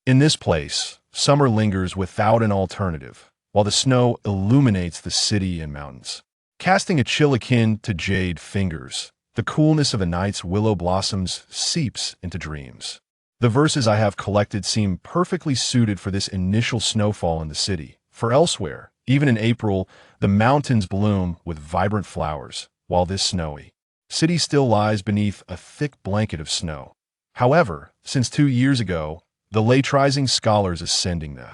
In this place, summer lingers without an alternative, while the snow illuminates the city and mountains. Casting a chill akin to jade fingers, the coolness of a night's willow blossoms seeps into dreams. The verses I have collected seem perfectly suited for this initial snowfall in the city, for elsewhere, even in April, the mountains bloom with vibrant flowers, while this snowy city still lies beneath a thick blanket of snow. However, since 2 years ago, the late-rising scholars ascending the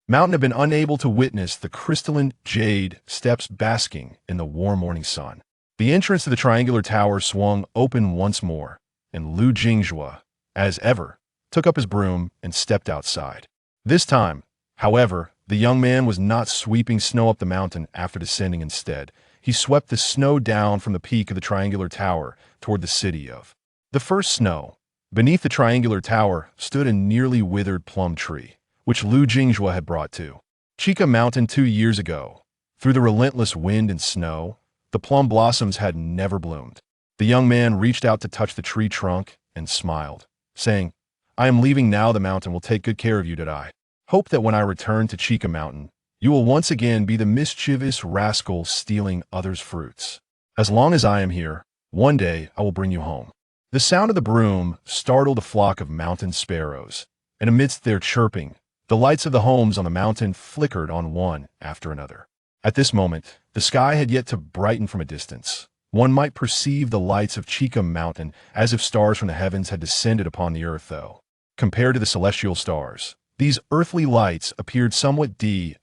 mountain have been unable to witness the crystalline jade steps basking in the warm morning sun. The entrance to the triangular tower swung open once more, and Lu Jingjue, as ever, took up his broom and stepped outside. This time, however, the young man was not sweeping snow up the mountain after descending. Instead, he swept the snow down from the peak of the triangular tower toward the city of the first snow. Beneath the triangular tower stood a nearly withered plum tree, which Lu Jingjue had brought to Chica Mountain 2 years ago. Through the relentless wind and snow, the plum blossoms had never bloomed. The young man reached out to touch the tree trunk and smiled, saying, "I am leaving now. The mountain will take good care of you. Did I hope that when I return to Chica Mountain, you will once again be the mischievous rascal stealing others' fruits. As long as I am here, one day I will bring you home." The sound of the broom startled a flock of mountain sparrows, and amidst their chirping, the lights of the homes on the mountain flickered on one after another. At this moment, the sky had yet to brighten from a distance. One might perceive the lights of Chica Mountain as if stars from the heavens had descended upon the earth, though. Compared to the celestial stars, these earthly lights appeared somewhat dim.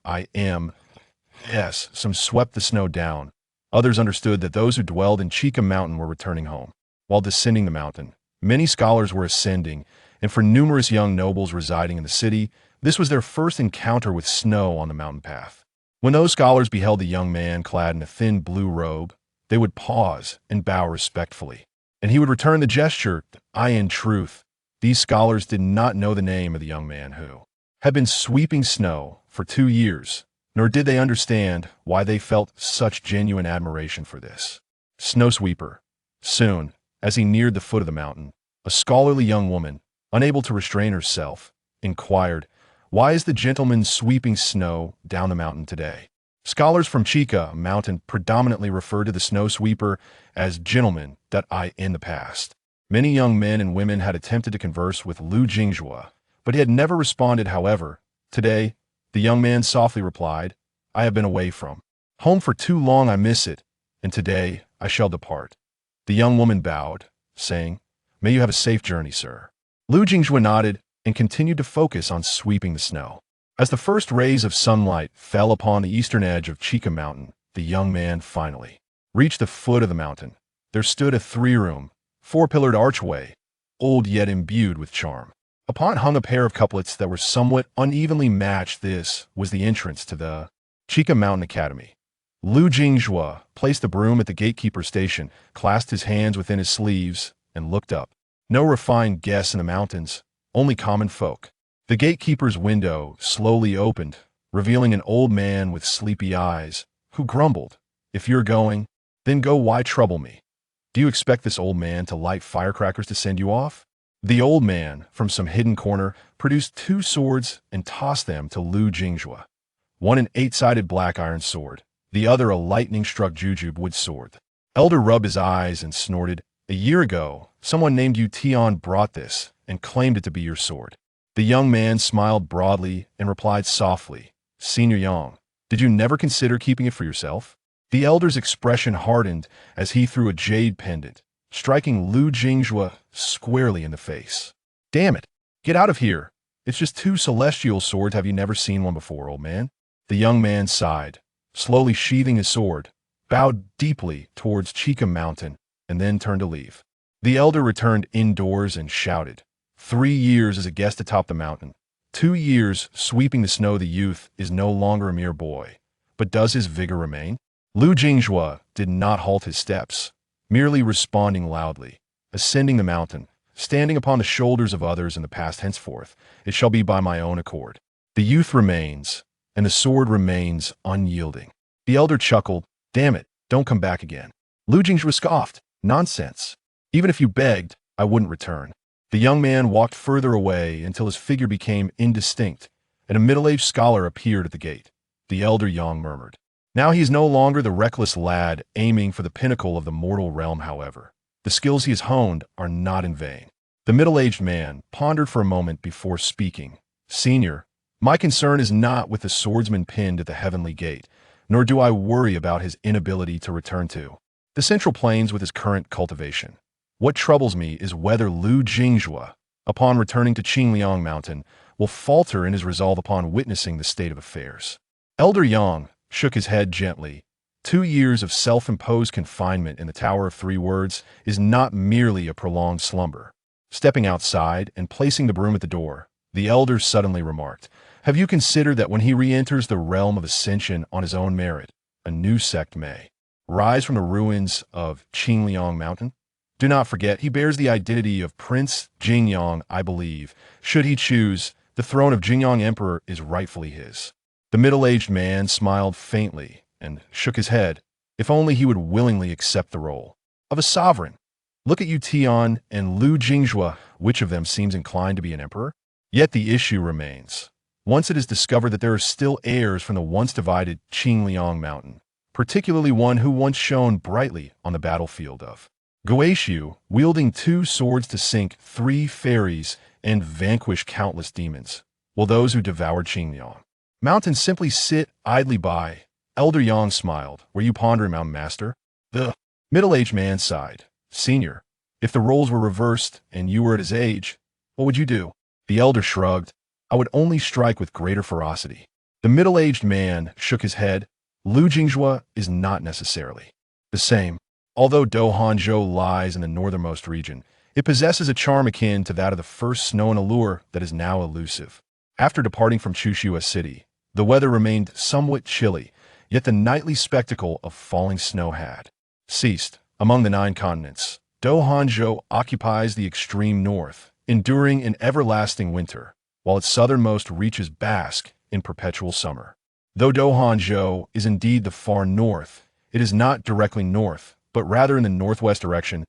Some swept the snow down. Others understood that those who dwelled in Chica Mountain were returning home. While descending the mountain, many scholars were ascending, and for numerous young nobles residing in the city, this was their first encounter with snow on the mountain path. When those scholars beheld the young man clad in a thin blue robe, they would pause and bow respectfully, and he would return the gesture. In truth, these scholars did not know the name of the young man who had been sweeping snow for 2 years, nor did they understand why they felt such genuine admiration for this snow sweeper. Soon, as he neared the foot of the mountain, a scholarly young woman, unable to restrain herself, inquired, "Why is the gentleman sweeping snow down the mountain today?" Scholars from Chica Mountain predominantly referred to the snow sweeper as gentleman. In the past, many young men and women had attempted to converse with Lu Jingjue, but he had never responded. However, today, the young man softly replied, "I have been away from home for too long. I miss it, and today I shall depart." The young woman bowed, saying, "May you have a safe journey, sir." Lu Jingjue nodded and continued to focus on sweeping the snow. As the first rays of sunlight fell upon the eastern edge of Chica Mountain, the young man finally reached the foot of the mountain. There stood a 3-room, 4-pillared archway, old yet imbued with charm. Upon it hung a pair of couplets that were somewhat unevenly matched. This was the entrance to the Chica Mountain Academy. Lu Jingjue placed the broom at the gatekeeper station, clasped his hands within his sleeves, and looked up. No refined guests in the mountains, only common folk. The gatekeeper's window slowly opened, revealing an old man with sleepy eyes, who grumbled, "If you're going, then go. Why trouble me? Do you expect this old man to light firecrackers to send you off?" The old man, from some hidden corner, produced 2 swords and tossed them to Lu Jingjue. One an 8-sided black iron sword, the other a lightning-struck jujube wood sword. The elder rubbed his eyes and snorted, "A year ago, someone named Yu Tian brought this and claimed it to be your sword." The young man smiled broadly and replied softly, "Senior Yang, did you never consider keeping it for yourself?" The elder's expression hardened as he threw a jade pendant, striking Lu Jingjue squarely in the face. "Damn it! Get out of here! It's just 2 celestial swords. Have you never seen one before, old man?" The young man sighed, slowly sheathing his sword, bowed deeply towards Chica Mountain, and then turned to leave. The elder returned indoors and shouted, 3 years as a guest atop the mountain. 2 years sweeping the snow. The youth is no longer a mere boy, but does his vigor remain? Lu Jingjue did not halt his steps, merely responding loudly, ascending the mountain, standing upon the shoulders of others in the past. Henceforth, it shall be by my own accord. The youth remains, and the sword remains unyielding. The elder chuckled, "Damn it, don't come back again." Lu Jingjue scoffed, "Nonsense. Even if you begged, I wouldn't return." The young man walked further away until his figure became indistinct, and a middle-aged scholar appeared at the gate. The elder Yang murmured. Now he is no longer the reckless lad aiming for the pinnacle of the mortal realm, however. The skills he has honed are not in vain. The middle-aged man pondered for a moment before speaking. Senior, my concern is not with the swordsman pinned at the heavenly gate, nor do I worry about his inability to return to the central plains with his current cultivation. What troubles me is whether Lu Jingjue, upon returning to Qingliang Mountain, will falter in his resolve upon witnessing the state of affairs. Elder Yang shook his head gently. 2 years of self-imposed confinement in the Tower of Three Words is not merely a prolonged slumber. Stepping outside and placing the broom at the door, the elder suddenly remarked, have you considered that when he re-enters the realm of ascension on his own merit, a new sect may rise from the ruins of Qingliang Mountain? Do not forget, he bears the identity of Prince Jingyang, I believe. Should he choose, the throne of Jingyang Emperor is rightfully his. The middle-aged man smiled faintly and shook his head. If only he would willingly accept the role of a sovereign. Look at you, Tian and Lu Jingjue. Which of them seems inclined to be an emperor? Yet the issue remains. Once it is discovered that there are still heirs from the once divided Qingliang Mountain, particularly one who once shone brightly on the battlefield of Guishu, wielding 2 swords to sink 3 fairies and vanquish countless demons, will those who devoured Qingliang Mountain simply sit idly by? Elder Yang smiled. Were you pondering, Mountain Master? The middle-aged man sighed. Senior, if the roles were reversed and you were at his age, what would you do? The elder shrugged. I would only strike with greater ferocity. The middle-aged man shook his head. Lu Jingjue is not necessarily the same. Although Dohanzhou lies in the northernmost region, it possesses a charm akin to that of the first snow and allure that is now elusive. After departing from Chushua City, the weather remained somewhat chilly, yet the nightly spectacle of falling snow had ceased. Among the 9 continents, Dohanzhou occupies the extreme north, enduring an everlasting winter, while its southernmost reaches bask in perpetual summer. Though Dohanzhou is indeed the far north, it is not directly north, but rather in the northwest direction.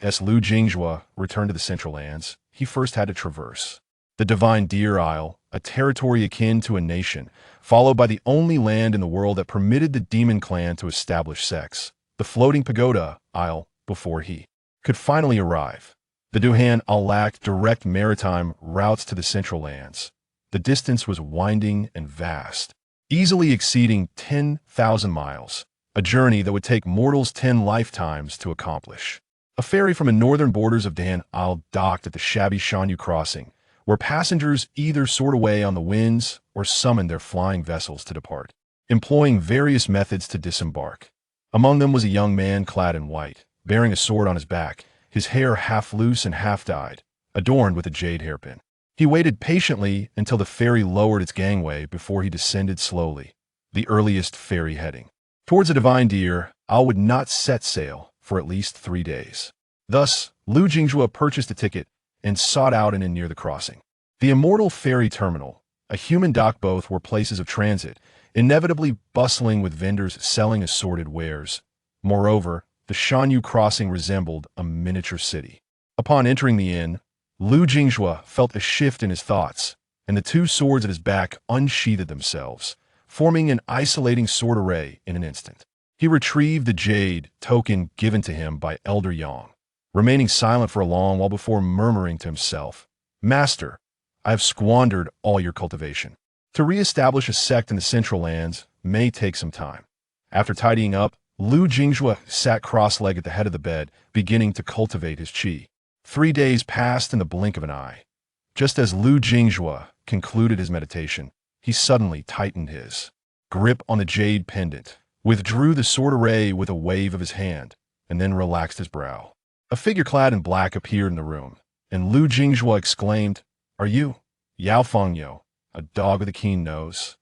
As Lu Jingjue returned to the Central Lands, he first had to traverse the Divine Deer Isle, a territory akin to a nation, followed by the only land in the world that permitted the demon clan to establish sects, the Floating Pagoda Isle, before he could finally arrive. The Duhan Isle lacked direct maritime routes to the Central Lands. The distance was winding and vast, easily exceeding 10,000 miles, a journey that would take mortals 10 lifetimes to accomplish. A ferry from the northern borders of Dan Isle docked at the shabby Shanyu crossing, where passengers either soared away on the winds or summoned their flying vessels to depart, employing various methods to disembark. Among them was a young man clad in white, bearing a sword on his back, his hair half loose and half dyed, adorned with a jade hairpin. He waited patiently until the ferry lowered its gangway before he descended slowly, the earliest ferry heading towards the Divine Deer Isle would not set sail for at least 3 days. Thus, Lu Jingjue purchased a ticket and sought out an inn near the crossing. The immortal ferry terminal, a human dock, both were places of transit, inevitably bustling with vendors selling assorted wares. Moreover, the Shanyu crossing resembled a miniature city. Upon entering the inn, Lu Jingjue felt a shift in his thoughts, and the 2 swords at his back unsheathed themselves, forming an isolating sword array in an instant. He retrieved the jade token given to him by Elder Yang, remaining silent for a long while before murmuring to himself, Master, I have squandered all your cultivation. To re-establish a sect in the Central Lands may take some time. After tidying up, Lu Jingjue sat cross-legged at the head of the bed, beginning to cultivate his qi. 3 days passed in the blink of an eye. Just as Lu Jingjue concluded his meditation, he suddenly tightened his grip on the jade pendant, withdrew the sword array with a wave of his hand, and then relaxed his brow. A figure clad in black appeared in the room, and Lu Jingjue exclaimed, Are you Yao Fengyo, a dog with a keen nose?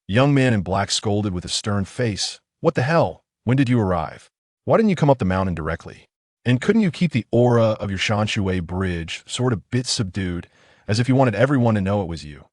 The young man in black scolded with a stern face, What the hell? When did you arrive? Why didn't you come up the mountain directly? And couldn't you keep the aura of your Shanshui bridge sort of bit subdued, as if you wanted everyone to know it was you?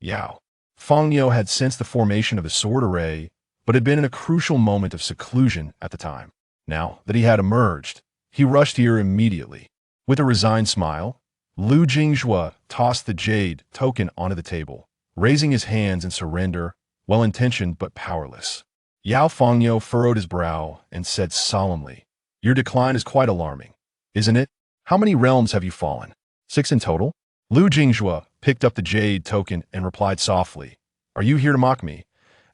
Yao Fengyo had sensed the formation of the sword array, but had been in a crucial moment of seclusion at the time. Now that he had emerged, he rushed here immediately. With a resigned smile, Lu Jingzhua tossed the jade token onto the table, raising his hands in surrender, well-intentioned but powerless. Yao Fangyo furrowed his brow and said solemnly, "Your decline is quite alarming, isn't it? How many realms have you fallen? 6 in total?" Lu Jingzhua picked up the jade token and replied softly, "Are you here to mock me?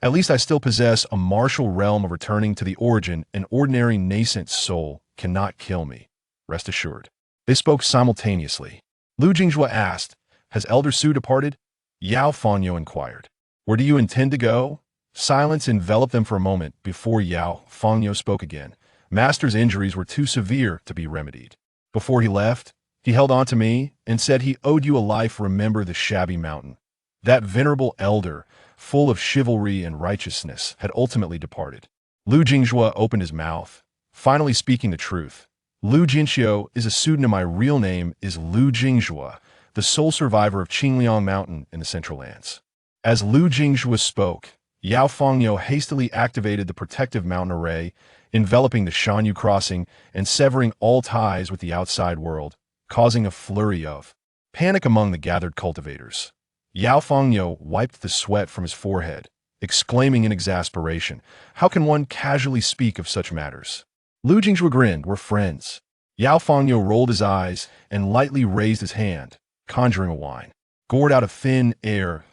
At least I still possess a martial realm of returning to the origin. An ordinary nascent soul cannot kill me. Rest assured." They spoke simultaneously. Lu Jingzhua asked, "Has Elder Su departed?" Yao Fangyo inquired, "Where do you intend to go?" Silence enveloped them for a moment before Yao Fangyo spoke again. "Master's injuries were too severe to be remedied. Before he left, he held on to me and said he owed you a life. Remember the shabby mountain. That venerable elder, full of chivalry and righteousness, had ultimately departed." Lu Jingzhua opened his mouth, finally speaking the truth. "Lu Jinxiu is a pseudonym. My real name is Lu Jingzhua, the sole survivor of Qingliang Mountain in the Central Lands." As Lu Jingzhua spoke, Yao Fangyo hastily activated the protective mountain array, enveloping the Shanyu crossing and severing all ties with the outside world, causing a flurry of panic among the gathered cultivators. Yao Fangyo wiped the sweat from his forehead, exclaiming in exasperation, "How can one casually speak of such matters?" Lu Jingzhua grinned. "We're friends." Yao Fangyo rolled his eyes and lightly raised his hand, conjuring a wine. Gored out of thin air,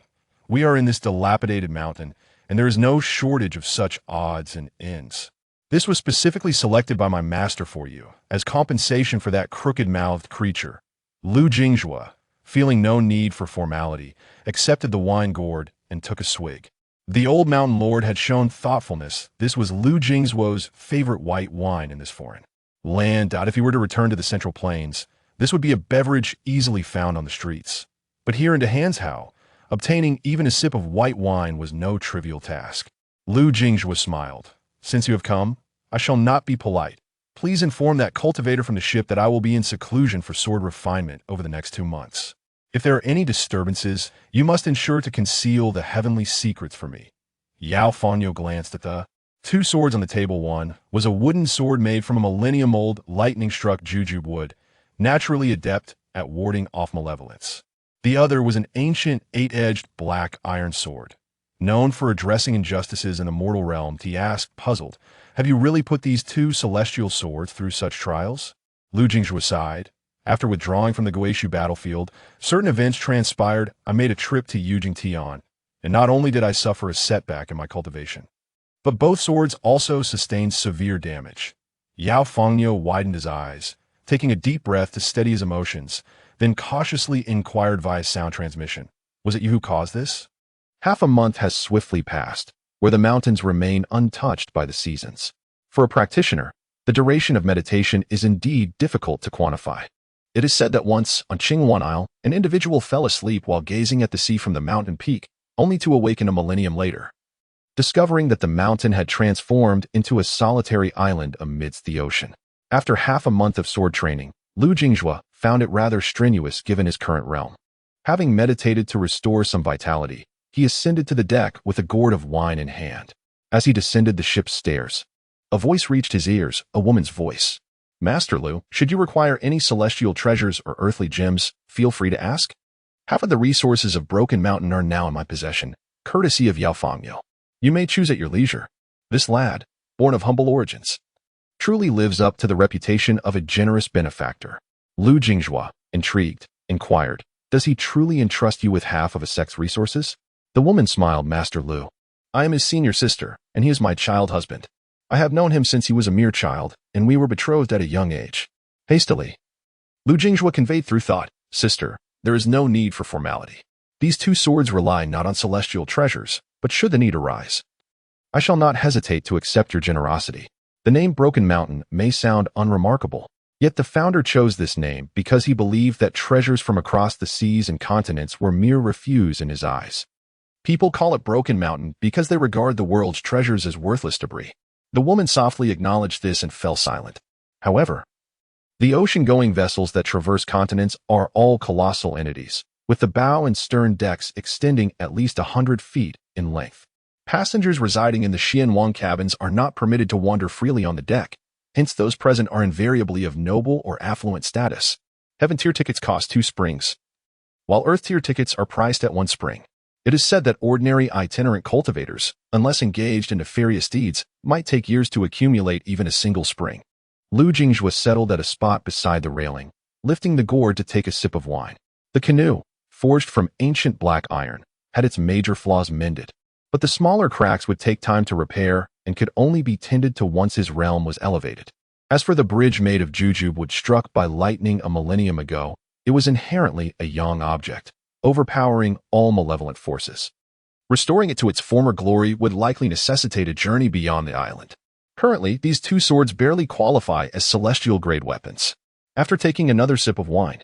"We are in this dilapidated mountain, and there is no shortage of such odds and ends. This was specifically selected by my master for you, as compensation for that crooked-mouthed creature." Lu Jingzhua, feeling no need for formality, accepted the wine gourd and took a swig. The old mountain lord had shown thoughtfulness. This was Lu Jingzhuo's favorite white wine in this foreign land. If he were to return to the Central Plains, this would be a beverage easily found on the streets. But here in Hanzhou, obtaining even a sip of white wine was no trivial task. Lu Jingzhua smiled. "Since you have come, I shall not be polite. Please inform that cultivator from the ship that I will be in seclusion for sword refinement over the next 2 months. If there are any disturbances, you must ensure to conceal the heavenly secrets for me." Yao Fangyo glanced at the 2 swords on the table. One was a wooden sword made from a millennium-old lightning-struck jujube wood, naturally adept at warding off malevolence. The other was an ancient 8-edged black iron sword, known for addressing injustices in the mortal realm. He asked, puzzled, "Have you really put these 2 celestial swords through such trials?" Lu Jingzhua sighed. "After withdrawing from the Guishu battlefield, certain events transpired. I made a trip to Yujingtian, and not only did I suffer a setback in my cultivation, but both swords also sustained severe damage." Yao Fangyo widened his eyes, taking a deep breath to steady his emotions, then cautiously inquired via sound transmission, "Was it you who caused this?" Half a month has swiftly passed, where the mountains remain untouched by the seasons. For a practitioner, the duration of meditation is indeed difficult to quantify. It is said that once, on Qingwan Isle, an individual fell asleep while gazing at the sea from the mountain peak, only to awaken a millennium later, discovering that the mountain had transformed into a solitary island amidst the ocean. After half a month of sword training, Lu Jingzhua found it rather strenuous given his current realm. Having meditated to restore some vitality, he ascended to the deck with a gourd of wine in hand. As he descended the ship's stairs, a voice reached his ears, a woman's voice. "Master Lu, should you require any celestial treasures or earthly gems, feel free to ask. Half of the resources of Broken Mountain are now in my possession, courtesy of Yao Fangyo. You may choose at your leisure. This lad, born of humble origins, truly lives up to the reputation of a generous benefactor." Lu Jingzhua, intrigued, inquired, "Does he truly entrust you with half of a sect's resources?" The woman smiled. "Master Lu, I am his senior sister, and he is my child husband. I have known him since he was a mere child, and we were betrothed at a young age." Hastily, Lu Jingzhua conveyed through thought, "Sister, there is no need for formality. These 2 swords rely not on celestial treasures, but should the need arise, I shall not hesitate to accept your generosity." The name Broken Mountain may sound unremarkable, yet the founder chose this name because he believed that treasures from across the seas and continents were mere refuse in his eyes. People call it Broken Mountain because they regard the world's treasures as worthless debris. The woman softly acknowledged this and fell silent. However, the ocean-going vessels that traverse continents are all colossal entities, with the bow and stern decks extending at least 100 feet in length. Passengers residing in the Xianwang cabins are not permitted to wander freely on the deck, hence those present are invariably of noble or affluent status. Heaven tier tickets cost 2 springs, while Earth tier tickets are priced at 1 spring. It is said that ordinary itinerant cultivators, unless engaged in nefarious deeds, might take years to accumulate even a single spring. Lu Jingjue settled at a spot beside the railing, lifting the gourd to take a sip of wine. The canoe, forged from ancient black iron, had its major flaws mended, but the smaller cracks would take time to repair and could only be tended to once his realm was elevated. As for the bridge made of jujube wood struck by lightning a millennium ago, it was inherently a young object, overpowering all malevolent forces. Restoring it to its former glory would likely necessitate a journey beyond the island. Currently, these 2 swords barely qualify as celestial-grade weapons. After taking another sip of wine,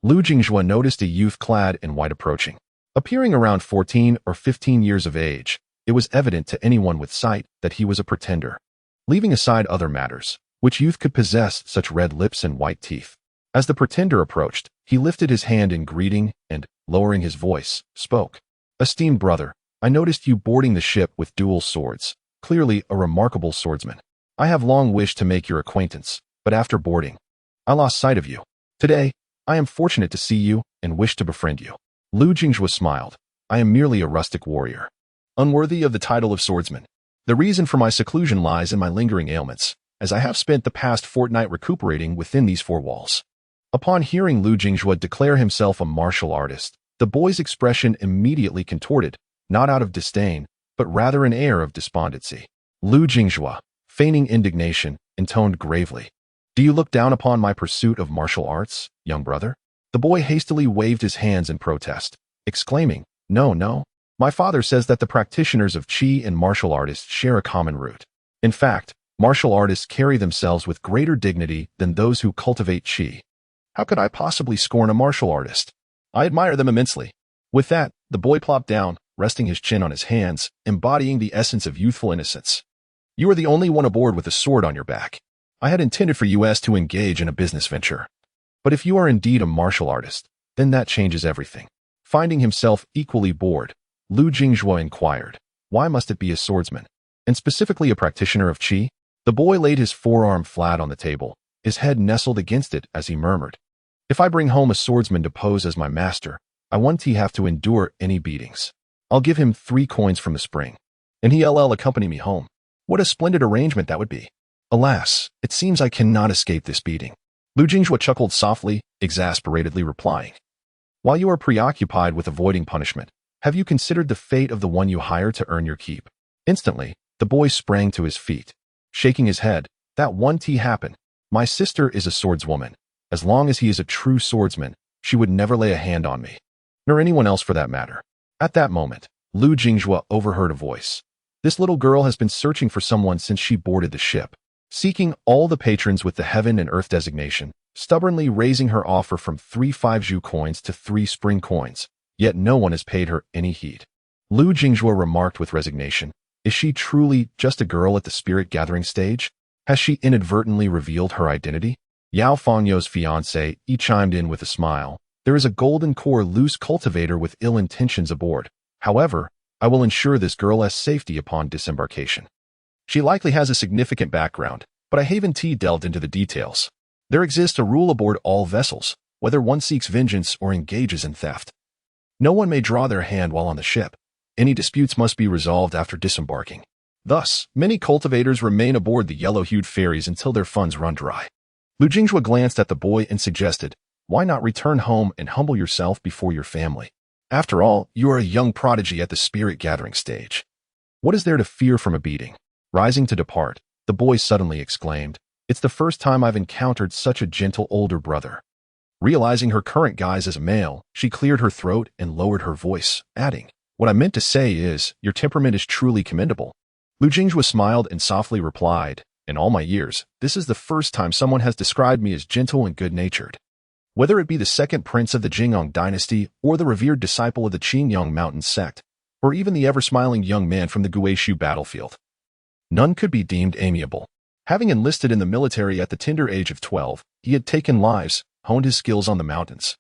Lu Jingjue noticed a youth clad in white approaching. Appearing around 14 or 15 years of age, it was evident to anyone with sight that he was a pretender. Leaving aside other matters, which youth could possess such red lips and white teeth? As the pretender approached, he lifted his hand in greeting and, lowering his voice, spoke. Esteemed brother, I noticed you boarding the ship with dual swords, clearly a remarkable swordsman. I have long wished to make your acquaintance, but after boarding, I lost sight of you. Today, I am fortunate to see you and wish to befriend you. Lu Jingjue smiled. I am merely a rustic warrior, unworthy of the title of swordsman. The reason for my seclusion lies in my lingering ailments, as I have spent the past fortnight recuperating within these 4 walls. Upon hearing Lu Jingjue declare himself a martial artist, the boy's expression immediately contorted, not out of disdain, but rather an air of despondency. Lu Jingjue, feigning indignation, intoned gravely. Do you look down upon my pursuit of martial arts, young brother? The boy hastily waved his hands in protest, exclaiming, No. My father says that the practitioners of qi and martial artists share a common root. In fact, martial artists carry themselves with greater dignity than those who cultivate qi. How could I possibly scorn a martial artist? I admire them immensely. With that, the boy plopped down, resting his chin on his hands, embodying the essence of youthful innocence. You are the only one aboard with a sword on your back. I had intended for you to engage in a business venture. But if you are indeed a martial artist, then that changes everything. Finding himself equally bored, Lu Jingjue inquired, why must it be a swordsman, and specifically a practitioner of qi? The boy laid his forearm flat on the table, his head nestled against it as he murmured, If I bring home a swordsman to pose as my master, I won't have to endure any beatings. I'll give him 3 coins from the spring, and he'll accompany me home. What a splendid arrangement that would be. Alas, it seems I cannot escape this beating. Lu Jingjue chuckled softly, exasperatedly replying, While you are preoccupied with avoiding punishment, have you considered the fate of the one you hire to earn your keep? Instantly, the boy sprang to his feet, shaking his head. That won't happen. My sister is a swordswoman. As long as he is a true swordsman, she would never lay a hand on me, nor anyone else for that matter. At that moment, Lu Jingjue overheard a voice. This little girl has been searching for someone since she boarded the ship, seeking all the patrons with the Heaven and Earth designation, stubbornly raising her offer from 3 5-ju coins to 3 spring coins, yet no one has paid her any heed. Lu Jingjue remarked with resignation, Is she truly just a girl at the spirit gathering stage? Has she inadvertently revealed her identity? Yao Fangyo's fiancé chimed in with a smile. There is a golden core loose cultivator with ill intentions aboard. However, I will ensure this girl has safety upon disembarkation. She likely has a significant background, but I haven't delved into the details. There exists a rule aboard all vessels, whether one seeks vengeance or engages in theft. No one may draw their hand while on the ship. Any disputes must be resolved after disembarking. Thus, many cultivators remain aboard the yellow-hued ferries until their funds run dry. Lu Jingjue glanced at the boy and suggested, Why not return home and humble yourself before your family? After all, you are a young prodigy at the spirit gathering stage. What is there to fear from a beating? Rising to depart, the boy suddenly exclaimed, It's the first time I've encountered such a gentle older brother. Realizing her current guise as a male, she cleared her throat and lowered her voice, adding, What I meant to say is, your temperament is truly commendable. Lu Jingjue smiled and softly replied, In all my years, this is the first time someone has described me as gentle and good-natured. Whether it be the second prince of the Jingyang dynasty or the revered disciple of the Qingyang mountain sect, or even the ever-smiling young man from the Guishu battlefield, none could be deemed amiable. Having enlisted in the military at the tender age of 12, he had taken lives, honed his skills on the mountains,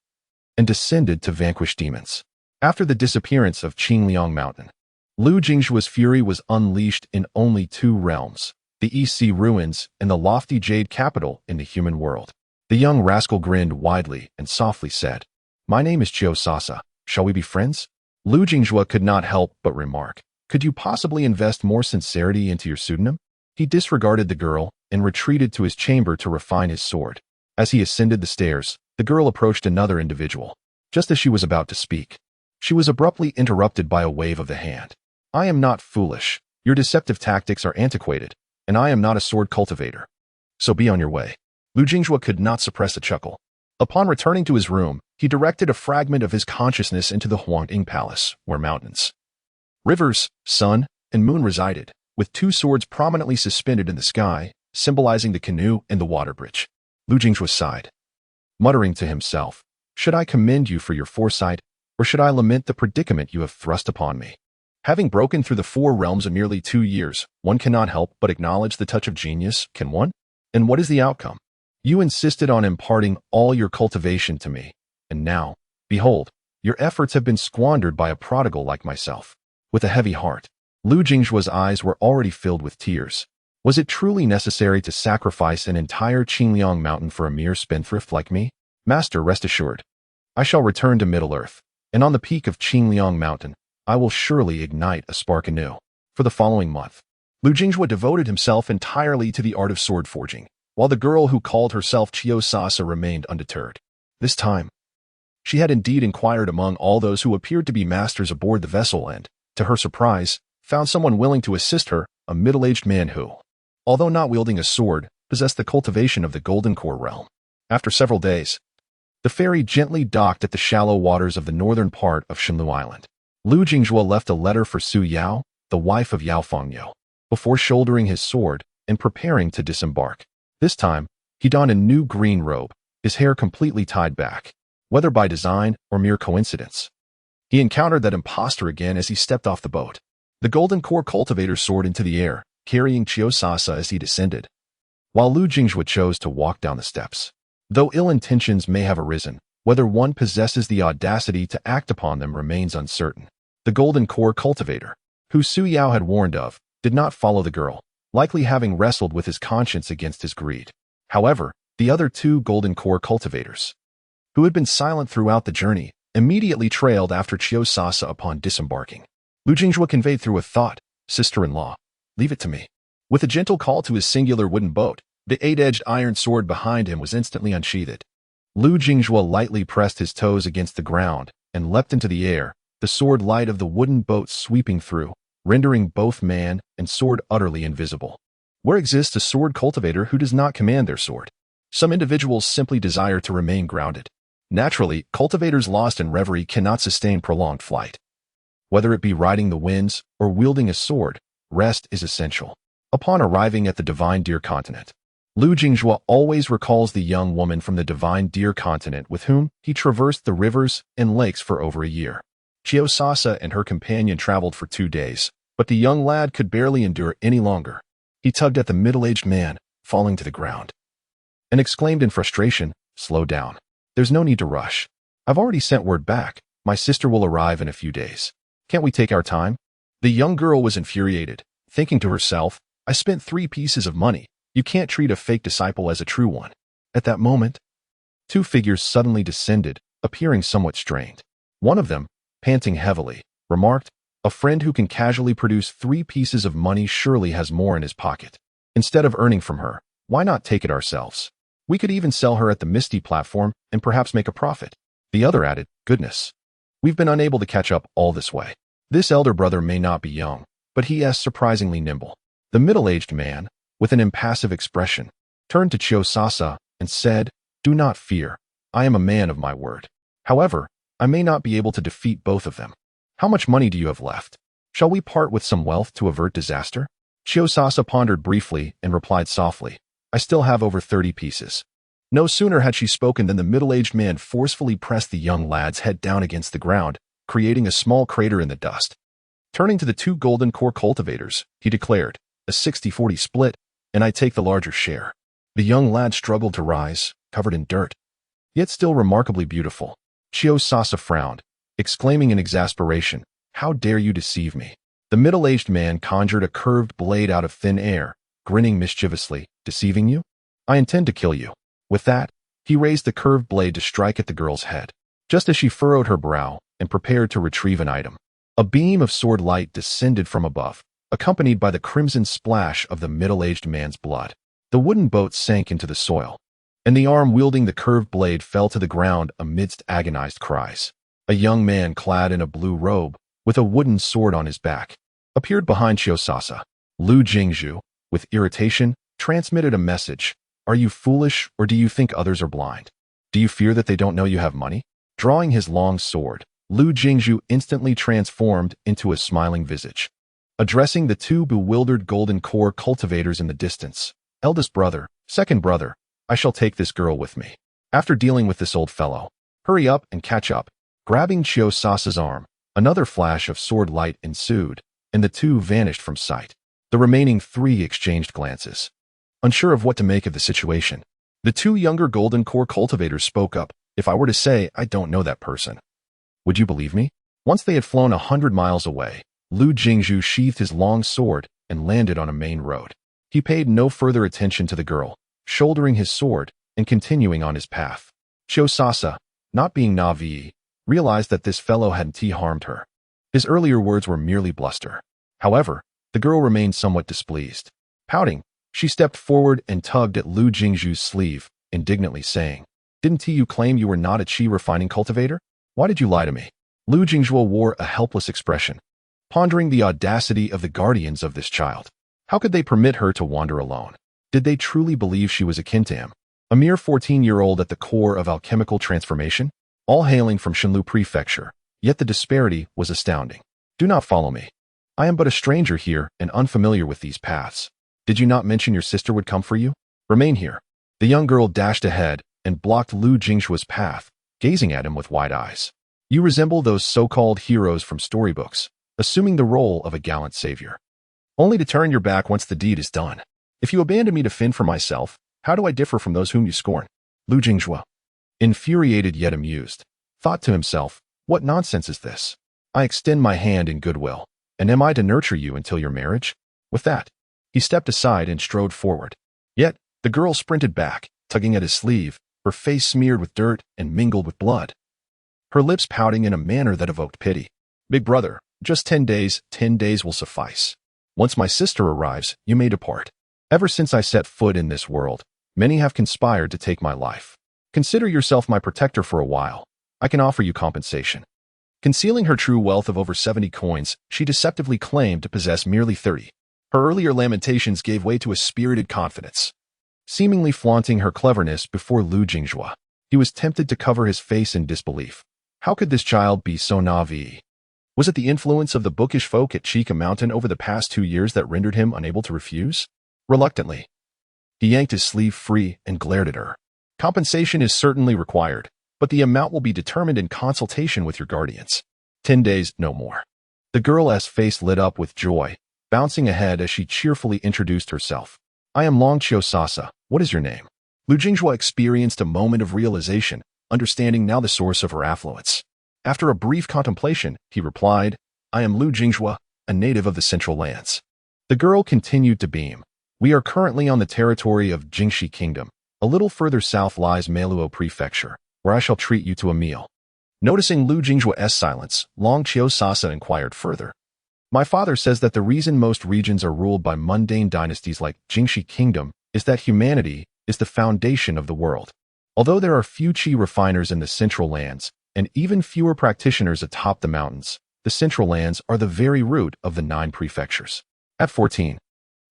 and descended to vanquish demons. After the disappearance of Qingliang Mountain, Lu Jingjue's fury was unleashed in only 2 realms, the EC ruins and the lofty jade capital in the human world. The young rascal grinned widely and softly said, "My name is Chio Sasa. Shall we be friends?" Lu Jingjue could not help but remark, "Could you possibly invest more sincerity into your pseudonym?" He disregarded the girl and retreated to his chamber to refine his sword. As he ascended the stairs, the girl approached another individual. Just as she was about to speak, she was abruptly interrupted by a wave of the hand. "I am not foolish. Your deceptive tactics are antiquated, and I am not a sword cultivator. So be on your way." Lu Jingjue could not suppress a chuckle. Upon returning to his room, he directed a fragment of his consciousness into the Huangding Palace, where mountains, rivers, sun, and moon resided, with two swords prominently suspended in the sky, symbolizing the canoe and the water bridge. Lu Jingjue sighed, muttering to himself, "Should I commend you for your foresight, or should I lament the predicament you have thrust upon me?" Having broken through the four realms in nearly 2 years, one cannot help but acknowledge the touch of genius, can one? And what is the outcome? You insisted on imparting all your cultivation to me, and now, behold, your efforts have been squandered by a prodigal like myself. With a heavy heart, Lu Jingjue's eyes were already filled with tears. Was it truly necessary to sacrifice an entire Qingliang mountain for a mere spendthrift like me? Master, rest assured, I shall return to Middle-earth, and on the peak of Qingliang Mountain, I will surely ignite a spark anew. For the following month, Lu Jingjue devoted himself entirely to the art of sword forging, while the girl who called herself Chio Sasa remained undeterred. This time, she had indeed inquired among all those who appeared to be masters aboard the vessel and, to her surprise, found someone willing to assist her, a middle-aged man who, although not wielding a sword, possessed the cultivation of the Golden Core realm. After several days, the ferry gently docked at the shallow waters of the northern part of Shenlu Island. Lu Jingjue left a letter for Su Yao, the wife of Yao Fengyo, before shouldering his sword and preparing to disembark. This time, he donned a new green robe, his hair completely tied back. Whether by design or mere coincidence, he encountered that impostor again as he stepped off the boat. The Golden Core cultivator soared into the air, carrying Chio Sasa as he descended, while Lu Jingjue chose to walk down the steps. Though ill intentions may have arisen, whether one possesses the audacity to act upon them remains uncertain. The Golden Core cultivator, who Su Yao had warned of, did not follow the girl, likely having wrestled with his conscience against his greed. However, the other two Golden Core cultivators, who had been silent throughout the journey, immediately trailed after Chio Sasa upon disembarking. Lu Jingjue conveyed through a thought, "Sister-in-law, leave it to me." With a gentle call to his singular wooden boat, the 8-edged iron sword behind him was instantly unsheathed. Lu Jingjue lightly pressed his toes against the ground and leapt into the air, the sword light of the wooden boat sweeping through, rendering both man and sword utterly invisible. Where exists a sword cultivator who does not command their sword? Some individuals simply desire to remain grounded. Naturally, cultivators lost in reverie cannot sustain prolonged flight. Whether it be riding the winds or wielding a sword, rest is essential. Upon arriving at the Divine Deer Continent, Lu Jingjue always recalls the young woman from the Divine Deer Continent with whom he traversed the rivers and lakes for over a year. Chio Sasa and her companion traveled for 2 days, but the young lad could barely endure any longer. He tugged at the middle-aged man, falling to the ground, and exclaimed in frustration, "Slow down. There's no need to rush. I've already sent word back. My sister will arrive in a few days. Can't we take our time?" The young girl was infuriated, thinking to herself, "I spent 3 pieces of money. You can't treat a fake disciple as a true one." At that moment, 2 figures suddenly descended, appearing somewhat strained. One of them, panting heavily, remarked, "A friend who can casually produce 3 pieces of money surely has more in his pocket. Instead of earning from her, why not take it ourselves? We could even sell her at the Misty platform and perhaps make a profit." The other added, "Goodness, we've been unable to catch up all this way." This elder brother may not be young, but he is surprisingly nimble. The middle-aged man, with an impassive expression, turned to Chio Sasa and said, "Do not fear. I am a man of my word. However, I may not be able to defeat both of them. How much money do you have left? Shall we part with some wealth to avert disaster?" Chio Sasa pondered briefly and replied softly, "I still have over 30 pieces." No sooner had she spoken than the middle-aged man forcefully pressed the young lad's head down against the ground, creating a small crater in the dust. Turning to the 2 Golden Core cultivators, he declared, "A 60-40 split, and I take the larger share." The young lad struggled to rise, covered in dirt, yet still remarkably beautiful. Chio Sasa frowned, exclaiming in exasperation, "How dare you deceive me?" The middle-aged man conjured a curved blade out of thin air, grinning mischievously, "Deceiving you? I intend to kill you." With that, He raised the curved blade to strike at the girl's head, just as she furrowed her brow and prepared to retrieve an item. A beam of sword light descended from above, accompanied by the crimson splash of the middle-aged man's blood. The wooden boat sank into the soil, and the arm wielding the curved blade fell to the ground amidst agonized cries. A young man clad in a blue robe, with a wooden sword on his back, appeared behind Chiosasa. Lu Jingzhu, with irritation, transmitted a message. Are you foolish, or do you think others are blind? Do you fear that they don't know you have money? Drawing his long sword, Lu Jingzhu instantly transformed into a smiling visage. Addressing the two bewildered golden core cultivators in the distance, eldest brother, second brother, I shall take this girl with me. After dealing with this old fellow, hurry up and catch up. Grabbing Chiosasa's arm, another flash of sword light ensued, and the two vanished from sight. The remaining three exchanged glances, unsure of what to make of the situation. The two younger golden core cultivators spoke up. If I were to say I don't know that person, would you believe me? Once they had flown 100 miles away, Lu Jingzhu sheathed his long sword and landed on a main road. He paid no further attention to the girl, shouldering his sword and continuing on his path. Chiosasa, not being naive, realized that this fellow hadn't harmed her. His earlier words were merely bluster. However, the girl remained somewhat displeased. Pouting, she stepped forward and tugged at Lu Jingzhu's sleeve, indignantly saying, Didn't you claim you were not a chi refining cultivator? Why did you lie to me? Lu Jingzhu wore a helpless expression, pondering the audacity of the guardians of this child. How could they permit her to wander alone? Did they truly believe she was akin to him? A mere 14-year-old at the core of alchemical transformation? All hailing from Shenlu Prefecture, yet the disparity was astounding. Do not follow me. I am but a stranger here and unfamiliar with these paths. Did you not mention your sister would come for you? Remain here. The young girl dashed ahead and blocked Lu Jingzhu's path, gazing at him with wide eyes. You resemble those so-called heroes from storybooks, assuming the role of a gallant savior, only to turn your back once the deed is done. If you abandon me to fend for myself, how do I differ from those whom you scorn? Lu Jingzhu, infuriated yet amused, thought to himself, what nonsense is this? I extend my hand in goodwill, and am I to nurture you until your marriage? With that, he stepped aside and strode forward. Yet, the girl sprinted back, tugging at his sleeve, her face smeared with dirt and mingled with blood, her lips pouting in a manner that evoked pity. Big brother, just 10 days will suffice. Once my sister arrives, you may depart. Ever since I set foot in this world, many have conspired to take my life. Consider yourself my protector for a while. I can offer you compensation. Concealing her true wealth of over 70 coins, she deceptively claimed to possess merely 30. Her earlier lamentations gave way to a spirited confidence, seemingly flaunting her cleverness before Lu Jingzhu. He was tempted to cover his face in disbelief. How could this child be so naive? Was it the influence of the bookish folk at Chica Mountain over the past 2 years that rendered him unable to refuse? Reluctantly, he yanked his sleeve free and glared at her. Compensation is certainly required, but the amount will be determined in consultation with your guardians. 10 days, no more. The girl's face lit up with joy, bouncing ahead as she cheerfully introduced herself. I am Long Chiosasa. What is your name? Lu Jingzhu experienced a moment of realization, understanding now the source of her affluence. After a brief contemplation, he replied, I am Lu Jingzhu, a native of the Central Lands. The girl continued to beam. We are currently on the territory of Jingxi Kingdom. A little further south lies Meiluo Prefecture, where I shall treat you to a meal. Noticing Lu Jingzhu's silence, Long Chiosasa inquired further. My father says that the reason most regions are ruled by mundane dynasties like Jingxi Kingdom is that humanity is the foundation of the world. Although there are few chi refiners in the Central Lands, and even fewer practitioners atop the mountains, the Central Lands are the very root of the 9 prefectures. At 14,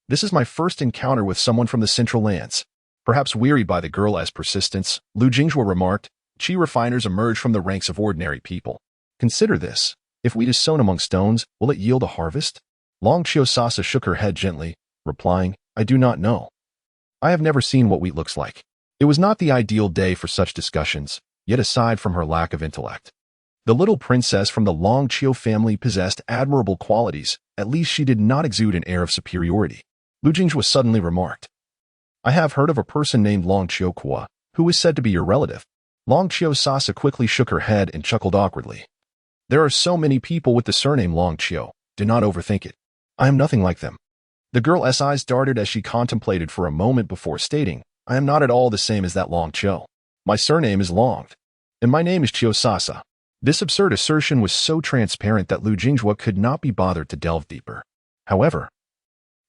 this is my first encounter with someone from the Central Lands. Perhaps wearied by the girl's persistence, Lu Jingzhu remarked, chi refiners emerge from the ranks of ordinary people. Consider this. If wheat is sown among stones, will it yield a harvest? Long Chiosasa shook her head gently, replying, I do not know. I have never seen what wheat looks like. It was not the ideal day for such discussions, yet aside from her lack of intellect, the little princess from the Long Chio family possessed admirable qualities. At least she did not exude an air of superiority. Lu Jingzhu suddenly remarked, I have heard of a person named Long Chiokua, who is said to be your relative. Long Chiosasa quickly shook her head and chuckled awkwardly. There are so many people with the surname Long Chio. Do not overthink it. I am nothing like them. The girl's eyes darted as she contemplated for a moment before stating, I am not at all the same as that Long Chio. My surname is Long, and my name is Chiosasa. This absurd assertion was so transparent that Lu Jinghua could not be bothered to delve deeper. However,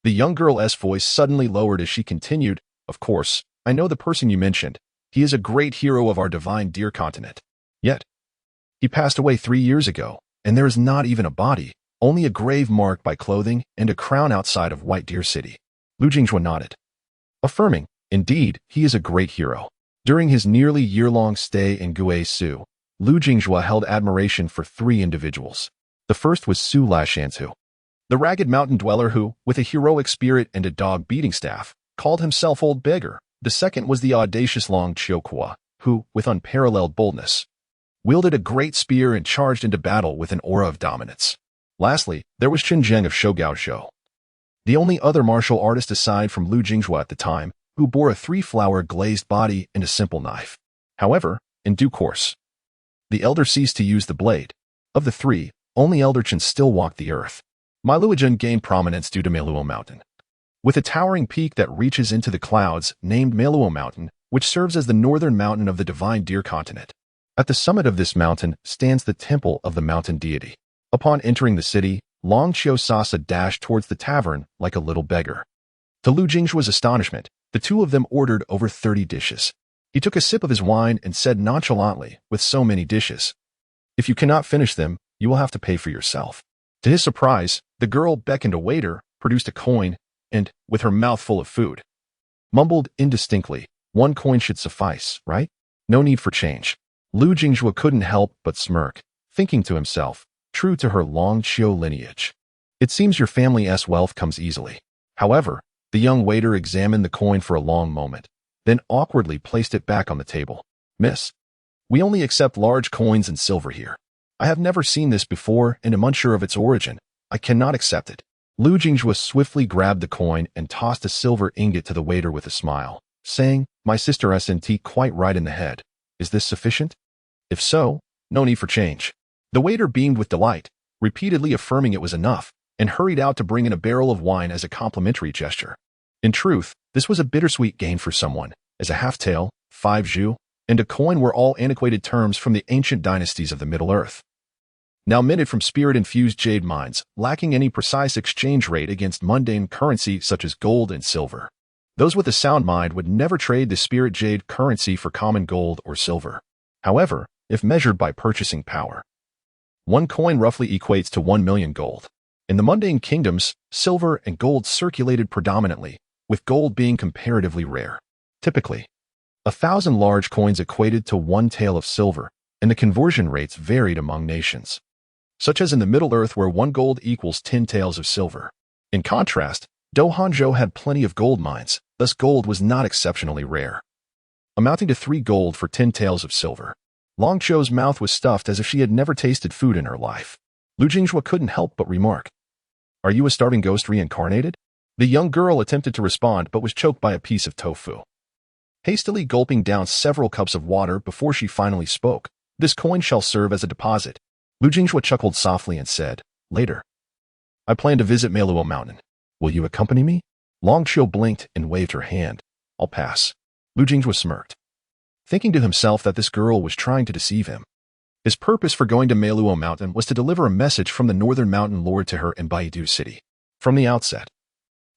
the young girl's voice suddenly lowered as she continued, "Of course, I know the person you mentioned. He is a great hero of our divine deer continent. Yet, he passed away 3 years ago, and there is not even a body, only a grave marked by clothing and a crown outside of White Deer City." Lu Jinghua nodded, affirming, "Indeed, he is a great hero." During his nearly year-long stay in Guizhou, Lu Jinghua held admiration for 3 individuals. The first was Su Lashantu, the ragged mountain dweller who, with a heroic spirit and a dog-beating staff, called himself Old Beggar. The second was the audacious Long Qiuhua, who, with unparalleled boldness, wielded a great spear and charged into battle with an aura of dominance. Lastly, there was Chen Zheng of Shougaozhou, the only other martial artist aside from Lu Jinghua at the time, who bore a 3-flower glazed body and a simple knife. However, in due course, the elder ceased to use the blade. Of the 3, only Elder Chen still walked the earth. Mailuojian gained prominence due to Meiluo Mountain, with a towering peak that reaches into the clouds named Meiluo Mountain, which serves as the northern mountain of the divine deer continent. At the summit of this mountain stands the temple of the mountain deity. Upon entering the city, Long Qiosasa dashed towards the tavern like a little beggar. To Lu Jinghua's astonishment, the 2 of them ordered over 30 dishes. He took a sip of his wine and said nonchalantly, "With so many dishes, if you cannot finish them, you will have to pay for yourself." To his surprise, the girl beckoned a waiter, produced a coin, and, with her mouth full of food, mumbled indistinctly, "1 coin should suffice, right? No need for change." Lu Jinghua couldn't help but smirk, thinking to himself, true to her Long Qiu lineage, "It seems your family's wealth comes easily." However, the young waiter examined the coin for a long moment, then awkwardly placed it back on the table. "Miss, we only accept large coins and silver here. I have never seen this before and am unsure of its origin. I cannot accept it." Lu Jinghua swiftly grabbed the coin and tossed a silver ingot to the waiter with a smile, saying, "My sister isn't quite right in the head. Is this sufficient? If so, no need for change." The waiter beamed with delight, repeatedly affirming it was enough, and hurried out to bring in a barrel of wine as a complimentary gesture. In truth, this was a bittersweet gain for someone, as a half-tael, 5 zhu, and a coin were all antiquated terms from the ancient dynasties of the Middle-earth, now minted from spirit-infused jade mines, lacking any precise exchange rate against mundane currency such as gold and silver. Those with a sound mind would never trade the spirit jade currency for common gold or silver. However, if measured by purchasing power, 1 coin roughly equates to 1 million gold. In the mundane kingdoms, silver and gold circulated predominantly, with gold being comparatively rare. Typically, 1,000 large coins equated to 1 tael of silver, and the conversion rates varied among nations, such as in the Middle-earth where 1 gold equals 10 taels of silver. In contrast, Dohanzhou had plenty of gold mines, thus gold was not exceptionally rare, amounting to 3 gold for 10 taels of silver. Long Qiu's mouth was stuffed as if she had never tasted food in her life. Lu Jinghua couldn't help but remark, "Are you a starving ghost reincarnated?" The young girl attempted to respond but was choked by a piece of tofu, hastily gulping down several cups of water before she finally spoke. "This coin shall serve as a deposit." Lu Jinghua chuckled softly and said, "Later, I plan to visit Meiluo Mountain. Will you accompany me?" Long Qiu blinked and waved her hand. "I'll pass." Lu Jinghua smirked, thinking to himself that this girl was trying to deceive him. His purpose for going to Meiluo Mountain was to deliver a message from the Northern Mountain Lord to her in Baidu City. From the outset,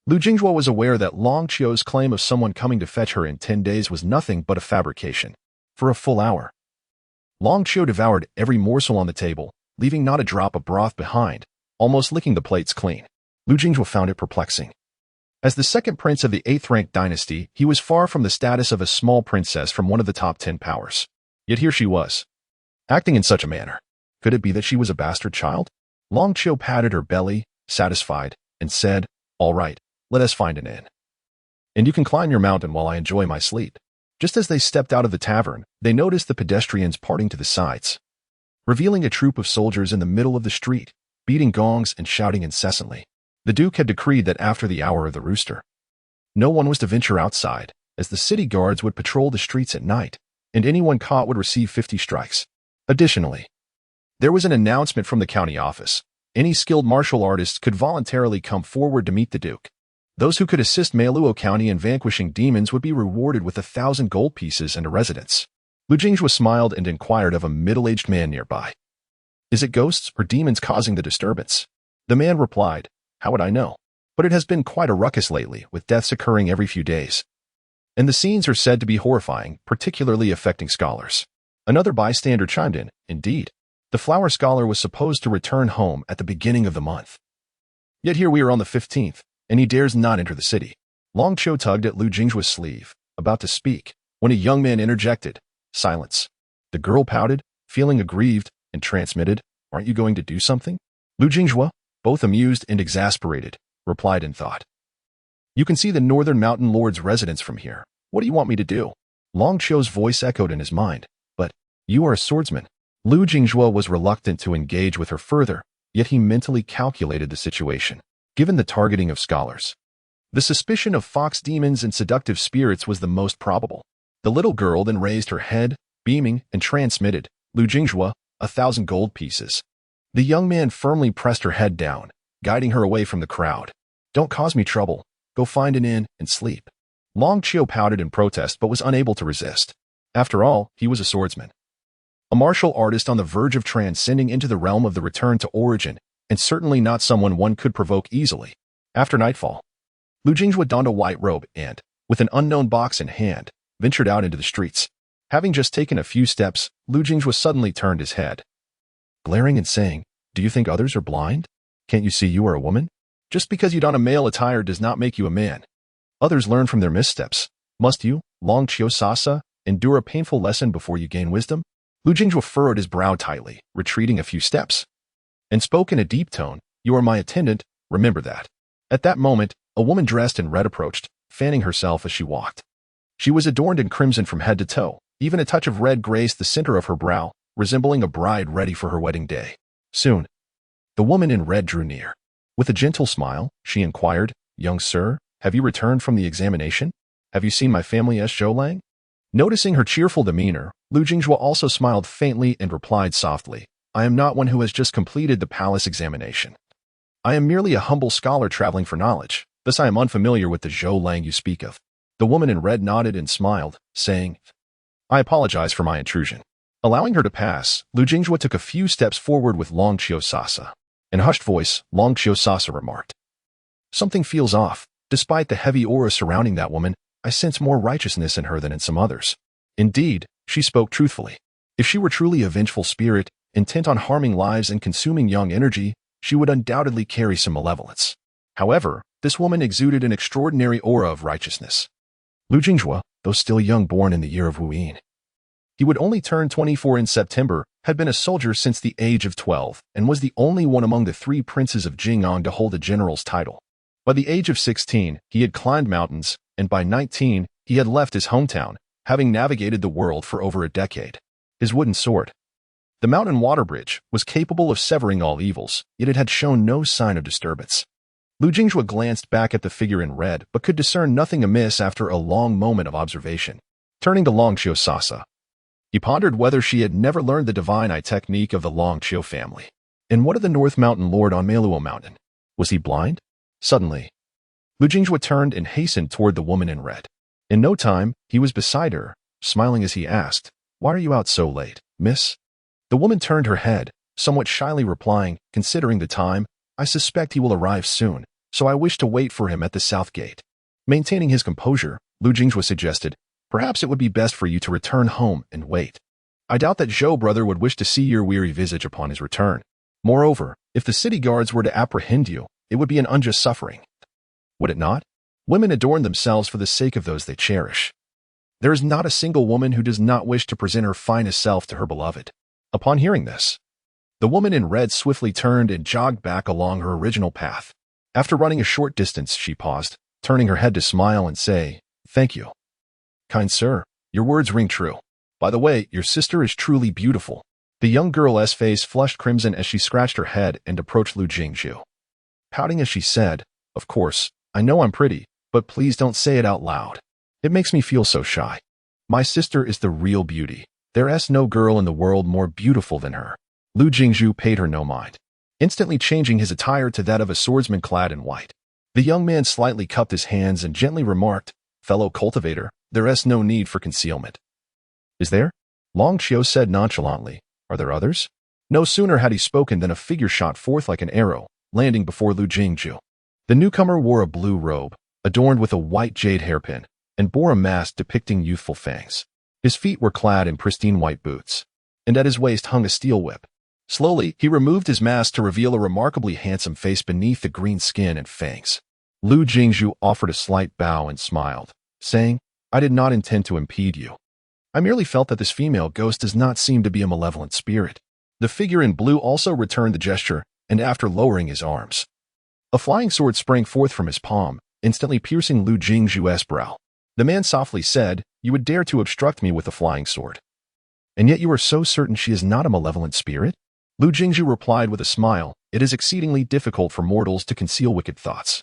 Lu Jinghua was aware that Long Qiu's claim of someone coming to fetch her in 10 days was nothing but a fabrication. For a full hour, Long Qiu devoured every morsel on the table, leaving not a drop of broth behind, almost licking the plates clean. Lu Jinghua found it perplexing. As the second prince of the 8th-ranked dynasty, he was far from the status of a small princess from one of the top 10 powers. Yet here she was, acting in such a manner. Could it be that she was a bastard child? Long Qiu patted her belly, satisfied, and said, "All right, let us find an inn. And you can climb your mountain while I enjoy my sleep." Just as they stepped out of the tavern, they noticed the pedestrians parting to the sides, revealing a troop of soldiers in the middle of the street, beating gongs and shouting incessantly. The Duke had decreed that after the hour of the rooster, no one was to venture outside, as the city guards would patrol the streets at night, and anyone caught would receive 50 strikes. Additionally, there was an announcement from the county office. Any skilled martial artists could voluntarily come forward to meet the Duke. Those who could assist Meiluo County in vanquishing demons would be rewarded with 1,000 gold pieces and a residence. Lu Jingjue smiled and inquired of a middle-aged man nearby. Is it ghosts or demons causing the disturbance? The man replied, How would I know? But it has been quite a ruckus lately, with deaths occurring every few days. And the scenes are said to be horrifying, particularly affecting scholars. Another bystander chimed in, Indeed. The flower scholar was supposed to return home at the beginning of the month. Yet here we are on the 15th, and he dares not enter the city. Long Qiu tugged at Lu Jingjue's sleeve, about to speak, when a young man interjected, Silence. The girl pouted, feeling aggrieved, and transmitted, Aren't you going to do something? Lu Jingjue, both amused and exasperated, replied in thought. You can see the northern mountain lord's residence from here. What do you want me to do? Long Qiu's voice echoed in his mind. But, you are a swordsman. Lu Jingjue was reluctant to engage with her further, yet he mentally calculated the situation. Given the targeting of scholars, the suspicion of fox demons and seductive spirits was the most probable. The little girl then raised her head, beaming, and transmitted, Lu Jingjue, 1,000 gold pieces. The young man firmly pressed her head down, guiding her away from the crowd. Don't cause me trouble. Go find an inn and sleep. Long Qiu pouted in protest but was unable to resist. After all, he was a swordsman. A martial artist on the verge of transcending into the realm of the return to origin, and certainly not someone one could provoke easily. After nightfall, Lu Jingjue donned a white robe and, with an unknown box in hand, ventured out into the streets. Having just taken a few steps, Lu Jingjue suddenly turned his head, glaring and saying, Do you think others are blind? Can't you see you are a woman? Just because you don a male attire does not make you a man. Others learn from their missteps. Must you, Long Qiu Sasa, endure a painful lesson before you gain wisdom? Lu Jingjue furrowed his brow tightly, retreating a few steps, and spoke in a deep tone, You are my attendant, remember that. At that moment, a woman dressed in red approached, fanning herself as she walked. She was adorned in crimson from head to toe. Even a touch of red graced the center of her brow, resembling a bride ready for her wedding day. Soon, the woman in red drew near. With a gentle smile, she inquired, Young sir, have you returned from the examination? Have you seen my family as Zhoulang? Noticing her cheerful demeanor, Lu Jingjue also smiled faintly and replied softly, I am not one who has just completed the palace examination. I am merely a humble scholar traveling for knowledge, thus I am unfamiliar with the Zhoulang you speak of. The woman in red nodded and smiled, saying, I apologize for my intrusion. Allowing her to pass, Lu Jingjue took a few steps forward with Long Qiu Sasa. In a hushed voice, Long Qiu Sasa remarked, Something feels off. Despite the heavy aura surrounding that woman, I sense more righteousness in her than in some others. Indeed, she spoke truthfully. If she were truly a vengeful spirit, intent on harming lives and consuming young energy, she would undoubtedly carry some malevolence. However, this woman exuded an extraordinary aura of righteousness. Lu Jingjue, though still young, born in the year of Wuyin, he would only turn 24 in September, had been a soldier since the age of 12, and was the only one among the 3 princes of Jing'an to hold a general's title. By the age of 16, he had climbed mountains, and by 19, he had left his hometown, having navigated the world for over a decade. His wooden sword, the mountain water bridge, was capable of severing all evils, yet it had shown no sign of disturbance. Lu Jingjue glanced back at the figure in red, but could discern nothing amiss after a long moment of observation. Turning to Long Qiu Sasa, he pondered whether she had never learned the divine eye technique of the Long Qiu family. And what of the North Mountain Lord on Meiluo Mountain? Was he blind? Suddenly, Lu Jingjue turned and hastened toward the woman in red. In no time, he was beside her, smiling as he asked, Why are you out so late, miss? The woman turned her head, somewhat shyly replying, Considering the time, I suspect he will arrive soon, so I wish to wait for him at the south gate. Maintaining his composure, Lu Jingjue suggested, Perhaps it would be best for you to return home and wait. I doubt that Zhou brother would wish to see your weary visage upon his return. Moreover, if the city guards were to apprehend you, it would be an unjust suffering. Would it not? Women adorn themselves for the sake of those they cherish. There is not a single woman who does not wish to present her finest self to her beloved. Upon hearing this, the woman in red swiftly turned and jogged back along her original path. After running a short distance, she paused, turning her head to smile and say, Thank you. Kind sir, your words ring true. By the way, your sister is truly beautiful. The young girl's face flushed crimson as she scratched her head and approached Lu Jingjue. Pouting as she said, Of course, I know I'm pretty, but please don't say it out loud. It makes me feel so shy. My sister is the real beauty. There's no girl in the world more beautiful than her. Lu Jingjue paid her no mind, instantly changing his attire to that of a swordsman clad in white. The young man slightly cupped his hands and gently remarked, Fellow cultivator, there's no need for concealment. Is there? Long Qiu said nonchalantly. Are there others? No sooner had he spoken than a figure shot forth like an arrow, landing before Lu Jingzhu. The newcomer wore a blue robe, adorned with a white jade hairpin, and bore a mask depicting youthful fangs. His feet were clad in pristine white boots, and at his waist hung a steel whip. Slowly, he removed his mask to reveal a remarkably handsome face beneath the green skin and fangs. Lu Jingzhu offered a slight bow and smiled, saying, I did not intend to impede you. I merely felt that this female ghost does not seem to be a malevolent spirit. The figure in blue also returned the gesture, and after lowering his arms, a flying sword sprang forth from his palm, instantly piercing Lu Jingzhu's brow. The man softly said, You would dare to obstruct me with a flying sword. And yet you are so certain she is not a malevolent spirit? Lu Jingzhu replied with a smile, It is exceedingly difficult for mortals to conceal wicked thoughts,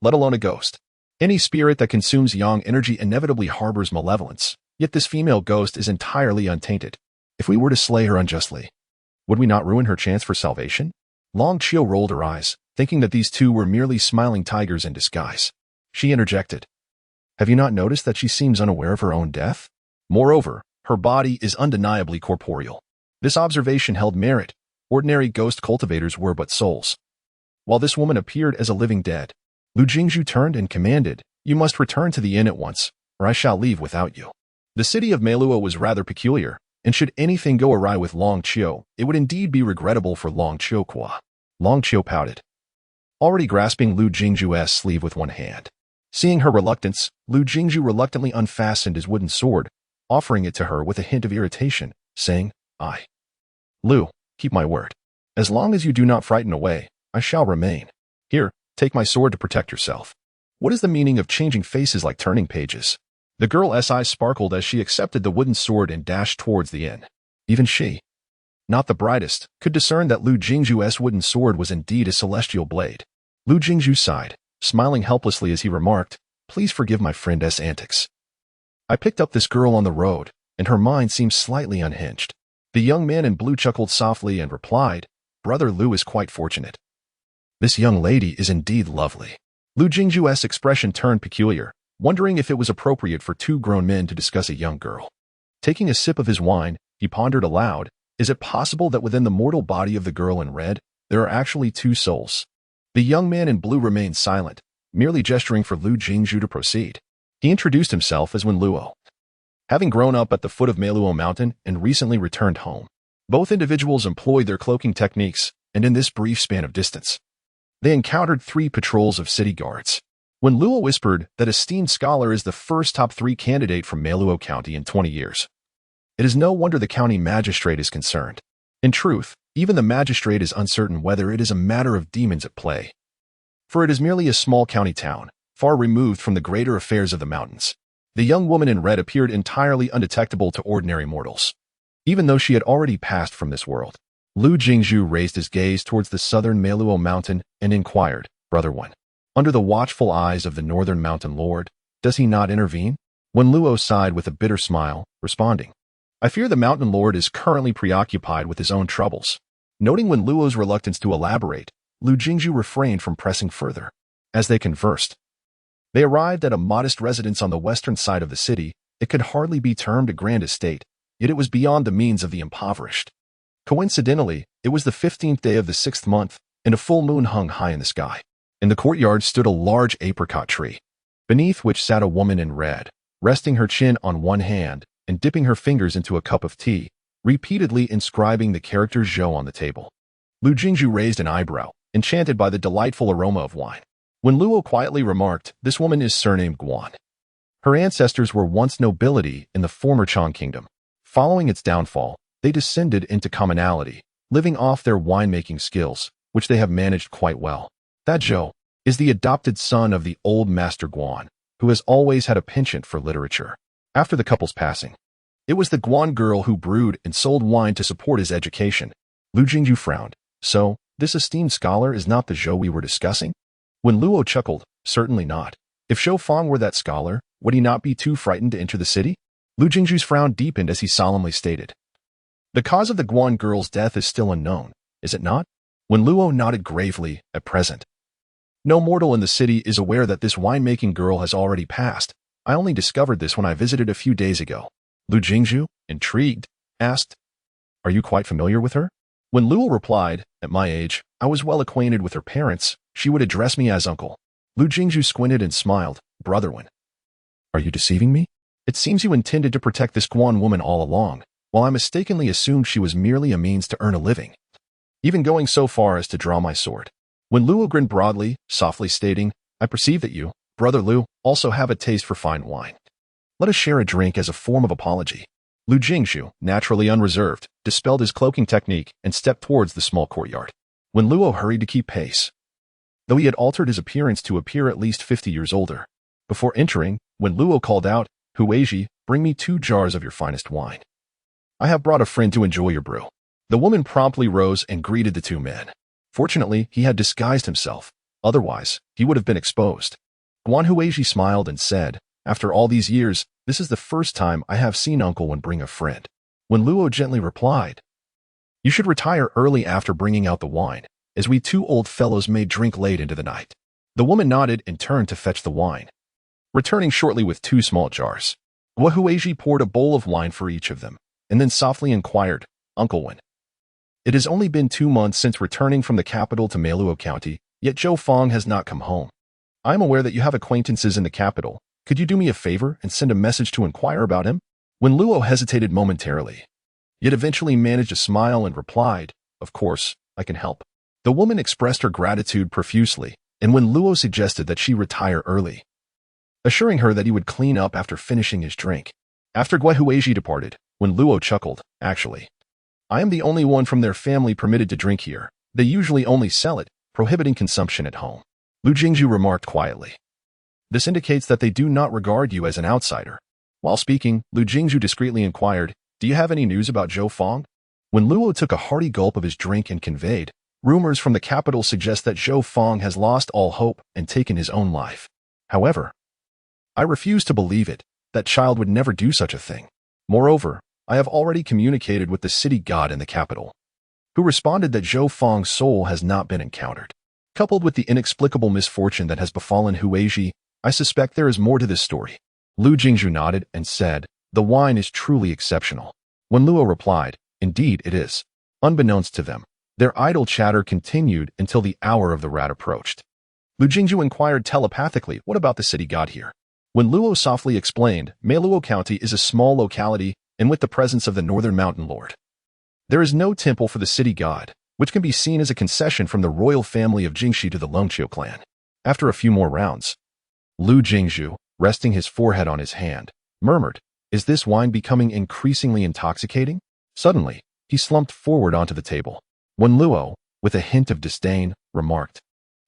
let alone a ghost. Any spirit that consumes yang energy inevitably harbors malevolence, yet this female ghost is entirely untainted. If we were to slay her unjustly, would we not ruin her chance for salvation? Long Qiu rolled her eyes, thinking that these two were merely smiling tigers in disguise. She interjected, Have you not noticed that she seems unaware of her own death? Moreover, her body is undeniably corporeal. This observation held merit. Ordinary ghost cultivators were but souls, while this woman appeared as a living dead. Lu Jingzhu turned and commanded, You must return to the inn at once, or I shall leave without you. The city of Meiluo was rather peculiar, and should anything go awry with Long Qiu, it would indeed be regrettable for Long Qiu. Long Qiu pouted, already grasping Lu Jingzhu's sleeve with one hand. Seeing her reluctance, Lu Jingzhu reluctantly unfastened his wooden sword, offering it to her with a hint of irritation, saying, Lu, keep my word. As long as you do not frighten away, I shall remain. Here, take my sword to protect yourself. What is the meaning of changing faces like turning pages? The girl's eyes sparkled as she accepted the wooden sword and dashed towards the inn. Even she, not the brightest, could discern that Lu Jingzhu's wooden sword was indeed a celestial blade. Lu Jingzhu sighed, smiling helplessly as he remarked, Please forgive my friend's antics. I picked up this girl on the road, and her mind seems slightly unhinged. The young man in blue chuckled softly and replied, Brother Lu is quite fortunate. This young lady is indeed lovely. Lu Jingzhu's expression turned peculiar, wondering if it was appropriate for two grown men to discuss a young girl. Taking a sip of his wine, he pondered aloud, Is it possible that within the mortal body of the girl in red, there are actually two souls? The young man in blue remained silent, merely gesturing for Lu Jingzhu to proceed. He introduced himself as Wen Luo, having grown up at the foot of Meiluo Mountain and recently returned home. Both individuals employed their cloaking techniques, and in this brief span of distance, they encountered 3 patrols of city guards. When Luo whispered that esteemed scholar is the first top 3 candidate from Meiluo County in 20 years, it is no wonder the county magistrate is concerned. In truth, even the magistrate is uncertain whether it is a matter of demons at play, for it is merely a small county town, far removed from the greater affairs of the mountains. The young woman in red appeared entirely undetectable to ordinary mortals, even though she had already passed from this world. Lu Jingzhu raised his gaze towards the southern Meiluo mountain and inquired, Brother One, under the watchful eyes of the northern mountain lord, does he not intervene? Wen Luo sighed with a bitter smile, responding, I fear the mountain lord is currently preoccupied with his own troubles. Noting Wen Luo's reluctance to elaborate, Lu Jingzhu refrained from pressing further. As they conversed, they arrived at a modest residence on the western side of the city. It could hardly be termed a grand estate, yet it was beyond the means of the impoverished. Coincidentally, it was the 15th day of the 6th month, and a full moon hung high in the sky. In the courtyard stood a large apricot tree, beneath which sat a woman in red, resting her chin on one hand and dipping her fingers into a cup of tea, repeatedly inscribing the character Zhou on the table. Lu Jingzhu raised an eyebrow, enchanted by the delightful aroma of wine. When Luo quietly remarked, This woman is surnamed Guan. Her ancestors were once nobility in the former Chang kingdom. Following its downfall, they descended into commonality, living off their winemaking skills, which they have managed quite well. That Zhou is the adopted son of the old master Guan, who has always had a penchant for literature. After the couple's passing, it was the Guan girl who brewed and sold wine to support his education. Lu Jingzhu frowned. So, this esteemed scholar is not the Zhou we were discussing? When Luo chuckled, Certainly not. If Zhou Fang were that scholar, would he not be too frightened to enter the city? Lu Jingzhu's frown deepened as he solemnly stated, The cause of the Guan girl's death is still unknown, is it not? When Luo nodded gravely, At present, no mortal in the city is aware that this winemaking girl has already passed. I only discovered this when I visited a few days ago. Lu Jingzhu, intrigued, asked, "Are you quite familiar with her?" When Luo replied, "At my age, I was well acquainted with her parents. She would address me as uncle." Lu Jingzhu squinted and smiled. "Brother Wen, are you deceiving me? It seems you intended to protect this Guan woman all along, while I mistakenly assumed she was merely a means to earn a living, even going so far as to draw my sword." When Luo grinned broadly, softly stating, "I perceive that you, Brother Lu, also have a taste for fine wine. Let us share a drink as a form of apology." Lu Jingzhu, naturally unreserved, dispelled his cloaking technique and stepped towards the small courtyard. When Luo hurried to keep pace, though he had altered his appearance to appear at least 50 years older. Before entering, when Luo called out, "Huiji, bring me 2 jars of your finest wine. I have brought a friend to enjoy your brew." The woman promptly rose and greeted the 2 men. Fortunately, he had disguised himself. Otherwise, he would have been exposed. Guan Huiji smiled and said, "After all these years, this is the first time I have seen Uncle Wen bring a friend." When Luo gently replied, "You should retire early after bringing out the wine, as we 2 old fellows may drink late into the night." The woman nodded and turned to fetch the wine, returning shortly with 2 small jars. Guan Huiji poured a bowl of wine for each of them, and then softly inquired, "Uncle Wen, it has only been 2 months since returning from the capital to Meiluo County, yet Zhou Fang has not come home. I am aware that you have acquaintances in the capital. Could you do me a favor and send a message to inquire about him?" When Luo hesitated momentarily, yet eventually managed a smile and replied, "Of course, I can help." The woman expressed her gratitude profusely, and when Luo suggested that she retire early, assuring her that he would clean up after finishing his drink. After Guan Huiji departed, when Luo chuckled, "Actually, I am the only one from their family permitted to drink here. They usually only sell it, prohibiting consumption at home." Lu Jingzhu remarked quietly. "This indicates that they do not regard you as an outsider." While speaking, Lu Jingzhu discreetly inquired, "Do you have any news about Zhou Fang?" When Luo took a hearty gulp of his drink and conveyed, "Rumors from the capital suggest that Zhou Fang has lost all hope and taken his own life. However, I refuse to believe it. That child would never do such a thing. Moreover, I have already communicated with the city god in the capital, who responded that Zhou Fang's soul has not been encountered. Coupled with the inexplicable misfortune that has befallen Huiji, I suspect there is more to this story." Lu Jingzhu nodded and said, "The wine is truly exceptional." When Luo replied, "Indeed it is." Unbeknownst to them, their idle chatter continued until the hour of the rat approached. Lu Jingzhu inquired telepathically, "What about the city god here?" When Luo softly explained, Meiluo County is a small locality and with the presence of the Northern Mountain Lord, there is no temple for the city god, which can be seen as a concession from the royal family of Jingxi to the Longqiu clan. After a few more rounds, Lu Jingzhu, resting his forehead on his hand, murmured, "Is this wine becoming increasingly intoxicating?" Suddenly, he slumped forward onto the table. When Luo, with a hint of disdain, remarked,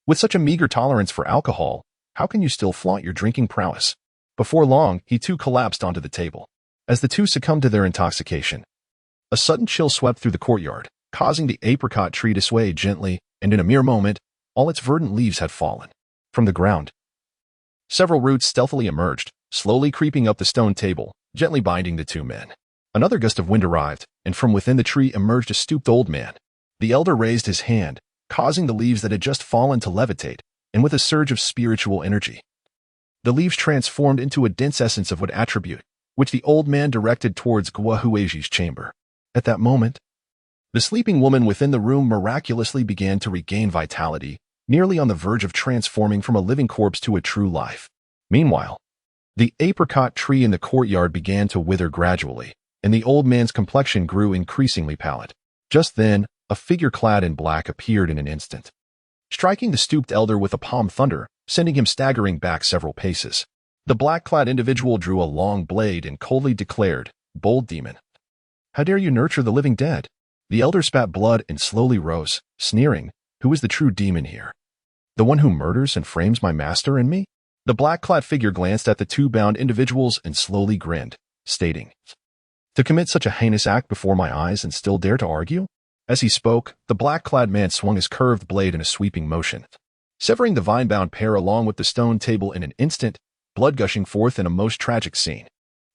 "With such a meager tolerance for alcohol, how can you still flaunt your drinking prowess?" Before long, he too collapsed onto the table. As the 2 succumbed to their intoxication, a sudden chill swept through the courtyard, causing the apricot tree to sway gently, and in a mere moment, all its verdant leaves had fallen. From the ground, several roots stealthily emerged, slowly creeping up the stone table, gently binding the 2 men. Another gust of wind arrived, and from within the tree emerged a stooped old man. The elder raised his hand, causing the leaves that had just fallen to levitate, and with a surge of spiritual energy, the leaves transformed into a dense essence of wood attribute, which the old man directed towards Guan Huiji's chamber. At that moment, the sleeping woman within the room miraculously began to regain vitality, nearly on the verge of transforming from a living corpse to a true life. Meanwhile, the apricot tree in the courtyard began to wither gradually, and the old man's complexion grew increasingly pallid. Just then, a figure clad in black appeared in an instant, striking the stooped elder with a palm thunder, sending him staggering back several paces. The black-clad individual drew a long blade and coldly declared, "Bold demon, how dare you nurture the living dead?" The elder spat blood and slowly rose, sneering, "Who is the true demon here? The one who murders and frames my master and me?" The black-clad figure glanced at the 2 bound individuals and slowly grinned, stating, "To commit such a heinous act before my eyes and still dare to argue?" As he spoke, the black-clad man swung his curved blade in a sweeping motion, severing the vine-bound pair along with the stone table in an instant, blood gushing forth in a most tragic scene.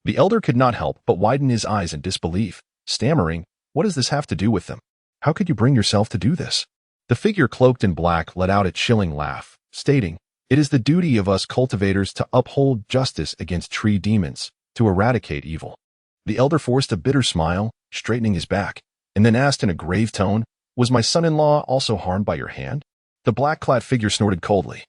The elder could not help but widen his eyes in disbelief, stammering, "What does this have to do with them? How could you bring yourself to do this?" The figure cloaked in black let out a chilling laugh, stating, "It is the duty of us cultivators to uphold justice against tree demons, to eradicate evil. The elder forced a bitter smile, straightening his back, and then asked in a grave tone, "Was my son-in-law also harmed by your hand?" The black-clad figure snorted coldly.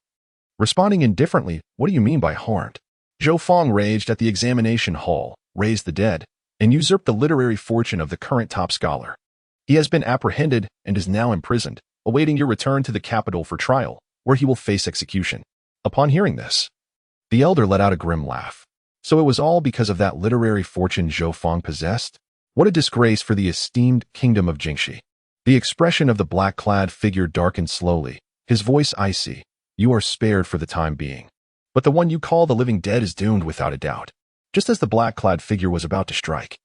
Responding indifferently, "What do you mean by harmed?" Zhou Fong raged at the examination hall, raised the dead, and usurped the literary fortune of the current top scholar. He has been apprehended and is now imprisoned, awaiting your return to the capital for trial, where he will face execution. Upon hearing this, the elder let out a grim laugh. So it was all because of that literary fortune Zhou Fong possessed? What a disgrace for the esteemed kingdom of Jingxi. The expression of the black-clad figure darkened slowly, his voice icy. "You are spared for the time being. But the one you call the living dead is doomed without a doubt." Just as the black-clad figure was about to strike,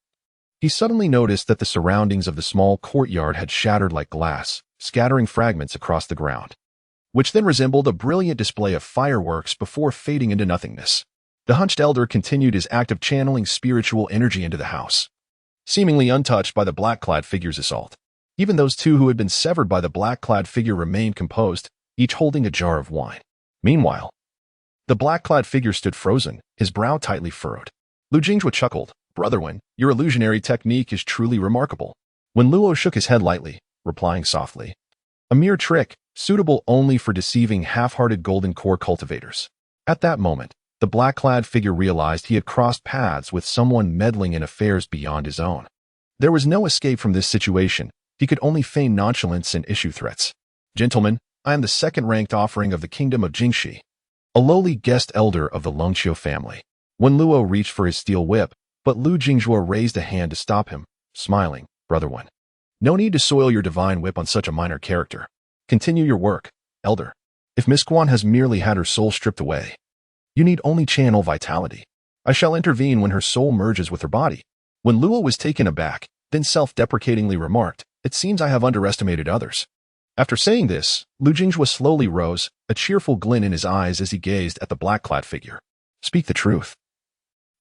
he suddenly noticed that the surroundings of the small courtyard had shattered like glass, scattering fragments across the ground, which then resembled a brilliant display of fireworks before fading into nothingness. The hunched elder continued his act of channeling spiritual energy into the house, seemingly untouched by the black-clad figure's assault. Even those two who had been severed by the black-clad figure remained composed, each holding a jar of wine. Meanwhile, the black-clad figure stood frozen, his brow tightly furrowed. Lu Jinghua chuckled, "Brother Wen, your illusionary technique is truly remarkable." When Luo shook his head lightly, replying softly, "A mere trick, suitable only for deceiving half-hearted golden core cultivators." At that moment, the black-clad figure realized he had crossed paths with someone meddling in affairs beyond his own. There was no escape from this situation. He could only feign nonchalance and issue threats. "Gentlemen, I am the second-ranked offering of the kingdom of Jingxi, a lowly guest elder of the Longqiu family." When Luo reached for his steel whip, but Lu Jinghua raised a hand to stop him, smiling, "Brother Wen, no need to soil your divine whip on such a minor character. Continue your work, elder. If Miss Guan has merely had her soul stripped away, you need only channel vitality. I shall intervene when her soul merges with her body." When Luo was taken aback, then self-deprecatingly remarked, "It seems I have underestimated others." After saying this, Lu Jinghua slowly rose, a cheerful glint in his eyes as he gazed at the black-clad figure. "Speak the truth.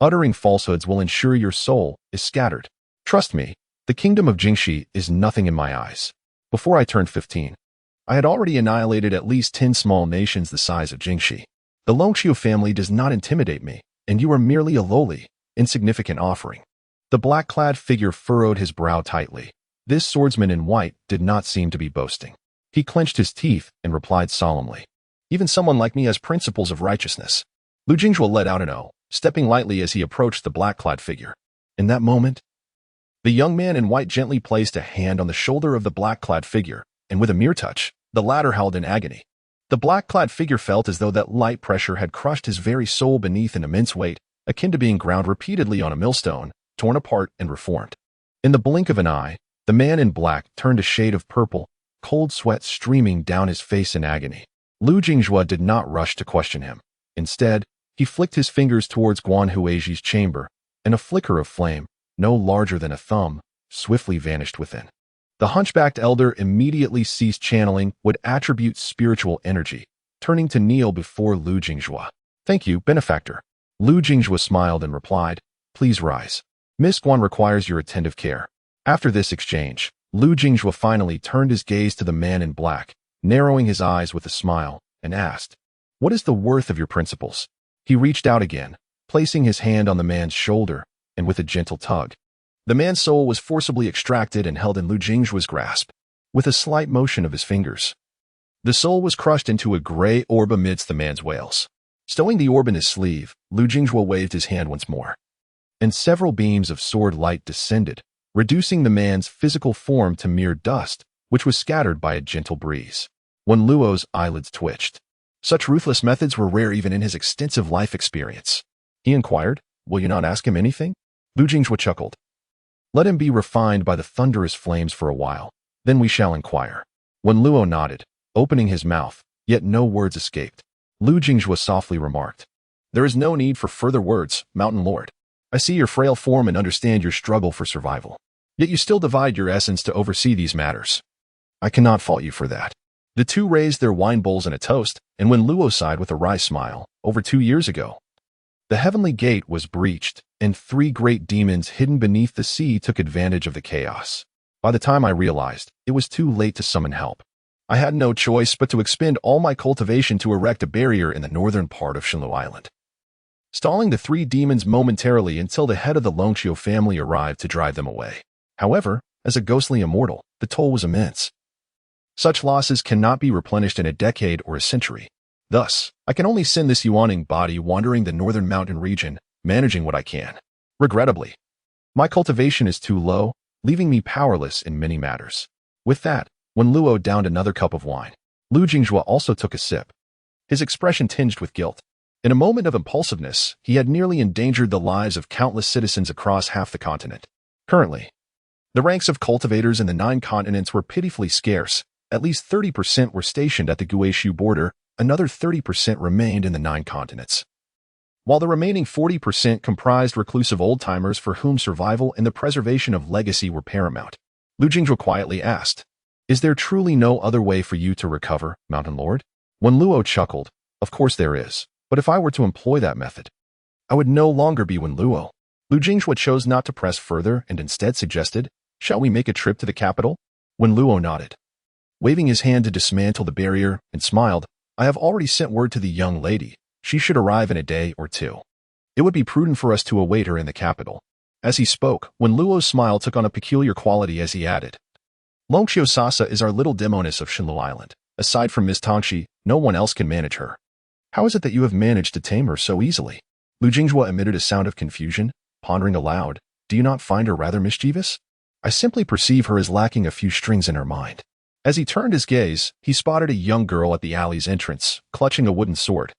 Uttering falsehoods will ensure your soul is scattered. Trust me, the kingdom of Jingxi is nothing in my eyes. Before I turned 15, I had already annihilated at least 10 small nations the size of Jingxi. The Longqiu family does not intimidate me, and you are merely a lowly, insignificant offering." The black-clad figure furrowed his brow tightly. This swordsman in white did not seem to be boasting. He clenched his teeth and replied solemnly, "Even someone like me has principles of righteousness." Lu Jinghua let out an "oh," stepping lightly as he approached the black-clad figure. In that moment, the young man in white gently placed a hand on the shoulder of the black-clad figure, and with a mere touch, the latter howled in agony. The black-clad figure felt as though that light pressure had crushed his very soul beneath an immense weight, akin to being ground repeatedly on a millstone, torn apart and reformed. In the blink of an eye, the man in black turned a shade of purple, cold sweat streaming down his face in agony. Lu Jinghua did not rush to question him. Instead, he flicked his fingers towards Guan Huiji's chamber, and a flicker of flame, no larger than a thumb, swiftly vanished within. The hunchbacked elder immediately ceased channeling what attributes spiritual energy, turning to kneel before Lu Jinghua. "Thank you, benefactor." Lu Jinghua smiled and replied, "Please rise. Miss Guan requires your attentive care." After this exchange, Lu Jinghua finally turned his gaze to the man in black, narrowing his eyes with a smile, and asked, "What is the worth of your principles?" He reached out again, placing his hand on the man's shoulder, and with a gentle tug, the man's soul was forcibly extracted and held in Lu Jinghua's grasp. With a slight motion of his fingers, the soul was crushed into a gray orb amidst the man's wails. Stowing the orb in his sleeve, Lu Jinghua waved his hand once more, and several beams of sword light descended, reducing the man's physical form to mere dust, which was scattered by a gentle breeze. When Luo's eyelids twitched, such ruthless methods were rare even in his extensive life experience. He inquired, "Will you not ask him anything?" Lu Jinghua chuckled. "Let him be refined by the thunderous flames for a while, then we shall inquire." When Luo nodded, opening his mouth, yet no words escaped, Lu Jinghua softly remarked, "There is no need for further words, Mountain Lord. I see your frail form and understand your struggle for survival. Yet you still divide your essence to oversee these matters. I cannot fault you for that." The two raised their wine bowls in a toast, and when Luo sighed with a wry smile, over 2 years ago, the heavenly gate was breached, and 3 great demons hidden beneath the sea took advantage of the chaos. By the time I realized, it was too late to summon help. I had no choice but to expend all my cultivation to erect a barrier in the northern part of Shenlu Island. stalling the three demons momentarily until the head of the Longqiu family arrived to drive them away. However, as a ghostly immortal, the toll was immense. Such losses cannot be replenished in a decade or a century. Thus, I can only send this yawning body wandering the northern mountain region, managing what I can. Regrettably, my cultivation is too low, leaving me powerless in many matters. With that, when Luo downed another cup of wine, Lu Jingjue also took a sip, his expression tinged with guilt. In a moment of impulsiveness, he had nearly endangered the lives of countless citizens across half the continent. Currently, the ranks of cultivators in the 9 continents were pitifully scarce. At least 30% were stationed at the Guishu border, another 30% remained in the 9 continents, while the remaining 40% comprised reclusive old-timers for whom survival and the preservation of legacy were paramount. Lu Jingjue quietly asked, "Is there truly no other way for you to recover, Mountain Lord?" When Luo chuckled, "Of course there is, but if I were to employ that method, I would no longer be Wen Luo." Lu Jingjue chose not to press further and instead suggested, "Shall we make a trip to the capital?" Wen Luo nodded, waving his hand to dismantle the barrier, and smiled, "I have already sent word to the young lady. She should arrive in a day or two. It would be prudent for us to await her in the capital." As he spoke, Wen Luo's smile took on a peculiar quality as he added, "Longqiu Sasa is our little demoness of Shinlu Island. Aside from Miss Tongxi, no one else can manage her. How is it that you have managed to tame her so easily?" Lu Jingjue emitted a sound of confusion, pondering aloud, "Do you not find her rather mischievous? I simply perceive her as lacking a few strings in her mind." As he turned his gaze, he spotted a young girl at the alley's entrance, clutching a wooden sword,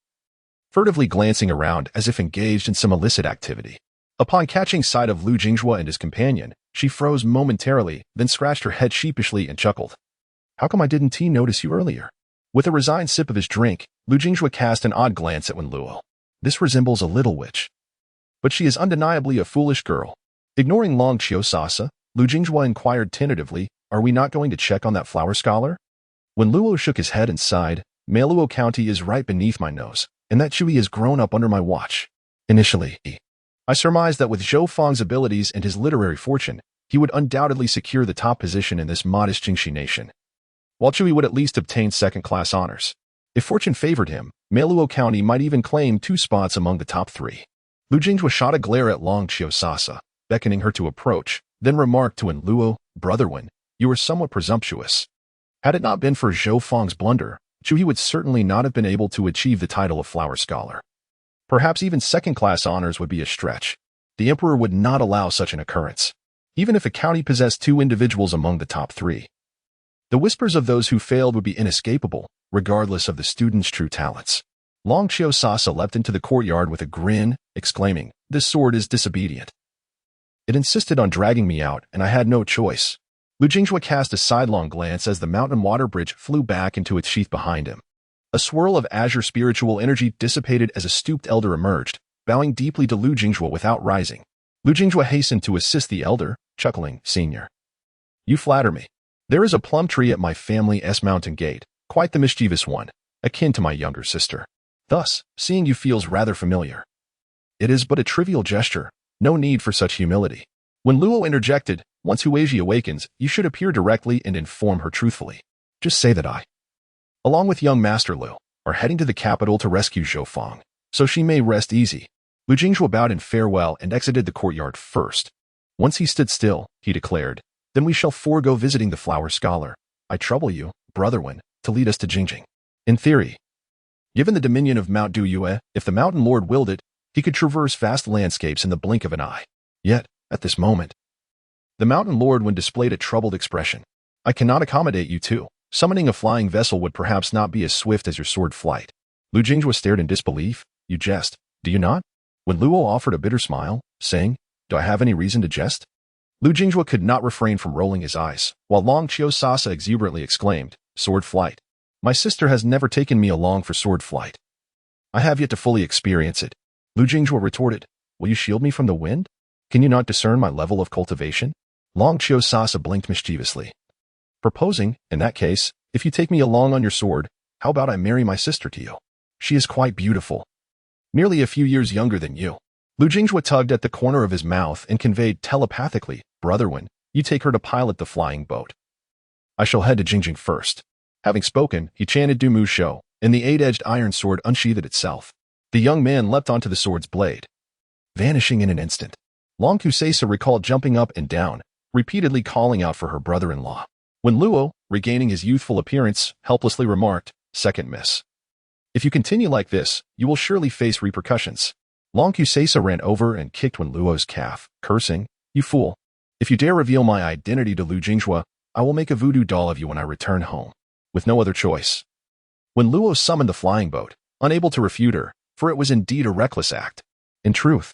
furtively glancing around as if engaged in some illicit activity. Upon catching sight of Lu Jingjue and his companion, she froze momentarily, then scratched her head sheepishly and chuckled. "How come I didn't notice you earlier?" With a resigned sip of his drink, Lu Jingjue cast an odd glance at Wen Luo. "This resembles a little witch, but she is undeniably a foolish girl." Ignoring Longqiu Sasa, Lu Jingjue inquired tentatively, "Are we not going to check on that flower scholar?" When Luo shook his head and sighed, "Meiluo County is right beneath my nose, and that Chui has grown up under my watch. Initially, I surmised that with Zhou Fang's abilities and his literary fortune, he would undoubtedly secure the top position in this modest Jingxi nation, while Chui would at least obtain second-class honors. If fortune favored him, Meiluo County might even claim 2 spots among the top 3. Lu Jingjue shot a glare at Longqiu Sasa, beckoning her to approach, then remarked to Wen Luo, "Brother Wen, you are somewhat presumptuous. Had it not been for Zhou Fang's blunder, Chui would certainly not have been able to achieve the title of flower scholar. Perhaps even second-class honors would be a stretch. The emperor would not allow such an occurrence, even if a county possessed 2 individuals among the top 3. The whispers of those who failed would be inescapable, regardless of the student's true talents." Longqiu Sasa leapt into the courtyard with a grin, exclaiming, "This sword is disobedient. It insisted on dragging me out, and I had no choice." Lu Jingjue cast a sidelong glance as the mountain water bridge flew back into its sheath behind him. A swirl of azure spiritual energy dissipated as a stooped elder emerged, bowing deeply to Lu Jingjue without rising. Lu Jingjue hastened to assist the elder, chuckling, "Senior, you flatter me. There is a plum tree at my family's mountain gate, quite the mischievous one, akin to my younger sister. Thus, seeing you feels rather familiar. It is but a trivial gesture, no need for such humility." When Luo interjected, "Once Huaji awakens, you should appear directly and inform her truthfully. Just say that I, along with young Master Lu, are heading to the capital to rescue Zhou Fang, so she may rest easy." Lu Jingjue bowed in farewell and exited the courtyard first. Once he stood still, he declared, "Then we shall forego visiting the flower scholar. I trouble you, Brother Wen, to lead us to Jingjing. In theory, given the dominion of Mount Duyue, if the Mountain Lord willed it, he could traverse vast landscapes in the blink of an eye. Yet, at this moment, the Mountain Lord Wen displayed a troubled expression. I cannot accommodate you too. Summoning a flying vessel would perhaps not be as swift as your sword flight." Lu Jingjue stared in disbelief. "You jest, do you not?" When Luo offered a bitter smile, saying, "Do I have any reason to jest?" Lu Jingjue could not refrain from rolling his eyes, while Longqiu Sasa exuberantly exclaimed, "Sword flight? My sister has never taken me along for sword flight. I have yet to fully experience it." Lu Jingjue retorted, "Will you shield me from the wind? Can you not discern my level of cultivation?" Longqiu Sasa blinked mischievously. "Proposing, in that case, if you take me along on your sword, how about I marry my sister to you? She is quite beautiful. Nearly a few years younger than you." Lu Jingjue tugged at the corner of his mouth and conveyed telepathically, "Brother Wen, you take her to pilot the flying boat. I shall head to Jingjing first." Having spoken, he chanted Du Mu Shou, and the 8-edged iron sword unsheathed itself. The young man leapt onto the sword's blade, vanishing in an instant. Long Kusesa recalled jumping up and down, repeatedly calling out for her brother-in-law. When Luo, regaining his youthful appearance, helplessly remarked, "Second miss. If you continue like this, you will surely face repercussions." Long Kusesa ran over and kicked Wen Luo's calf, cursing, "You fool. If you dare reveal my identity to Lu Jinghua, I will make a voodoo doll of you when I return home." With no other choice, when Luo summoned the flying boat, unable to refute her, for it was indeed a reckless act. In truth,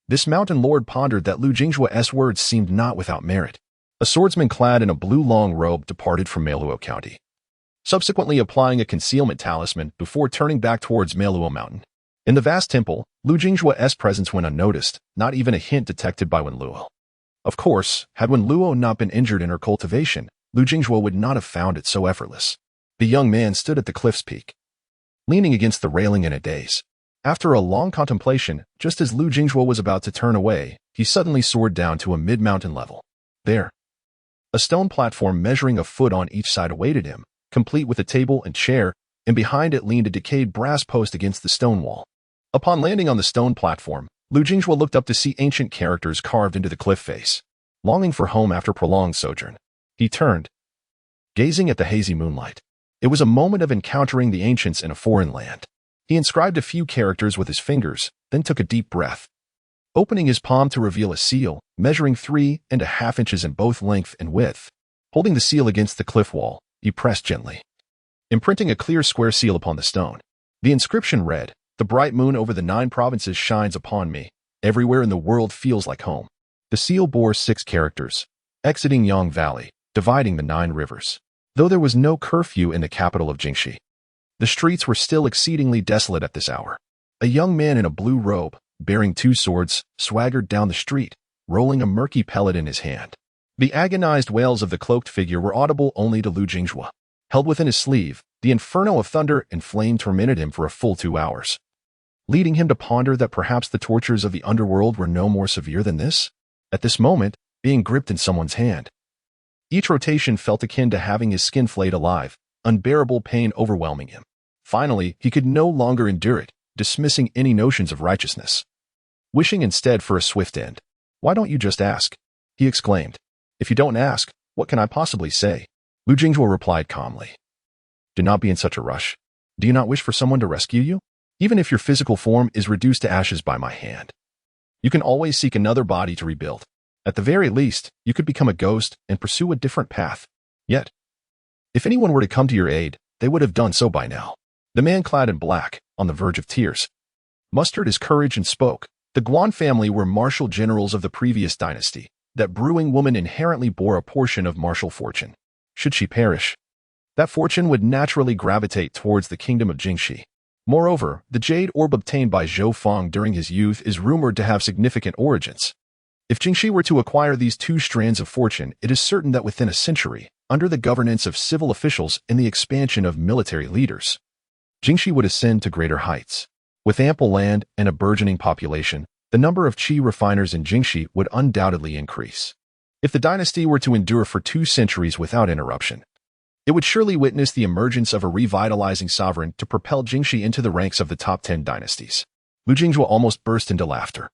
this mountain lord pondered that Lu Jinghua's words seemed not without merit. A swordsman clad in a blue long robe departed from Meluo County, subsequently applying a concealment talisman before turning back towards Meluo Mountain. In the vast temple, Lu Jinghua's presence went unnoticed, not even a hint detected by Wen Luo. Of course, had Wen Luo not been injured in her cultivation, Lu Jinghua would not have found it so effortless. The young man stood at the cliff's peak, leaning against the railing in a daze. After a long contemplation, just as Lu Jinghua was about to turn away, he suddenly soared down to a mid-mountain level. There, a stone platform measuring a foot on each side awaited him, complete with a table and chair, and behind it leaned a decayed brass post against the stone wall. Upon landing on the stone platform, Lu Jinghua looked up to see ancient characters carved into the cliff face. Longing for home after prolonged sojourn, he turned, gazing at the hazy moonlight. It was a moment of encountering the ancients in a foreign land. He inscribed a few characters with his fingers, then took a deep breath. Opening his palm to reveal a seal, measuring 3.5 inches in both length and width. Holding the seal against the cliff wall, he pressed gently, imprinting a clear square seal upon the stone. The inscription read, "The bright moon over the 9 provinces shines upon me. Everywhere in the world feels like home." The seal bore 6 characters, exiting Yang Valley, dividing the 9 rivers. Though there was no curfew in the capital of Jingxi, the streets were still exceedingly desolate at this hour. A young man in a blue robe, bearing 2 swords, swaggered down the street, rolling a murky pellet in his hand. The agonized wails of the cloaked figure were audible only to Lu Jinghua. Held within his sleeve, the inferno of thunder and flame tormented him for a full 2 hours, leading him to ponder that perhaps the tortures of the underworld were no more severe than this. At this moment, being gripped in someone's hand, each rotation felt akin to having his skin flayed alive, unbearable pain overwhelming him. Finally, he could no longer endure it, dismissing any notions of righteousness, wishing instead for a swift end. "Why don't you just ask?" he exclaimed. "If you don't ask, what can I possibly say?" Lu Jinghua replied calmly. "Do not be in such a rush. Do you not wish for someone to rescue you? Even if your physical form is reduced to ashes by my hand, you can always seek another body to rebuild. At the very least, you could become a ghost and pursue a different path. Yet, if anyone were to come to your aid, they would have done so by now." The man clad in black, on the verge of tears, mustered his courage and spoke. The Guan family were martial generals of the previous dynasty. That brewing woman inherently bore a portion of martial fortune. Should she perish, that fortune would naturally gravitate towards the kingdom of Jingxi. Moreover, the jade orb obtained by Zhou Feng during his youth is rumored to have significant origins. If Jingxi were to acquire these 2 strands of fortune, it is certain that within a century, under the governance of civil officials and the expansion of military leaders, Jingxi would ascend to greater heights. With ample land and a burgeoning population, the number of qi refiners in Jingxi would undoubtedly increase. If the dynasty were to endure for 2 centuries without interruption, it would surely witness the emergence of a revitalizing sovereign to propel Jingxi into the ranks of the top 10 dynasties. Lu Jinghua almost burst into laughter,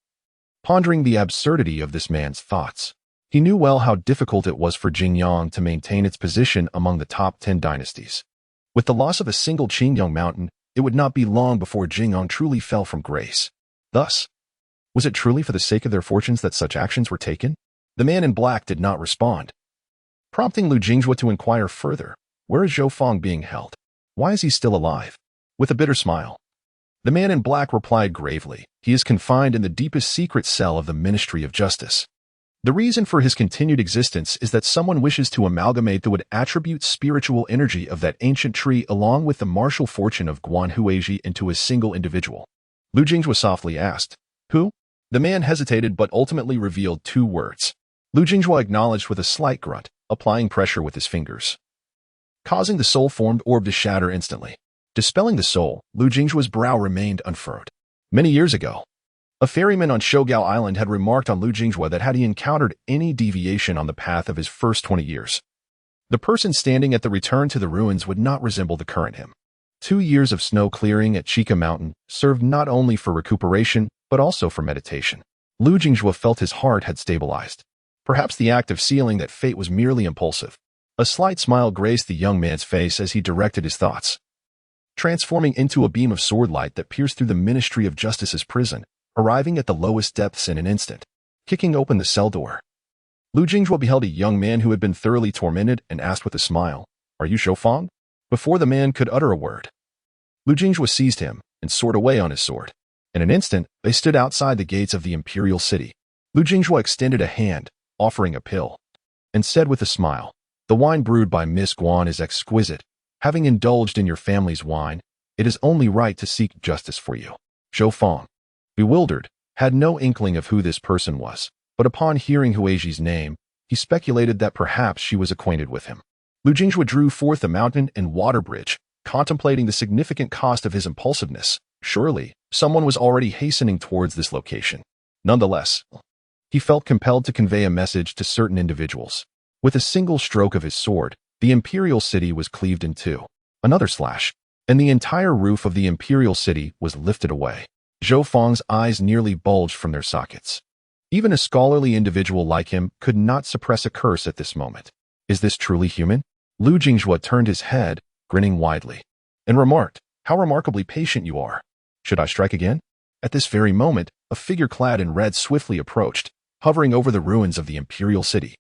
pondering the absurdity of this man's thoughts. He knew well how difficult it was for Jingyang to maintain its position among the top 10 dynasties. With the loss of a single Qingyang mountain, it would not be long before Jingyang truly fell from grace. Thus, was it truly for the sake of their fortunes that such actions were taken? The man in black did not respond, prompting Lu Jinghua to inquire further. Where is Zhou Feng being held? Why is he still alive? With a bitter smile, the man in black replied gravely, "He is confined in the deepest secret cell of the Ministry of Justice. The reason for his continued existence is that someone wishes to amalgamate the would attribute spiritual energy of that ancient tree along with the martial fortune of Guan Huizhi into a single individual." Lu Jinghua softly asked, "Who?" The man hesitated but ultimately revealed 2 words. Lu Jinghua acknowledged with a slight grunt, applying pressure with his fingers, causing the soul-formed orb to shatter instantly. Dispelling the soul, Lu Jinghua's brow remained unfurrowed. Many years ago, a ferryman on Shogao Island had remarked on Lu Jinghua that had he encountered any deviation on the path of his first 20 years, the person standing at the return to the ruins would not resemble the current him. 2 years of snow clearing at Chica Mountain served not only for recuperation, but also for meditation. Lu Jingjue felt his heart had stabilized. Perhaps the act of sealing that fate was merely impulsive. A slight smile graced the young man's face as he directed his thoughts, transforming into a beam of swordlight that pierced through the Ministry of Justice's prison, arriving at the lowest depths in an instant. Kicking open the cell door, Lu Jingjue beheld a young man who had been thoroughly tormented and asked with a smile, "Are you Shofang?" Before the man could utter a word, Lu Jingjue seized him and soared away on his sword. In an instant, they stood outside the gates of the imperial city. Lu Jingjue extended a hand, offering a pill, and said with a smile, "The wine brewed by Miss Guan is exquisite. Having indulged in your family's wine, it is only right to seek justice for you." Zhou Fang, bewildered, had no inkling of who this person was, but upon hearing Huiji's name, he speculated that perhaps she was acquainted with him. Lu Jingjue drew forth the mountain and water bridge, contemplating the significant cost of his impulsiveness. Surely, someone was already hastening towards this location. Nonetheless, he felt compelled to convey a message to certain individuals. With a single stroke of his sword, the imperial city was cleaved in two. Another slash, and the entire roof of the imperial city was lifted away. Zhou Fang's eyes nearly bulged from their sockets. Even a scholarly individual like him could not suppress a curse at this moment. Is this truly human? Lu Jingjue turned his head, grinning widely, and remarked, "How remarkably patient you are. Should I strike again?" At this very moment, a figure clad in red swiftly approached, hovering over the ruins of the imperial city.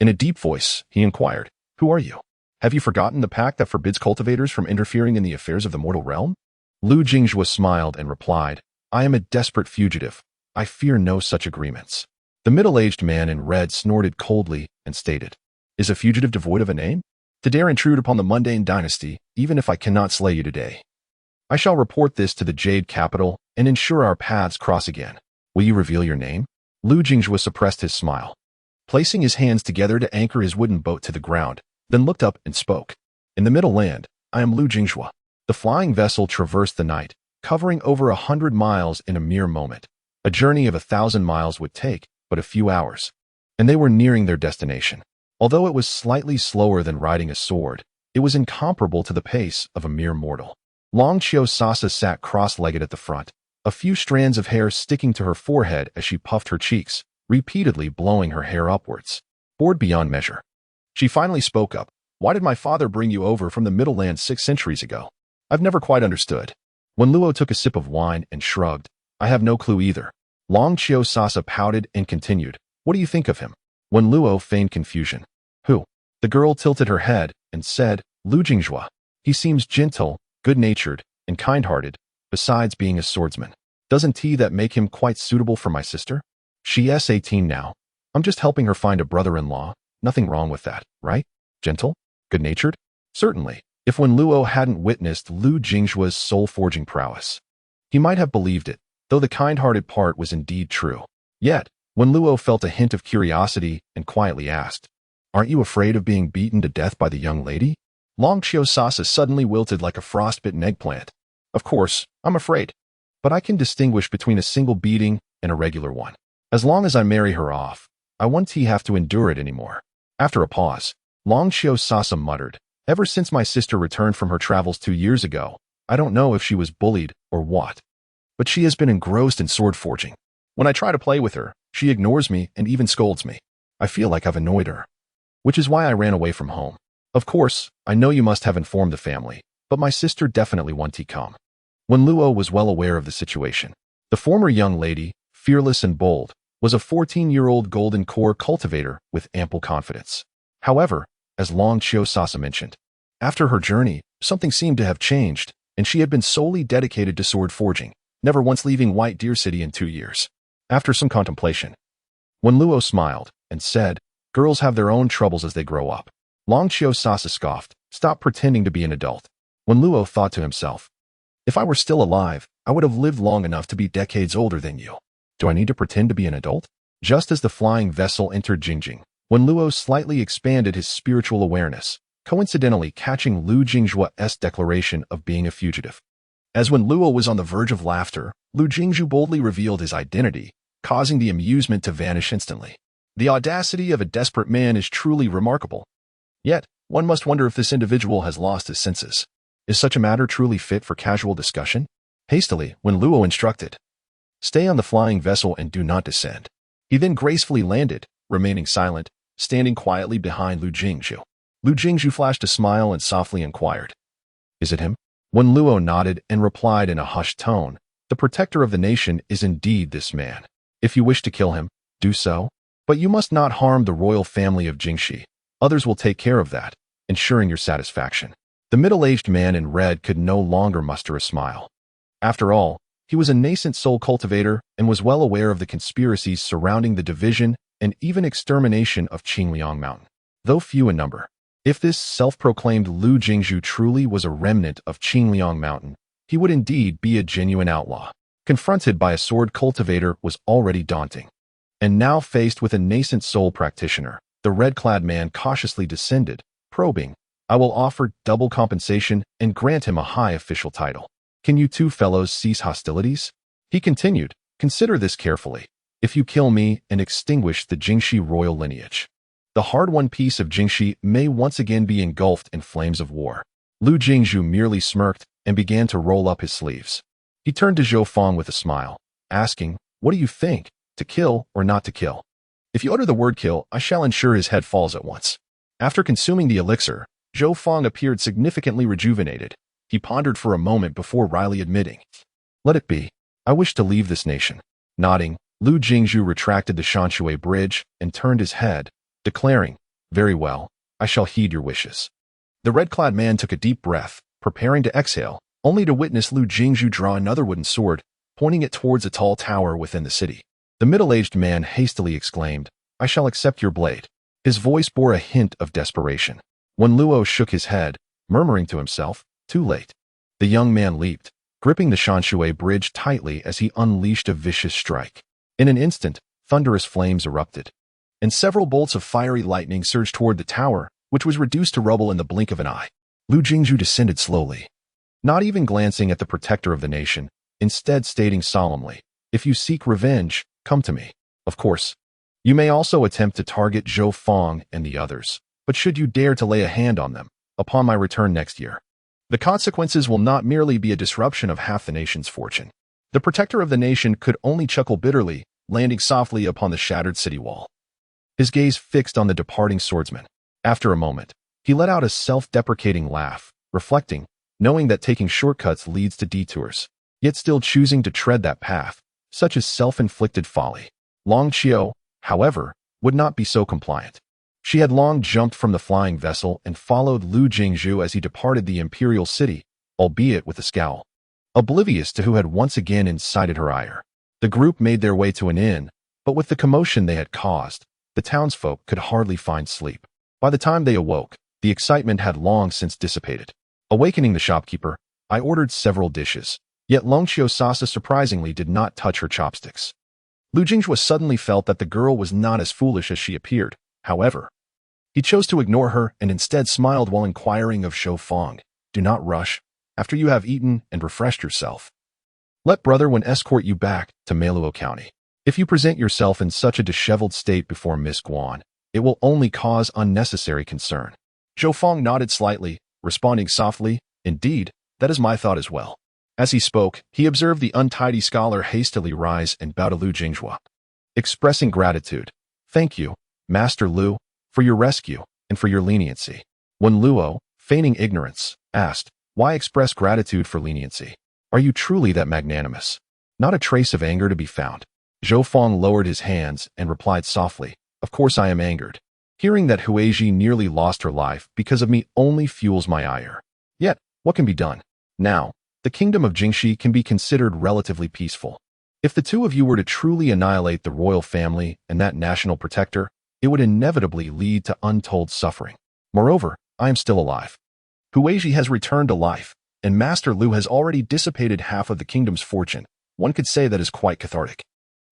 In a deep voice, he inquired, "Who are you? Have you forgotten the pact that forbids cultivators from interfering in the affairs of the mortal realm?" Lu Jingjue smiled and replied, "I am a desperate fugitive. I fear no such agreements." The middle-aged man in red snorted coldly and stated, "Is a fugitive devoid of a name? To dare intrude upon the mundane dynasty, even if I cannot slay you today. I shall report this to the Jade capital and ensure our paths cross again. Will you reveal your name?" Lu Jingjue suppressed his smile, placing his hands together to anchor his wooden boat to the ground, then looked up and spoke. "In the Middle Land, I am Lu Jingjue." The flying vessel traversed the night, covering over 100 miles in a mere moment. A journey of 1,000 miles would take but a few hours, and they were nearing their destination. Although it was slightly slower than riding a sword, it was incomparable to the pace of a mere mortal. Long Qiu Sasa sat cross-legged at the front, a few strands of hair sticking to her forehead as she puffed her cheeks, repeatedly blowing her hair upwards. Bored beyond measure, she finally spoke up. "Why did my father bring you over from the Middle Land 6 centuries ago? I've never quite understood." When Luo took a sip of wine and shrugged, "I have no clue either." Long Qiu Sasa pouted and continued, "What do you think of him?" When Luo feigned confusion, "Who?" The girl tilted her head and said, "Lu Jingjue. He seems gentle, good-natured, and kind-hearted, besides being a swordsman. Doesn't that make him quite suitable for my sister? She's 18 now. I'm just helping her find a brother-in-law. Nothing wrong with that, right? Gentle? Good-natured? Certainly." If when Luo hadn't witnessed Lu Jingjue's soul-forging prowess, he might have believed it, though the kind-hearted part was indeed true. Yet, when Luo felt a hint of curiosity and quietly asked, "Aren't you afraid of being beaten to death by the young lady?" Long Qiu Sasa suddenly wilted like a frostbitten eggplant. "Of course, I'm afraid, but I can distinguish between a single beating and a regular one. As long as I marry her off, I won't have to endure it anymore." After a pause, Long Qiu Sasa muttered, "Ever since my sister returned from her travels 2 years ago, I don't know if she was bullied or what, but she has been engrossed in sword forging. When I try to play with her, she ignores me and even scolds me. I feel like I've annoyed her, which is why I ran away from home. Of course, I know you must have informed the family, but my sister definitely won't come." When Luo was well aware of the situation, the former young lady, fearless and bold, was a 14-year-old golden core cultivator with ample confidence. However, as Long Qiu Sasa mentioned, after her journey, something seemed to have changed, and she had been solely dedicated to sword forging, never once leaving White Deer City in 2 years. After some contemplation, when Luo smiled and said, "Girls have their own troubles as they grow up," Long Qiu Sasa scoffed, "Stop pretending to be an adult." When Luo thought to himself, "If I were still alive, I would have lived long enough to be decades older than you. Do I need to pretend to be an adult?" Just as the flying vessel entered Jingjing, when Luo slightly expanded his spiritual awareness, coincidentally catching Lu Jingjue's declaration of being a fugitive. As when Luo was on the verge of laughter, Lu Jingju boldly revealed his identity, causing the amusement to vanish instantly. The audacity of a desperate man is truly remarkable. Yet, one must wonder if this individual has lost his senses. Is such a matter truly fit for casual discussion? Hastily, when Luo instructed, "Stay on the flying vessel and do not descend," he then gracefully landed, remaining silent, standing quietly behind Lu Jingzhu. Lu Jingzhu flashed a smile and softly inquired, "Is it him?" When Luo nodded and replied in a hushed tone, "The protector of the nation is indeed this man. If you wish to kill him, do so, but you must not harm the royal family of Jingxi. Others will take care of that, ensuring your satisfaction." The middle-aged man in red could no longer muster a smile. After all, he was a nascent soul cultivator and was well aware of the conspiracies surrounding the division and even extermination of Qingliang Mountain, though few in number. If this self-proclaimed Lu Jingzhu truly was a remnant of Qingliang Mountain, he would indeed be a genuine outlaw. Confronted by a sword cultivator was already daunting. And now faced with a nascent soul practitioner, the red-clad man cautiously descended, probing, "I will offer double compensation and grant him a high official title. Can you two fellows cease hostilities?" He continued, "Consider this carefully. If you kill me and extinguish the Jingxi royal lineage, the hard-won peace of Jingxi may once again be engulfed in flames of war." Lu Jingzhu merely smirked and began to roll up his sleeves. He turned to Zhou Fang with a smile, asking, "What do you think, to kill or not to kill? If you utter the word kill, I shall ensure his head falls at once." After consuming the elixir, Zhou Fang appeared significantly rejuvenated. He pondered for a moment before wryly admitting, "Let it be. I wish to leave this nation." Nodding, Lu Jingzhu retracted the Shanshui bridge and turned his head, declaring, "Very well, I shall heed your wishes." The red-clad man took a deep breath, preparing to exhale, only to witness Lu Jingzhu draw another wooden sword, pointing it towards a tall tower within the city. The middle-aged man hastily exclaimed, "I shall accept your blade." His voice bore a hint of desperation. When Luo shook his head, murmuring to himself, "Too late," the young man leaped, gripping the Shanshui bridge tightly as he unleashed a vicious strike. In an instant, thunderous flames erupted, and several bolts of fiery lightning surged toward the tower, which was reduced to rubble in the blink of an eye. Lu Jingzhu descended slowly, not even glancing at the protector of the nation, instead stating solemnly, "If you seek revenge, come to me. Of course, you may also attempt to target Zhou Fang and the others, but should you dare to lay a hand on them, upon my return next year, the consequences will not merely be a disruption of half the nation's fortune." The protector of the nation could only chuckle bitterly, landing softly upon the shattered city wall. His gaze fixed on the departing swordsman. After a moment, he let out a self-deprecating laugh, reflecting, knowing that taking shortcuts leads to detours, yet still choosing to tread that path, such as self-inflicted folly. Long Qiu, however, would not be so compliant. She had long jumped from the flying vessel and followed Lu Jingzhu as he departed the imperial city, albeit with a scowl, oblivious to who had once again incited her ire. The group made their way to an inn, but with the commotion they had caused, the townsfolk could hardly find sleep. By the time they awoke, the excitement had long since dissipated. Awakening the shopkeeper, I ordered several dishes, yet Longqiu Sasa surprisingly did not touch her chopsticks. Lu Jingzhu suddenly felt that the girl was not as foolish as she appeared. However, he chose to ignore her and instead smiled while inquiring of Zhou Fang, "Do not rush. After you have eaten and refreshed yourself, let Brother Wen escort you back to Meiluo County. If you present yourself in such a disheveled state before Miss Guan, it will only cause unnecessary concern." Zhou Fang nodded slightly, responding softly, "Indeed, that is my thought as well." As he spoke, he observed the untidy scholar hastily rise and bow to Lu Jingzhu, expressing gratitude. "Thank you, Master Lu, for your rescue and for your leniency." When Luo, feigning ignorance, asked, "Why express gratitude for leniency? Are you truly that magnanimous?" Not a trace of anger to be found. Zhou Fang lowered his hands and replied softly, "Of course I am angered. Hearing that Huiji nearly lost her life because of me only fuels my ire. Yet, what can be done? Now, the kingdom of Jingxi can be considered relatively peaceful. If the two of you were to truly annihilate the royal family and that national protector, it would inevitably lead to untold suffering. Moreover, I am still alive. Huiji has returned to life, and Master Lu has already dissipated half of the kingdom's fortune. One could say that is quite cathartic."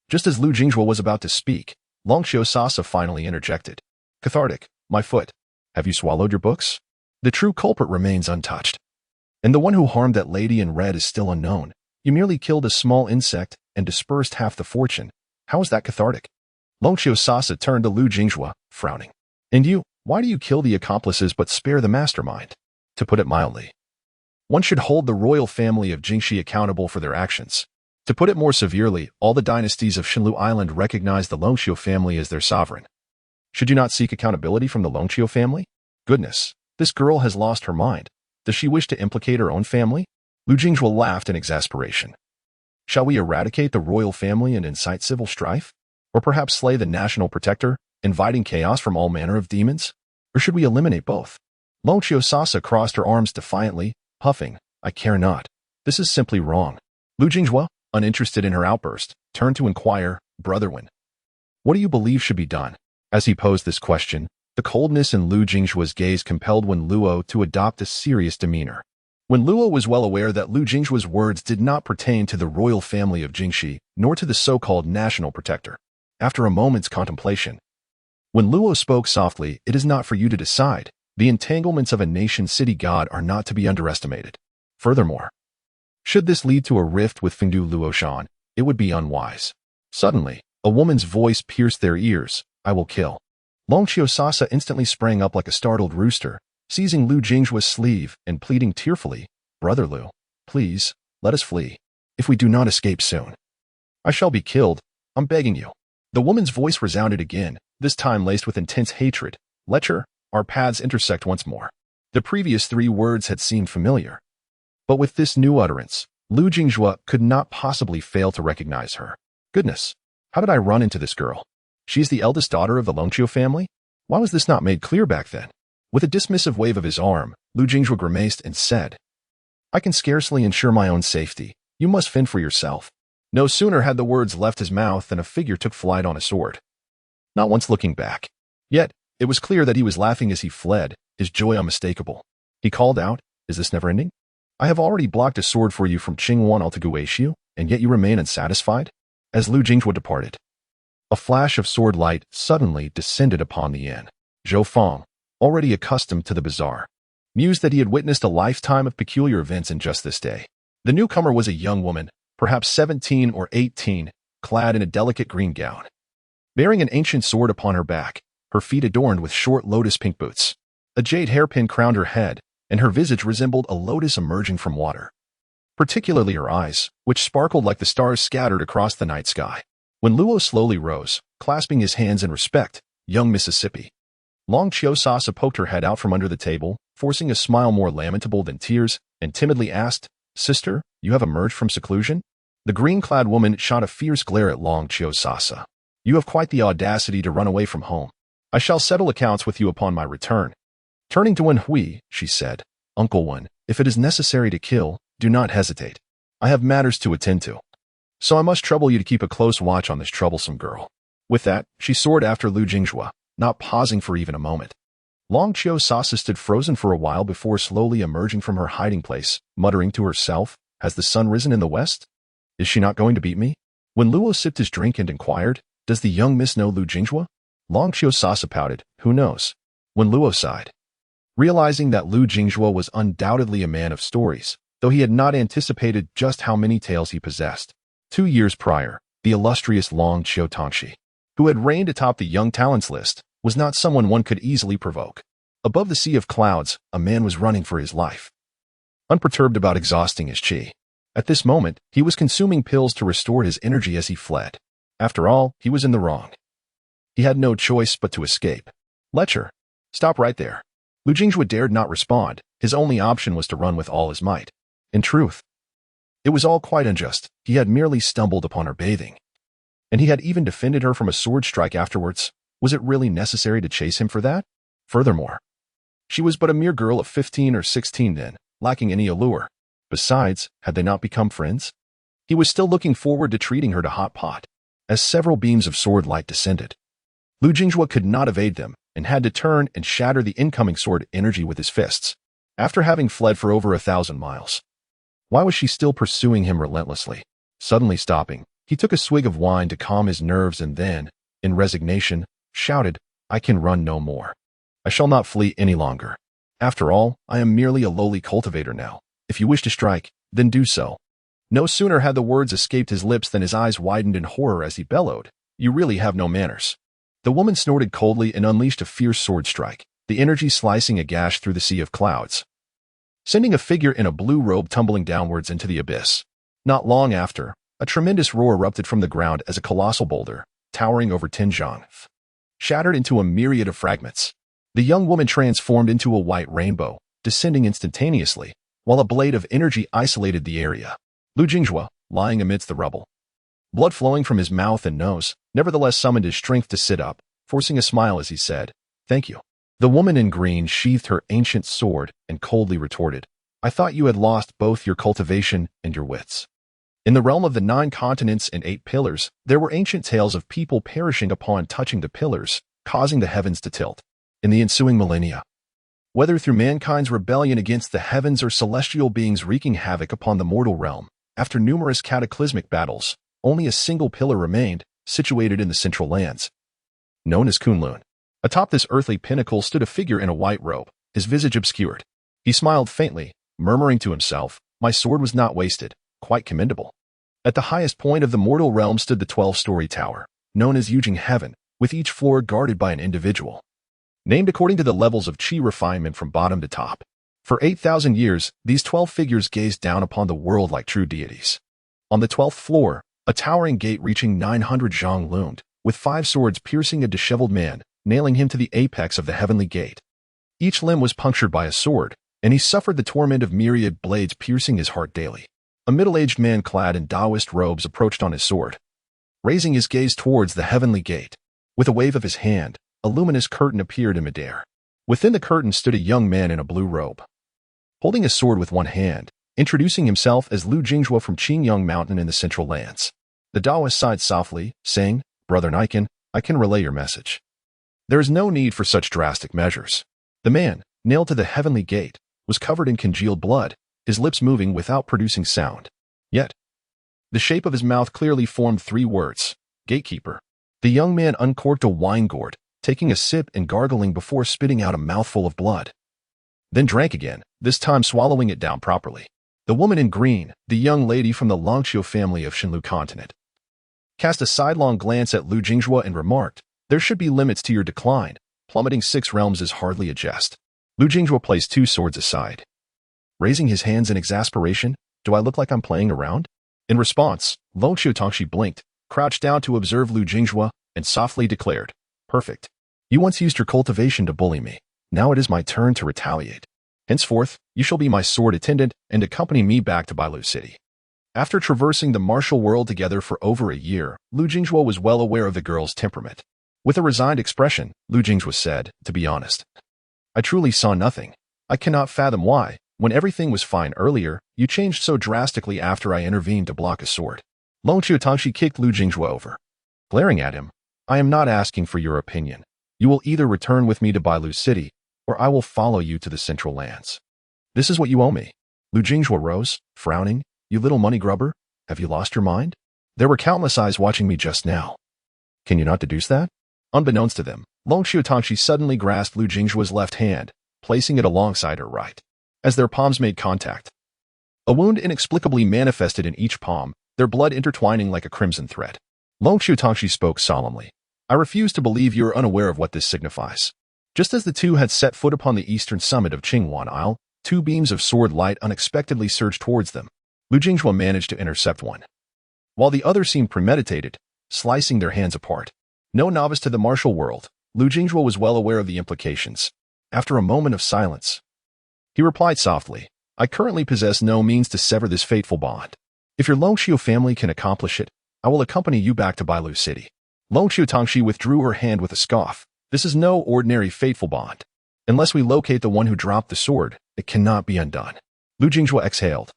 Just as Lu Jingzhu was about to speak, Longqiu Sasa finally interjected, "Cathartic, my foot. Have you swallowed your books? The true culprit remains untouched. And the one who harmed that lady in red is still unknown. You merely killed a small insect and dispersed half the fortune. How is that cathartic?" Longqiu Sasa turned to Lu Jingzhu, frowning. "And you, why do you kill the accomplices but spare the mastermind? To put it mildly, One should hold the royal family of Jingxi accountable for their actions. To put it more severely, all the dynasties of Xinlu Island recognize the Longqiu family as their sovereign. Should you not seek accountability from the Longqiu family? Goodness, this girl has lost her mind. Does she wish to implicate her own family? Lu Jingjue laughed in exasperation. Shall we eradicate the royal family and incite civil strife? Or perhaps slay the national protector, inviting chaos from all manner of demons? Or should we eliminate both? Longqiu Sasa crossed her arms defiantly, puffing, I care not. This is simply wrong. Lu Jingjue, uninterested in her outburst, turned to inquire, Brother Wen, what do you believe should be done? As he posed this question, the coldness in Lu Jingjue's gaze compelled Wen Luo to adopt a serious demeanor. Wen Luo was well aware that Lu Jingjue's words did not pertain to the royal family of Jingxi, nor to the so-called national protector. After a moment's contemplation, Wen Luo spoke softly, it is not for you to decide. The entanglements of a nation-city god are not to be underestimated. Furthermore, should this lead to a rift with Fengdu Luoshan, it would be unwise. Suddenly, a woman's voice pierced their ears, I will kill. Longqiu Sasa instantly sprang up like a startled rooster, seizing Lu Jingjue's sleeve and pleading tearfully, Brother Lu, please, let us flee. If we do not escape soon, I shall be killed, I'm begging you. The woman's voice resounded again, this time laced with intense hatred. Lecher, our paths intersect once more. The previous 3 words had seemed familiar. But with this new utterance, Lu Jingjue could not possibly fail to recognize her. Goodness, how did I run into this girl? She is the eldest daughter of the Longqiu family? Why was this not made clear back then? With a dismissive wave of his arm, Lu Jingjue grimaced and said, I can scarcely ensure my own safety. You must fend for yourself. No sooner had the words left his mouth than a figure took flight on a sword, not once looking back. Yet, it was clear that he was laughing as he fled, his joy unmistakable. He called out, is this never ending? I have already blocked a sword for you from Qingwan to Guishu, and yet you remain unsatisfied? As Lu Jingjue departed, a flash of sword light suddenly descended upon the inn. Zhou Feng, already accustomed to the bizarre, mused that he had witnessed a lifetime of peculiar events in just this day. The newcomer was a young woman, perhaps 17 or 18, clad in a delicate green gown, bearing an ancient sword upon her back, her feet adorned with short lotus-pink boots. A jade hairpin crowned her head, and her visage resembled a lotus emerging from water. Particularly her eyes, which sparkled like the stars scattered across the night sky. When Luo slowly rose, clasping his hands in respect, young Mississippi, Longqiu Sasa poked her head out from under the table, forcing a smile more lamentable than tears, and timidly asked, Sister, you have emerged from seclusion? The green-clad woman shot a fierce glare at Longqiu Sasa. You have quite the audacity to run away from home. I shall settle accounts with you upon my return. Turning to Wen Hui, she said, Uncle Wen, if it is necessary to kill, do not hesitate. I have matters to attend to. So I must trouble you to keep a close watch on this troublesome girl. With that, she soared after Lu Jingjue, not pausing for even a moment. Longqiu Sasa stood frozen for a while before slowly emerging from her hiding place, muttering to herself, has the sun risen in the west? Is she not going to beat me? When Luo sipped his drink and inquired, does the young miss know Lu Jingjue? Longqiu Sasa pouted, who knows? When Luo sighed, realizing that Lu Jingjue was undoubtedly a man of stories, though he had not anticipated just how many tales he possessed. 2 years prior, the illustrious Longqiu Tongxi, who had reigned atop the young talents list, was not someone one could easily provoke. Above the sea of clouds, a man was running for his life, unperturbed about exhausting his qi. At this moment, he was consuming pills to restore his energy as he fled. After all, he was in the wrong. He had no choice but to escape. Lecher, stop right there. Lu Jingjue dared not respond. His only option was to run with all his might. In truth, it was all quite unjust. He had merely stumbled upon her bathing, and he had even defended her from a sword strike afterwards. Was it really necessary to chase him for that? Furthermore, she was but a mere girl of 15 or 16 then, lacking any allure. Besides, had they not become friends? He was still looking forward to treating her to hot pot. As several beams of sword light descended, Lu Jingjue could not evade them and had to turn and shatter the incoming sword energy with his fists. After having fled for over 1,000 miles, why was she still pursuing him relentlessly? Suddenly stopping, he took a swig of wine to calm his nerves and then, in resignation, shouted, I can run no more. I shall not flee any longer. After all, I am merely a lowly cultivator now. If you wish to strike, then do so. No sooner had the words escaped his lips than his eyes widened in horror as he bellowed, You really have no manners. The woman snorted coldly and unleashed a fierce sword strike, the energy slicing a gash through the sea of clouds. sending a figure in a blue robe tumbling downwards into the abyss. Not long after, a tremendous roar erupted from the ground as a colossal boulder, towering over Tinjiang, shattered into a myriad of fragments. The young woman transformed into a white rainbow, descending instantaneously, while a blade of energy isolated the area. Lu Jinghua, lying amidst the rubble, blood flowing from his mouth and nose, nevertheless summoned his strength to sit up, forcing a smile as he said, "Thank you." The woman in green sheathed her ancient sword and coldly retorted, "I thought you had lost both your cultivation and your wits." In the realm of the 9 continents and 8 pillars, there were ancient tales of people perishing upon touching the pillars, causing the heavens to tilt. In the ensuing millennia, whether through mankind's rebellion against the heavens or celestial beings wreaking havoc upon the mortal realm, after numerous cataclysmic battles, only a single pillar remained, situated in the central lands, known as Kunlun. Atop this earthly pinnacle stood a figure in a white robe, his visage obscured. He smiled faintly, murmuring to himself, "My sword was not wasted, quite commendable." At the highest point of the mortal realm stood the 12-story tower, known as Yujing Heaven, with each floor guarded by an individual, named according to the levels of chi refinement from bottom to top. For 8,000 years, these 12 figures gazed down upon the world like true deities. On the 12th floor, a towering gate reaching 900 zhang loomed, with 5 swords piercing a disheveled man, nailing him to the apex of the heavenly gate. Each limb was punctured by a sword, and he suffered the torment of myriad blades piercing his heart daily. A middle-aged man clad in Taoist robes approached on his sword, raising his gaze towards the heavenly gate. With a wave of his hand, a luminous curtain appeared in midair. Within the curtain stood a young man in a blue robe, holding a sword with one hand, introducing himself as Lu Jinghua from Qingyang Mountain in the Central Lands. The Taoist sighed softly, saying, "Brother Niken, I can relay your message. There is no need for such drastic measures." The man, nailed to the heavenly gate, was covered in congealed blood, his lips moving without producing sound. Yet, the shape of his mouth clearly formed 3 words, "Gatekeeper." The young man uncorked a wine gourd, taking a sip and gargling before spitting out a mouthful of blood. Then drank again, this time swallowing it down properly. The woman in green, the young lady from the Longqiu family of Shenlu continent, cast a sidelong glance at Lu Jinghua and remarked, "There should be limits to your decline. Plummeting 6 realms is hardly a jest." Lu Jinghua placed 2 swords aside, raising his hands in exasperation. "Do I look like I'm playing around?" In response, Longqiu Tongxi blinked, crouched down to observe Lu Jinghua, and softly declared, "Perfect. You once used your cultivation to bully me. Now it is my turn to retaliate. Henceforth, you shall be my sword attendant and accompany me back to Bailu City." After traversing the martial world together for over a year, Lu Jinghua was well aware of the girl's temperament. With a resigned expression, Lu Jinghua said, "To be honest, I truly saw nothing. I cannot fathom why, when everything was fine earlier, you changed so drastically after I intervened to block a sword." Longqiu Tongxi kicked Lu Jinghua over, glaring at him. "I am not asking for your opinion. You will either return with me to Bailu City, or I will follow you to the Central Lands. This is what you owe me." Lu Jinghua rose, frowning. "You little money grubber, have you lost your mind? There were countless eyes watching me just now. Can you not deduce that?" Unbeknownst to them, Longqiu Tongxi suddenly grasped Lu Jinghua's left hand, placing it alongside her right. As their palms made contact, a wound inexplicably manifested in each palm, their blood intertwining like a crimson thread. Longqiu Tongxi spoke solemnly. "I refuse to believe you are unaware of what this signifies." Just as the two had set foot upon the eastern summit of Qingwan Isle, 2 beams of sword light unexpectedly surged towards them. Lu Jinghua managed to intercept one, while the other seemed premeditated, slicing their hands apart. No novice to the martial world, Lu Jinghua was well aware of the implications. After a moment of silence, he replied softly, "I currently possess no means to sever this fateful bond. If your Longqiu family can accomplish it, I will accompany you back to Bailu City." Longqiu Tongxi withdrew her hand with a scoff. "This is no ordinary fateful bond. Unless we locate the one who dropped the sword, it cannot be undone." Lu Jinghua exhaled,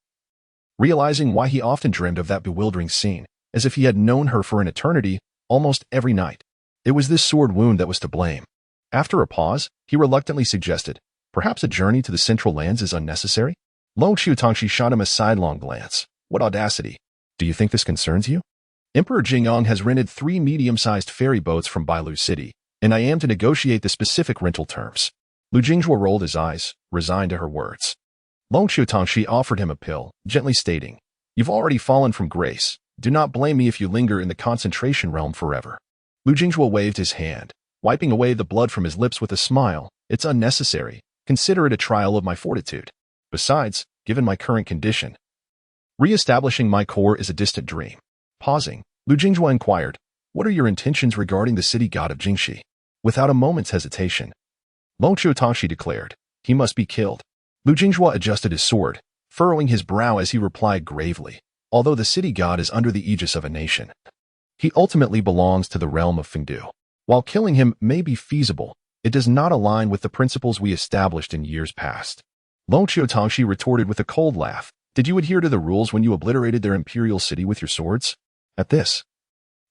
realizing why he often dreamed of that bewildering scene, as if he had known her for an eternity, almost every night. It was this sword wound that was to blame. After a pause, he reluctantly suggested, "Perhaps a journey to the Central Lands is unnecessary?" Longqiu Tongxi shot him a sidelong glance. "What audacity! Do you think this concerns you? Emperor Jingyang has rented 3 medium-sized ferry boats from Bailu City, and I am to negotiate the specific rental terms." Lu Jinghua rolled his eyes, resigned to her words. Longqiu Tongxi offered him a pill, gently stating, "You've already fallen from grace. Do not blame me if you linger in the concentration realm forever." Lu Jinghua waved his hand, wiping away the blood from his lips with a smile. "It's unnecessary. Consider it a trial of my fortitude." Besides, given my current condition, re-establishing my core is a distant dream. Pausing, Lu Jinghua inquired, "What are your intentions regarding the city god of Jingxi?" Without a moment's hesitation, Long Qiutangxi declared, "He must be killed." Lu Jinghua adjusted his sword, furrowing his brow as he replied gravely, "Although the city god is under the aegis of a nation, he ultimately belongs to the realm of Fengdu. While killing him may be feasible, it does not align with the principles we established in years past." Long Qiutangxi retorted with a cold laugh, "Did you adhere to the rules when you obliterated their imperial city with your swords?" At this,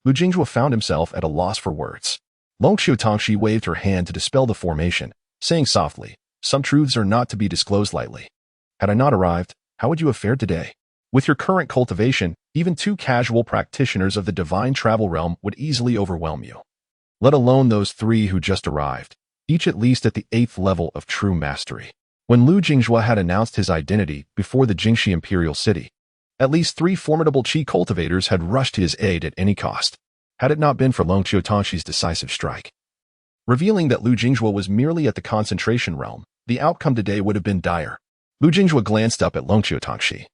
Lu Jinghua found himself at a loss for words. Long Qiutangxi waved her hand to dispel the formation, saying softly, "Some truths are not to be disclosed lightly. Had I not arrived, how would you have fared today? With your current cultivation, even 2 casual practitioners of the divine travel realm would easily overwhelm you. Let alone those 3 who just arrived, each at least at the 8th level of true mastery." When Lu Jinghua had announced his identity before the Jingxi imperial city, at least 3 formidable Qi cultivators had rushed to his aid at any cost, had it not been for Long Qiutangxi's decisive strike. Revealing that Lu Jinghua was merely at the concentration realm, the outcome today would have been dire. Lu Jinghua glanced up at Long Qiutangxi.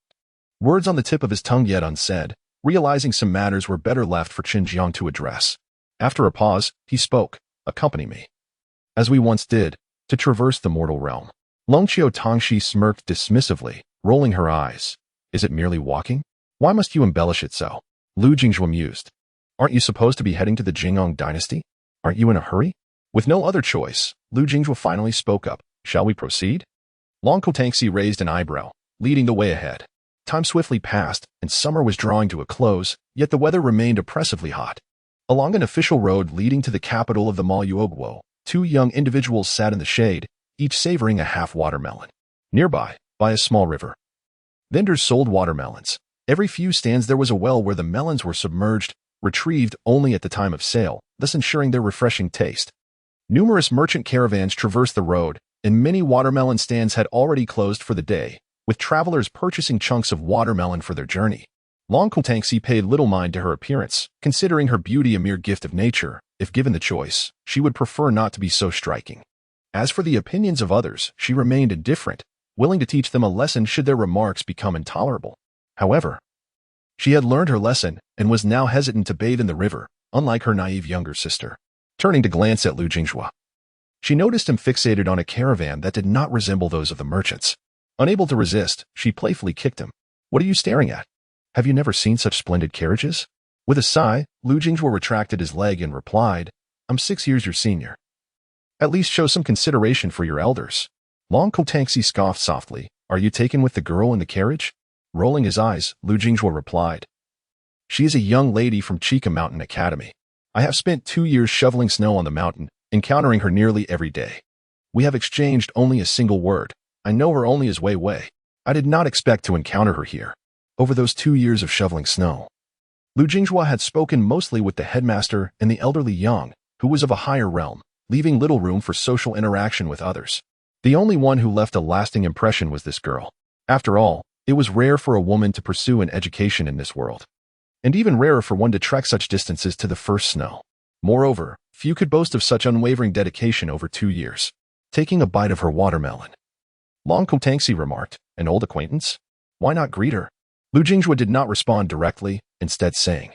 Words on the tip of his tongue yet unsaid, realizing some matters were better left for Qinjiang to address. After a pause, he spoke, "Accompany me, as we once did, to traverse the mortal realm." Long Qiutangxi smirked dismissively, rolling her eyes. "Is it merely walking? Why must you embellish it so?" Lu Jinghua mused. "Aren't you supposed to be heading to the Jingong dynasty? Aren't you in a hurry?" With no other choice, Lu Jinghua finally spoke up, "Shall we proceed?" Long Qiutangxi raised an eyebrow, leading the way ahead. Time swiftly passed, and summer was drawing to a close, yet the weather remained oppressively hot. Along an official road leading to the capital of the Maluogwo, 2 young individuals sat in the shade, each savoring a half watermelon. Nearby, by a small river, vendors sold watermelons. Every few stands there was a well where the melons were submerged, retrieved only at the time of sale, thus ensuring their refreshing taste. Numerous merchant caravans traversed the road, and many watermelon stands had already closed for the day, with travelers purchasing chunks of watermelon for their journey. Long Qiutangxi paid little mind to her appearance, considering her beauty a mere gift of nature. If given the choice, she would prefer not to be so striking. As for the opinions of others, she remained indifferent, willing to teach them a lesson should their remarks become intolerable. However, she had learned her lesson and was now hesitant to bathe in the river, unlike her naive younger sister. Turning to glance at Lu Jinghua, she noticed him fixated on a caravan that did not resemble those of the merchants. Unable to resist, she playfully kicked him. "What are you staring at? Have you never seen such splendid carriages?" With a sigh, Lu Jinghua retracted his leg and replied, "I'm 6 years your senior. At least show some consideration for your elders." Long Qiutangxi scoffed softly, "Are you taken with the girl in the carriage?" Rolling his eyes, Lu Jinghua replied, "She is a young lady from Chika Mountain Academy. I have spent 2 years shoveling snow on the mountain, encountering her nearly every day. We have exchanged only a single word. I know her only as Wei Wei. I did not expect to encounter her here. Over those 2 years of shoveling snow." Lu Jinghua had spoken mostly with the headmaster and the elderly Yang, who was of a higher realm, leaving little room for social interaction with others. The only one who left a lasting impression was this girl. After all, it was rare for a woman to pursue an education in this world, and even rarer for one to trek such distances to the first snow. Moreover, few could boast of such unwavering dedication over 2 years. Taking a bite of her watermelon, Long Qiutangxi remarked, "An old acquaintance? Why not greet her?" Lu Jinghua did not respond directly, instead saying,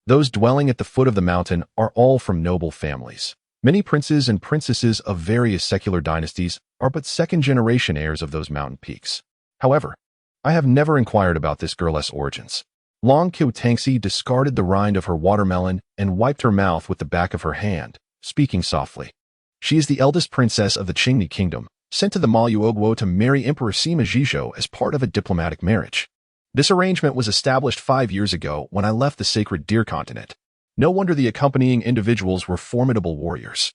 "Those dwelling at the foot of the mountain are all from noble families. Many princes and princesses of various secular dynasties are but second-generation heirs of those mountain peaks. However, I have never inquired about this girl's origins." Long Qiutangxi discarded the rind of her watermelon and wiped her mouth with the back of her hand, speaking softly. "She is the eldest princess of the Qingni kingdom, sent to the Maluogwo to marry Emperor Sima Zhizhou as part of a diplomatic marriage. This arrangement was established 5 years ago when I left the sacred Deer continent. No wonder the accompanying individuals were formidable warriors.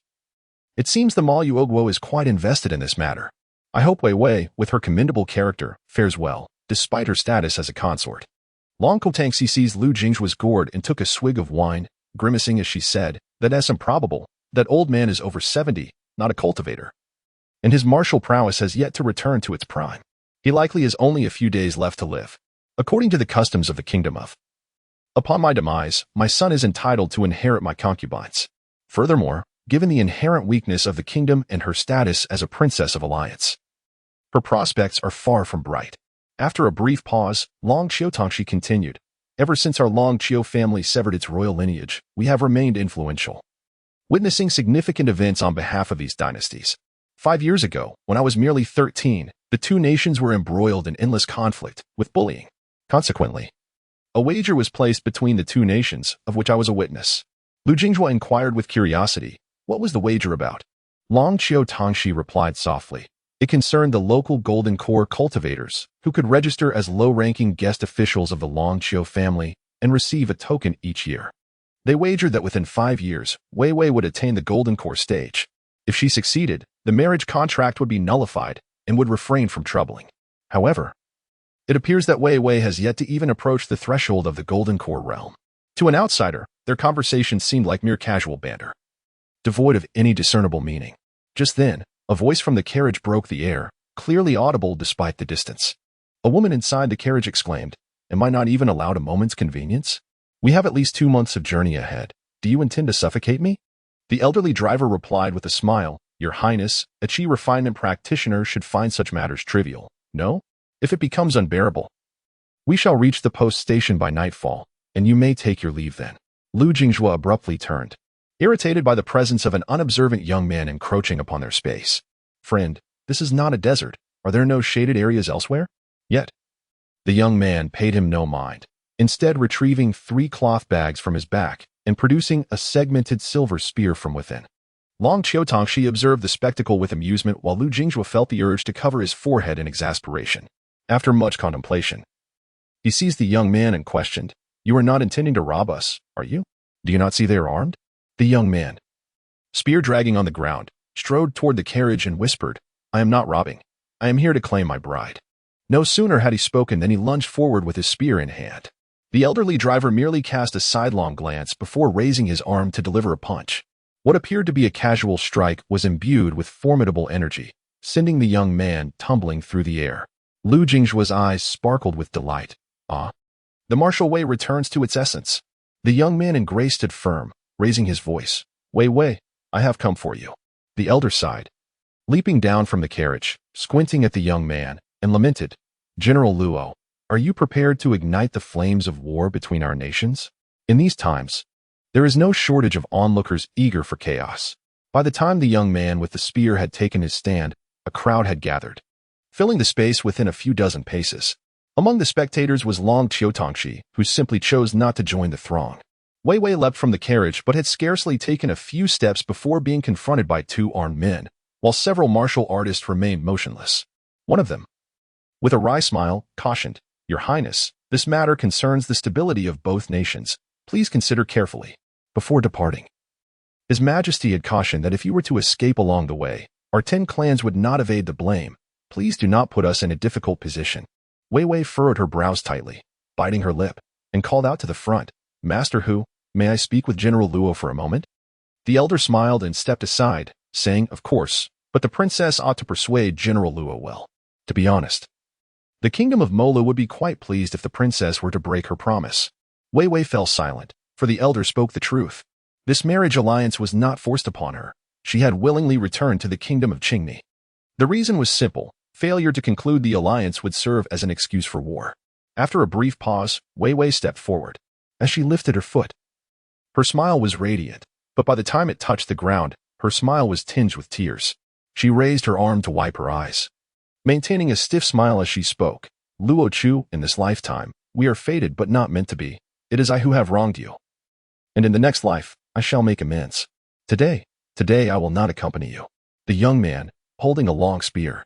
It seems the Maluogwo is quite invested in this matter. I hope Wei Wei, with her commendable character, fares well, despite her status as a consort." Long Qiutangxi seized Lu Jinghua's gourd and took a swig of wine, grimacing as she said, "That is improbable. That old man is over 70, not a cultivator, and his martial prowess has yet to return to its prime. He likely has only a few days left to live, according to the customs of the kingdom of. Upon my demise, my son is entitled to inherit my concubines. Furthermore, given the inherent weakness of the kingdom and her status as a princess of alliance, Her prospects are far from bright. After a brief pause, Long Qiutangxi continued, "Ever since our Long Qiu family severed its royal lineage, we have remained influential, witnessing significant events on behalf of these dynasties. 5 years ago, when I was merely 13, the two nations were embroiled in endless conflict, with bullying. Consequently, a wager was placed between the two nations, of which I was a witness." Lu Jinghua inquired with curiosity, "What was the wager about?" Long Qiutangxi replied softly, "It concerned the local golden core cultivators, who could register as low-ranking guest officials of the Long Qiu family and receive a token each year. They wagered that within 5 years, Wei Wei would attain the golden core stage. If she succeeded, the marriage contract would be nullified and would refrain from troubling. However, it appears that Wei Wei has yet to even approach the threshold of the golden core realm. To an outsider, their conversation seemed like mere casual banter, devoid of any discernible meaning. Just then, a voice from the carriage broke the air, clearly audible despite the distance. A woman inside the carriage exclaimed, "Am I not even allowed a moment's convenience? We have at least 2 months of journey ahead. Do you intend to suffocate me?" The elderly driver replied with a smile, "Your Highness, a chi refinement practitioner should find such matters trivial. No? If it becomes unbearable, we shall reach the post station by nightfall, and you may take your leave then." Lu Jinghua abruptly turned, irritated by the presence of an unobservant young man encroaching upon their space. "Friend, this is not a desert. Are there no shaded areas elsewhere?" Yet, the young man paid him no mind, instead retrieving 3 cloth bags from his back and producing a segmented silver spear from within. Long Qiutangxi observed the spectacle with amusement while Lu Jinghua felt the urge to cover his forehead in exasperation. After much contemplation, he seized the young man and questioned, "You are not intending to rob us, are you? Do you not see they are armed?" The young man, spear dragging on the ground, strode toward the carriage and whispered, "I am not robbing. I am here to claim my bride." No sooner had he spoken than he lunged forward with his spear in hand. The elderly driver merely cast a sidelong glance before raising his arm to deliver a punch. What appeared to be a casual strike was imbued with formidable energy, sending the young man tumbling through the air. Lu Jinghua's eyes sparkled with delight. "Ah, the martial way returns to its essence." The young man in gray stood firm, raising his voice. "Wei Wei, I have come for you." The elder sighed, leaping down from the carriage, squinting at the young man, and lamented, "General Luo, are you prepared to ignite the flames of war between our nations? In these times, there is no shortage of onlookers eager for chaos." By the time the young man with the spear had taken his stand, a crowd had gathered, filling the space within a few dozen paces. Among the spectators was Long Qiutangxi, who simply chose not to join the throng. Wei Wei leapt from the carriage but had scarcely taken a few steps before being confronted by 2 armed men, while several martial artists remained motionless. One of them, with a wry smile, cautioned, "Your Highness, this matter concerns the stability of both nations. Please consider carefully." Before departing, His Majesty had cautioned that if you were to escape along the way, our 10 clans would not evade the blame. Please do not put us in a difficult position. Wei Wei furrowed her brows tightly, biting her lip, and called out to the front, "Master Hu, may I speak with General Luo for a moment?" The elder smiled and stepped aside, saying, "Of course, but the princess ought to persuade General Luo well. To be honest, the kingdom of Molu would be quite pleased if the princess were to break her promise." Wei Wei fell silent, for the elder spoke the truth. This marriage alliance was not forced upon her. She had willingly returned to the kingdom of Qingni. The reason was simple. Failure to conclude the alliance would serve as an excuse for war. After a brief pause, Wei Wei stepped forward. As she lifted her foot, her smile was radiant, but by the time it touched the ground, her smile was tinged with tears. She raised her arm to wipe her eyes, maintaining a stiff smile as she spoke. "Luo Chu, in this lifetime, we are fated but not meant to be. It is I who have wronged you. And in the next life, I shall make amends. Today I will not accompany you." The young man, holding a long spear,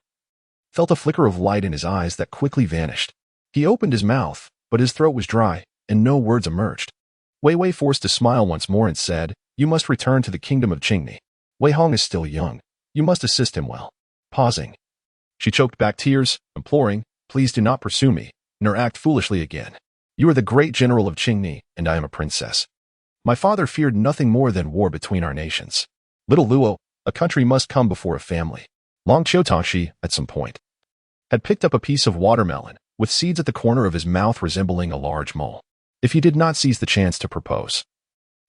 felt a flicker of light in his eyes that quickly vanished. He opened his mouth, but his throat was dry, and no words emerged. Wei Wei forced a smile once more and said, "You must return to the kingdom of Qingni. Wei Hong is still young. You must assist him well." Pausing, she choked back tears, imploring, "Please do not pursue me, nor act foolishly again. You are the great general of Qingni, and I am a princess. My father feared nothing more than war between our nations. Little Luo, a country must come before a family." Long Qiutangxi, at some point, had picked up a piece of watermelon, with seeds at the corner of his mouth resembling a large mole. If he did not seize the chance to propose,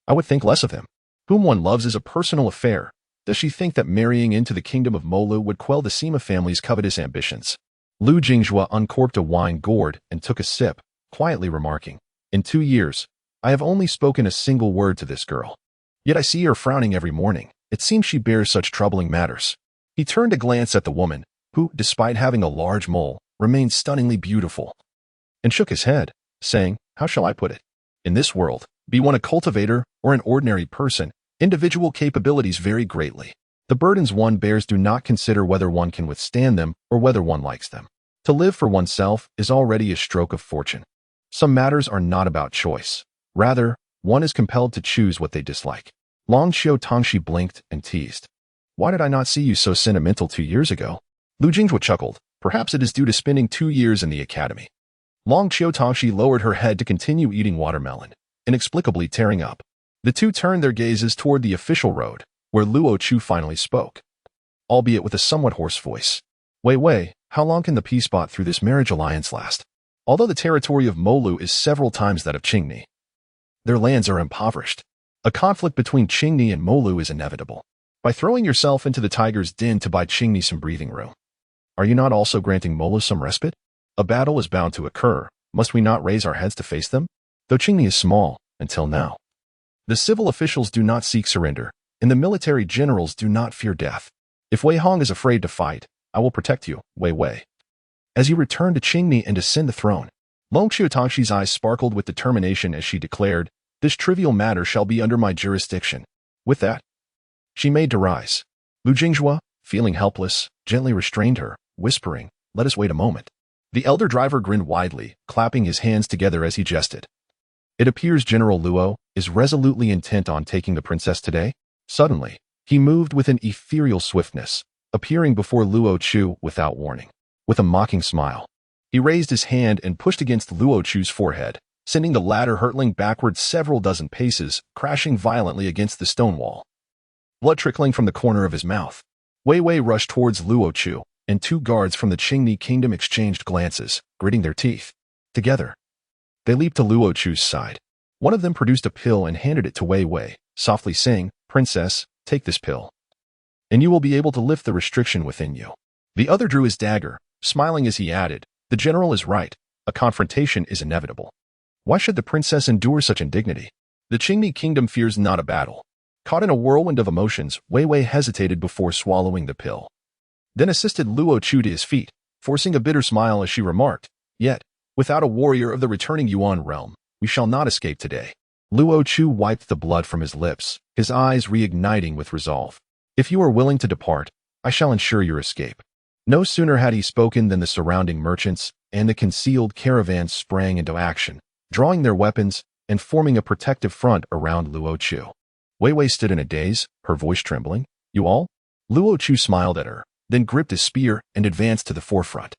I would think less of him. Whom one loves is a personal affair. Does she think that marrying into the kingdom of Molu would quell the Sima family's covetous ambitions? Lu Jinghua uncorked a wine gourd and took a sip, quietly remarking, "In 2 years, I have only spoken a single word to this girl. Yet I see her frowning every morning. It seems she bears such troubling matters." He turned to glance at the woman, who, despite having a large mole, remained stunningly beautiful, and shook his head, saying, "How shall I put it? In this world, be one a cultivator or an ordinary person, individual capabilities vary greatly. The burdens one bears do not consider whether one can withstand them or whether one likes them. To live for oneself is already a stroke of fortune. Some matters are not about choice. Rather, one is compelled to choose what they dislike." Long Xiu Tongxi blinked and teased. "Why did I not see you so sentimental 2 years ago?" Lu Jinghua chuckled. "Perhaps it is due to spending 2 years in the academy." Long Xiu Tongxi lowered her head to continue eating watermelon, inexplicably tearing up. The two turned their gazes toward the official road, where Luo Chu finally spoke, albeit with a somewhat hoarse voice. "Wei Wei, how long can the peace bought through this marriage alliance last? Although the territory of Molu is several times that of Qingni, their lands are impoverished. A conflict between Qingni and Molu is inevitable. By throwing yourself into the tiger's den to buy Qingni some breathing room, are you not also granting Molu some respite? A battle is bound to occur. Must we not raise our heads to face them? Though Qingni is small, until now, the civil officials do not seek surrender, and the military generals do not fear death. If Wei Hong is afraid to fight, I will protect you, Wei Wei. As you return to Qingni and ascend the throne." Long Xiu Tongxi's eyes sparkled with determination as she declared, "This trivial matter shall be under my jurisdiction." With that, she made to rise. Lu Jinghua, feeling helpless, gently restrained her, whispering, "Let us wait a moment." The elder driver grinned widely, clapping his hands together as he jested. "It appears General Luo is resolutely intent on taking the princess today." Suddenly, he moved with an ethereal swiftness, appearing before Luo Chu without warning. With a mocking smile, he raised his hand and pushed against Luo Chu's forehead, sending the latter hurtling backward several dozen paces, crashing violently against the stone wall, blood trickling from the corner of his mouth. Wei Wei rushed towards Luo Chu, and 2 guards from the Qingni kingdom exchanged glances, gritting their teeth. Together, they leaped to Luo Chu's side. One of them produced a pill and handed it to Wei Wei, softly saying, "Princess, take this pill, and you will be able to lift the restriction within you." The other drew his dagger, smiling as he added, "The general is right. A confrontation is inevitable. Why should the princess endure such indignity? The Qingni kingdom fears not a battle." Caught in a whirlwind of emotions, Wei Wei hesitated before swallowing the pill, then assisted Luo Chu to his feet, forcing a bitter smile as she remarked, "Yet, without a warrior of the returning Yuan realm, we shall not escape today." Luo Chu wiped the blood from his lips, his eyes reigniting with resolve. "If you are willing to depart, I shall ensure your escape." No sooner had he spoken than the surrounding merchants and the concealed caravans sprang into action, drawing their weapons and forming a protective front around Luo Chu. Wei Wei stood in a daze, her voice trembling. "You all?" Luo Chu smiled at her, then gripped his spear and advanced to the forefront.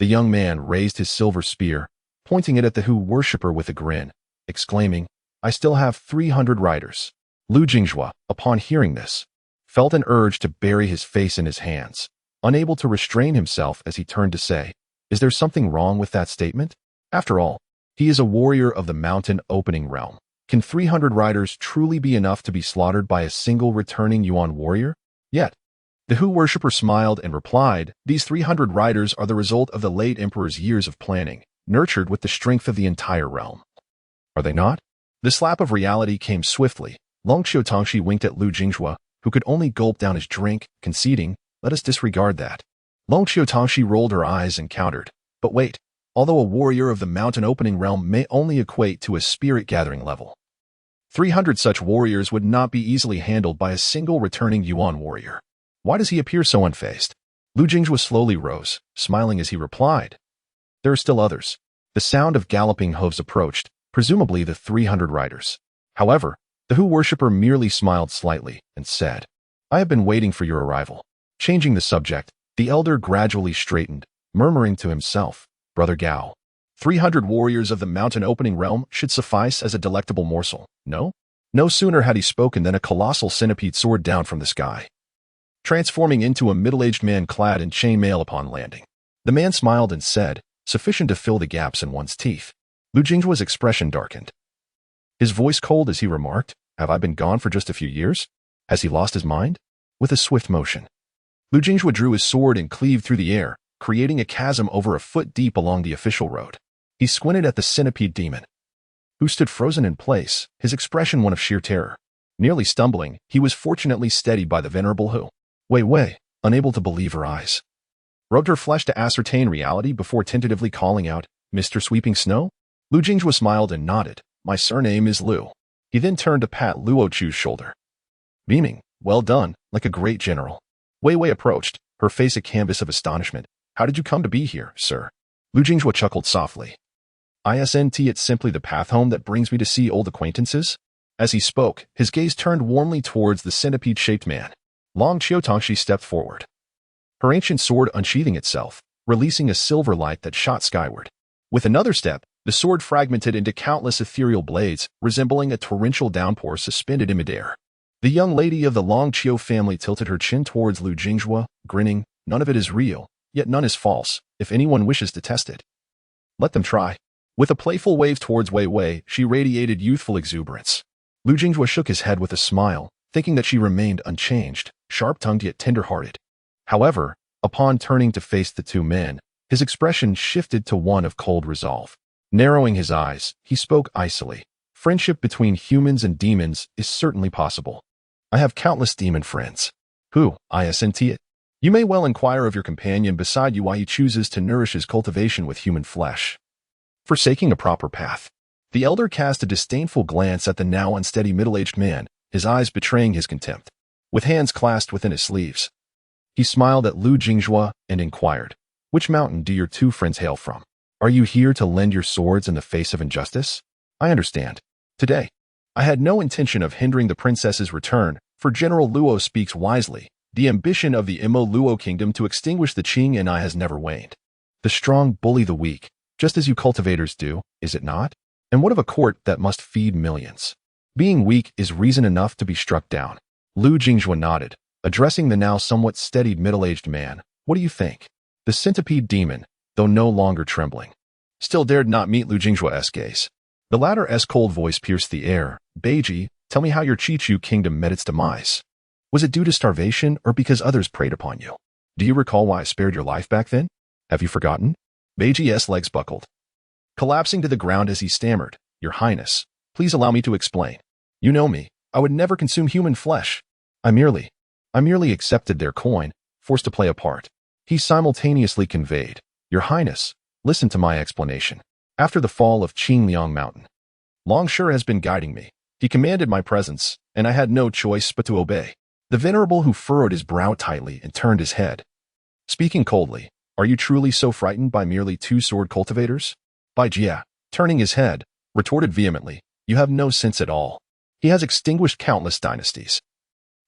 The young man raised his silver spear, pointing it at the Hu worshipper with a grin, exclaiming, "I still have 300 riders." Lu Jinghua, upon hearing this, felt an urge to bury his face in his hands, unable to restrain himself as he turned to say, "Is there something wrong with that statement? After all, he is a warrior of the mountain opening realm. Can 300 riders truly be enough to be slaughtered by a single returning Yuan warrior?" Yet, the Hu worshipper smiled and replied, "These 300 riders are the result of the late emperor's years of planning, nurtured with the strength of the entire realm." "Are they not?" The slap of reality came swiftly. Long Xiu Tongxi winked at Lu Jinghua, who could only gulp down his drink, conceding, "Let us disregard that." Long Xiu Tongxi rolled her eyes and countered, "But wait, although a warrior of the mountain opening realm may only equate to a spirit gathering level, 300 such warriors would not be easily handled by a single returning Yuan warrior. Why does he appear so unfazed?" Lu Jinghua slowly rose, smiling as he replied, "There are still others." The sound of galloping hooves approached, presumably the 300 riders. However, the Hu worshipper merely smiled slightly and said, "I have been waiting for your arrival." Changing the subject, the elder gradually straightened, murmuring to himself, "Brother Gao, 300 warriors of the mountain opening realm should suffice as a delectable morsel, no?" No sooner had he spoken than a colossal centipede soared down from the sky, transforming into a middle-aged man clad in chainmail upon landing. The man smiled and said, "Sufficient to fill the gaps in one's teeth." Lu Jinghua's expression darkened, his voice cold as he remarked, "Have I been gone for just a few years? Has he lost his mind?" with a swift motion. Lu Jingjue drew his sword and cleaved through the air, creating a chasm over a foot deep along the official road. He squinted at the centipede demon, who stood frozen in place, his expression one of sheer terror. Nearly stumbling, he was fortunately steadied by the venerable Hu. Wei Wei, unable to believe her eyes, rubbed her flesh to ascertain reality before tentatively calling out, "Mr. Sweeping Snow?" Lu Jingjue smiled and nodded. "My surname is Lu." He then turned to pat Luo Chu's shoulder, beaming, "Well done, like a great general." Wei Wei approached, her face a canvas of astonishment. "How did you come to be here, sir?" Lu Jingjue chuckled softly. "It's simply the path home that brings me to see old acquaintances." As he spoke, his gaze turned warmly towards the centipede-shaped man. Long Qiutongxi stepped forward, her ancient sword unsheathing itself, releasing a silver light that shot skyward. With another step, the sword fragmented into countless ethereal blades, resembling a torrential downpour suspended in midair. The young lady of the Long Qiu family tilted her chin towards Lu Jingjue, grinning. "None of it is real, yet none is false, if anyone wishes to test it. Let them try." With a playful wave towards Wei Wei, she radiated youthful exuberance. Lu Jingjue shook his head with a smile, thinking that she remained unchanged, sharp-tongued yet tender-hearted. However, upon turning to face the two men, his expression shifted to one of cold resolve. Narrowing his eyes, he spoke icily. "Friendship between humans and demons is certainly possible. I have countless demon friends. Who, it? You may well inquire of your companion beside you why he chooses to nourish his cultivation with human flesh, forsaking a proper path." The elder cast a disdainful glance at the now unsteady middle-aged man, his eyes betraying his contempt. With hands clasped within his sleeves, he smiled at Lu Jingjue and inquired, "Which mountain do your two friends hail from? Are you here to lend your swords in the face of injustice?" "I understand. Today, I had no intention of hindering the princess's return, for General Luo speaks wisely. The ambition of the Imo Luo kingdom to extinguish the Qing and I has never waned. The strong bully the weak, just as you cultivators do, is it not? And what of a court that must feed millions? Being weak is reason enough to be struck down." Lu Jingjue nodded, addressing the now somewhat steadied middle-aged man. "What do you think?" The centipede demon, though no longer trembling, still dared not meet Lu Jingjue's gaze. The latter's cold voice pierced the air. "Beiji, tell me how your Qichu kingdom met its demise. Was it due to starvation or because others preyed upon you? Do you recall why I spared your life back then? Have you forgotten?" Beiji's legs buckled, collapsing to the ground as he stammered, "Your Highness, please allow me to explain. You know me, I would never consume human flesh. I merely accepted their coin, forced to play a part." He simultaneously conveyed, "Your Highness, listen to my explanation. After the fall of Qingliang Mountain, Long Shi has been guiding me. He commanded my presence, and I had no choice but to obey." The venerable Hu furrowed his brow tightly and turned his head, speaking coldly, "Are you truly so frightened by merely two sword cultivators?" Bai Jia, turning his head, retorted vehemently, "You have no sense at all. He has extinguished countless dynasties.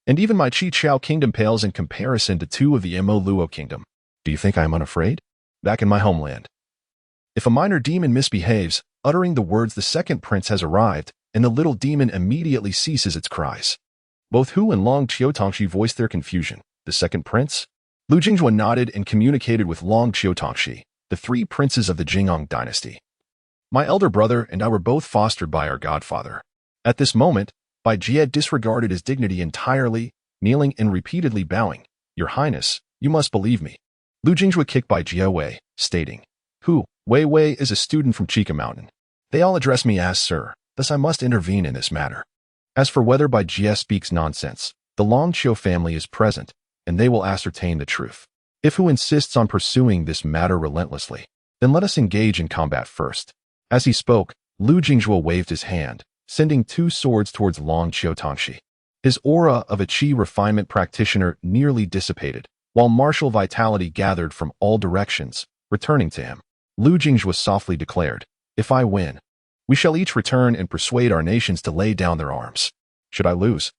And even my Qi Chao kingdom pales in comparison to two of the Mo Luo kingdom. Do you think I am unafraid? Back in my homeland, if a minor demon misbehaves, uttering the words 'the second prince has arrived,' and the little demon immediately ceases its cries." Both Hu and Long Qiutongxi voiced their confusion. "The second prince?" Lu Jingjue nodded and communicated with Long Qiutongxi, the three princes of the Jingong dynasty. "My elder brother and I were both fostered by our godfather." At this moment, Bai Jie disregarded his dignity entirely, kneeling and repeatedly bowing. "Your Highness, you must believe me." Lu Jingjue kicked Bai Jie away, stating, "Hu, Wei Wei is a student from Chica Mountain. They all address me as Sir, thus I must intervene in this matter. As for whether Bai Jie speaks nonsense, the Long Qiu family is present, and they will ascertain the truth. If Hu insists on pursuing this matter relentlessly, then let us engage in combat first." As he spoke, Lu Jingjue waved his hand, sending two swords towards Long Qiutongxi. His aura of a Qi refinement practitioner nearly dissipated, while martial vitality gathered from all directions, returning to him. Lu Jingjue softly declared, "If I win, we shall each return and persuade our nations to lay down their arms. Should I lose,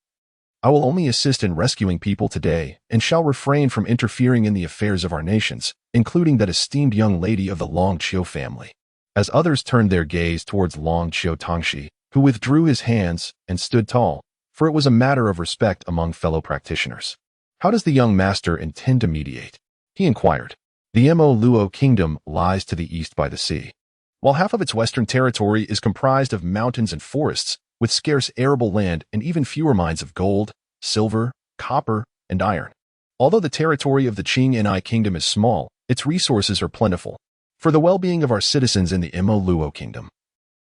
I will only assist in rescuing people today and shall refrain from interfering in the affairs of our nations, including that esteemed young lady of the Long Qiu family." As others turned their gaze towards Long Qiutongxi, who withdrew his hands and stood tall, for it was a matter of respect among fellow practitioners. "How does the young master intend to mediate?" he inquired. The Mo Luo kingdom lies to the east by the sea, while half of its western territory is comprised of mountains and forests, with scarce arable land and even fewer mines of gold, silver, copper, and iron. Although the territory of the Qing Ni kingdom is small, its resources are plentiful. For the well-being of our citizens in the Imo Luo kingdom,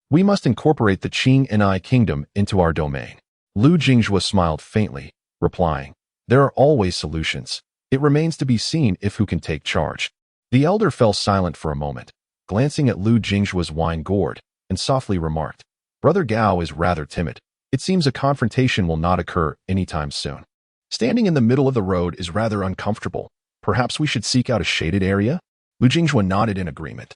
we must incorporate the Qing Ni kingdom into our domain. Lu Jingjue smiled faintly, replying, "There are always solutions. It remains to be seen if who can take charge." The elder fell silent for a moment, glancing at Lu Jingjue's wine gourd, and softly remarked, "Brother Gao is rather timid. It seems a confrontation will not occur anytime soon. Standing in the middle of the road is rather uncomfortable. Perhaps we should seek out a shaded area?" Lu Jingjue nodded in agreement.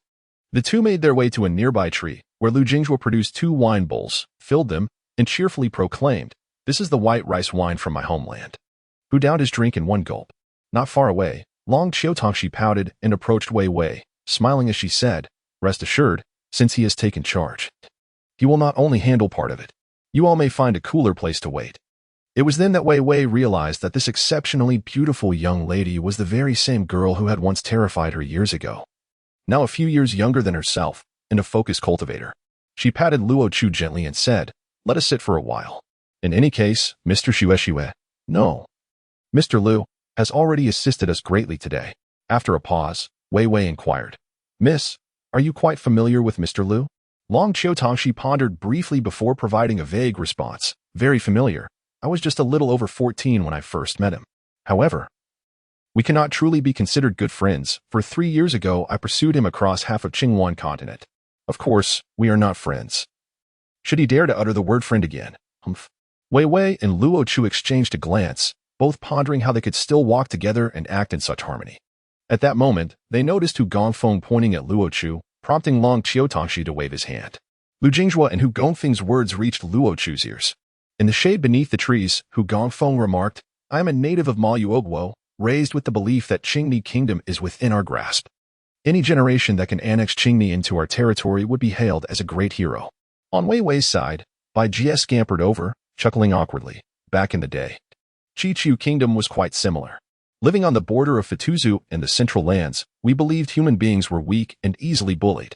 The two made their way to a nearby tree, where Lu Jingjue produced 2 wine bowls, filled them, and cheerfully proclaimed, "This is the white rice wine from my homeland." Who downed his drink in one gulp. Not far away, Long Qiutongxi pouted and approached Wei Wei, smiling as she said, "Rest assured, since he has taken charge, he will not only handle part of it. You all may find a cooler place to wait." It was then that Wei Wei realized that this exceptionally beautiful young lady was the very same girl who had once terrified her years ago. Now a few years younger than herself, and a focused cultivator. She patted Luo Chu gently and said, "Let us sit for a while. In any case, Mr. Xue, no. Mr. Lu has already assisted us greatly today." After a pause, Wei Wei inquired, "Miss, are you quite familiar with Mr. Lu?" Long Qiutongxi pondered briefly before providing a vague response. "Very familiar. I was just a little over 14 when I first met him. However, we cannot truly be considered good friends, for 3 years ago I pursued him across half of Qingwan continent. Of course, we are not friends." Should he dare to utter the word friend again? Humph. Wei Wei and Luo Chu exchanged a glance, both pondering how they could still walk together and act in such harmony. At that moment, they noticed Hu Gongfeng pointing at Luo Chu, prompting Long Qiutongxi to wave his hand. Lu Jingjue and Hu Gongfeng's words reached Luo Chu's ears. In the shade beneath the trees, Hu Gongfeng remarked, "I am a native of Maluoguo, raised with the belief that Qingni kingdom is within our grasp. Any generation that can annex Qingni into our territory would be hailed as a great hero." On Wei Wei's side, Bai Jie scampered over, chuckling awkwardly. Back in the day, Qiqiu kingdom was quite similar. Living on the border of Fituzu and the Central Lands, we believed human beings were weak and easily bullied.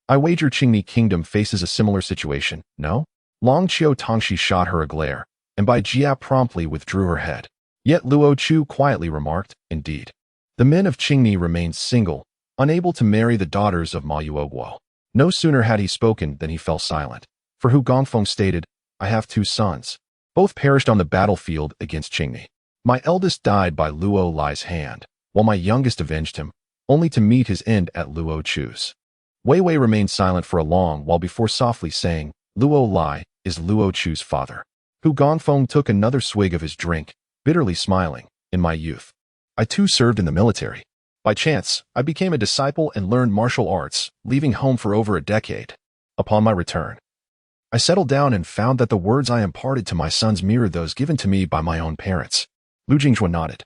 I wager Qingni kingdom faces a similar situation, no? Long Qiutongxi shot her a glare, and Bai Jia promptly withdrew her head. Yet Luo Chu quietly remarked, "Indeed. The men of Qingni remained single, unable to marry the daughters of Maluoguo." No sooner had he spoken than he fell silent. For Hu Gongfeng stated, "I have 2 sons. Both perished on the battlefield against Qingni. My eldest died by Luo Lai's hand, while my youngest avenged him, only to meet his end at Luo Chu's." Wei Wei remained silent for a long while before softly saying, "Luo Lai is Luo Chu's father." Hu Gongfeng took another swig of his drink, bitterly smiling. "In my youth, I too served in the military. By chance, I became a disciple and learned martial arts, leaving home for over a decade. Upon my return, I settled down and found that the words I imparted to my sons mirrored those given to me by my own parents." Lu Jingjue nodded,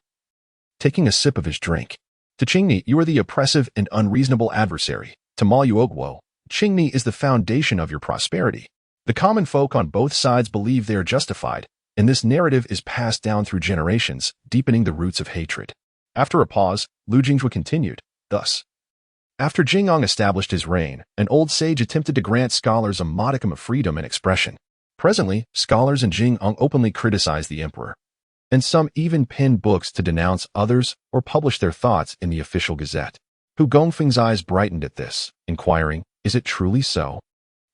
taking a sip of his drink. "To Qingni, you are the oppressive and unreasonable adversary. To Maluoguo, Qingni is the foundation of your prosperity. The common folk on both sides believe they are justified, and this narrative is passed down through generations, deepening the roots of hatred." After a pause, Lu Jingjue continued, "Thus, after Jingong established his reign, an old sage attempted to grant scholars a modicum of freedom and expression. Presently, scholars in Jingong openly criticize the emperor, and some even pen books to denounce others or publish their thoughts in the official gazette." Hu Gongfeng's eyes brightened at this, inquiring, "Is it truly so?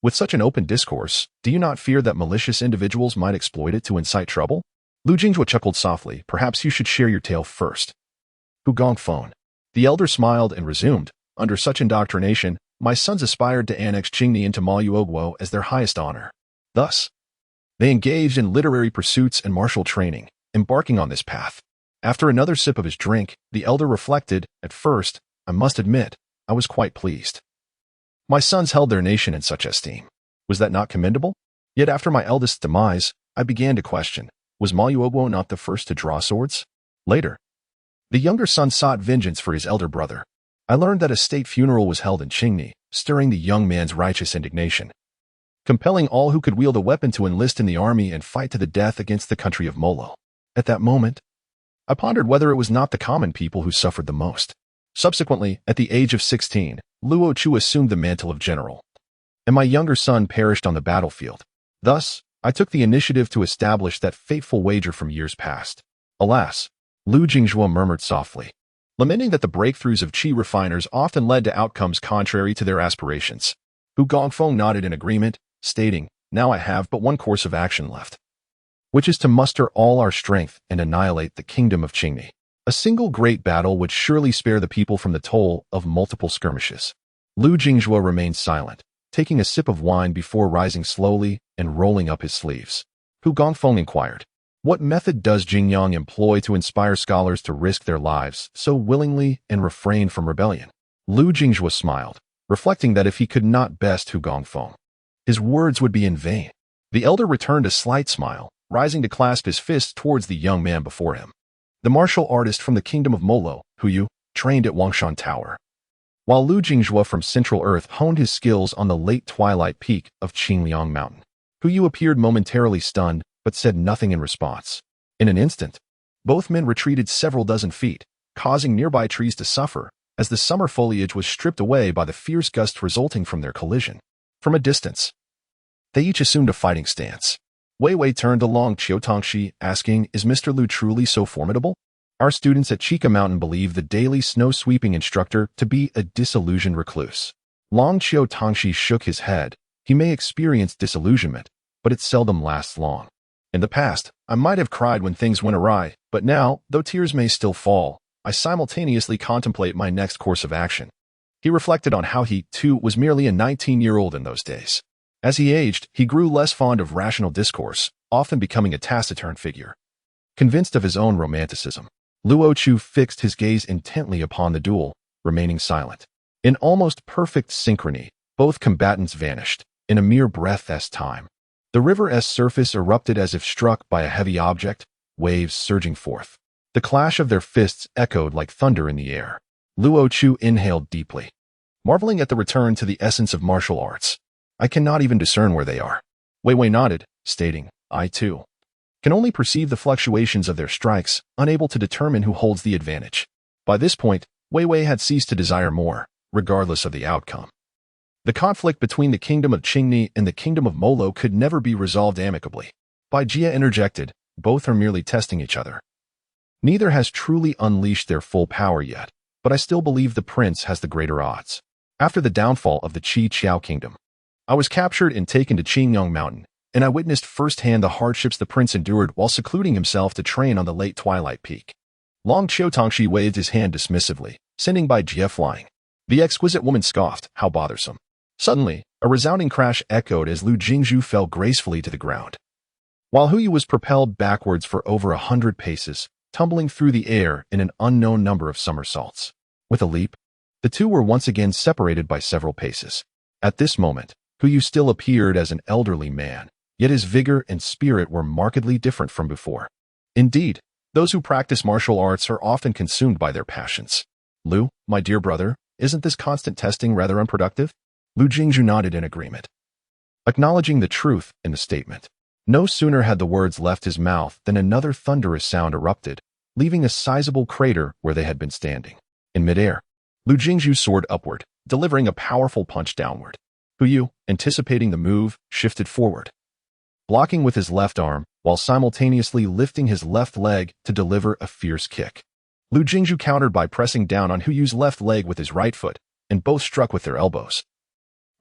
With such an open discourse, do you not fear that malicious individuals might exploit it to incite trouble?" Lu Jingjue chuckled softly. "Perhaps you should share your tale first." Hu Gongfeng. The elder smiled and resumed, "Under such indoctrination, my sons aspired to annex Qingni into Maluoguo as their highest honor. Thus, they engaged in literary pursuits and martial training, embarking on this path." After another sip of his drink, the elder reflected, "At first, I must admit, I was quite pleased. My sons held their nation in such esteem. Was that not commendable? Yet after my eldest's demise, I began to question, was Maluoguo not the first to draw swords? Later, the younger son sought vengeance for his elder brother. I learned that a state funeral was held in Qingni, stirring the young man's righteous indignation, compelling all who could wield a weapon to enlist in the army and fight to the death against the country of Molo. At that moment, I pondered whether it was not the common people who suffered the most. Subsequently, at the age of 16, Luo Chu assumed the mantle of general, and my younger son perished on the battlefield. Thus, I took the initiative to establish that fateful wager from years past. Alas, Lu Jingjue murmured softly, lamenting that the breakthroughs of qi refiners often led to outcomes contrary to their aspirations. Hu Gongfeng nodded in agreement, stating, "Now I have but one course of action left, which is to muster all our strength and annihilate the kingdom of Qingni. A single great battle would surely spare the people from the toll of multiple skirmishes." Lu Jingjue remained silent, taking a sip of wine before rising slowly and rolling up his sleeves. Hu Gongfeng inquired, "What method does Jingyang employ to inspire scholars to risk their lives so willingly and refrain from rebellion?" Lu Jingjue smiled, reflecting that if he could not best Hu Gongfeng, his words would be in vain. The elder returned a slight smile, rising to clasp his fist towards the young man before him. The martial artist from the kingdom of Molo, Hu Yu, trained at Wangshan Tower, while Lu Jingjue from Central Earth honed his skills on the late twilight peak of Qingliang Mountain. Hu Yu appeared momentarily stunned, but said nothing in response. In an instant, both men retreated several dozen feet, causing nearby trees to suffer, as the summer foliage was stripped away by the fierce gust resulting from their collision. From a distance, they each assumed a fighting stance. Wei Wei turned to Long Qiutongxi, asking, "Is Mr. Lu truly so formidable? Our students at Chica Mountain believe the daily snow-sweeping instructor to be a disillusioned recluse." Long Qiutongxi shook his head. He may experience disillusionment, but it seldom lasts long. "In the past, I might have cried when things went awry, but now, though tears may still fall, I simultaneously contemplate my next course of action." He reflected on how he, too, was merely a 19-year-old in those days. As he aged, he grew less fond of rational discourse, often becoming a taciturn figure. Convinced of his own romanticism, Luo Chu fixed his gaze intently upon the duel, remaining silent. In almost perfect synchrony, both combatants vanished, in a mere breath's time. The river's surface erupted as if struck by a heavy object, waves surging forth. The clash of their fists echoed like thunder in the air. Luo Chu inhaled deeply, marveling at the return to the essence of martial arts. "I cannot even discern where they are." Wei Wei nodded, stating, "I too can only perceive the fluctuations of their strikes, unable to determine who holds the advantage." By this point, Wei Wei had ceased to desire more, regardless of the outcome. The conflict between the kingdom of Qingni and the kingdom of Molo could never be resolved amicably. Bai Jia interjected, "Both are merely testing each other. Neither has truly unleashed their full power yet, but I still believe the prince has the greater odds." After the downfall of the Qi Qiao kingdom, I was captured and taken to Qingyang Mountain, and I witnessed firsthand the hardships the prince endured while secluding himself to train on the late twilight peak. Long Qiutongxi waved his hand dismissively, sending Bai Jia flying. The exquisite woman scoffed, "How bothersome." Suddenly, a resounding crash echoed as Lu Jingjue fell gracefully to the ground, while Hu Yu was propelled backwards for over 100 paces, tumbling through the air in an unknown number of somersaults. With a leap, the two were once again separated by several paces. At this moment, Hu Yu still appeared as an elderly man, yet his vigor and spirit were markedly different from before. Indeed, those who practice martial arts are often consumed by their passions. "Lu, my dear brother, isn't this constant testing rather unproductive?" Lu Jingjue nodded in agreement, acknowledging the truth in the statement. No sooner had the words left his mouth than another thunderous sound erupted, leaving a sizable crater where they had been standing. In midair, Lu Jingjue soared upward, delivering a powerful punch downward. Hu Yu, anticipating the move, shifted forward, blocking with his left arm, while simultaneously lifting his left leg to deliver a fierce kick. Lu Jingjue countered by pressing down on Hu Yu's left leg with his right foot, and both struck with their elbows,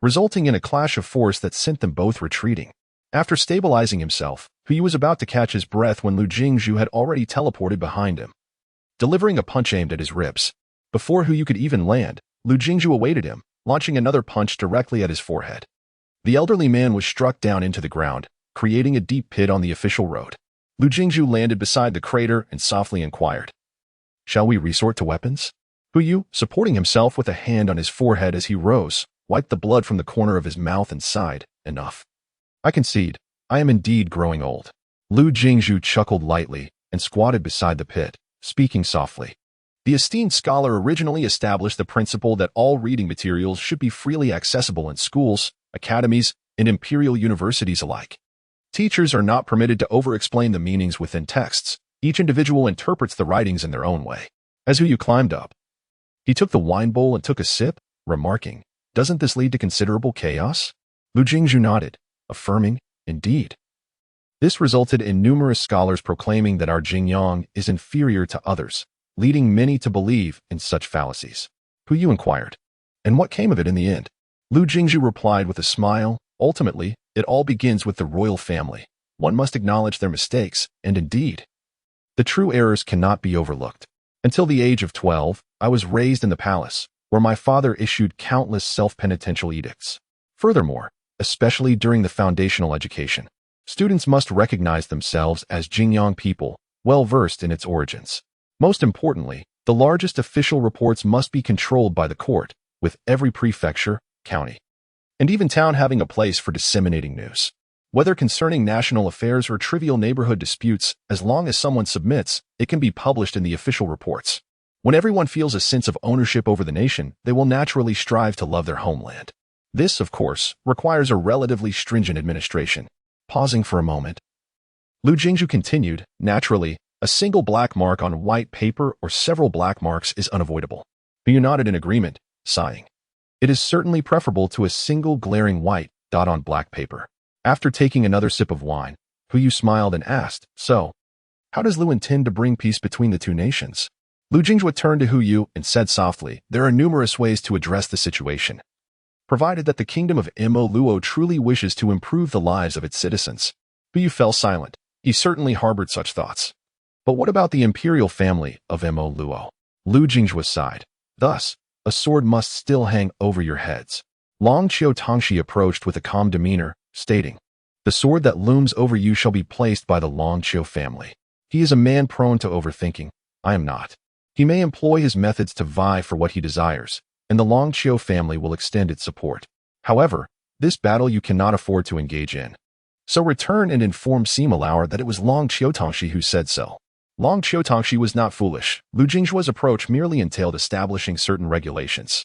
resulting in a clash of force that sent them both retreating. After stabilizing himself, Hu Yu was about to catch his breath when Lu Jingjue had already teleported behind him, delivering a punch aimed at his ribs. Before Hu Yu could even land, Lu Jingjue awaited him, launching another punch directly at his forehead. The elderly man was struck down into the ground, creating a deep pit on the official road. Lu Jingjue landed beside the crater and softly inquired, "Shall we resort to weapons?" Hu Yu, supporting himself with a hand on his forehead as he rose, wiped the blood from the corner of his mouth and sighed, "Enough. I concede, I am indeed growing old." Lu Jingjue chuckled lightly and squatted beside the pit, speaking softly. The esteemed scholar originally established the principle that all reading materials should be freely accessible in schools, academies, and imperial universities alike. Teachers are not permitted to over-explain the meanings within texts. Each individual interprets the writings in their own way. As Hu Yu climbed up, he took the wine bowl and took a sip, remarking, "Doesn't this lead to considerable chaos?" Lu Jingjue nodded, affirming, "Indeed." This resulted in numerous scholars proclaiming that our Jingyang is inferior to others, leading many to believe in such fallacies. Hu Yu inquired. And what came of it in the end? Lu Jingzhu replied with a smile, ultimately, it all begins with the royal family. One must acknowledge their mistakes, and indeed, the true errors cannot be overlooked. Until the age of 12, I was raised in the palace, where my father issued countless self-penitential edicts. Furthermore, especially during the foundational education, students must recognize themselves as Jingyang people, well-versed in its origins. Most importantly, the largest official reports must be controlled by the court, with every prefecture, county, and even town having a place for disseminating news. Whether concerning national affairs or trivial neighborhood disputes, as long as someone submits, it can be published in the official reports. When everyone feels a sense of ownership over the nation, they will naturally strive to love their homeland. This, of course, requires a relatively stringent administration. Pausing for a moment, Lu Jingzhu continued, naturally, a single black mark on white paper or several black marks is unavoidable. Hu Yu nodded in agreement, sighing. It is certainly preferable to a single glaring white dot on black paper. After taking another sip of wine, Hu Yu smiled and asked, so, how does Lu intend to bring peace between the two nations? Lu Jingzhu turned to Hu Yu and said softly, there are numerous ways to address the situation, provided that the kingdom of Mo Luo truly wishes to improve the lives of its citizens. Hu Yu fell silent. He certainly harbored such thoughts. But what about the imperial family of Mo Luo? Lu Jingzhu sighed. Thus, a sword must still hang over your heads. Long Qiu Tongxi approached with a calm demeanor, stating, the sword that looms over you shall be placed by the Long Qiu family. He is a man prone to overthinking. I am not. He may employ his methods to vie for what he desires, and the Long Qiu family will extend its support. However, this battle you cannot afford to engage in. So return and inform Sima Lauer that it was Long Qiu Tongxi who said so. Long Qiu Tongxi was not foolish. Lu Jingzhu's approach merely entailed establishing certain regulations,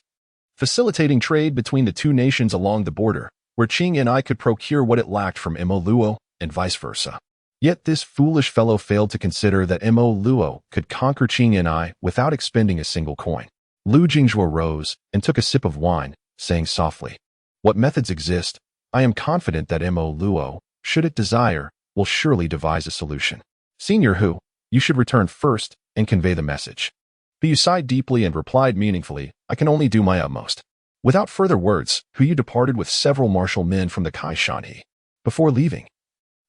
facilitating trade between the two nations along the border, where Qing and I could procure what it lacked from Mo Luo, and vice versa. Yet this foolish fellow failed to consider that Mo Luo could conquer Qing and I without expending a single coin. Lu Jingzhu rose and took a sip of wine, saying softly, what methods exist, I am confident that Mo Luo, should it desire, will surely devise a solution. Senior Hu, you should return first and convey the message. Hu Yu sighed deeply and replied meaningfully, I can only do my utmost. Without further words, Hu Yu departed with several martial men from the Kaishanhe. Before leaving,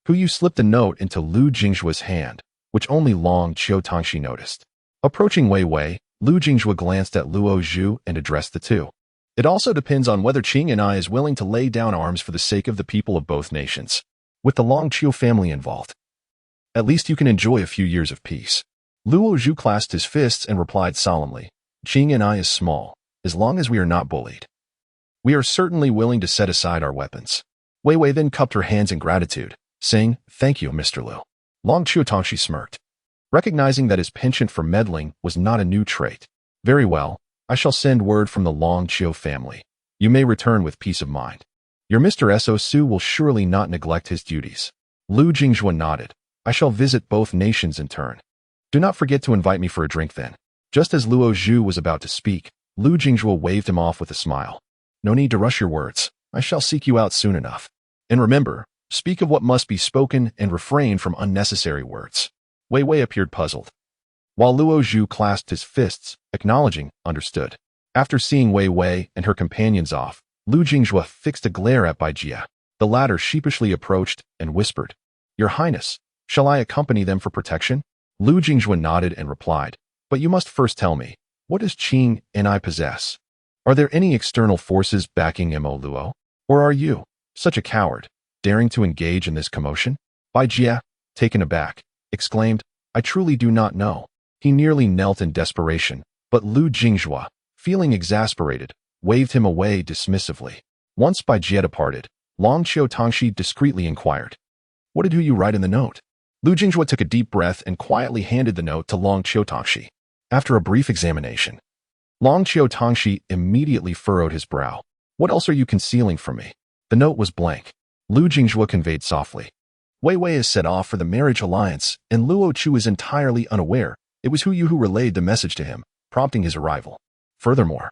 Hu Yu slipped a note into Lu Jingzhu's hand, which only Long Qiu Tongxi noticed. Approaching Wei Wei, Lu Jingzhu glanced at Luo Zhu and addressed the two. It also depends on whether Qing and I is willing to lay down arms for the sake of the people of both nations, with the Long Qiu family involved. At least you can enjoy a few years of peace. Luo Zhu clasped his fists and replied solemnly, Qing and I is small, as long as we are not bullied. We are certainly willing to set aside our weapons. Wei Wei then cupped her hands in gratitude, saying, thank you, Mr. Lu. Long Qiu Tongxi smirked, recognizing that his penchant for meddling was not a new trait. Very well, I shall send word from the Long Qiu family. You may return with peace of mind. Your Mr. So Su will surely not neglect his duties. Lu Jingzhu nodded. I shall visit both nations in turn. Do not forget to invite me for a drink then. Just as Luo Zhu was about to speak, Lu Jingzhu waved him off with a smile. No need to rush your words. I shall seek you out soon enough. And remember, speak of what must be spoken and refrain from unnecessary words. Wei Wei appeared puzzled, while Luo Zhu clasped his fists, acknowledging, understood. After seeing Wei Wei and her companions off, Lu Jingzhu fixed a glare at Bai Jia. The latter sheepishly approached and whispered, Your Highness, shall I accompany them for protection? Lu Jingzhu nodded and replied, but you must first tell me, what does Qing and I possess? Are there any external forces backing Mo Luo? Or are you, such a coward, daring to engage in this commotion? Bai Jia, taken aback, exclaimed, I truly do not know. He nearly knelt in desperation, but Lu Jingzhu, feeling exasperated, waved him away dismissively. Once Bai Jia departed, Long Qiu Tongxi discreetly inquired, what did Hu Yu write in the note? Lu Jingzhu took a deep breath and quietly handed the note to Long Qiu Tongxi. After a brief examination, Long Qiu Tongxi immediately furrowed his brow. What else are you concealing from me? The note was blank. Lu Jingzhu conveyed softly. Wei Wei is set off for the marriage alliance, and Luo Chu is entirely unaware. It was Hu Yu who relayed the message to him, prompting his arrival. Furthermore,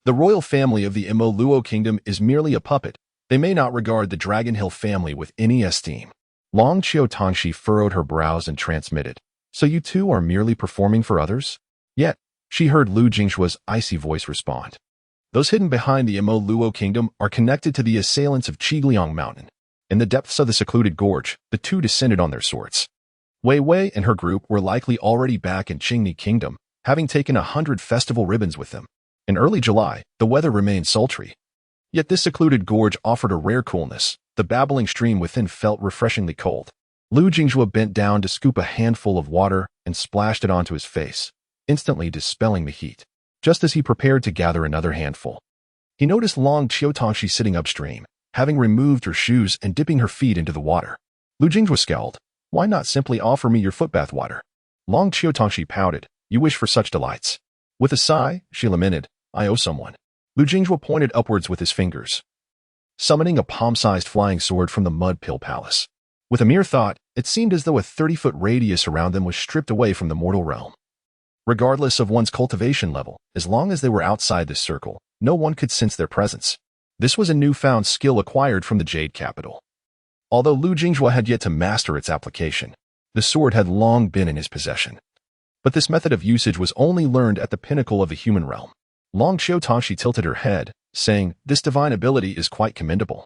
the royal family of the Mo Luo kingdom is merely a puppet. They may not regard the Dragon Hill family with any esteem. Long Qiu Tongxi furrowed her brows and transmitted. So you two are merely performing for others? Yet, she heard Lu Jingshua's icy voice respond. Those hidden behind the Imo Luo kingdom are connected to the assailants of Qigliang Mountain. In the depths of the secluded gorge, the two descended on their swords. Wei Wei and her group were likely already back in Qingni Kingdom, having taken 100 festival ribbons with them. In early July, the weather remained sultry. Yet this secluded gorge offered a rare coolness. The babbling stream within felt refreshingly cold. Lu Jingzhua bent down to scoop a handful of water and splashed it onto his face, instantly dispelling the heat. Just as he prepared to gather another handful, he noticed Long Qiu sitting upstream, having removed her shoes and dipping her feet into the water. Lu Jingzhua scowled. Why not simply offer me your footbath water? Long Qiu pouted. You wish for such delights. With a sigh, she lamented, I owe someone. Lu Jingzhua pointed upwards with his fingers, summoning a palm-sized flying sword from the Mud Pill Palace. With a mere thought, it seemed as though a 30-foot radius around them was stripped away from the mortal realm. Regardless of one's cultivation level, as long as they were outside this circle, no one could sense their presence. This was a newfound skill acquired from the Jade Capital. Although Lu Jingzhua had yet to master its application, the sword had long been in his possession. But this method of usage was only learned at the pinnacle of the human realm. Long Qiu tilted her head, saying, This divine ability is quite commendable.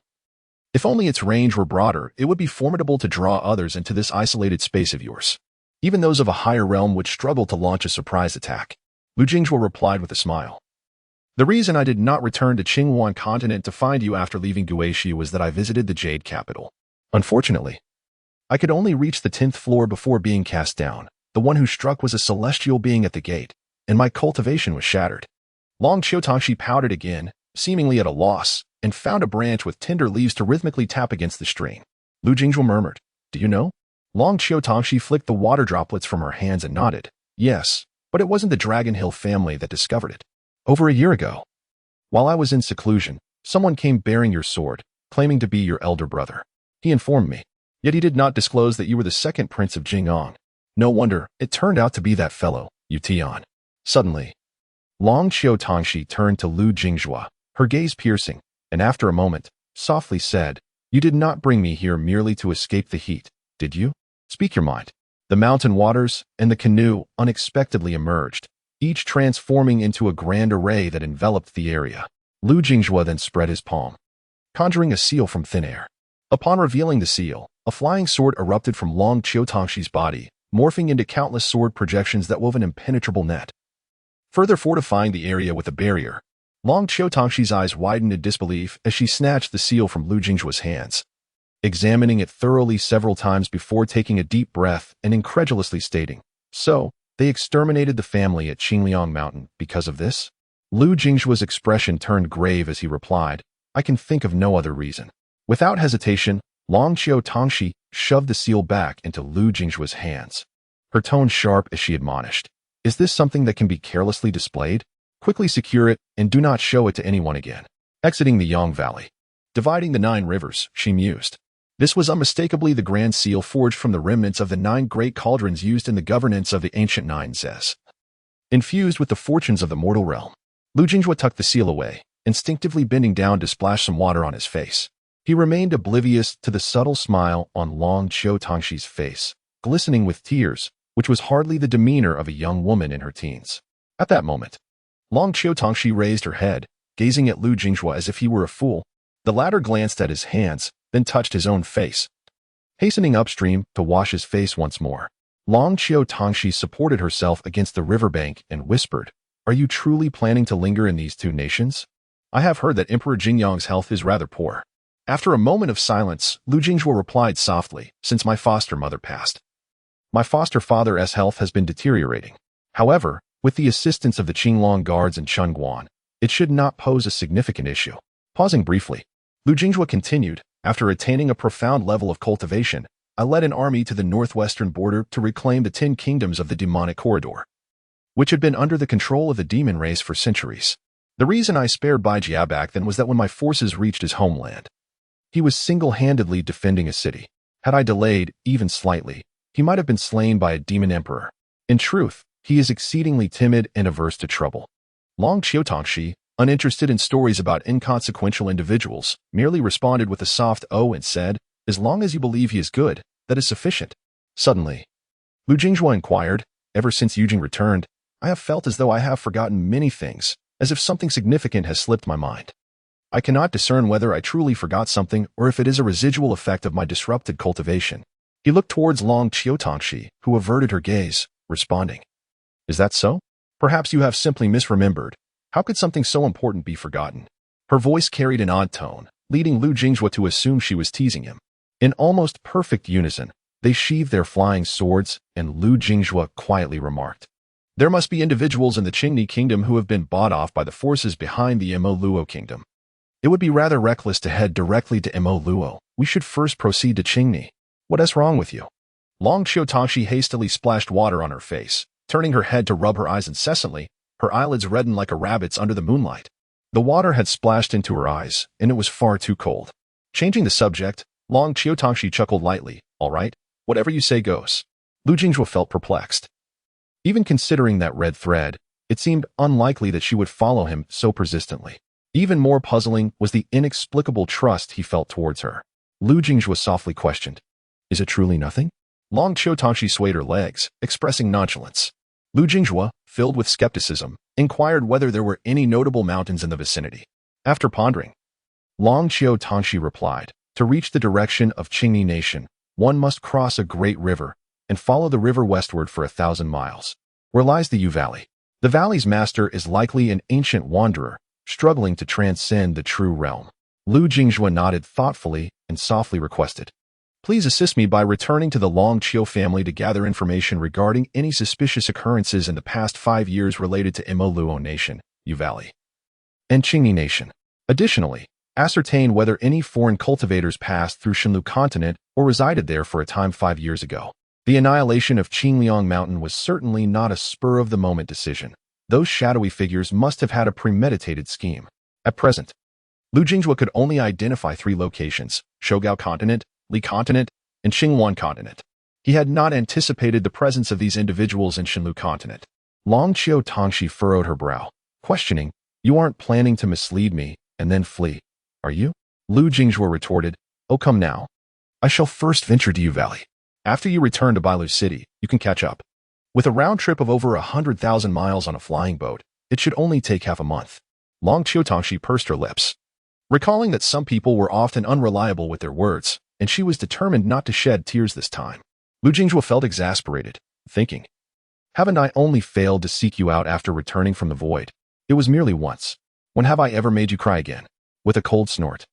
If only its range were broader, it would be formidable to draw others into this isolated space of yours. Even those of a higher realm would struggle to launch a surprise attack. Lu Jingzhua replied with a smile. The reason I did not return to Qinghuan continent to find you after leaving Guishi was that I visited the Jade Capital. Unfortunately, I could only reach the 10th floor before being cast down. The one who struck was a celestial being at the gate, and my cultivation was shattered. Long Qiu pouted again, seemingly at a loss, and found a branch with tender leaves to rhythmically tap against the stream. Lu Jingzhua murmured, Do you know? Long Qiu flicked the water droplets from her hands and nodded. Yes, but it wasn't the Dragon Hill family that discovered it. Over a year ago, while I was in seclusion, someone came bearing your sword, claiming to be your elder brother. He informed me, yet he did not disclose that you were the second prince of Jing'an. No wonder, it turned out to be that fellow, Yu Tian. Suddenly, Long Qiu turned to Lu Jingzhua, her gaze piercing, and after a moment, softly said, You did not bring me here merely to escape the heat, did you? Speak your mind. The mountain waters and the canoe unexpectedly emerged, each transforming into a grand array that enveloped the area. Lu Jingzhua then spread his palm, conjuring a seal from thin air. Upon revealing the seal, a flying sword erupted from Long Qiu body, morphing into countless sword projections that wove an impenetrable net. Further fortifying the area with a barrier, Long Qiu eyes widened in disbelief as she snatched the seal from Lu Jingzhua's hands, examining it thoroughly several times before taking a deep breath and incredulously stating, So, they exterminated the family at Qingliang Mountain because of this? Lu Jingzhua's expression turned grave as he replied, I can think of no other reason. Without hesitation, Long Qiu shoved the seal back into Lu Jingzhua's hands, her tone sharp as she admonished. Is this something that can be carelessly displayed? Quickly secure it and do not show it to anyone again. Exiting the Yang Valley, dividing the 9 rivers, she mused. This was unmistakably the grand seal forged from the remnants of the 9 great cauldrons used in the governance of the ancient 9 Zes. Infused with the fortunes of the mortal realm, Lu Jingzhua tucked the seal away, instinctively bending down to splash some water on his face. He remained oblivious to the subtle smile on Long Qiu face, glistening with tears, which was hardly the demeanor of a young woman in her teens. At that moment, Long Qiu raised her head, gazing at Lu Jingzhua as if he were a fool. The latter glanced at his hands, then touched his own face, hastening upstream to wash his face once more. Long Qiu supported herself against the riverbank and whispered, Are you truly planning to linger in these 2 nations? I have heard that Emperor Jingyang's health is rather poor. After a moment of silence, Lu Jingzhua replied softly, Since my foster mother passed, my foster father's health has been deteriorating. However, with the assistance of the Qinglong guards and Chengguan, it should not pose a significant issue. Pausing briefly, Lu Jingzhua continued, After attaining a profound level of cultivation, I led an army to the northwestern border to reclaim the 10 kingdoms of the demonic corridor, which had been under the control of the demon race for centuries. The reason I spared Bai Jia back then was that when my forces reached his homeland, he was single-handedly defending a city. Had I delayed, even slightly, he might have been slain by a demon emperor. In truth, he is exceedingly timid and averse to trouble. Long Qiu, uninterested in stories about inconsequential individuals, merely responded with a soft "oh" and said, As long as you believe he is good, That is sufficient. Suddenly, Lu Jinghua inquired, ever since Yujing returned, I have felt as though I have forgotten many things, as if something significant has slipped my mind. I cannot discern whether I truly forgot something or if it is a residual effect of my disrupted cultivation. He looked towards Long Qiutongxi, who averted her gaze, responding, Is that so? Perhaps you have simply misremembered. How could something so important be forgotten? Her voice carried an odd tone, leading Lu Jinghua to assume she was teasing him. In almost perfect unison, they sheathed their flying swords, and Lu Jinghua quietly remarked, There must be individuals in the Qingni kingdom who have been bought off by the forces behind the Mo Luo kingdom. It would be rather reckless to head directly to Mo Luo. We should first proceed to Qingni. What is wrong with you? Long Qiutongxi hastily splashed water on her face, turning her head to rub her eyes incessantly. Her eyelids reddened like a rabbit's under the moonlight. The water had splashed into her eyes, and it was far too cold. Changing the subject, Long Qiutongxi chuckled lightly. All right, whatever you say goes. Lu Jinghua felt perplexed. Even considering that red thread, it seemed unlikely that she would follow him so persistently. Even more puzzling was the inexplicable trust he felt towards her. Lu Jinghua softly questioned, Is it truly nothing? Long Qiutongxi swayed her legs, expressing nonchalance. Lu Jinghua, filled with skepticism, inquired whether there were any notable mountains in the vicinity. After pondering, Long Qiutongxi replied, To reach the direction of Qingni nation, one must cross a great river and follow the river westward for 1,000 miles. Where lies the Yu Valley? The valley's master is likely an ancient wanderer, struggling to transcend the true realm. Lu Jinghua nodded thoughtfully and softly requested, Please assist me by returning to the Long Qiu family to gather information regarding any suspicious occurrences in the past 5 years related to Mo Luo Nation, Yu Valley, and Qingni Nation. Additionally, ascertain whether any foreign cultivators passed through Shenlu continent or resided there for a time 5 years ago. The annihilation of Qingliang Mountain was certainly not a spur-of-the-moment decision. Those shadowy figures must have had a premeditated scheme. At present, Lu Jinghua could only identify 3 locations, Shogao Continent, Li Continent, and Qingwan Continent. He had not anticipated the presence of these individuals in Shenlu Continent. Long Qiutongxi furrowed her brow, questioning, You aren't planning to mislead me and then flee, are you? Lu Jinghua retorted, Oh, come now. I shall first venture to Yu Valley. After you return to Bailu City, you can catch up. With a round trip of over 100,000 miles on a flying boat, it should only take half a month. Long Qiutongxi pursed her lips, recalling that some people were often unreliable with their words, and she was determined not to shed tears this time. Lu Jinghua felt exasperated, thinking, Haven't I only failed to seek you out after returning from the void? It was merely once. When have I ever made you cry again? With a cold snort,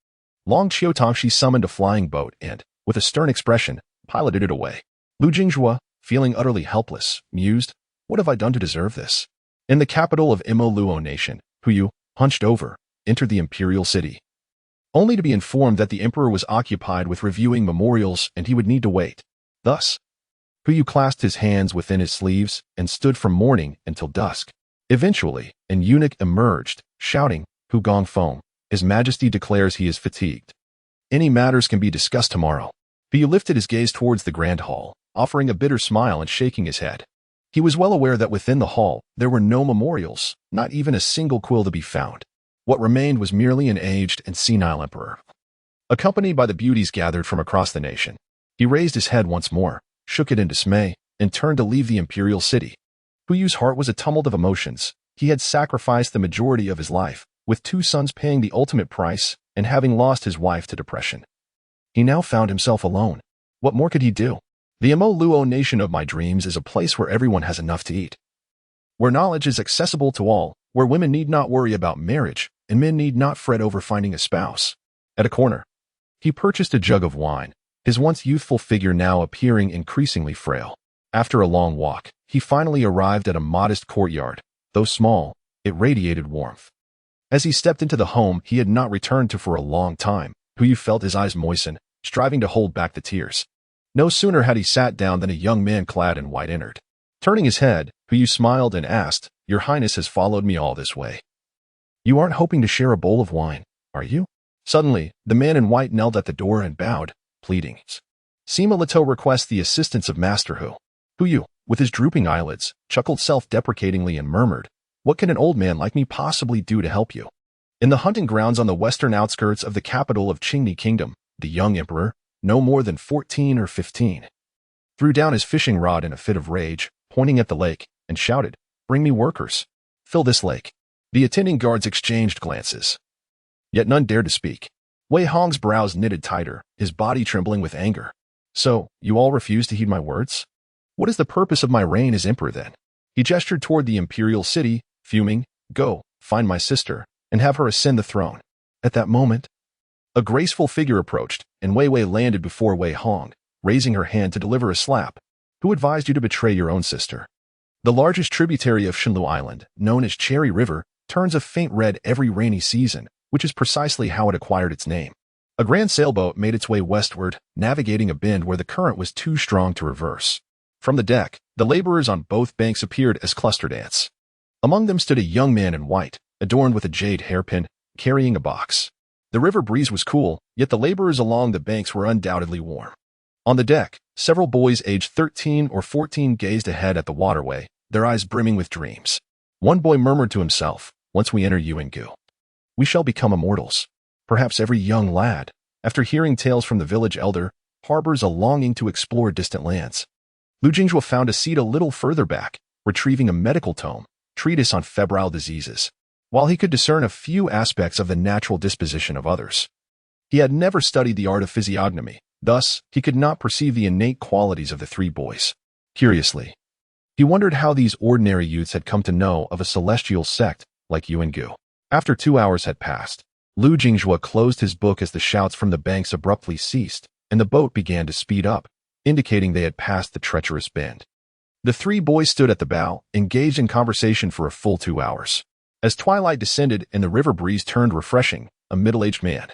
Long Qiutongxi summoned a flying boat and, with a stern expression, piloted it away. Lu Jinghua, feeling utterly helpless, mused, What have I done to deserve this? In the capital of Mo Luo Nation, Huyu, hunched over, entered the imperial city, only to be informed that the emperor was occupied with reviewing memorials and he would need to wait. Thus, Huyu clasped his hands within his sleeves and stood from morning until dusk. Eventually, an eunuch emerged, shouting, Hu Gong Feng, His Majesty declares he is fatigued. Any matters can be discussed tomorrow. Huyu lifted his gaze towards the grand hall, offering a bitter smile and shaking his head. He was well aware that within the hall there were no memorials, not even a single quill to be found. What remained was merely an aged and senile emperor, accompanied by the beauties gathered from across the nation. He raised his head once more, shook it in dismay, and turned to leave the imperial city. Huyu's heart was a tumult of emotions. He had sacrificed the majority of his life, with 2 sons paying the ultimate price and having lost his wife to depression. He now found himself alone. What more could he do? The Mo Luo Nation of my dreams is a place where everyone has enough to eat, where knowledge is accessible to all, where women need not worry about marriage, and men need not fret over finding a spouse. At a corner, he purchased a jug of wine, his once youthful figure now appearing increasingly frail. After a long walk, he finally arrived at a modest courtyard. Though small, it radiated warmth. As he stepped into the home he had not returned to for a long time, Huyu felt his eyes moisten, striving to hold back the tears. No sooner had he sat down than a young man clad in white entered. Turning his head, Huyu smiled and asked, Your Highness has followed me all this way. You aren't hoping to share a bowl of wine, are you? Suddenly, the man in white knelt at the door and bowed, pleading. Sima Leto requests the assistance of Master Hu. Huyu, with his drooping eyelids, chuckled self-deprecatingly and murmured, What can an old man like me possibly do to help you? In the hunting grounds on the western outskirts of the capital of Qingni Kingdom, the young emperor, no more than 14 or 15. Threw down his fishing rod in a fit of rage, pointing at the lake, and shouted, "Bring me workers. Fill this lake." The attending guards exchanged glances. Yet none dared to speak. Wei Hong's brows knitted tighter, his body trembling with anger. "So, you all refuse to heed my words? What is the purpose of my reign as emperor then?" He gestured toward the imperial city, fuming. "Go, find my sister, and have her ascend the throne." At that moment, a graceful figure approached, and Wei Wei landed before Wei Hong, raising her hand to deliver a slap. "Who advised you to betray your own sister?" The largest tributary of Shenlu Island, known as Cherry River, turns a faint red every rainy season, which is precisely how it acquired its name. A grand sailboat made its way westward, navigating a bend where the current was too strong to reverse. From the deck, the laborers on both banks appeared as clustered ants. Among them stood a young man in white, adorned with a jade hairpin, carrying a box. The river breeze was cool, yet the laborers along the banks were undoubtedly warm. On the deck, several boys aged 13 or 14 gazed ahead at the waterway, their eyes brimming with dreams. One boy murmured to himself, "Once we enter Yuangu, we shall become immortals." Perhaps every young lad, after hearing tales from the village elder, harbors a longing to explore distant lands. Lu Jinghua found a seat a little further back, retrieving a medical tome, treatise on febrile diseases. While he could discern a few aspects of the natural disposition of others, he had never studied the art of physiognomy, thus he could not perceive the innate qualities of the three boys. Curiously, he wondered how these ordinary youths had come to know of a celestial sect like Yuangu. After 2 hours had passed, Lu Jinghua closed his book as the shouts from the banks abruptly ceased, and the boat began to speed up, indicating they had passed the treacherous bend. The three boys stood at the bow, engaged in conversation for a full 2 hours. As twilight descended and the river breeze turned refreshing, a middle-aged man,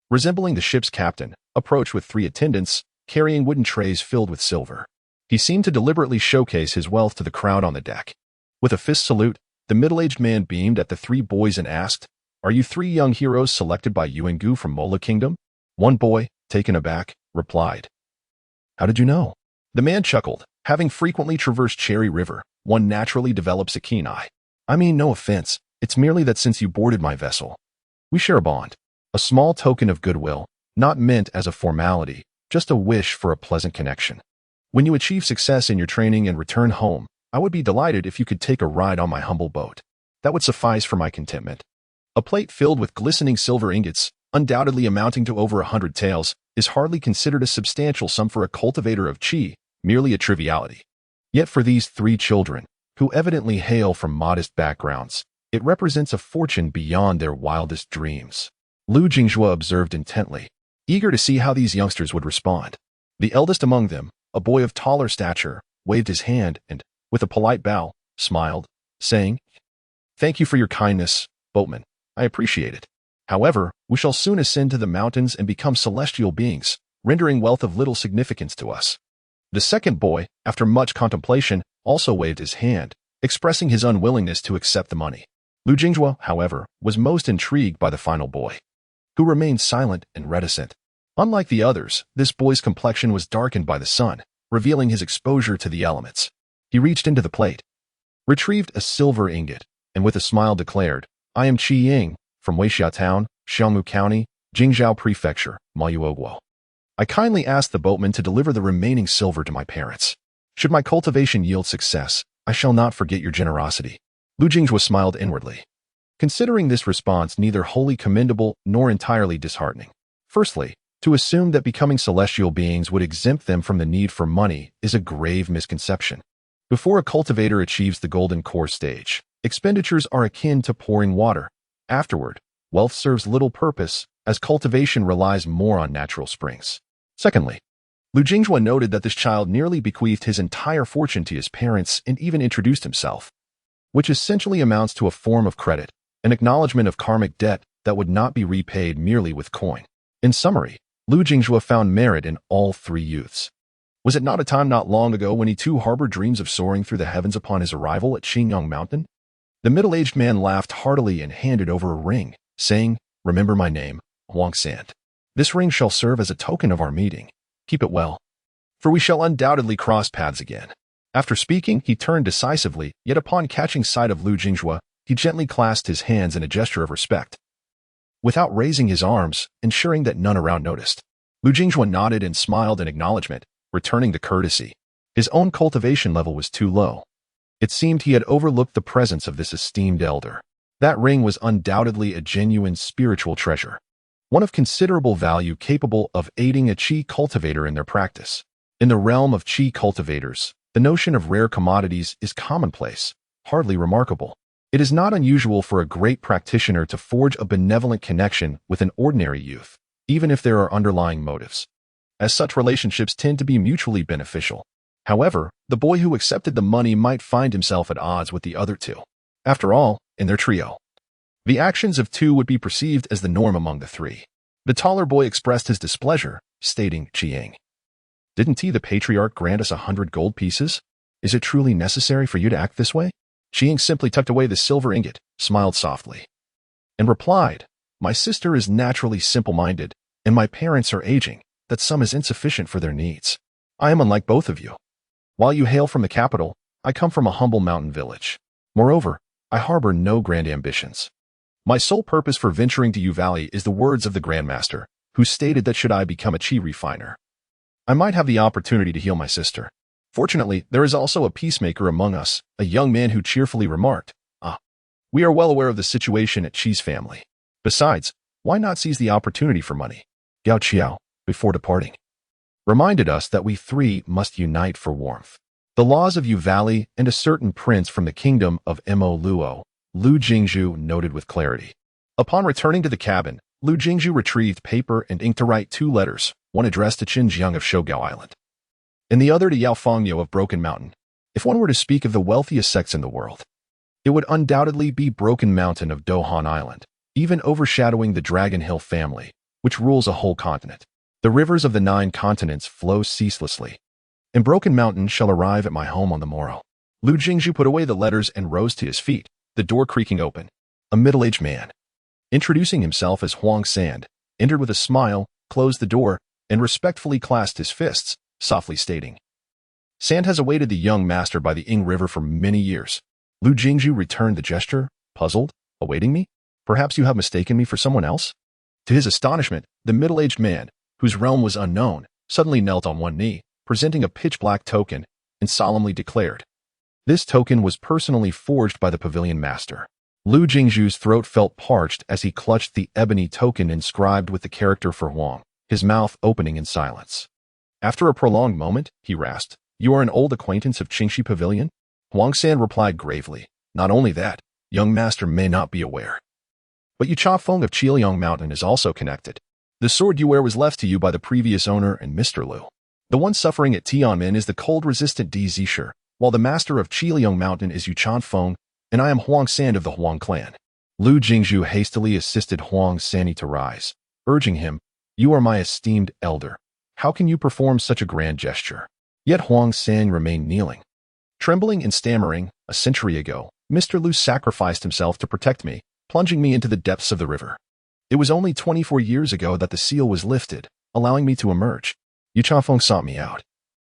resembling the ship's captain, approached with 3 attendants, carrying wooden trays filled with silver. He seemed to deliberately showcase his wealth to the crowd on the deck. With a fist salute, the middle-aged man beamed at the 3 boys and asked, "Are you 3 young heroes selected by Yuangu from Mola Kingdom?" One boy, taken aback, replied, "How did you know?" The man chuckled. Having frequently traversed Cherry River, one naturally develops a keen eye. "I mean no offense, it's merely that since you boarded my vessel, we share a bond. A small token of goodwill, not meant as a formality, just a wish for a pleasant connection. When you achieve success in your training and return home, I would be delighted if you could take a ride on my humble boat. That would suffice for my contentment." A plate filled with glistening silver ingots, undoubtedly amounting to over 100 taels, is hardly considered a substantial sum for a cultivator of qi, merely a triviality. Yet for these 3 children, who evidently hail from modest backgrounds, it represents a fortune beyond their wildest dreams. Lu Jinghua observed intently, eager to see how these youngsters would respond. The eldest among them, a boy of taller stature, waved his hand and, with a polite bow, smiled, saying, "Thank you for your kindness, boatman. I appreciate it. However, we shall soon ascend to the mountains and become celestial beings, rendering wealth of little significance to us." The second boy, after much contemplation, also waved his hand, expressing his unwillingness to accept the money. Lu Jinghua, however, was most intrigued by the final boy, who remained silent and reticent. Unlike the others, this boy's complexion was darkened by the sun, revealing his exposure to the elements. He reached into the plate, retrieved a silver ingot, and with a smile declared, "I am Qi Ying, from Weixia Town, Xiangmu County, Jingzhou Prefecture, Mayuoguo. I kindly ask the boatman to deliver the remaining silver to my parents. Should my cultivation yield success, I shall not forget your generosity." Lu Jinghua smiled inwardly, considering this response neither wholly commendable nor entirely disheartening. Firstly, to assume that becoming celestial beings would exempt them from the need for money is a grave misconception. Before a cultivator achieves the golden core stage, expenditures are akin to pouring water. Afterward, wealth serves little purpose, as cultivation relies more on natural springs. Secondly, Lu Jinghua noted that this child nearly bequeathed his entire fortune to his parents and even introduced himself, which essentially amounts to a form of credit, an acknowledgement of karmic debt that would not be repaid merely with coin. In summary, Lu Jinghua found merit in all 3 youths. Was it not a time not long ago when he too harbored dreams of soaring through the heavens upon his arrival at Qingyang Mountain? The middle-aged man laughed heartily and handed over a ring, saying, "Remember my name, Huang Sand. This ring shall serve as a token of our meeting. Keep it well, for we shall undoubtedly cross paths again." After speaking, he turned decisively, yet upon catching sight of Lu Jinghua, he gently clasped his hands in a gesture of respect, without raising his arms, ensuring that none around noticed. Lu Jingzhuan nodded and smiled in acknowledgement, returning the courtesy. His own cultivation level was too low. It seemed he had overlooked the presence of this esteemed elder. That ring was undoubtedly a genuine spiritual treasure, one of considerable value capable of aiding a qi cultivator in their practice. In the realm of qi cultivators, the notion of rare commodities is commonplace, hardly remarkable. It is not unusual for a great practitioner to forge a benevolent connection with an ordinary youth, even if there are underlying motives, as such relationships tend to be mutually beneficial. However, the boy who accepted the money might find himself at odds with the other two. After all, in their trio, the actions of two would be perceived as the norm among the three. The taller boy expressed his displeasure, stating, "Chiang, didn't he, the patriarch, grant us 100 gold pieces? Is it truly necessary for you to act this way?" Chiang simply tucked away the silver ingot, smiled softly, and replied, "My sister is naturally simple-minded, and my parents are aging. That sum is insufficient for their needs. I am unlike both of you. While you hail from the capital, I come from a humble mountain village. Moreover, I harbor no grand ambitions. My sole purpose for venturing to U Valley is the words of the Grandmaster, who stated that should I become a chi refiner, I might have the opportunity to heal my sister. Fortunately, there is also a peacemaker among us, a young man who cheerfully remarked, we are well aware of the situation at Chi's family. Besides, why not seize the opportunity for money?" Gao Qiao, before departing, reminded us that we three must unite for warmth. The laws of U Valley and a certain prince from the kingdom of Mo Luo, Lu Jingzhu noted with clarity. Upon returning to the cabin, Lu Jingzhu retrieved paper and ink to write 2 letters, one addressed to Qinjiang of Shogao Island, and the other to Yao Fengyo of Broken Mountain. If one were to speak of the wealthiest sects in the world, it would undoubtedly be Broken Mountain of Dohan Island, even overshadowing the Dragon Hill family, which rules a whole continent. The rivers of the 9 continents flow ceaselessly, and Broken Mountain shall arrive at my home on the morrow." Lu Jingzhu put away the letters and rose to his feet, the door creaking open. A middle-aged man, introducing himself as Huang Sand, entered with a smile, closed the door, and respectfully clasped his fists, softly stating, "Sand has awaited the young master by the Ing River for many years." Lu Jingzhu returned the gesture, puzzled. "Awaiting me? Perhaps you have mistaken me for someone else?" To his astonishment, the middle-aged man, whose realm was unknown, suddenly knelt on one knee, presenting a pitch-black token, and solemnly declared, "This token was personally forged by the pavilion master." Lu Jingzhu's throat felt parched as he clutched the ebony token inscribed with the character for Huang, his mouth opening in silence. After a prolonged moment, he rasped, "You are an old acquaintance of Qingxi Pavilion?" Huang San replied gravely, "Not only that, young master may not be aware, but Yu Chafeng of Qiliang Mountain is also connected. The sword you wear was left to you by the previous owner and Mr. Lu. The one suffering at Tianmin is the cold-resistant Di Zisher, while the master of Qiliang Mountain is Yu Chanfeng, and I am Huang San of the Huang clan." Lu Jingzhu hastily assisted Huang Sanny to rise, urging him, "You are my esteemed elder. How can you perform such a grand gesture?" Yet Huang San remained kneeling. Trembling and stammering, "A century ago, Mr. Lu sacrificed himself to protect me, plunging me into the depths of the river. It was only 24 years ago that the seal was lifted, allowing me to emerge. Yu Chanfeng sought me out,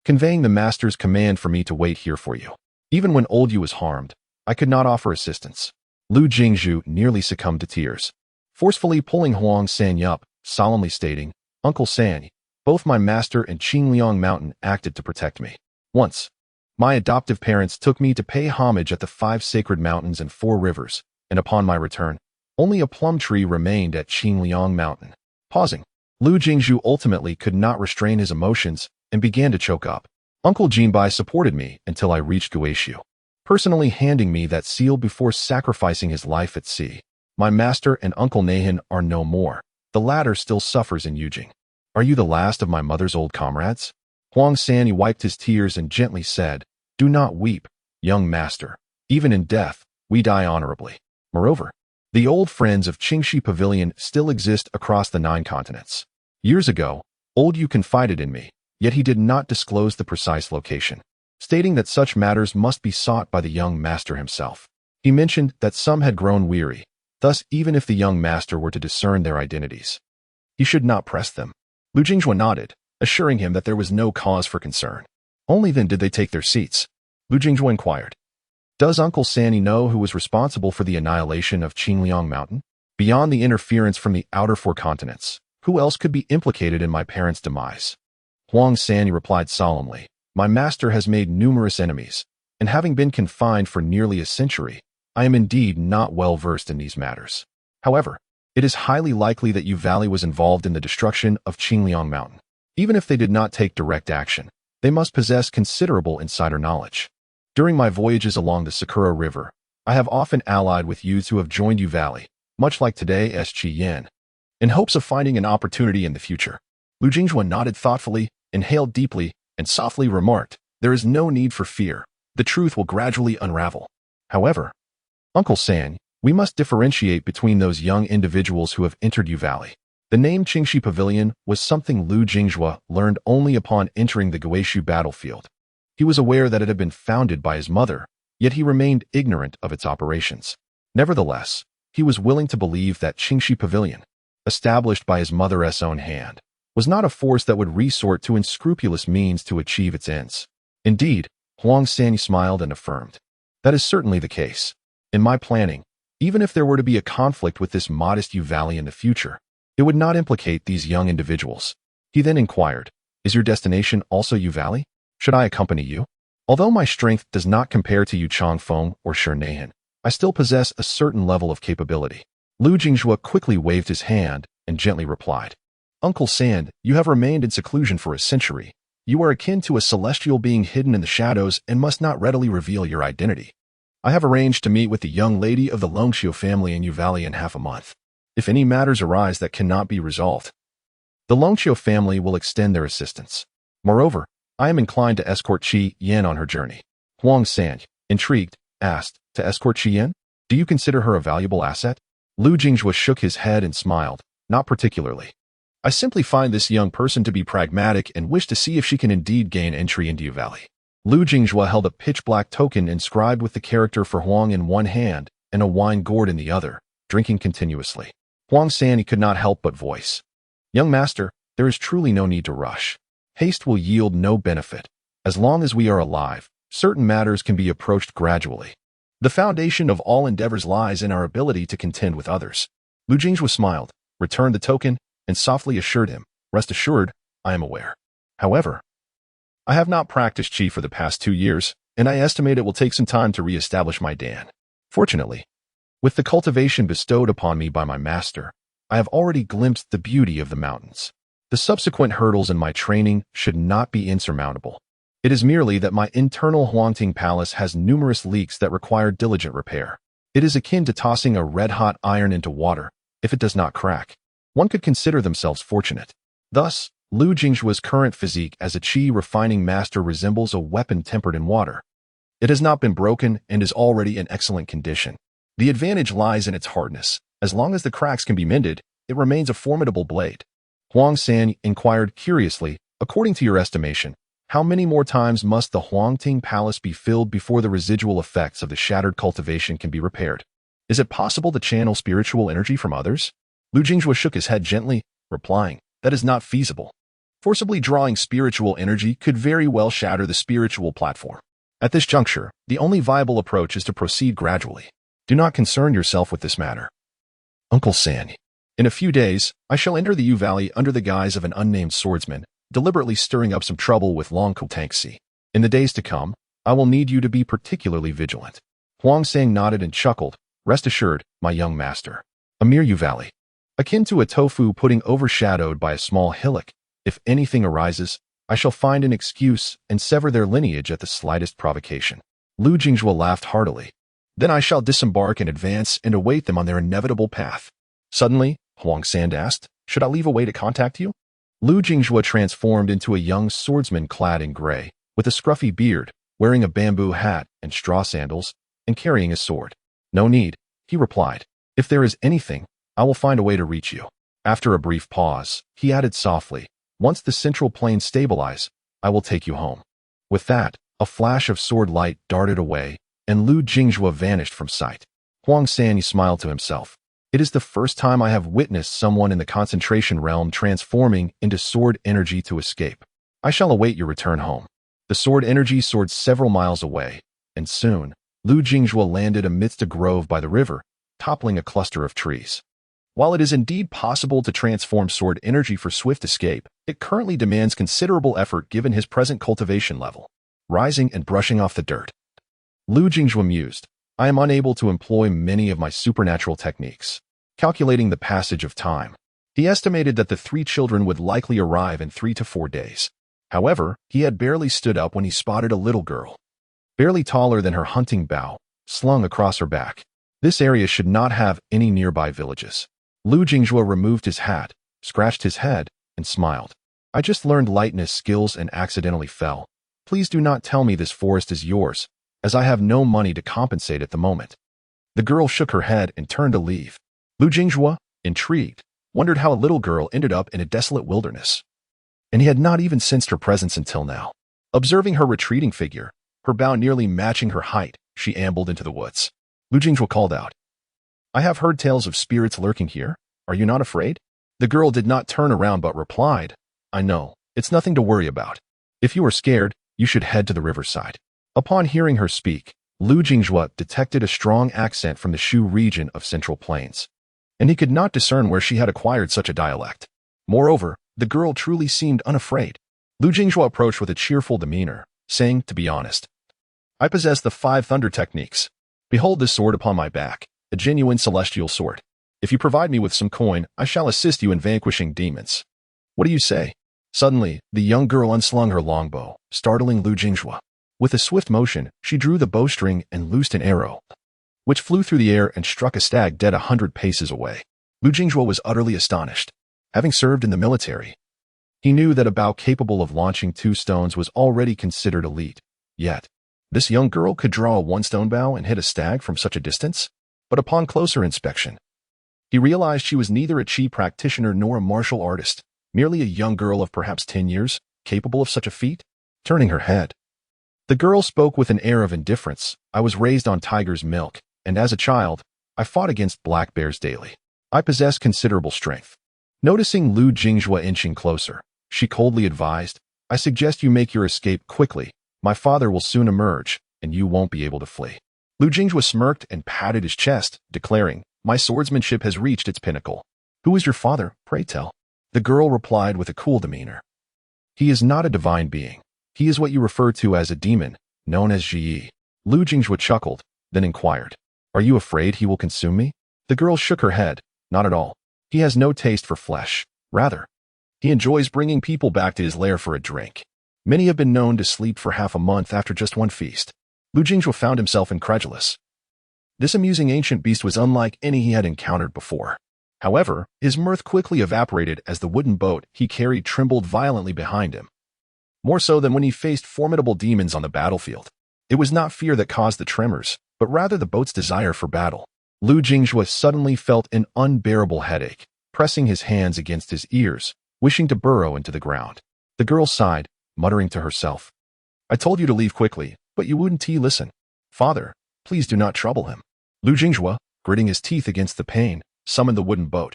conveying the master's command for me to wait here for you. Even when old Yu was harmed, I could not offer assistance." Lu Jingzhu nearly succumbed to tears, forcefully pulling Huang San up, solemnly stating, "Uncle San, both my master and Qingliang Mountain acted to protect me. Once, my adoptive parents took me to pay homage at the 5 sacred mountains and 4 rivers, and upon my return, only a plum tree remained at Qingliang Mountain." Pausing, Lu Jingzhu ultimately could not restrain his emotions and began to choke up. "Uncle Jinbai supported me until I reached Guishu, personally handing me that seal before sacrificing his life at sea. My master and Uncle Nahan are no more. The latter still suffers in Yujing. Are you the last of my mother's old comrades?" Huang Sanyi wiped his tears and gently said, "Do not weep, young master. Even in death, we die honorably. Moreover, the old friends of Qingxi Pavilion still exist across the 9 continents. Years ago, old Yu confided in me, yet he did not disclose the precise location, stating that such matters must be sought by the young master himself. He mentioned that some had grown weary, thus even if the young master were to discern their identities, he should not press them." Lu Jingzhuan nodded, assuring him that there was no cause for concern. Only then did they take their seats. Lu Jingzhuan inquired, "Does Uncle Sanny know who was responsible for the annihilation of Qingliang Mountain? Beyond the interference from the outer 4 continents, Who else could be implicated in my parents' demise? Huang San replied solemnly, my master has made numerous enemies, and having been confined for nearly a century, I am indeed not well versed in these matters. However, it is highly likely that Yu Valley was involved in the destruction of Qingliang Mountain. Even if they did not take direct action, they must possess considerable insider knowledge. During my voyages along the Sakura River, I have often allied with youths who have joined Yu Valley, much like today's Qi Yan, in hopes of finding an opportunity in the future. Lu Jinghua nodded thoughtfully, inhaled deeply, and softly remarked, there is no need for fear. The truth will gradually unravel. However, Uncle San, we must differentiate between those young individuals who have entered Yu Valley. The name Qingxi Pavilion was something Lu Jinghua learned only upon entering the Guishu battlefield. He was aware that it had been founded by his mother, yet he remained ignorant of its operations. Nevertheless, he was willing to believe that Qingxi Pavilion, established by his mother's own hand, was not a force that would resort to unscrupulous means to achieve its ends. Indeed, Huang San smiled and affirmed, that is certainly the case. In my planning, even if there were to be a conflict with this modest Yu Valley in the future, it would not implicate these young individuals. He then inquired, is your destination also Yu Valley? Should I accompany you? Although my strength does not compare to Yu Changfeng or Shirnahan, I still possess a certain level of capability. Lu Jinghua quickly waved his hand and gently replied, Uncle Sand, you have remained in seclusion for a century. You are akin to a celestial being hidden in the shadows and must not readily reveal your identity. I have arranged to meet with the young lady of the Longxiu family in Yu Valley in half a month. If any matters arise that cannot be resolved, the Longxiu family will extend their assistance. Moreover, I am inclined to escort Qi Yan on her journey. Huang San, intrigued, asked, to escort Qi Yan? Do you consider her a valuable asset? Lu Jinghua shook his head and smiled, not particularly. I simply find this young person to be pragmatic and wish to see if she can indeed gain entry into Yu Valley. Lu Jinghua held a pitch-black token inscribed with the character for Huang in one hand and a wine gourd in the other, drinking continuously. Huang San could not help but voice, young master, there is truly no need to rush. Haste will yield no benefit. As long as we are alive, certain matters can be approached gradually. The foundation of all endeavors lies in our ability to contend with others. Lu Jinghua smiled, returned the token, and softly assured him, rest assured, I am aware. However, I have not practiced Qi for the past 2 years, and I estimate it will take some time to re-establish my Dan. Fortunately, with the cultivation bestowed upon me by my master, I have already glimpsed the beauty of the mountains. The subsequent hurdles in my training should not be insurmountable. It is merely that my internal Huangting Palace has numerous leaks that require diligent repair. It is akin to tossing a red-hot iron into water. If it does not crack, one could consider themselves fortunate. Thus, Lu Jinghua's current physique as a Qi refining master resembles a weapon tempered in water. It has not been broken and is already in excellent condition. The advantage lies in its hardness. As long as the cracks can be mended, it remains a formidable blade. Huang San inquired curiously, according to your estimation, how many more times must the Huangting Palace be filled before the residual effects of the shattered cultivation can be repaired? Is it possible to channel spiritual energy from others? Lu Jinghua shook his head gently, replying, that is not feasible. Forcibly drawing spiritual energy could very well shatter the spiritual platform. At this juncture, the only viable approach is to proceed gradually. Do not concern yourself with this matter. Uncle San, in a few days, I shall enter the Yu Valley under the guise of an unnamed swordsman, deliberately stirring up some trouble with Long Kotangxi. In the days to come, I will need you to be particularly vigilant. Huang Sang nodded and chuckled. Rest assured, my young master. A mere Yu Valley, akin to a tofu pudding overshadowed by a small hillock. If anything arises, I shall find an excuse and sever their lineage at the slightest provocation. Lu Jinghua laughed heartily. Then I shall disembark and advance and await them on their inevitable path. Suddenly, Huang San asked, should I leave a way to contact you? Lu Jinghua transformed into a young swordsman clad in gray, with a scruffy beard, wearing a bamboo hat and straw sandals, and carrying a sword. No need, he replied. If there is anything, I will find a way to reach you. After a brief pause, he added softly, once the central plane stabilize, I will take you home. With that, a flash of sword light darted away, and Lu Jinghua vanished from sight. Huang San smiled to himself. It is the first time I have witnessed someone in the concentration realm transforming into sword energy to escape. I shall await your return home. The sword energy soared several miles away, and soon, Lu Jinghua landed amidst a grove by the river, toppling a cluster of trees. While it is indeed possible to transform sword energy for swift escape, it currently demands considerable effort given his present cultivation level. Rising and brushing off the dirt. Lu Jingjue mused, I am unable to employ many of my supernatural techniques. Calculating the passage of time, he estimated that the 3 children would likely arrive in 3 to 4 days. However, he had barely stood up when he spotted a little girl, barely taller than her hunting bow, slung across her back. This area should not have any nearby villages. Lu Jingjue removed his hat, scratched his head, and smiled. I just learned lightness skills and accidentally fell. Please do not tell me this forest is yours, as I have no money to compensate at the moment. The girl shook her head and turned to leave. Lu Jingjue, intrigued, wondered how a little girl ended up in a desolate wilderness. And he had not even sensed her presence until now. Observing her retreating figure, her bow nearly matching her height, she ambled into the woods. Lu Jingjue called out, I have heard tales of spirits lurking here. Are you not afraid? The girl did not turn around but replied, I know, it's nothing to worry about. If you are scared, you should head to the riverside. Upon hearing her speak, Lu Jingjue detected a strong accent from the Shu region of Central Plains, and he could not discern where she had acquired such a dialect. Moreover, the girl truly seemed unafraid. Lu Jingjue approached with a cheerful demeanor, saying, to be honest, I possess the 5 thunder techniques. Behold this sword upon my back, a genuine celestial sword. If you provide me with some coin, I shall assist you in vanquishing demons. What do you say? Suddenly, the young girl unslung her longbow, startling Lu Jingjue. With a swift motion, she drew the bowstring and loosed an arrow, which flew through the air and struck a stag dead 100 paces away. Lu Jingjue was utterly astonished. Having served in the military, he knew that a bow capable of launching 2 stones was already considered elite. Yet, this young girl could draw a 1-stone bow and hit a stag from such a distance? But upon closer inspection, he realized she was neither a chi practitioner nor a martial artist, merely a young girl of perhaps 10 years, capable of such a feat. Turning her head, the girl spoke with an air of indifference. I was raised on tiger's milk, and as a child, I fought against black bears daily. I possess considerable strength. Noticing Lu Jingjue inching closer, she coldly advised, I suggest you make your escape quickly. My father will soon emerge, and you won't be able to flee. Lu Jingjue smirked and patted his chest, declaring, my swordsmanship has reached its pinnacle. Who is your father, pray tell? The girl replied with a cool demeanor. He is not a divine being. He is what you refer to as a demon, known as Ji. Lu Jingjue chuckled, then inquired, are you afraid he will consume me? The girl shook her head, not at all. He has no taste for flesh. Rather, he enjoys bringing people back to his lair for a drink. Many have been known to sleep for half a month after just one feast. Lu Jingjue found himself incredulous. This amusing ancient beast was unlike any he had encountered before. However, his mirth quickly evaporated as the wooden boat he carried trembled violently behind him. More so than when he faced formidable demons on the battlefield. It was not fear that caused the tremors, but rather the boat's desire for battle. Lu Jingjue suddenly felt an unbearable headache, pressing his hands against his ears, wishing to burrow into the ground. The girl sighed, muttering to herself, I told you to leave quickly, but you wouldn't listen. Father, please do not trouble him. Lu Jingjue, gritting his teeth against the pain, summoned the wooden boat.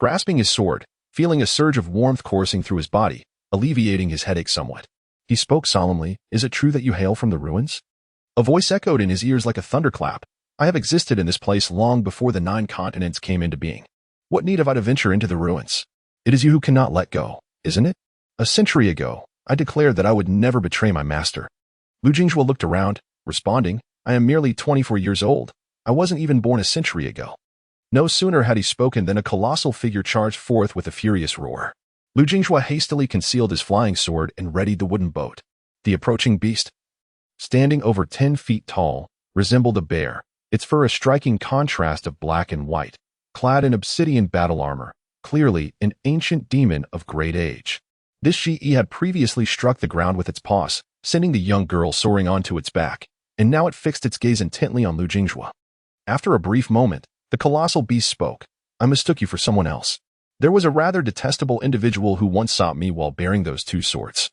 Grasping his sword, feeling a surge of warmth coursing through his body, alleviating his headache somewhat, he spoke solemnly, Is it true that you hail from the ruins? A voice echoed in his ears like a thunderclap. I have existed in this place long before the 9 continents came into being. What need have I to venture into the ruins? It is you who cannot let go, isn't it? A century ago, I declared that I would never betray my master. Lu Jingjue looked around, responding, I am merely 24 years old. I wasn't even born a century ago. No sooner had he spoken than a colossal figure charged forth with a furious roar. Lu Jingjue hastily concealed his flying sword and readied the wooden boat. The approaching beast, standing over 10 feet tall, resembled a bear, its fur a striking contrast of black and white, clad in obsidian battle armor, clearly an ancient demon of great age. This Shi had previously struck the ground with its paws, sending the young girl soaring onto its back, and now it fixed its gaze intently on Lu Jingjue. After a brief moment, the colossal beast spoke, I mistook you for someone else. There was a rather detestable individual who once sought me while bearing those 2 swords.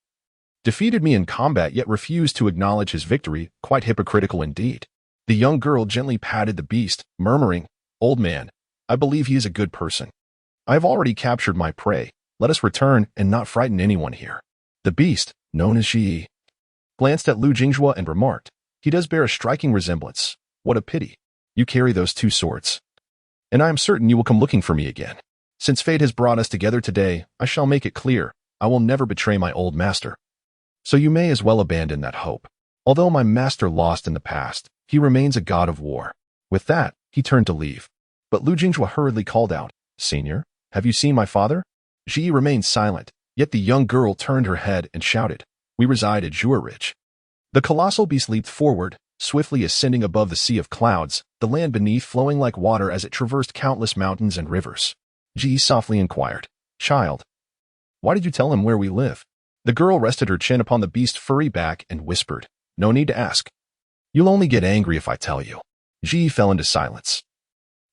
Defeated me in combat yet refused to acknowledge his victory, quite hypocritical indeed. The young girl gently patted the beast, murmuring, Old man, I believe he is a good person. I have already captured my prey. Let us return and not frighten anyone here. The beast, known as Shi, glanced at Lu Jingjue and remarked, He does bear a striking resemblance. What a pity. You carry those 2 swords. and I am certain you will come looking for me again. Since fate has brought us together today, I shall make it clear, I will never betray my old master. So you may as well abandon that hope. Although my master lost in the past, he remains a god of war. With that, he turned to leave. But Lu Jinghua hurriedly called out, Senior, have you seen my father? Ji remained silent, yet the young girl turned her head and shouted, We reside at Zhuo Ridge. The colossal beast leaped forward, swiftly ascending above the sea of clouds, the land beneath flowing like water as it traversed countless mountains and rivers. Ji softly inquired, Child, why did you tell him where we live? The girl rested her chin upon the beast's furry back and whispered, No need to ask. You'll only get angry if I tell you. Ji fell into silence.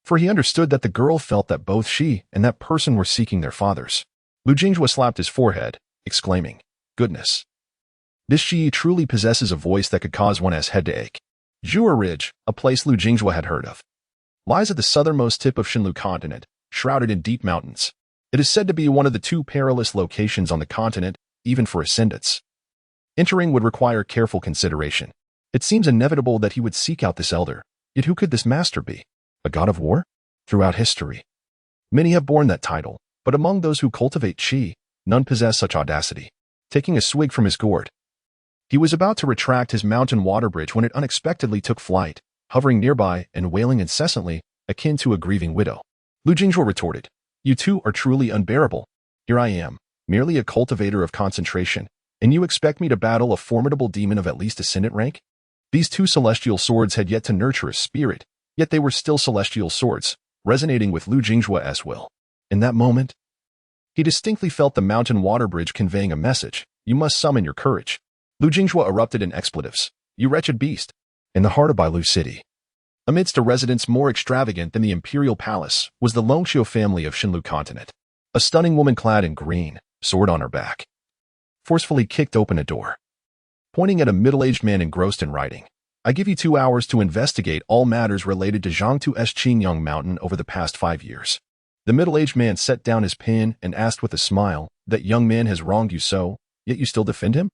For he understood that the girl felt that both she and that person were seeking their fathers. Lu Jinghua slapped his forehead, exclaiming, Goodness. This Ji truly possesses a voice that could cause one's head to ache. Zhuo Ridge, a place Lu Jinghua had heard of, lies at the southernmost tip of Shinlu continent, shrouded in deep mountains. It is said to be one of the 2 perilous locations on the continent, even for ascendants. Entering would require careful consideration. It seems inevitable that he would seek out this elder. Yet who could this master be? A god of war? Throughout history, many have borne that title, but among those who cultivate qi, none possess such audacity. Taking a swig from his gourd, he was about to retract his mountain water bridge when it unexpectedly took flight, hovering nearby and wailing incessantly, akin to a grieving widow. Lu Jinghua retorted, You two are truly unbearable. Here I am, merely a cultivator of concentration, and you expect me to battle a formidable demon of at least ascendant rank? These 2 celestial swords had yet to nurture a spirit, yet they were still celestial swords, resonating with Lu Jinghua's will. In that moment, he distinctly felt the mountain water bridge conveying a message, You must summon your courage. Lu Jinghua erupted in expletives, You wretched beast. In the heart of Bailu City, amidst a residence more extravagant than the imperial palace, was the Longqiu family of Shinlu continent. A stunning woman clad in green, sword on her back, forcefully kicked open a door. Pointing at a middle-aged man engrossed in writing, I give you 2 hours to investigate all matters related to Zhangtu's Qingyang Mountain over the past 5 years. The middle-aged man set down his pen and asked with a smile, That young man has wronged you so, yet you still defend him?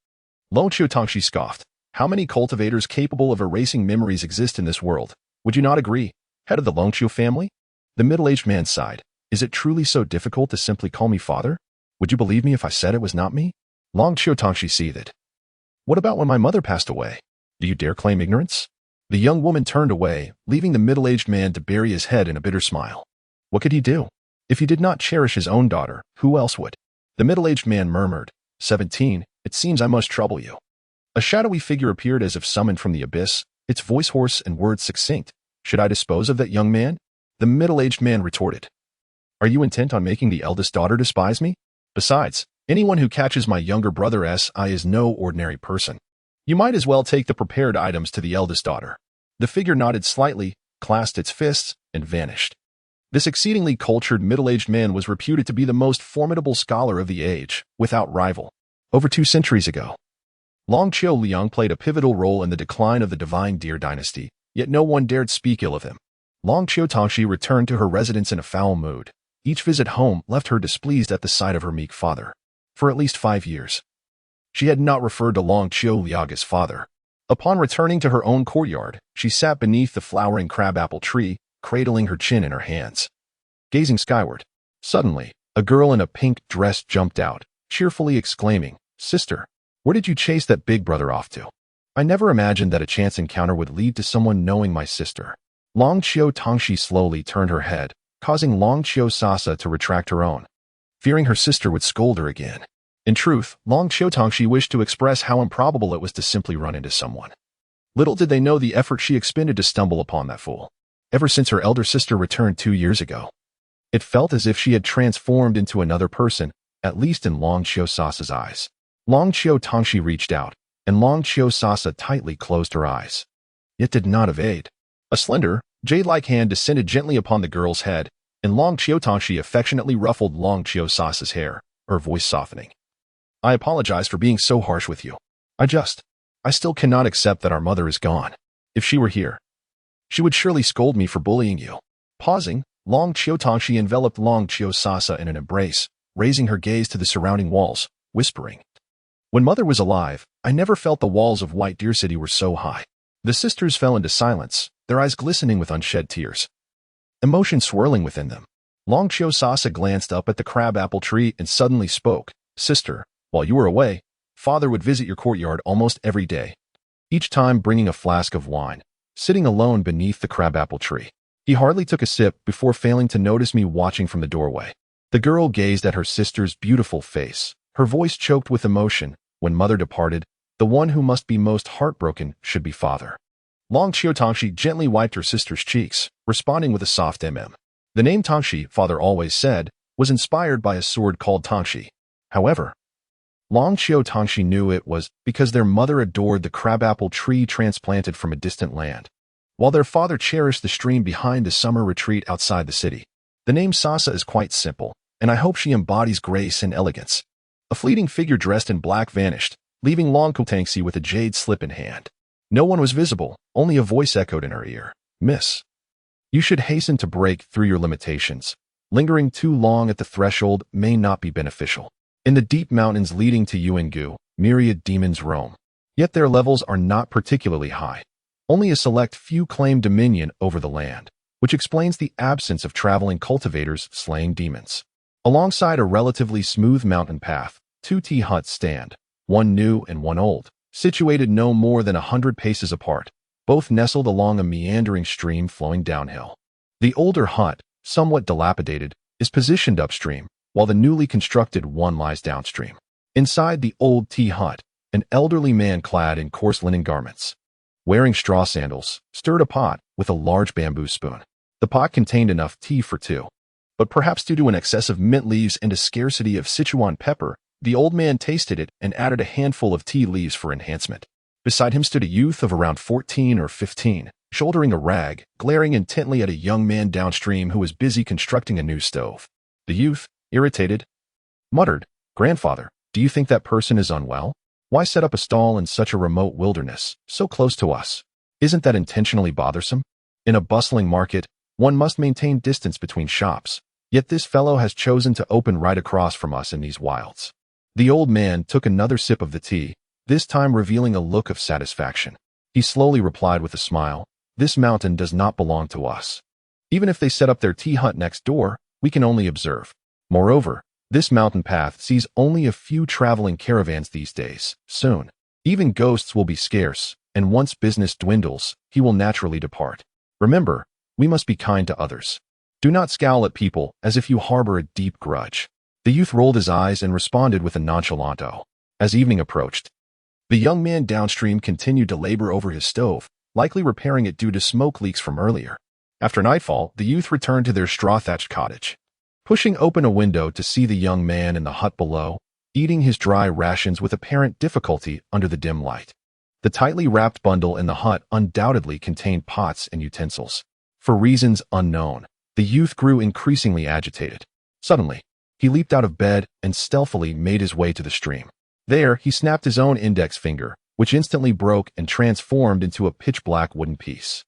Longqiu Tongxi scoffed, How many cultivators capable of erasing memories exist in this world? Would you not agree, head of the Longqiu family? The middle-aged man sighed, Is it truly so difficult to simply call me father? Would you believe me if I said it was not me? Longqiu Tongxi seethed. What about when my mother passed away? Do you dare claim ignorance? The young woman turned away, leaving the middle-aged man to bury his head in a bitter smile. What could he do? If he did not cherish his own daughter, who else would? The middle-aged man murmured, 17, It seems I must trouble you. A shadowy figure appeared as if summoned from the abyss, its voice hoarse and words succinct. Should I dispose of that young man? The middle-aged man retorted. Are you intent on making the eldest daughter despise me? Besides, anyone who catches my younger brother's eye is no ordinary person. You might as well take the prepared items to the eldest daughter. The figure nodded slightly, clasped its fists, and vanished. This exceedingly cultured middle-aged man was reputed to be the most formidable scholar of the age, without rival. Over 2 centuries ago, Longqiu Liang played a pivotal role in the decline of the divine Deer dynasty, yet no one dared speak ill of him. Longqiu Tongxi returned to her residence in a foul mood. Each visit home left her displeased at the sight of her meek father. For at least 5 years, she had not referred to Longqiu Liang as father. Upon returning to her own courtyard, she sat beneath the flowering crabapple tree, cradling her chin in her hands, gazing skyward. Suddenly, a girl in a pink dress jumped out, cheerfully exclaiming, Sister, where did you chase that big brother off to? I never imagined that a chance encounter would lead to someone knowing my sister. Longqiu Tongxi slowly turned her head, causing Longqiu Sasa to retract her own, fearing her sister would scold her again. In truth, Longqiu Tongxi wished to express how improbable it was to simply run into someone. Little did they know the effort she expended to stumble upon that fool. Ever since her elder sister returned 2 years ago, it felt as if she had transformed into another person, at least in Longqiu Sasa's eyes. Longqiu Tongxi reached out, and Longqiu Sasa tightly closed her eyes. It did not evade. A slender, jade-like hand descended gently upon the girl's head, and Longqiu Tongxi affectionately ruffled Longqiu Sasa's hair, her voice softening. I apologize for being so harsh with you. I still cannot accept that our mother is gone. If she were here, she would surely scold me for bullying you. Pausing, Longqiu Tongxi enveloped Longqiu Sasa in an embrace, raising her gaze to the surrounding walls, whispering, When mother was alive, I never felt the walls of White Deer City were so high. The sisters fell into silence, their eyes glistening with unshed tears. emotion swirling within them. Long Qiu Sasa glanced up at the crabapple tree and suddenly spoke. Sister, while you were away, father would visit your courtyard almost every day, each time bringing a flask of wine, sitting alone beneath the crabapple tree. He hardly took a sip before failing to notice me watching from the doorway. The girl gazed at her sister's beautiful face, her voice choked with emotion. When mother departed, the one who must be most heartbroken should be father. Long Qiu Tangxi gently wiped her sister's cheeks, responding with a soft The name Tangxi, father always said, was inspired by a sword called Tangxi. However, Long Qiu Tangxi knew it was because their mother adored the crabapple tree transplanted from a distant land, while their father cherished the stream behind the summer retreat outside the city. The name Sasa is quite simple, and I hope she embodies grace and elegance. A fleeting figure dressed in black vanished, leaving Long Qiu Tangxi with a jade slip in hand. No one was visible, only a voice echoed in her ear. Miss, you should hasten to break through your limitations. Lingering too long at the threshold may not be beneficial. In the deep mountains leading to Yuangu, myriad demons roam. Yet their levels are not particularly high. Only a select few claim dominion over the land, which explains the absence of traveling cultivators slaying demons. Alongside a relatively smooth mountain path, 2 tea huts stand, one new and one old, situated no more than 100 paces apart, both nestled along a meandering stream flowing downhill. The older hut, somewhat dilapidated, is positioned upstream, while the newly constructed one lies downstream. Inside the old tea hut, an elderly man clad in coarse linen garments, wearing straw sandals, stirred a pot with a large bamboo spoon. The pot contained enough tea for 2. But perhaps due to an excess of mint leaves and a scarcity of Sichuan pepper, the old man tasted it and added a handful of tea leaves for enhancement. Beside him stood a youth of around 14 or 15, shouldering a rag, glaring intently at a young man downstream who was busy constructing a new stove. The youth, irritated, muttered, "Grandfather, do you think that person is unwell? Why set up a stall in such a remote wilderness, so close to us? Isn't that intentionally bothersome? In a bustling market, one must maintain distance between shops, yet this fellow has chosen to open right across from us in these wilds." The old man took another sip of the tea, this time revealing a look of satisfaction. He slowly replied with a smile, "This mountain does not belong to us. Even if they set up their tea hut next door, we can only observe. Moreover, this mountain path sees only a few traveling caravans these days. Soon, even ghosts will be scarce, and once business dwindles, he will naturally depart. Remember, we must be kind to others. Do not scowl at people as if you harbor a deep grudge." The youth rolled his eyes and responded with a nonchalant "Oh." As evening approached, the young man downstream continued to labor over his stove, likely repairing it due to smoke leaks from earlier. After nightfall, the youth returned to their straw-thatched cottage, pushing open a window to see the young man in the hut below, eating his dry rations with apparent difficulty under the dim light. The tightly wrapped bundle in the hut undoubtedly contained pots and utensils. For reasons unknown, the youth grew increasingly agitated. Suddenly, he leaped out of bed and stealthily made his way to the stream. There, he snapped his own index finger, which instantly broke and transformed into a pitch-black wooden piece.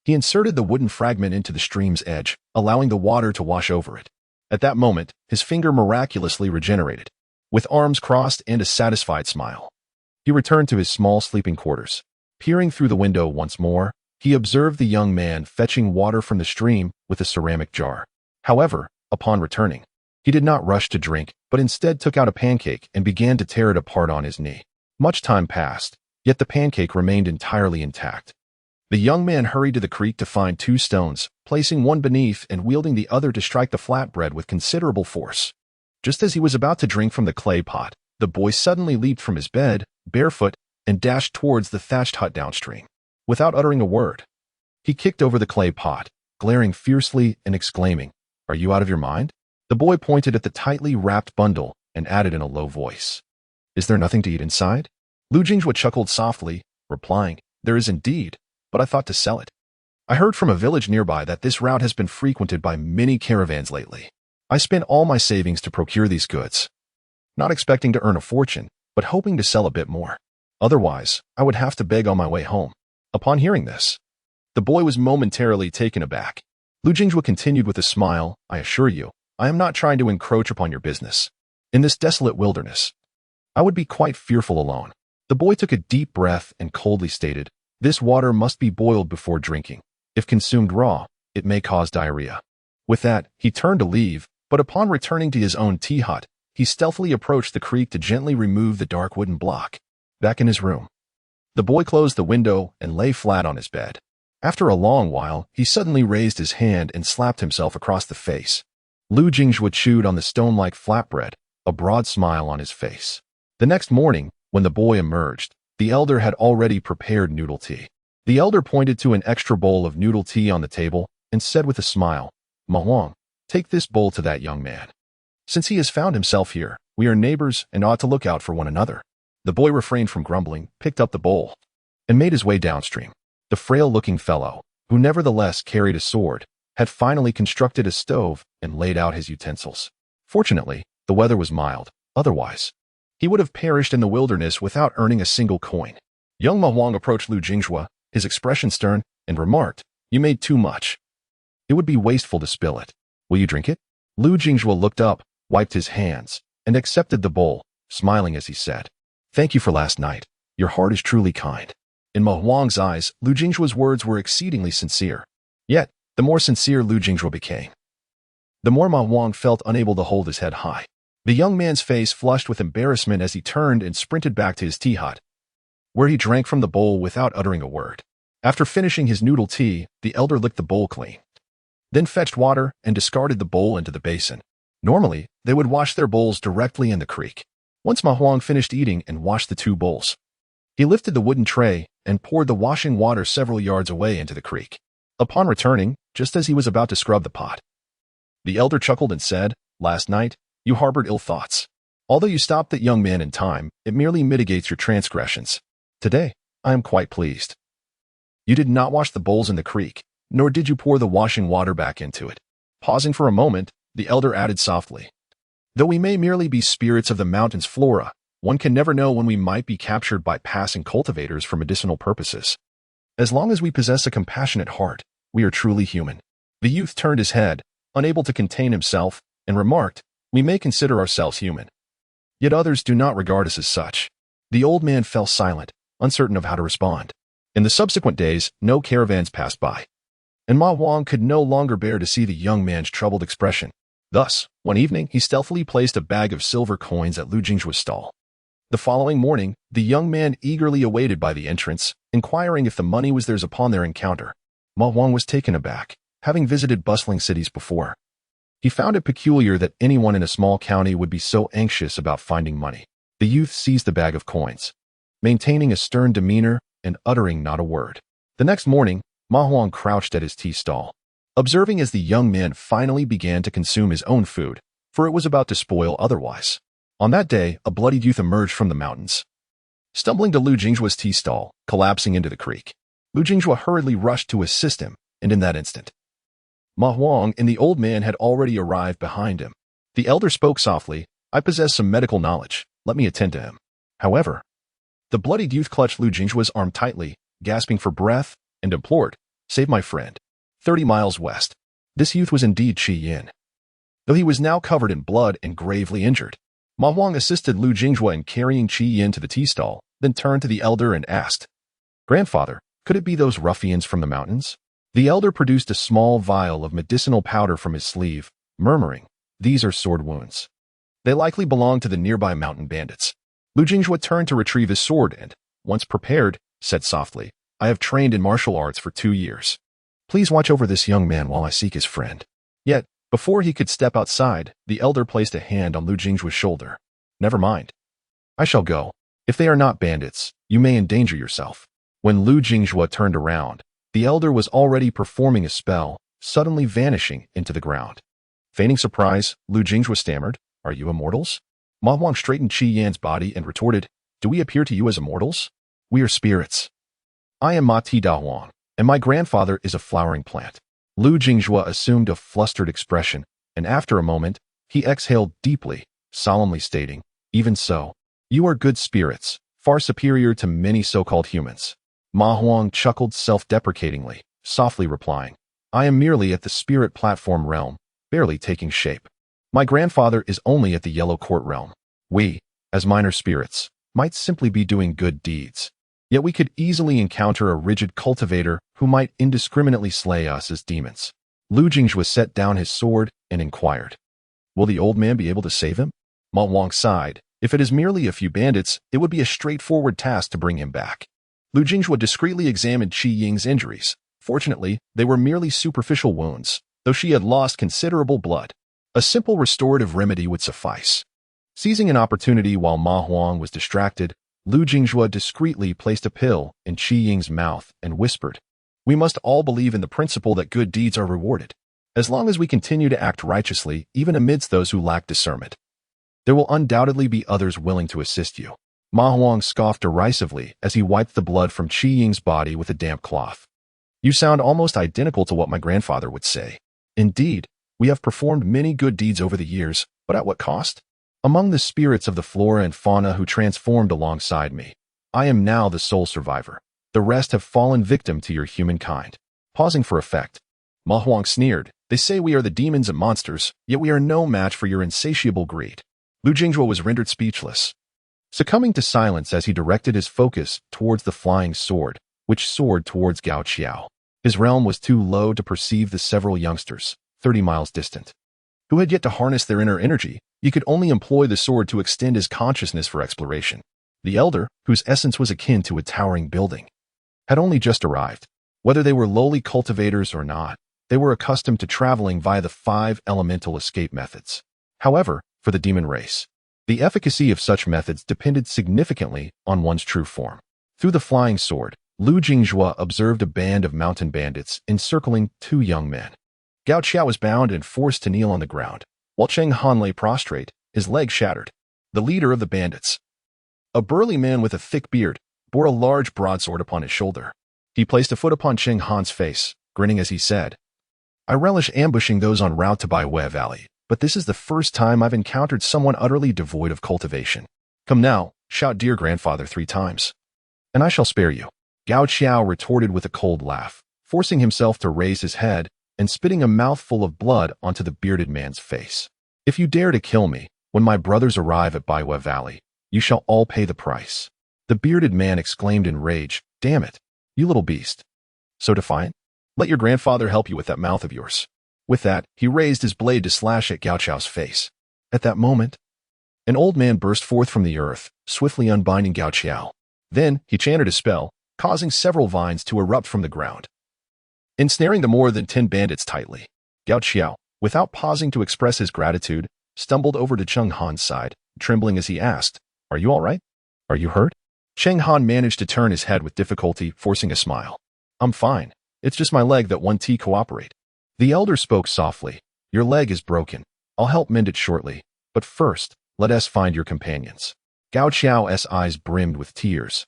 He inserted the wooden fragment into the stream's edge, allowing the water to wash over it. At that moment, his finger miraculously regenerated. With arms crossed and a satisfied smile, he returned to his small sleeping quarters. Peering through the window once more, he observed the young man fetching water from the stream with a ceramic jar. However, upon returning, he did not rush to drink, but instead took out a pancake and began to tear it apart on his knee. Much time passed, yet the pancake remained entirely intact. The young man hurried to the creek to find 2 stones, placing one beneath and wielding the other to strike the flatbread with considerable force. Just as he was about to drink from the clay pot, the boy suddenly leaped from his bed, barefoot, and dashed towards the thatched hut downstream. Without uttering a word, he kicked over the clay pot, glaring fiercely and exclaiming, "Are you out of your mind?" The boy pointed at the tightly wrapped bundle and added in a low voice, "Is there nothing to eat inside?" Lu Jinghua chuckled softly, replying, "There is indeed, but I thought to sell it. I heard from a village nearby that this route has been frequented by many caravans lately. I spent all my savings to procure these goods, not expecting to earn a fortune, but hoping to sell a bit more. Otherwise, I would have to beg on my way home." Upon hearing this, the boy was momentarily taken aback. Lu Jinghua continued with a smile, "I assure you, I am not trying to encroach upon your business. In this desolate wilderness, I would be quite fearful alone." The boy took a deep breath and coldly stated, "This water must be boiled before drinking. If consumed raw, It may cause diarrhea. With that, he turned to leave, but upon returning to his own tea hut, he stealthily approached the creek to gently remove the dark wooden block. Back in his room, the boy closed the window and lay flat on his bed. After a long while, he suddenly raised his hand and slapped himself across the face. Lu Jingjue chewed on the stone-like flatbread, a broad smile on his face. The next morning, when the boy emerged, the elder had already prepared noodle tea. The elder pointed to an extra bowl of noodle tea on the table and said with a smile, "Ma Huang, take this bowl to that young man. Since he has found himself here, we are neighbors and ought to look out for one another." The boy refrained from grumbling, picked up the bowl, and made his way downstream. The frail-looking fellow, who nevertheless carried a sword, had finally constructed a stove and laid out his utensils. Fortunately, the weather was mild. Otherwise, he would have perished in the wilderness without earning a single coin. Young Ma Huang approached Lu Jingjue, his expression stern, and remarked, "You made too much. It would be wasteful to spill it. Will you drink it?" Lu Jingjue looked up, wiped his hands, and accepted the bowl, smiling as he said, "Thank you for last night. Your heart is truly kind." In Ma Huang's eyes, Lu Jingjue's words were exceedingly sincere. Yet, the more sincere Lu Jingjue became, the more Ma Huang felt unable to hold his head high. The young man's face flushed with embarrassment as he turned and sprinted back to his tea hut, where he drank from the bowl without uttering a word. After finishing his noodle tea, the elder licked the bowl clean, then fetched water and discarded the bowl into the basin. Normally, they would wash their bowls directly in the creek. Once Ma Huang finished eating and washed the two bowls, he lifted the wooden tray and poured the washing water several yards away into the creek. Upon returning, just as he was about to scrub the pot, the elder chuckled and said, "Last night, you harbored ill thoughts. Although you stopped that young man in time, it merely mitigates your transgressions. Today, I am quite pleased. You did not wash the bowls in the creek, nor did you pour the washing water back into it." Pausing for a moment, the elder added softly, "Though we may merely be spirits of the mountain's flora, one can never know when we might be captured by passing cultivators for medicinal purposes. As long as we possess a compassionate heart, we are truly human." The youth turned his head, unable to contain himself, and remarked, "We may consider ourselves human, yet others do not regard us as such." The old man fell silent, uncertain of how to respond. In the subsequent days, no caravans passed by, and Ma Huang could no longer bear to see the young man's troubled expression. Thus, one evening, he stealthily placed a bag of silver coins at Lu Jingjue's stall. The following morning, the young man eagerly awaited by the entrance, inquiring if the money was theirs upon their encounter. Ma Huang was taken aback, having visited bustling cities before. He found it peculiar that anyone in a small county would be so anxious about finding money. The youth seized the bag of coins, maintaining a stern demeanor and uttering not a word. The next morning, Ma Huang crouched at his tea stall, observing as the young man finally began to consume his own food, for it was about to spoil otherwise. On that day, a bloodied youth emerged from the mountains, stumbling to Lu Jingjue's tea stall, collapsing into the creek. Lu Jingjue hurriedly rushed to assist him, and in that instant, Ma Huang and the old man had already arrived behind him. The elder spoke softly, "I possess some medical knowledge. Let me attend to him." However, the bloodied youth clutched Lu Jingjue's arm tightly, gasping for breath, and implored, "Save my friend." 30 miles west. This youth was indeed Chi Yin, though he was now covered in blood and gravely injured. Ma Huang assisted Lu Jingjue in carrying Chi Yin to the tea stall, then turned to the elder and asked, "Grandfather, could it be those ruffians from the mountains?" The elder produced a small vial of medicinal powder from his sleeve, murmuring, "These are sword wounds. They likely belong to the nearby mountain bandits." Lu Jingjue turned to retrieve his sword and, once prepared, said softly, "I have trained in martial arts for 2 years. Please watch over this young man while I seek his friend." Yet, before he could step outside, the elder placed a hand on Lu Jingjue's shoulder. "Never mind. I shall go. If they are not bandits, you may endanger yourself." When Lu Jingjue turned around, the elder was already performing a spell, suddenly vanishing into the ground. Feigning surprise, Lu Jingjue stammered, "Are you immortals?" Ma Huang straightened Chi Yan's body and retorted, "Do we appear to you as immortals? We are spirits. I am Ma Ti Da Huang, and my grandfather is a flowering plant." Lu Jingjue assumed a flustered expression, and after a moment, he exhaled deeply, solemnly stating, "Even so, you are good spirits, far superior to many so-called humans." Ma Huang chuckled self-deprecatingly, softly replying, "I am merely at the spirit platform realm, barely taking shape. My grandfather is only at the yellow court realm. We, as minor spirits, might simply be doing good deeds. Yet we could easily encounter a rigid cultivator who might indiscriminately slay us as demons." Lu Jingjue set down his sword and inquired, "Will the old man be able to save him?" Ma Huang sighed. "If it is merely a few bandits, it would be a straightforward task to bring him back." Lu Jingjue discreetly examined Qi Ying's injuries. Fortunately, they were merely superficial wounds, though she had lost considerable blood. A simple restorative remedy would suffice. Seizing an opportunity while Ma Huang was distracted, Lu Jingjue discreetly placed a pill in Qi Ying's mouth and whispered, "We must all believe in the principle that good deeds are rewarded. As long as we continue to act righteously, even amidst those who lack discernment, there will undoubtedly be others willing to assist you." Ma Huang scoffed derisively as he wiped the blood from Qi Ying's body with a damp cloth. "You sound almost identical to what my grandfather would say. Indeed, we have performed many good deeds over the years, but at what cost? Among the spirits of the flora and fauna who transformed alongside me, I am now the sole survivor. The rest have fallen victim to your humankind." Pausing for effect, Ma Huang sneered, "They say we are the demons and monsters, yet we are no match for your insatiable greed." Lu Jingjue was rendered speechless, succumbing to silence as he directed his focus towards the flying sword, which soared towards Gao Qiao. His realm was too low to perceive the several youngsters, 30 miles distant, who had yet to harness their inner energy. He could only employ the sword to extend his consciousness for exploration. The elder, whose essence was akin to a towering building, had only just arrived. Whether they were lowly cultivators or not, they were accustomed to traveling via the 5 elemental escape methods. However, for the demon race, the efficacy of such methods depended significantly on one's true form. Through the flying sword, Lu Jingjue observed a band of mountain bandits encircling 2 young men. Gao Qiao was bound and forced to kneel on the ground, while Cheng Han lay prostrate, his leg shattered. The leader of the bandits, a burly man with a thick beard, bore a large broadsword upon his shoulder. He placed a foot upon Cheng Han's face, grinning as he said, "I relish ambushing those en route to Baiwei Valley, but this is the first time I've encountered someone utterly devoid of cultivation. Come now, shout dear grandfather 3 times, and I shall spare you." Gao Qiao retorted with a cold laugh, forcing himself to raise his head and spitting a mouthful of blood onto the bearded man's face. "If you dare to kill me, when my brothers arrive at Baiwei Valley, you shall all pay the price." The bearded man exclaimed in rage, "Damn it, you little beast. So defiant? Let your grandfather help you with that mouth of yours." With that, he raised his blade to slash at Gao Qiao's face. At that moment, an old man burst forth from the earth, swiftly unbinding Gao Qiao. Then, he chanted a spell, causing several vines to erupt from the ground, ensnaring the more than 10 bandits tightly. Gao Qiao, without pausing to express his gratitude, stumbled over to Cheng Han's side, trembling as he asked, "Are you all right? Are you hurt?" Cheng Han managed to turn his head with difficulty, forcing a smile. "I'm fine. It's just my leg that won't cooperate." The elder spoke softly, "Your leg is broken. I'll help mend it shortly. But first, let us find your companions." Gao Qiao's eyes brimmed with tears,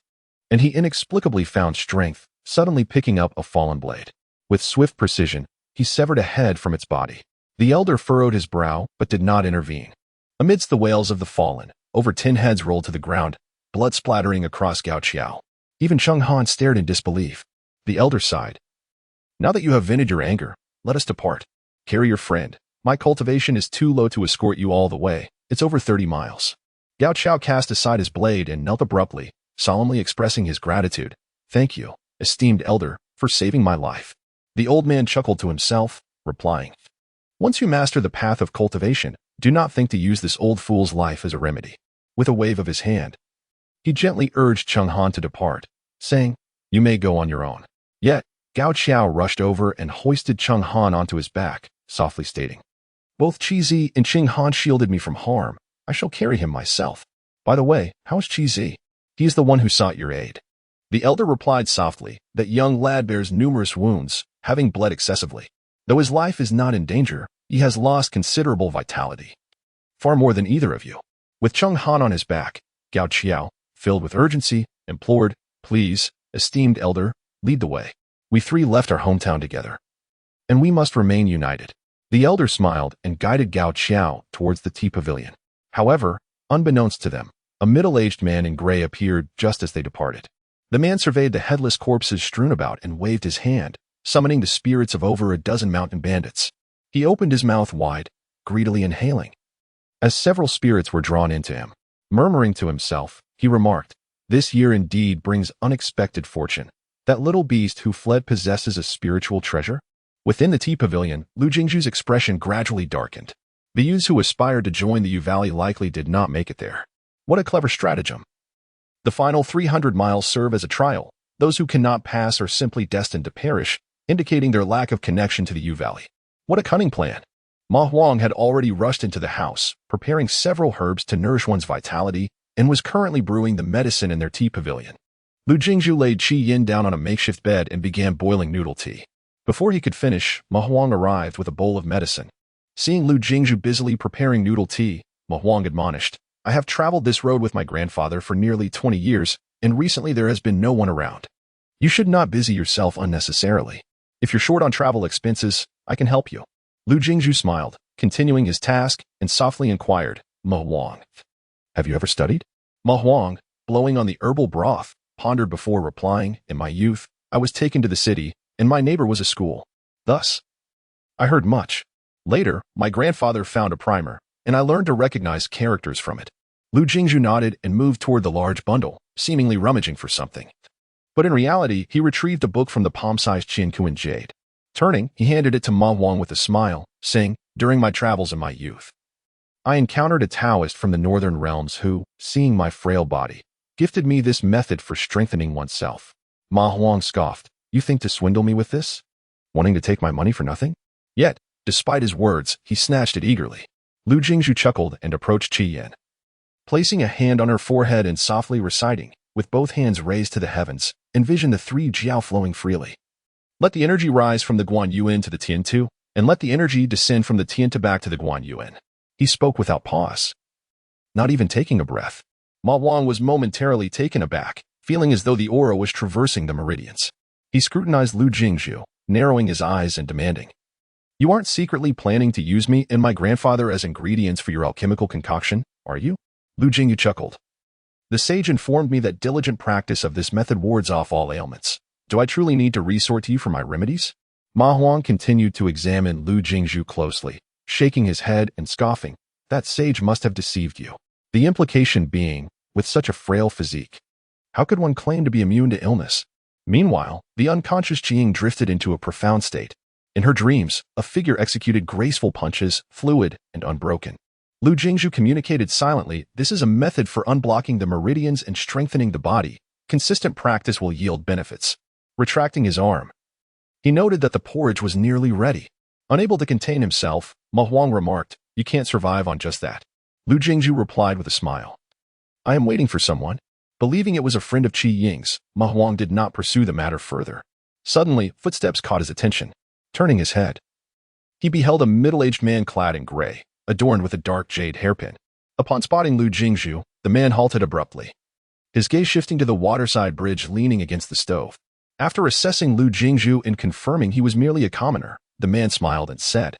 and he inexplicably found strength, suddenly picking up a fallen blade. With swift precision, he severed a head from its body. The elder furrowed his brow, but did not intervene. Amidst the wails of the fallen, over 10 heads rolled to the ground, blood splattering across Gao Qiao. Even Cheng Han stared in disbelief. The elder sighed. "Now that you have vented your anger, let us depart. Carry your friend. My cultivation is too low to escort you all the way. It's over 30 miles. Gao Qiao cast aside his blade and knelt abruptly, solemnly expressing his gratitude. "Thank you, esteemed elder, for saving my life." The old man chuckled to himself, replying, "Once you master the path of cultivation, do not think to use this old fool's life as a remedy." With a wave of his hand, he gently urged Cheng Han to depart, saying, "You may go on your own." Yet, Gao Qiao rushed over and hoisted Cheng Han onto his back, softly stating, "Both Qi and Cheng Han shielded me from harm. I shall carry him myself. By the way, how is Qi? He is the one who sought your aid." The elder replied softly, "That young lad bears numerous wounds, having bled excessively. Though his life is not in danger, he has lost considerable vitality. Far more than either of you." With Cheng Han on his back, Gao Qiao, filled with urgency, implored, "Please, esteemed elder, lead the way. We 3 left our hometown together, and we must remain united." The elder smiled and guided Gao Qiao towards the tea pavilion. However, unbeknownst to them, a middle-aged man in gray appeared just as they departed. The man surveyed the headless corpses strewn about and waved his hand, summoning the spirits of over a dozen mountain bandits. He opened his mouth wide, greedily inhaling, as several spirits were drawn into him. Murmuring to himself, he remarked, "This year indeed brings unexpected fortune. That little beast who fled possesses a spiritual treasure." Within the tea pavilion, Lu Jingju's expression gradually darkened. The youths who aspired to join the U Valley likely did not make it there. What a clever stratagem. The final 300 miles serve as a trial. Those who cannot pass are simply destined to perish, indicating their lack of connection to the U Valley. What a cunning plan. Ma Huang had already rushed into the house, preparing several herbs to nourish one's vitality, and was currently brewing the medicine in their tea pavilion. Lu Jingju laid Qi Yin down on a makeshift bed and began boiling noodle tea. Before he could finish, Ma Huang arrived with a bowl of medicine. Seeing Lu Jingju busily preparing noodle tea, Ma Huang admonished, "I have traveled this road with my grandfather for nearly 20 years, and recently there has been no one around. You should not busy yourself unnecessarily. If you're short on travel expenses, I can help you." Lu Jingju smiled, continuing his task, and softly inquired, "Ma Huang, have you ever studied?" Ma Huang, blowing on the herbal broth, pondered before replying, "In my youth, I was taken to the city, and my neighbor was a school. Thus, I heard much. Later, my grandfather found a primer, and I learned to recognize characters from it." Lu Jingju nodded and moved toward the large bundle, seemingly rummaging for something. But in reality, he retrieved a book from the palm-sized Qiankuan jade. Turning, he handed it to Ma Huang with a smile, saying, "During my travels in my youth, I encountered a Taoist from the northern realms who, seeing my frail body, gifted me this method for strengthening oneself." Ma Huang scoffed, "You think to swindle me with this? Wanting to take my money for nothing?" Yet, despite his words, he snatched it eagerly. Lu Jingju chuckled and approached Qi Yin. Placing a hand on her forehead and softly reciting, with both hands raised to the heavens, envision the three jiao flowing freely. Let the energy rise from the Guan Yuan to the Tiantu, and let the energy descend from the Tiantu back to the Guan Yuan. He spoke without pause, not even taking a breath. Ma Huang was momentarily taken aback, feeling as though the aura was traversing the meridians. He scrutinized Lu Jingju, narrowing his eyes and demanding, "You aren't secretly planning to use me and my grandfather as ingredients for your alchemical concoction, are you?" Lu Jingyu chuckled. "The sage informed me that diligent practice of this method wards off all ailments. Do I truly need to resort to you for my remedies?" Ma Huang continued to examine Lu Jingju closely, shaking his head and scoffing. "That sage must have deceived you." The implication being, with such a frail physique, how could one claim to be immune to illness? Meanwhile, the unconscious Jing drifted into a profound state. In her dreams, a figure executed graceful punches, fluid and unbroken. Lu Jingju communicated silently, "This is a method for unblocking the meridians and strengthening the body. Consistent practice will yield benefits." Retracting his arm, he noted that the porridge was nearly ready. Unable to contain himself, Ma Huang remarked, "You can't survive on just that." Lu Jingju replied with a smile, "I am waiting for someone." Believing it was a friend of Qi Ying's, Ma Huang did not pursue the matter further. Suddenly, footsteps caught his attention. Turning his head, he beheld a middle-aged man clad in gray, adorned with a dark jade hairpin. Upon spotting Lu Jingju, the man halted abruptly, his gaze shifting to the waterside bridge leaning against the stove. After assessing Lu Jingju and confirming he was merely a commoner, the man smiled and said,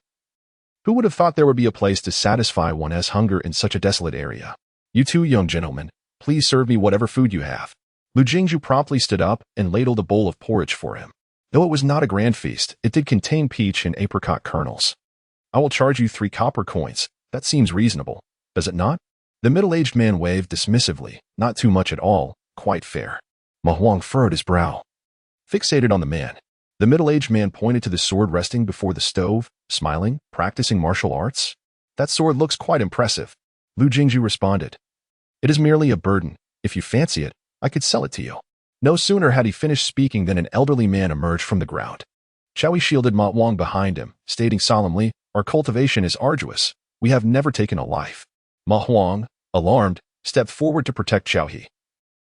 "Who would have thought there would be a place to satisfy one's hunger in such a desolate area? You two young gentlemen, please serve me whatever food you have." Lu Jingju promptly stood up and ladled a bowl of porridge for him. Though it was not a grand feast, it did contain peach and apricot kernels. "I will charge you 3 copper coins. That seems reasonable, does it not?" The middle-aged man waved dismissively. "Not too much at all, quite fair." Ma Huang furrowed his brow. Fixated on the man, the middle-aged man pointed to the sword resting before the stove, smiling, "Practicing martial arts? That sword looks quite impressive." Lu Jingju responded, "It is merely a burden. If you fancy it, I could sell it to you." No sooner had he finished speaking than an elderly man emerged from the ground. Chowie shielded Ma Huang behind him, stating solemnly, "Our cultivation is arduous. We have never taken a life." Ma Huang, alarmed, stepped forward to protect Chowie,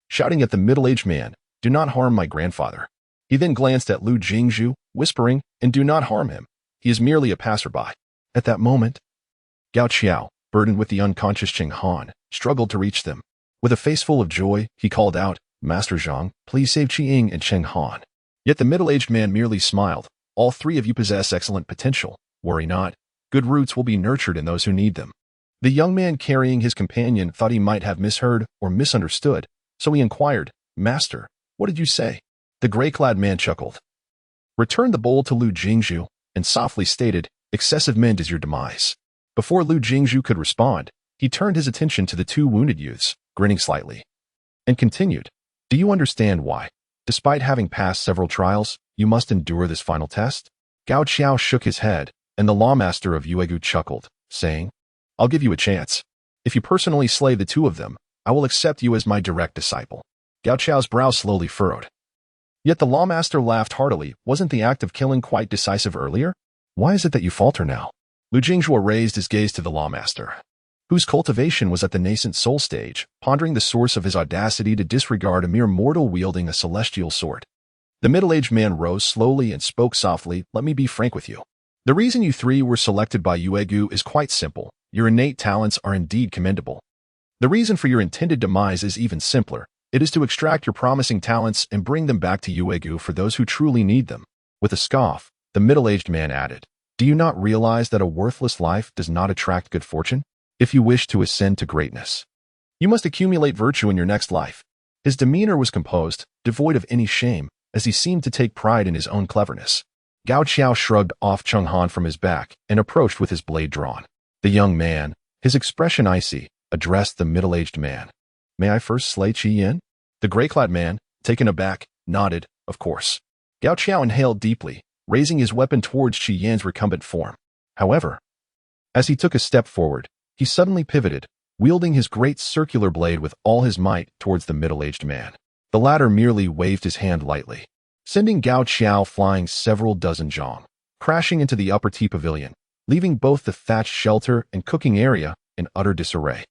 shouting at the middle-aged man, "Do not harm my grandfather." He then glanced at Lu Jingju, whispering, "And do not harm him. He is merely a passerby." At that moment, Gao Qiao, burdened with the unconscious Cheng Han, struggled to reach them. With a face full of joy, he called out, "Master Zhang, please save Qi Ying and Cheng Han." Yet the middle-aged man merely smiled. "All 3 of you possess excellent potential. Worry not. Good roots will be nurtured in those who need them." The young man carrying his companion thought he might have misheard or misunderstood, so he inquired, "Master, what did you say?" The gray-clad man chuckled, returned the bowl to Lu Jingju, and softly stated, "Excessive mint is your demise." Before Lu Jingju could respond, he turned his attention to the 2 wounded youths, grinning slightly, and continued, "Do you understand why, despite having passed several trials, you must endure this final test?" Gao Qiao shook his head, and the lawmaster of Yuegu chuckled, saying, I'll give you a chance. If you personally slay the two of them, I will accept you as my direct disciple. Gao Qiao's brow slowly furrowed. Yet the lawmaster laughed heartily. Wasn't the act of killing quite decisive earlier? Why is it that you falter now? Lu Jingjue raised his gaze to the lawmaster, whose cultivation was at the nascent soul stage, pondering the source of his audacity to disregard a mere mortal wielding a celestial sword. The middle-aged man rose slowly and spoke softly. Let me be frank with you. The reason you three were selected by Yuegu is quite simple. Your innate talents are indeed commendable. The reason for your intended demise is even simpler. It is to extract your promising talents and bring them back to Yuegu for those who truly need them. With a scoff, the middle-aged man added, Do you not realize that a worthless life does not attract good fortune? If you wish to ascend to greatness, you must accumulate virtue in your next life. His demeanor was composed, devoid of any shame, as he seemed to take pride in his own cleverness. Gao Qiao shrugged off Cheng Han from his back and approached with his blade drawn. The young man, his expression icy, addressed the middle-aged man. May I first slay Qi Yin? The gray-clad man, taken aback, nodded, of course. Gao Qiao inhaled deeply, raising his weapon towards Qi Yin's recumbent form. However, as he took a step forward, he suddenly pivoted, wielding his great circular blade with all his might towards the middle-aged man. The latter merely waved his hand lightly, sending Gao Qiao flying several dozen zhong, crashing into the upper tea pavilion, leaving both the thatched shelter and cooking area in utter disarray.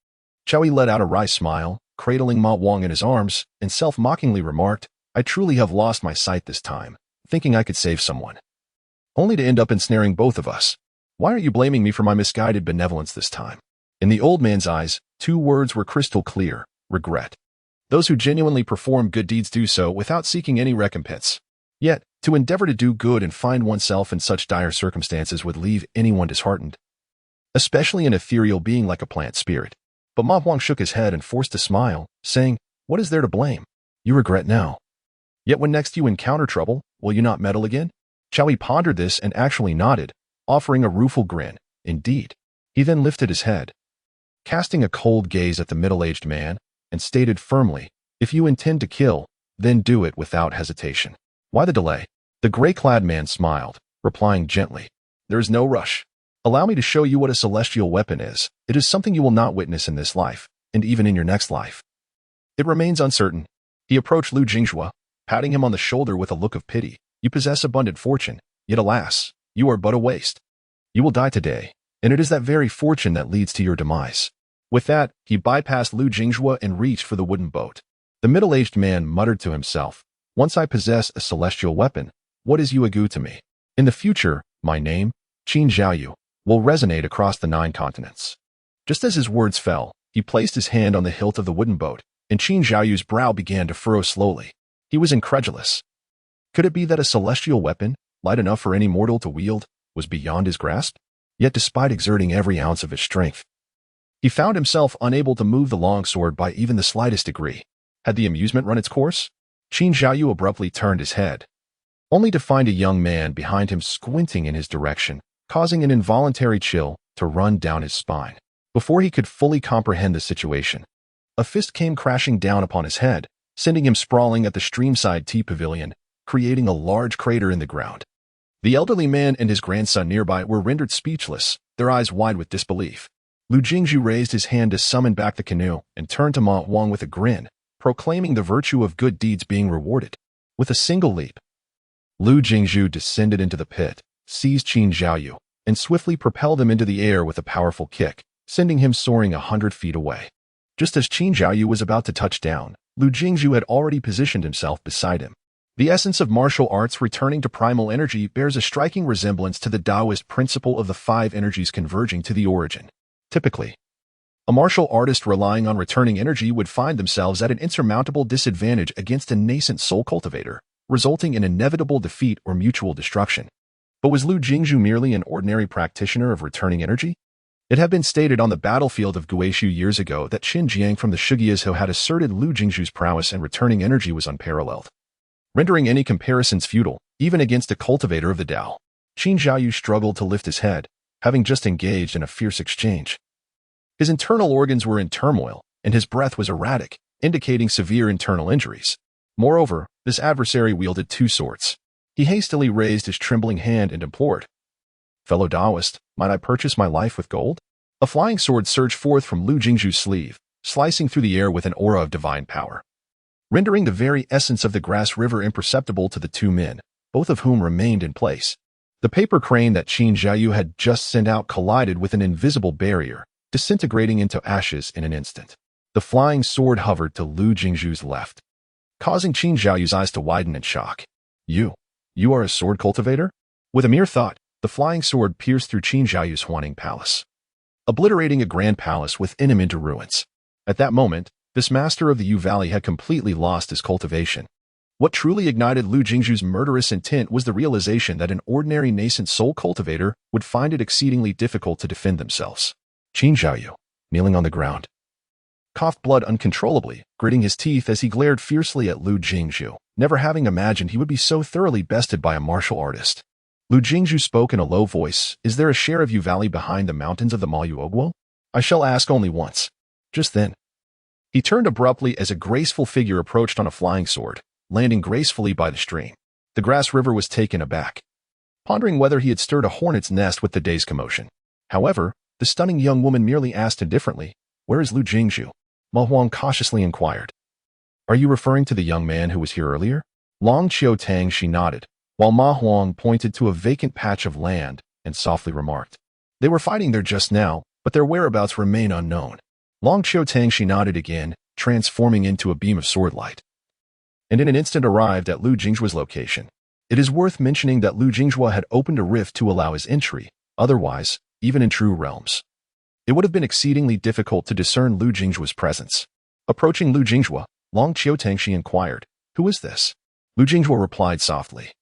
Chow Yi let out a wry smile, cradling Ma Wang in his arms, and self-mockingly remarked, I truly have lost my sight this time, thinking I could save someone, only to end up ensnaring both of us. Why are you blaming me for my misguided benevolence this time? In the old man's eyes, two words were crystal clear: regret. Those who genuinely perform good deeds do so without seeking any recompense. Yet, to endeavor to do good and find oneself in such dire circumstances would leave anyone disheartened, especially an ethereal being like a plant spirit. But Ma Huang shook his head and forced a smile, saying, What is there to blame? You regret now. Yet when next you encounter trouble, will you not meddle again? Chow Yi pondered this and actually nodded, offering a rueful grin. Indeed. He then lifted his head, casting a cold gaze at the middle-aged man, and stated firmly, If you intend to kill, then do it without hesitation. Why the delay? The gray-clad man smiled, replying gently, There is no rush. Allow me to show you what a celestial weapon is. It is something you will not witness in this life, and even in your next life. It remains uncertain. He approached Lu Jingjue, patting him on the shoulder with a look of pity. You possess abundant fortune, yet alas, you are but a waste. You will die today, and it is that very fortune that leads to your demise. With that, he bypassed Lu Jingjue and reached for the wooden boat. The middle-aged man muttered to himself, Once I possess a celestial weapon, what is Yuegu to me? In the future, my name, Qin Zhaoyu, will resonate across the 9 continents. Just as his words fell, he placed his hand on the hilt of the wooden boat, and Qin Zhaoyu's brow began to furrow slowly. He was incredulous. Could it be that a celestial weapon, light enough for any mortal to wield, was beyond his grasp? Yet despite exerting every ounce of his strength, he found himself unable to move the longsword by even the slightest degree. Had the amusement run its course? Qin Zhaoyu abruptly turned his head, only to find a young man behind him squinting in his direction, causing an involuntary chill to run down his spine. Before he could fully comprehend the situation, a fist came crashing down upon his head, sending him sprawling at the streamside tea pavilion, creating a large crater in the ground. The elderly man and his grandson nearby were rendered speechless, their eyes wide with disbelief. Lu Jingjue raised his hand to summon back the canoe and turned to Ma Huang with a grin, proclaiming the virtue of good deeds being rewarded. With a single leap, Lu Jingjue descended into the pit, seized Qin Zhaoyu, and swiftly propelled him into the air with a powerful kick, sending him soaring 100 feet away. Just as Qin Zhaoyu was about to touch down, Lu Jingjue had already positioned himself beside him. The essence of martial arts returning to primal energy bears a striking resemblance to the Taoist principle of the 5 energies converging to the origin. Typically, a martial artist relying on returning energy would find themselves at an insurmountable disadvantage against a nascent soul cultivator, resulting in inevitable defeat or mutual destruction. But was Lu Jingjue merely an ordinary practitioner of returning energy? It had been stated on the battlefield of Guishu years ago that Qin Jiang from the Shugyas who had asserted Lu Jingju's prowess and returning energy was unparalleled, rendering any comparisons futile, even against a cultivator of the Tao. Qin Zhaoyu struggled to lift his head, having just engaged in a fierce exchange. His internal organs were in turmoil, and his breath was erratic, indicating severe internal injuries. Moreover, this adversary wielded 2 swords. He hastily raised his trembling hand and implored, "Fellow Taoist, might I purchase my life with gold?" A flying sword surged forth from Lu Jingzhu's sleeve, slicing through the air with an aura of divine power, rendering the very essence of the grass river imperceptible to the two men, both of whom remained in place. The paper crane that Qin Xiaoyu had just sent out collided with an invisible barrier, disintegrating into ashes in an instant. The flying sword hovered to Lu Jingzhu's left, causing Qin Xiaoyu's eyes to widen in shock. You are a sword cultivator?" With a mere thought, the flying sword pierced through Qin Xiaoyu's Huaning palace, obliterating a grand palace within him into ruins. At that moment, this master of the Yu Valley had completely lost his cultivation. What truly ignited Lu Jingzhu's murderous intent was the realization that an ordinary nascent soul cultivator would find it exceedingly difficult to defend themselves. Qin Xiaoyu, kneeling on the ground, coughed blood uncontrollably, gritting his teeth as he glared fiercely at Lu Jingzhu, never having imagined he would be so thoroughly bested by a martial artist. Lu Jingzhu spoke in a low voice, "Is there a share of Yu Valley behind the mountains of the Mayu-Ogwo? I shall ask only once." Just then, he turned abruptly as a graceful figure approached on a flying sword, landing gracefully by the stream. The grass river was taken aback, pondering whether he had stirred a hornet's nest with the day's commotion. However, the stunning young woman merely asked indifferently, "Where is Lu Jingzhu?" Ma Huang cautiously inquired, "Are you referring to the young man who was here earlier?" Long Qiu Tang, she nodded, while Ma Huang pointed to a vacant patch of land and softly remarked, "They were fighting there just now, but their whereabouts remain unknown." Long Qiu Tang, she nodded again, transforming into a beam of sword light, and in an instant arrived at Lu Jingzhua's location. It is worth mentioning that Lu Jingzhua had opened a rift to allow his entry. Otherwise, even in true realms, it would have been exceedingly difficult to discern Lu Jingzhua's presence. Approaching Lu Jingzhua, Long Qiu Tang, she inquired, "Who is this?" Lu Jingzhua replied softly,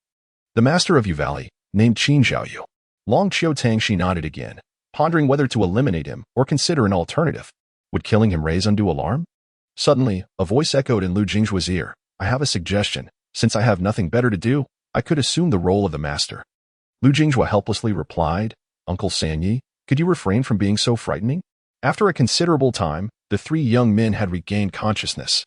"The master of Yu Valley, named Qin Xiaoyu." Long Qiu Tang, she nodded again, pondering whether to eliminate him or consider an alternative. Would killing him raise undue alarm? Suddenly, a voice echoed in Lu Jingzhua's ear, "I have a suggestion. Since I have nothing better to do, I could assume the role of the master." Lu Jingzhua helplessly replied, "Uncle Sanyi, could you refrain from being so frightening?" After a considerable time, the three young men had regained consciousness,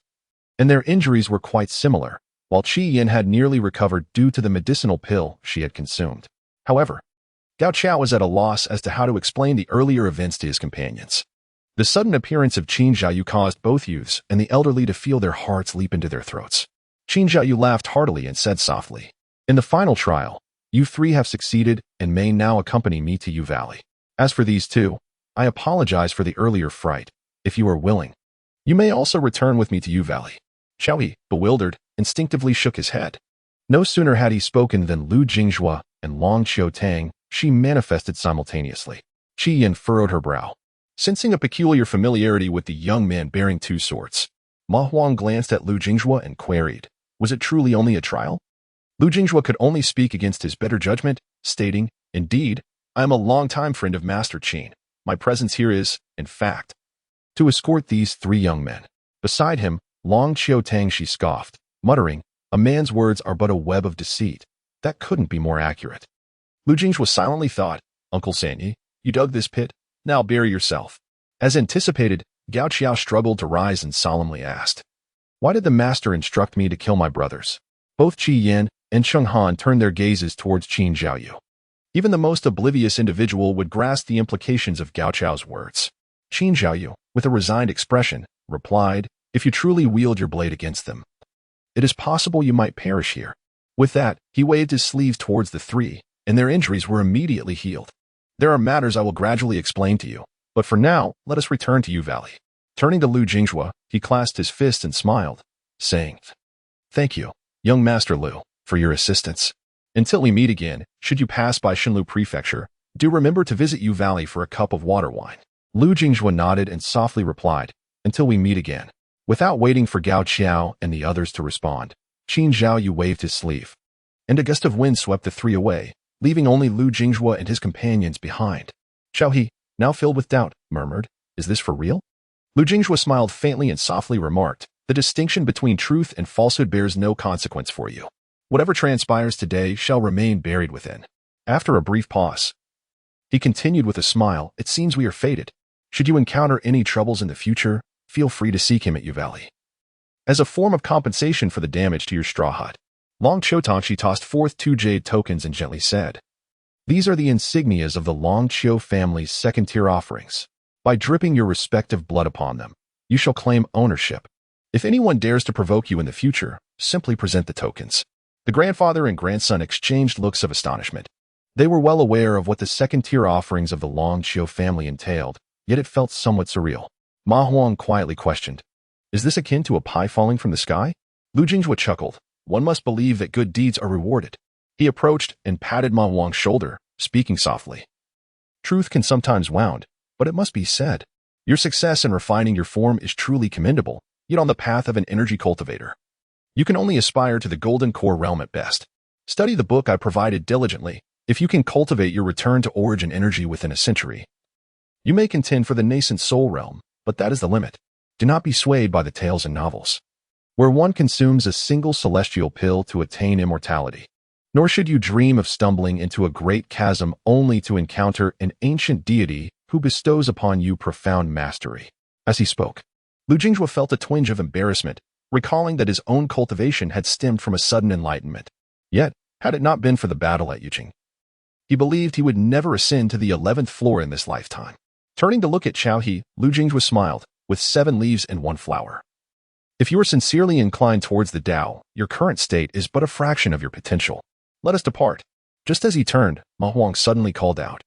and their injuries were quite similar, while Qi Yin had nearly recovered due to the medicinal pill she had consumed. However, Gao Qiao was at a loss as to how to explain the earlier events to his companions. The sudden appearance of Qin Xiaoyu caused both youths and the elderly to feel their hearts leap into their throats. Qin Xiaoyu laughed heartily and said softly, "In the final trial, you three have succeeded and may now accompany me to Yu Valley. As for these two, I apologize for the earlier fright. If you are willing, you may also return with me to Yu Valley." Xiaoyi, bewildered, instinctively shook his head. No sooner had he spoken than Lu Jingzhua and Long Qiu Tang, she manifested simultaneously. Qi Yin furrowed her brow, sensing a peculiar familiarity with the young man bearing two swords. Ma Huang glanced at Lu Jingzhua and queried, "Was it truly only a trial?" Lu Jingzhua could only speak against his better judgment, stating, "Indeed, I am a long-time friend of Master Qin. My presence here is, in fact, to escort these three young men." Beside him, Long Qiu Tang, she scoffed, muttering, "A man's words are but a web of deceit. That couldn't be more accurate." Lu Jingzhua silently thought, "Uncle Sanyi, you dug this pit, now bury yourself." As anticipated, Gao Qiao struggled to rise and solemnly asked, "Why did the master instruct me to kill my brothers?" Both Qi Yin and Cheng Han turned their gazes towards Qin Xiaoyu. Even the most oblivious individual would grasp the implications of Gao Qiao's words. Qin Xiaoyu, with a resigned expression, replied, "If you truly wield your blade against them, it is possible you might perish here." With that, he waved his sleeve towards the three, and their injuries were immediately healed. "There are matters I will gradually explain to you, but for now, let us return to Yu Valley." Turning to Lu Jingzhua, he clasped his fist and smiled, saying, "Thank you, young Master Lu, for your assistance. Until we meet again, should you pass by Shenlu Prefecture, do remember to visit Yu Valley for a cup of water wine." Lu Jingzhua nodded and softly replied, "Until we meet again." Without waiting for Gao Qiao and the others to respond, Qin Xiaoyu waved his sleeve, and a gust of wind swept the three away, leaving only Lu Jingzhua and his companions behind. Xiaohi, now filled with doubt, murmured, "Is this for real?" Lu Jingzhua smiled faintly and softly remarked, "The distinction between truth and falsehood bears no consequence for you. Whatever transpires today shall remain buried within." After a brief pause, he continued with a smile, "It seems we are fated. Should you encounter any troubles in the future, feel free to seek him at Yu Valley. As a form of compensation for the damage to your straw hut, Long Qiu tossed forth 2 jade tokens and gently said, "These are the insignias of the Long Qiu family's second-tier offerings. By dripping your respective blood upon them, you shall claim ownership. If anyone dares to provoke you in the future, simply present the tokens." The grandfather and grandson exchanged looks of astonishment. They were well aware of what the second-tier offerings of the Long Qiu family entailed, yet it felt somewhat surreal. Ma Huang quietly questioned, "Is this akin to a pie falling from the sky?" Lu Jinghua chuckled. "One must believe that good deeds are rewarded." He approached and patted Ma Huang's shoulder, speaking softly. "Truth can sometimes wound, but it must be said. Your success in refining your form is truly commendable, yet on the path of an energy cultivator. You can only aspire to the golden core realm at best. Study the book I provided diligently. If you can cultivate your return to origin energy within a century, you may contend for the nascent soul realm, but that is the limit. Do not be swayed by the tales in novels, where one consumes a single celestial pill to attain immortality. Nor should you dream of stumbling into a great chasm only to encounter an ancient deity who bestows upon you profound mastery." As he spoke, Lu Jinghua felt a twinge of embarrassment, recalling that his own cultivation had stemmed from a sudden enlightenment. Yet, had it not been for the battle at Yuqing, he believed he would never ascend to the 11th floor in this lifetime. Turning to look at Qiao He, Lu Jinghua smiled, with 7 leaves and 1 flower. "If you are sincerely inclined towards the Tao, your current state is but a fraction of your potential. Let us depart." Just as he turned, Ma Huang suddenly called out,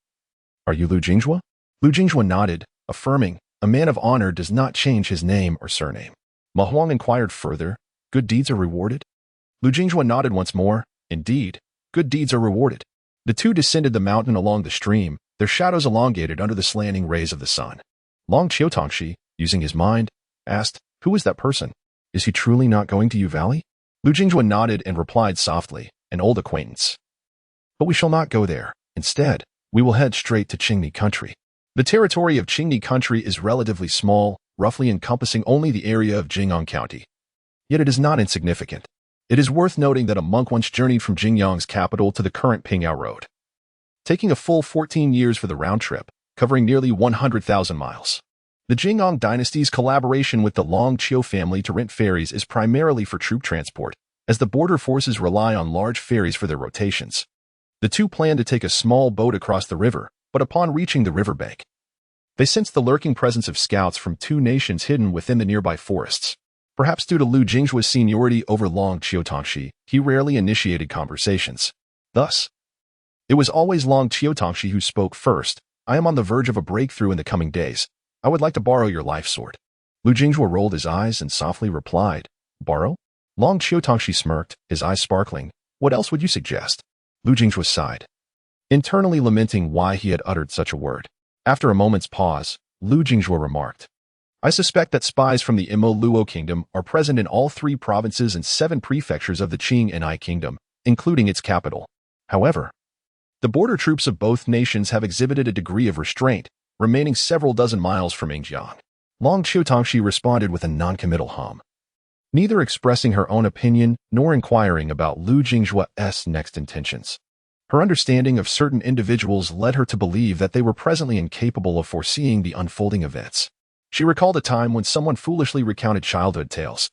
"Are you Lu Jinghua?" Lu Jinghua nodded, affirming, "A man of honor does not change his name or surname." Ma Huang inquired further, "Good deeds are rewarded?" Lu Jinghua nodded once more, "Indeed, good deeds are rewarded." The two descended the mountain along the stream, their shadows elongated under the slanting rays of the sun. Long Qiu, using his mind, asked, "Who is that person? Is he truly not going to Yu Valley?" Lu Jinghua nodded and replied softly, "An old acquaintance. But we shall not go there. Instead, we will head straight to Qingni country." The territory of Qingni country is relatively small, roughly encompassing only the area of Jing'an County. Yet it is not insignificant. It is worth noting that a monk once journeyed from Jingyang's capital to the current Pingyao Road, taking a full 14 years for the round trip, covering nearly 100,000 miles. The Jing'an dynasty's collaboration with the Long Qiu family to rent ferries is primarily for troop transport, as the border forces rely on large ferries for their rotations. The two plan to take a small boat across the river, but upon reaching the riverbank, they sense the lurking presence of scouts from 2 nations hidden within the nearby forests. Perhaps due to Lu Jinghua's seniority over Long Qiu, he rarely initiated conversations. Thus, it was always Long Qiu who spoke first. "I am on the verge of a breakthrough in the coming days. I would like to borrow your life sword." Lu Jinghua rolled his eyes and softly replied, "Borrow?" Long Qiu smirked, his eyes sparkling. "What else would you suggest?" Lu Jinghua sighed, internally lamenting why he had uttered such a word. After a moment's pause, Lu Jinghua remarked, "I suspect that spies from the Imo Luo Kingdom are present in all 3 provinces and 7 prefectures of the Qing and I Kingdom, including its capital. However, the border troops of both nations have exhibited a degree of restraint, remaining several dozen miles from Yingjiang." Long Qiu responded with a noncommittal hum, neither expressing her own opinion nor inquiring about Lu Jinghua's next intentions. Her understanding of certain individuals led her to believe that they were presently incapable of foreseeing the unfolding events. She recalled a time when someone foolishly recounted childhood tales,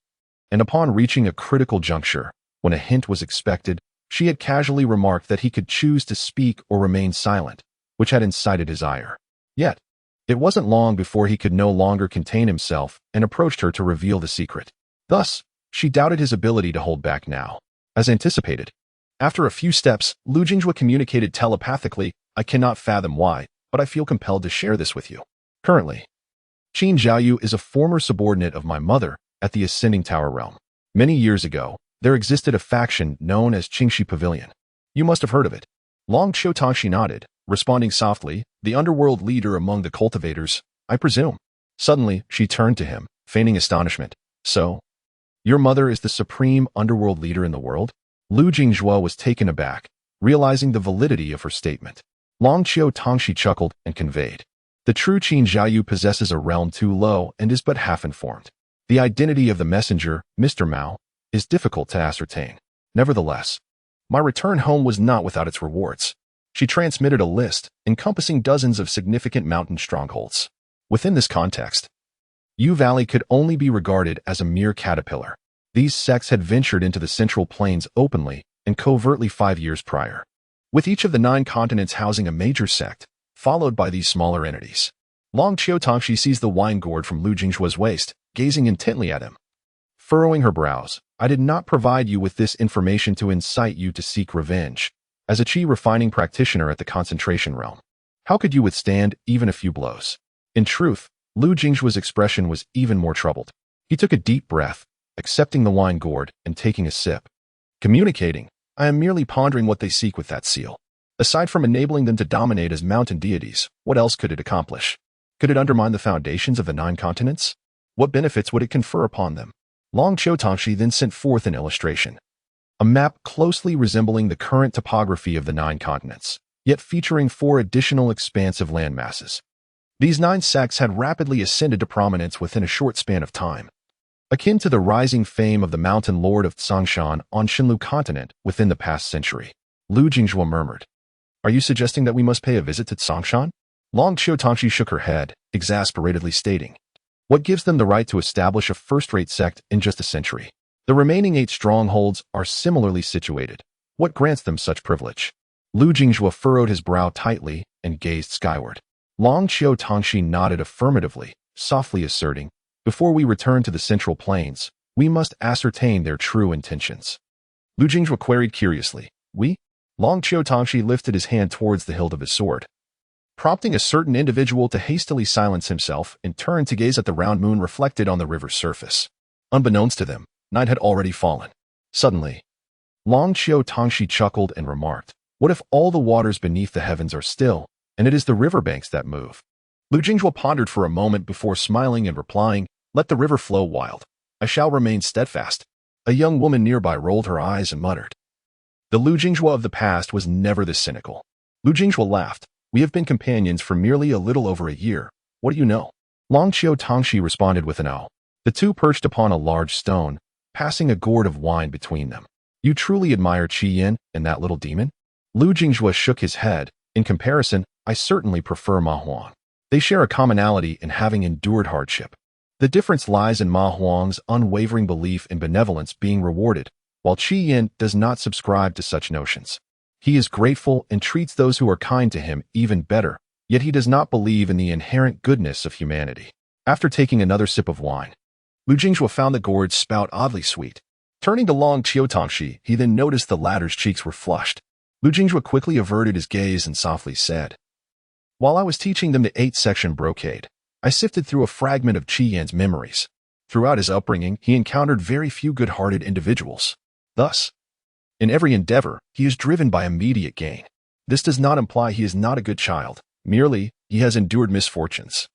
and upon reaching a critical juncture, when a hint was expected, she had casually remarked that he could choose to speak or remain silent, which had incited his ire. Yet, it wasn't long before he could no longer contain himself and approached her to reveal the secret. Thus, she doubted his ability to hold back now. As anticipated, after a few steps, Lu Jinghua communicated telepathically, "I cannot fathom why, but I feel compelled to share this with you. Currently, Qin Zhaoyu is a former subordinate of my mother at the Ascending Tower realm. Many years ago, there existed a faction known as Qingxi Pavilion. You must have heard of it." Long Qiu nodded, responding softly, "The underworld leader among the cultivators, I presume." Suddenly, she turned to him, feigning astonishment. "So, your mother is the supreme underworld leader in the world?" Lu Jinghua was taken aback, realizing the validity of her statement. Long Qiu chuckled and conveyed, "The true Qin Zhaoyu possesses a realm too low and is but half informed. The identity of the messenger, Mr. Mao, is difficult to ascertain. Nevertheless, my return home was not without its rewards." She transmitted a list encompassing dozens of significant mountain strongholds. Within this context, Yu Valley could only be regarded as a mere caterpillar. These sects had ventured into the Central Plains openly and covertly 5 years prior, with each of the 9 continents housing a major sect, followed by these smaller entities. Long Qiutongxi seized the wine gourd from Lu Jingzhuo's waist, gazing intently at him. Furrowing her brows, I did not provide you with this information to incite you to seek revenge. As a qi refining practitioner at the concentration realm, how could you withstand even a few blows? In truth, Lu Jingzhuo's expression was even more troubled. He took a deep breath, accepting the wine gourd and taking a sip. Communicating, I am merely pondering what they seek with that seal. Aside from enabling them to dominate as mountain deities, what else could it accomplish? Could it undermine the foundations of the 9 continents? What benefits would it confer upon them? Long Qiutongxi then sent forth an illustration. A map closely resembling the current topography of the 9 continents, yet featuring 4 additional expansive landmasses. These 9 sects had rapidly ascended to prominence within a short span of time, akin to the rising fame of the mountain lord of Tsangshan on Xinlu continent within the past century. Lu Jingzhuo murmured, "Are you suggesting that we must pay a visit to Tsangshan?" Long Qiutongxi shook her head, exasperatedly stating, "What gives them the right to establish a first-rate sect in just a century? The remaining 8 strongholds are similarly situated. What grants them such privilege?" Lu Jingzhuo furrowed his brow tightly and gazed skyward. Long Qiutongxi nodded affirmatively, softly asserting, "Before we return to the Central Plains, we must ascertain their true intentions." Lu Jingzhuo queried curiously, "We?" Long Qiutongxi lifted his hand towards the hilt of his sword, prompting a certain individual to hastily silence himself and turn to gaze at the round moon reflected on the river's surface. Unbeknownst to them, night had already fallen. Suddenly, Long Qiutongxi chuckled and remarked, "What if all the waters beneath the heavens are still, and it is the riverbanks that move?" Lu Jingzhuo pondered for a moment before smiling and replying, "Let the river flow wild. I shall remain steadfast." A young woman nearby rolled her eyes and muttered. The Lu Jingzhuo of the past was never this cynical. Lu Jingzhuo laughed. "We have been companions for merely a little over a year. What do you know?" Long Qiutongxi responded with an ow. The two perched upon a large stone, passing a gourd of wine between them. "You truly admire Qi Yin and that little demon?" Lu Jingzhuo shook his head. "In comparison, I certainly prefer Ma Huang. They share a commonality in having endured hardship. The difference lies in Ma Huang's unwavering belief in benevolence being rewarded, while Qi Yin does not subscribe to such notions. He is grateful and treats those who are kind to him even better, yet he does not believe in the inherent goodness of humanity." After taking another sip of wine, Lu Jingzhuo found the gourd's spout oddly sweet. Turning to Long Qiutongxi, he then noticed the latter's cheeks were flushed. Lu Jingzhuo quickly averted his gaze and softly said, "While I was teaching them the 8-section brocade, I sifted through a fragment of Qi Yin's memories. Throughout his upbringing, he encountered very few good-hearted individuals. Thus, in every endeavor, he is driven by immediate gain. This does not imply he is not a good child, merely he has endured misfortunes.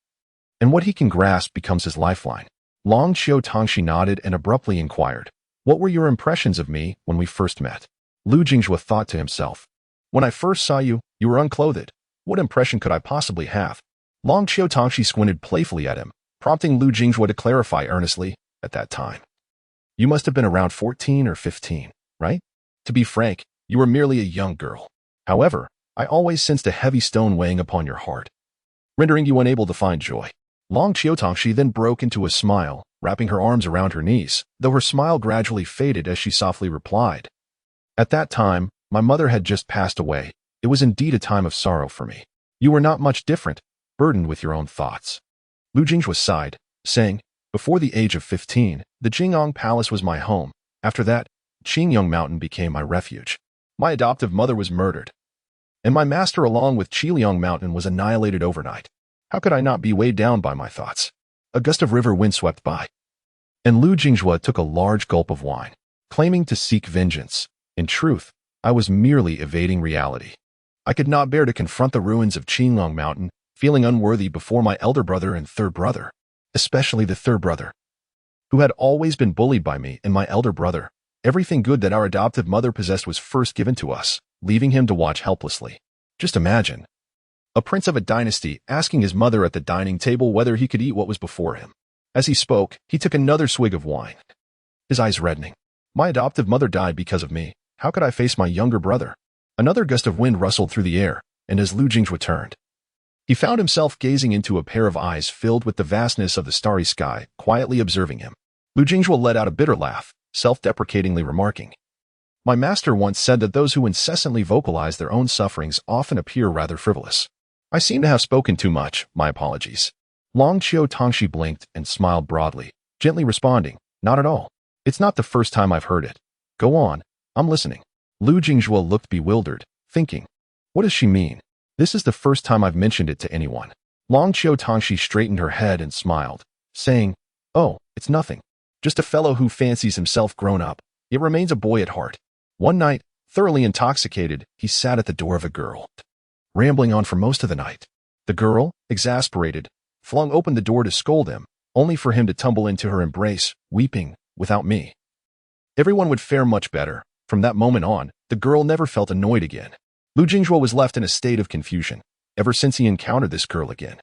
And what he can grasp becomes his lifeline." Long Qiutongxi nodded and abruptly inquired, "What were your impressions of me when we first met?" Lu Jingzhuo thought to himself, "When I first saw you, you were unclothed. What impression could I possibly have?" Long Qiutongxi squinted playfully at him, prompting Lu Jingzhuo to clarify earnestly, "At that time, you must have been around 14 or 15, right? To be frank, you were merely a young girl. However, I always sensed a heavy stone weighing upon your heart, rendering you unable to find joy." Long Qiutongxi then broke into a smile, wrapping her arms around her knees, though her smile gradually faded as she softly replied, "At that time, my mother had just passed away. It was indeed a time of sorrow for me. You were not much different, burdened with your own thoughts." Lu Jingzhuo sighed, saying, "Before the age of 15, the Jing'ong Palace was my home. After that, Qingyong Mountain became my refuge. My adoptive mother was murdered, and my master along with Qiliang Mountain was annihilated overnight. How could I not be weighed down by my thoughts?" A gust of river wind swept by, and Lu Jingzhuo took a large gulp of wine, claiming to seek vengeance. "In truth, I was merely evading reality. I could not bear to confront the ruins of Qinglong Mountain, feeling unworthy before my elder brother and third brother, especially the third brother, who had always been bullied by me and my elder brother. Everything good that our adoptive mother possessed was first given to us, leaving him to watch helplessly. Just imagine a prince of a dynasty asking his mother at the dining table whether he could eat what was before him." As he spoke, he took another swig of wine, his eyes reddening. "My adoptive mother died because of me. How could I face my younger brother?" Another gust of wind rustled through the air, and as Lu Jingzhuo turned, he found himself gazing into a pair of eyes filled with the vastness of the starry sky, quietly observing him. Lu Jingzhuo let out a bitter laugh, self-deprecatingly remarking, "My master once said that those who incessantly vocalize their own sufferings often appear rather frivolous. I seem to have spoken too much, my apologies." Long Qiu Tongxi blinked and smiled broadly, gently responding, "Not at all. It's not the first time I've heard it. Go on, I'm listening." Lu Jingzhuo looked bewildered, thinking, "What does she mean? This is the first time I've mentioned it to anyone." Long Qiu Tongxi straightened her head and smiled, saying, "Oh, it's nothing. Just a fellow who fancies himself grown up, yet remains a boy at heart." One night, thoroughly intoxicated, he sat at the door of a girl, rambling on for most of the night. The girl, exasperated, flung open the door to scold him, only for him to tumble into her embrace, weeping, "Without me, everyone would fare much better." From that moment on, the girl never felt annoyed again. Lu Jingzhuo was left in a state of confusion. Ever since he encountered this girl again,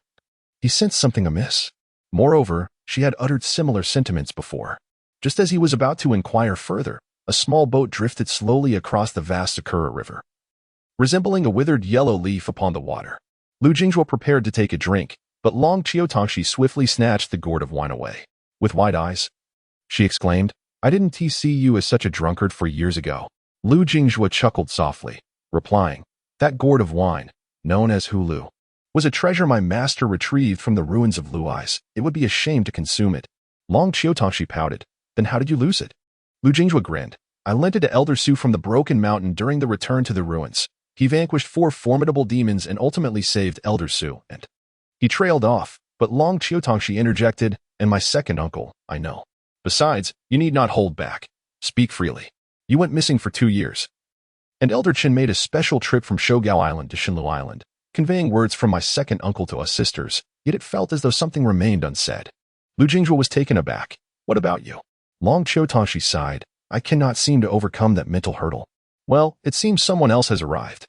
he sensed something amiss. Moreover, she had uttered similar sentiments before. Just as he was about to inquire further, a small boat drifted slowly across the vast Sakura River, resembling a withered yellow leaf upon the water. Lu Jingzhuo prepared to take a drink, but Long Qiu Tongxi swiftly snatched the gourd of wine away. With wide eyes, she exclaimed, "I didn't see you as such a drunkard for years ago." Lu Jingzhuo chuckled softly, replying, "That gourd of wine, known as Hulu, was a treasure my master retrieved from the ruins of Luais. It would be a shame to consume it." Long Qiu Tongxi pouted, "Then how did you lose it?" Lu Jingzhuo grinned, "I lent it to Elder Su from the Broken Mountain during the return to the ruins. He vanquished 4 formidable demons and ultimately saved Elder Su, and..." He trailed off, but Long Qiu Tongxi interjected, "And my second uncle, I know. Besides, you need not hold back. Speak freely. You went missing for 2 years. And Elder Chen made a special trip from Shogao Island to Shinlu Island, conveying words from my second uncle to us sisters, yet it felt as though something remained unsaid." Lu Jingzhuo was taken aback. "What about you?" Long Qiu Tongxi sighed, "I cannot seem to overcome that mental hurdle." "Well, it seems someone else has arrived."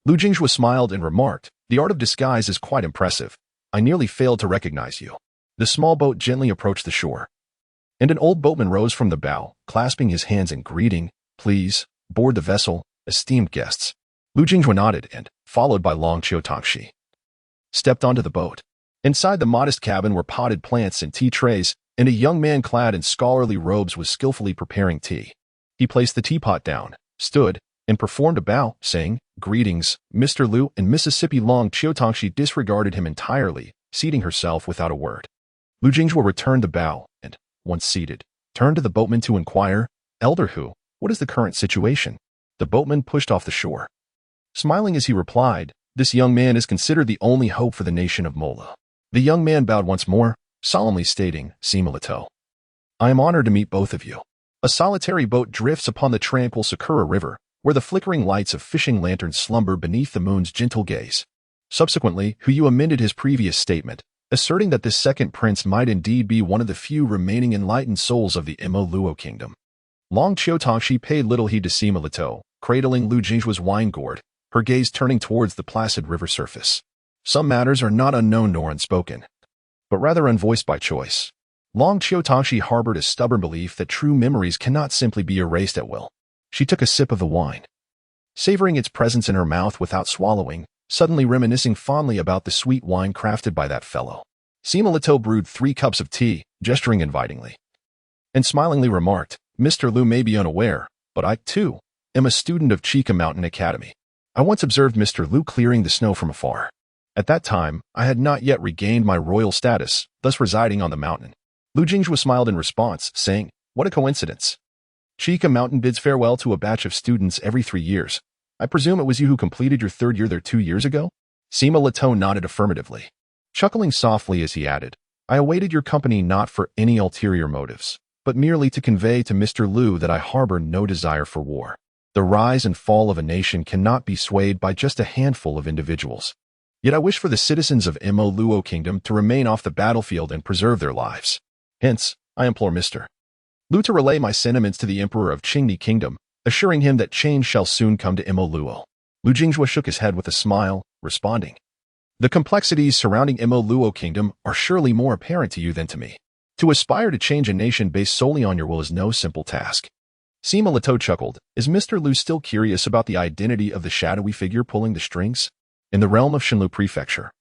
Lu Jingzhuo smiled and remarked, "The art of disguise is quite impressive. I nearly failed to recognize you." The small boat gently approached the shore, and an old boatman rose from the bow, clasping his hands in greeting, "Please, board the vessel, esteemed guests." Lu Jingzhuo nodded and, followed by Long Qiu Tongxi, stepped onto the boat. Inside the modest cabin were potted plants and tea trays, and a young man clad in scholarly robes was skillfully preparing tea. He placed the teapot down, stood, and performed a bow, saying, "Greetings, Mr. Lu," and Mississippi Long Qiu Tongxi disregarded him entirely, seating herself without a word. Lu Jingzhuo returned the bow, and, once seated, turned to the boatman to inquire, "Elder Hu, what is the current situation?" The boatman pushed off the shore, smiling as he replied, "This young man is considered the only hope for the nation of Mola." The young man bowed once more, solemnly stating, "Similito, I am honored to meet both of you." A solitary boat drifts upon the tranquil Sakura River, where the flickering lights of fishing lanterns slumber beneath the moon's gentle gaze. Subsequently, Huyu amended his previous statement, asserting that this second prince might indeed be one of the few remaining enlightened souls of the Imo Luo kingdom. Long Qiu Tongxi paid little heed to Sima Leto, cradling Lu Jingzhuo's wine gourd, her gaze turning towards the placid river surface. Some matters are not unknown nor unspoken, but rather unvoiced by choice. Long Qiu Tongxi harbored a stubborn belief that true memories cannot simply be erased at will. She took a sip of the wine, savoring its presence in her mouth without swallowing, suddenly reminiscing fondly about the sweet wine crafted by that fellow. Sima Leto brewed 3 cups of tea, gesturing invitingly, and smilingly remarked, "Mr. Lu may be unaware, but I, too, am a student of Chica Mountain Academy. I once observed Mr. Lu clearing the snow from afar. At that time, I had not yet regained my royal status, thus residing on the mountain." Lu Jingzhuo smiled in response, saying, "What a coincidence. Chica Mountain bids farewell to a batch of students every 3 years. I presume it was you who completed your 3rd year there 2 years ago?" Sima Leto nodded affirmatively, chuckling softly as he added, "I awaited your company not for any ulterior motives, but merely to convey to Mr. Lu that I harbor no desire for war. The rise and fall of a nation cannot be swayed by just a handful of individuals. Yet I wish for the citizens of Imo Luo Kingdom to remain off the battlefield and preserve their lives. Hence, I implore Mr. Lu to relay my sentiments to the Emperor of Qingni Kingdom, assuring him that change shall soon come to Imo Luo." Lu Jingzhuo shook his head with a smile, responding, "The complexities surrounding Imo Luo Kingdom are surely more apparent to you than to me. To aspire to change a nation based solely on your will is no simple task." Sima Leto chuckled. "Is Mr. Lu still curious about the identity of the shadowy figure pulling the strings? In the realm of Shinlu Prefecture,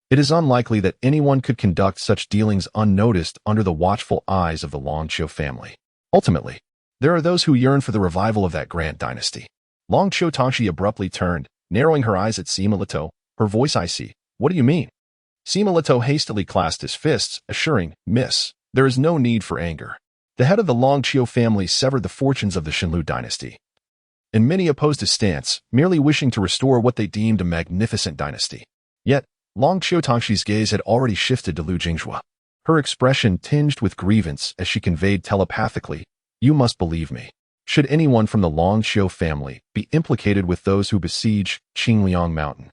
it is unlikely that anyone could conduct such dealings unnoticed under the watchful eyes of the Longqiu family. Ultimately, There are those who yearn for the revival of that grand dynasty. Long Qiu Tongxi abruptly turned, narrowing her eyes at Sima Leto, her voice icy. What do you mean? Sima Leto hastily clasped his fists, assuring, Miss, there is no need for anger. The head of the Long Qiu family severed the fortunes of the Xinlu dynasty, and many opposed his stance, merely wishing to restore what they deemed a magnificent dynasty. Yet, Long Qiu Tongxi's gaze had already shifted to Lu Jingzhua. Her expression tinged with grievance as she conveyed telepathically, You must believe me. Should anyone from the Long Qiu family be implicated with those who besiege Qingliang Mountain,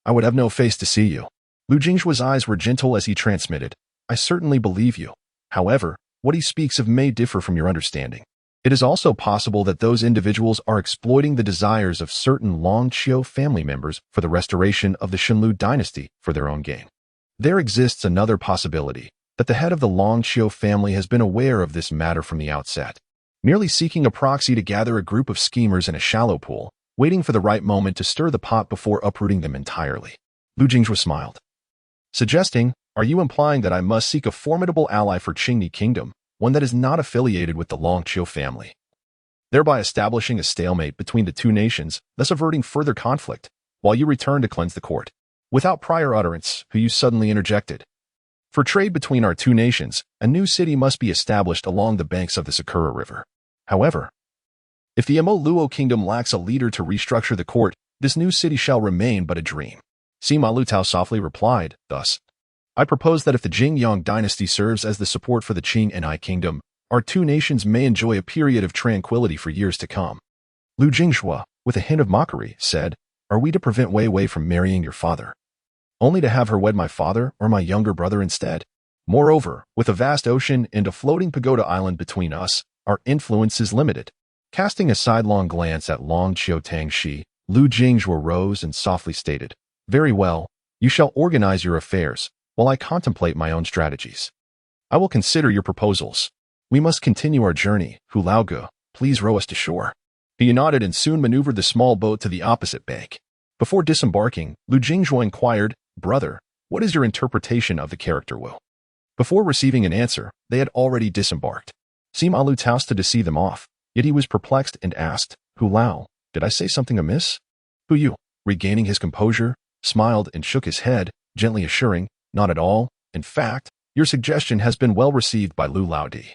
I would have no face to see you. Lu Jingzhua's eyes were gentle as he transmitted, I certainly believe you. However, what he speaks of may differ from your understanding. It is also possible that those individuals are exploiting the desires of certain Long Qiu family members for the restoration of the Xinlu dynasty for their own gain. There exists another possibility, that the head of the Long Qiu family has been aware of this matter from the outset, merely seeking a proxy to gather a group of schemers in a shallow pool, waiting for the right moment to stir the pot before uprooting them entirely. Lu Jingzhua smiled, suggesting, Are you implying that I must seek a formidable ally for Qingni Kingdom, one that is not affiliated with the Long Qiu family, thereby establishing a stalemate between the two nations, thus averting further conflict, while you return to cleanse the court? Without prior utterance, Hu Yu suddenly interjected, For trade between our two nations, a new city must be established along the banks of the Sakura River. However, if the Emo Luo Kingdom lacks a leader to restructure the court, this new city shall remain but a dream. Sima Lutao softly replied, Thus, I propose that if the Jingyang dynasty serves as the support for the Qing and I Kingdom, our two nations may enjoy a period of tranquility for years to come. Lu Jingzhua, with a hint of mockery, said, Are we to prevent Wei Wei from marrying your father, only to have her wed my father or my younger brother instead? Moreover, with a vast ocean and a floating pagoda island between us, our influence is limited. Casting a sidelong glance at Long Qiu Tangxi, Lu Jingzhua rose and softly stated, Very well, you shall organize your affairs, while I contemplate my own strategies. I will consider your proposals. We must continue our journey. Hu Laoge, please row us to shore. He nodded and soon maneuvered the small boat to the opposite bank. Before disembarking, Lu Jingzhua inquired, Brother, what is your interpretation of the character Wu? Before receiving an answer, they had already disembarked. Sima Lutao stood to see them off, yet he was perplexed and asked, Hu Lao, did I say something amiss? Hu Yu, regaining his composure, smiled and shook his head, gently assuring, Not at all. In fact, your suggestion has been well received by Lu Laodi.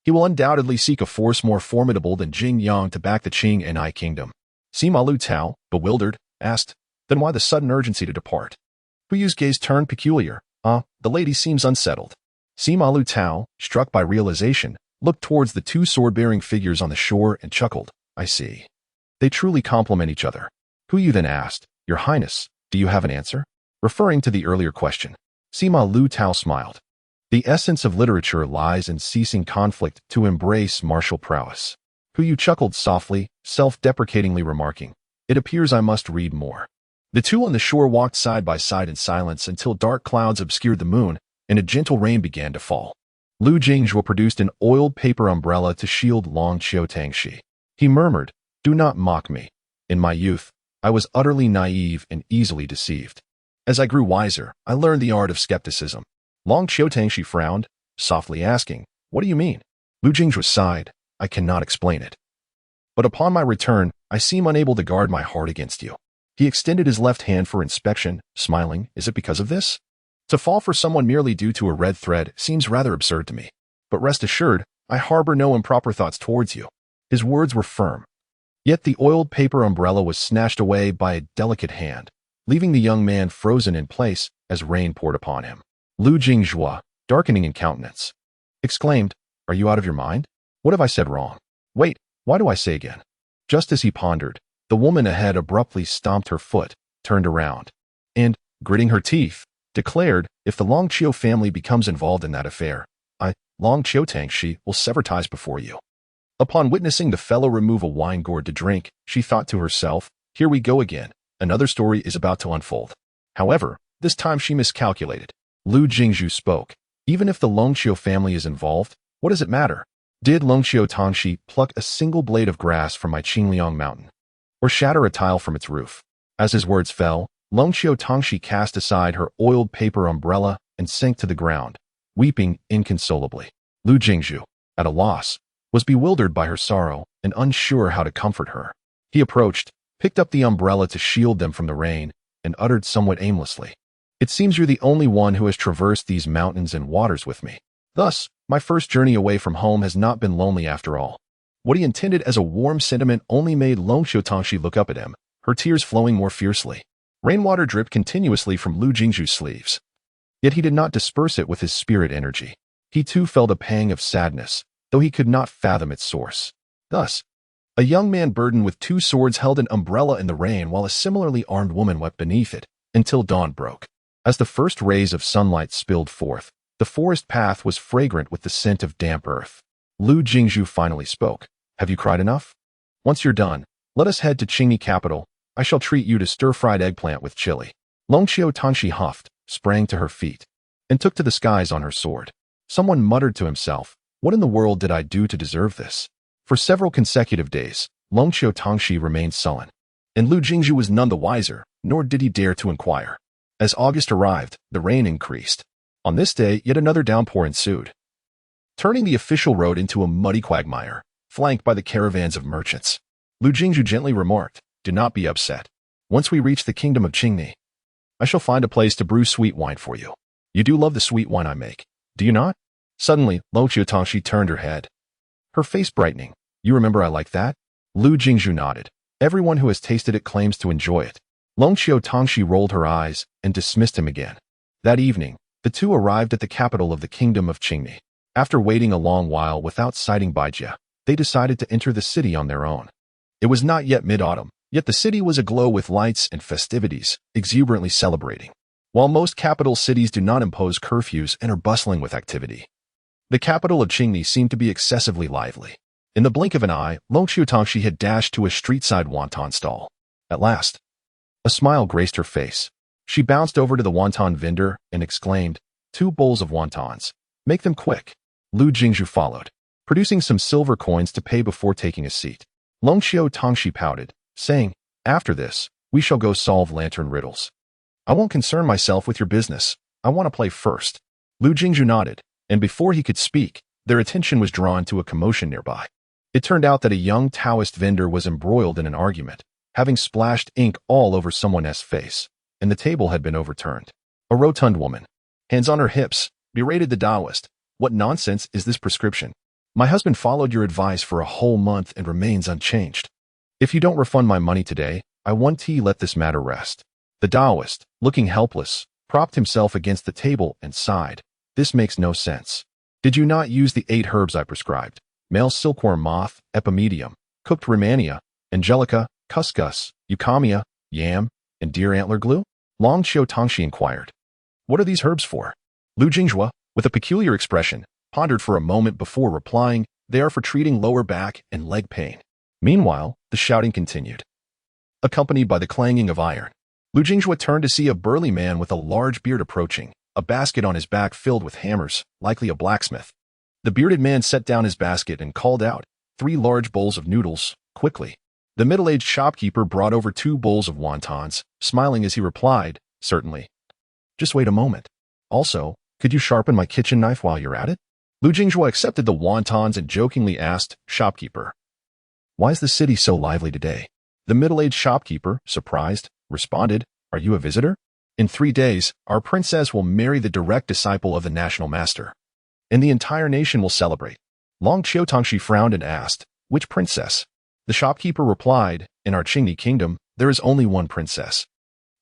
He will undoubtedly seek a force more formidable than Jing Yang to back the Qing and I Kingdom. Sima Lutao, bewildered, asked, Then why the sudden urgency to depart? Hu Yu's gaze turned peculiar. The lady seems unsettled. Sima Lutao, struck by realization, looked towards the two sword-bearing figures on the shore and chuckled. I see. They truly complement each other. Hu Yu then asked, Your Highness, do you have an answer? Referring to the earlier question. Sima Lutao smiled. The essence of literature lies in ceasing conflict to embrace martial prowess. Hu Yu chuckled softly, self-deprecatingly remarking, It appears I must read more. The two on the shore walked side by side in silence until dark clouds obscured the moon and a gentle rain began to fall. Lu Jingzhua produced an oiled paper umbrella to shield Long Qiu Tangxi. He murmured, Do not mock me. In my youth, I was utterly naive and easily deceived. As I grew wiser, I learned the art of skepticism. Long Qiu Tangxi frowned, softly asking, What do you mean? Lu Jingzhua sighed, I cannot explain it. But upon my return, I seem unable to guard my heart against you. He extended his left hand for inspection, smiling, Is it because of this? To fall for someone merely due to a red thread seems rather absurd to me. But rest assured, I harbor no improper thoughts towards you. His words were firm. Yet the oiled paper umbrella was snatched away by a delicate hand, leaving the young man frozen in place as rain poured upon him. Lu Jingzhua, darkening in countenance, exclaimed, Are you out of your mind? What have I said wrong? Wait, why do I say again? Just as he pondered, the woman ahead abruptly stomped her foot, turned around, and, gritting her teeth, declared, If the Long Qiu family becomes involved in that affair, I, Long Qiu Tangxi, will sever ties before you. Upon witnessing the fellow remove a wine gourd to drink, she thought to herself, Here we go again. Another story is about to unfold. However, this time she miscalculated. Lu Jingzhu spoke. Even if the Long Qiu family is involved, what does it matter? Did Long Qiu Tangxi pluck a single blade of grass from my Qingliang mountain, or shatter a tile from its roof? As his words fell, Long Qiu Tangxi cast aside her oiled paper umbrella and sank to the ground, weeping inconsolably. Lu Jingzhu, at a loss, was bewildered by her sorrow and unsure how to comfort her. He approached, picked up the umbrella to shield them from the rain, and uttered somewhat aimlessly, "It seems you're the only one who has traversed these mountains and waters with me. Thus, my first journey away from home has not been lonely after all." What he intended as a warm sentiment only made Longqiu Tangxi look up at him, her tears flowing more fiercely. Rainwater dripped continuously from Lu Jingzhu's sleeves. Yet he did not disperse it with his spirit energy. He too felt a pang of sadness, though he could not fathom its source. Thus, a young man burdened with 2 swords held an umbrella in the rain while a similarly armed woman wept beneath it, until dawn broke. As the first rays of sunlight spilled forth, the forest path was fragrant with the scent of damp earth. Lu Jingzhu finally spoke. "Have you cried enough? Once you're done, let us head to Qingni capital. I shall treat you to stir-fried eggplant with chili." Longqiu Tangxi huffed, sprang to her feet, and took to the skies on her sword. Someone muttered to himself, "What in the world did I do to deserve this?" For several consecutive days, Longqiu Tangxi remained sullen, and Lu Jingzhu was none the wiser, nor did he dare to inquire. As August arrived, the rain increased. On this day, yet another downpour ensued, turning the official road into a muddy quagmire, flanked by the caravans of merchants. Lu Jingzhu gently remarked, "Do not be upset. Once we reach the kingdom of Qingni, I shall find a place to brew sweet wine for you. You do love the sweet wine I make, do you not?" Suddenly, Longqiu Tangxi turned her head, her face brightening. "You remember I like that?" Lu Jingzhu nodded. "Everyone who has tasted it claims to enjoy it." Longqiu Tangxi rolled her eyes and dismissed him again. That evening, the two arrived at the capital of the kingdom of Qingni. After waiting a long while without sighting Baijia, they decided to enter the city on their own. It was not yet mid-autumn, yet the city was aglow with lights and festivities, exuberantly celebrating. While most capital cities do not impose curfews and are bustling with activity, the capital of Qingni seemed to be excessively lively. In the blink of an eye, Longqiu Tangxi had dashed to a street-side wonton stall. At last, a smile graced her face. She bounced over to the wonton vendor and exclaimed, 2 bowls of wontons. Make them quick." Lu Jingzhu followed, producing some silver coins to pay before taking a seat. Longqiu Tangxi pouted, saying, "After this, we shall go solve lantern riddles. I won't concern myself with your business. I want to play first." Lu Jingzhu nodded, and before he could speak, their attention was drawn to a commotion nearby. It turned out that a young Taoist vendor was embroiled in an argument, having splashed ink all over someone else's face, and the table had been overturned. A rotund woman, hands on her hips, berated the Taoist. "What nonsense is this prescription? My husband followed your advice for a whole month and remains unchanged. If you don't refund my money today, I want to let this matter rest." The Taoist, looking helpless, propped himself against the table and sighed. "This makes no sense. Did you not use the 8 herbs I prescribed? Male silkworm moth, epimedium, cooked rhamania, angelica, couscous, eucamia, yam, and deer antler glue?" Longqiu Tangxi inquired. "What are these herbs for?" Lu Jingzhu, with a peculiar expression, pondered for a moment before replying, "They are for treating lower back and leg pain." Meanwhile, the shouting continued, accompanied by the clanging of iron. Lu Jingzhu turned to see a burly man with a large beard approaching, a basket on his back filled with hammers, likely a blacksmith. The bearded man set down his basket and called out, 3 large bowls of noodles, quickly." The middle-aged shopkeeper brought over 2 bowls of wontons, smiling as he replied, "Certainly. Just wait a moment. Also, could you sharpen my kitchen knife while you're at it?" Lu Jingzhu accepted the wontons and jokingly asked, "Shopkeeper, why is the city so lively today?" The middle-aged shopkeeper, surprised, responded, "Are you a visitor? In 3 days, our princess will marry the direct disciple of the national master, and the entire nation will celebrate." Longqiu Tangxi frowned and asked, "Which princess?" The shopkeeper replied, "In our Qingni kingdom, there is only one princess.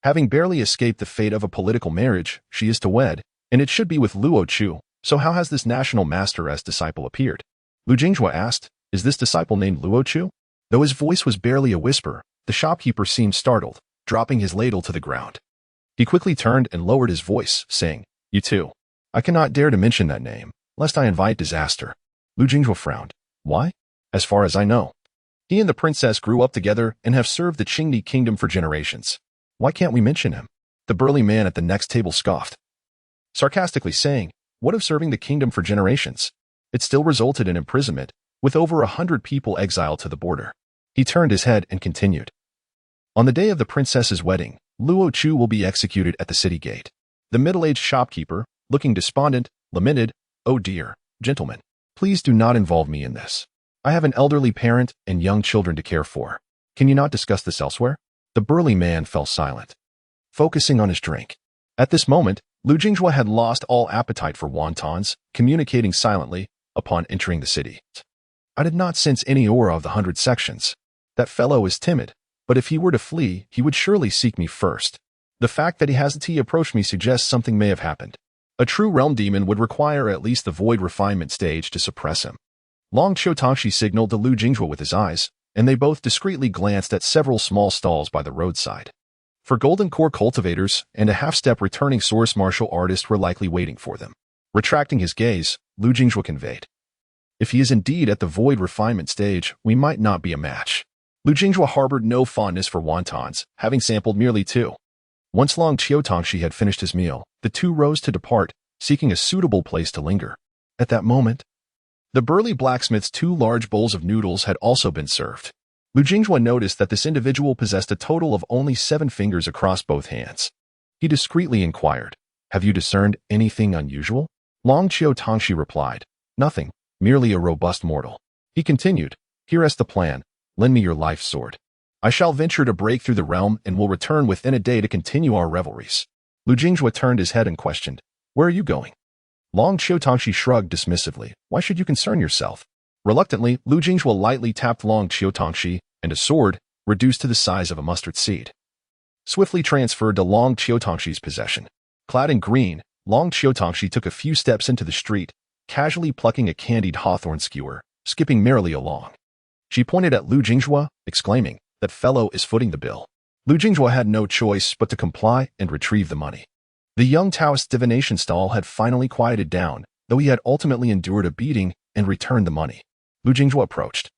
Having barely escaped the fate of a political marriage, she is to wed, and it should be with Luo Chu. So how has this national master as disciple appeared?" Lu Jingzhu asked, "Is this disciple named Luo Chu?" Though his voice was barely a whisper, the shopkeeper seemed startled, dropping his ladle to the ground. He quickly turned and lowered his voice, saying, "You too. I cannot dare to mention that name, lest I invite disaster." Lu Jingzhu frowned. "Why?" "As far as I know, he and the princess grew up together and have served the Qingni kingdom for generations. Why can't we mention him?" The burly man at the next table scoffed, sarcastically saying, "What of serving the kingdom for generations? It still resulted in imprisonment, with over 100 people exiled to the border." He turned his head and continued, "On the day of the princess's wedding, Luo Chu will be executed at the city gate." The middle-aged shopkeeper, looking despondent, lamented, "Oh dear, gentlemen, please do not involve me in this. I have an elderly parent and young children to care for. Can you not discuss this elsewhere? The burly man fell silent, focusing on his drink. At this moment, Lu Jinghua had lost all appetite for wontons, communicating silently upon entering the city. I did not sense any aura of the 100 sections. That fellow is timid, but if he were to flee, he would surely seek me first. The fact that he hasn't approached me suggests something may have happened. A true realm demon would require at least the void refinement stage to suppress him. Long Qiutongxi signaled to Lu Jinghua with his eyes, and they both discreetly glanced at several small stalls by the roadside. For golden core cultivators and a half-step returning source martial artist were likely waiting for them. Retracting his gaze, Lu Jinghua conveyed, "If he is indeed at the void refinement stage, we might not be a match." Lu Jinghua harbored no fondness for wontons, having sampled merely 2. Once Long Qiutongxi had finished his meal, the two rose to depart, seeking a suitable place to linger. At that moment, the burly blacksmith's 2 large bowls of noodles had also been served. Lu Jinghua noticed that this individual possessed a total of only 7 fingers across both hands. He discreetly inquired, "Have you discerned anything unusual?" Long Qiutongxi replied, "Nothing, merely a robust mortal." He continued, "Here is the plan. Lend me your life sword. I shall venture to break through the realm and will return within a day to continue our revelries." Lu Jinghua turned his head and questioned, "Where are you going?" Long Qiutongxi shrugged dismissively. "Why should you concern yourself?" Reluctantly, Lu Jinghua lightly tapped Long Qiutongxi, and a sword, reduced to the size of a mustard seed, swiftly transferred to Long Qiutongxi's possession. Clad in green, Long Qiutongxi took a few steps into the street, casually plucking a candied hawthorn skewer, skipping merrily along. She pointed at Lu Jinghua, exclaiming, "That fellow is footing the bill." Lu Jinghua had no choice but to comply and retrieve the money. The young Taoist divination stall had finally quieted down, though he had ultimately endured a beating and returned the money. Lu Jinghua approached,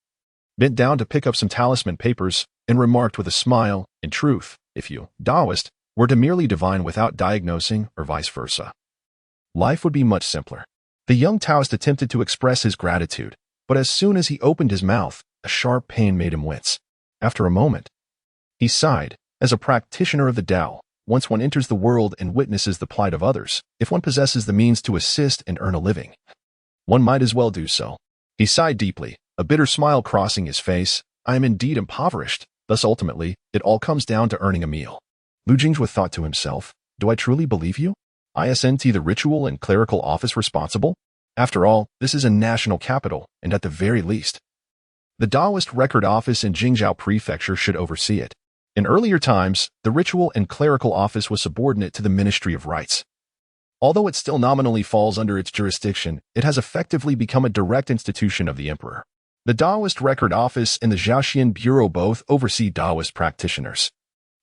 bent down to pick up some talisman papers, and remarked with a smile, "In truth, if you, Taoist, were to merely divine without diagnosing or vice versa, life would be much simpler." The young Taoist attempted to express his gratitude, but as soon as he opened his mouth, a sharp pain made him wince. After a moment, he sighed. As a practitioner of the Tao, once one enters the world and witnesses the plight of others, if one possesses the means to assist and earn a living, one might as well do so. He sighed deeply, a bitter smile crossing his face. "I am indeed impoverished, thus ultimately, it all comes down to earning a meal." Lu Jinghua thought to himself, "Do I truly believe you? Isn't the ritual and clerical office responsible? After all, this is a national capital, and at the very least, the Taoist Record Office in Jingzhou Prefecture should oversee it." In earlier times, the ritual and clerical office was subordinate to the Ministry of Rites. Although it still nominally falls under its jurisdiction, it has effectively become a direct institution of the emperor. The Taoist Record Office and the Zhaoxian Bureau both oversee Taoist practitioners.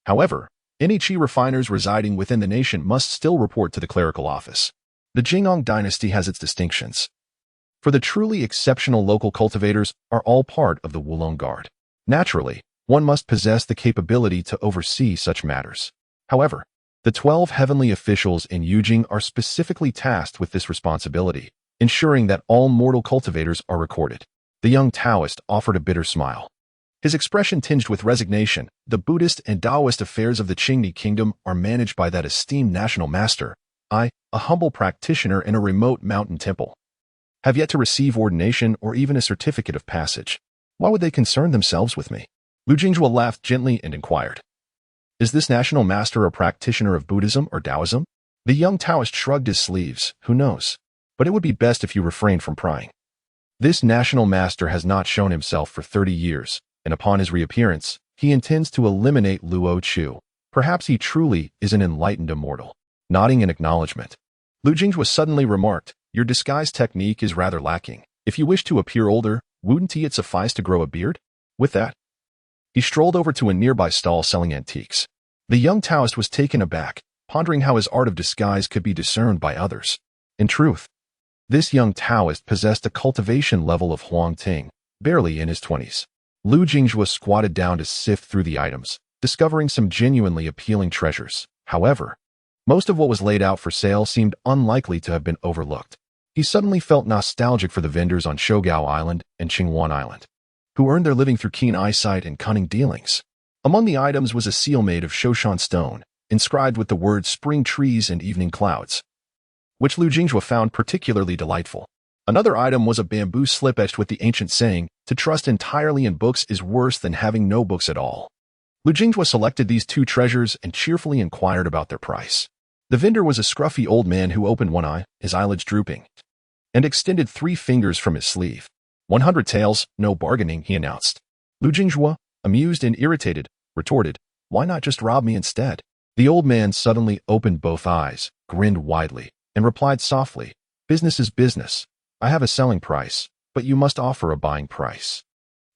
However, any qi refiners residing within the nation must still report to the clerical office. The Jingong dynasty has its distinctions, for the truly exceptional local cultivators are all part of the Wulong Guard. Naturally, one must possess the capability to oversee such matters. However, the 12 heavenly officials in Yujing are specifically tasked with this responsibility, ensuring that all mortal cultivators are recorded. The young Taoist offered a bitter smile, his expression tinged with resignation. "The Buddhist and Taoist affairs of the Qingni kingdom are managed by that esteemed national master. I, a humble practitioner in a remote mountain temple, have yet to receive ordination or even a certificate of passage. Why would they concern themselves with me?" Lu Jinghua laughed gently and inquired, "Is this national master a practitioner of Buddhism or Taoism?" The young Taoist shrugged his sleeves. "Who knows? But it would be best if you refrained from prying. This national master has not shown himself for 30 years, and upon his reappearance, he intends to eliminate Luo Chu. Perhaps he truly is an enlightened immortal." Nodding in acknowledgement, Lu Jinghua suddenly remarked, "Your disguise technique is rather lacking. If you wish to appear older, wouldn't it suffice to grow a beard?" With that, he strolled over to a nearby stall selling antiques. The young Taoist was taken aback, pondering how his art of disguise could be discerned by others. In truth, this young Taoist possessed a cultivation level of Huang Ting, barely in his 20s. Lu Jinghua squatted down to sift through the items, discovering some genuinely appealing treasures. However, most of what was laid out for sale seemed unlikely to have been overlooked. He suddenly felt nostalgic for the vendors on Shogao Island and Qingwan Island, who earned their living through keen eyesight and cunning dealings. Among the items was a seal made of Shoshan stone, inscribed with the words "spring trees and evening clouds," which Lu Jinghua found particularly delightful. Another item was a bamboo slip etched with the ancient saying, "To trust entirely in books is worse than having no books at all." Lu Jinghua selected these two treasures and cheerfully inquired about their price. The vendor was a scruffy old man who opened one eye, his eyelids drooping, and extended 3 fingers from his sleeve. 100 taels, no bargaining, he announced. Lu Jinghua, amused and irritated, retorted, "Why not just rob me instead?" The old man suddenly opened both eyes, grinned widely, and replied softly, "Business is business. I have a selling price, but you must offer a buying price.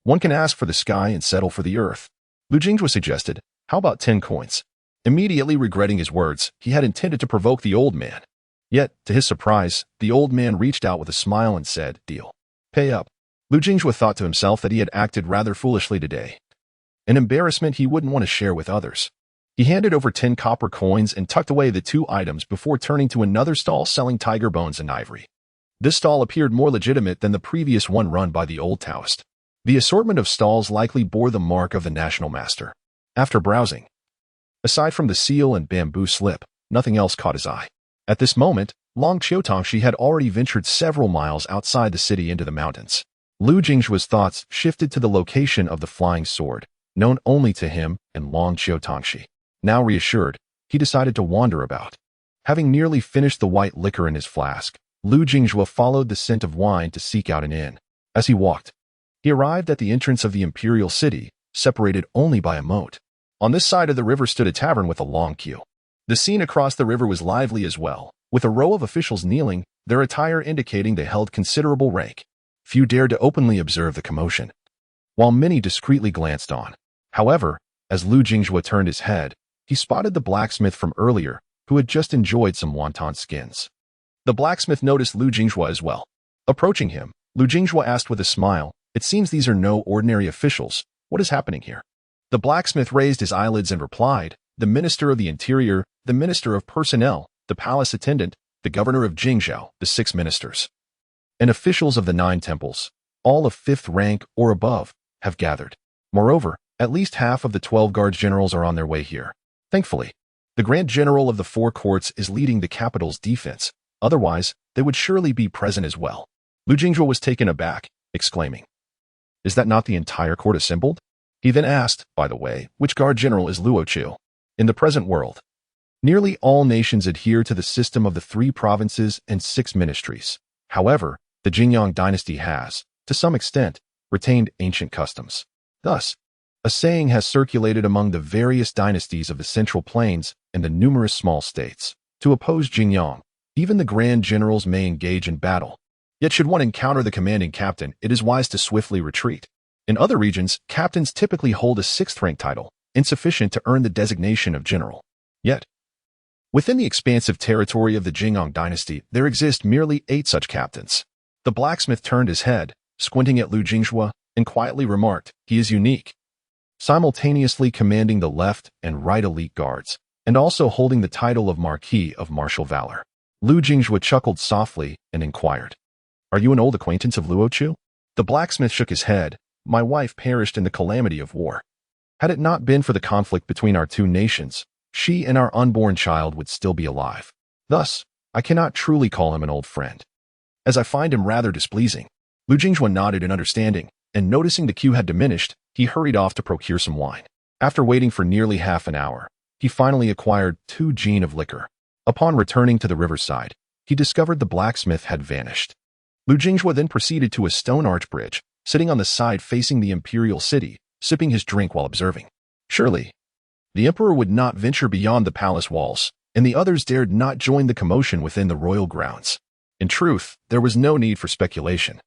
One can ask for the sky and settle for the earth." Lu Jinghua suggested, "How about 10 coins? Immediately regretting his words, he had intended to provoke the old man. Yet, to his surprise, the old man reached out with a smile and said, "Deal. Pay up." Lu Jinghua thought to himself that he had acted rather foolishly today, an embarrassment he wouldn't want to share with others. He handed over 10 copper coins and tucked away the 2 items before turning to another stall selling tiger bones and ivory. This stall appeared more legitimate than the previous one run by the old Taoist. The assortment of stalls likely bore the mark of the national master. After browsing, aside from the seal and bamboo slip, nothing else caught his eye. At this moment, Long Qiutongxi had already ventured several miles outside the city into the mountains. Lu Jinghua's thoughts shifted to the location of the flying sword, known only to him and Long Qiutongxi. Now reassured, he decided to wander about. Having nearly finished the white liquor in his flask, Lu Jinghua followed the scent of wine to seek out an inn. As he walked, he arrived at the entrance of the imperial city, separated only by a moat. On this side of the river stood a tavern with a long queue. The scene across the river was lively as well, with a row of officials kneeling, their attire indicating they held considerable rank. Few dared to openly observe the commotion, while many discreetly glanced on. However, as Lu Jinghua turned his head, he spotted the blacksmith from earlier, who had just enjoyed some wonton skins. The blacksmith noticed Lu Jinghua as well. Approaching him, Lu Jinghua asked with a smile, "It seems these are no ordinary officials. What is happening here?" The blacksmith raised his eyelids and replied, "The Minister of the Interior, the Minister of Personnel, the Palace Attendant, the Governor of Jingzhou, the 6 ministers, and officials of the 9 temples, all of 5th rank or above, have gathered. Moreover, at least half of the 12 guards generals are on their way here. Thankfully, the Grand General of the 4 courts is leading the capital's defense. Otherwise, they would surely be present as well." Lu Jinghua was taken aback, exclaiming, "Is that not the entire court assembled?" He then asked, "By the way, which guard general is Luoqiu?" In the present world, nearly all nations adhere to the system of the 3 provinces and 6 ministries. However, the Jingyang dynasty has, to some extent, retained ancient customs. Thus, a saying has circulated among the various dynasties of the Central Plains and the numerous small states. To oppose Jingyang, even the grand generals may engage in battle. Yet should one encounter the commanding captain, it is wise to swiftly retreat. In other regions, captains typically hold a 6th rank title, insufficient to earn the designation of general. Yet, within the expansive territory of the Jingyang dynasty, there exist merely 8 such captains. The blacksmith turned his head, squinting at Lu Jinghua, and quietly remarked, "He is unique, simultaneously commanding the left and right elite guards, and also holding the title of Marquis of Martial Valor." Lu Jinghua chuckled softly and inquired, "Are you an old acquaintance of Luoqiu?" The blacksmith shook his head. "My wife perished in the calamity of war. Had it not been for the conflict between our 2 nations, she and our unborn child would still be alive. Thus, I cannot truly call him an old friend, as I find him rather displeasing." Lu Jinghua nodded in understanding, and noticing the queue had diminished, he hurried off to procure some wine. After waiting for nearly half an hour, he finally acquired 2 jin of liquor. Upon returning to the riverside, he discovered the blacksmith had vanished. Lu Jinghua then proceeded to a stone arch bridge, sitting on the side facing the imperial city, sipping his drink while observing. Surely, the emperor would not venture beyond the palace walls, and the others dared not join the commotion within the royal grounds. In truth, there was no need for speculation.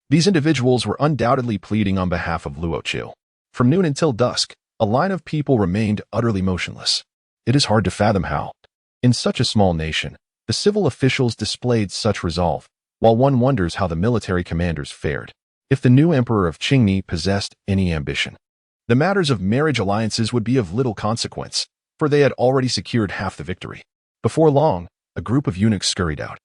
These individuals were undoubtedly pleading on behalf of Luoqiu. From noon until dusk, a line of people remained utterly motionless. It is hard to fathom how, in such a small nation, the civil officials displayed such resolve, while one wonders how the military commanders fared. If the new emperor of Qingni possessed any ambition, the matters of marriage alliances would be of little consequence, for they had already secured half the victory. Before long, a group of eunuchs scurried out,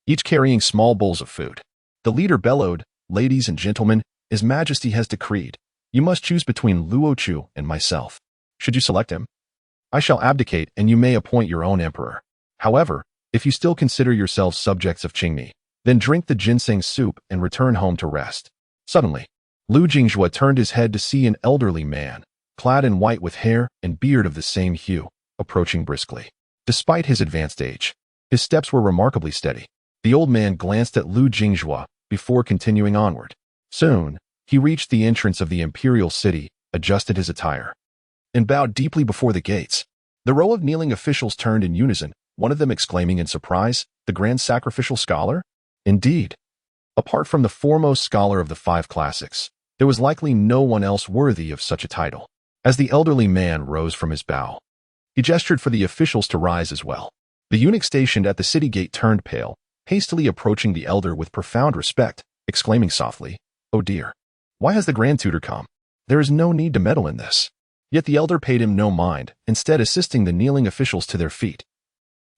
each carrying small bowls of food. The leader bellowed, "Ladies and gentlemen, His Majesty has decreed. You must choose between Luoqiu and myself. Should you select him, I shall abdicate and you may appoint your own emperor. However, if you still consider yourselves subjects of Qingni, then drink the ginseng soup and return home to rest. Suddenly, Lu Jingjue turned his head to see an elderly man, clad in white with hair and beard of the same hue, approaching briskly. Despite his advanced age, his steps were remarkably steady. The old man glanced at Lu Jingjue before continuing onward. Soon, he reached the entrance of the imperial city, adjusted his attire, and bowed deeply before the gates. The row of kneeling officials turned in unison, one of them exclaiming in surprise, "The Grand Sacrificial Scholar?" Indeed. Apart from the foremost scholar of the 5 classics, there was likely no one else worthy of such a title. As the elderly man rose from his bow, he gestured for the officials to rise as well. The eunuch stationed at the city gate turned pale, hastily approaching the elder with profound respect, exclaiming softly, "Oh dear, why has the Grand Tutor come? There is no need to meddle in this." Yet the elder paid him no mind, instead assisting the kneeling officials to their feet.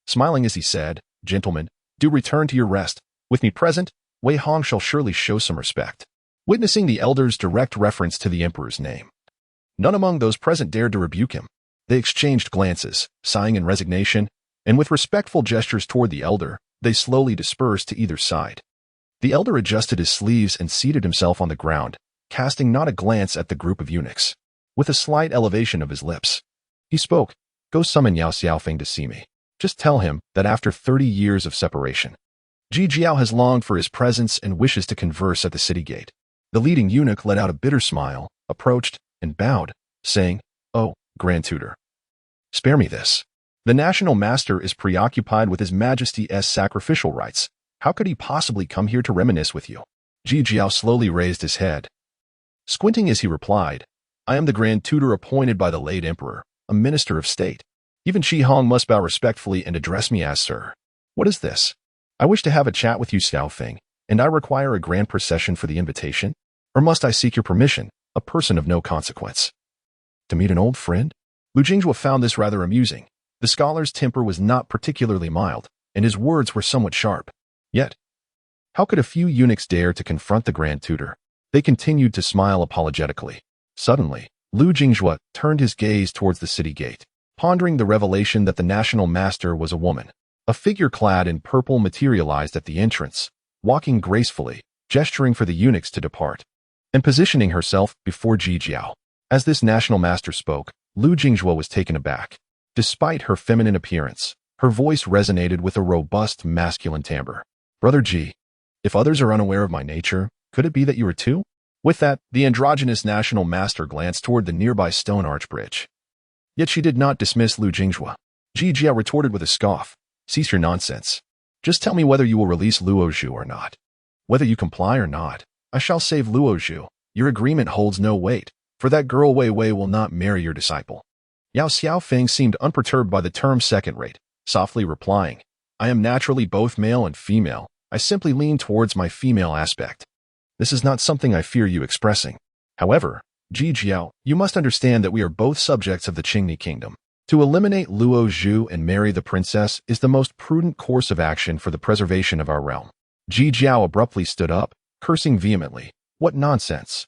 Smiling as he said, "Gentlemen, do return to your rest. With me present, Wei Hong shall surely show some respect." Witnessing the elder's direct reference to the emperor's name, none among those present dared to rebuke him. They exchanged glances, sighing in resignation, and with respectful gestures toward the elder, they slowly dispersed to either side. The elder adjusted his sleeves and seated himself on the ground, casting not a glance at the group of eunuchs. With a slight elevation of his lips, he spoke, "Go summon Yao Xiaofeng to see me. Just tell him that after 30 years of separation, Ji Jiao has longed for his presence and wishes to converse at the city gate." The leading eunuch let out a bitter smile, approached, and bowed, saying, "Oh, Grand Tutor, spare me this. The national master is preoccupied with His Majesty's sacrificial rites. How could he possibly come here to reminisce with you?" Ji Jiao slowly raised his head, squinting as he replied, "I am the Grand Tutor appointed by the late Emperor, a minister of state. Even Shi Hong must bow respectfully and address me as sir. What is this? I wish to have a chat with you, Xiaofeng, and I require a grand procession for the invitation? Or must I seek your permission, a person of no consequence? To meet an old friend?" Lu Jingjue found this rather amusing. The scholar's temper was not particularly mild, and his words were somewhat sharp. Yet, how could a few eunuchs dare to confront the Grand Tutor? They continued to smile apologetically. Suddenly, Lu Jingjue turned his gaze towards the city gate, pondering the revelation that the national master was a woman. A figure clad in purple materialized at the entrance, walking gracefully, gesturing for the eunuchs to depart, and positioning herself before Ji Jiao. As this national master spoke, Lu Jingjue was taken aback. Despite her feminine appearance, her voice resonated with a robust masculine timbre. "Brother Ji, if others are unaware of my nature, could it be that you are too?" With that, the androgynous national master glanced toward the nearby stone arch bridge. Yet she did not dismiss Lu Jingjue. Ji Jiao retorted with a scoff, "Cease your nonsense. Just tell me whether you will release Luo Zhu or not. Whether you comply or not, I shall save Luo Zhu. Your agreement holds no weight, for that girl Wei Wei will not marry your disciple." Yao Xiaofeng seemed unperturbed by the term second rate, softly replying, "I am naturally both male and female. I simply lean towards my female aspect. This is not something I fear you expressing. However, Ji Jiao, you must understand that we are both subjects of the Qingni kingdom. To eliminate Luo Zhu and marry the princess is the most prudent course of action for the preservation of our realm." Ji Jiao abruptly stood up, cursing vehemently. "What nonsense!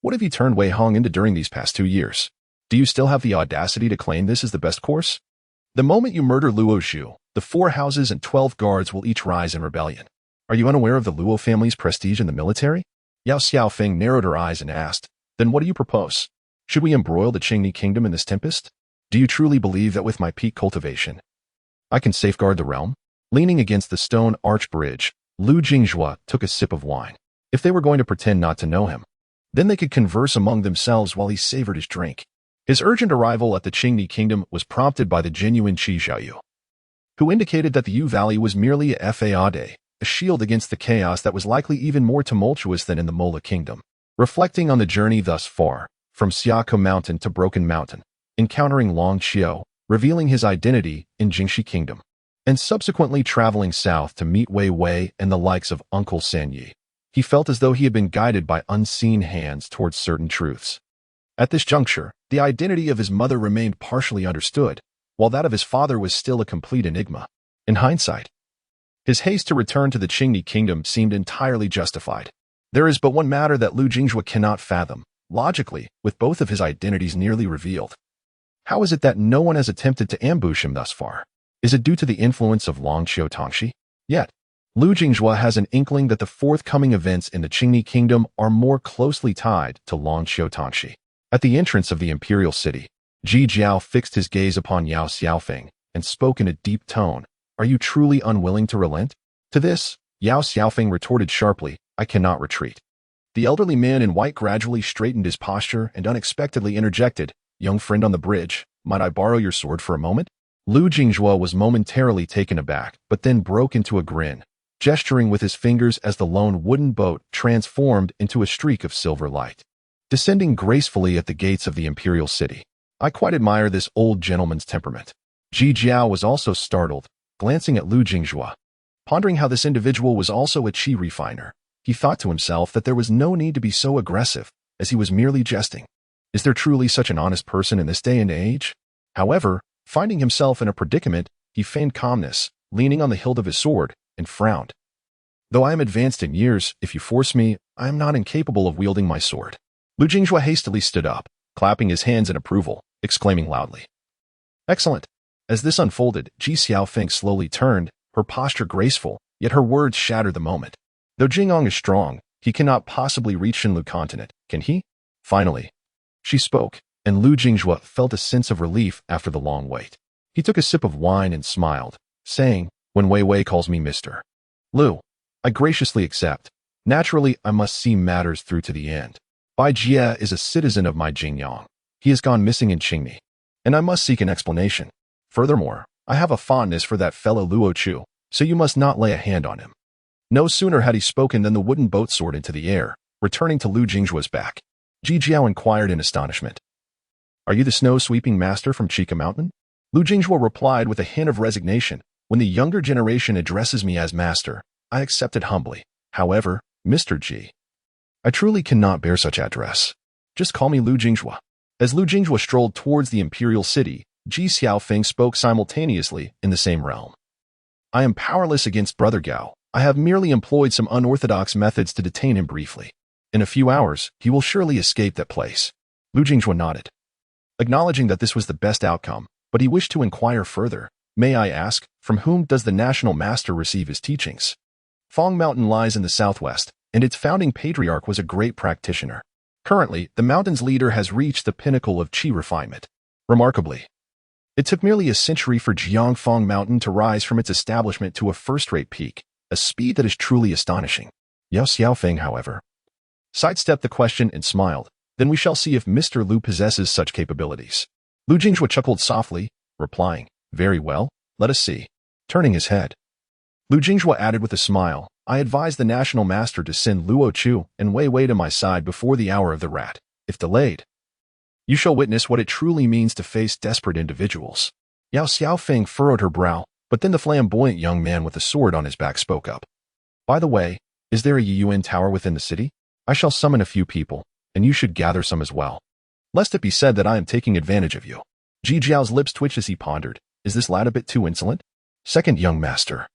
What have you turned Wei Hong into during these past 2 years? Do you still have the audacity to claim this is the best course? The moment you murder Luo Zhu, the 4 houses and 12 guards will each rise in rebellion. Are you unaware of the Luo family's prestige in the military?" Yao Xiaofeng narrowed her eyes and asked, "Then what do you propose? Should we embroil the Qingni kingdom in this tempest? Do you truly believe that with my peak cultivation, I can safeguard the realm?" Leaning against the stone arch bridge, Lu Jingjue took a sip of wine. If they were going to pretend not to know him, then they could converse among themselves while he savored his drink. His urgent arrival at the Qingni kingdom was prompted by the genuine Qi Xiaoyu, who indicated that the Yu Valley was merely a fade, a shield against the chaos that was likely even more tumultuous than in the Mola kingdom. Reflecting on the journey thus far, from Xiaoko Mountain to Broken Mountain, encountering Long Qiu, revealing his identity in Jingxi Kingdom, and subsequently traveling south to meet Wei Wei and the likes of Uncle Sanyi, he felt as though he had been guided by unseen hands towards certain truths. At this juncture, the identity of his mother remained partially understood, while that of his father was still a complete enigma. In hindsight, his haste to return to the Qingni kingdom seemed entirely justified. There is but one matter that Lu Jingjue cannot fathom, logically, with both of his identities nearly revealed. How is it that no one has attempted to ambush him thus far? Is it due to the influence of Long Qiu Tongxi? Yet, Lu Jingjue has an inkling that the forthcoming events in the Qingni kingdom are more closely tied to Longqiu Tangxi. At the entrance of the imperial city, Ji Jiao fixed his gaze upon Yao Xiaofeng and spoke in a deep tone. Are you truly unwilling to relent? To this, Yao Xiaofeng retorted sharply, I cannot retreat. The elderly man in white gradually straightened his posture and unexpectedly interjected, young friend on the bridge, might I borrow your sword for a moment? Lu Jingjue was momentarily taken aback, but then broke into a grin, gesturing with his fingers as the lone wooden boat transformed into a streak of silver light, descending gracefully at the gates of the imperial city. I quite admire this old gentleman's temperament. Ji Jiao was also startled, glancing at Lu Jingjue. Pondering how this individual was also a qi refiner, he thought to himself that there was no need to be so aggressive, as he was merely jesting. Is there truly such an honest person in this day and age? However, finding himself in a predicament, he feigned calmness, leaning on the hilt of his sword, and frowned. Though I am advanced in years, if you force me, I am not incapable of wielding my sword. Lu Jingjue hastily stood up, clapping his hands in approval, exclaiming loudly. Excellent. As this unfolded, Ji Xiaofeng slowly turned, her posture graceful, yet her words shattered the moment. Though Jingong is strong, he cannot possibly reach Shinlu continent, can he? Finally, she spoke, and Lu Jingjue felt a sense of relief after the long wait. He took a sip of wine and smiled, saying, when Wei Wei calls me Mr. Lu, I graciously accept. Naturally, I must see matters through to the end. Bai Jie is a citizen of my Jingyang. He has gone missing in Qingni, and I must seek an explanation. Furthermore, I have a fondness for that fellow Luo Chu, so you must not lay a hand on him. No sooner had he spoken than the wooden boat soared into the air, returning to Lu Jingjue's back. Ji Jiao inquired in astonishment. Are you the snow-sweeping master from Chica Mountain? Lu Jingjue replied with a hint of resignation. When the younger generation addresses me as master, I accept it humbly. However, Mr. Ji, I truly cannot bear such address. Just call me Lu Jingjue. As Lu Jingjue strolled towards the imperial city, Ji Xiaofeng spoke simultaneously in the same realm. I am powerless against Brother Gao. I have merely employed some unorthodox methods to detain him briefly. In a few hours, he will surely escape that place. Lu Jingjue nodded, acknowledging that this was the best outcome, but he wished to inquire further. May I ask, from whom does the national master receive his teachings? Fong Mountain lies in the southwest, and its founding patriarch was a great practitioner. Currently, the mountain's leader has reached the pinnacle of qi refinement. Remarkably, it took merely a century for Jiangfang Mountain to rise from its establishment to a first-rate peak, a speed that is truly astonishing. Yao Xiaofeng, however, sidestepped the question and smiled. Then we shall see if Mr. Lu possesses such capabilities. Lu Jingjue chuckled softly, replying, very well, let us see. Turning his head, Lu Jingjue added with a smile, I advise the national master to send Luo Chu and Wei Wei to my side before the hour of the rat. If delayed, you shall witness what it truly means to face desperate individuals. Yao Xiaofeng furrowed her brow, but then the flamboyant young man with a sword on his back spoke up. By the way, is there a Yiyuan tower within the city? I shall summon a few people, and you should gather some as well. Lest it be said that I am taking advantage of you. Ji Jiao's lips twitched as he pondered. Is this lad a bit too insolent? Second young master,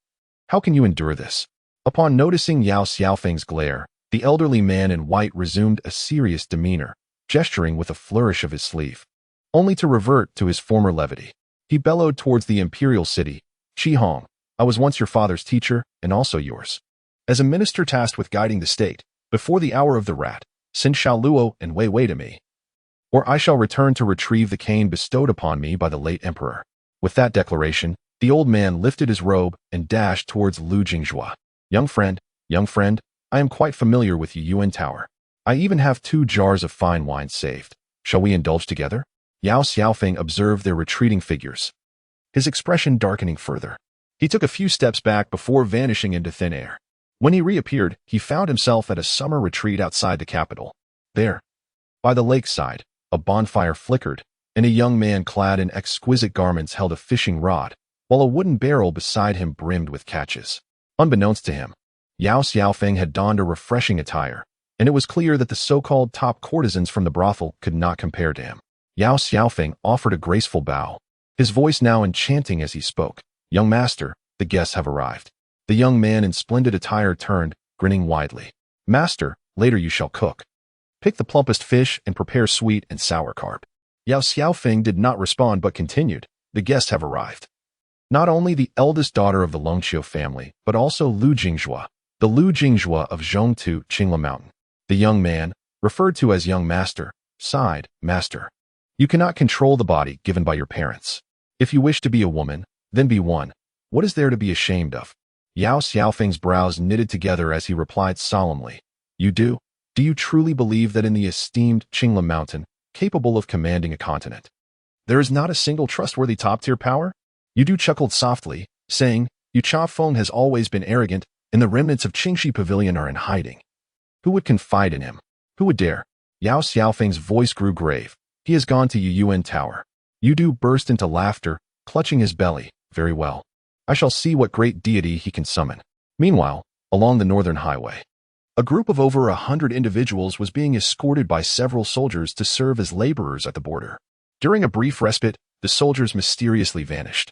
how can you endure this? Upon noticing Yao Xiaofeng's glare, the elderly man in white resumed a serious demeanor, gesturing with a flourish of his sleeve, only to revert to his former levity. He bellowed towards the imperial city, Qi Hong, I was once your father's teacher, and also yours. As a minister tasked with guiding the state, before the hour of the rat, send Xiao Luo and Wei Wei to me, or I shall return to retrieve the cane bestowed upon me by the late emperor. With that declaration, the old man lifted his robe and dashed towards Lu Jingjue. Young friend, I am quite familiar with Yiyuan Tower. I even have 2 jars of fine wine saved. Shall we indulge together? Yao Xiaofeng observed their retreating figures, his expression darkening further. He took a few steps back before vanishing into thin air. When he reappeared, he found himself at a summer retreat outside the capital. There, by the lakeside, a bonfire flickered, and a young man clad in exquisite garments held a fishing rod, while a wooden barrel beside him brimmed with catches. Unbeknownst to him, Yao Xiaofeng had donned a refreshing attire, and it was clear that the so-called top courtesans from the brothel could not compare to him. Yao Xiaofeng offered a graceful bow, his voice now enchanting as he spoke. Young master, the guests have arrived. The young man in splendid attire turned, grinning widely. Master, later you shall cook. Pick the plumpest fish and prepare sweet and sour carp. Yao Xiaofeng did not respond but continued. The guests have arrived. Not only the eldest daughter of the Longqiu family, but also Lu Jingjue, the Lu Jingjue of Zhongtu Qingla Mountain. The young man, referred to as young master, sighed, Master, you cannot control the body given by your parents. If you wish to be a woman, then be one. What is there to be ashamed of? Yao Xiaofeng's brows knitted together as he replied solemnly, You do? Do you truly believe that in the esteemed Qingla Mountain, capable of commanding a continent, there is not a single trustworthy top-tier power? Yudu chuckled softly, saying, Yu Feng has always been arrogant, and the remnants of Qingxi Pavilion are in hiding. Who would confide in him? Who would dare? Yao Xiaofeng's voice grew grave. He has gone to Yuyuan Tower. Yudu burst into laughter, clutching his belly. Very well. I shall see what great deity he can summon. Meanwhile, along the northern highway, a group of over 100 individuals was being escorted by several soldiers to serve as laborers at the border. During a brief respite, the soldiers mysteriously vanished,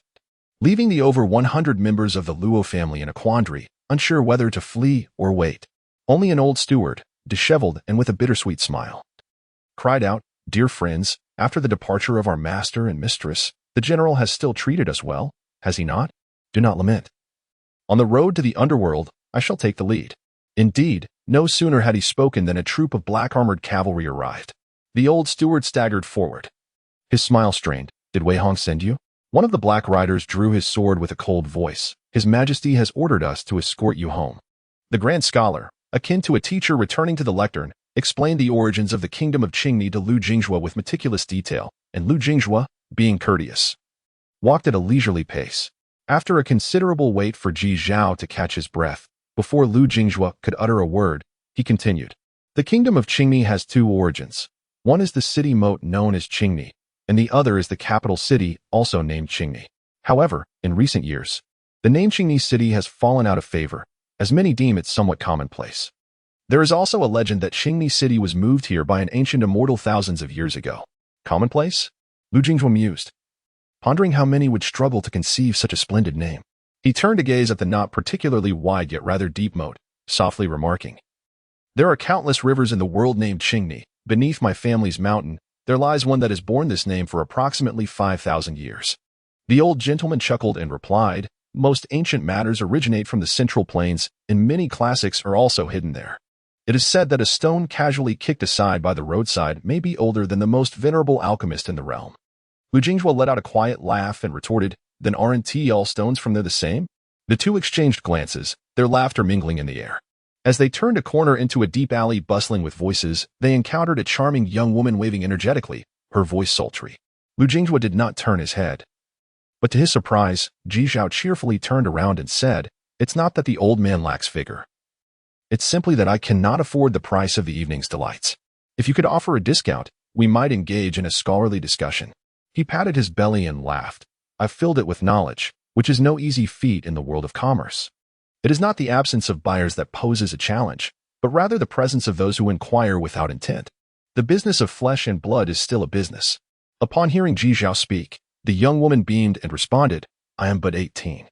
leaving the over 100 members of the Luo family in a quandary, unsure whether to flee or wait. Only an old steward, disheveled and with a bittersweet smile, cried out, Dear friends, after the departure of our master and mistress, the general has still treated us well, has he not? Do not lament. On the road to the underworld, I shall take the lead. Indeed, no sooner had he spoken than a troop of black-armored cavalry arrived. The old steward staggered forward. His smile strained. Did Wei Hong send you? One of the black riders drew his sword with a cold voice. His Majesty has ordered us to escort you home. The grand scholar, akin to a teacher returning to the lectern, explained the origins of the kingdom of Qingni to Lu Jingjue with meticulous detail, and Lu Jingjue, being courteous, walked at a leisurely pace. After a considerable wait for Ji Zhao to catch his breath, before Lu Jingjue could utter a word, he continued. The kingdom of Qingni has two origins. One is the city moat known as Qingni, and the other is the capital city, also named Qingni. However, in recent years, the name Qingni city has fallen out of favor, as many deem it somewhat commonplace. There is also a legend that Qingni city was moved here by an ancient immortal thousands of years ago. Commonplace? Lu Jingjue mused, pondering how many would struggle to conceive such a splendid name. He turned to gaze at the not particularly wide yet rather deep moat, softly remarking, There are countless rivers in the world named Qingni. Beneath my family's mountain, there lies one that has borne this name for approximately 5,000 years. The old gentleman chuckled and replied, Most ancient matters originate from the Central Plains, and many classics are also hidden there. It is said that a stone casually kicked aside by the roadside may be older than the most venerable alchemist in the realm. Lu Jingjue let out a quiet laugh and retorted, Then aren't all stones from there the same? The two exchanged glances, their laughter mingling in the air. As they turned a corner into a deep alley bustling with voices, they encountered a charming young woman waving energetically, her voice sultry. Lu Jingjue did not turn his head. But to his surprise, Ji Zhao cheerfully turned around and said, It's not that the old man lacks vigor. It's simply that I cannot afford the price of the evening's delights. If you could offer a discount, we might engage in a scholarly discussion. He patted his belly and laughed. I've filled it with knowledge, which is no easy feat in the world of commerce. It is not the absence of buyers that poses a challenge, but rather the presence of those who inquire without intent. The business of flesh and blood is still a business. Upon hearing Ji Zhao speak, the young woman beamed and responded, I am but 18.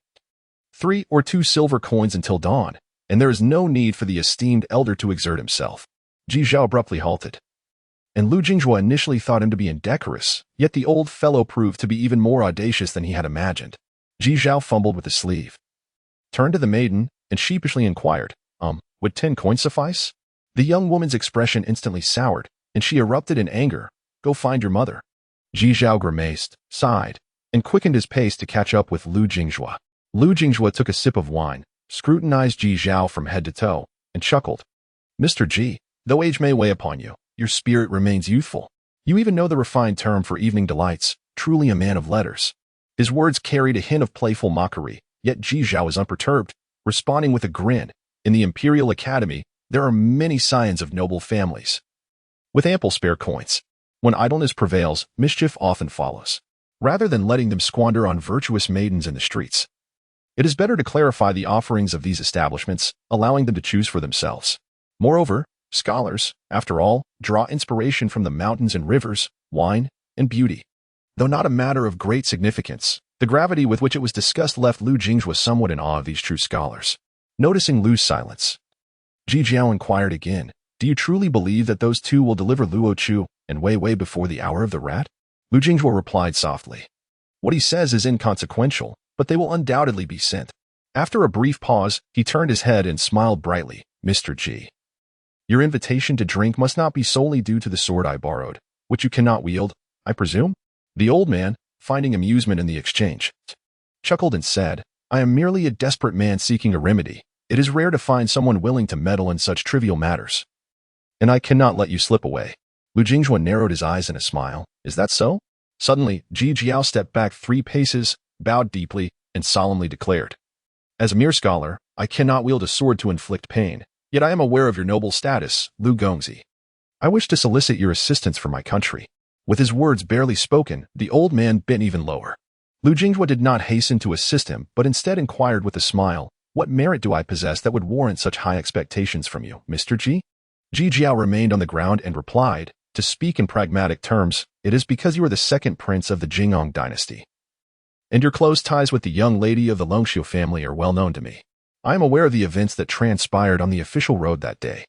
3 or 2 silver coins until dawn, and there is no need for the esteemed elder to exert himself. Ji Zhao abruptly halted. And Lu Jingjue initially thought him to be indecorous, yet the old fellow proved to be even more audacious than he had imagined. Ji Zhao fumbled with his sleeve, turned to the maiden, and sheepishly inquired, would 10 coins suffice? The young woman's expression instantly soured, and she erupted in anger. Go find your mother. Ji Zhao grimaced, sighed, and quickened his pace to catch up with Lu Jingjue. Lu Jingjue took a sip of wine, scrutinized Ji Zhao from head to toe, and chuckled. Mr. Ji, though age may weigh upon you, your spirit remains youthful. You even know the refined term for evening delights, truly a man of letters. His words carried a hint of playful mockery, yet Ji Zhao was unperturbed, responding with a grin. In the Imperial Academy, there are many scions of noble families, with ample spare coins. When idleness prevails, mischief often follows. Rather than letting them squander on virtuous maidens in the streets, it is better to clarify the offerings of these establishments, allowing them to choose for themselves. Moreover, scholars, after all, draw inspiration from the mountains and rivers, wine, and beauty. Though not a matter of great significance, the gravity with which it was discussed left Lu Jingjue somewhat in awe of these true scholars. Noticing Lu's silence, Ji Zhao inquired again, Do you truly believe that those two will deliver Luo Chu and Wei Wei before the hour of the rat? Lu Jingjue replied softly, What he says is inconsequential. but they will undoubtedly be sent. After a brief pause, he turned his head and smiled brightly. Mr. G. Your invitation to drink must not be solely due to the sword I borrowed, which you cannot wield, I presume? The old man, finding amusement in the exchange, chuckled and said, I am merely a desperate man seeking a remedy. It is rare to find someone willing to meddle in such trivial matters. And I cannot let you slip away. Lu Jinghua narrowed his eyes in a smile. Is that so? Suddenly, Ji Jiao stepped back 3 paces, bowed deeply, and solemnly declared, As a mere scholar, I cannot wield a sword to inflict pain, yet I am aware of your noble status, Lu Gongzi. I wish to solicit your assistance for my country. With his words barely spoken, the old man bent even lower. Lu Jinghua did not hasten to assist him, but instead inquired with a smile, What merit do I possess that would warrant such high expectations from you, Mr. Ji? Ji Jiao remained on the ground and replied, To speak in pragmatic terms, it is because you are the second prince of the Jingong dynasty. And your close ties with the young lady of the Longxiu family are well known to me. I am aware of the events that transpired on the official road that day.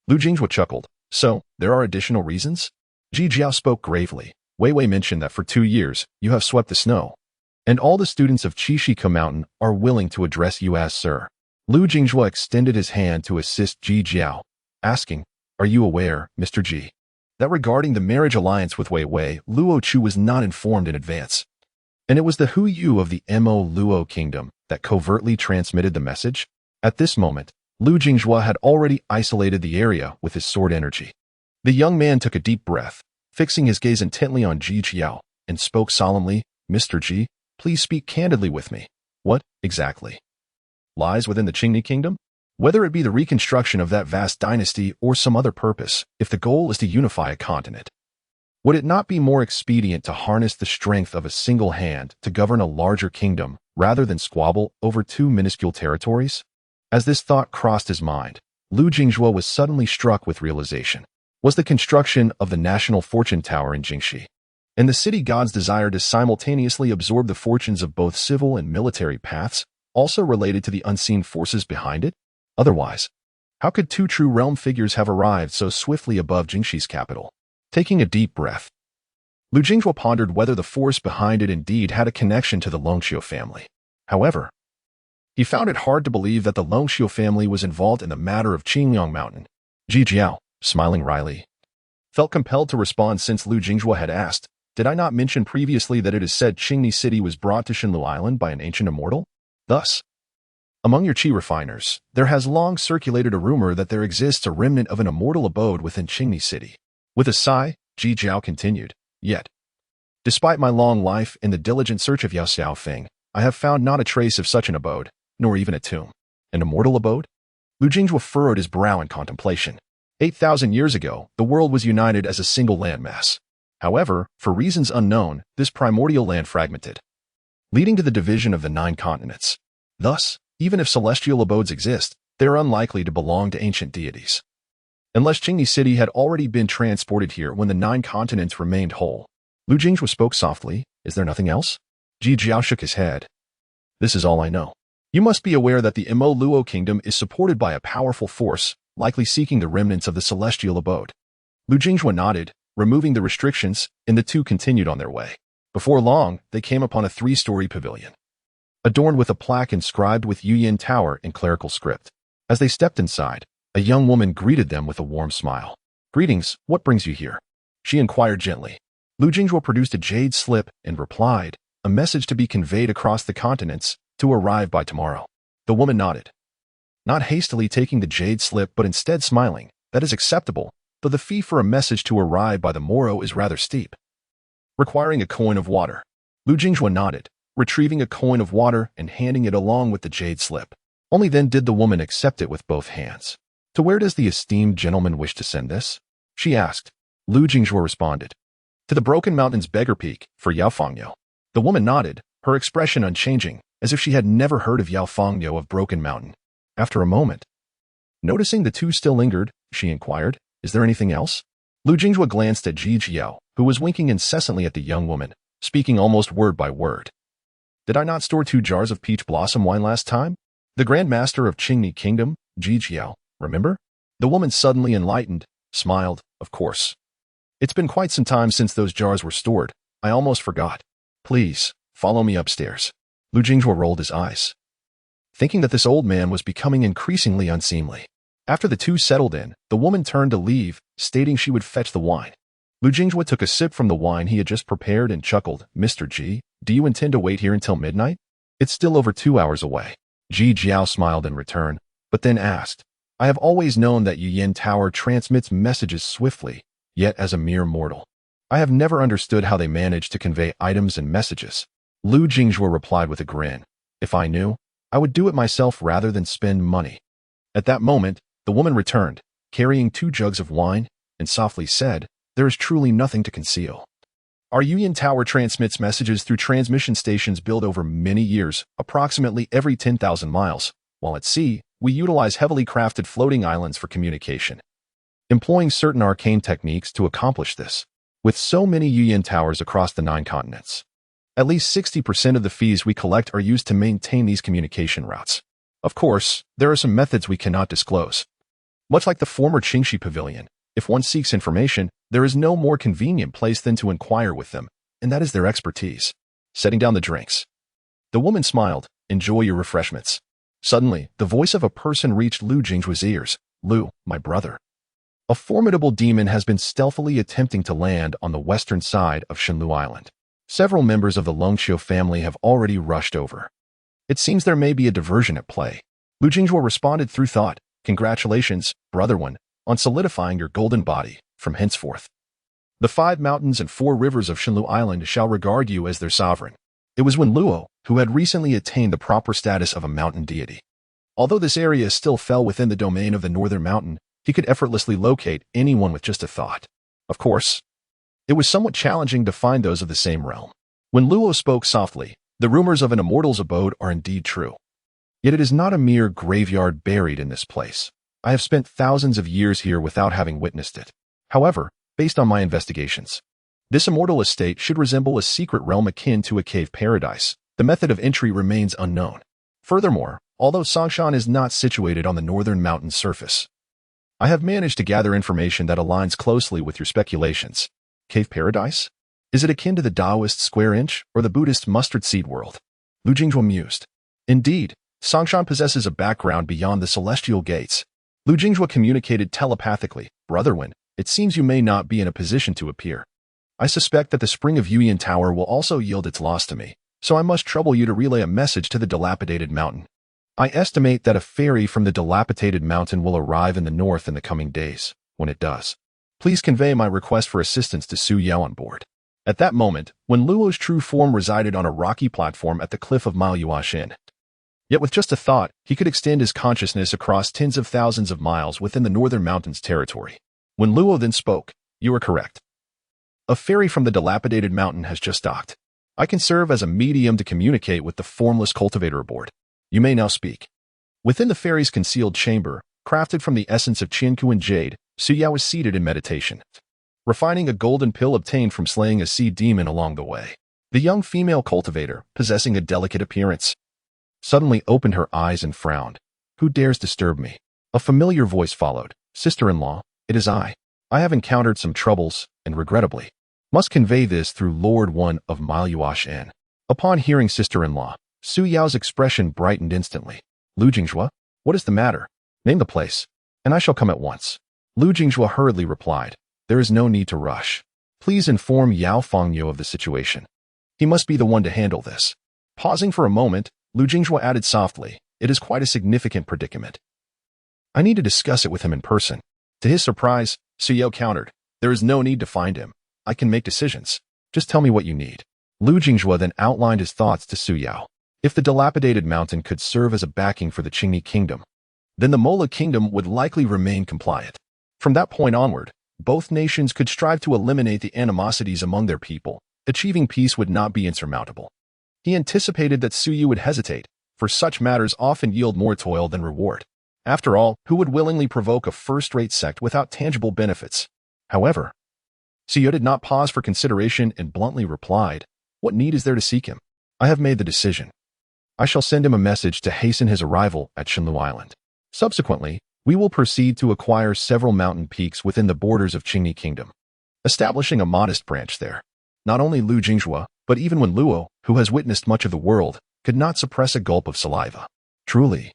Lu Jinghua chuckled. So, there are additional reasons? Ji Jiao spoke gravely. Wei Wei mentioned that for 2 years, you have swept the snow. And all the students of Qishika Mountain are willing to address you as sir. Lu Jinghua extended his hand to assist Ji Jiao, asking, Are you aware, Mr. Ji, that regarding the marriage alliance with Wei Wei, Luo Chu was not informed in advance? And it was the Hu Yu of the Mo Luo kingdom that covertly transmitted the message? At this moment, Lu Jinghua had already isolated the area with his sword energy. The young man took a deep breath, fixing his gaze intently on Ji Jiao, and spoke solemnly, Mr. Ji, please speak candidly with me. What, exactly, lies within the Qingni kingdom? Whether it be the reconstruction of that vast dynasty or some other purpose, if the goal is to unify a continent, would it not be more expedient to harness the strength of a single hand to govern a larger kingdom rather than squabble over 2 minuscule territories? As this thought crossed his mind, Lu Jinghua was suddenly struck with realization. Was the construction of the National Fortune Tower in Jingxi and the city god's desire to simultaneously absorb the fortunes of both civil and military paths also related to the unseen forces behind it? Otherwise, how could 2 true realm figures have arrived so swiftly above Jingxi's capital? Taking a deep breath, Lu Jinghua pondered whether the force behind it indeed had a connection to the Longxiu family. However, he found it hard to believe that the Longxiu family was involved in the matter of Qingyang Mountain. Ji Jiao, smiling wryly, felt compelled to respond since Lu Jinghua had asked, Did I not mention previously that it is said Qingni City was brought to Shenlu Island by an ancient immortal? Thus, among your qi refiners, there has long circulated a rumor that there exists a remnant of an immortal abode within Qingni City. With a sigh, Ji Jiao continued, Yet, despite my long life in the diligent search of Yao Xiaofeng, I have found not a trace of such an abode, nor even a tomb. An immortal abode? Lu Jinghua furrowed his brow in contemplation. 8,000 years ago, the world was united as a single landmass. However, for reasons unknown, this primordial land fragmented, leading to the division of the 9 continents. Thus, even if celestial abodes exist, they are unlikely to belong to ancient deities. Unless Qingni City had already been transported here when the 9 continents remained whole. Lu Jinghua spoke softly, Is there nothing else? Ji Jiao shook his head. This is all I know. You must be aware that the Mo Luo kingdom is supported by a powerful force, likely seeking the remnants of the celestial abode. Lu Jinghua nodded, removing the restrictions, and the 2 continued on their way. Before long, they came upon a 3-story pavilion, adorned with a plaque inscribed with Yuyin Tower in clerical script. As they stepped inside, a young woman greeted them with a warm smile. Greetings, what brings you here? She inquired gently. Lu Jinghua produced a jade slip and replied, A message to be conveyed across the continents, to arrive by tomorrow. The woman nodded, not hastily taking the jade slip but instead smiling. That is acceptable, though the fee for a message to arrive by the morrow is rather steep, requiring a coin of water. Lu Jinghua nodded, retrieving a coin of water and handing it along with the jade slip. Only then did the woman accept it with both hands. To where does the esteemed gentleman wish to send this? She asked. Lu Jinghua responded. To the Broken Mountains Beggar Peak, for Yao Fangyo. The woman nodded, her expression unchanging, as if she had never heard of Yao Fangyo of Broken Mountain. After a moment, noticing the 2 still lingered, she inquired, Is there anything else? Lu Jinghua glanced at Ji Jiao, who was winking incessantly at the young woman, speaking almost word by word. Did I not store 2 jars of peach blossom wine last time? The Grand Master of Qingni Kingdom, Ji Jiao, remember? The woman suddenly enlightened, smiled, Of course. It's been quite some time since those jars were stored. I almost forgot. Please, follow me upstairs. Lu Jinghua rolled his eyes, thinking that this old man was becoming increasingly unseemly. After the two settled in, the woman turned to leave, stating she would fetch the wine. Lu Jinghua took a sip from the wine he had just prepared and chuckled. Mr. Ji, do you intend to wait here until midnight? It's still over 2 hours away. Ji Jiao smiled in return, but then asked, I have always known that Yuyin Tower transmits messages swiftly, yet as a mere mortal, I have never understood how they manage to convey items and messages. Lu Jinghua replied with a grin, if I knew, I would do it myself rather than spend money. At that moment, the woman returned, carrying 2 jugs of wine, and softly said, there is truly nothing to conceal. Our Yuyin Tower transmits messages through transmission stations built over many years, approximately every 10,000 miles, while at sea, we utilize heavily crafted floating islands for communication, employing certain arcane techniques to accomplish this. With so many Yuyin Towers across the 9 continents, at least 60% of the fees we collect are used to maintain these communication routes. Of course, there are some methods we cannot disclose. Much like the former Qingxi Pavilion, if one seeks information, there is no more convenient place than to inquire with them, and that is their expertise. Setting down the drinks, the woman smiled, enjoy your refreshments. Suddenly, the voice of a person reached Lu Jinghua's ears. Lu, my brother. A formidable demon has been stealthily attempting to land on the western side of Shenlu Island. Several members of the Longqiu family have already rushed over. It seems there may be a diversion at play. Lu Jinghua responded through thought, congratulations, brother one, on solidifying your golden body. From henceforth, the 5 mountains and 4 rivers of Shenlu Island shall regard you as their sovereign. It was when Luo, who had recently attained the proper status of a mountain deity. Although this area still fell within the domain of the northern mountain, he could effortlessly locate anyone with just a thought. Of course, it was somewhat challenging to find those of the same realm. When Luo spoke softly, the rumors of an immortal's abode are indeed true. Yet it is not a mere graveyard buried in this place. I have spent thousands of years here without having witnessed it. However, based on my investigations, this immortal estate should resemble a secret realm akin to a cave paradise. The method of entry remains unknown. Furthermore, although Songshan is not situated on the northern mountain surface, I have managed to gather information that aligns closely with your speculations. Cave paradise? Is it akin to the Taoist square inch or the Buddhist mustard seed world? Lu Jinghua mused. Indeed, Songshan possesses a background beyond the celestial gates. Lu Jinghua communicated telepathically. Brother Wen, it seems you may not be in a position to appear. I suspect that the spring of Yuyin Tower will also yield its loss to me, so I must trouble you to relay a message to the dilapidated mountain. I estimate that a ferry from the dilapidated mountain will arrive in the north in the coming days. When it does, please convey my request for assistance to Su Yao on board. At that moment, when Luo's true form resided on a rocky platform at the cliff of Maoyuashin. Yet with just a thought, he could extend his consciousness across tens of thousands of miles within the northern mountains territory. When Luo then spoke, you are correct. A ferry from the dilapidated mountain has just docked. I can serve as a medium to communicate with the formless cultivator aboard. You may now speak. Within the ferry's concealed chamber, crafted from the essence of Qianku and jade, Su Yao was seated in meditation, refining a golden pill obtained from slaying a sea demon along the way. The young female cultivator, possessing a delicate appearance, suddenly opened her eyes and frowned. Who dares disturb me? A familiar voice followed. Sister-in-law, it is I. I have encountered some troubles, and regrettably, must convey this through Lord One of Maoyuashin. Upon hearing sister-in-law, Su Yao's expression brightened instantly. Lu Jinghua, what is the matter? Name the place, and I shall come at once. Lu Jinghua hurriedly replied, there is no need to rush. Please inform Yao Fengyu of the situation. He must be the one to handle this. Pausing for a moment, Lu Jinghua added softly, it is quite a significant predicament. I need to discuss it with him in person. To his surprise, Su Yao countered, there is no need to find him. I can make decisions. Just tell me what you need. Lu Jinghua then outlined his thoughts to Su Yao. If the dilapidated mountain could serve as a backing for the Qingni kingdom, then the Mola kingdom would likely remain compliant. From that point onward, both nations could strive to eliminate the animosities among their people. Achieving peace would not be insurmountable. He anticipated that Su Yu would hesitate, for such matters often yield more toil than reward. After all, who would willingly provoke a first-rate sect without tangible benefits? However, Su Yu did not pause for consideration and bluntly replied, what need is there to seek him? I have made the decision. I shall send him a message to hasten his arrival at Shenlu Island. Subsequently, we will proceed to acquire several mountain peaks within the borders of Qingni Kingdom, establishing a modest branch there. Not only Lu Jinghua, but even Wen Luo, who has witnessed much of the world, could not suppress a gulp of saliva. Truly,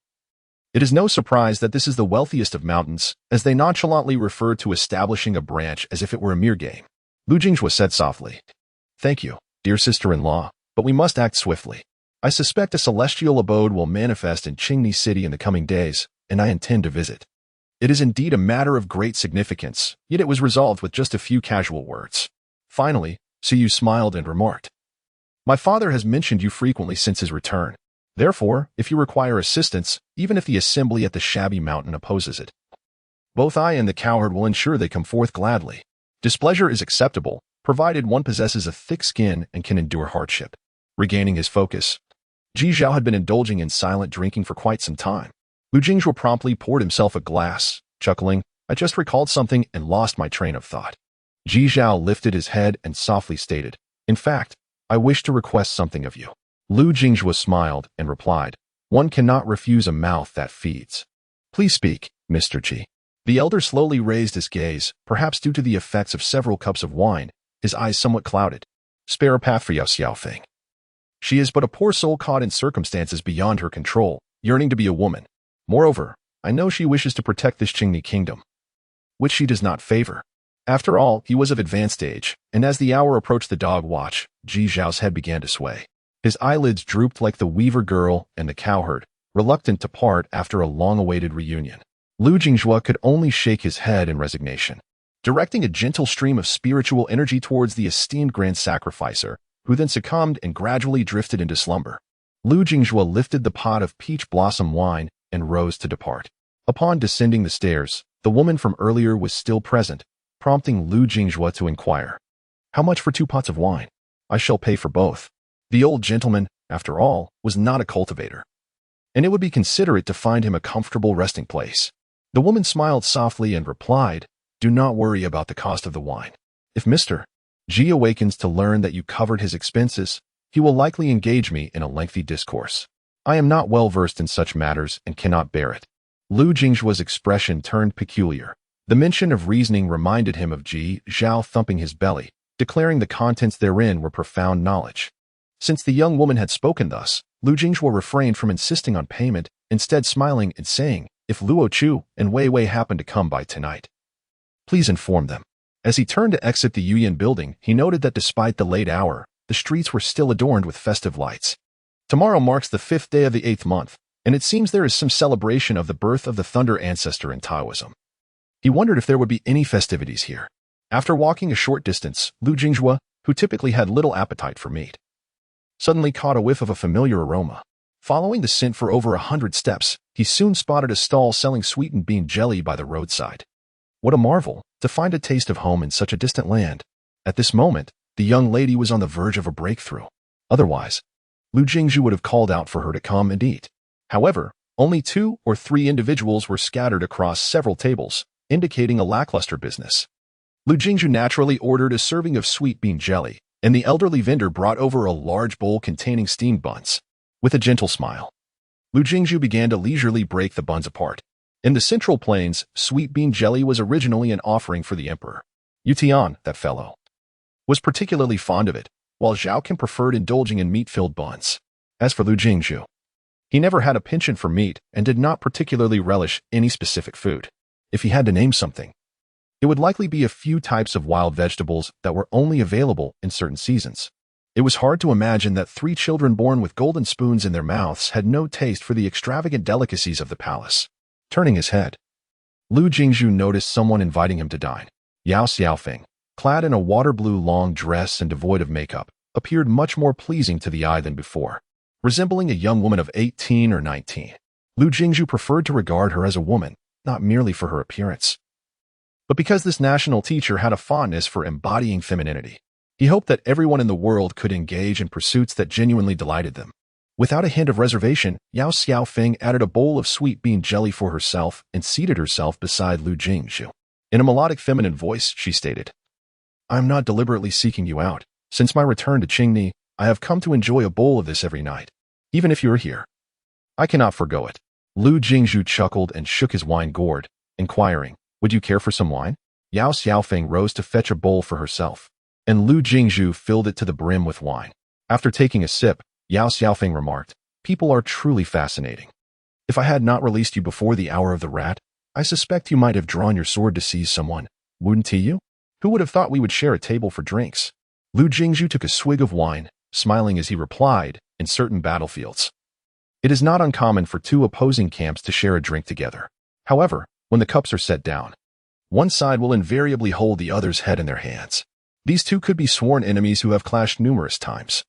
it is no surprise that this is the wealthiest of mountains, as they nonchalantly refer to establishing a branch as if it were a mere game. Lu Jinghua said softly, "Thank you, dear sister-in-law, but we must act swiftly. I suspect a celestial abode will manifest in Qingni City in the coming days, and I intend to visit. It is indeed a matter of great significance, yet it was resolved with just a few casual words." Finally, Siyu smiled and remarked, "My father has mentioned you frequently since his return. Therefore, if you require assistance, even if the assembly at the shabby mountain opposes it, both I and the cowherd will ensure they come forth gladly. Displeasure is acceptable, provided one possesses a thick skin and can endure hardship." Regaining his focus, Ji Zhao had been indulging in silent drinking for quite some time. Lu Jinghua promptly poured himself a glass, chuckling, "I just recalled something and lost my train of thought." Ji Zhao lifted his head and softly stated, "In fact, I wish to request something of you." Lu Jinghua smiled and replied, "One cannot refuse a mouth that feeds. Please speak, Mr. Ji." The elder slowly raised his gaze, perhaps due to the effects of several cups of wine, his eyes somewhat clouded. "Spare a path for Yao Xiaofeng. She is but a poor soul caught in circumstances beyond her control, yearning to be a woman. Moreover, I know she wishes to protect this Qingni kingdom, which she does not favor." After all, he was of advanced age, and as the hour approached the dog watch, Ji Zhao's head began to sway. His eyelids drooped like the weaver girl and the cowherd, reluctant to part after a long-awaited reunion. Lu Jinghua could only shake his head in resignation, directing a gentle stream of spiritual energy towards the esteemed grand sacrificer, who then succumbed and gradually drifted into slumber. Lu Jinghua lifted the pot of peach blossom wine and rose to depart. Upon descending the stairs, the woman from earlier was still present, prompting Lu Jinghua to inquire, "How much for 2 pots of wine? I shall pay for both." The old gentleman, after all, was not a cultivator, and it would be considerate to find him a comfortable resting place. The woman smiled softly and replied, "Do not worry about the cost of the wine. If Mr. Ji awakens to learn that you covered his expenses, he will likely engage me in a lengthy discourse. I am not well versed in such matters and cannot bear it." Lu Jinghua's expression turned peculiar. The mention of reasoning reminded him of Ji Zhao thumping his belly, declaring the contents therein were profound knowledge. Since the young woman had spoken thus, Lu Jinghua refrained from insisting on payment, instead smiling and saying, "If Luo Chu and Wei Wei happen to come by tonight, please inform them." As he turned to exit the Yuyan building, he noted that despite the late hour, the streets were still adorned with festive lights. Tomorrow marks the 5th day of the 8th month, and it seems there is some celebration of the birth of the Thunder Ancestor in Taoism. He wondered if there would be any festivities here. After walking a short distance, Lu Jinghua, who typically had little appetite for meat, suddenly caught a whiff of a familiar aroma. Following the scent for over 100 steps, he soon spotted a stall selling sweetened bean jelly by the roadside. What a marvel, to find a taste of home in such a distant land. At this moment, the young lady was on the verge of a breakthrough. Otherwise, Lu Jinghua would have called out for her to come and eat. However, only 2 or 3 individuals were scattered across several tables, indicating a lackluster business. Lu Jinghua naturally ordered a serving of sweet bean jelly, and the elderly vendor brought over a large bowl containing steamed buns. With a gentle smile, Lu Jinghua began to leisurely break the buns apart. In the Central Plains, sweet bean jelly was originally an offering for the emperor. Yu Tian, that fellow, was particularly fond of it, while Zhao Qian preferred indulging in meat-filled buns. As for Lu Jinghua, he never had a penchant for meat and did not particularly relish any specific food. If he had to name something, it would likely be a few types of wild vegetables that were only available in certain seasons. It was hard to imagine that 3 children born with golden spoons in their mouths had no taste for the extravagant delicacies of the palace. Turning his head, Lu Jinghua noticed someone inviting him to dine. Yao Xiaofeng, clad in a water-blue long dress and devoid of makeup, appeared much more pleasing to the eye than before. Resembling a young woman of 18 or 19, Lu Jinghua preferred to regard her as a woman, not merely for her appearance, but because this national teacher had a fondness for embodying femininity. He hoped that everyone in the world could engage in pursuits that genuinely delighted them. Without a hint of reservation, Yao Xiaofeng added a bowl of sweet bean jelly for herself and seated herself beside Lu Jinghua. In a melodic feminine voice, she stated, "I am not deliberately seeking you out. Since my return to Qingni, I have come to enjoy a bowl of this every night. Even if you are here, I cannot forgo it." Lu Jinghua chuckled and shook his wine gourd, inquiring, "Would you care for some wine?" Yao Xiaofeng rose to fetch a bowl for herself, and Lu Jinghua filled it to the brim with wine. After taking a sip, Yao Xiaofeng remarked. People are truly fascinating. If I had not released you before the hour of the rat, I suspect you might have drawn your sword to seize someone, wouldn't you? Who would have thought we would share a table for drinks? Lu Jingzhu took a swig of wine, smiling as he replied, in certain battlefields. It is not uncommon for two opposing camps to share a drink together. However, when the cups are set down, one side will invariably hold the other's head in their hands. These two could be sworn enemies who have clashed numerous times.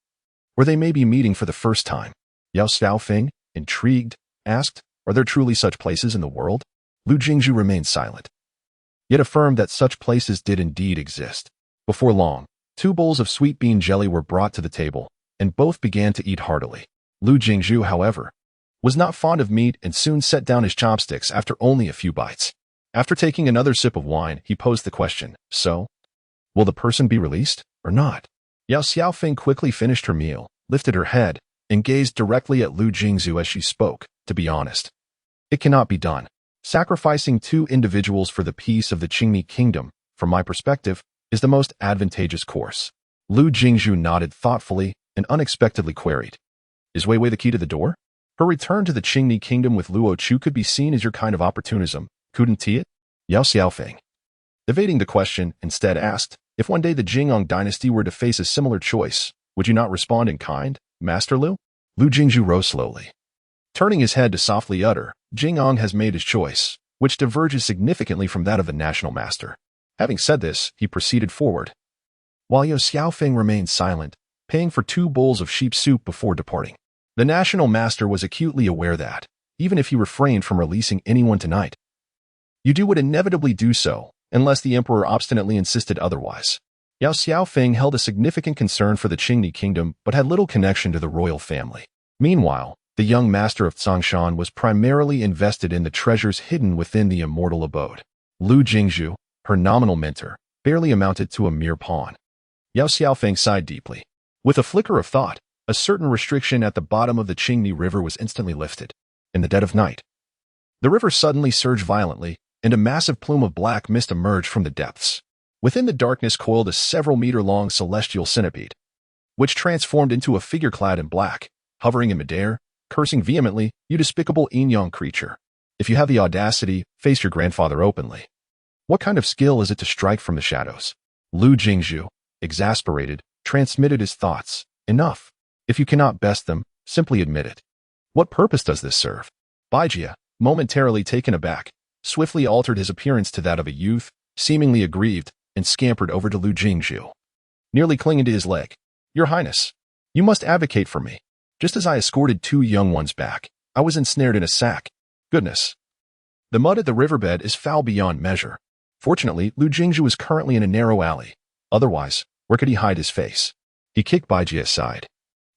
Or they may be meeting for the first time. Yao Xiaofeng, intrigued, asked, are there truly such places in the world? Lu Jingzhu remained silent, yet affirmed that such places did indeed exist. Before long, 2 bowls of sweet bean jelly were brought to the table, and both began to eat heartily. Lu Jingzhu, however, was not fond of meat and soon set down his chopsticks after only a few bites. After taking another sip of wine, he posed the question, so, will the person be released or not? Yao Xiaofeng quickly finished her meal, lifted her head, and gazed directly at Lu Jingzhu as she spoke. To be honest, it cannot be done. Sacrificing 2 individuals for the peace of the Qingmi kingdom, from my perspective, is the most advantageous course. Lu Jingzhu nodded thoughtfully and unexpectedly queried, is Wei Wei the key to the door? Her return to the Qingmi kingdom with Luo Chu could be seen as your kind of opportunism, couldn't it? Yao Xiaofeng, evading the question, instead asked, if one day the Jingong dynasty were to face a similar choice, would you not respond in kind, Master Lu? Lu Jingzhu rose slowly, turning his head to softly utter, Jingong has made his choice, which diverges significantly from that of the national master. Having said this, he proceeded forward, while Yao Xiaofeng remained silent, paying for 2 bowls of sheep soup before departing. The national master was acutely aware that, even if he refrained from releasing anyone tonight, Yudu would inevitably do so, unless the emperor obstinately insisted otherwise. Yao Xiaofeng held a significant concern for the Qingni kingdom but had little connection to the royal family. Meanwhile, the young master of Tsongshan was primarily invested in the treasures hidden within the immortal abode. Lu Jingzhu, her nominal mentor, barely amounted to a mere pawn. Yao Xiaofeng sighed deeply. With a flicker of thought, a certain restriction at the bottom of the Qingni River was instantly lifted. In the dead of night, the river suddenly surged violently, and a massive plume of black mist emerged from the depths. Within the darkness coiled a several-meter-long celestial centipede, which transformed into a figure clad in black, hovering in midair, cursing vehemently, you despicable yin-yang creature. If you have the audacity, face your grandfather openly. What kind of skill is it to strike from the shadows? Lu Jingzhu, exasperated, transmitted his thoughts. Enough. If you cannot best them, simply admit it. What purpose does this serve? Baijia, momentarily taken aback, swiftly altered his appearance to that of a youth, seemingly aggrieved, and scampered over to Lu Jingzhu, nearly clinging to his leg. Your Highness, you must advocate for me. Just as I escorted 2 young ones back, I was ensnared in a sack. Goodness. The mud at the riverbed is foul beyond measure. Fortunately, Lu Jingzhu is currently in a narrow alley. Otherwise, where could he hide his face? He kicked Baijia aside,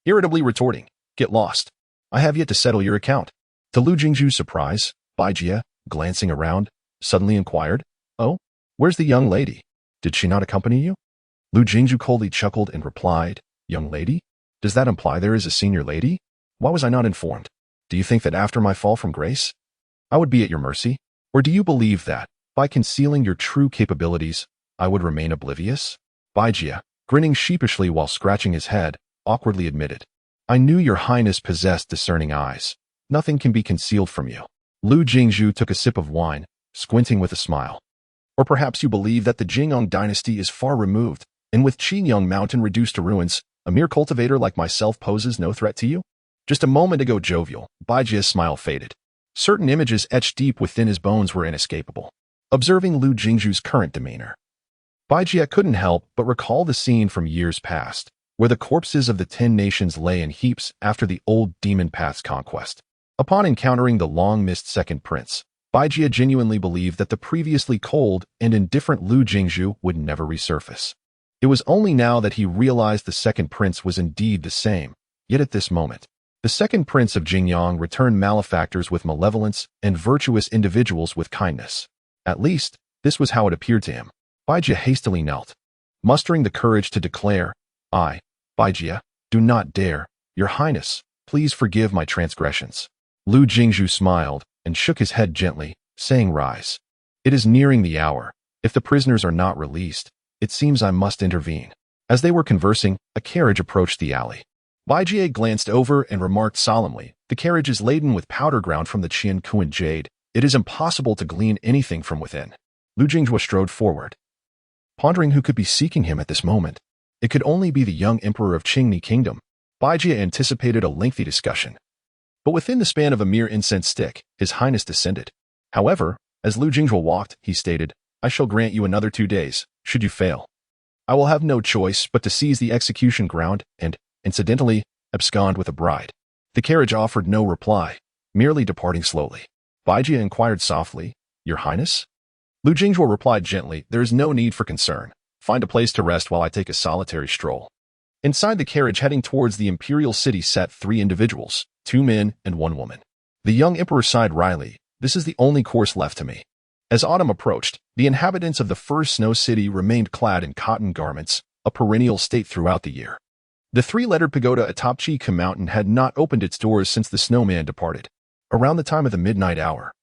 irritably retorting, get lost. I have yet to settle your account. To Lu Jingzhu's surprise, Baijia, glancing around, suddenly inquired, oh, where's the young lady? Did she not accompany you? Lu Jingzhu coldly chuckled and replied, young lady? Does that imply there is a senior lady? Why was I not informed? Do you think that after my fall from grace, I would be at your mercy? Or do you believe that, by concealing your true capabilities, I would remain oblivious? Baijia, grinning sheepishly while scratching his head, awkwardly admitted, I knew your highness possessed discerning eyes. Nothing can be concealed from you. Lu Jingzhu took a sip of wine, squinting with a smile. Or perhaps you believe that the Jingong dynasty is far removed, and with Qingyang Mountain reduced to ruins, a mere cultivator like myself poses no threat to you? Just a moment ago jovial, Baijia's smile faded. Certain images etched deep within his bones were inescapable. Observing Lu Jingzhu's current demeanor, Baijia couldn't help but recall the scene from years past, where the corpses of the 10 nations lay in heaps after the old demon path's conquest. Upon encountering the long-missed second prince, Baijia genuinely believed that the previously cold and indifferent Lu Jingzhu would never resurface. It was only now that he realized the second prince was indeed the same, yet at this moment, the second prince of Jingyang returned malefactors with malevolence and virtuous individuals with kindness. At least, this was how it appeared to him. Baijia hastily knelt, mustering the courage to declare, I, Baijia, do not dare, your highness, please forgive my transgressions. Lu Jingzhu smiled and shook his head gently, saying, rise. It is nearing the hour. If the prisoners are not released, it seems I must intervene. As they were conversing, a carriage approached the alley. Baijie glanced over and remarked solemnly, "The carriage is laden with powder ground from the Qian Kuan jade. It is impossible to glean anything from within." Lu Jinghua strode forward, pondering who could be seeking him at this moment. It could only be the young emperor of Qingni Kingdom. Baijie anticipated a lengthy discussion, but within the span of a mere incense stick, His Highness descended. However, as Lu Jinghua walked, he stated, "I shall grant you another 2 days. Should you fail, I will have no choice but to seize the execution ground and, incidentally, abscond with a bride." The carriage offered no reply, merely departing slowly. Baijie inquired softly, "Your Highness?" Lu Jinghua replied gently, "There is no need for concern. Find a place to rest while I take a solitary stroll." Inside the carriage heading towards the imperial city sat 3 individuals, 2 men and 1 woman. The young emperor sighed wryly, "This is the only course left to me." As autumn approached, the inhabitants of the first snow city remained clad in cotton garments, a perennial state throughout the year. The 3-lettered pagoda atop Chi Mountain had not opened its doors since the snowman departed. Around the time of the midnight hour,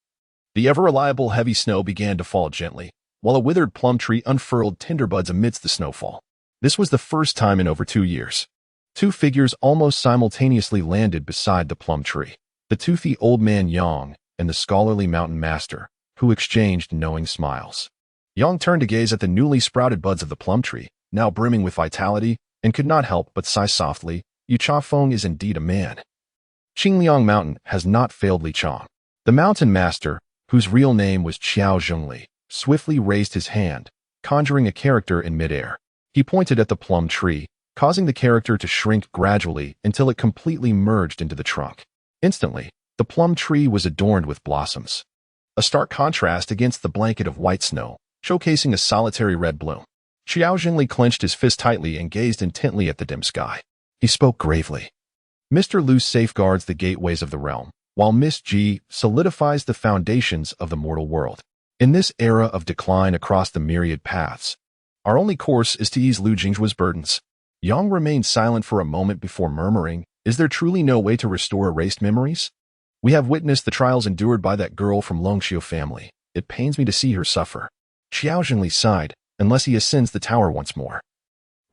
the ever-reliable heavy snow began to fall gently, while a withered plum tree unfurled tender buds amidst the snowfall. This was the first time in over 2 years. 2 figures almost simultaneously landed beside the plum tree. The toothy old man Yang and the scholarly mountain master, who exchanged knowing smiles. Yang turned to gaze at the newly sprouted buds of the plum tree, now brimming with vitality, and could not help but sigh softly, "Yu Chafeng is indeed a man." Qingliang Mountain has not failed Li Chang. The mountain master, whose real name was Qiao Zhengli, swiftly raised his hand, conjuring a character in midair. He pointed at the plum tree, causing the character to shrink gradually until it completely merged into the trunk. Instantly, the plum tree was adorned with blossoms, a stark contrast against the blanket of white snow, showcasing a solitary red bloom. Qiao Zhengli clenched his fist tightly and gazed intently at the dim sky. He spoke gravely. "Mr. Lu safeguards the gateways of the realm, while Miss Ji solidifies the foundations of the mortal world. In this era of decline across the myriad paths, our only course is to ease Lu Jinghua's burdens." Yang remained silent for a moment before murmuring, "Is there truly no way to restore erased memories? We have witnessed the trials endured by that girl from Longxiu family. It pains me to see her suffer." Qiao Zhengli sighed, "Unless he ascends the tower once more,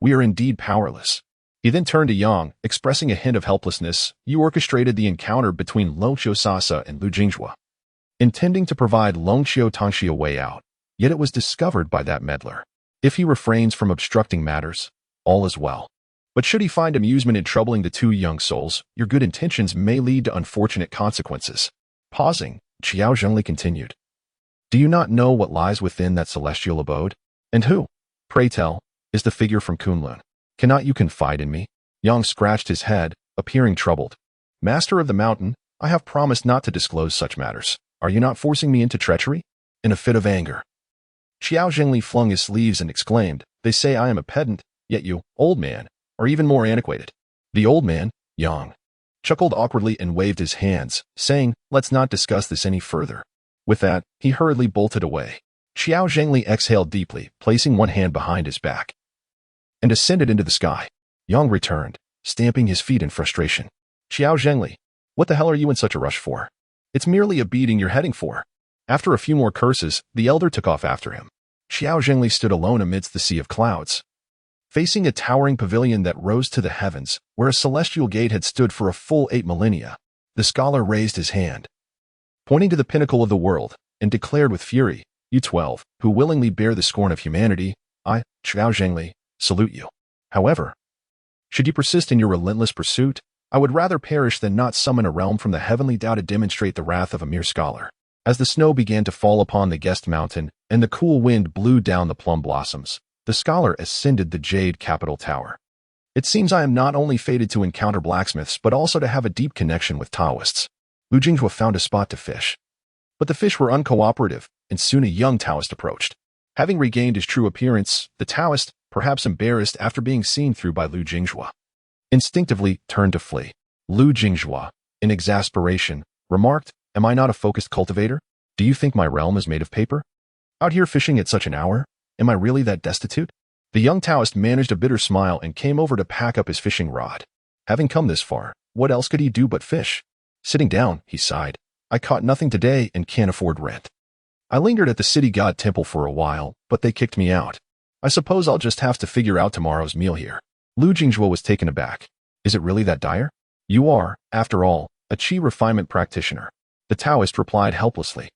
we are indeed powerless." He then turned to Yang, expressing a hint of helplessness. "You orchestrated the encounter between Longxiu Sasa and Lu Jinghua, intending to provide Longxiu Tangxi a way out, yet it was discovered by that meddler. If he refrains from obstructing matters, all is well. But should he find amusement in troubling the 2 young souls, your good intentions may lead to unfortunate consequences." Pausing, Qiao Zhengli continued, "Do you not know what lies within that celestial abode? And who, pray tell, is the figure from Kunlun? Cannot you confide in me?" Yang scratched his head, appearing troubled. "Master of the mountain, I have promised not to disclose such matters. Are you not forcing me into treachery?" In a fit of anger, Qiao Zhengli flung his sleeves and exclaimed, "They say I am a pedant, yet you, old man, are even more antiquated." The old man, Yang, chuckled awkwardly and waved his hands, saying, "Let's not discuss this any further." With that, he hurriedly bolted away. Qiao Zhengli exhaled deeply, placing one hand behind his back, and ascended into the sky. Yang returned, stamping his feet in frustration. "Qiao Zhengli, what the hell are you in such a rush for? It's merely a beating you're heading for." After a few more curses, the elder took off after him. Qiao Zhengli stood alone amidst the sea of clouds, facing a towering pavilion that rose to the heavens, where a celestial gate had stood for a full 8 millennia. The scholar raised his hand, pointing to the pinnacle of the world, and declared with fury, "You 12, who willingly bear the scorn of humanity, I, Qiao Zhengli, salute you. However, should you persist in your relentless pursuit, I would rather perish than not summon a realm from the heavenly Tao to demonstrate the wrath of a mere scholar." As the snow began to fall upon the guest mountain, and the cool wind blew down the plum blossoms, the scholar ascended the jade capital tower. "It seems I am not only fated to encounter blacksmiths, but also to have a deep connection with Taoists." Lu Jinghua found a spot to fish, but the fish were uncooperative, and soon a young Taoist approached. Having regained his true appearance, the Taoist, perhaps embarrassed after being seen through by Lu Jinghua, instinctively turned to flee. Lu Jinghua, in exasperation, remarked, "Am I not a focused cultivator? Do you think my realm is made of paper? Out here fishing at such an hour? Am I really that destitute?" The young Taoist managed a bitter smile and came over to pack up his fishing rod. Having come this far, what else could he do but fish? Sitting down, he sighed, "I caught nothing today and can't afford rent. I lingered at the city god temple for a while, but they kicked me out. I suppose I'll just have to figure out tomorrow's meal here." Lu Jinghua was taken aback. Is it really that dire? You are, after all, a chi refinement practitioner. The Taoist replied helplessly.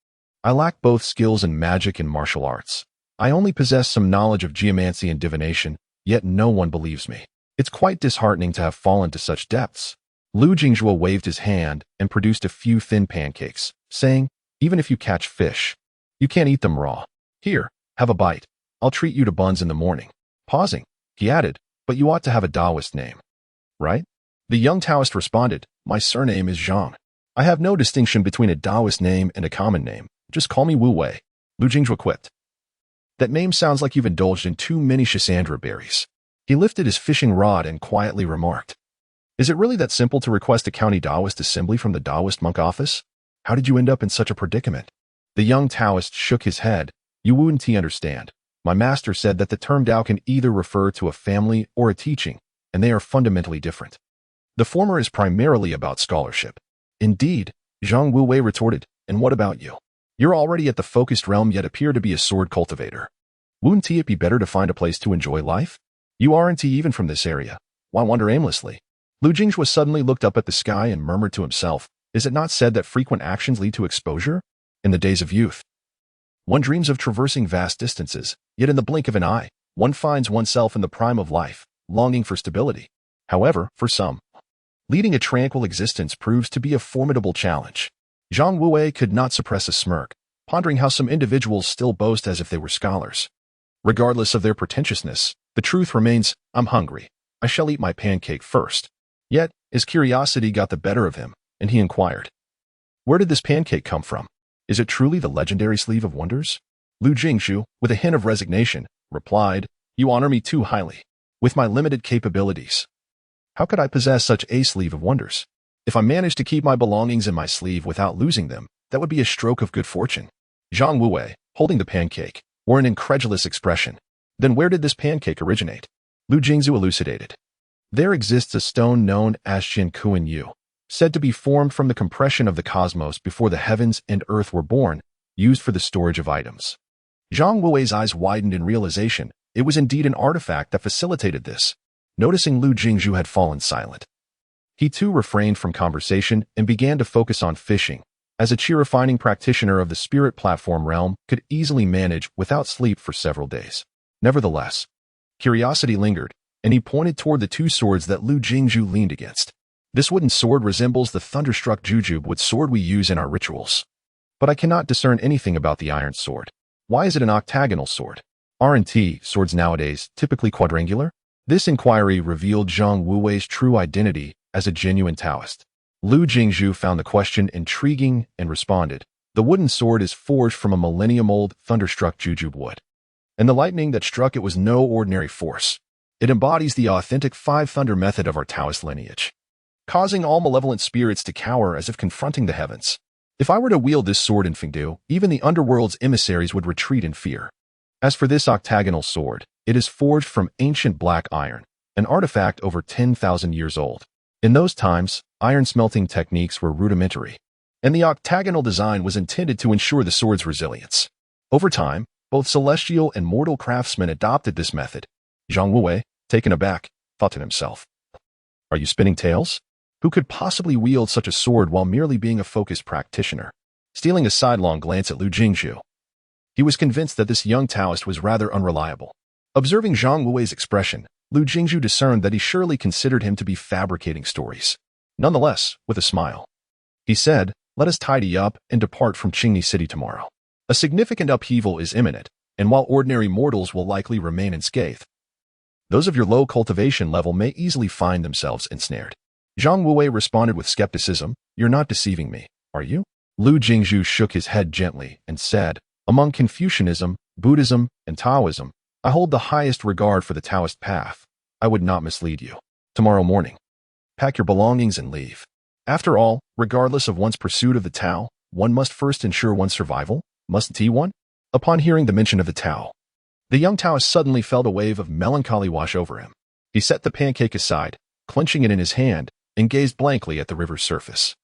I lack both skills in magic and martial arts. I only possess some knowledge of geomancy and divination, yet no one believes me. It's quite disheartening to have fallen to such depths. Lu Jingzhuo waved his hand and produced a few thin pancakes, saying, even if you catch fish, you can't eat them raw. Here, have a bite. I'll treat you to buns in the morning. Pausing, he added, but you ought to have a Taoist name. Right? The young Taoist responded, my surname is Zhang. I have no distinction between a Taoist name and a common name. Just call me Wu Wei. Lu Jingzhuo quipped. That name sounds like you've indulged in too many Schisandra berries. He lifted his fishing rod and quietly remarked, is it really that simple to request a county Taoist assembly from the Taoist monk office? How did you end up in such a predicament? The young Taoist shook his head. You wouldn't understand. My master said that the term Tao can either refer to a family or a teaching, and they are fundamentally different. The former is primarily about scholarship. Indeed, Zhang Wu Wei retorted, and what about you? You're already at the focused realm yet appear to be a sword cultivator. Wouldn't it be better to find a place to enjoy life? You aren't even from this area. Why wander aimlessly? Lu Jingzhuo suddenly looked up at the sky and murmured to himself, is it not said that frequent actions lead to exposure? In the days of youth, one dreams of traversing vast distances, yet in the blink of an eye, one finds oneself in the prime of life, longing for stability. However, for some, leading a tranquil existence proves to be a formidable challenge. Zhang Wuwei could not suppress a smirk, pondering how some individuals still boast as if they were scholars. Regardless of their pretentiousness, the truth remains, I'm hungry. I shall eat my pancake first. Yet, his curiosity got the better of him, and he inquired, where did this pancake come from? Is it truly the legendary sleeve of wonders? Lu Jingzhu, with a hint of resignation, replied, you honor me too highly. With my limited capabilities, how could I possess such a sleeve of wonders? If I managed to keep my belongings in my sleeve without losing them, that would be a stroke of good fortune. Zhang Wuwei, holding the pancake, wore an incredulous expression. Then where did this pancake originate? Lu Jingzhu elucidated. There exists a stone known as Jiankuan Yu, said to be formed from the compression of the cosmos before the heavens and earth were born, used for the storage of items. Zhang Wuwei's eyes widened in realization. It was indeed an artifact that facilitated this. Noticing Lu Jingzhu had fallen silent, he too refrained from conversation and began to focus on fishing, as a chi refining practitioner of the spirit platform realm could easily manage without sleep for several days. Nevertheless, curiosity lingered, and he pointed toward the two swords that Lu Jingzhu leaned against. This wooden sword resembles the thunderstruck jujube wood sword we use in our rituals. But I cannot discern anything about the iron sword. Why is it an octagonal sword? Aren't swords nowadays typically quadrangular? This inquiry revealed Zhang Wuwei's true identity as a genuine Taoist. Lu Jingzhu found the question intriguing and responded, the wooden sword is forged from a millennium-old thunderstruck jujube wood, and the lightning that struck it was no ordinary force. It embodies the authentic five thunder method of our Taoist lineage, causing all malevolent spirits to cower as if confronting the heavens. If I were to wield this sword in Fengdu, even the underworld's emissaries would retreat in fear. As for this octagonal sword, it is forged from ancient black iron, an artifact over 10,000 years old. In those times, iron smelting techniques were rudimentary, and the octagonal design was intended to ensure the sword's resilience. Over time, both celestial and mortal craftsmen adopted this method. Zhang Wuwei, taken aback, thought to himself, are you spinning tales? Who could possibly wield such a sword while merely being a focused practitioner? Stealing a sidelong glance at Lu Jingzhu, he was convinced that this young Taoist was rather unreliable. Observing Zhang Wuwei's expression, Lu Jingzhu discerned that he surely considered him to be fabricating stories. Nonetheless, with a smile, he said, let us tidy up and depart from Qingni City tomorrow. A significant upheaval is imminent, and while ordinary mortals will likely remain unscathed, those of your low cultivation level may easily find themselves ensnared. Zhang Wuwei responded with skepticism, you're not deceiving me, are you? Lu Jingzhu shook his head gently and said, among Confucianism, Buddhism, and Taoism, I hold the highest regard for the Taoist path. I would not mislead you. Tomorrow morning, pack your belongings and leave. After all, regardless of one's pursuit of the Tao, one must first ensure one's survival, mustn't he one? Upon hearing the mention of the Tao, the young Taoist suddenly felt a wave of melancholy wash over him. He set the pancake aside, clenching it in his hand, and gazed blankly at the river's surface.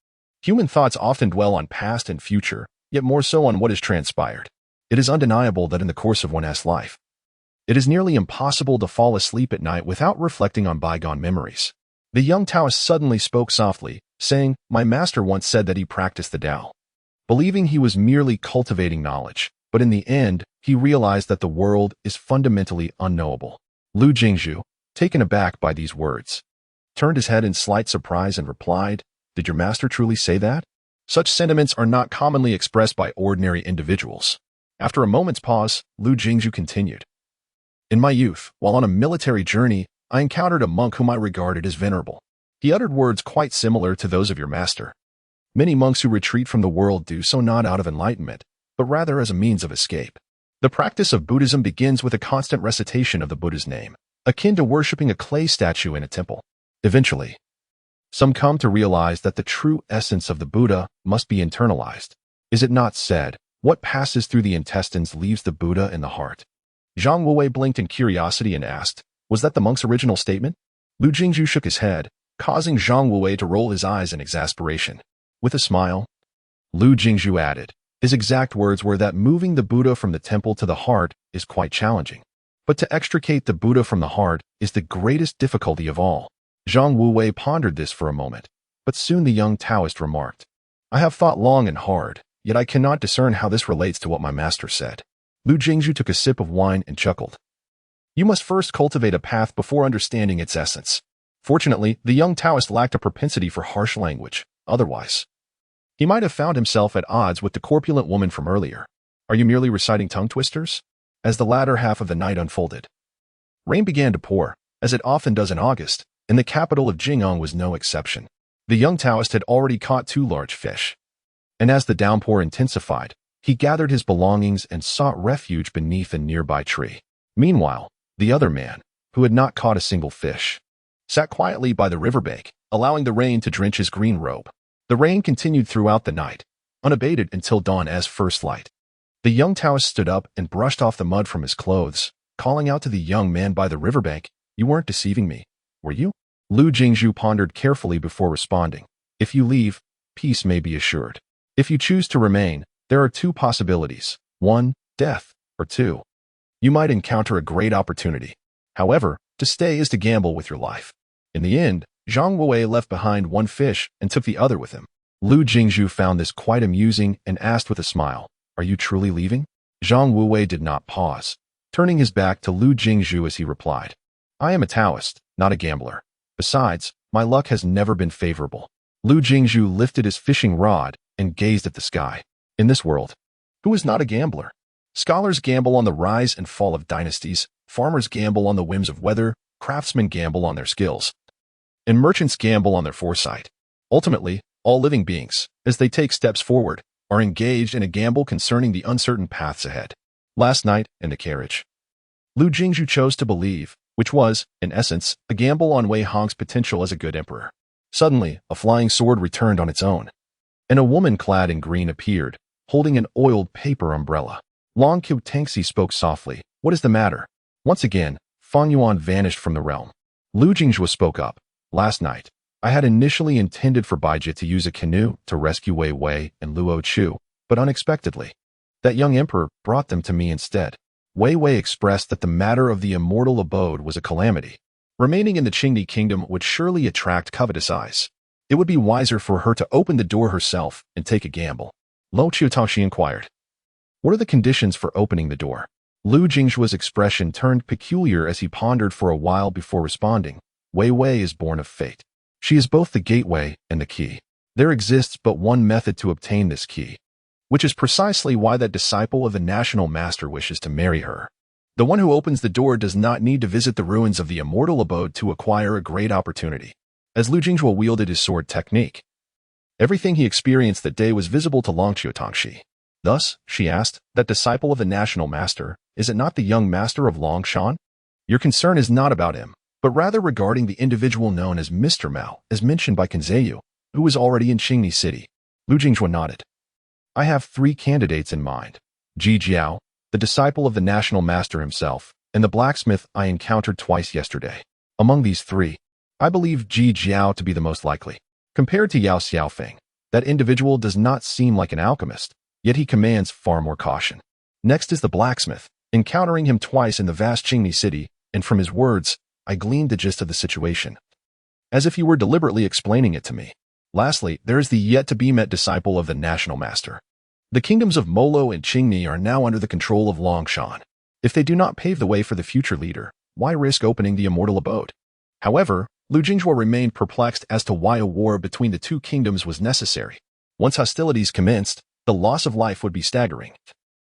Human thoughts often dwell on past and future, yet more so on what has transpired. It is undeniable that in the course of one's life, it is nearly impossible to fall asleep at night without reflecting on bygone memories. The young Taoist suddenly spoke softly, saying, "My master once said that he practiced the Tao, believing he was merely cultivating knowledge, but in the end, he realized that the world is fundamentally unknowable." Lu Jingzhu, taken aback by these words, turned his head in slight surprise and replied, "Did your master truly say that?" Such sentiments are not commonly expressed by ordinary individuals. After a moment's pause, Lu Jingzhu continued, "In my youth, while on a military journey, I encountered a monk whom I regarded as venerable. He uttered words quite similar to those of your master. Many monks who retreat from the world do so not out of enlightenment, but rather as a means of escape. The practice of Buddhism begins with a constant recitation of the Buddha's name, akin to worshipping a clay statue in a temple. Eventually, some come to realize that the true essence of the Buddha must be internalized. Is it not said, 'What passes through the intestines leaves the Buddha in the heart'?" Zhang Wuwei blinked in curiosity and asked, "Was that the monk's original statement?" Lu Jingzhu shook his head, causing Zhang Wuwei to roll his eyes in exasperation. With a smile, Lu Jingzhu added, "His exact words were that moving the Buddha from the temple to the heart is quite challenging. But to extricate the Buddha from the heart is the greatest difficulty of all." Zhang Wuwei pondered this for a moment, but soon the young Taoist remarked, "I have thought long and hard, yet I cannot discern how this relates to what my master said." Lu Jingzhu took a sip of wine and chuckled. "You must first cultivate a path before understanding its essence." Fortunately, the young Taoist lacked a propensity for harsh language. Otherwise, he might have found himself at odds with the corpulent woman from earlier. "Are you merely reciting tongue twisters?" As the latter half of the night unfolded, rain began to pour, as it often does in August, and the capital of Jing'an was no exception. The young Taoist had already caught 2 large fish, and as the downpour intensified, he gathered his belongings and sought refuge beneath a nearby tree. Meanwhile, the other man, who had not caught a single fish, sat quietly by the riverbank, allowing the rain to drench his green robe. The rain continued throughout the night, unabated until dawn as first light. The young Taoist stood up and brushed off the mud from his clothes, calling out to the young man by the riverbank, "You weren't deceiving me, were you?" Lu Jingzhu pondered carefully before responding, "If you leave, peace may be assured. If you choose to remain, there are 2 possibilities. 1, death, or 2, you might encounter a great opportunity. However, to stay is to gamble with your life." In the end, Zhang Wuwei left behind 1 fish and took the other with him. Lu Jingzhu found this quite amusing and asked with a smile, "Are you truly leaving?" Zhang Wuwei did not pause, turning his back to Lu Jingzhu as he replied, "I am a Taoist, not a gambler. Besides, my luck has never been favorable." Lu Jingzhu lifted his fishing rod and gazed at the sky. In this world, who is not a gambler? Scholars gamble on the rise and fall of dynasties, farmers gamble on the whims of weather, craftsmen gamble on their skills, and merchants gamble on their foresight. Ultimately, all living beings, as they take steps forward, are engaged in a gamble concerning the uncertain paths ahead. Last night, in the carriage, Lu Jingzhu chose to believe, which was, in essence, a gamble on Wei Hong's potential as a good emperor. Suddenly, a flying sword returned on its own, and a woman clad in green appeared, holding an oiled paper umbrella. Long Qiu Tangxi spoke softly, "What is the matter?" Once again, Fang Yuan vanished from the realm. Lu Jingzhu spoke up, "Last night, I had initially intended for Baijie to use a canoe to rescue Wei Wei and Luo Chu, but unexpectedly, that young emperor brought them to me instead." Wei Wei expressed that the matter of the immortal abode was a calamity. Remaining in the Qingni kingdom would surely attract covetous eyes. It would be wiser for her to open the door herself and take a gamble. Lo Qiutangxi inquired, "What are the conditions for opening the door?" Lu Jingzhu's expression turned peculiar as he pondered for a while before responding. "Wei Wei is born of fate. She is both the gateway and the key. There exists but one method to obtain this key, which is precisely why that disciple of the national master wishes to marry her. The one who opens the door does not need to visit the ruins of the immortal abode to acquire a great opportunity." As Lu Jingzhu wielded his sword technique, everything he experienced that day was visible to Long Qiutangxi. Thus, she asked, "That disciple of the national master, is it not the young master of Longshan? Your concern is not about him, but rather regarding the individual known as Mr. Mao, as mentioned by Kanzeyu, who is already in Qingni City." Lu Jingzhu nodded. "I have 3 candidates in mind. Ji Jiao, the disciple of the national master himself, and the blacksmith I encountered twice yesterday. Among these 3, I believe Ji Jiao to be the most likely. Compared to Yao Xiaofeng, that individual does not seem like an alchemist, yet he commands far more caution. Next is the blacksmith. Encountering him twice in the vast Qingni city, and from his words, I gleaned the gist of the situation. as if you were deliberately explaining it to me. Lastly, there is the yet-to-be-met disciple of the national master. The kingdoms of Molo and Qingni are now under the control of Longshan. If they do not pave the way for the future leader, why risk opening the immortal abode? However, Lu Jinghua remained perplexed as to why a war between the two kingdoms was necessary. Once hostilities commenced, the loss of life would be staggering,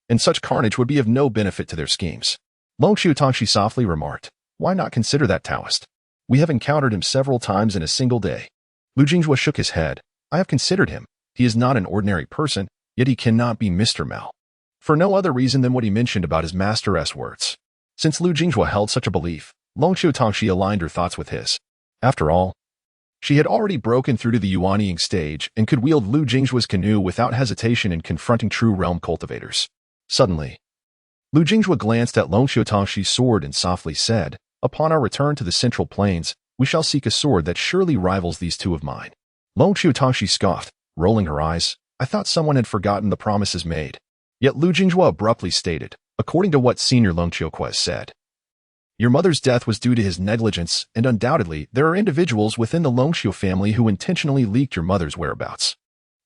and such carnage would be of no benefit to their schemes. Long Xiutongxi softly remarked, "Why not consider that Taoist? We have encountered him several times in a single day." Lu Jinghua shook his head. "I have considered him. He is not an ordinary person, yet he cannot be Mr. Mao. For no other reason than what he mentioned about his master's words." Since Lu Jinghua held such a belief, Long Xiutongxi aligned her thoughts with his. After all, she had already broken through to the Yuanying stage and could wield Lu Jinghua's canoe without hesitation in confronting true realm cultivators. Suddenly, Lu Jinghua glanced at Long Xiutongxi's sword and softly said, "Upon our return to the Central Plains, we shall seek a sword that surely rivals these two of mine." Long Xiutongxi scoffed, rolling her eyes. "I thought someone had forgotten the promises made." Yet Lu Jinghua abruptly stated, "According to what Senior Long Xiuque said, your mother's death was due to his negligence, and undoubtedly there are individuals within the Longxiu family who intentionally leaked your mother's whereabouts.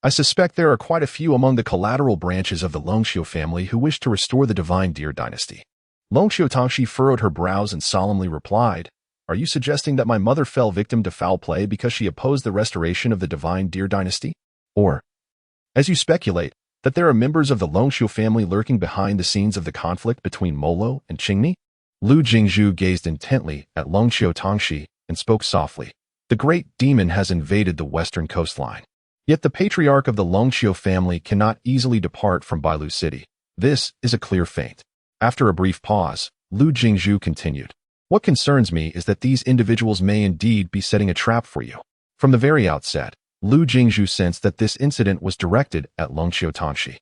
I suspect there are quite a few among the collateral branches of the Longxiu family who wish to restore the divine Deer dynasty." Long Xiutongxi furrowed her brows and solemnly replied, "Are you suggesting that my mother fell victim to foul play because she opposed the restoration of the divine Deer dynasty? Or, as you speculate, that there are members of the Longxiu family lurking behind the scenes of the conflict between Molo and Qingni?" Lu Jingzhu gazed intently at Long Xiutongxi and spoke softly. "The great demon has invaded the western coastline. Yet the patriarch of the Longxiu family cannot easily depart from Bailu City. This is a clear feint." After a brief pause, Lu Jingzhu continued, "What concerns me is that these individuals may indeed be setting a trap for you." From the very outset, Lu Jingzhu sensed that this incident was directed at Long Xiutongxi.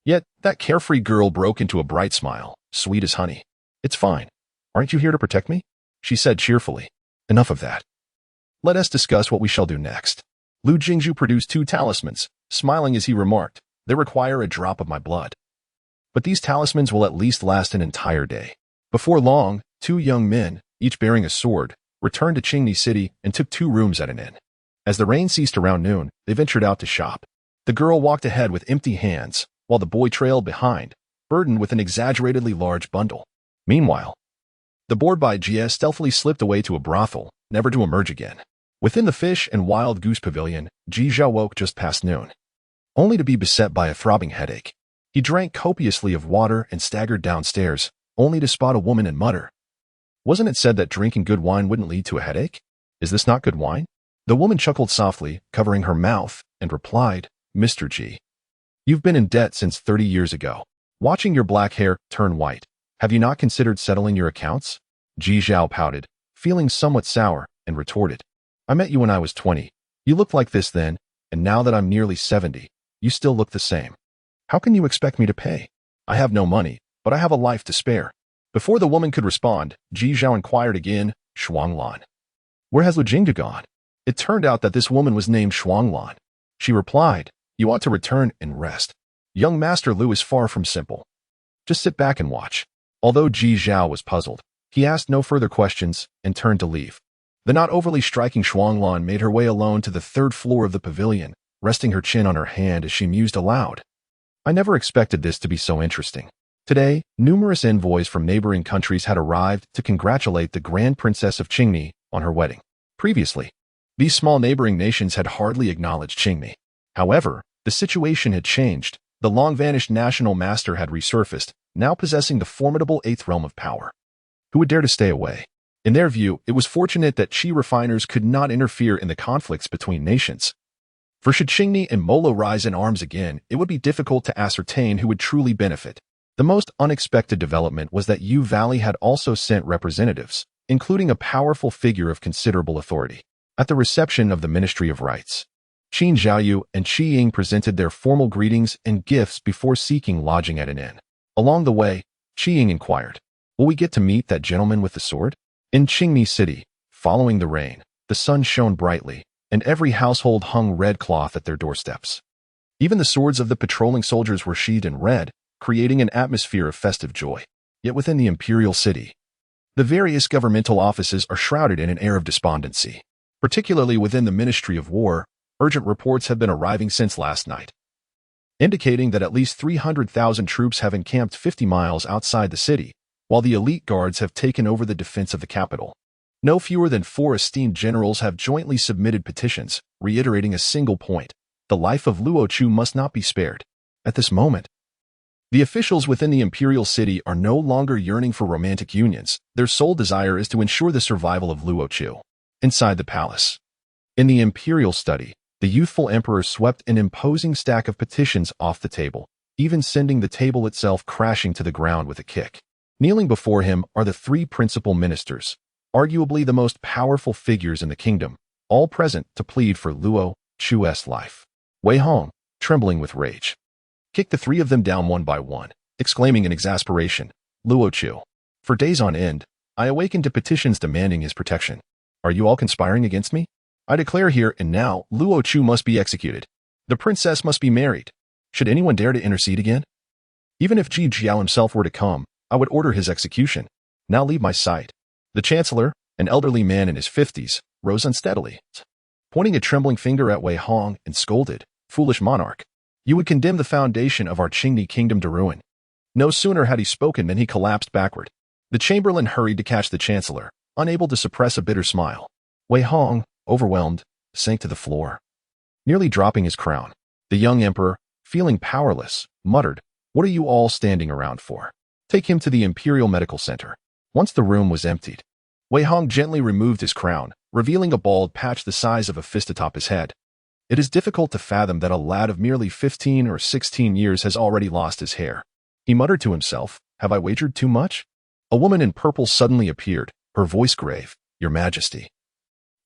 Yet, that carefree girl broke into a bright smile, sweet as honey. "It's fine. Aren't you here to protect me?" she said cheerfully. "Enough of that. Let us discuss what we shall do next." Lu Jingzhu produced 2 talismans, smiling as he remarked, "They require a drop of my blood. But these talismans will at least last an entire day." Before long, 2 young men, each bearing a sword, returned to Qingni City and took 2 rooms at an inn. As the rain ceased around noon, they ventured out to shop. The girl walked ahead with empty hands, while the boy trailed behind, burdened with an exaggeratedly large bundle. Meanwhile, the bored-by Jie stealthily slipped away to a brothel, never to emerge again. Within the fish and wild goose pavilion, Ji Zhao woke just past noon, only to be beset by a throbbing headache. He drank copiously of water and staggered downstairs, only to spot a woman and mutter, "Wasn't it said that drinking good wine wouldn't lead to a headache? Is this not good wine?" The woman chuckled softly, covering her mouth, and replied, "Mr. Ji, you've been in debt since 30 years ago. Watching your black hair turn white, have you not considered settling your accounts?" Ji Zhao pouted, feeling somewhat sour, and retorted, "I met you when I was 20. You looked like this then, and now that I'm nearly 70, you still look the same. How can you expect me to pay? I have no money, but I have a life to spare." Before the woman could respond, Ji Zhao inquired again, "Shuanglan, where has Lu Jingdu gone?" It turned out that this woman was named Shuanglan. She replied, "You ought to return and rest. Young Master Lu is far from simple. Just sit back and watch." Although Ji Zhao was puzzled, he asked no further questions and turned to leave. The not overly striking Shuanglan made her way alone to the 3rd floor of the pavilion, resting her chin on her hand as she mused aloud. "I never expected this to be so interesting." Today, numerous envoys from neighboring countries had arrived to congratulate the Grand Princess of Qingni on her wedding. Previously, these small neighboring nations had hardly acknowledged Qingni. However, the situation had changed. The long-vanished national master had resurfaced, now possessing the formidable 8th realm of power. Who would dare to stay away? In their view, it was fortunate that Qi refiners could not interfere in the conflicts between nations. For should Qingni and Molo rise in arms again, it would be difficult to ascertain who would truly benefit. The most unexpected development was that Yu Valley had also sent representatives, including a powerful figure of considerable authority. At the reception of the Ministry of Rites, Qin Zhaoyu and Qi Ying presented their formal greetings and gifts before seeking lodging at an inn. Along the way, Qi Ying inquired, "Will we get to meet that gentleman with the sword?" In Qingni City, following the rain, the sun shone brightly, and every household hung red cloth at their doorsteps. Even the swords of the patrolling soldiers were sheathed in red, creating an atmosphere of festive joy. Yet within the imperial city, the various governmental offices are shrouded in an air of despondency. particularly within the Ministry of War. Urgent reports have been arriving since last night, indicating that at least 300,000 troops have encamped 50 miles outside the city, while the elite guards have taken over the defense of the capital. No fewer than 4 esteemed generals have jointly submitted petitions, reiterating a single point: the life of Luo Chu must not be spared. At this moment, the officials within the imperial city are no longer yearning for romantic unions. Their sole desire is to ensure the survival of Luo Chu. Inside the palace, in the imperial study, the youthful emperor swept an imposing stack of petitions off the table, even sending the table itself crashing to the ground with a kick. Kneeling before him are the 3 principal ministers, arguably the most powerful figures in the kingdom, all present to plead for Luo Chu's life. Wei Hong, trembling with rage, kicked the 3 of them down one by one, exclaiming in exasperation, "Luo Chu! For days on end, I awakened to petitions demanding his protection. Are you all conspiring against me? I declare here and now, Luo Chu must be executed. The princess must be married. Should anyone dare to intercede again? Even if Ji Jiao himself were to come, I would order his execution. Now leave my sight." The chancellor, an elderly man in his 50s, rose unsteadily, pointing a trembling finger at Wei Hong, and scolded, "Foolish monarch! You would condemn the foundation of our Qingni kingdom to ruin." No sooner had he spoken than he collapsed backward. The chamberlain hurried to catch the chancellor, unable to suppress a bitter smile. Wei Hong, overwhelmed, sank to the floor, nearly dropping his crown. The young emperor, feeling powerless, muttered, "What are you all standing around for? Take him to the Imperial Medical Center." Once the room was emptied, Wei Hong gently removed his crown, revealing a bald patch the size of a fist atop his head. It is difficult to fathom that a lad of merely 15 or 16 years has already lost his hair. He muttered to himself, "Have I wagered too much?" A woman in purple suddenly appeared, her voice grave, "Your Majesty,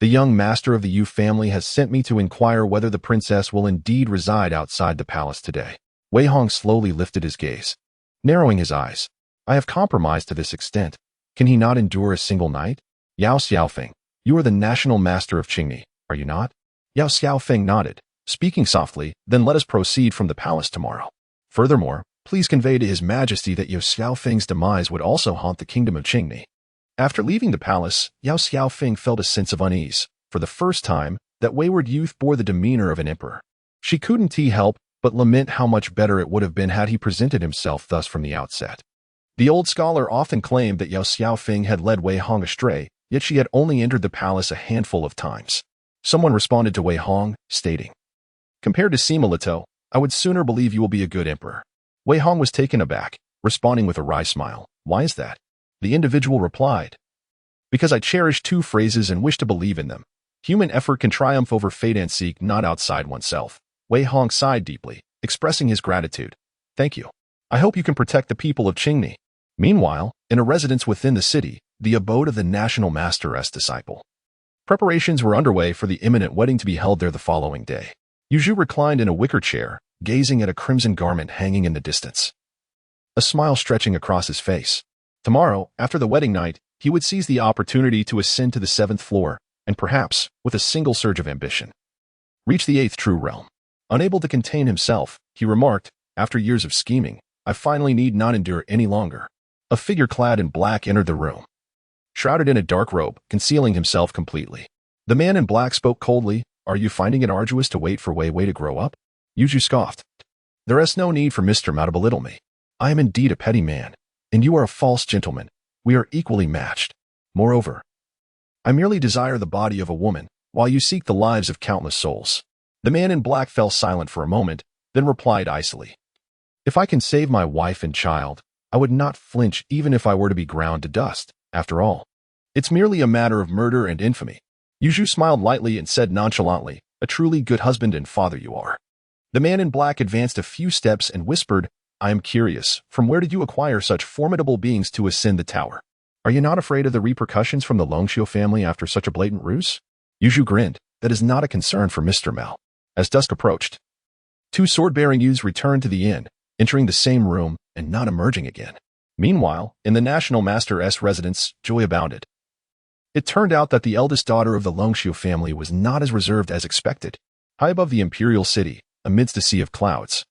the young master of the Yu family has sent me to inquire whether the princess will indeed reside outside the palace today." Wei Hong slowly lifted his gaze, narrowing his eyes. "I have compromised to this extent. Can he not endure a single night?" "Yao Xiaofeng, you are the national master of Qingni, are you not?" Yao Xiaofeng nodded, speaking softly, "Then let us proceed from the palace tomorrow. Furthermore, please convey to His Majesty that Yao Xiaofeng's demise would also haunt the kingdom of Qingni." After leaving the palace, Yao Xiaofeng felt a sense of unease. For the first time, that wayward youth bore the demeanor of an emperor. She couldn't help but lament how much better it would have been had he presented himself thus from the outset. The old scholar often claimed that Yao Xiaofeng had led Wei Hong astray, yet she had only entered the palace a handful of times. Someone responded to Wei Hong, stating, "Compared to Sima Leto, I would sooner believe you will be a good emperor." Wei Hong was taken aback, responding with a wry smile. "Why is that?" The individual replied, "Because I cherish 2 phrases and wish to believe in them. Human effort can triumph over fate and seek not outside oneself." Wei Hong sighed deeply, expressing his gratitude. "Thank you. I hope you can protect the people of Qingni." Meanwhile, in a residence within the city, the abode of the national master's disciple, preparations were underway for the imminent wedding to be held there the following day. Yu Zhu reclined in a wicker chair, gazing at a crimson garment hanging in the distance, a smile stretching across his face. Tomorrow, after the wedding night, he would seize the opportunity to ascend to the 7th floor, and perhaps, with a single surge of ambition, reach the 8th true realm. Unable to contain himself, he remarked, "After years of scheming, I finally need not endure any longer." A figure clad in black entered the room, shrouded in a dark robe, concealing himself completely. The man in black spoke coldly, "Are you finding it arduous to wait for Wei Wei to grow up?" Yu Zhu scoffed, "There is no need for Mr. Mao to belittle me. I am indeed a petty man, and you are a false gentleman. We are equally matched. Moreover, I merely desire the body of a woman, while you seek the lives of countless souls." The man in black fell silent for a moment, then replied icily, "If I can save my wife and child, I would not flinch even if I were to be ground to dust. After all, it's merely a matter of murder and infamy." Yu Zhu smiled lightly and said nonchalantly, "A truly good husband and father you are." The man in black advanced a few steps and whispered, "I am curious, from where did you acquire such formidable beings to ascend the tower? Are you not afraid of the repercussions from the Longxiu family after such a blatant ruse?" Yu Zhu grinned, "That is not a concern for Mr. Mao." As dusk approached, 2 sword-bearing youths returned to the inn, entering the same room and not emerging again. Meanwhile, in the National Master's residence, joy abounded. It turned out that the eldest daughter of the Longxiu family was not as reserved as expected. High above the imperial city, amidst a sea of clouds,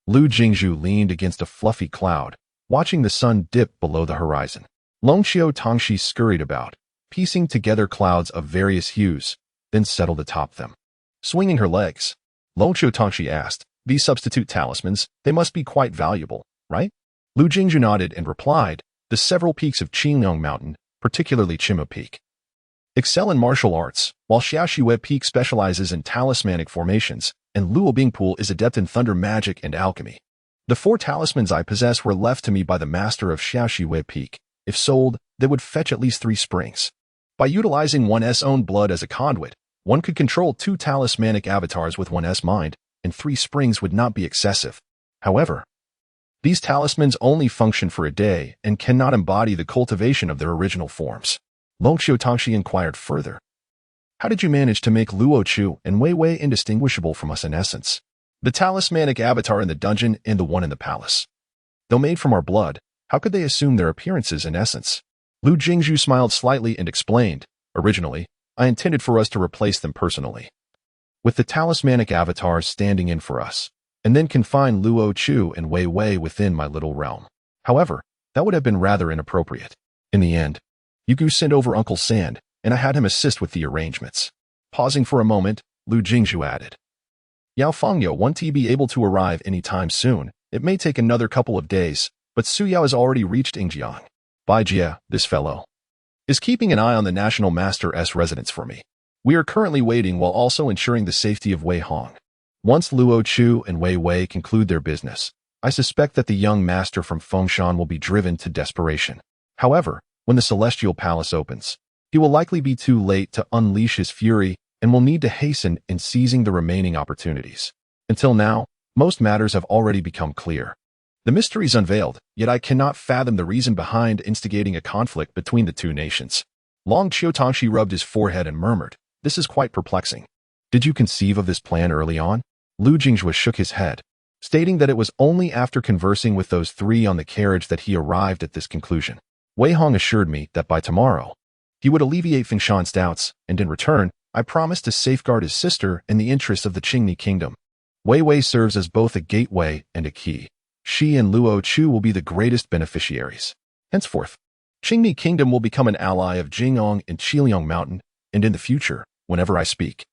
Lu Jingzhu leaned against a fluffy cloud, watching the sun dip below the horizon. Longxiu Tongxi scurried about, piecing together clouds of various hues, then settled atop them. Swinging her legs, Long Qiutangxi asked, "These substitute talismans, they must be quite valuable, right?" Lu Jingzhu nodded and replied, "The several peaks of Qingliang Mountain, particularly Chimo Peak, excel in martial arts, while Xiaoxue Peak specializes in talismanic formations, and Luobing Pool is adept in thunder magic and alchemy. The 4 talismans I possess were left to me by the master of Xiaoxue Peak. If sold, they would fetch at least 3 springs. By utilizing one's own blood as a conduit, one could control 2 talismanic avatars with one's mind, and 3 springs would not be excessive. However, these talismans only function for a day and cannot embody the cultivation of their original forms." Long Qiutangxi inquired further, "How did you manage to make Luo Chu and Wei Wei indistinguishable from us in essence? The talismanic avatar in the dungeon and the one in the palace. Though made from our blood, how could they assume their appearances in essence?" Lu Jingzhu smiled slightly and explained, "Originally, I intended for us to replace them personally, with the talismanic avatars standing in for us, and then confine Luo Chu and Wei Wei within my little realm. However, that would have been rather inappropriate. In the end, Yugu sent over Uncle Sand, and I had him assist with the arrangements." Pausing for a moment, Lu Jingzhu added, "Yao Fengyo won't be able to arrive any time soon. It may take another couple of days, but Su Yao has already reached Yingjiang. Bai Jie, this fellow, is keeping an eye on the National Master's residence for me. We are currently waiting while also ensuring the safety of Wei Hong. Once Luo Chu and Wei Wei conclude their business, I suspect that the young master from Fengshan will be driven to desperation. However, when the Celestial Palace opens, he will likely be too late to unleash his fury and will need to hasten in seizing the remaining opportunities. Until now, most matters have already become clear. The mystery is unveiled, yet I cannot fathom the reason behind instigating a conflict between the 2 nations." Long Qiutangxi rubbed his forehead and murmured, "This is quite perplexing. Did you conceive of this plan early on?" Lu Jingzhu shook his head, stating that it was only after conversing with those 3 on the carriage that he arrived at this conclusion. Wei Hong assured me that by tomorrow, he would alleviate Fengshan's doubts, and in return, I promised to safeguard his sister in the interests of the Qingni kingdom. Wei Wei serves as both a gateway and a key. She and Luo Chu will be the greatest beneficiaries. Henceforth, Qingni kingdom will become an ally of Jingong and Qiliang Mountain, and in the future, whenever I speak,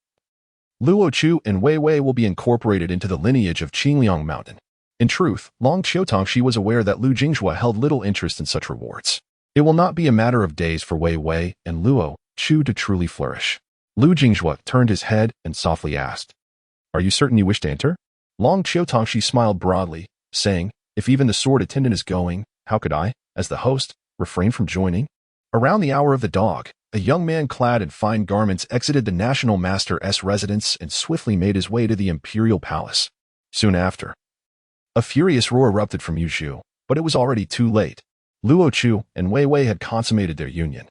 Luo Chu and Wei Wei will be incorporated into the lineage of Qiliang Mountain. In truth, Long Qiutangxi was aware that Lu Jingzhu held little interest in such rewards. It will not be a matter of days for Wei Wei and Luo Chu to truly flourish. Lu Jingzhu turned his head and softly asked, "Are you certain you wish to enter?" Long Qiutangxi smiled broadly, saying, "If even the sword attendant is going, how could I, as the host, refrain from joining?" Around the hour of the dog, a young man clad in fine garments exited the National Master's residence and swiftly made his way to the Imperial Palace. Soon after, a furious roar erupted from Yuzhu, but it was already too late. Luo Chu and Wei Wei had consummated their union,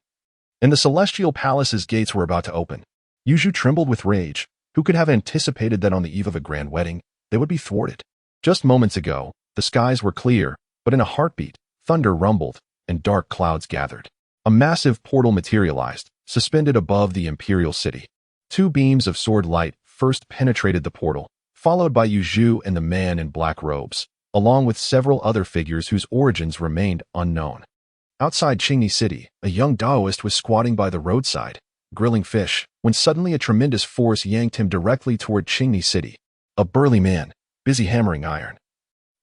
and the Celestial Palace's gates were about to open. Yuzhu trembled with rage. Who could have anticipated that on the eve of a grand wedding, they would be thwarted? Just moments ago, the skies were clear, but in a heartbeat, thunder rumbled, and dark clouds gathered. A massive portal materialized, suspended above the imperial city. 2 beams of sword light first penetrated the portal, followed by Yuzhu and the man in black robes, along with several other figures whose origins remained unknown. Outside Qingni City, a young Daoist was squatting by the roadside, grilling fish, when suddenly a tremendous force yanked him directly toward Qingni City. A burly man, busy hammering iron,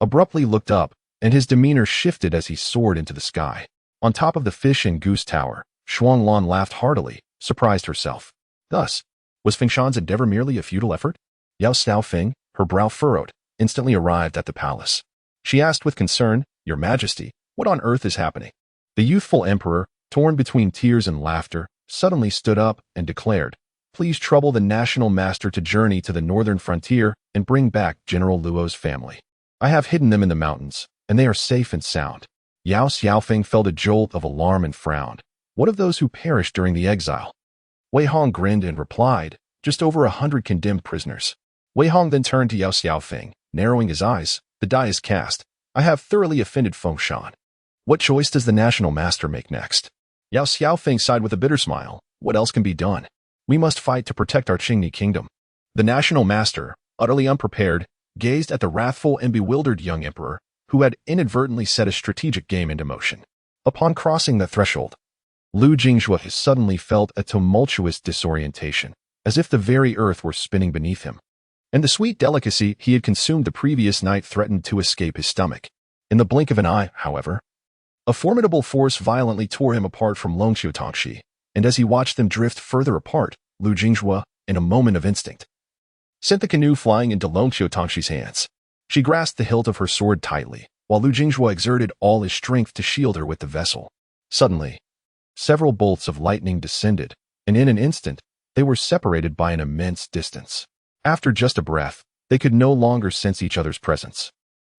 abruptly looked up, and his demeanor shifted as he soared into the sky. On top of the fish and goose tower, Shuanglan laughed heartily, surprised herself. Thus, was Fengshan's endeavor merely a futile effort? Yao Xiaofeng, her brow furrowed, instantly arrived at the palace. She asked with concern, "Your Majesty, what on earth is happening?" The youthful emperor, torn between tears and laughter, suddenly stood up and declared, "Please trouble the National Master to journey to the northern frontier and bring back General Luo's family. I have hidden them in the mountains, and they are safe and sound." Yao Xiaofeng felt a jolt of alarm and frowned. What of those who perished during the exile? Wei Hong grinned and replied, "Just over 100 condemned prisoners." Wei Hong then turned to Yao Xiaofeng, narrowing his eyes. "The die is cast. I have thoroughly offended Fengshan. What choice does the National Master make next?" Yao Xiaofeng sighed with a bitter smile. "What else can be done? We must fight to protect our Qingni kingdom." The National Master, utterly unprepared, gazed at the wrathful and bewildered young emperor, who had inadvertently set a strategic game into motion. Upon crossing the threshold, Lu Jingzhu suddenly felt a tumultuous disorientation. as if the very earth were spinning beneath him. And the sweet delicacy he had consumed the previous night threatened to escape his stomach. In the blink of an eye, however, a formidable force violently tore him apart from Longqiu Tongxi, and as he watched them drift further apart, Lu Jinghua, in a moment of instinct, sent the canoe flying into Longqiu Tongxi's hands. She grasped the hilt of her sword tightly, while Lu Jinghua exerted all his strength to shield her with the vessel. Suddenly, several bolts of lightning descended, and in an instant, they were separated by an immense distance. After just a breath, they could no longer sense each other's presence.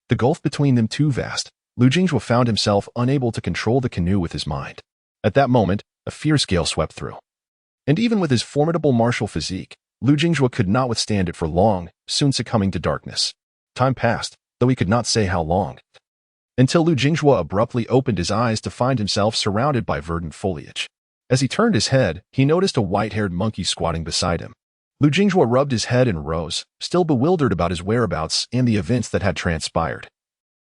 The gulf between them too vast, Lu Jinghua found himself unable to control the canoe with his mind. At that moment, a fierce gale swept through. And even with his formidable martial physique, Lu Jinghua could not withstand it for long, soon succumbing to darkness. Time passed, though he could not say how long, until Lu Jinghua abruptly opened his eyes to find himself surrounded by verdant foliage. As he turned his head, he noticed a white-haired monkey squatting beside him. Lu Jinghua rubbed his head and rose, still bewildered about his whereabouts and the events that had transpired,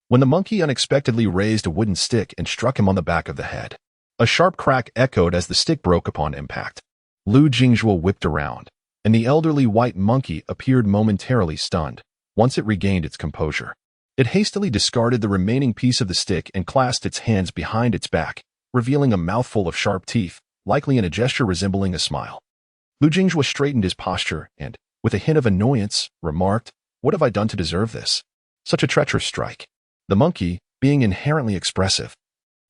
when the monkey unexpectedly raised a wooden stick and struck him on the back of the head. A sharp crack echoed as the stick broke upon impact. Lu Jinghua whipped around, and the elderly white monkey appeared momentarily stunned. Once it regained its composure, it hastily discarded the remaining piece of the stick and clasped its hands behind its back, revealing a mouthful of sharp teeth, likely in a gesture resembling a smile. Lu Jinghua straightened his posture and, with a hint of annoyance, remarked, "What have I done to deserve this? Such a treacherous strike." The monkey, being inherently expressive,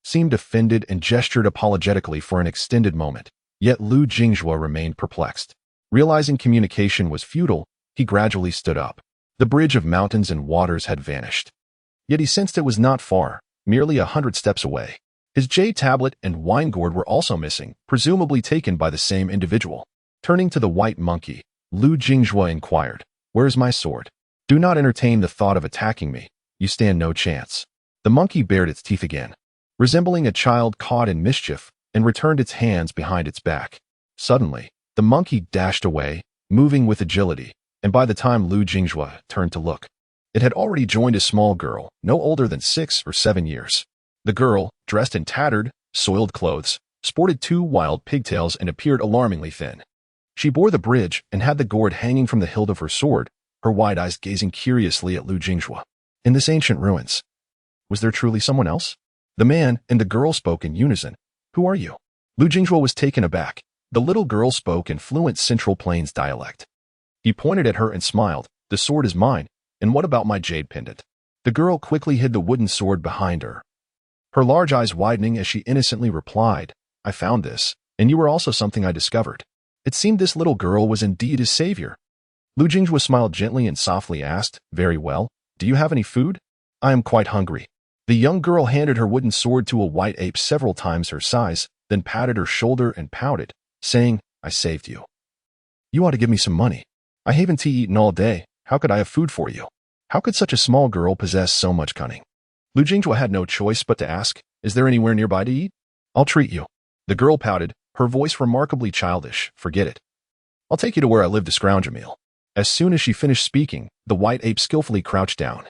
seemed offended and gestured apologetically for an extended moment. Yet Lu Jinghua remained perplexed. Realizing communication was futile, he gradually stood up. The bridge of mountains and waters had vanished. Yet he sensed it was not far, merely 100 steps away. His jade tablet and wine gourd were also missing, presumably taken by the same individual. Turning to the white monkey, Lu Jinghua inquired, "Where is my sword? Do not entertain the thought of attacking me. You stand no chance." The monkey bared its teeth again, resembling a child caught in mischief, and returned its hands behind its back. Suddenly, the monkey dashed away, moving with agility, and by the time Lu Jinghua turned to look, it had already joined a small girl, no older than 6 or 7 years. The girl, dressed in tattered, soiled clothes, sported 2 wild pigtails and appeared alarmingly thin. She bore the bridge and had the gourd hanging from the hilt of her sword, her wide eyes gazing curiously at Lu Jinghua. In this ancient ruins, was there truly someone else? The man and the girl spoke in unison. "Who are you?" Lu Jinghua was taken aback. The little girl spoke in fluent Central Plains dialect. He pointed at her and smiled. "The sword is mine, and what about my jade pendant?" The girl quickly hid the wooden sword behind her, her large eyes widening as she innocently replied, "I found this, and you were also something I discovered." It seemed this little girl was indeed his savior. Lu Jinghua smiled gently and softly asked, "Very well. Do you have any food?" "I am quite hungry." The young girl handed her wooden sword to a white ape several times her size, then patted her shoulder and pouted, saying, "I saved you. You ought to give me some money. I haven't eaten all day. How could I have food for you?" How could such a small girl possess so much cunning? Lu Jinghua had no choice but to ask, "Is there anywhere nearby to eat?" "I'll treat you." The girl pouted, her voice remarkably childish. "Forget it. I'll take you to where I live to scrounge a meal." As soon as she finished speaking, the white ape skillfully crouched down,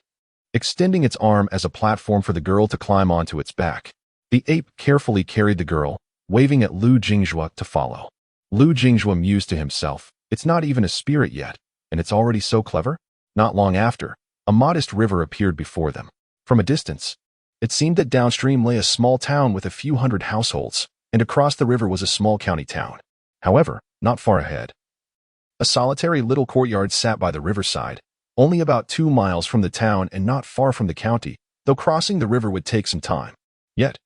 extending its arm as a platform for the girl to climb onto its back. The ape carefully carried the girl, waving at Lu Jinghua to follow. Lu Jinghua mused to himself, "It's not even a spirit yet, and it's already so clever?" Not long after, a modest river appeared before them. From a distance, it seemed that downstream lay a small town with a few hundred households, and across the river was a small county town. However, not far ahead, a solitary little courtyard sat by the riverside, only about 2 miles from the town and not far from the county, though crossing the river would take some time. Yet,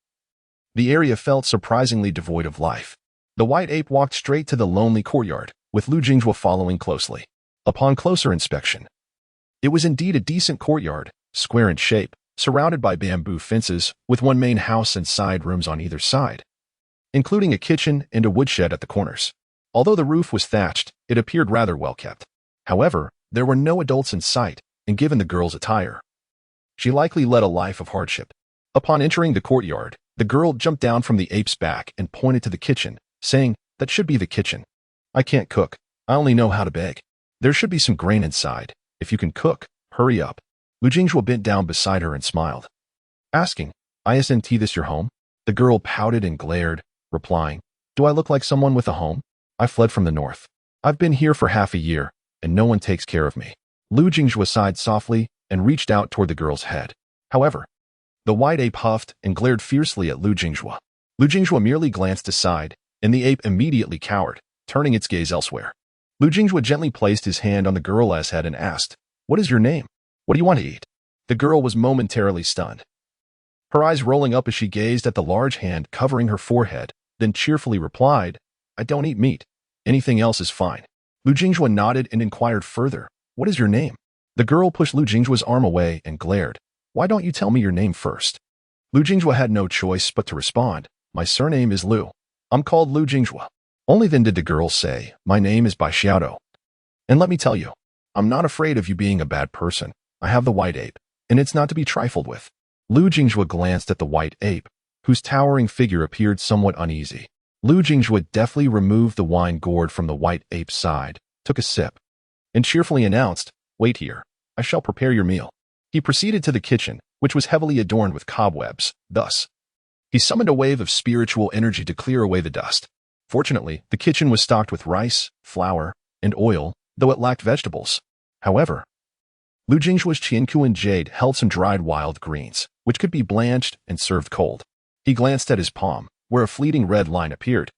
the area felt surprisingly devoid of life. The white ape walked straight to the lonely courtyard, with Lu Jinghua following closely. Upon closer inspection, it was indeed a decent courtyard, square in shape, surrounded by bamboo fences, with one main house and side rooms on either side, including a kitchen and a woodshed at the corners. Although the roof was thatched, it appeared rather well kept. However, there were no adults in sight, and given the girl's attire, she likely led a life of hardship. Upon entering the courtyard, the girl jumped down from the ape's back and pointed to the kitchen, saying, "That should be the kitchen. I can't cook. I only know how to beg. There should be some grain inside. If you can cook, hurry up." Lu Jinghua bent down beside her and smiled, asking, "Isn't this your home?" The girl pouted and glared, replying, "Do I look like someone with a home? I fled from the north. I've been here for half a year, and no one takes care of me. Lu Jingjue sighed softly and reached out toward the girl's head. However, the white ape huffed and glared fiercely at Lu Jingjue. Lu Jingjue merely glanced aside, and the ape immediately cowered, turning its gaze elsewhere. Lu Jingjue gently placed his hand on the girl's head and asked, "What is your name? What do you want to eat?" The girl was momentarily stunned, her eyes rolling up as she gazed at the large hand covering her forehead, then cheerfully replied, "I don't eat meat. Anything else is fine." Lu Jingjue nodded and inquired further, "What is your name?" The girl pushed Lu Jingjue's arm away and glared, "Why don't you tell me your name first?" Lu Jingjue had no choice but to respond, "My surname is Lu. I'm called Lu Jingjue." Only then did the girl say, "My name is Bai Xiaodou. And let me tell you, I'm not afraid of you being a bad person. I have the white ape, and it's not to be trifled with." Lu Jingjue glanced at the white ape, whose towering figure appeared somewhat uneasy. Lu Jingjue deftly removed the wine gourd from the white ape's side, took a sip, and cheerfully announced, "Wait here. I shall prepare your meal." He proceeded to the kitchen, which was heavily adorned with cobwebs. Thus, he summoned a wave of spiritual energy to clear away the dust. Fortunately, the kitchen was stocked with rice, flour, and oil, though it lacked vegetables. However, Lu Jingjue's Qiankuan jade held some dried wild greens, which could be blanched and served cold. He glanced at his palm, where a fleeting red line appeared,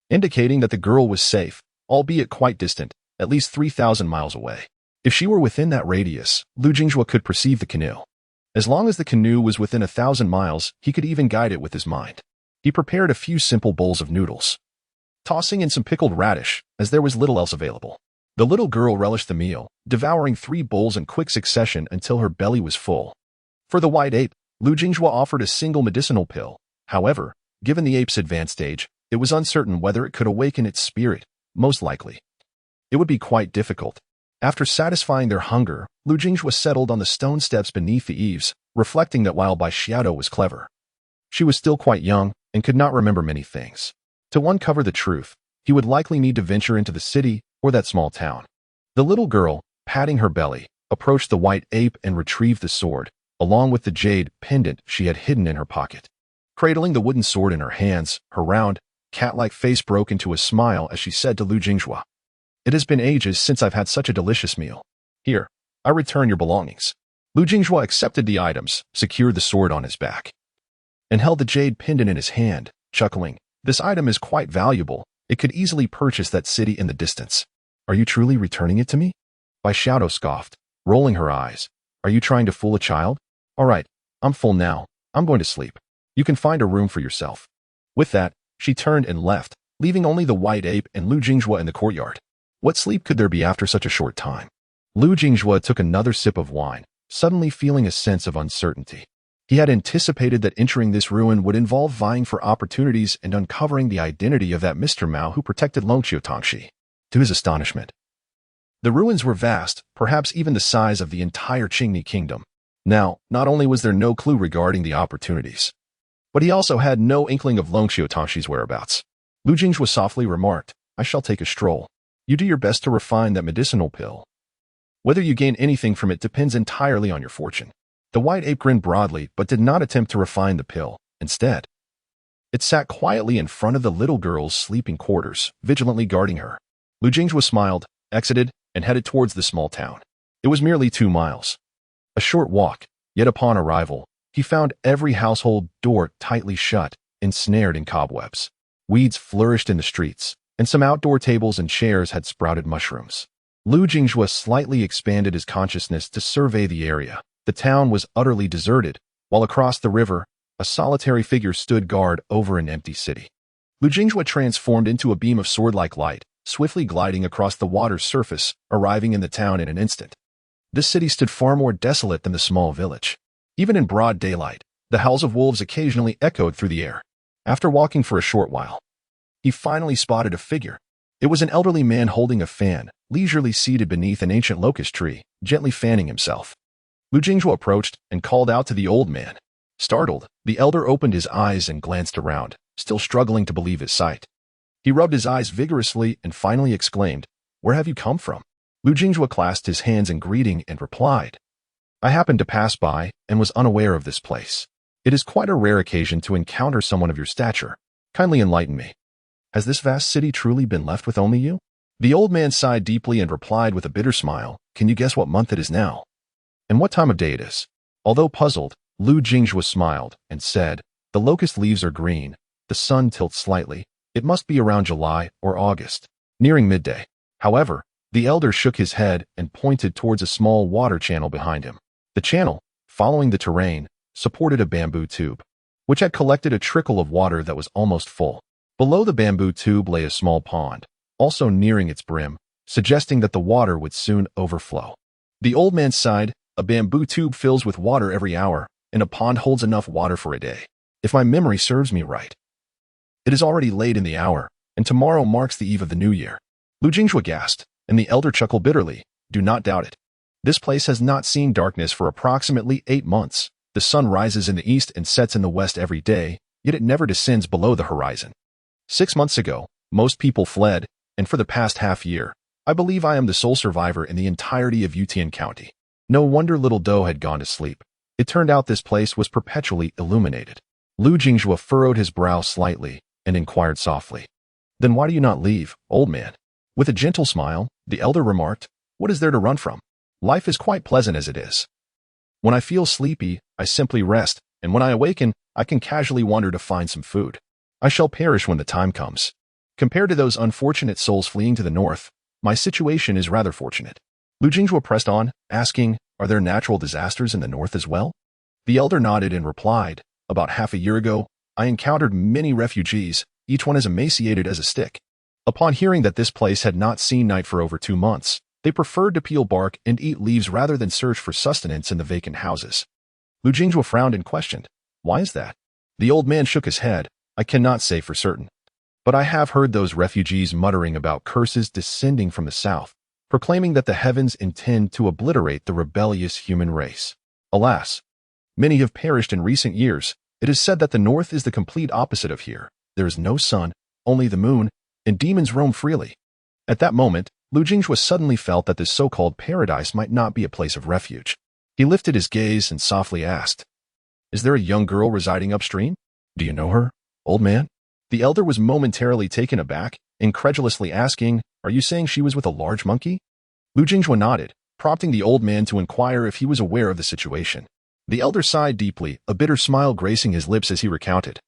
indicating that the girl was safe, albeit quite distant, at least 3,000 miles away. If she were within that radius, Lu Jingjue could perceive the canoe. As long as the canoe was within 1,000 miles, he could even guide it with his mind. He prepared a few simple bowls of noodles, tossing in some pickled radish, as there was little else available. The little girl relished the meal, devouring 3 bowls in quick succession until her belly was full. For the white ape, Lu Jingjue offered a single medicinal pill. However, given the ape's advanced age, it was uncertain whether it could awaken its spirit. Most likely, it would be quite difficult. After satisfying their hunger, Lu Jingjue settled on the stone steps beneath the eaves, reflecting that while Bai Xiaodou was clever, she was still quite young and could not remember many things. To uncover the truth, he would likely need to venture into the city or that small town. The little girl, patting her belly, approached the white ape and retrieved the sword, along with the jade pendant she had hidden in her pocket. Cradling the wooden sword in her hands, her round, cat-like face broke into a smile as she said to Lu Jingjue, "It has been ages since I've had such a delicious meal. Here, I return your belongings." Lu Jingjue accepted the items, secured the sword on his back, and held the jade pendant in his hand, chuckling, "This item is quite valuable. It could easily purchase that city in the distance." "Are you truly returning it to me?" Bai Xiaodou scoffed, rolling her eyes. "Are you trying to fool a child? All right, I'm full now. I'm going to sleep. You can find a room for yourself." With that, she turned and left, leaving only the white ape and Lu Jingjue in the courtyard. What sleep could there be after such a short time? Lu Jingjue took another sip of wine, suddenly feeling a sense of uncertainty. He had anticipated that entering this ruin would involve vying for opportunities and uncovering the identity of that Mr. Mao who protected Longqiu Tongxi. To his astonishment, the ruins were vast, perhaps even the size of the entire Qingni kingdom. Now, not only was there no clue regarding the opportunities, but he also had no inkling of Longqiu Tongxi's whereabouts. Lu Jingjue softly remarked, "I shall take a stroll. You do your best to refine that medicinal pill. Whether you gain anything from it depends entirely on your fortune." The white ape grinned broadly but did not attempt to refine the pill. Instead, it sat quietly in front of the little girl's sleeping quarters, vigilantly guarding her. Lu Jingjue smiled, exited, and headed towards the small town. It was merely 2 miles. A short walk, yet upon arrival, he found every household door tightly shut, ensnared in cobwebs. Weeds flourished in the streets, and some outdoor tables and chairs had sprouted mushrooms. Lu Jingjue slightly expanded his consciousness to survey the area. The town was utterly deserted, while across the river, a solitary figure stood guard over an empty city. Lu Jingjue transformed into a beam of sword-like light, swiftly gliding across the water's surface, arriving in the town in an instant. This city stood far more desolate than the small village. Even in broad daylight, the howls of wolves occasionally echoed through the air. After walking for a short while, he finally spotted a figure. It was an elderly man holding a fan, leisurely seated beneath an ancient locust tree, gently fanning himself. Lu Jingjue approached and called out to the old man. Startled, the elder opened his eyes and glanced around, still struggling to believe his sight. He rubbed his eyes vigorously and finally exclaimed, "Where have you come from?" Lu Jingjue clasped his hands in greeting and replied, "I happened to pass by and was unaware of this place. It is quite a rare occasion to encounter someone of your stature. Kindly enlighten me. Has this vast city truly been left with only you?" The old man sighed deeply and replied with a bitter smile, "Can you guess what month it is now? And what time of day it is?" Although puzzled, Lu Jinghua smiled and said, "The locust leaves are green, the sun tilts slightly. It must be around July or August, nearing midday." However, the elder shook his head and pointed towards a small water channel behind him. The channel, following the terrain, supported a bamboo tube, which had collected a trickle of water that was almost full. Below the bamboo tube lay a small pond, also nearing its brim, suggesting that the water would soon overflow. The old man sighed. "A bamboo tube fills with water every hour, and a pond holds enough water for a day. If my memory serves me right. It is already late in the hour, and tomorrow marks the eve of the new year." Lu Jinghua gasped, and the elder chuckled bitterly. "Do not doubt it. This place has not seen darkness for approximately 8 months. The sun rises in the east and sets in the west every day, yet it never descends below the horizon. 6 months ago, most people fled, and for the past half year, I believe I am the sole survivor in the entirety of Yutian County." No wonder little Do had gone to sleep. It turned out this place was perpetually illuminated. Lu Jinghua furrowed his brow slightly and inquired softly, "Then why do you not leave, old man?" With a gentle smile, the elder remarked, "What is there to run from? Life is quite pleasant as it is. When I feel sleepy, I simply rest, and when I awaken, I can casually wander to find some food. I shall perish when the time comes. Compared to those unfortunate souls fleeing to the north, my situation is rather fortunate." Lu Jinghua pressed on, asking, "Are there natural disasters in the north as well?" The elder nodded and replied, "About half a year ago, I encountered many refugees, each one as emaciated as a stick. Upon hearing that this place had not seen night for over 2 months, they preferred to peel bark and eat leaves rather than search for sustenance in the vacant houses." Lu Jinghua frowned and questioned, "Why is that?" The old man shook his head. "I cannot say for certain, but I have heard those refugees muttering about curses descending from the south, proclaiming that the heavens intend to obliterate the rebellious human race. Alas, many have perished in recent years. It is said that the north is the complete opposite of here. There is no sun, only the moon, and demons roam freely." At that moment, Lu Jinghua suddenly felt that this so-called paradise might not be a place of refuge. He lifted his gaze and softly asked, "Is there a young girl residing upstream? Do you know her, old man?" The elder was momentarily taken aback, incredulously asking, "Are you saying she was with a large monkey?" Lu Jinghua nodded, prompting the old man to inquire if he was aware of the situation. The elder sighed deeply, a bitter smile gracing his lips as he recounted.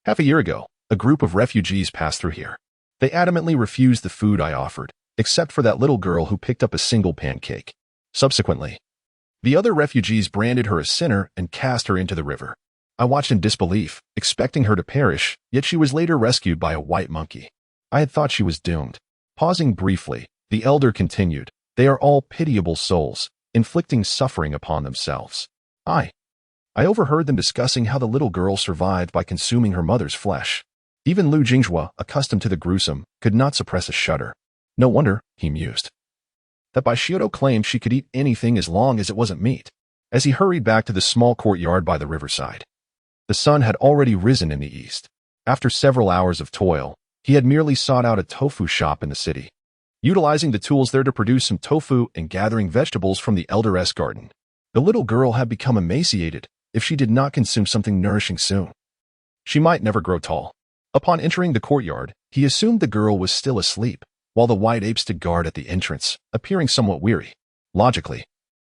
"Half a year ago, a group of refugees passed through here. They adamantly refused the food I offered, except for that little girl who picked up a single pancake. Subsequently, the other refugees branded her a sinner and cast her into the river. I watched in disbelief, expecting her to perish, yet she was later rescued by a white monkey. I had thought she was doomed." Pausing briefly, the elder continued, "They are all pitiable souls, inflicting suffering upon themselves. I overheard them discussing how the little girl survived by consuming her mother's flesh. Even Lu Jinghua, accustomed to the gruesome, could not suppress a shudder. No wonder, he mused, that Baishioto claimed she could eat anything as long as it wasn't meat." As he hurried back to the small courtyard by the riverside, the sun had already risen in the east. After several hours of toil, he had merely sought out a tofu shop in the city, utilizing the tools there to produce some tofu and gathering vegetables from the elder's garden. The little girl had become emaciated. If she did not consume something nourishing soon, she might never grow tall. Upon entering the courtyard, he assumed the girl was still asleep, while the white ape stood guard at the entrance, appearing somewhat weary. Logically,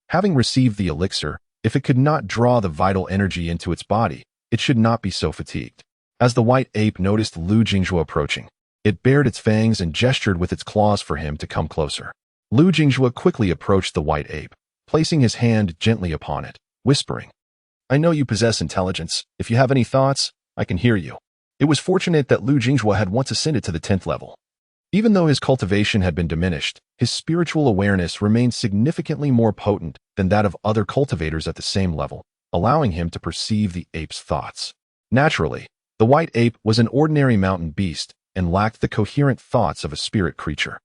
having received the elixir, if it could not draw the vital energy into its body, it should not be so fatigued. As the white ape noticed Lu Jinghua approaching, it bared its fangs and gestured with its claws for him to come closer. Lu Jinghua quickly approached the white ape, placing his hand gently upon it, whispering, "I know you possess intelligence. If you have any thoughts, I can hear you." It was fortunate that Lu Jinghua had once ascended to the 10th level. Even though his cultivation had been diminished, his spiritual awareness remained significantly more potent than that of other cultivators at the same level, allowing him to perceive the ape's thoughts. Naturally, the white ape was an ordinary mountain beast and lacked the coherent thoughts of a spirit creature.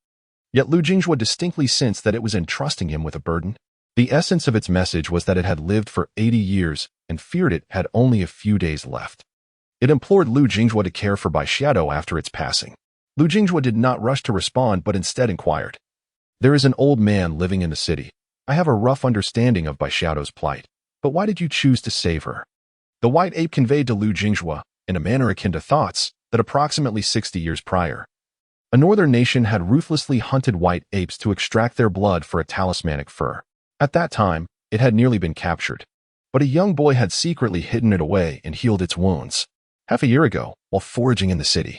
Yet Lu Jinghua distinctly sensed that it was entrusting him with a burden. The essence of its message was that it had lived for 80 years and feared it had only a few days left. It implored Lu Jinghua to care for Baishioto after its passing. Lu Jinghua did not rush to respond but instead inquired, "There is an old man living in the city. I have a rough understanding of Baishioto's plight, but why did you choose to save her?" The white ape conveyed to Lu Jinghua, in a manner akin to thoughts, that approximately 60 years prior, A northern nation had ruthlessly hunted white apes to extract their blood for a talismanic fur. At that time, it had nearly been captured, but a young boy had secretly hidden it away and healed its wounds. Half a year ago, while foraging in the city,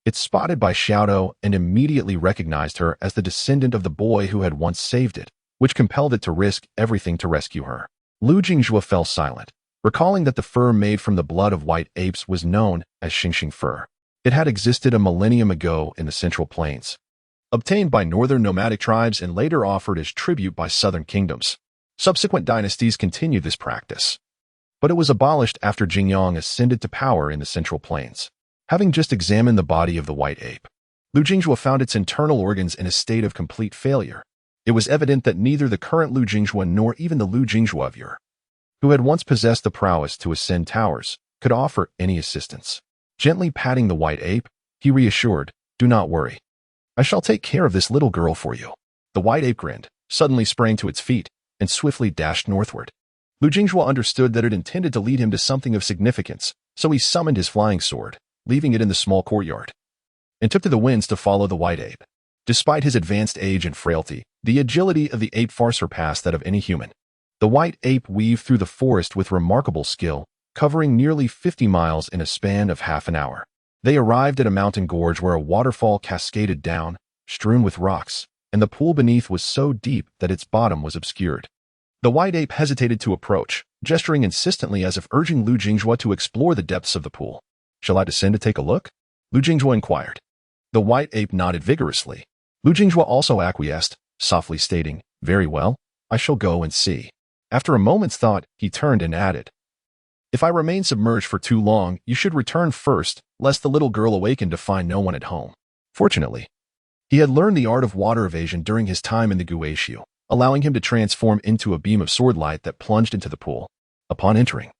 it spotted by Xiaodo and immediately recognized her as the descendant of the boy who had once saved it, which compelled it to risk everything to rescue her. Lu Jingjue fell silent, recalling that the fur made from the blood of white apes was known as Xingxing fur. It had existed a millennium ago in the Central Plains, obtained by northern nomadic tribes and later offered as tribute by southern kingdoms. Subsequent dynasties continued this practice, but it was abolished after Jingyang ascended to power in the Central Plains. Having just examined the body of the white ape, Lu Jingjue found its internal organs in a state of complete failure. It was evident that neither the current Lu Jingjue nor even the Lu Jingjue of yore, who had once possessed the prowess to ascend towers, could offer any assistance. Gently patting the white ape, he reassured, "Do not worry. I shall take care of this little girl for you." The white ape grinned, suddenly sprang to its feet, and swiftly dashed northward. Lu Jingjue understood that it intended to lead him to something of significance, so he summoned his flying sword, leaving it in the small courtyard, and took to the winds to follow the white ape. Despite his advanced age and frailty, the agility of the ape far surpassed that of any human. The white ape weaved through the forest with remarkable skill, covering nearly 50 miles in a span of half an hour. They arrived at a mountain gorge where a waterfall cascaded down, strewn with rocks, and the pool beneath was so deep that its bottom was obscured. The white ape hesitated to approach, gesturing insistently as if urging Lu Jingjue to explore the depths of the pool. "Shall I descend to take a look?" Lu Jingjue inquired. The white ape nodded vigorously. Lu Jingjue also acquiesced, softly stating, "Very well, I shall go and see." After a moment's thought, he turned and added, "If I remain submerged for too long, you should return first, lest the little girl awaken to find no one at home." Fortunately, he had learned the art of water evasion during his time in the Guishu, allowing him to transform into a beam of sword light that plunged into the pool. Upon entering,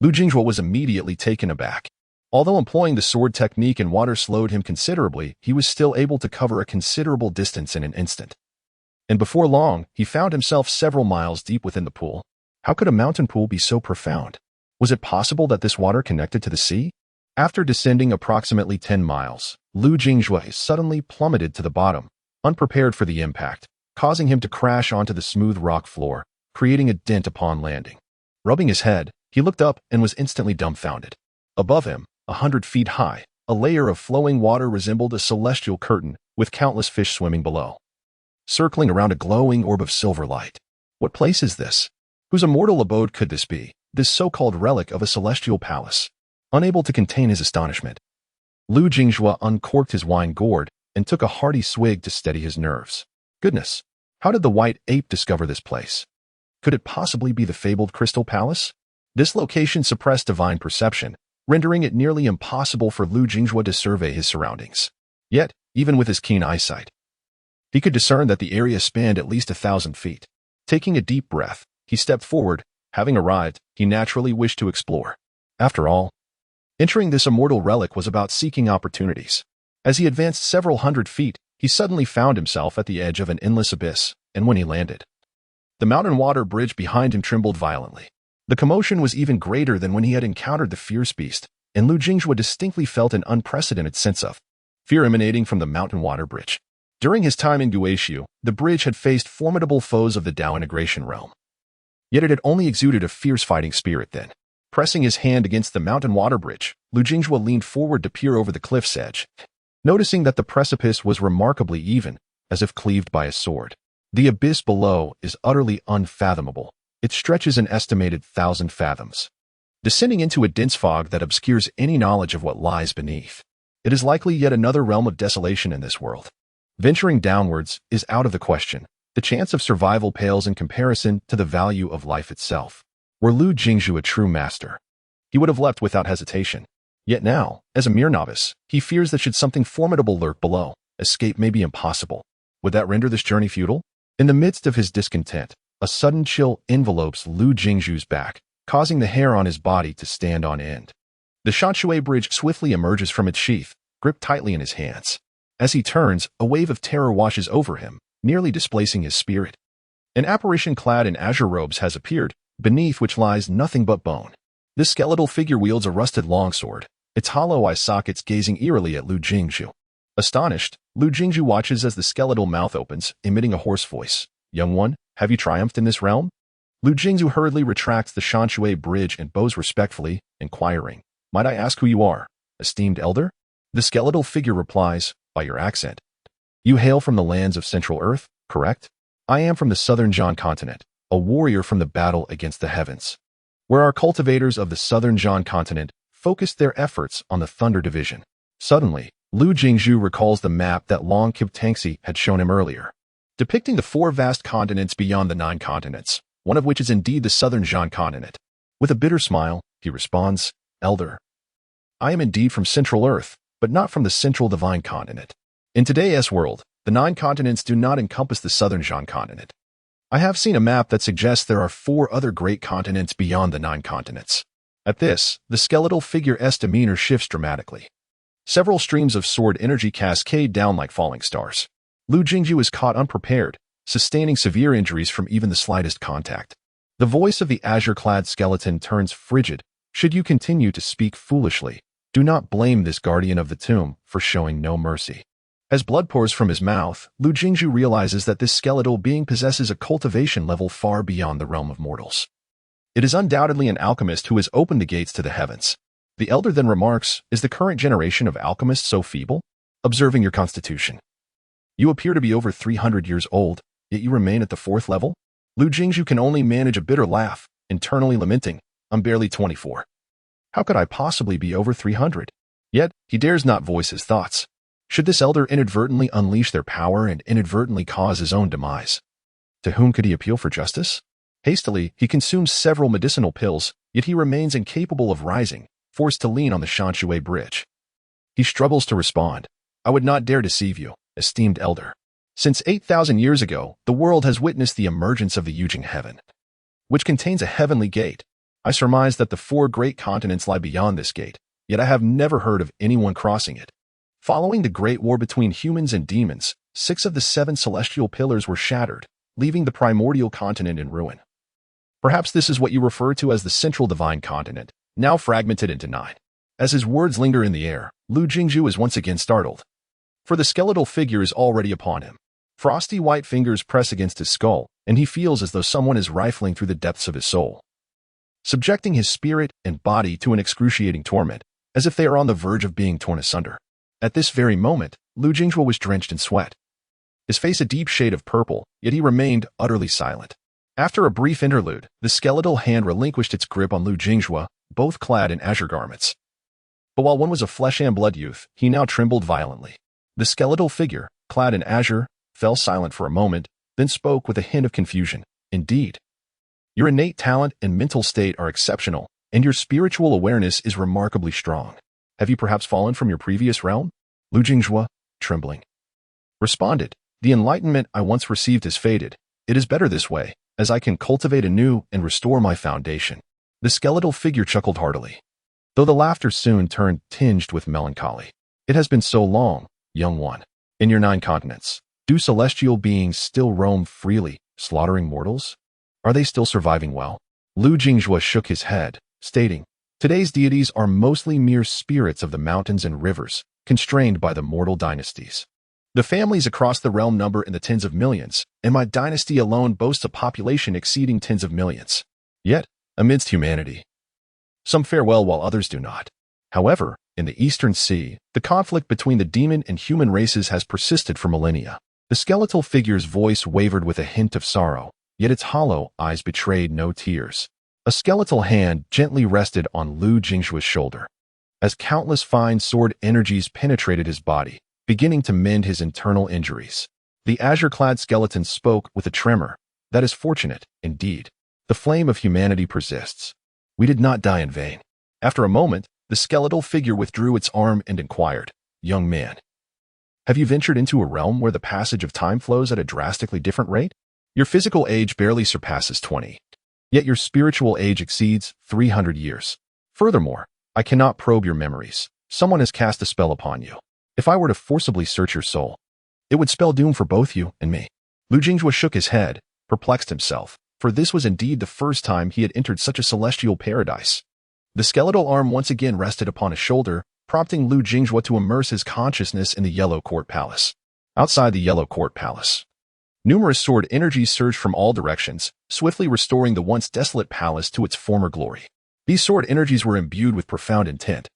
Lu Jingjue was immediately taken aback. Although employing the sword technique in water slowed him considerably, he was still able to cover a considerable distance in an instant. And before long, he found himself several miles deep within the pool. How could a mountain pool be so profound? Was it possible that this water connected to the sea? After descending approximately 10 miles, Lu Jingjue suddenly plummeted to the bottom, unprepared for the impact, causing him to crash onto the smooth rock floor, creating a dent upon landing. Rubbing his head, he looked up and was instantly dumbfounded. Above him, 100 feet high, a layer of flowing water resembled a celestial curtain, with countless fish swimming below, circling around a glowing orb of silver light. What place is this? Whose immortal abode could this be, this so-called relic of a celestial palace? Unable to contain his astonishment, Lu Jingjue uncorked his wine gourd and took a hearty swig to steady his nerves. Goodness, how did the white ape discover this place? Could it possibly be the fabled Crystal Palace? This location suppressed divine perception, rendering it nearly impossible for Lu Jingjue to survey his surroundings. Yet, even with his keen eyesight, he could discern that the area spanned at least 1,000 feet. Taking a deep breath, he stepped forward. Having arrived, he naturally wished to explore. After all, entering this immortal relic was about seeking opportunities. As he advanced several hundred feet, he suddenly found himself at the edge of an endless abyss, and when he landed, the mountain water bridge behind him trembled violently. The commotion was even greater than when he had encountered the fierce beast, and Lu Jingjue distinctly felt an unprecedented sense of fear emanating from the mountain water bridge. During his time in Guishu, the bridge had faced formidable foes of the Dao integration realm. Yet it had only exuded a fierce fighting spirit then. Pressing his hand against the mountain water bridge, Lu Jingjue leaned forward to peer over the cliff's edge, noticing that the precipice was remarkably even, as if cleaved by a sword. The abyss below is utterly unfathomable. It stretches an estimated 1,000 fathoms, descending into a dense fog that obscures any knowledge of what lies beneath. It is likely yet another realm of desolation in this world. Venturing downwards is out of the question. The chance of survival pales in comparison to the value of life itself. Were Lu Jingjue a true master, he would have leapt without hesitation. Yet now, as a mere novice, he fears that should something formidable lurk below, escape may be impossible. Would that render this journey futile? In the midst of his discontent, a sudden chill envelopes Lu Jingju's back, causing the hair on his body to stand on end. The Shanshui bridge swiftly emerges from its sheath, gripped tightly in his hands. As he turns, a wave of terror washes over him, nearly displacing his spirit. An apparition clad in azure robes has appeared, beneath which lies nothing but bone. This skeletal figure wields a rusted longsword, its hollow eye sockets gazing eerily at Lu Jingju. Astonished, Lu Jingzhu watches as the skeletal mouth opens, emitting a hoarse voice. Young one, have you triumphed in this realm? Lu Jingzhu hurriedly retracts the Shanshui bridge and bows respectfully, inquiring, Might I ask who you are, esteemed elder? The skeletal figure replies, By your accent. You hail from the lands of Central Earth, correct? I am from the Southern Zhan continent, a warrior from the battle against the heavens, where our cultivators of the Southern Zhan continent focused their efforts on the Thunder Division. Suddenly, Lu Jingzhu recalls the map that Long Kip-Tangxi had shown him earlier, depicting the 4 vast continents beyond the 9 continents, one of which is indeed the Southern Zhan continent. With a bitter smile, he responds, Elder, I am indeed from Central Earth, but not from the Central Divine Continent. In today's world, the 9 continents do not encompass the Southern Zhan continent. I have seen a map that suggests there are 4 other great continents beyond the 9 continents. At this, the skeletal figure's demeanor shifts dramatically. Several streams of sword energy cascade down like falling stars. Lu Jingzhu is caught unprepared, sustaining severe injuries from even the slightest contact. The voice of the azure-clad skeleton turns frigid. Should you continue to speak foolishly, do not blame this guardian of the tomb for showing no mercy. As blood pours from his mouth, Lu Jingzhu realizes that this skeletal being possesses a cultivation level far beyond the realm of mortals. It is undoubtedly an alchemist who has opened the gates to the heavens. The elder then remarks, Is the current generation of alchemists so feeble? Observing your constitution, you appear to be over 300 years old, yet you remain at the 4th level? Lu Jingzhu can only manage a bitter laugh, internally lamenting, I'm barely 24. How could I possibly be over 300? Yet, he dares not voice his thoughts. Should this elder inadvertently unleash their power and inadvertently cause his own demise? To whom could he appeal for justice? Hastily, he consumes several medicinal pills, yet he remains incapable of rising, forced to lean on the Shanshui bridge. He struggles to respond. I would not dare deceive you, esteemed elder. Since 8,000 years ago, the world has witnessed the emergence of the Yujing heaven, which contains a heavenly gate. I surmise that the 4 great continents lie beyond this gate, yet I have never heard of anyone crossing it. Following the great war between humans and demons, 6 of the 7 celestial pillars were shattered, leaving the primordial continent in ruin. Perhaps this is what you refer to as the Central Divine Continent, now fragmented into 9. As his words linger in the air, Lu Jingzhu is once again startled. For the skeletal figure is already upon him. Frosty white fingers press against his skull, and he feels as though someone is rifling through the depths of his soul, subjecting his spirit and body to an excruciating torment, as if they are on the verge of being torn asunder. At this very moment, Lu Jingzhu was drenched in sweat, his face a deep shade of purple, yet he remained utterly silent. After a brief interlude, the skeletal hand relinquished its grip on Lu Jingzhu, both clad in azure garments. But while one was a flesh and blood youth, he now trembled violently. The skeletal figure, clad in azure, fell silent for a moment, then spoke with a hint of confusion. Indeed, your innate talent and mental state are exceptional, and your spiritual awareness is remarkably strong. Have you perhaps fallen from your previous realm? Lu Jingzhu, trembling, responded, The enlightenment I once received has faded. It is better this way, as I can cultivate anew and restore my foundation. The skeletal figure chuckled heartily, though the laughter soon turned tinged with melancholy. It has been so long, young one. In your 9 continents, do celestial beings still roam freely, slaughtering mortals? Are they still surviving well? Lu Jingzhu shook his head, stating, Today's deities are mostly mere spirits of the mountains and rivers, constrained by the mortal dynasties. The families across the realm number in the tens of millions, and my dynasty alone boasts a population exceeding tens of millions. Yet, amidst humanity, some fare well while others do not. However, in the Eastern Sea, the conflict between the demon and human races has persisted for millennia. The skeletal figure's voice wavered with a hint of sorrow, yet its hollow eyes betrayed no tears. A skeletal hand gently rested on Lu Jingzhu's shoulder, as countless fine sword energies penetrated his body, beginning to mend his internal injuries. The azure-clad skeleton spoke with a tremor. That is fortunate, indeed. The flame of humanity persists. We did not die in vain. After a moment, the skeletal figure withdrew its arm and inquired, Young man, have you ventured into a realm where the passage of time flows at a drastically different rate? Your physical age barely surpasses 20, yet your spiritual age exceeds 300 years. Furthermore, I cannot probe your memories. Someone has cast a spell upon you. If I were to forcibly search your soul, it would spell doom for both you and me. Lu Jingzhu shook his head, perplexed himself, for this was indeed the first time he had entered such a celestial paradise. The skeletal arm once again rested upon his shoulder, prompting Lu Jingjue to immerse his consciousness in the Yellow Court Palace. Outside the Yellow Court Palace, numerous sword energies surged from all directions, swiftly restoring the once desolate palace to its former glory. These sword energies were imbued with profound intent,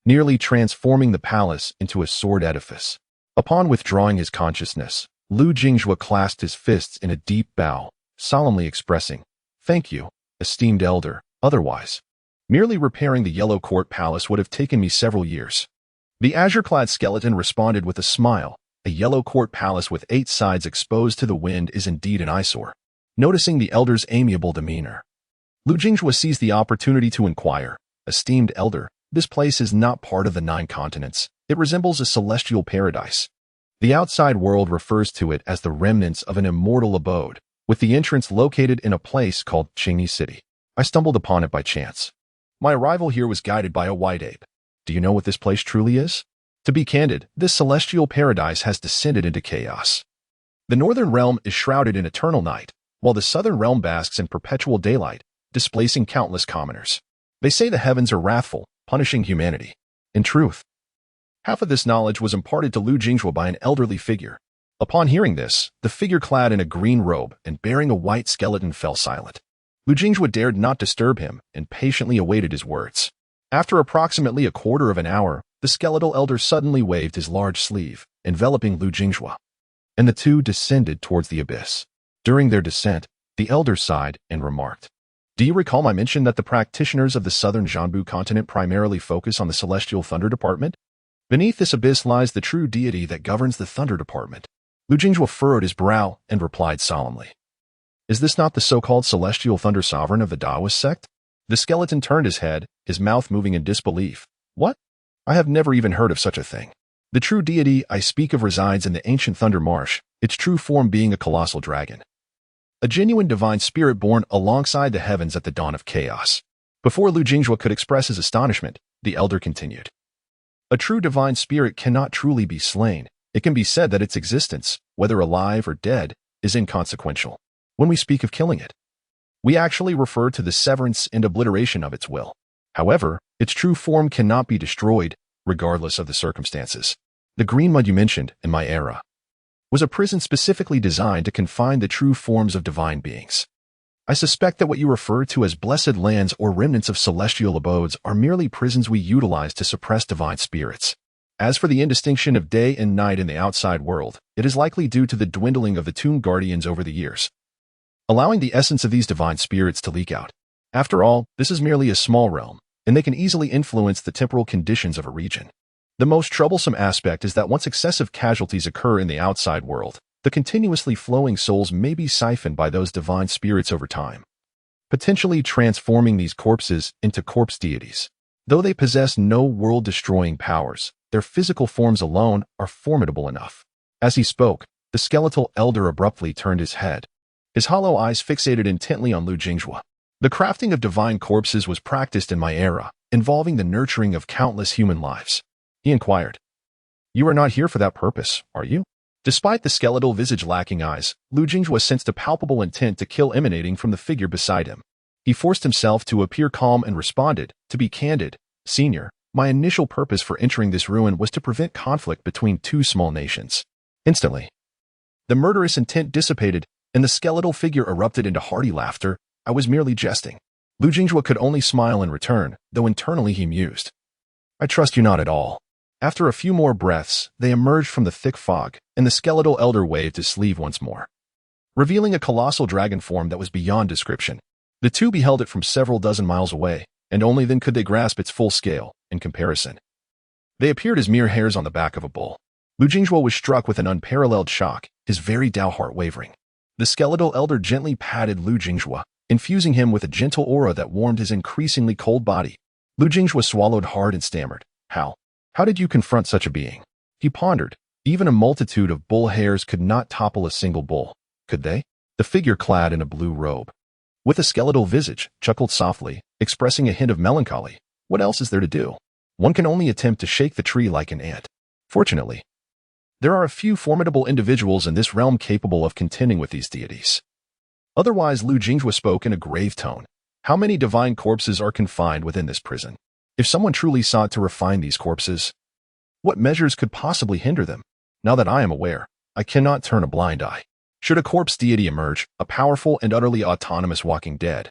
nearly transforming the palace into a sword edifice. Upon withdrawing his consciousness, Lu Jingjue clasped his fists in a deep bow, solemnly expressing, "Thank you, esteemed elder, otherwise, merely repairing the Yellow Court Palace would have taken me several years." The azure-clad skeleton responded with a smile. A Yellow Court Palace with 8 sides exposed to the wind is indeed an eyesore. Noticing the elder's amiable demeanor, Lu Jingjue seized the opportunity to inquire, "Esteemed elder, this place is not part of the 9 continents. It resembles a celestial paradise. The outside world refers to it as the remnants of an immortal abode, with the entrance located in a place called Qingyi City. I stumbled upon it by chance. My arrival here was guided by a white ape. Do you know what this place truly is? To be candid, this celestial paradise has descended into chaos. The northern realm is shrouded in eternal night, while the southern realm basks in perpetual daylight, displacing countless commoners. They say the heavens are wrathful, punishing humanity. In truth, half of this knowledge was imparted to Lu Jingjue by an elderly figure. Upon hearing this, the figure clad in a green robe and bearing a white skeleton fell silent. Lu Jingjue dared not disturb him and patiently awaited his words. After approximately a quarter of an hour, the skeletal elder suddenly waved his large sleeve, enveloping Lu Jingjue, and the two descended towards the abyss. During their descent, the elder sighed and remarked, "Do you recall my mention that the practitioners of the southern Jianbu continent primarily focus on the celestial thunder department? Beneath this abyss lies the true deity that governs the thunder department." Lu Jingjue furrowed his brow and replied solemnly, "Is this not the so-called celestial thunder sovereign of the Taoist sect?" The skeleton turned his head, his mouth moving in disbelief. "What? I have never even heard of such a thing. The true deity I speak of resides in the ancient Thunder Marsh, its true form being a colossal dragon, a genuine divine spirit born alongside the heavens at the dawn of chaos." Before Lu Jingjue could express his astonishment, the elder continued, "A true divine spirit cannot truly be slain. It can be said that its existence, whether alive or dead, is inconsequential. When we speak of killing it, we actually refer to the severance and obliteration of its will. However, its true form cannot be destroyed, regardless of the circumstances. The green mud you mentioned, in my era, was a prison specifically designed to confine the true forms of divine beings. I suspect that what you refer to as blessed lands or remnants of celestial abodes are merely prisons we utilize to suppress divine spirits. As for the indistinction of day and night in the outside world, it is likely due to the dwindling of the tomb guardians over the years, allowing the essence of these divine spirits to leak out. After all, this is merely a small realm, and they can easily influence the temporal conditions of a region. The most troublesome aspect is that once excessive casualties occur in the outside world, the continuously flowing souls may be siphoned by those divine spirits over time, potentially transforming these corpses into corpse deities. Though they possess no world-destroying powers, their physical forms alone are formidable enough. As he spoke, the skeletal elder abruptly turned his head, his hollow eyes fixated intently on Lu Jingjue. The crafting of divine corpses was practiced in my era, involving the nurturing of countless human lives. He inquired, "You are not here for that purpose, are you?" Despite the skeletal visage lacking eyes, Lu Jingjue sensed a palpable intent to kill emanating from the figure beside him. He forced himself to appear calm and responded, "To be candid, Senior, my initial purpose for entering this ruin was to prevent conflict between 2 small nations." Instantly, the murderous intent dissipated, and the skeletal figure erupted into hearty laughter. "I was merely jesting." Lu Jingjue could only smile in return, though internally he mused, "I trust you not at all." After a few more breaths, they emerged from the thick fog, and the skeletal elder waved his sleeve once more, revealing a colossal dragon form that was beyond description. The two beheld it from several dozen miles away, and only then could they grasp its full scale. In comparison, they appeared as mere hairs on the back of a bull. Lu Jingjue was struck with an unparalleled shock, his very Tao heart wavering. The skeletal elder gently patted Lu Jingjue, infusing him with a gentle aura that warmed his increasingly cold body. Lu Jingjue swallowed hard and stammered, How did you confront such a being?" He pondered. Even a multitude of bull hairs could not topple a single bull, could they? The figure clad in a blue robe, with a skeletal visage, chuckled softly, expressing a hint of melancholy. "What else is there to do? One can only attempt to shake the tree like an ant. Fortunately, there are a few formidable individuals in this realm capable of contending with these deities." Otherwise, Lu Jingjue spoke in a grave tone. "How many divine corpses are confined within this prison?" If someone truly sought to refine these corpses, what measures could possibly hinder them? Now that I am aware, I cannot turn a blind eye. Should a corpse deity emerge, a powerful and utterly autonomous walking dead,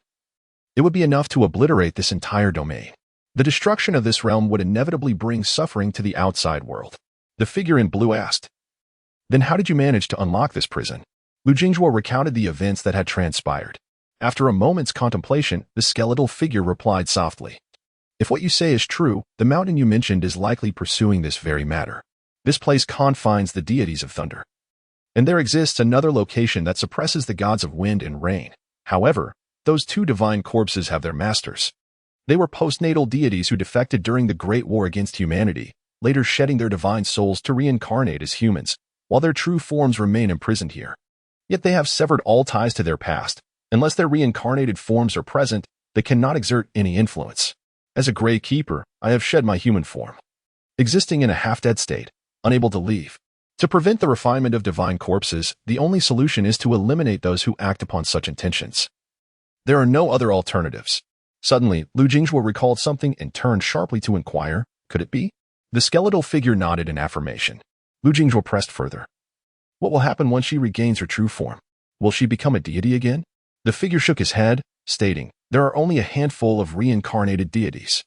it would be enough to obliterate this entire domain. The destruction of this realm would inevitably bring suffering to the outside world. The figure in blue asked, "Then how did you manage to unlock this prison?" Lu Jingzhuo recounted the events that had transpired. After a moment's contemplation, the skeletal figure replied softly, "If what you say is true, the mountain you mentioned is likely pursuing this very matter. This place confines the deities of thunder. And there exists another location that suppresses the gods of wind and rain. However, those two divine corpses have their masters. They were postnatal deities who defected during the Great War against humanity, later shedding their divine souls to reincarnate as humans, while their true forms remain imprisoned here. Yet they have severed all ties to their past. Unless their reincarnated forms are present, they cannot exert any influence. As a Grey Keeper, I have shed my human form, existing in a half-dead state, unable to leave. To prevent the refinement of divine corpses, the only solution is to eliminate those who act upon such intentions. There are no other alternatives." Suddenly, Lu Jingzhuo recalled something and turned sharply to inquire, "Could it be?" The skeletal figure nodded in affirmation. Lu Jingzhuo pressed further. "What will happen once she regains her true form? Will she become a deity again?" The figure shook his head, stating, "There are only a handful of reincarnated deities.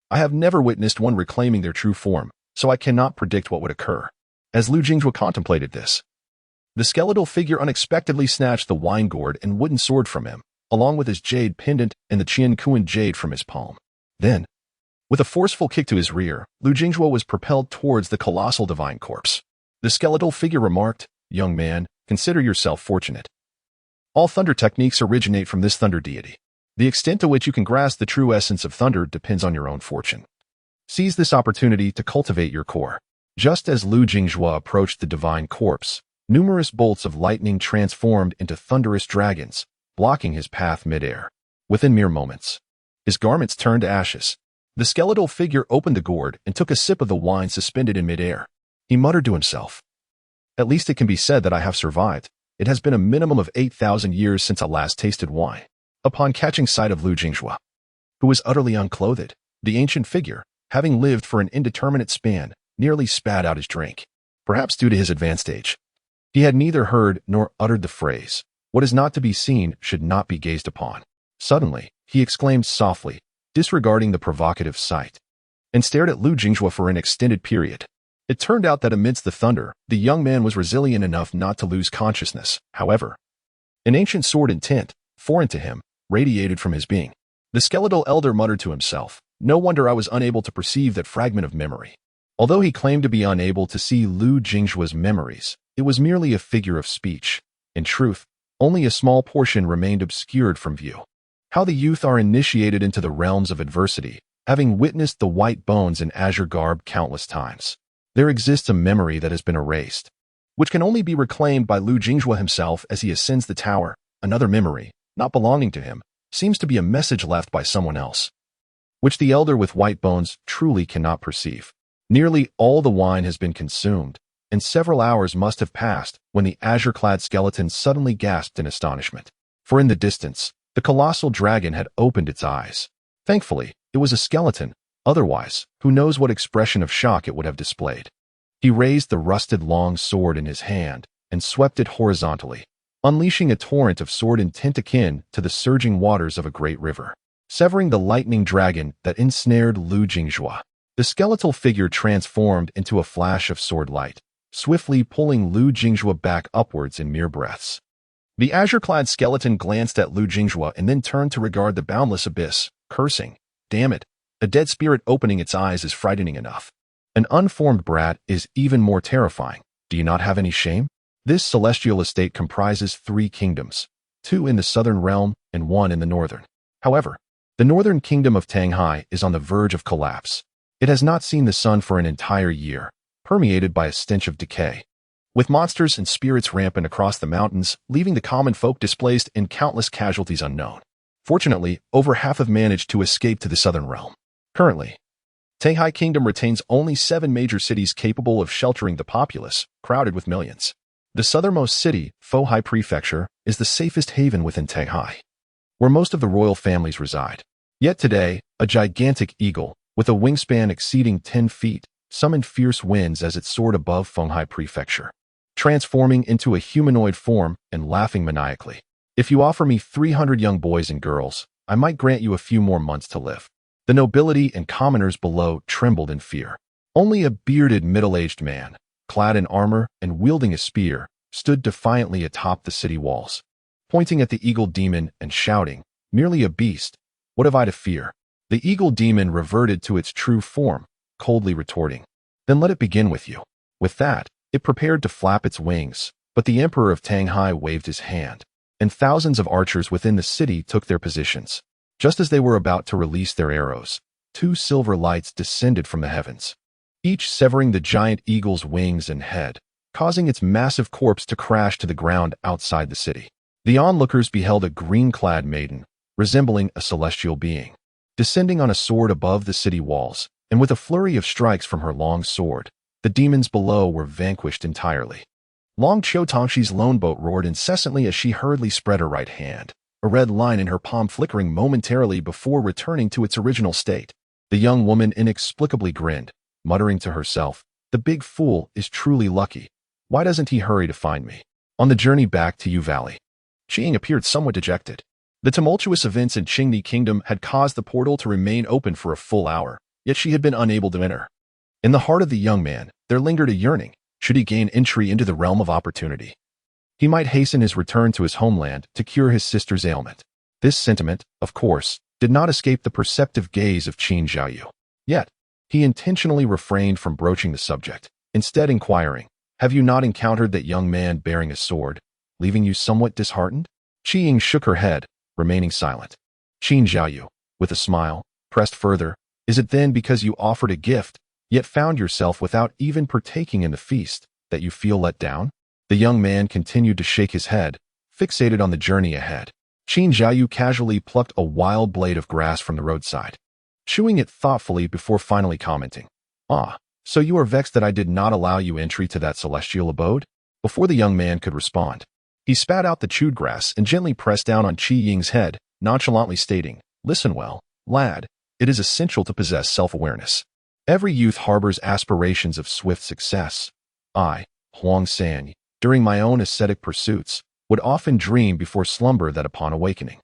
I have never witnessed one reclaiming their true form, so I cannot predict what would occur." As Lu Jingzhuo contemplated this, the skeletal figure unexpectedly snatched the wine gourd and wooden sword from him, along with his jade pendant and the Qian Kuan jade from his palm. Then, with a forceful kick to his rear, Lu Jingzhuo was propelled towards the colossal divine corpse. The skeletal figure remarked, "Young man, consider yourself fortunate. All thunder techniques originate from this thunder deity. The extent to which you can grasp the true essence of thunder depends on your own fortune. Seize this opportunity to cultivate your core." Just as Lu Jingzhuo approached the divine corpse, numerous bolts of lightning transformed into thunderous dragons, blocking his path midair. Within mere moments, his garments turned to ashes. The skeletal figure opened the gourd and took a sip of the wine suspended in midair. He muttered to himself, "At least it can be said that I have survived. It has been a minimum of 8,000 years since I last tasted wine." Upon catching sight of Lu Jingzhuo, who was utterly unclothed, the ancient figure, having lived for an indeterminate span, nearly spat out his drink. Perhaps due to his advanced age, he had neither heard nor uttered the phrase, "What is not to be seen should not be gazed upon." Suddenly, he exclaimed softly, disregarding the provocative sight, and stared at Lu Jingzhuo for an extended period. It turned out that amidst the thunder, the young man was resilient enough not to lose consciousness. However, an ancient sword intent, foreign to him, radiated from his being. The skeletal elder muttered to himself, "No wonder I was unable to perceive that fragment of memory." Although he claimed to be unable to see Lu Jingzhuo's memories, it was merely a figure of speech. In truth, only a small portion remained obscured from view. How the youth are initiated into the realms of adversity, having witnessed the white bones in azure garb countless times. There exists a memory that has been erased, which can only be reclaimed by Lu Jingzhuo himself as he ascends the tower. Another memory, not belonging to him, seems to be a message left by someone else, which the elder with white bones truly cannot perceive. Nearly all the wine has been consumed, and several hours must have passed when the azure-clad skeleton suddenly gasped in astonishment. For in the distance, the colossal dragon had opened its eyes. Thankfully, it was a skeleton. Otherwise, who knows what expression of shock it would have displayed. He raised the rusted long sword in his hand and swept it horizontally, unleashing a torrent of sword intent akin to the surging waters of a great river, severing the lightning dragon that ensnared Lu Jingzhuo. The skeletal figure transformed into a flash of sword light, swiftly pulling Lu Jingzhuo back upwards in mere breaths. The azure-clad skeleton glanced at Lu Jingzhuo and then turned to regard the boundless abyss, cursing, "Damn it, a dead spirit opening its eyes is frightening enough. An unformed brat is even more terrifying. Do you not have any shame?" This celestial estate comprises 3 kingdoms, 2 in the southern realm and 1 in the northern. However, the northern kingdom of Tanghai is on the verge of collapse. It has not seen the sun for an entire year, permeated by a stench of decay, with monsters and spirits rampant across the mountains, leaving the common folk displaced and countless casualties unknown. Fortunately, over half have managed to escape to the southern realm. Currently, Tanghai Kingdom retains only 7 major cities capable of sheltering the populace, crowded with millions. The southernmost city, Fohai Prefecture, is the safest haven within Tanghai, where most of the royal families reside. Yet today, a gigantic eagle, with a wingspan exceeding 10 feet, summoned fierce winds as it soared above Fenghai Prefecture, transforming into a humanoid form and laughing maniacally. If you offer me 300 young boys and girls, I might grant you a few more months to live. The nobility and commoners below trembled in fear. Only a bearded, middle-aged man, clad in armor and wielding a spear, stood defiantly atop the city walls, pointing at the eagle demon and shouting, "Merely a beast. What have I to fear?" The eagle demon reverted to its true form, coldly retorting, "Then let it begin with you." With that, it prepared to flap its wings, but the Emperor of Tanghai waved his hand, and thousands of archers within the city took their positions. Just as they were about to release their arrows, 2 silver lights descended from the heavens, each severing the giant eagle's wings and head, causing its massive corpse to crash to the ground outside the city. The onlookers beheld a green-clad maiden, resembling a celestial being, descending on a sword above the city walls, and with a flurry of strikes from her long sword, the demons below were vanquished entirely. Long Qiu Tongxi's lone boat roared incessantly as she hurriedly spread her right hand, a red line in her palm flickering momentarily before returning to its original state. The young woman inexplicably grinned, muttering to herself, "The big fool is truly lucky. Why doesn't he hurry to find me?" On the journey back to Yu Valley, Qing appeared somewhat dejected. The tumultuous events in Qingni Kingdom had caused the portal to remain open for a full hour, yet she had been unable to enter. In the heart of the young man, there lingered a yearning. Should he gain entry into the realm of opportunity, he might hasten his return to his homeland to cure his sister's ailment. This sentiment, of course, did not escape the perceptive gaze of Qin Zhaoyu. Yet, he intentionally refrained from broaching the subject, instead inquiring, "Have you not encountered that young man bearing a sword, leaving you somewhat disheartened?" Qi Ying shook her head, remaining silent. Qin Zhaoyu, with a smile, pressed further, "Is it then because you offered a gift, yet found yourself without even partaking in the feast, that you feel let down?" The young man continued to shake his head, fixated on the journey ahead. Qin Zhaoyu casually plucked a wild blade of grass from the roadside, chewing it thoughtfully before finally commenting, "Ah, so you are vexed that I did not allow you entry to that celestial abode?" Before the young man could respond, he spat out the chewed grass and gently pressed down on Qi Ying's head, nonchalantly stating, "Listen well, lad, it is essential to possess self-awareness. Every youth harbors aspirations of swift success. I, Huang San, during my own ascetic pursuits, would often dream before slumber that upon awakening,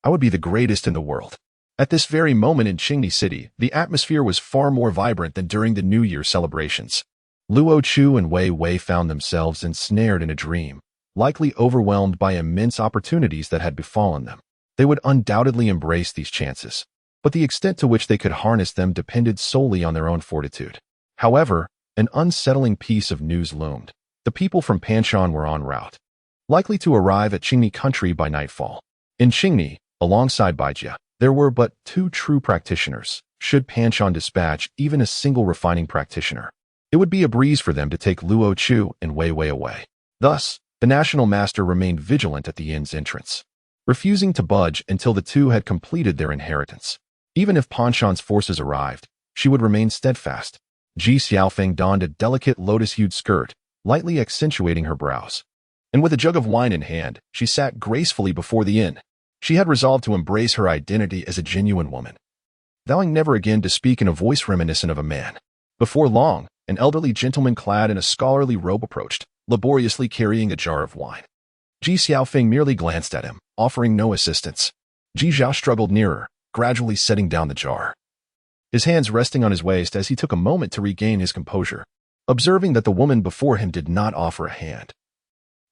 I would be the greatest in the world." At this very moment in Qingni City, the atmosphere was far more vibrant than during the New Year celebrations. Luo Chu and Wei Wei found themselves ensnared in a dream, likely overwhelmed by immense opportunities that had befallen them. They would undoubtedly embrace these chances, but the extent to which they could harness them depended solely on their own fortitude. However, an unsettling piece of news loomed. The people from Panshan were en route, likely to arrive at Qingni country by nightfall. In Qingni, alongside Baijia, there were but 2 true practitioners. Should Panshan dispatch even a single refining practitioner, it would be a breeze for them to take Luo Chu and Wei Wei away. Thus, the national master remained vigilant at the inn's entrance, refusing to budge until the 2 had completed their inheritance. Even if Panshan's forces arrived, she would remain steadfast. Ji Xiaofeng donned a delicate lotus-hued skirt, lightly accentuating her brows, and with a jug of wine in hand, she sat gracefully before the inn. She had resolved to embrace her identity as a genuine woman, vowing never again to speak in a voice reminiscent of a man. Before long, an elderly gentleman clad in a scholarly robe approached, laboriously carrying a jar of wine. Ji Xiaofeng merely glanced at him, offering no assistance. Ji Zhao struggled nearer, gradually setting down the jar, his hands resting on his waist as he took a moment to regain his composure. Observing that the woman before him did not offer a hand,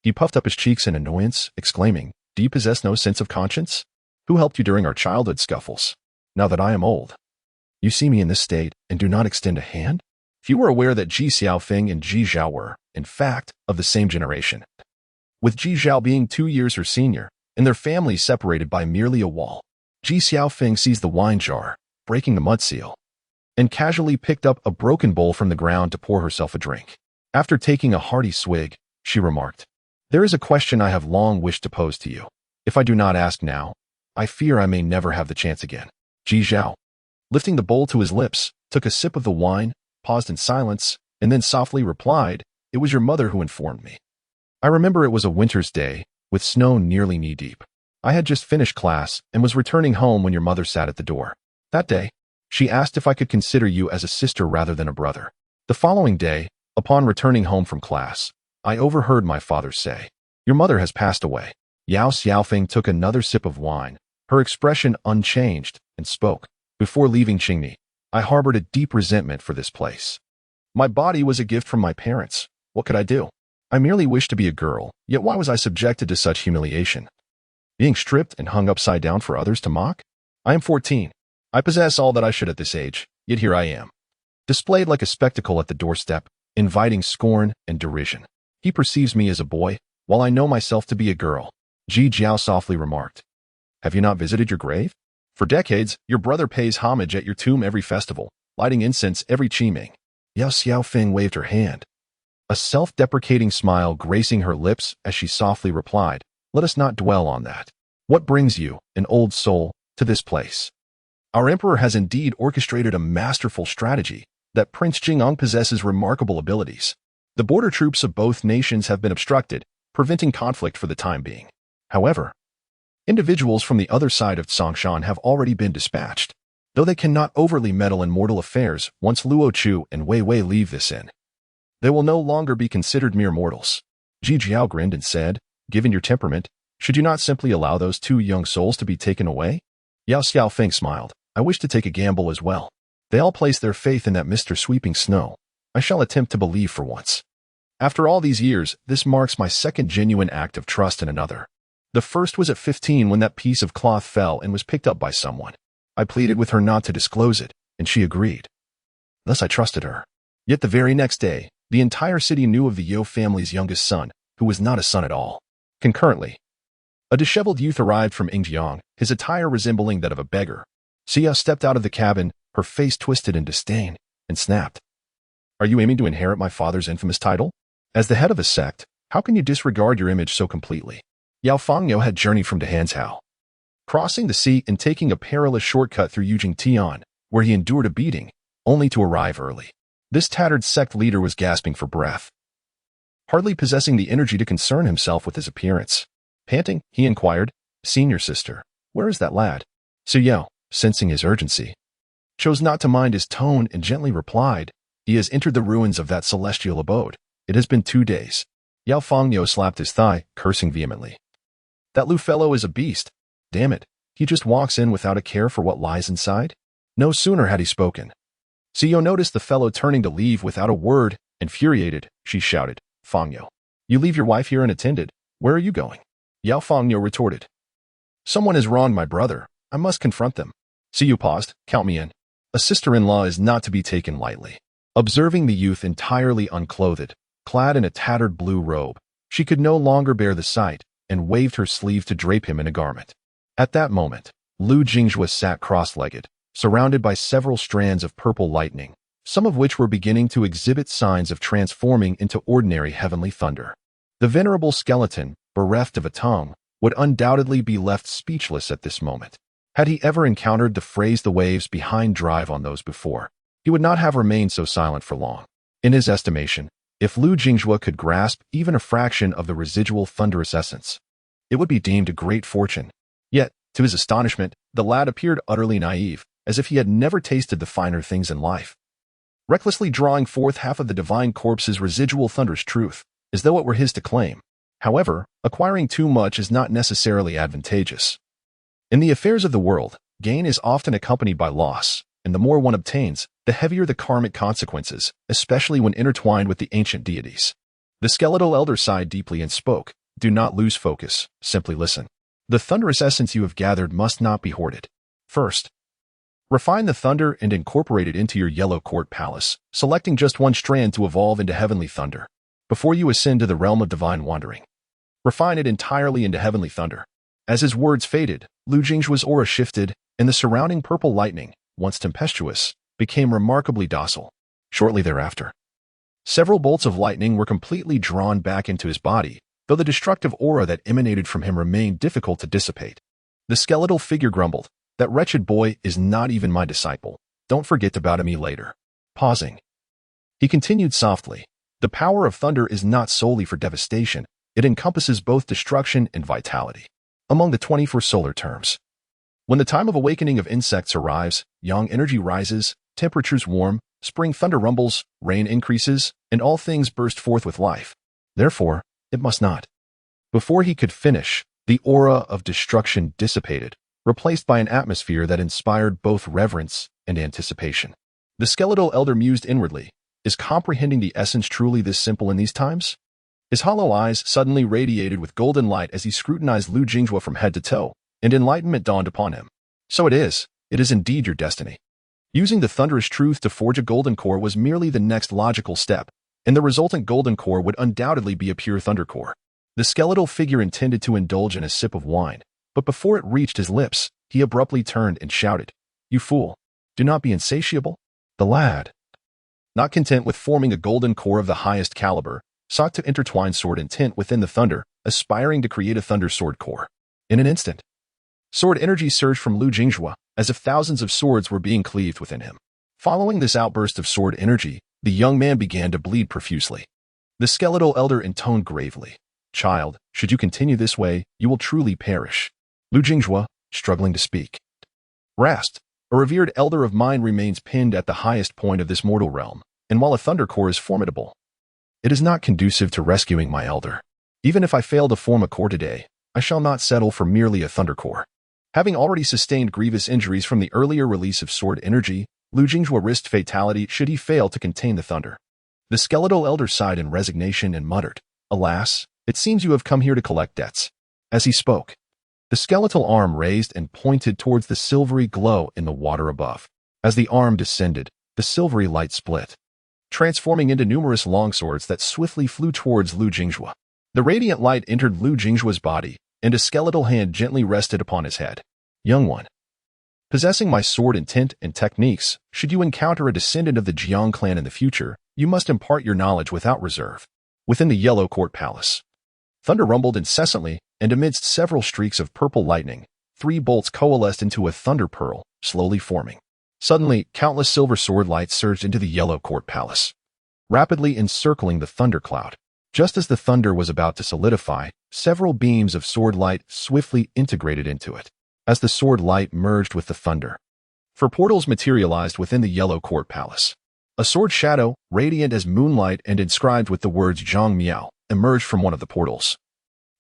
he puffed up his cheeks in annoyance, exclaiming, "Do you possess no sense of conscience? Who helped you during our childhood scuffles? Now that I am old, you see me in this state and do not extend a hand?" Few were aware that Ji Xiaofeng and Ji Zhao were, in fact, of the same generation, with Ji Zhao being 2 years her senior, and their families separated by merely a wall. Ji Xiaofeng seized the wine jar, breaking the mud seal, and casually picked up a broken bowl from the ground to pour herself a drink. After taking a hearty swig, she remarked, "There is a question I have long wished to pose to you. If I do not ask now, I fear I may never have the chance again." Ji Zhao, lifting the bowl to his lips, took a sip of the wine, paused in silence, and then softly replied, "It was your mother who informed me. I remember it was a winter's day, with snow nearly knee-deep. I had just finished class and was returning home when your mother sat at the door. That day, She asked if I could consider you as a sister rather than a brother. The following day, upon returning home from class, I overheard my father say, "Your mother has passed away." Yao Xiaofeng took another sip of wine, her expression unchanged, and spoke. "Before leaving Qingni, I harbored a deep resentment for this place. My body was a gift from my parents. What could I do? I merely wished to be a girl, yet why was I subjected to such humiliation? Being stripped and hung upside down for others to mock? I am 14. I possess all that I should at this age, yet here I am, displayed like a spectacle at the doorstep, inviting scorn and derision. He perceives me as a boy, while I know myself to be a girl." Ji Jiao softly remarked. "Have you not visited your grave? For decades, your brother pays homage at your tomb every festival, lighting incense every qiming." Yao Xiaofeng waved her hand, a self-deprecating smile gracing her lips as she softly replied, "Let us not dwell on that. What brings you, an old soul, to this place? Our emperor has indeed orchestrated a masterful strategy. That Prince Jing'eng possesses remarkable abilities. The border troops of both nations have been obstructed, preventing conflict for the time being. However, individuals from the other side of Tsongshan have already been dispatched, though they cannot overly meddle in mortal affairs once Luo Chu and Wei Wei leave this inn. They will no longer be considered mere mortals." Ji Jiao grinned and said, "Given your temperament, should you not simply allow those two young souls to be taken away?" Yao Xiaofeng smiled. "I wish to take a gamble as well. They all place their faith in that Mr. Sweeping Snow. I shall attempt to believe for once. After all these years, this marks my second genuine act of trust in another. The first was at 15 when that piece of cloth fell and was picked up by someone. I pleaded with her not to disclose it, and she agreed. Thus I trusted her. Yet the very next day, the entire city knew of the Yo family's youngest son, who was not a son at all. Concurrently, a disheveled youth arrived from Yingjiang, his attire resembling that of a beggar. Xia stepped out of the cabin, her face twisted in disdain, and snapped. "Are you aiming to inherit my father's infamous title? As the head of a sect, how can you disregard your image so completely?" Yao Fangyo had journeyed from Dahanzhao, crossing the sea and taking a perilous shortcut through Yujingtian, where he endured a beating, only to arrive early. This tattered sect leader was gasping for breath, hardly possessing the energy to concern himself with his appearance. Panting, he inquired, "Senior sister, where is that lad?" Yao, sensing his urgency, chose not to mind his tone and gently replied, "He has entered the ruins of that celestial abode. It has been 2 days." Yao Fangyo slapped his thigh, cursing vehemently. "That Lu fellow is a beast. Damn it, he just walks in without a care for what lies inside." No sooner had he spoken, Xiao noticed the fellow turning to leave without a word. Infuriated, she shouted, "Fangyo, you leave your wife here unattended. Where are you going?" Yao Fangyo retorted, "Someone has wronged my brother. I must confront them." Xiao paused, "Count me in. A sister-in-law is not to be taken lightly." Observing the youth entirely unclothed, clad in a tattered blue robe, she could no longer bear the sight and waved her sleeve to drape him in a garment. At that moment, Lu Jingzhua sat cross-legged, surrounded by several strands of purple lightning, some of which were beginning to exhibit signs of transforming into ordinary heavenly thunder. The venerable skeleton, bereft of a tongue, would undoubtedly be left speechless at this moment. Had he ever encountered the phrase "the waves behind drive on those before," he would not have remained so silent for long. In his estimation, if Lu Jingzhua could grasp even a fraction of the residual thunderous essence, it would be deemed a great fortune. Yet, to his astonishment, the lad appeared utterly naive, as if he had never tasted the finer things in life, recklessly drawing forth half of the divine corpse's residual thunderous truth, as though it were his to claim. However, acquiring too much is not necessarily advantageous. In the affairs of the world, gain is often accompanied by loss, and the more one obtains, the heavier the karmic consequences, especially when intertwined with the ancient deities. The skeletal elder sighed deeply and spoke, "Do not lose focus, simply listen. The thunderous essence you have gathered must not be hoarded. First, refine the thunder and incorporate it into your yellow court palace, selecting just one strand to evolve into heavenly thunder. Before you ascend to the realm of divine wandering, refine it entirely into heavenly thunder." As his words faded, Lu Jingzhua's aura shifted, and the surrounding purple lightning, once tempestuous, became remarkably docile. Shortly thereafter, several bolts of lightning were completely drawn back into his body, though the destructive aura that emanated from him remained difficult to dissipate. The skeletal figure grumbled, "That wretched boy is not even my disciple. Don't forget about me later." Pausing, he continued softly, "The power of thunder is not solely for devastation. It encompasses both destruction and vitality. Among the 24 solar terms, When the time of awakening of insects arrives, yang energy rises, temperatures warm, spring thunder rumbles, rain increases, and all things burst forth with life. Therefore, it must not. Before he could finish, the aura of destruction dissipated, replaced by an atmosphere that inspired both reverence and anticipation. The skeletal elder mused inwardly, is comprehending the essence truly this simple in these times? His hollow eyes suddenly radiated with golden light as he scrutinized Lu Jinghua from head to toe, and enlightenment dawned upon him. So it is indeed your destiny. Using the thunderous truth to forge a golden core was merely the next logical step, and the resultant golden core would undoubtedly be a pure thunder core. The skeletal figure intended to indulge in a sip of wine, but before it reached his lips, he abruptly turned and shouted, "You fool! Do not be insatiable." The lad, not content with forming a golden core of the highest caliber, sought to intertwine sword intent within the thunder, aspiring to create a thunder sword core. In an instant, sword energy surged from Lu Jinghua, as if thousands of swords were being cleaved within him. Following this outburst of sword energy, the young man began to bleed profusely. The skeletal elder intoned gravely, "Child, should you continue this way, you will truly perish." Lu Jinghua, struggling to speak. Rast, a revered elder of mine, remains pinned at the highest point of this mortal realm, and while a thunder core is formidable, it is not conducive to rescuing my elder. Even if I fail to form a core today, I shall not settle for merely a thunder core. Having already sustained grievous injuries from the earlier release of sword energy, Lu Jinghua risked fatality should he fail to contain the thunder. The skeletal elder sighed in resignation and muttered, "Alas, it seems you have come here to collect debts." As he spoke, the skeletal arm raised and pointed towards the silvery glow in the water above. As the arm descended, the silvery light split, transforming into numerous longswords that swiftly flew towards Lu Jinghua. The radiant light entered Lu Jinghua's body, and a skeletal hand gently rested upon his head. "Young one, possessing my sword intent and techniques, should you encounter a descendant of the Jiang clan in the future, you must impart your knowledge without reserve." Within the Yellow Court Palace, thunder rumbled incessantly, and amidst several streaks of purple lightning, 3 bolts coalesced into a thunder pearl, slowly forming. Suddenly, countless silver sword lights surged into the Yellow Court Palace, rapidly encircling the thunder cloud. Just as the thunder was about to solidify, several beams of sword light swiftly integrated into it, as the sword light merged with the thunder. For portals materialized within the Yellow Court Palace. A sword shadow, radiant as moonlight and inscribed with the words Zhang Miao, emerged from one of the portals.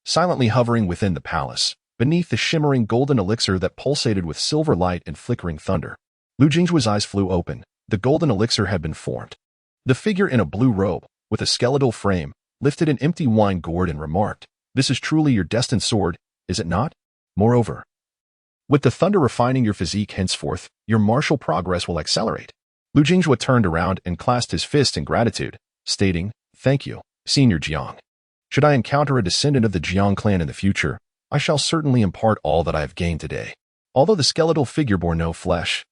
Silently hovering within the palace, beneath the shimmering golden elixir that pulsated with silver light and flickering thunder, Lu Jinghua's eyes flew open. The golden elixir had been formed. The figure in a blue robe, with a skeletal frame, lifted an empty wine gourd and remarked, "This is truly your destined sword, is it not? Moreover, with the thunder refining your physique henceforth, your martial progress will accelerate." Lu Jinghua turned around and clasped his fist in gratitude, stating, "Thank you, Senior Jiang. Should I encounter a descendant of the Jiang clan in the future, I shall certainly impart all that I have gained today." Although the skeletal figure bore no flesh,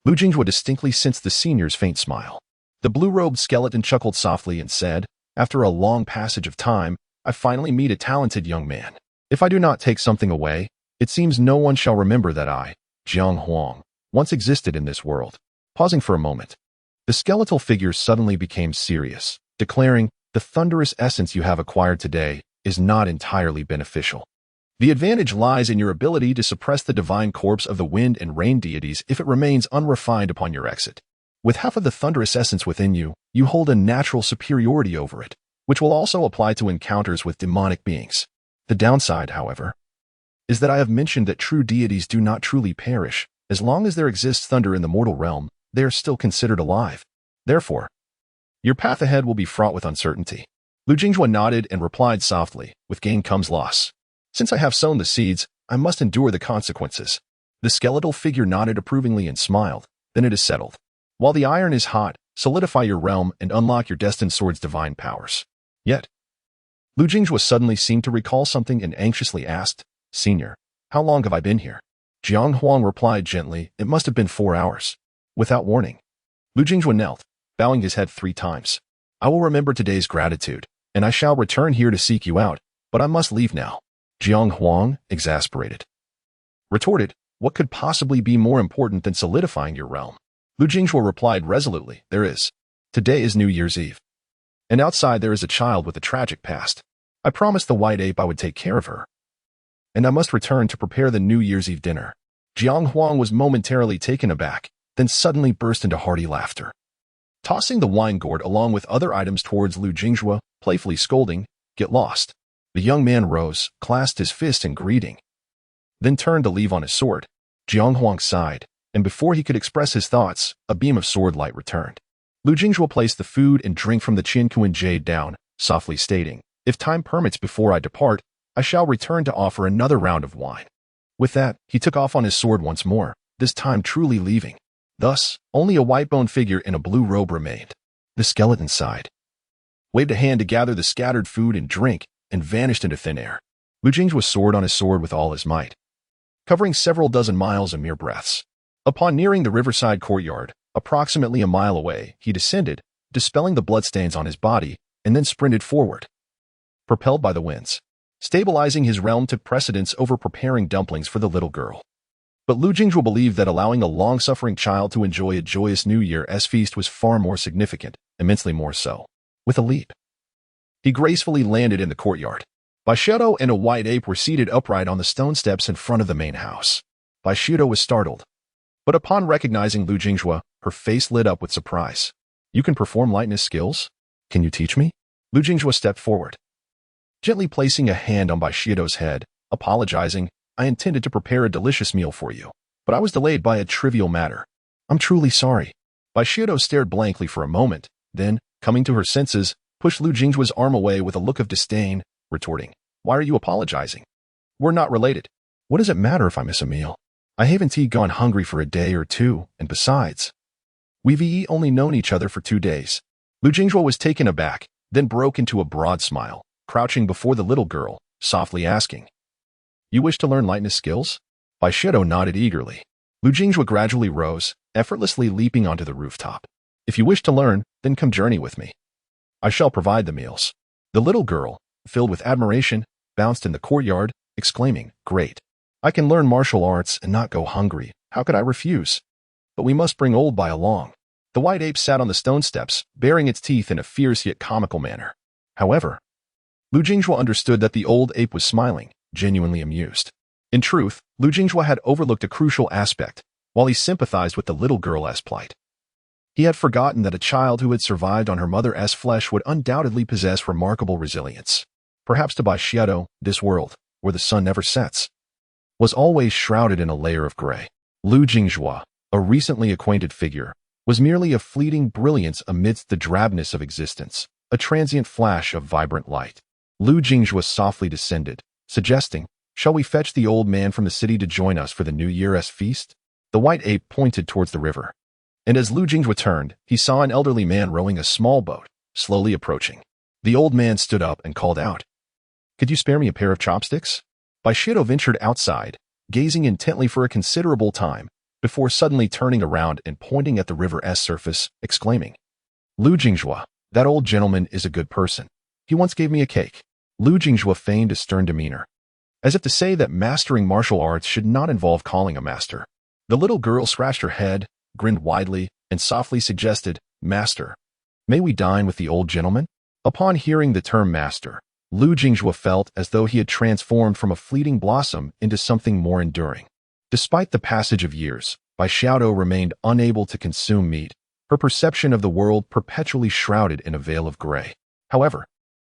Lu Jinghua distinctly sensed the senior's faint smile. The blue-robed skeleton chuckled softly and said, "After a long passage of time, I finally meet a talented young man. If I do not take something away, it seems no one shall remember that I, Jiang Huang, once existed in this world." Pausing for a moment, the skeletal figure suddenly became serious, declaring, "The thunderous essence you have acquired today is not entirely beneficial. The advantage lies in your ability to suppress the divine corpse of the wind and rain deities if it remains unrefined upon your exit. With half of the thunderous essence within you, you hold a natural superiority over it, which will also apply to encounters with demonic beings. The downside, however, is that I have mentioned that true deities do not truly perish. As long as there exists thunder in the mortal realm, they are still considered alive. Therefore, your path ahead will be fraught with uncertainty." Lu Jinghua nodded and replied softly, "With gain comes loss. Since I have sown the seeds, I must endure the consequences." The skeletal figure nodded approvingly and smiled. "Then it is settled. While the iron is hot, solidify your realm and unlock your destined sword's divine powers." Yet, Lu Jinghua suddenly seemed to recall something and anxiously asked, "Senior, how long have I been here?" Jiang Huang replied gently, "It must have been 4 hours." Without warning, Lu Jinghua knelt, bowing his head 3 times. "I will remember today's gratitude, and I shall return here to seek you out, but I must leave now." Jiang Huang, exasperated, retorted, "What could possibly be more important than solidifying your realm?" Lu Jinghua replied resolutely, "There is. Today is New Year's Eve. And outside there is a child with a tragic past. I promised the white ape I would take care of her. And I must return to prepare the New Year's Eve dinner." Jiang Huang was momentarily taken aback, then suddenly burst into hearty laughter. Tossing the wine gourd along with other items towards Lu Jinghua, playfully scolding, "Get lost." The young man rose, clasped his fist in greeting, then turned to leave on his sword. Jiang Huang sighed, and before he could express his thoughts, a beam of sword light returned. Lu Jinghua placed the food and drink from the Qianquan jade down, softly stating, "If time permits before I depart, I shall return to offer another round of wine." With that, he took off on his sword once more, this time truly leaving. Thus, only a white-boned figure in a blue robe remained. The skeleton sighed, waved a hand to gather the scattered food and drink, and vanished into thin air. Lu Jinghua soared on his sword with all his might, covering several dozen miles in mere breaths. Upon nearing the riverside courtyard, approximately a mile away, he descended, dispelling the bloodstains on his body, and then sprinted forward, propelled by the winds. Stabilizing his realm took precedence over preparing dumplings for the little girl. But Lu Jinghua believed that allowing a long-suffering child to enjoy a joyous New Year's feast was far more significant, immensely more so. With a leap, he gracefully landed in the courtyard. Baishido and a white ape were seated upright on the stone steps in front of the main house. Baishido was startled, but upon recognizing Lu Jinghua, her face lit up with surprise. "You can perform lightness skills? Can you teach me?" Lu Jinghua stepped forward, gently placing a hand on Baishido's head, apologizing, "I intended to prepare a delicious meal for you, but I was delayed by a trivial matter. I'm truly sorry." Baishido stared blankly for a moment, then, coming to her senses, pushed Lu Jinghua's arm away with a look of disdain, retorting, "Why are you apologizing? We're not related. What does it matter if I miss a meal? I haven't gone hungry for a day or two, and besides, we've only known each other for 2 days." Lu Jinghua was taken aback, then broke into a broad smile, crouching before the little girl, softly asking, "You wish to learn lightness skills?" Baishido nodded eagerly. Lu Jinghua gradually rose, effortlessly leaping onto the rooftop. "If you wish to learn, then come journey with me. I shall provide the meals." The little girl, filled with admiration, bounced in the courtyard, exclaiming, "Great! I can learn martial arts and not go hungry. How could I refuse? But we must bring old Bai along." The white ape sat on the stone steps, baring its teeth in a fierce yet comical manner. However, Lu Jinghua understood that the old ape was smiling, genuinely amused. In truth, Lu Jinghua had overlooked a crucial aspect, while he sympathized with the little girl's plight. He had forgotten that a child who had survived on her mother's flesh would undoubtedly possess remarkable resilience. Perhaps to Baishido, this world, where the sun never sets, was always shrouded in a layer of gray. Lu Jinghua, a recently acquainted figure, was merely a fleeting brilliance amidst the drabness of existence, a transient flash of vibrant light. Lu Jinghua softly descended, suggesting, "Shall we fetch the old man from the city to join us for the New Year's feast?" The white ape pointed towards the river, and as Lu Jinghua turned, he saw an elderly man rowing a small boat, slowly approaching. The old man stood up and called out, "Could you spare me a pair of chopsticks?" Baishido ventured outside, gazing intently for a considerable time, before suddenly turning around and pointing at the river's surface, exclaiming, "Lu Jinghua, that old gentleman is a good person. He once gave me a cake." Lu Jinghua feigned a stern demeanor, as if to say that mastering martial arts should not involve calling a master. The little girl scratched her head, grinned widely, and softly suggested, "Master, may we dine with the old gentleman?" Upon hearing the term master, Lu Jinghua felt as though he had transformed from a fleeting blossom into something more enduring. Despite the passage of years, Baishido remained unable to consume meat, her perception of the world perpetually shrouded in a veil of gray. However,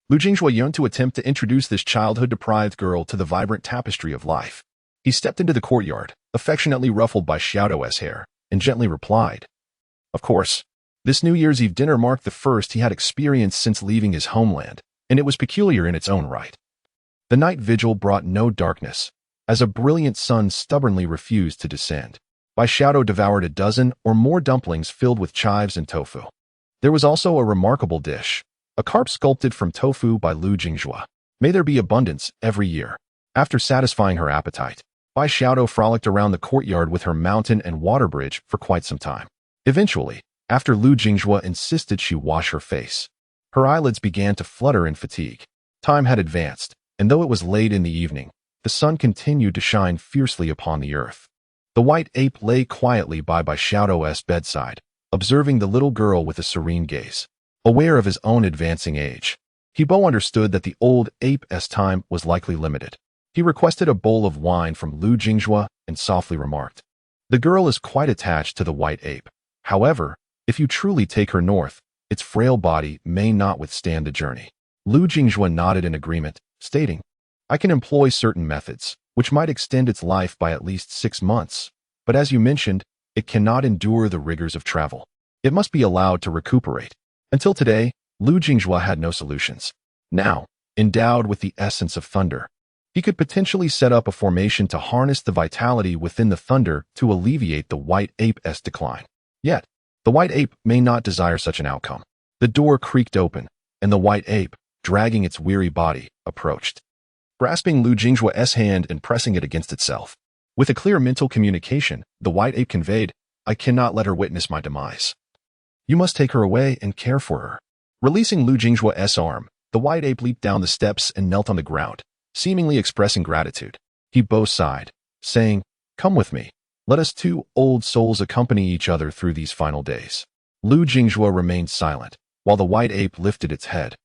Lu Jinghua yearned to attempt to introduce this childhood-deprived girl to the vibrant tapestry of life. He stepped into the courtyard, affectionately ruffled Baishido's hair, and gently replied, "Of course, this New Year's Eve dinner marked the first he had experienced since leaving his homeland, and it was peculiar in its own right. The night vigil brought no darkness, as a brilliant sun stubbornly refused to descend. Baishido devoured a dozen or more dumplings filled with chives and tofu. There was also a remarkable dish, a carp sculpted from tofu by Lu Jinghua. May there be abundance every year." After satisfying her appetite, Baishido frolicked around the courtyard with her mountain and water bridge for quite some time. Eventually, after Lu Jinghua insisted she wash her face, her eyelids began to flutter in fatigue. Time had advanced, and though it was late in the evening, the sun continued to shine fiercely upon the earth. The white ape lay quietly by Baishido's bedside, observing the little girl with a serene gaze. Aware of his own advancing age, Hebo understood that the old ape's time was likely limited. He requested a bowl of wine from Lu Jingjue and softly remarked, "The girl is quite attached to the white ape. However, if you truly take her north, its frail body may not withstand the journey." Lu Jingjue nodded in agreement, stating, "I can employ certain methods, which might extend its life by at least 6 months. But as you mentioned, it cannot endure the rigors of travel. It must be allowed to recuperate." Until today, Lu Jingjue had no solutions. Now, endowed with the essence of thunder, he could potentially set up a formation to harness the vitality within the thunder to alleviate the white ape's decline. Yet, the white ape may not desire such an outcome. The door creaked open, and the white ape, dragging its weary body, approached. Grasping Lu Jingjue's hand and pressing it against itself. With a clear mental communication, the white ape conveyed, "I cannot let her witness my demise. You must take her away and care for her." Releasing Lu Jingjue's arm, the white ape leaped down the steps and knelt on the ground, seemingly expressing gratitude. He both sighed, saying, "Come with me. Let us two old souls accompany each other through these final days." Lu Jingjue remained silent, while the white ape lifted its head,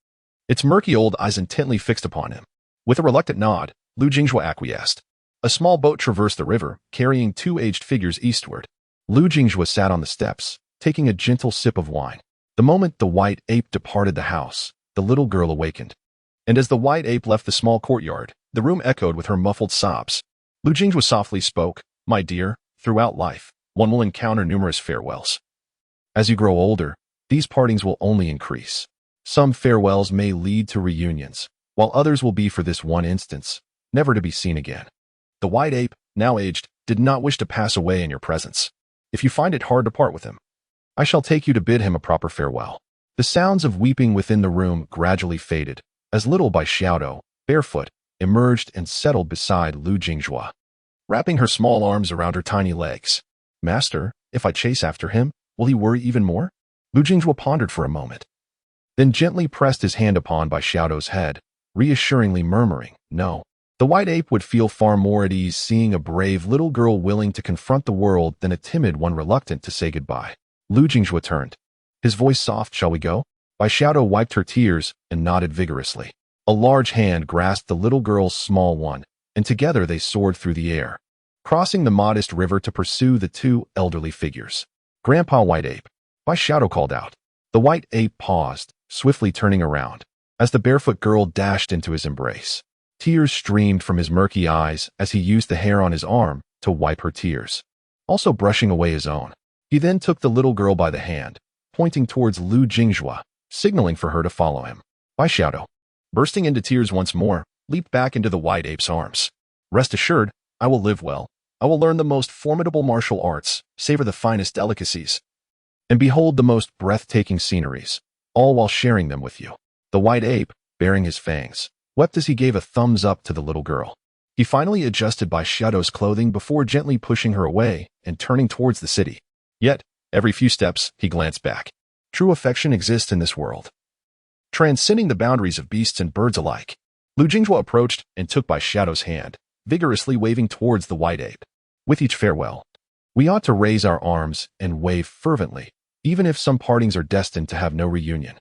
its murky old eyes intently fixed upon him. With a reluctant nod, Lu Jingjue acquiesced. A small boat traversed the river, carrying 2 aged figures eastward. Lu Jingjue sat on the steps, taking a gentle sip of wine. The moment the white ape departed the house, the little girl awakened. And as the white ape left the small courtyard, the room echoed with her muffled sobs. Lu Jingjue softly spoke, "My dear, throughout life, one will encounter numerous farewells. As you grow older, these partings will only increase. Some farewells may lead to reunions, while others will be for this one instance, never to be seen again." The white ape, now aged, did not wish to pass away in your presence. If you find it hard to part with him, I shall take you to bid him a proper farewell. The sounds of weeping within the room gradually faded, as little by Xiaodo, barefoot, emerged and settled beside Lu Jingjue, wrapping her small arms around her tiny legs. "Master, if I chase after him, will he worry even more?" Lu Jingjue pondered for a moment, then gently pressed his hand upon by Xiaodo's head, reassuringly murmuring, "No." The white ape would feel far more at ease seeing a brave little girl willing to confront the world than a timid one reluctant to say goodbye. Lu Jingjue turned, his voice soft, "Shall we go?" Bai Xiaodo wiped her tears and nodded vigorously. A large hand grasped the little girl's small one, and together they soared through the air, crossing the modest river to pursue the 2 elderly figures. "Grandpa White Ape," Bai Xiaodo called out. The white ape paused, swiftly turning around, as the barefoot girl dashed into his embrace. Tears streamed from his murky eyes as he used the hair on his arm to wipe her tears, also brushing away his own. He then took the little girl by the hand, pointing towards Lu Jingjue, signaling for her to follow him. Bai Xiaodo, bursting into tears once more, leaped back into the white ape's arms. "Rest assured, I will live well. I will learn the most formidable martial arts, savor the finest delicacies, and behold the most breathtaking sceneries, all while sharing them with you." The white ape, baring his fangs, wept as he gave a thumbs up to the little girl. He finally adjusted Bai Xiaodo's clothing before gently pushing her away and turning towards the city. Yet, every few steps, he glanced back. True affection exists in this world, transcending the boundaries of beasts and birds alike. Lu Jingjue approached and took Bai Xiaodo's hand, vigorously waving towards the white ape. "With each farewell, we ought to raise our arms and wave fervently, even if some partings are destined to have no reunion.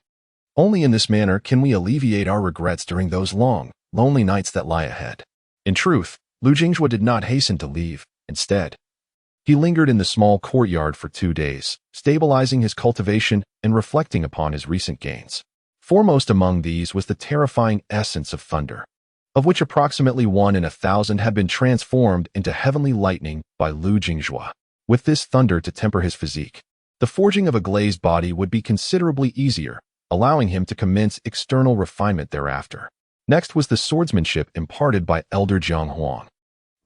Only in this manner can we alleviate our regrets during those long, lonely nights that lie ahead." In truth, Lu Jingjue did not hasten to leave. Instead, he lingered in the small courtyard for 2 days, stabilizing his cultivation and reflecting upon his recent gains. Foremost among these was the terrifying essence of thunder, of which approximately 1 in 1,000 had been transformed into heavenly lightning by Lu Jingjue. With this thunder to temper his physique, the forging of a glazed body would be considerably easier, allowing him to commence external refinement thereafter. Next was the swordsmanship imparted by Elder Jiang Huang.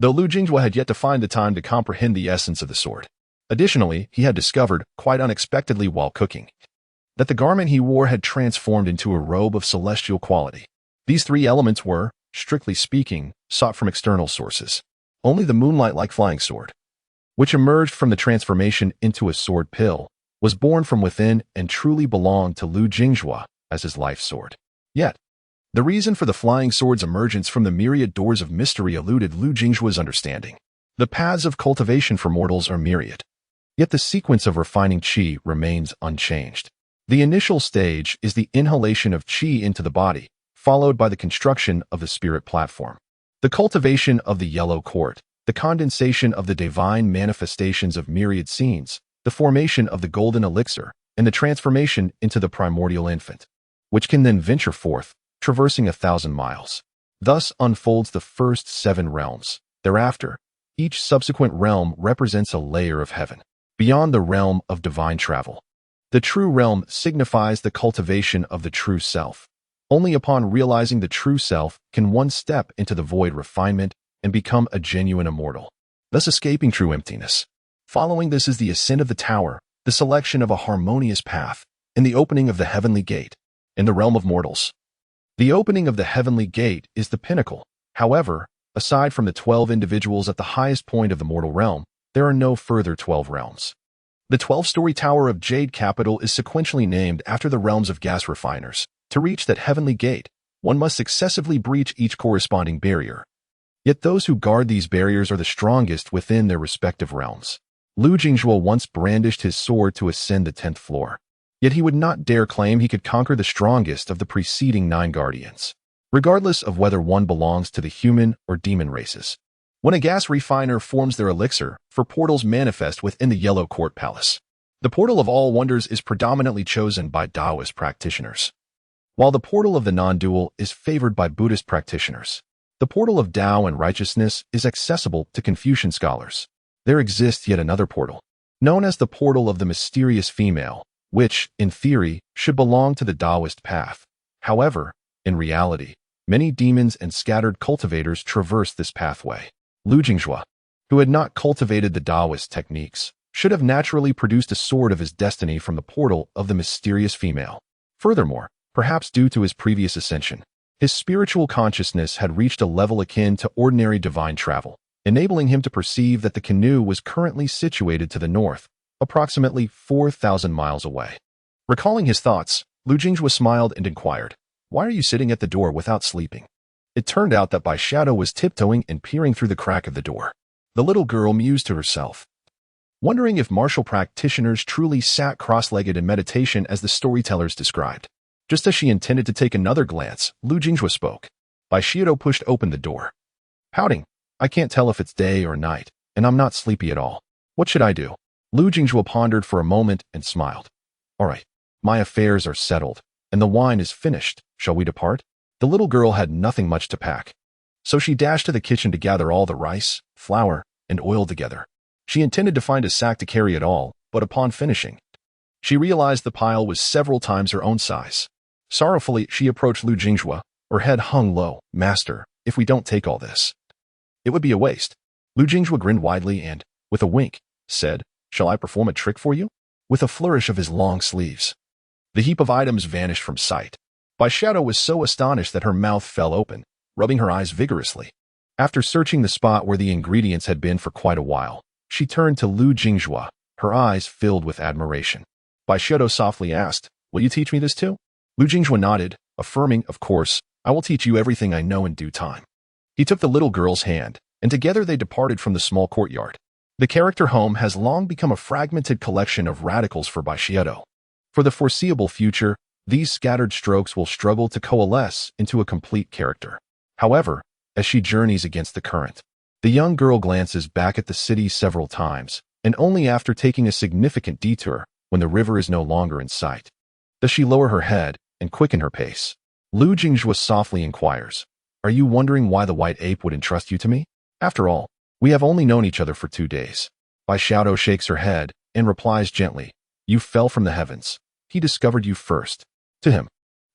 Though Lu Jingjue had yet to find the time to comprehend the essence of the sword. Additionally, he had discovered, quite unexpectedly while cooking, that the garment he wore had transformed into a robe of celestial quality. These 3 elements were, strictly speaking, sought from external sources. Only the moonlight-like flying sword, which emerged from the transformation into a sword pill, was born from within and truly belonged to Lu Jingjue as his life sword. Yet, the reason for the flying sword's emergence from the myriad doors of mystery eluded Lu Jingjue's understanding. The paths of cultivation for mortals are myriad, yet the sequence of refining qi remains unchanged. The initial stage is the inhalation of qi into the body, followed by the construction of the spirit platform. The cultivation of the yellow court, the condensation of the divine manifestations of myriad scenes, the formation of the golden elixir, and the transformation into the primordial infant, which can then venture forth, traversing 1,000 miles. Thus unfolds the first 7 realms. Thereafter, each subsequent realm represents a layer of heaven, beyond the realm of divine travel. The true realm signifies the cultivation of the true self. Only upon realizing the true self can one step into the void refinement and become a genuine immortal, thus escaping true emptiness. Following this is the ascent of the tower, the selection of a harmonious path, and the opening of the heavenly gate. In the realm of mortals, the opening of the heavenly gate is the pinnacle. However, aside from the 12 individuals at the highest point of the mortal realm, there are no further 12 realms. The 12-story Tower of Jade Capital is sequentially named after the realms of gas refiners. To reach that heavenly gate, one must successively breach each corresponding barrier. Yet those who guard these barriers are the strongest within their respective realms. Lu Jingjue once brandished his sword to ascend the 10th floor. Yet he would not dare claim he could conquer the strongest of the preceding 9 guardians, regardless of whether one belongs to the human or demon races. When a gas refiner forms their elixir, for portals manifest within the Yellow Court Palace. The portal of all wonders is predominantly chosen by Taoist practitioners, while the portal of the non-dual is favored by Buddhist practitioners. The portal of Tao and righteousness is accessible to Confucian scholars. There exists yet another portal, known as the portal of the mysterious female, which, in theory, should belong to the Taoist path. However, in reality, many demons and scattered cultivators traverse this pathway. Lu Jingjue, who had not cultivated the Taoist techniques, should have naturally produced a sword of his destiny from the portal of the mysterious female. Furthermore, perhaps due to his previous ascension, his spiritual consciousness had reached a level akin to ordinary divine travel, enabling him to perceive that the canoe was currently situated to the north, approximately 4,000 miles away. Recalling his thoughts, Lu Jingjue smiled and inquired, "Why are you sitting at the door without sleeping?" It turned out that Bai Shadow was tiptoeing and peering through the crack of the door. The little girl mused to herself, wondering if martial practitioners truly sat cross-legged in meditation as the storytellers described. Just as she intended to take another glance, Lu Jingjue spoke. Bai Shadow pushed open the door, pouting, "I can't tell if it's day or night, and I'm not sleepy at all. What should I do?" Lu Jingjue pondered for a moment and smiled. "All right, my affairs are settled, and the wine is finished. Shall we depart?" The little girl had nothing much to pack, so she dashed to the kitchen to gather all the rice, flour, and oil together. She intended to find a sack to carry it all, but upon finishing, she realized the pile was several times her own size. Sorrowfully, she approached Lu Jingjue, her head hung low. "Master, if we don't take all this, it would be a waste." Lu Jingjue grinned widely and, with a wink, said, "Shall I perform a trick for you?" With a flourish of his long sleeves, the heap of items vanished from sight. Bai Shadow was so astonished that her mouth fell open, rubbing her eyes vigorously. After searching the spot where the ingredients had been for quite a while, she turned to Lu Jingjue, her eyes filled with admiration. Bai Shadow softly asked, "Will you teach me this too?" Lu Jingjue nodded, affirming, "Of course, I will teach you everything I know in due time." He took the little girl's hand, and together they departed from the small courtyard. The character home has long become a fragmented collection of radicals for Bai Shadow. For the foreseeable future, these scattered strokes will struggle to coalesce into a complete character. However, as she journeys against the current, the young girl glances back at the city several times, and only after taking a significant detour, when the river is no longer in sight, does she lower her head and quicken her pace. Lu Jingjue softly inquires, "Are you wondering why the white ape would entrust you to me? After all, we have only known each other for 2 days. Bai Shadow shakes her head and replies gently, "You fell from the heavens. He discovered you first. To him,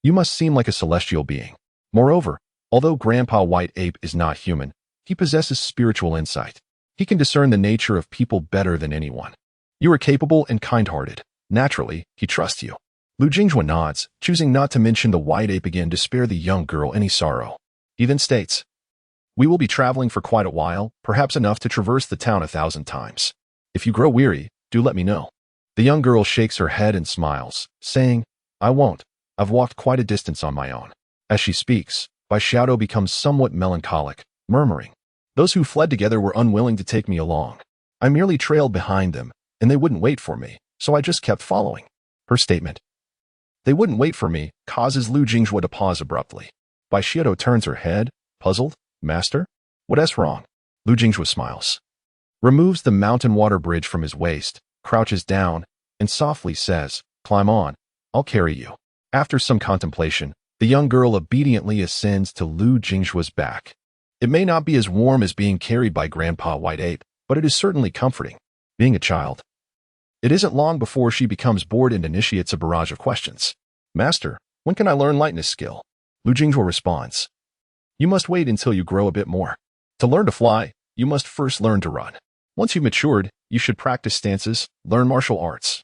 you must seem like a celestial being. Moreover, although Grandpa White Ape is not human, he possesses spiritual insight. He can discern the nature of people better than anyone. You are capable and kind-hearted. Naturally, he trusts you." Lu Jingjue nods, choosing not to mention the White Ape again to spare the young girl any sorrow. He then states, "We will be traveling for quite a while, perhaps enough to traverse the town 1,000 times. If you grow weary, do let me know." The young girl shakes her head and smiles, saying, "I won't. I've walked quite a distance on my own." As she speaks, Bai Shadow becomes somewhat melancholic, murmuring, "Those who fled together were unwilling to take me along. I merely trailed behind them, and they wouldn't wait for me, so I just kept following." Her statement, "They wouldn't wait for me," causes Lu Jingjue to pause abruptly. Bai Shadow turns her head, puzzled. "Master?" What's wrong? Lu Jingjue smiles. Removes the mountain water bridge from his waist, crouches down, and softly says, "Climb on. I'll carry you." After some contemplation, the young girl obediently ascends to Lu Jingjue's back. It may not be as warm as being carried by Grandpa White Ape, but it is certainly comforting. Being a child, it isn't long before she becomes bored and initiates a barrage of questions. "Master, when can I learn lightness skill?" Lu Jingjue responds. "You must wait until you grow a bit more. To learn to fly, you must first learn to run. Once you've matured, you should practice stances, learn martial arts,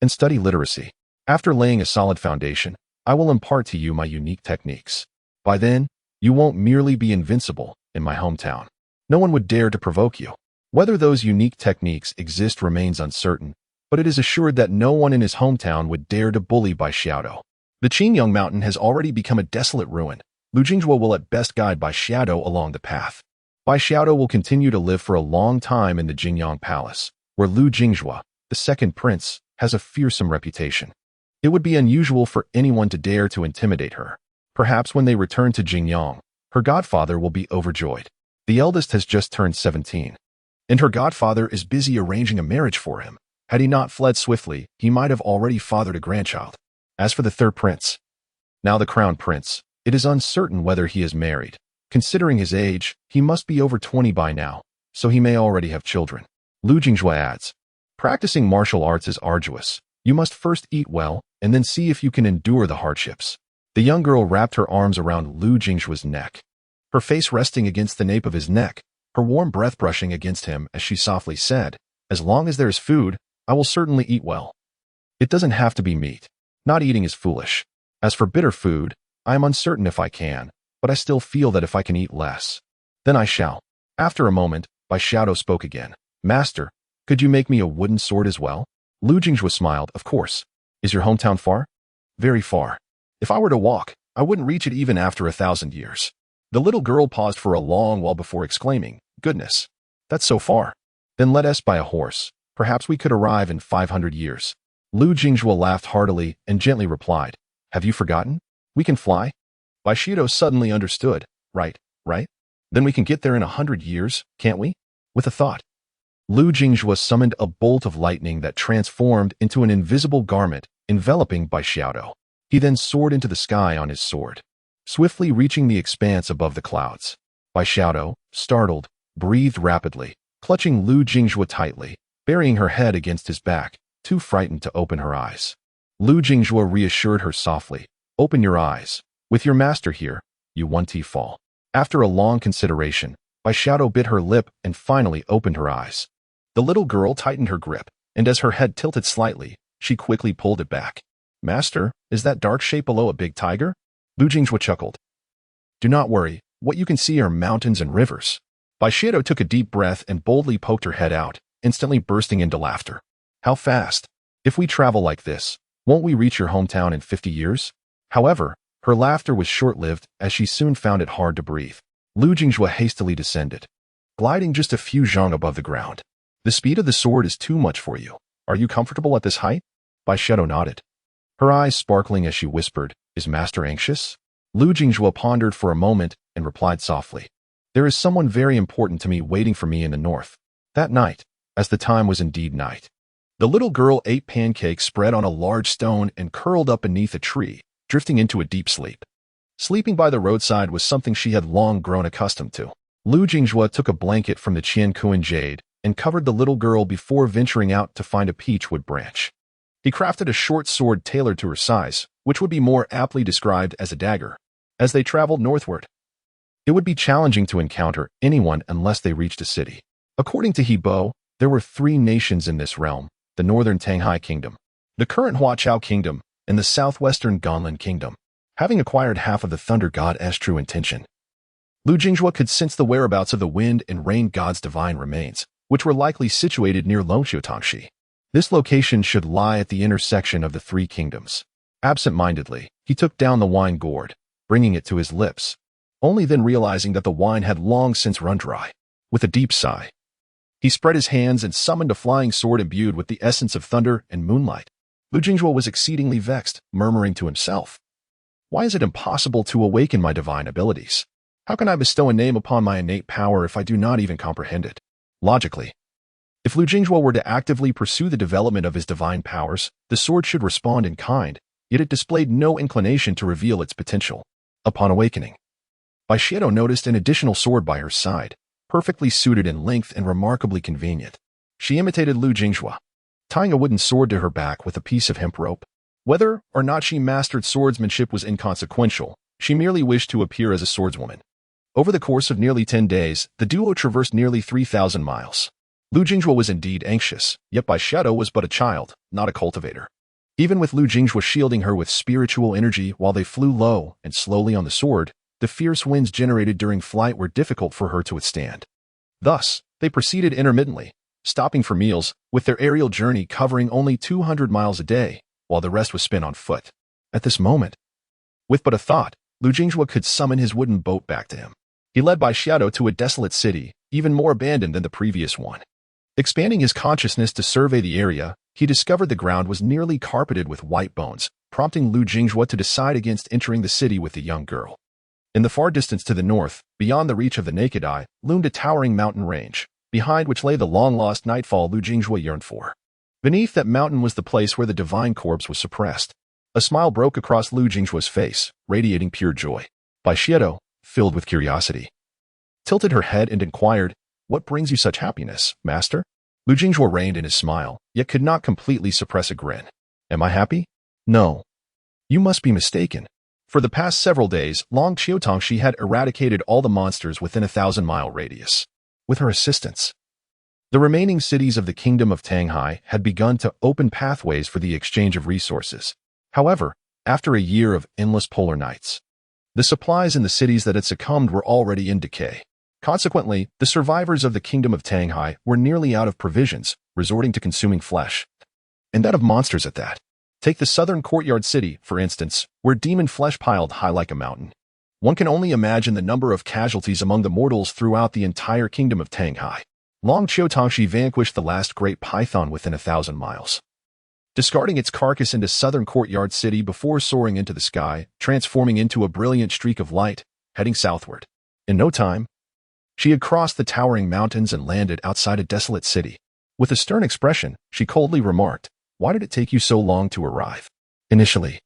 and study literacy. After laying a solid foundation, I will impart to you my unique techniques. By then, you won't merely be invincible in my hometown. No one would dare to provoke you. Whether those unique techniques exist remains uncertain, but it is assured that no one in his hometown would dare to bully Bai Xiaodo. The Qingyang Mountain has already become a desolate ruin. Lu Jingjue will at best guide Bai Xiaodo along the path. Bai Xiaodo will continue to live for a long time in the Jingyang Palace, where Lu Jingjue, the second prince, has a fearsome reputation. It would be unusual for anyone to dare to intimidate her. Perhaps when they return to Jingyang, her godfather will be overjoyed. The eldest has just turned 17, and her godfather is busy arranging a marriage for him. Had he not fled swiftly, he might have already fathered a grandchild. As for the third prince, now the crown prince, it is uncertain whether he is married. Considering his age, he must be over 20 by now, so he may already have children. Lu Jingjue adds, "Practicing martial arts is arduous. You must first eat well, and then see if you can endure the hardships." The young girl wrapped her arms around Lu Jingjue's neck, her face resting against the nape of his neck, her warm breath brushing against him as she softly said, "As long as there is food, I will certainly eat well. It doesn't have to be meat. Not eating is foolish. As for bitter food, I am uncertain if I can, but I still feel that if I can eat less, then I shall." After a moment, Bai Xiaodo spoke again. "Master, could you make me a wooden sword as well?" Lu Jingjue smiled. "Of course. Is your hometown far?" "Very far. If I were to walk, I wouldn't reach it even after 1,000 years. The little girl paused for a long while before exclaiming, "Goodness, that's so far. Then let us buy a horse. Perhaps we could arrive in 500 years. Lu Jingjue laughed heartily and gently replied, "Have you forgotten? We can fly." Bai Xiaodo suddenly understood. Right. Then we can get there in 100 years, can't we?" With a thought, Lu Jingjue summoned a bolt of lightning that transformed into an invisible garment enveloping Bai Xiaodo. He then soared into the sky on his sword, swiftly reaching the expanse above the clouds. Bai Xiaodo, startled, breathed rapidly, clutching Lu Jingjue tightly, burying her head against his back, too frightened to open her eyes. Lu Jingjue reassured her softly, "Open your eyes. With your master here, you won't fall." After a long consideration, Bai Xiaodo bit her lip and finally opened her eyes. The little girl tightened her grip, and as her head tilted slightly, she quickly pulled it back. "Master, is that dark shape below a big tiger?" Lu Jingjue chuckled. "Do not worry, what you can see are mountains and rivers." Bai Xiaodo took a deep breath and boldly poked her head out, instantly bursting into laughter. "How fast! If we travel like this, won't we reach your hometown in 50 years? However, her laughter was short-lived as she soon found it hard to breathe. Lu Jingjue hastily descended, gliding just a few zhang above the ground. "The speed of the sword is too much for you. Are you comfortable at this height?" Bai Xiaodo nodded, her eyes sparkling as she whispered, "Is master anxious?" Lu Jingjue pondered for a moment and replied softly, "There is someone very important to me waiting for me in the north." That night, as the time was indeed night, the little girl ate pancakes spread on a large stone and curled up beneath a tree, drifting into a deep sleep. Sleeping by the roadside was something she had long grown accustomed to. Lu Jingjue took a blanket from the Qiankuan jade and covered the little girl before venturing out to find a peachwood branch. He crafted a short sword tailored to her size, which would be more aptly described as a dagger. As they traveled northward, it would be challenging to encounter anyone unless they reached a city. According to Hebo, there were 3 nations in this realm: the northern Tanghai Kingdom, the current Huachao Kingdom, and the southwestern Ganlin Kingdom. Having acquired half of the Thunder God's true intention, Lu Jingjue could sense the whereabouts of the Wind and Rain God's divine remains, which were likely situated near Longxiu Tangxi. This location should lie at the intersection of the 3 kingdoms. Absent-mindedly, he took down the wine gourd, bringing it to his lips, only then realizing that the wine had long since run dry. With a deep sigh, he spread his hands and summoned a flying sword imbued with the essence of thunder and moonlight. Lu Jingjue was exceedingly vexed, murmuring to himself, "Why is it impossible to awaken my divine abilities? How can I bestow a name upon my innate power if I do not even comprehend it? Logically, if Lu Jinghua were to actively pursue the development of his divine powers, the sword should respond in kind, yet it displayed no inclination to reveal its potential. Upon awakening, Bai Xiaodo noticed an additional sword by her side, perfectly suited in length and remarkably convenient. She imitated Lu Jinghua, tying a wooden sword to her back with a piece of hemp rope. Whether or not she mastered swordsmanship was inconsequential. She merely wished to appear as a swordswoman. Over the course of nearly 10 days, the duo traversed nearly 3,000 miles. Lu Jinghua was indeed anxious, yet Bai Xiaodo was but a child, not a cultivator. Even with Lu Jinghua shielding her with spiritual energy while they flew low and slowly on the sword, the fierce winds generated during flight were difficult for her to withstand. Thus, they proceeded intermittently, stopping for meals, with their aerial journey covering only 200 miles a day, while the rest was spent on foot. At this moment, with but a thought, Lu Jinghua could summon his wooden boat back to him. He led Bai Xiaodo to a desolate city, even more abandoned than the previous one. Expanding his consciousness to survey the area, he discovered the ground was nearly carpeted with white bones, prompting Lu Jinghua to decide against entering the city with the young girl. In the far distance to the north, beyond the reach of the naked eye, loomed a towering mountain range, behind which lay the long-lost nightfall Lu Jinghua yearned for. Beneath that mountain was the place where the divine corpse was suppressed. A smile broke across Lu Jinghua's face, radiating pure joy. Bai Xiaodo, filled with curiosity, tilted her head and inquired, "What brings you such happiness, master?" Lu Jinghua reined in his smile, yet could not completely suppress a grin. "Am I happy? No. You must be mistaken. For the past several days, Long Qiutongxi had eradicated all the monsters within a 1,000-mile radius. With her assistance, the remaining cities of the Kingdom of Tanghai had begun to open pathways for the exchange of resources. However, after a year of endless polar nights, the supplies in the cities that had succumbed were already in decay. Consequently, the survivors of the Kingdom of Tanghai were nearly out of provisions, resorting to consuming flesh. And that of monsters at that. Take the southern courtyard city, for instance, where demon flesh piled high like a mountain. One can only imagine the number of casualties among the mortals throughout the entire Kingdom of Tanghai. Long Qiutongxi vanquished the last great python within 1,000 miles, discarding its carcass into southern courtyard city before soaring into the sky, transforming into a brilliant streak of light, heading southward. In no time, she had crossed the towering mountains and landed outside a desolate city. With a stern expression, she coldly remarked, "Why did it take you so long to arrive?" Initially,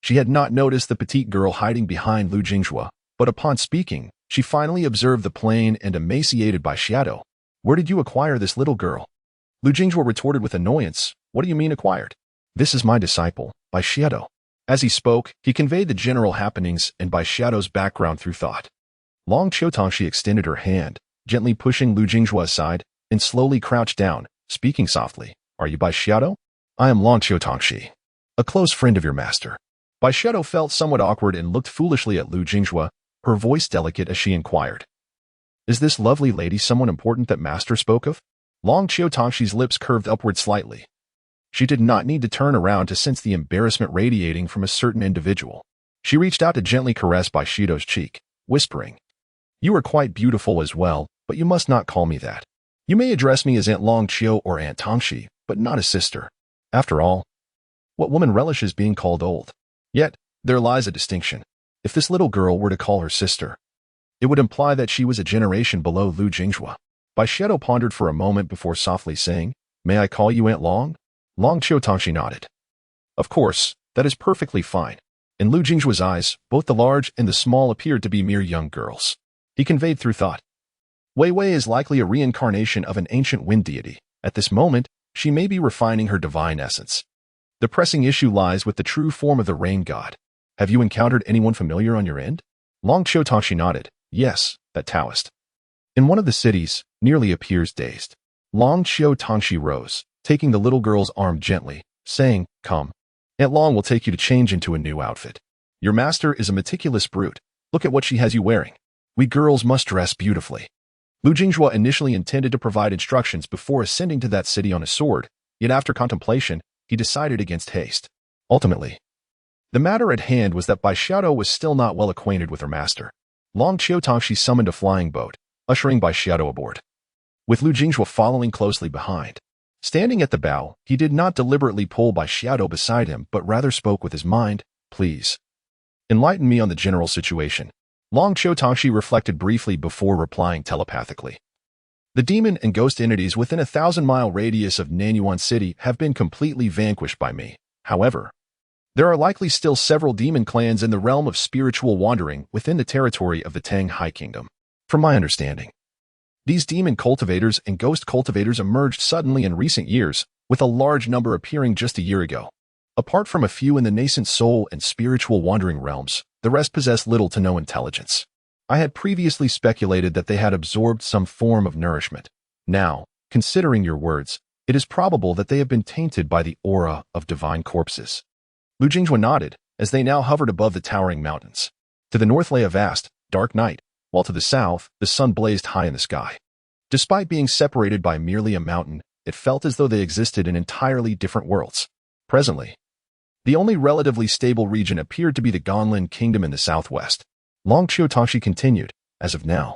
she had not noticed the petite girl hiding behind Lu Jinghua, but upon speaking, she finally observed the plain and emaciated Bai Xiaodo. "Where did you acquire this little girl?" Lu Jinghua retorted with annoyance, "What do you mean acquired? This is my disciple, Bai Xiaodo." As he spoke, he conveyed the general happenings and Bai Xiaodo's background through thought. Long Qiutongxi extended her hand, gently pushing Lu Jinghua aside, and slowly crouched down, speaking softly, "Are you Bai Xiaodo?" "I am Long Qiutongxi, a close friend of your master." Bai Xiaodo felt somewhat awkward and looked foolishly at Lu Jinghua, her voice delicate as she inquired, "Is this lovely lady someone important that master spoke of?" Long Qiutongxi's lips curved upward slightly. She did not need to turn around to sense the embarrassment radiating from a certain individual. She reached out to gently caress Bai Xiaodo's cheek, whispering, "You are quite beautiful as well, but you must not call me that. You may address me as Aunt Long Qiu or Aunt Tongxi, but not as sister. After all, what woman relishes being called old? Yet, there lies a distinction. If this little girl were to call her sister, it would imply that she was a generation below Lu Jinghua." Bai Xiaodo pondered for a moment before softly saying, "May I call you Aunt Long?" Long Qiutongxi nodded. "Of course, that is perfectly fine." In Lu Jinghua's eyes, both the large and the small appeared to be mere young girls. He conveyed through thought, "Wei Wei is likely a reincarnation of an ancient wind deity. At this moment, she may be refining her divine essence. The pressing issue lies with the true form of the rain god. Have you encountered anyone familiar on your end?" Long Qiutongxi nodded. "Yes, that Taoist. In one of the cities, nearly appears dazed." Long Qiutongxi rose, taking the little girl's arm gently, saying, "Come. Aunt Long will take you to change into a new outfit. Your master is a meticulous brute. Look at what she has you wearing. We girls must dress beautifully." Lu Jinghua initially intended to provide instructions before ascending to that city on a sword, yet after contemplation, he decided against haste. Ultimately, the matter at hand was that Bai Xiaodo was still not well acquainted with her master. Long Qiutongxi summoned a flying boat, ushering Bai Xiaodo aboard, with Lu Jinghua following closely behind. Standing at the bow, he did not deliberately pull Bai Xiaodo beside him, but rather spoke with his mind, "Please, enlighten me on the general situation." Long Qiutangxi reflected briefly before replying telepathically. The demon and ghost entities within a 1,000-mile radius of Nanyuan City have been completely vanquished by me. However, there are likely still several demon clans in the realm of spiritual wandering within the territory of the Tang High Kingdom. From my understanding, these demon cultivators and ghost cultivators emerged suddenly in recent years, with a large number appearing just a year ago. Apart from a few in the nascent soul and spiritual wandering realms, the rest possess little to no intelligence. I had previously speculated that they had absorbed some form of nourishment. Now, considering your words, it is probable that they have been tainted by the aura of divine corpses. Lu Jinghua nodded, as they now hovered above the towering mountains. To the north lay a vast, dark night, while to the south, the sun blazed high in the sky. Despite being separated by merely a mountain, it felt as though they existed in entirely different worlds. Presently, the only relatively stable region appeared to be the Gonlin Kingdom in the southwest. Long Qiutangxi continued, as of now,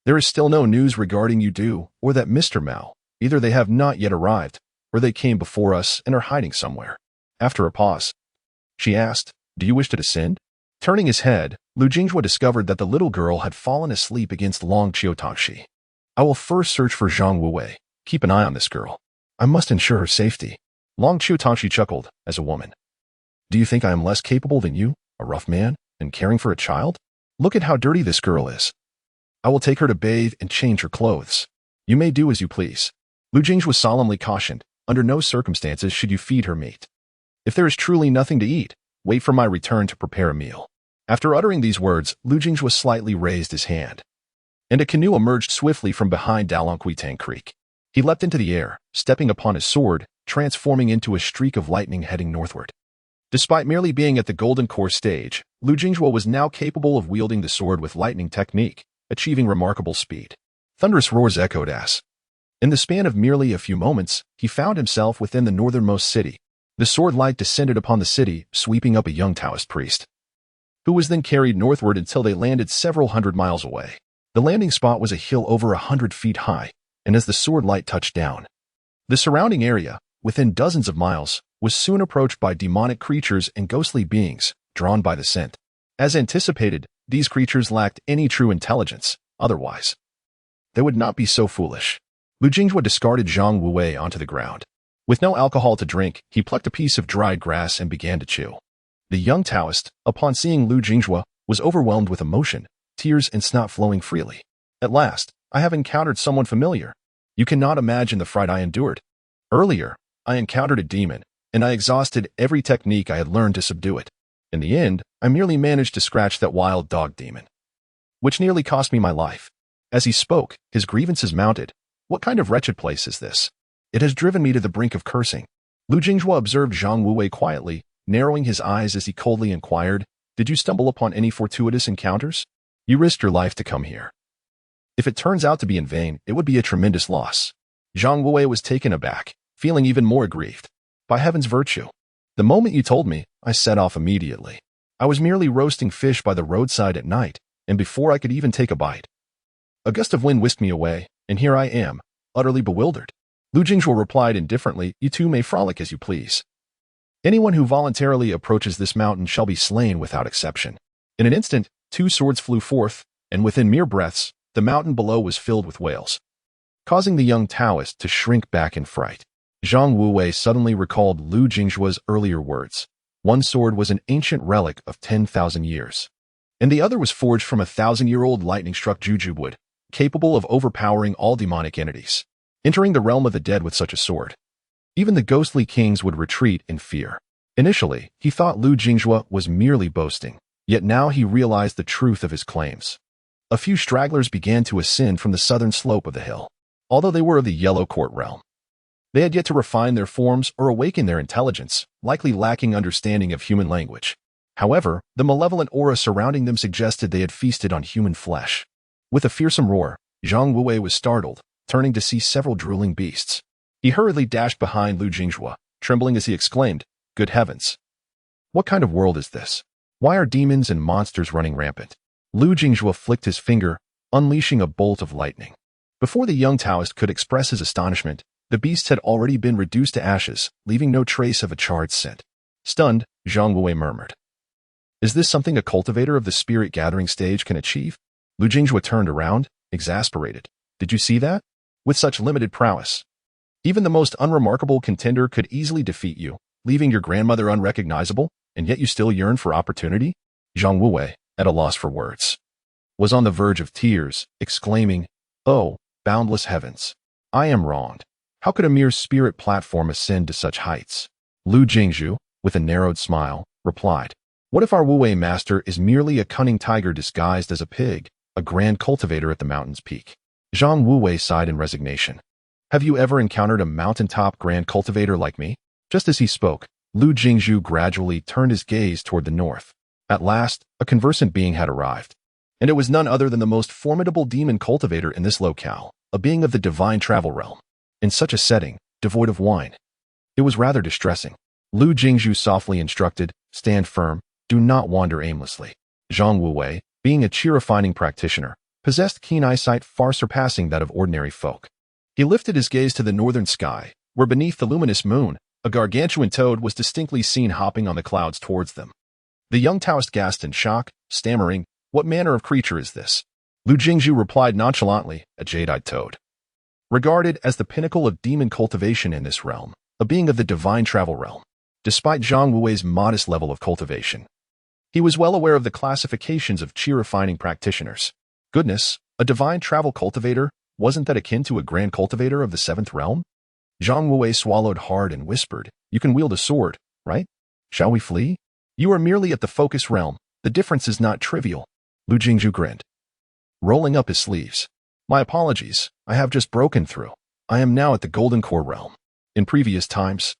there is still no news regarding you Du or that Mr. Mao. Either they have not yet arrived, or they came before us and are hiding somewhere. After a pause, she asked, do you wish to descend? Turning his head, Lu Jinghua discovered that the little girl had fallen asleep against Long Qiutangxi. I will first search for Zhang Wuwei. Keep an eye on this girl. I must ensure her safety. Long Qiutangxi chuckled, as a woman. Do you think I am less capable than you, a rough man, in caring for a child? Look at how dirty this girl is. I will take her to bathe and change her clothes. You may do as you please. Lu Jinghua solemnly cautioned, under no circumstances should you feed her meat. If there is truly nothing to eat, wait for my return to prepare a meal. After uttering these words, Lu Jinghua slightly raised his hand, and a canoe emerged swiftly from behind Dalongquitang Creek. He leapt into the air, stepping upon his sword, transforming into a streak of lightning heading northward. Despite merely being at the Golden Core stage, Lu Jinghua was now capable of wielding the sword with lightning technique, achieving remarkable speed. Thunderous roars echoed as, in the span of merely a few moments, he found himself within the northernmost city. The sword light descended upon the city, sweeping up a young Taoist priest, who was then carried northward until they landed several hundred miles away. The landing spot was a hill over 100 feet high, and as the sword light touched down, the surrounding area, within dozens of miles, was soon approached by demonic creatures and ghostly beings, drawn by the scent. As anticipated, these creatures lacked any true intelligence, otherwise they would not be so foolish. Lu Jinghua discarded Zhang Wuwei onto the ground. With no alcohol to drink, he plucked a piece of dried grass and began to chew. The young Taoist, upon seeing Lu Jinghua, was overwhelmed with emotion, tears and snot flowing freely. At last, I have encountered someone familiar. You cannot imagine the fright I endured. Earlier, I encountered a demon, and I exhausted every technique I had learned to subdue it. In the end, I merely managed to scratch that wild dog demon, which nearly cost me my life. As he spoke, his grievances mounted. What kind of wretched place is this? It has driven me to the brink of cursing. Lu Jinghua observed Zhang Wuwei quietly, narrowing his eyes as he coldly inquired, did you stumble upon any fortuitous encounters? You risked your life to come here. If it turns out to be in vain, it would be a tremendous loss. Zhang Wuwei was taken aback, feeling even more aggrieved. By heaven's virtue, the moment you told me, I set off immediately. I was merely roasting fish by the roadside at night, and before I could even take a bite, a gust of wind whisked me away, and here I am, utterly bewildered. Lu Jinghua replied indifferently, you two may frolic as you please. Anyone who voluntarily approaches this mountain shall be slain without exception. In an instant, two swords flew forth, and within mere breaths, the mountain below was filled with wails, causing the young Taoist to shrink back in fright. Zhang Wuwei suddenly recalled Lu Jinghua's earlier words. One sword was an ancient relic of 10,000 years, and the other was forged from a 1,000-year-old lightning-struck jujube, capable of overpowering all demonic entities. Entering the realm of the dead with such a sword, even the ghostly kings would retreat in fear. Initially, he thought Lu Jinghua was merely boasting, yet now he realized the truth of his claims. A few stragglers began to ascend from the southern slope of the hill. Although they were of the Yellow Court realm, they had yet to refine their forms or awaken their intelligence, likely lacking understanding of human language. However, the malevolent aura surrounding them suggested they had feasted on human flesh. With a fearsome roar, Zhang Wuwei was startled, turning to see several drooling beasts. He hurriedly dashed behind Lu Jinghua, trembling as he exclaimed, good heavens! What kind of world is this? Why are demons and monsters running rampant? Lu Jinghua flicked his finger, unleashing a bolt of lightning. Before the young Taoist could express his astonishment, the beasts had already been reduced to ashes, leaving no trace of a charred scent. Stunned, Zhang Wuwei murmured, Is this something a cultivator of the spirit gathering stage can achieve? Lu Jingjue turned around, exasperated. Did you see that? With such limited prowess, even the most unremarkable contender could easily defeat you, leaving your grandmother unrecognizable, and yet you still yearn for opportunity? Zhang Wuwei, at a loss for words, was on the verge of tears, exclaiming, "Oh, boundless heavens! I am wronged. How could a mere spirit platform ascend to such heights?" Lu Jingjue, with a narrowed smile, replied, "What if our Wuwei master is merely a cunning tiger disguised as a pig, a grand cultivator at the mountain's peak?" Zhang Wuwei sighed in resignation. "Have you ever encountered a mountaintop grand cultivator like me?" Just as he spoke, Lu Jingjue gradually turned his gaze toward the north. At last, a conversant being had arrived, and it was none other than the most formidable demon cultivator in this locale, a being of the divine travel realm. In such a setting, devoid of wine, it was rather distressing. Lu Jingjue softly instructed, "Stand firm, do not wander aimlessly." Zhang Wuwei, being a chi-refining practitioner, possessed keen eyesight far surpassing that of ordinary folk. He lifted his gaze to the northern sky, where beneath the luminous moon, a gargantuan toad was distinctly seen hopping on the clouds towards them. The young Taoist gasped in shock, stammering, "What manner of creature is this?" Lu Jingjue replied nonchalantly, "A jade-eyed toad. Regarded as the pinnacle of demon cultivation in this realm, a being of the divine travel realm." Despite Zhang Wuwei's modest level of cultivation, he was well aware of the classifications of chi-refining practitioners. Goodness, a divine travel cultivator, wasn't that akin to a grand cultivator of the seventh realm? Zhang Wuwei swallowed hard and whispered, "You can wield a sword, right? Shall we flee? You are merely at the focus realm. The difference is not trivial." Lu Jingjue grinned, rolling up his sleeves. "My apologies, I have just broken through. I am now at the Golden Core realm. In previous times,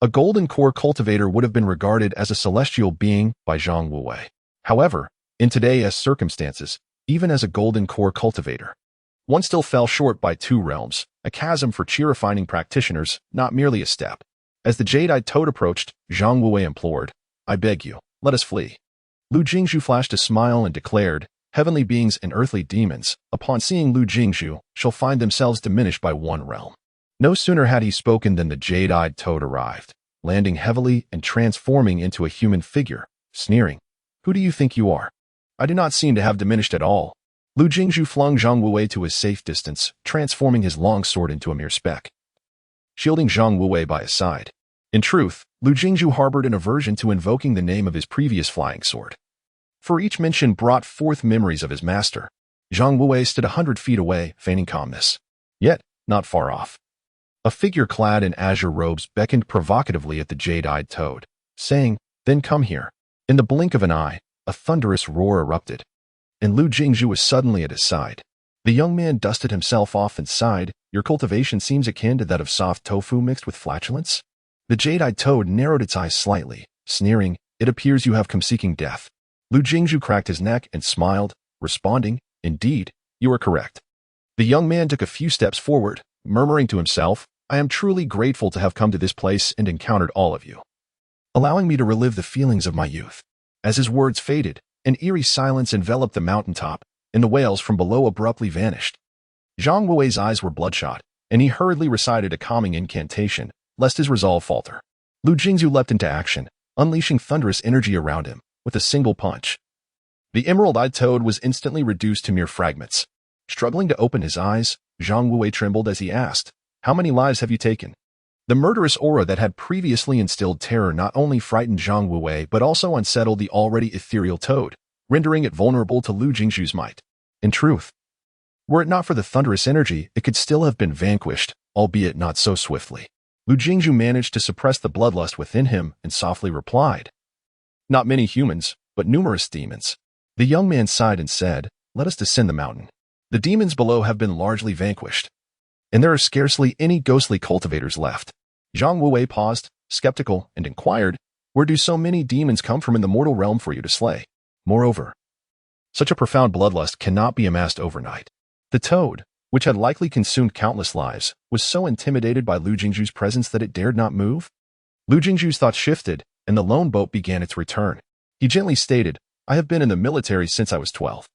a Golden Core cultivator would have been regarded as a celestial being by Zhang Wuwei. However, in today's circumstances, even as a Golden Core cultivator, one still fell short by 2 realms, a chasm for chi-refining practitioners, not merely a step. As the jade-eyed toad approached, Zhang Wuwei implored, "I beg you, let us flee." Lu Jingjue flashed a smile and declared, "Heavenly beings and earthly demons, upon seeing Lu Jingjue, shall find themselves diminished by 1 realm." No sooner had he spoken than the jade-eyed toad arrived, landing heavily and transforming into a human figure, sneering, "Who do you think you are? I do not seem to have diminished at all." Lu Jingjue flung Zhang Wuwei to a safe distance, transforming his long sword into a mere speck, shielding Zhang Wuwei by his side. In truth, Lu Jingjue harbored an aversion to invoking the name of his previous flying sword, for each mention brought forth memories of his master. Zhang Wuwei stood 100 feet away, feigning calmness. Yet, not far off, a figure clad in azure robes beckoned provocatively at the jade-eyed toad, saying, "Then come here." In the blink of an eye, a thunderous roar erupted, and Lu Jingjue was suddenly at his side. The young man dusted himself off and sighed, "Your cultivation seems akin to that of soft tofu mixed with flatulence." The jade-eyed toad narrowed its eyes slightly, sneering, "It appears you have come seeking death." Lu Jingjue cracked his neck and smiled, responding, "Indeed, you are correct." The young man took a few steps forward, murmuring to himself, "I am truly grateful to have come to this place and encountered all of you, allowing me to relive the feelings of my youth." As his words faded, an eerie silence enveloped the mountaintop, and the wails from below abruptly vanished. Zhang Wuwei's eyes were bloodshot, and he hurriedly recited a calming incantation, lest his resolve falter. Lu Jingjue leapt into action, unleashing thunderous energy around him, with a single punch. The emerald-eyed toad was instantly reduced to mere fragments. Struggling to open his eyes, Zhang Wuwei trembled as he asked, "How many lives have you taken?" The murderous aura that had previously instilled terror not only frightened Zhang Wuwei but also unsettled the already ethereal toad, rendering it vulnerable to Lu Jingju's might. In truth, were it not for the thunderous energy, it could still have been vanquished, albeit not so swiftly. Lu Jingju managed to suppress the bloodlust within him and softly replied, "Not many humans, but numerous demons." The young man sighed and said, "Let us descend the mountain. The demons below have been largely vanquished, and there are scarcely any ghostly cultivators left." Zhang Wuwei paused, skeptical, and inquired, "Where do so many demons come from in the mortal realm for you to slay? Moreover, such a profound bloodlust cannot be amassed overnight." The toad, which had likely consumed countless lives, was so intimidated by Lu Jingju's presence that it dared not move. Lu Jingju's thoughts shifted, and the lone boat began its return. He gently stated, "I have been in the military since I was 12.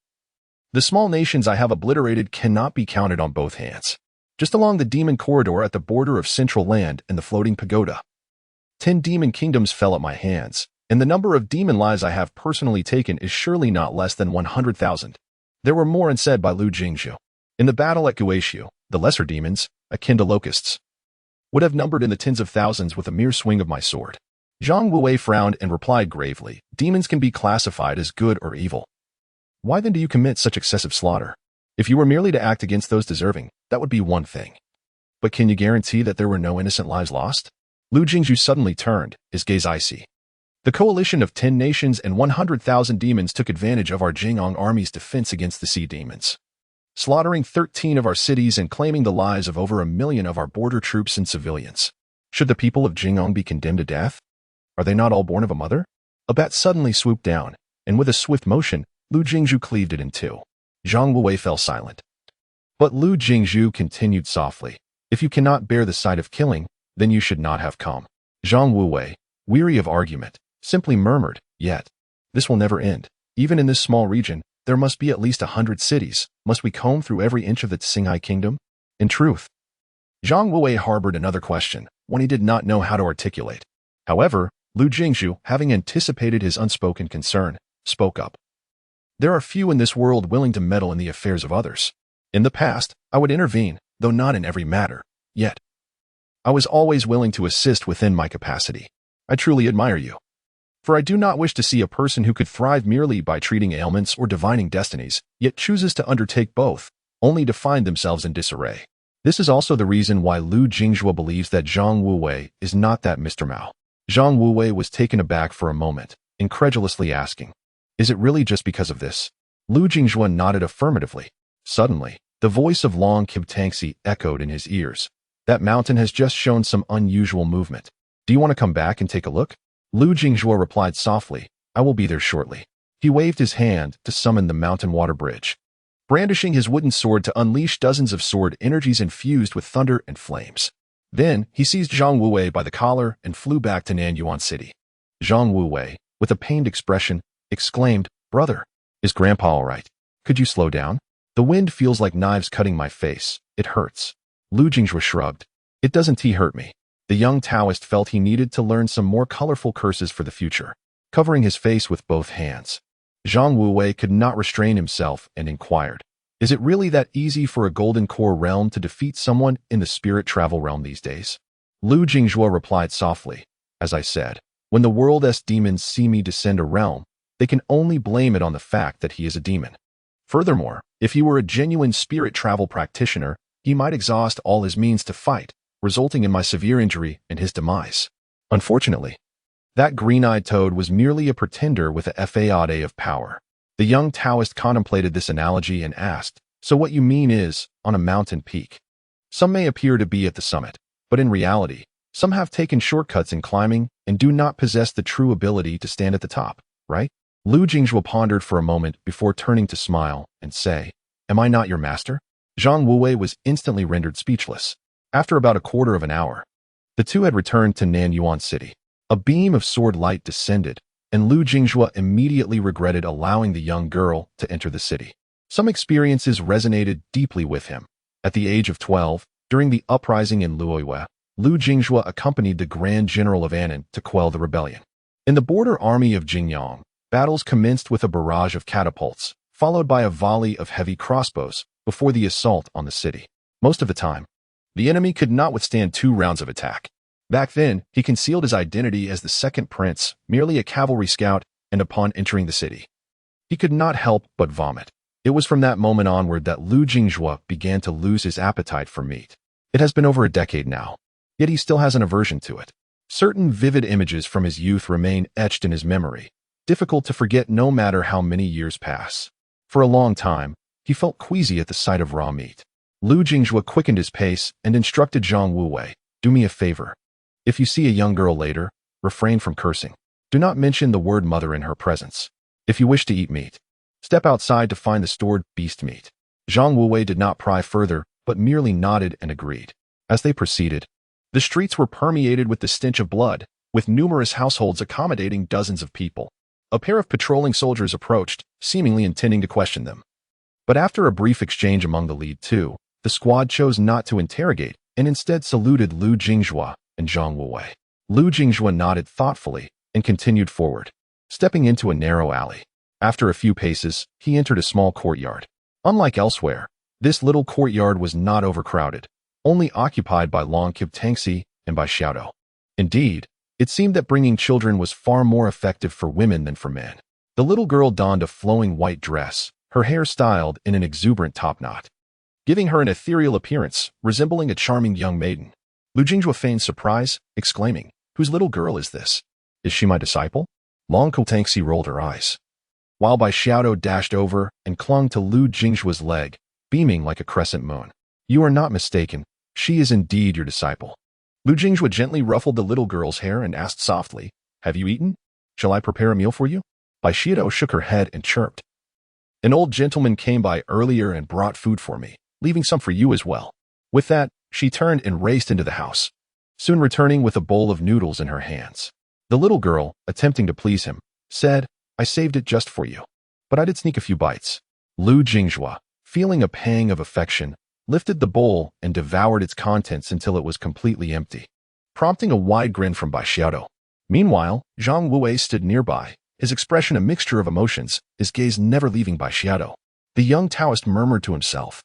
The small nations I have obliterated cannot be counted on both hands. Just along the demon corridor at the border of Central Land and the floating pagoda, 10 demon kingdoms fell at my hands, and the number of demon lives I have personally taken is surely not less than 100,000. There were more unsaid by Lu Jingzhu. In the battle at Guishu, the lesser demons, akin to locusts, would have numbered in the tens of thousands with a mere swing of my sword. Zhang Wuwei frowned and replied gravely, demons can be classified as good or evil. Why then do you commit such excessive slaughter? If you were merely to act against those deserving, that would be one thing. But can you guarantee that there were no innocent lives lost? Lu Jingzhu suddenly turned, his gaze icy. The coalition of 10 nations and 100,000 demons took advantage of our Jingong army's defense against the sea demons, slaughtering 13 of our cities and claiming the lives of over 1 million of our border troops and civilians. Should the people of Jingong be condemned to death? Are they not all born of a mother? A bat suddenly swooped down, and with a swift motion, Lu Jingzhu cleaved it in two. Zhang Wuwei fell silent. But Lu Jingzhu continued softly, if you cannot bear the sight of killing, then you should not have come. Zhang Wuwei, weary of argument, simply murmured, yet, this will never end. Even in this small region, there must be at least 100 cities. Must we comb through every inch of the Xinghai kingdom? In truth, Zhang Wuwei harbored another question, one he did not know how to articulate. However, Lu Jingzhu, having anticipated his unspoken concern, spoke up. There are few in this world willing to meddle in the affairs of others. In the past, I would intervene, though not in every matter. Yet, I was always willing to assist within my capacity. I truly admire you. For I do not wish to see a person who could thrive merely by treating ailments or divining destinies, yet chooses to undertake both, only to find themselves in disarray. This is also the reason why Lu Jingzhu believes that Zhang Wuwei is not that Mr. Mao. Zhang Wuwei was taken aback for a moment, incredulously asking, is it really just because of this? Lu Jingzhu nodded affirmatively. Suddenly, the voice of Long Kibtangxi echoed in his ears. That mountain has just shown some unusual movement. Do you want to come back and take a look? Lu Jingzhu replied softly, I will be there shortly. He waved his hand to summon the mountain water bridge, brandishing his wooden sword to unleash dozens of sword energies infused with thunder and flames. Then, he seized Zhang Wuwei by the collar and flew back to Nanyuan City. Zhang Wuwei, with a pained expression, exclaimed, Brother, is Grandpa all right? Could you slow down? The wind feels like knives cutting my face. It hurts. Lu Jingzhu shrugged. It doesn't hurt me. The young Taoist felt he needed to learn some more colorful curses for the future, covering his face with both hands. Zhang Wuwei could not restrain himself and inquired, is it really that easy for a golden core realm to defeat someone in the spirit travel realm these days? Lu Jingzhu replied softly, as I said, when the world's demons see me descend a realm, they can only blame it on the fact that he is a demon. Furthermore, if he were a genuine spirit travel practitioner, he might exhaust all his means to fight, resulting in my severe injury and his demise. Unfortunately, that green-eyed toad was merely a pretender with a fade of power. The young Taoist contemplated this analogy and asked, so what you mean is, on a mountain peak. Some may appear to be at the summit, but in reality, some have taken shortcuts in climbing and do not possess the true ability to stand at the top, right? Lu Jingzhu pondered for a moment before turning to smile and say, am I not your master? Zhang Wuwei was instantly rendered speechless. After about a quarter of an hour, the two had returned to Nanyuan City. A beam of sword light descended, and Lu Jingzhu immediately regretted allowing the young girl to enter the city. Some experiences resonated deeply with him. At the age of 12, during the uprising in Luoyue, Lu Jingzhu accompanied the Grand General of Annan to quell the rebellion. In the border army of Jingyang, battles commenced with a barrage of catapults, followed by a volley of heavy crossbows, before the assault on the city. Most of the time, the enemy could not withstand 2 rounds of attack. Back then, he concealed his identity as the second prince, merely a cavalry scout, and upon entering the city, he could not help but vomit. It was from that moment onward that Lu Jingzhu began to lose his appetite for meat. It has been over a decade now, yet he still has an aversion to it. Certain vivid images from his youth remain etched in his memory, difficult to forget no matter how many years pass. For a long time, he felt queasy at the sight of raw meat. Lu Jingzhu quickened his pace and instructed Zhang Wuwei, do me a favor. If you see a young girl later, refrain from cursing. Do not mention the word mother in her presence. If you wish to eat meat, step outside to find the stored beast meat. Zhang Wuwei did not pry further, but merely nodded and agreed. As they proceeded, the streets were permeated with the stench of blood, with numerous households accommodating dozens of people. A pair of patrolling soldiers approached, seemingly intending to question them. But after a brief exchange among the lead two, the squad chose not to interrogate and instead saluted Lu Jingzhu and Zhang Wuwei. Lu Jingzhu nodded thoughtfully and continued forward, stepping into a narrow alley. After a few paces, he entered a small courtyard. Unlike elsewhere, this little courtyard was not overcrowded, only occupied by Long Tangxi and by Xiaodo. Indeed, it seemed that bringing children was far more effective for women than for men. The little girl donned a flowing white dress, her hair styled in an exuberant topknot, giving her an ethereal appearance, resembling a charming young maiden. Lu Jingjue feigned surprise, exclaiming, "Whose little girl is this? Is she my disciple?" Long Tangxi rolled her eyes, while Bai Xiaodo dashed over and clung to Lu Jingjue's leg, beaming like a crescent moon. "You are not mistaken. She is indeed your disciple." Lu Jingjue gently ruffled the little girl's hair and asked softly, "Have you eaten? Shall I prepare a meal for you?" Bai Xiaodo shook her head and chirped, "An old gentleman came by earlier and brought food for me, leaving some for you as well." With that, she turned and raced into the house, soon returning with a bowl of noodles in her hands. The little girl, attempting to please him, said, "I saved it just for you, but I did sneak a few bites." Lu Jingjue, feeling a pang of affection, lifted the bowl and devoured its contents until it was completely empty, prompting a wide grin from Bai Xiaodo. Meanwhile, Zhang Wei stood nearby, his expression a mixture of emotions, his gaze never leaving Bai Xiaodo. The young Taoist murmured to himself,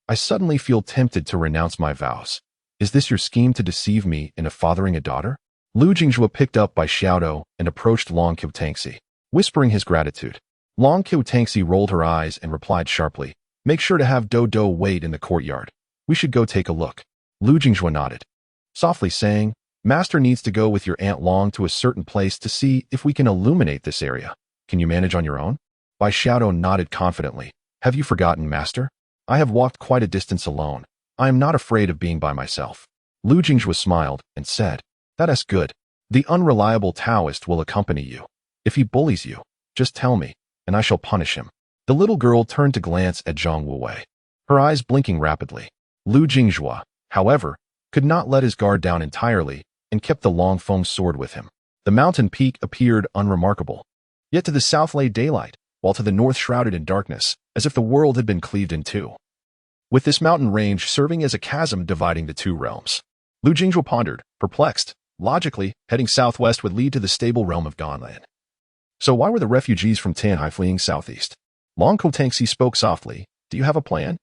"I suddenly feel tempted to renounce my vows. Is this your scheme to deceive me into fathering a daughter?" Lu Jingjue picked up Bai Xiaodo and approached Long Tangxi, whispering his gratitude. Long Tangxi rolled her eyes and replied sharply, "Make sure to have Dodo wait in the courtyard. We should go take a look." Lu Jingjue nodded, softly saying, "Master needs to go with your Aunt Long to a certain place to see if we can illuminate this area. Can you manage on your own?" Bai Xiaodo nodded confidently. "Have you forgotten, Master? I have walked quite a distance alone. I am not afraid of being by myself." Lu Jingjue smiled and said, "That is good. The unreliable Taoist will accompany you. If he bullies you, just tell me, and I shall punish him." The little girl turned to glance at Zhang Wei, her eyes blinking rapidly. Lu Jingjue, however, could not let his guard down entirely and kept the long foam sword with him. The mountain peak appeared unremarkable, yet to the south lay daylight, while to the north shrouded in darkness, as if the world had been cleaved in two, with this mountain range serving as a chasm dividing the two realms. Lu Jingjue pondered, perplexed. Logically, heading southwest would lead to the stable realm of Ganlan. So why were the refugees from Tanhai fleeing southeast? Long Tangxi spoke softly, "Do you have a plan?"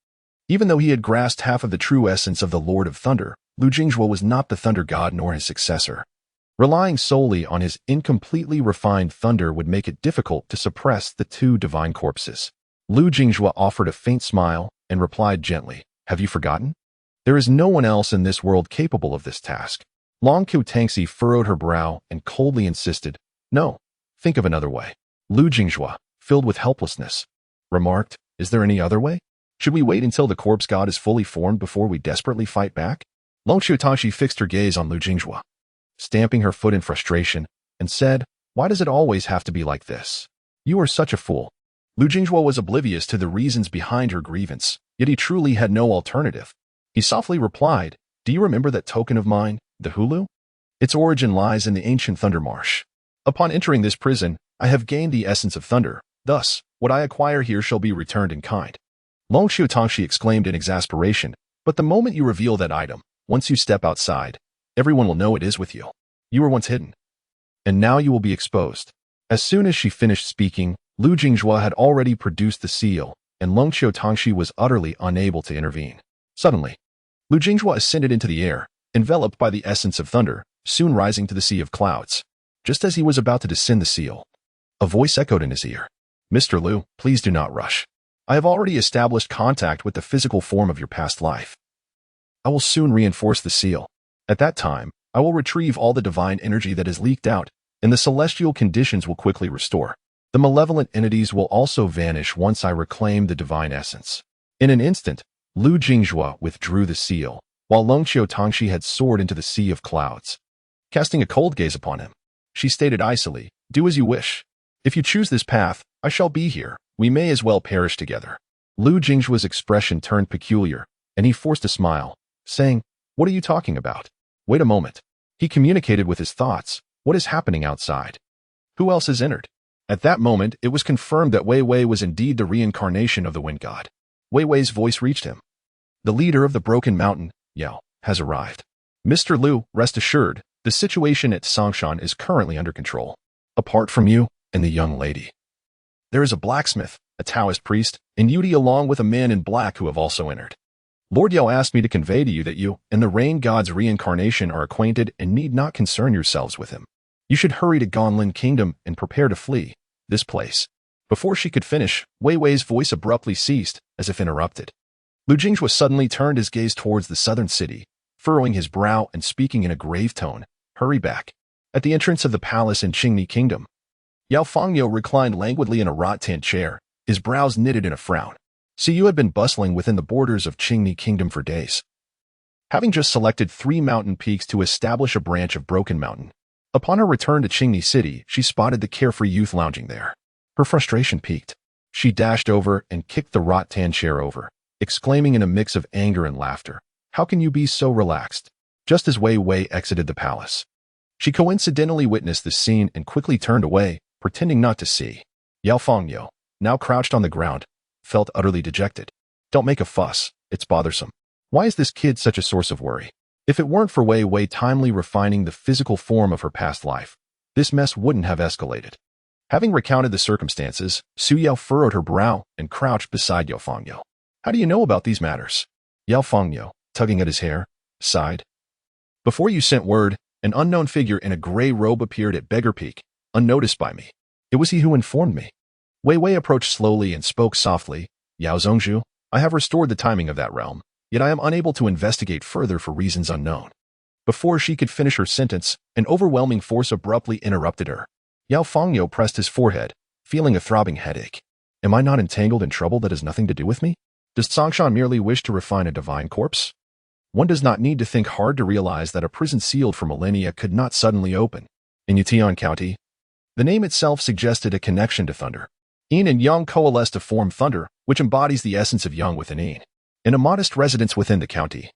Even though he had grasped half of the true essence of the Lord of Thunder, Lu Jingjue was not the thunder god nor his successor. Relying solely on his incompletely refined thunder would make it difficult to suppress the two divine corpses. Lu Jingjue offered a faint smile and replied gently, "Have you forgotten? There is no one else in this world capable of this task." Long Tangxi furrowed her brow and coldly insisted, "No, think of another way." Lu Jingjue, filled with helplessness, remarked, "Is there any other way? Should we wait until the corpse god is fully formed before we desperately fight back?" Long Tangxi fixed her gaze on Lu Jingjue, stamping her foot in frustration, and said, "Why does it always have to be like this? You are such a fool." Lu Jingjue was oblivious to the reasons behind her grievance, yet he truly had no alternative. He softly replied, "Do you remember that token of mine, the hulu? Its origin lies in the ancient Thunder Marsh. Upon entering this prison, I have gained the essence of thunder. Thus, what I acquire here shall be returned in kind." Long Tangxi exclaimed in exasperation, "But the moment you reveal that item, once you step outside, everyone will know it is with you. You were once hidden, and now you will be exposed." As soon as she finished speaking, Lu Jingjue had already produced the seal, and Long Tangxi was utterly unable to intervene. Suddenly, Lu Jingjue ascended into the air, enveloped by the essence of thunder, soon rising to the sea of clouds. Just as he was about to descend the seal, a voice echoed in his ear, "Mr. Lu, please do not rush. I have already established contact with the physical form of your past life. I will soon reinforce the seal. At that time, I will retrieve all the divine energy that has leaked out, and the celestial conditions will quickly restore. The malevolent entities will also vanish once I reclaim the divine essence." In an instant, Lu Jingjue withdrew the seal, while Long Tangxi had soared into the sea of clouds. Casting a cold gaze upon him, she stated icily, "Do as you wish. If you choose this path, I shall be here. We may as well perish together." Lu Jingjue's expression turned peculiar, and he forced a smile, saying, "What are you talking about? Wait a moment." He communicated with his thoughts, "What is happening outside? Who else has entered?" At that moment, it was confirmed that Wei Wei was indeed the reincarnation of the wind god. Wei Wei's voice reached him. "The leader of the Broken Mountain, Yao, has arrived. Mr. Lu, rest assured, the situation at Songshan is currently under control." apart from you and the young lady. There is a blacksmith, a Taoist priest, and Yudi along with a man in black who have also entered. Lord Yao asked me to convey to you that you and the rain god's reincarnation are acquainted and need not concern yourselves with him. You should hurry to Gonlin Kingdom and prepare to flee this place. Before she could finish, Wei Wei's voice abruptly ceased, as if interrupted. Lu Jinghua suddenly turned his gaze towards the southern city, furrowing his brow and speaking in a grave tone. Hurry back. At the entrance of the palace in Qingni Kingdom, Yao Fangyo reclined languidly in a rattan chair, his brows knitted in a frown. See, you had been bustling within the borders of Qingni Kingdom for days, having just selected 3 mountain peaks to establish a branch of Broken Mountain. Upon her return to Qingni City, she spotted the carefree youth lounging there. Her frustration peaked. She dashed over and kicked the rattan chair over, exclaiming in a mix of anger and laughter, "How can you be so relaxed?" Just as Wei Wei exited the palace, she coincidentally witnessed this scene and quickly turned away, pretending not to see. Yao Fangyo, now crouched on the ground, felt utterly dejected. Don't make a fuss, it's bothersome. Why is this kid such a source of worry? If it weren't for Wei Wei timely refining the physical form of her past life, this mess wouldn't have escalated. Having recounted the circumstances, Su Yao furrowed her brow and crouched beside Yao Fangyo. How do you know about these matters? Yao Fangyo, tugging at his hair, sighed. Before you sent word, an unknown figure in a gray robe appeared at Beggar Peak, unnoticed by me. It was he who informed me. Wei Wei approached slowly and spoke softly. Yao Zhongzhu, I have restored the timing of that realm, yet I am unable to investigate further for reasons unknown. Before she could finish her sentence, an overwhelming force abruptly interrupted her. Yao Fangyo pressed his forehead, feeling a throbbing headache. Am I not entangled in trouble that has nothing to do with me? Does Songshan merely wish to refine a divine corpse? One does not need to think hard to realize that a prison sealed for millennia could not suddenly open. In Yutian County, the name itself suggested a connection to thunder. Yin and Yang coalesced to form thunder, which embodies the essence of Yang within Yin. In a modest residence within the county,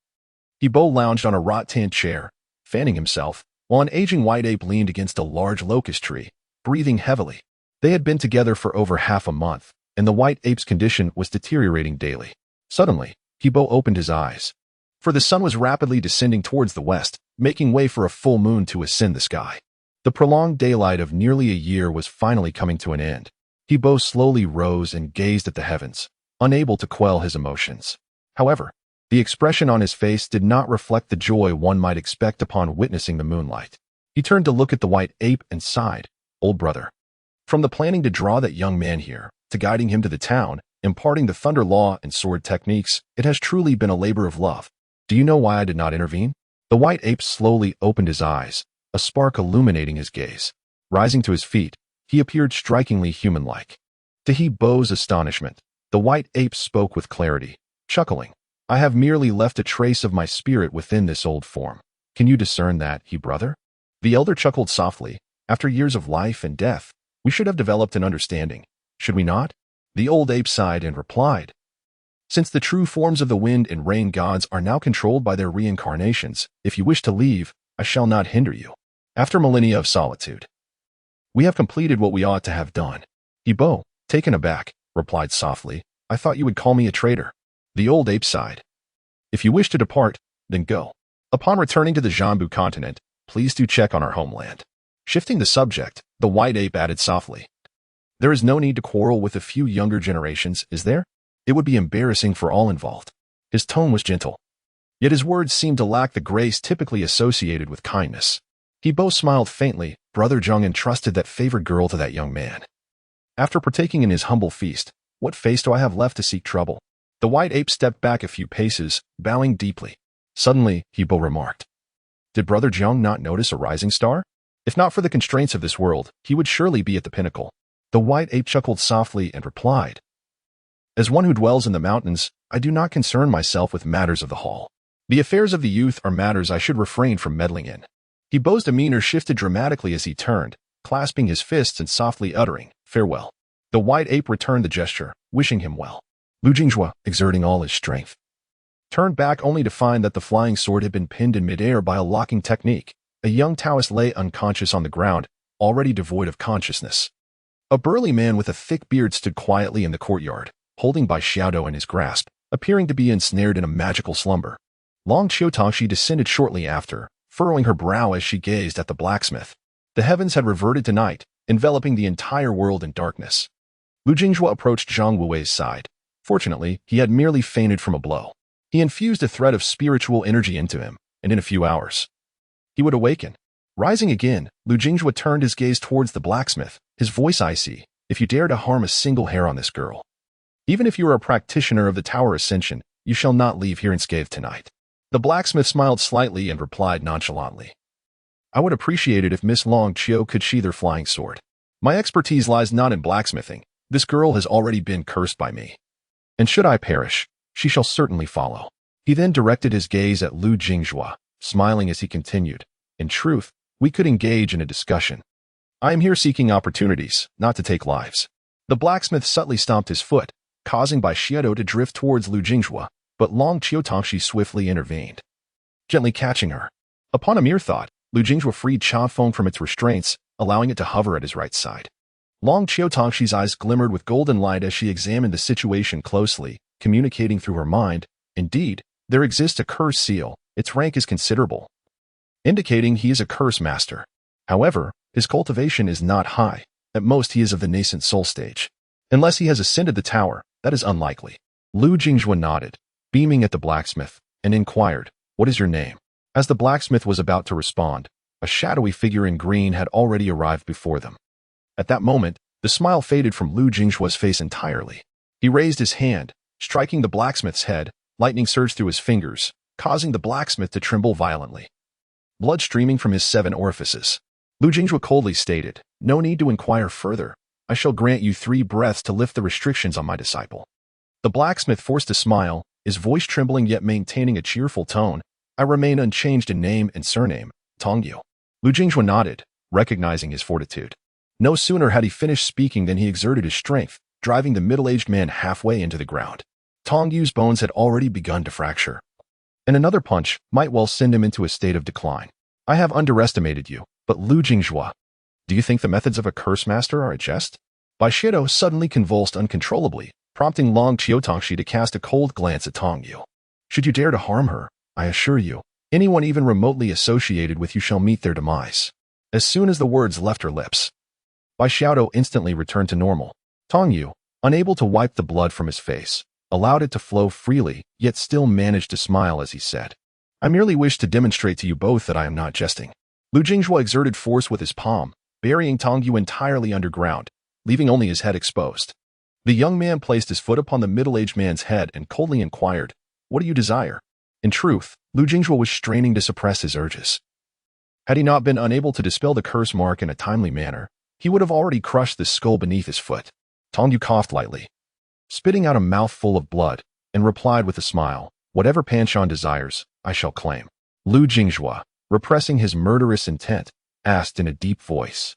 Hebo lounged on a rattan chair, fanning himself, while an aging white ape leaned against a large locust tree, breathing heavily. They had been together for over half a month, and the white ape's condition was deteriorating daily. Suddenly, Hebo opened his eyes, for the sun was rapidly descending towards the west, making way for a full moon to ascend the sky. The prolonged daylight of nearly a year was finally coming to an end. Hebo slowly rose and gazed at the heavens, unable to quell his emotions. However, the expression on his face did not reflect the joy one might expect upon witnessing the moonlight. He turned to look at the white ape and sighed. Old brother. From the planning to draw that young man here, to guiding him to the town, imparting the thunder law and sword techniques, it has truly been a labor of love. Do you know why I did not intervene? The white ape slowly opened his eyes, a spark illuminating his gaze. Rising to his feet, he appeared strikingly human-like. To Hebo's astonishment, the white ape spoke with clarity, chuckling. I have merely left a trace of my spirit within this old form. Can you discern that, he brother? The elder chuckled softly. After years of life and death, we should have developed an understanding, should we not? The old ape sighed and replied. Since the true forms of the wind and rain gods are now controlled by their reincarnations, if you wish to leave, I shall not hinder you. After millennia of solitude, we have completed what we ought to have done. Hebo, taken aback, replied softly, I thought you would call me a traitor. The old ape sighed. If you wish to depart, then go. Upon returning to the Jambu continent, please do check on our homeland. Shifting the subject, the white ape added softly. There is no need to quarrel with a few younger generations, is there? It would be embarrassing for all involved. His tone was gentle, yet his words seemed to lack the grace typically associated with kindness. Hebo smiled faintly. Brother Zheng entrusted that favored girl to that young man. After partaking in his humble feast, what face do I have left to seek trouble? The white ape stepped back a few paces, bowing deeply. Suddenly, Hebo remarked. Did Brother Zheng not notice a rising star? If not for the constraints of this world, he would surely be at the pinnacle. The white ape chuckled softly and replied. As one who dwells in the mountains, I do not concern myself with matters of the hall. The affairs of the youth are matters I should refrain from meddling in. Hebo's demeanor shifted dramatically as he turned, clasping his fists and softly uttering, farewell. The white ape returned the gesture, wishing him well. Lu Jinghua, exerting all his strength, turned back only to find that the flying sword had been pinned in midair by a locking technique. A young Taoist lay unconscious on the ground, already devoid of consciousness. A burly man with a thick beard stood quietly in the courtyard, holding Bai Xiaodo in his grasp, appearing to be ensnared in a magical slumber. Long Qiutangxi descended shortly after, furrowing her brow as she gazed at the blacksmith. The heavens had reverted to night, enveloping the entire world in darkness. Lu Jinghua approached Zhang Wuwei's side. Fortunately, he had merely fainted from a blow. He infused a thread of spiritual energy into him, and in a few hours, he would awaken. Rising again, Lu Jinghua turned his gaze towards the blacksmith, his voice icy. If you dare to harm a single hair on this girl, even if you are a practitioner of the Tower Ascension, you shall not leave here unscathed tonight. The blacksmith smiled slightly and replied nonchalantly, I would appreciate it if Miss Long Qiu could sheathe her flying sword. My expertise lies not in blacksmithing. This girl has already been cursed by me. And should I perish, she shall certainly follow. He then directed his gaze at Lu Jinghua, smiling as he continued, In truth, we could engage in a discussion. I am here seeking opportunities, not to take lives. The blacksmith subtly stomped his foot, causing Bai Xiedo to drift towards Lu Jinghua, but Long Qiu Tongxi swiftly intervened, gently catching her. Upon a mere thought, Lu Jinghua freed Cha Feng from its restraints, allowing it to hover at his right side. Long Qiu Tongxi's eyes glimmered with golden light as she examined the situation closely, communicating through her mind. Indeed, there exists a curse seal. Its rank is considerable, indicating he is a curse master. However, his cultivation is not high. At most, he is of the nascent soul stage. Unless he has ascended the tower, that is unlikely. Lu Jinghua nodded, beaming at the blacksmith, and inquired, What is your name? As the blacksmith was about to respond, a shadowy figure in green had already arrived before them. At that moment, the smile faded from Lu Jinghua's face entirely. He raised his hand, striking the blacksmith's head. Lightning surged through his fingers, causing the blacksmith to tremble violently, blood streaming from his 7 orifices. Lu Jinghua coldly stated, No need to inquire further. I shall grant you 3 breaths to lift the restrictions on my disciple. The blacksmith forced a smile, his voice trembling yet maintaining a cheerful tone. I remain unchanged in name and surname, Tongyu. Lu Jinghua nodded, recognizing his fortitude. No sooner had he finished speaking than he exerted his strength, driving the middle-aged man halfway into the ground. Tongyu's bones had already begun to fracture, and another punch might well send him into a state of decline. I have underestimated you, but Lu Jinghua, do you think the methods of a curse master are a jest? Bai Xiedo suddenly convulsed uncontrollably, prompting Long Qiu Tongxi to cast a cold glance at Tongyu. Should you dare to harm her, I assure you, anyone even remotely associated with you shall meet their demise. As soon as the words left her lips, Bai Xiedo instantly returned to normal. Tongyu, unable to wipe the blood from his face, allowed it to flow freely, yet still managed to smile as he said, I merely wish to demonstrate to you both that I am not jesting. Lu Jinghua exerted force with his palm, burying Tongyu entirely underground, leaving only his head exposed. The young man placed his foot upon the middle-aged man's head and coldly inquired, What do you desire? In truth, Lu Jinghua was straining to suppress his urges. Had he not been unable to dispel the curse mark in a timely manner, he would have already crushed the skull beneath his foot. Tongyu coughed lightly, spitting out a mouthful of blood, and replied with a smile, Whatever Panchon desires, I shall claim. Lu Jinghua, repressing his murderous intent, asked in a deep voice,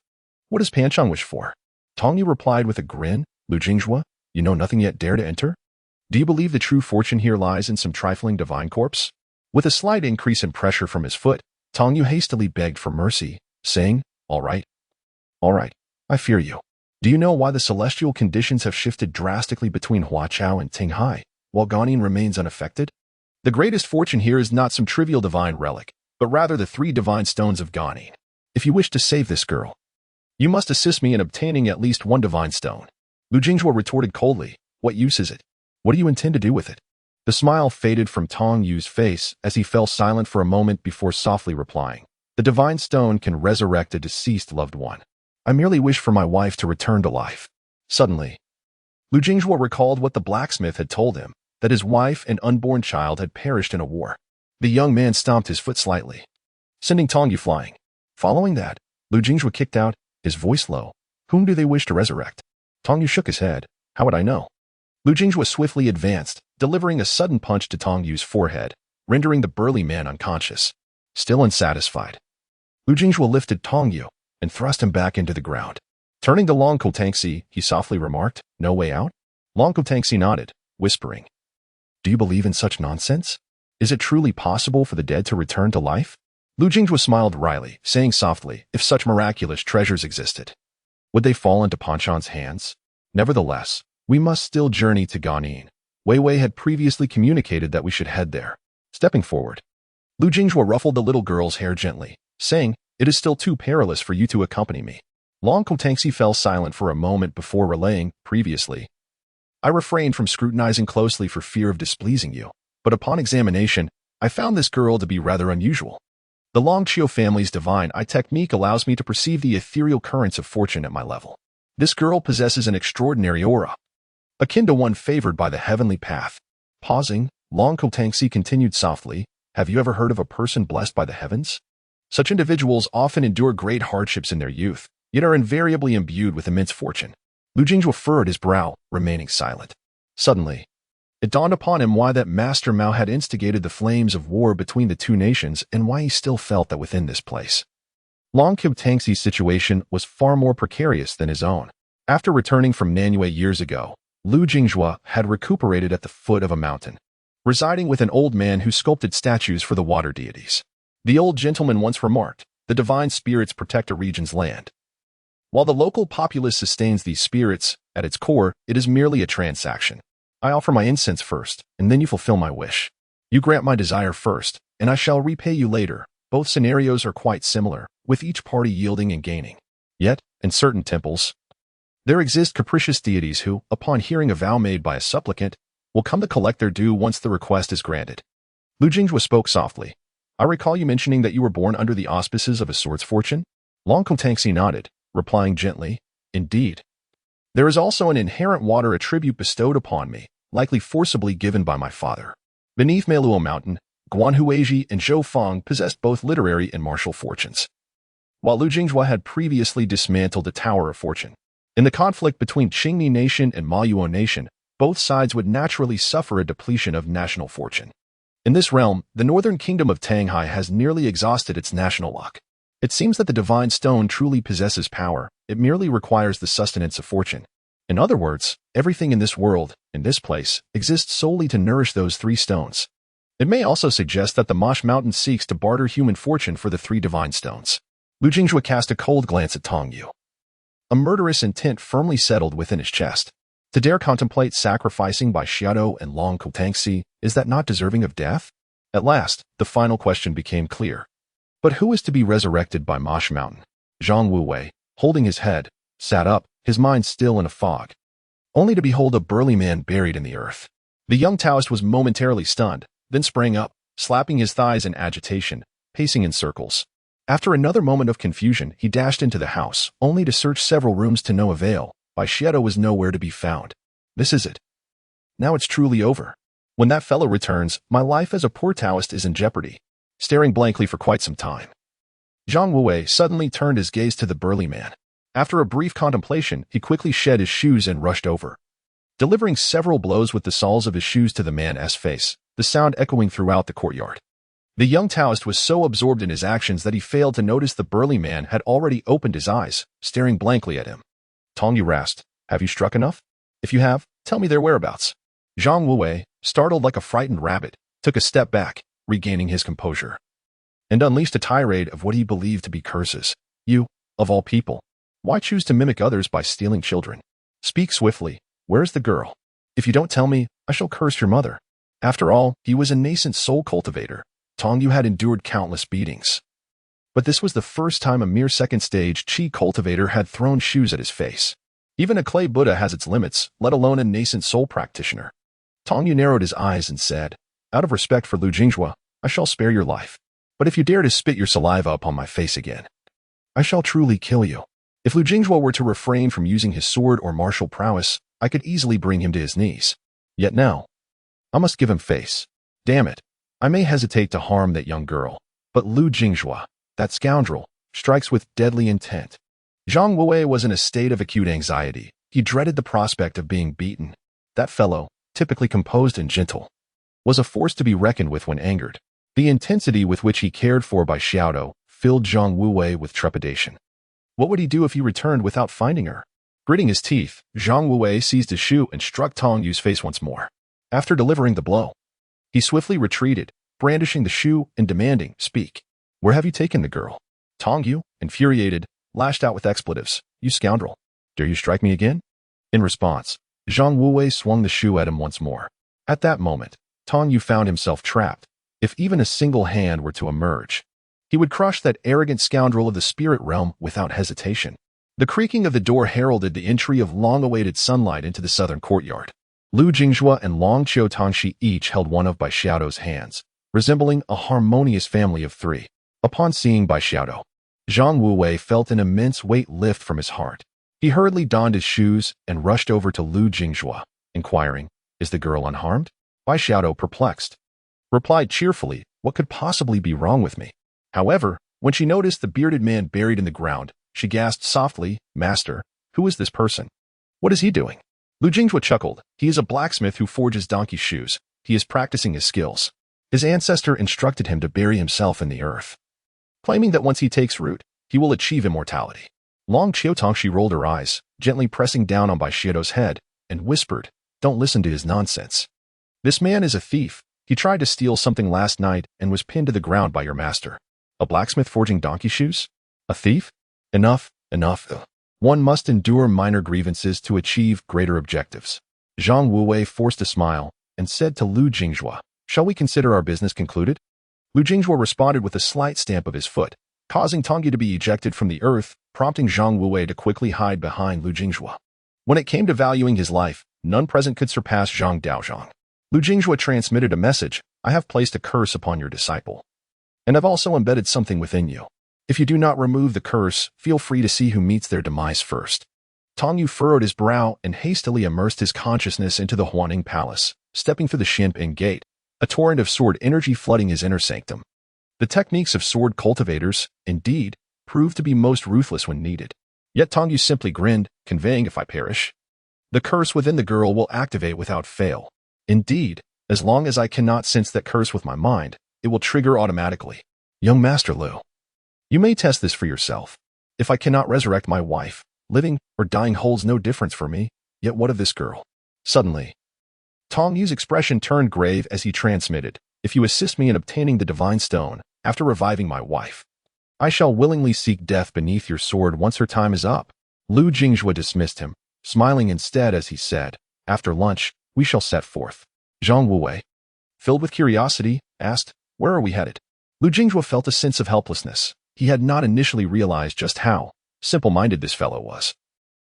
What does Panchon wish for? Tongyu replied with a grin, Lu Jinghua, you know nothing yet dare to enter? Do you believe the true fortune here lies in some trifling divine corpse? With a slight increase in pressure from his foot, Tongyu hastily begged for mercy, saying, All right, I fear you. Do you know why the celestial conditions have shifted drastically between Huachao and Tinghai, while Ganin remains unaffected? The greatest fortune here is not some trivial divine relic, but rather the 3 divine stones of Ganin. If you wish to save this girl, you must assist me in obtaining at least 1 divine stone. Lu Jinghua retorted coldly, What use is it? What do you intend to do with it? The smile faded from Tongyu's face as he fell silent for a moment before softly replying, The divine stone can resurrect a deceased loved one. I merely wish for my wife to return to life. Suddenly, Lu Jinghua recalled what the blacksmith had told him, that his wife and unborn child had perished in a war. The young man stomped his foot slightly, sending Tongyu flying. Following that, Lu Jinghua kicked out, his voice low, Whom do they wish to resurrect? Tongyu shook his head. How would I know? Lu Jinghua swiftly advanced, delivering a sudden punch to Tongyu's forehead, rendering the burly man unconscious. Still unsatisfied, Lu Jinghua lifted Tongyu and thrust him back into the ground. Turning to Long Qiu, he softly remarked, No way out? Long Qiu nodded, whispering, Do you believe in such nonsense? Is it truly possible for the dead to return to life? Lu Jinghua smiled wryly, saying softly, If such miraculous treasures existed, would they fall into Panchon's hands? Nevertheless, we must still journey to Ganin. Wei Wei had previously communicated that we should head there. Stepping forward, Lu Jinghua ruffled the little girl's hair gently, saying, It is still too perilous for you to accompany me. Long Kotangxi fell silent for a moment before relaying, previously. I refrained from scrutinizing closely for fear of displeasing you, but upon examination, I found this girl to be rather unusual. The Long Chio family's divine eye technique allows me to perceive the ethereal currents of fortune at my level. This girl possesses an extraordinary aura, akin to one favored by the heavenly path. Pausing, Long Kotangxi continued softly, have you ever heard of a person blessed by the heavens? Such individuals often endure great hardships in their youth, yet are invariably imbued with immense fortune. Lu Jinghua furrowed his brow, remaining silent. Suddenly, it dawned upon him why that Master Mao had instigated the flames of war between the two nations and why he still felt that within this place. Long Kotangxi's situation was far more precarious than his own. After returning from Nanyue years ago, Lu Jinghua had recuperated at the foot of a mountain, residing with an old man who sculpted statues for the water deities. The old gentleman once remarked, the divine spirits protect a region's land. While the local populace sustains these spirits, at its core, it is merely a transaction. I offer my incense first, and then you fulfill my wish. You grant my desire first, and I shall repay you later. Both scenarios are quite similar, with each party yielding and gaining. Yet, in certain temples, there exist capricious deities who, upon hearing a vow made by a supplicant, will come to collect their due once the request is granted. Lu Jinghua spoke softly. I recall you mentioning that you were born under the auspices of a sword's fortune? Long Kotangxi nodded, replying gently, indeed. There is also an inherent water attribute bestowed upon me, likely forcibly given by my father. Beneath Meiluo Mountain, Guanhuizhi and Zhou Feng possessed both literary and martial fortunes, while Lu Jinghua had previously dismantled the Tower of Fortune. In the conflict between Qingni Nation and Maoyuo Nation, both sides would naturally suffer a depletion of national fortune. In this realm, the northern kingdom of Tanghai has nearly exhausted its national luck. It seems that the divine stone truly possesses power, it merely requires the sustenance of fortune. In other words, everything in this world, in this place, exists solely to nourish those three stones. It may also suggest that the Mosh Mountain seeks to barter human fortune for the three divine stones. Lu Jinghua cast a cold glance at Tong Yu. A murderous intent firmly settled within his chest. To dare contemplate sacrificing by Xiaodo and Long Kotangxi, is that not deserving of death? At last, the final question became clear. But who is to be resurrected by Mosh Mountain? Zhang Wuwei, holding his head, sat up, his mind still in a fog, only to behold a burly man buried in the earth. The young Taoist was momentarily stunned, then sprang up, slapping his thighs in agitation, pacing in circles. After another moment of confusion, he dashed into the house, only to search several rooms to no avail. Bai Xiedo was nowhere to be found. This is it. Now it's truly over. When that fellow returns, my life as a poor Taoist is in jeopardy. Staring blankly for quite some time, Zhang Wuwei suddenly turned his gaze to the burly man. After a brief contemplation, he quickly shed his shoes and rushed over, delivering several blows with the soles of his shoes to the man's face, the sound echoing throughout the courtyard. The young Taoist was so absorbed in his actions that he failed to notice the burly man had already opened his eyes, staring blankly at him. Tong Yu rasped, have you struck enough? If you have, tell me their whereabouts. Zhang Wuwei, startled like a frightened rabbit, took a step back, regaining his composure, and unleashed a tirade of what he believed to be curses. You, of all people, why choose to mimic others by stealing children? Speak swiftly. Where's the girl? If you don't tell me, I shall curse your mother. After all, he was a nascent soul cultivator. Tong Yu had endured countless beatings, but this was the first time a mere second-stage chi cultivator had thrown shoes at his face. Even a clay Buddha has its limits, let alone a nascent soul practitioner. Tong Yu narrowed his eyes and said, out of respect for Lu Jinghua, I shall spare your life. But if you dare to spit your saliva upon my face again, I shall truly kill you. If Lu Jinghua were to refrain from using his sword or martial prowess, I could easily bring him to his knees. Yet now, I must give him face. Damn it. I may hesitate to harm that young girl, but Lu Jinghua, that scoundrel, strikes with deadly intent. Zhang Wuwei was in a state of acute anxiety. He dreaded the prospect of being beaten. That fellow, typically composed and gentle, was a force to be reckoned with when angered. The intensity with which he cared for Bai Xiaodo filled Zhang Wuwei with trepidation. What would he do if he returned without finding her? Gritting his teeth, Zhang Wuwei seized his shoe and struck Tong Yu's face once more. After delivering the blow, he swiftly retreated, brandishing the shoe and demanding, speak. Where have you taken the girl? Tong Yu, infuriated, lashed out with expletives. You scoundrel. Dare you strike me again? In response, Zhang Wuwei swung the shoe at him once more. At that moment, Tong Yu found himself trapped. If even a single hand were to emerge, he would crush that arrogant scoundrel of the spirit realm without hesitation. The creaking of the door heralded the entry of long-awaited sunlight into the southern courtyard. Lu Jinghua and Long Qiutongxi each held one of Bai Xiaodo's hands, resembling a harmonious family of three. Upon seeing Bai Xiaodo, Zhang Wuwei felt an immense weight lift from his heart. He hurriedly donned his shoes and rushed over to Lu Jinghua, inquiring, "Is the girl unharmed?" Bai Xiaodo, perplexed, replied cheerfully, "What could possibly be wrong with me?" However, when she noticed the bearded man buried in the ground, she gasped softly, "Master, who is this person? What is he doing?" Lu Jinghua chuckled. "He is a blacksmith who forges donkey shoes. He is practicing his skills. His ancestor instructed him to bury himself in the earth, claiming that once he takes root, he will achieve immortality." Long Qiutongxi rolled her eyes, gently pressing down on Bai Xiaodo's head, and whispered, "Don't listen to his nonsense. This man is a thief. He tried to steal something last night and was pinned to the ground by your master. A blacksmith forging donkey shoes? A thief? Enough, enough. One must endure minor grievances to achieve greater objectives." Zhang Wuwei forced a smile and said to Lu Jinghua, "Shall we consider our business concluded?" Lu Jinghua responded with a slight stamp of his foot, causing Tongyu to be ejected from the earth, prompting Zhang Wuwei to quickly hide behind Lu Jinghua. When it came to valuing his life, none present could surpass Zhang Daozhang. Lu Jinghua transmitted a message, "I have placed a curse upon your disciple, and I've also embedded something within you. If you do not remove the curse, feel free to see who meets their demise first." Tongyu furrowed his brow and hastily immersed his consciousness into the Huaning Palace, stepping through the Xinping Gate, a torrent of sword energy flooding his inner sanctum. The techniques of sword cultivators, indeed, proved to be most ruthless when needed. Yet Tongyu simply grinned, conveying, "If I perish, the curse within the girl will activate without fail. Indeed, as long as I cannot sense that curse with my mind, it will trigger automatically. Young Master Lu, you may test this for yourself. If I cannot resurrect my wife, living or dying holds no difference for me, yet what of this girl?" Suddenly, Tongyu's expression turned grave as he transmitted, "If you assist me in obtaining the divine stone, after reviving my wife, I shall willingly seek death beneath your sword once her time is up." Lu Jinghua dismissed him, smiling instead as he said, "After lunch, we shall set forth." Zhang Wuwei, filled with curiosity, asked, "Where are we headed?" Lu Jinghua felt a sense of helplessness. He had not initially realized just how simple-minded this fellow was.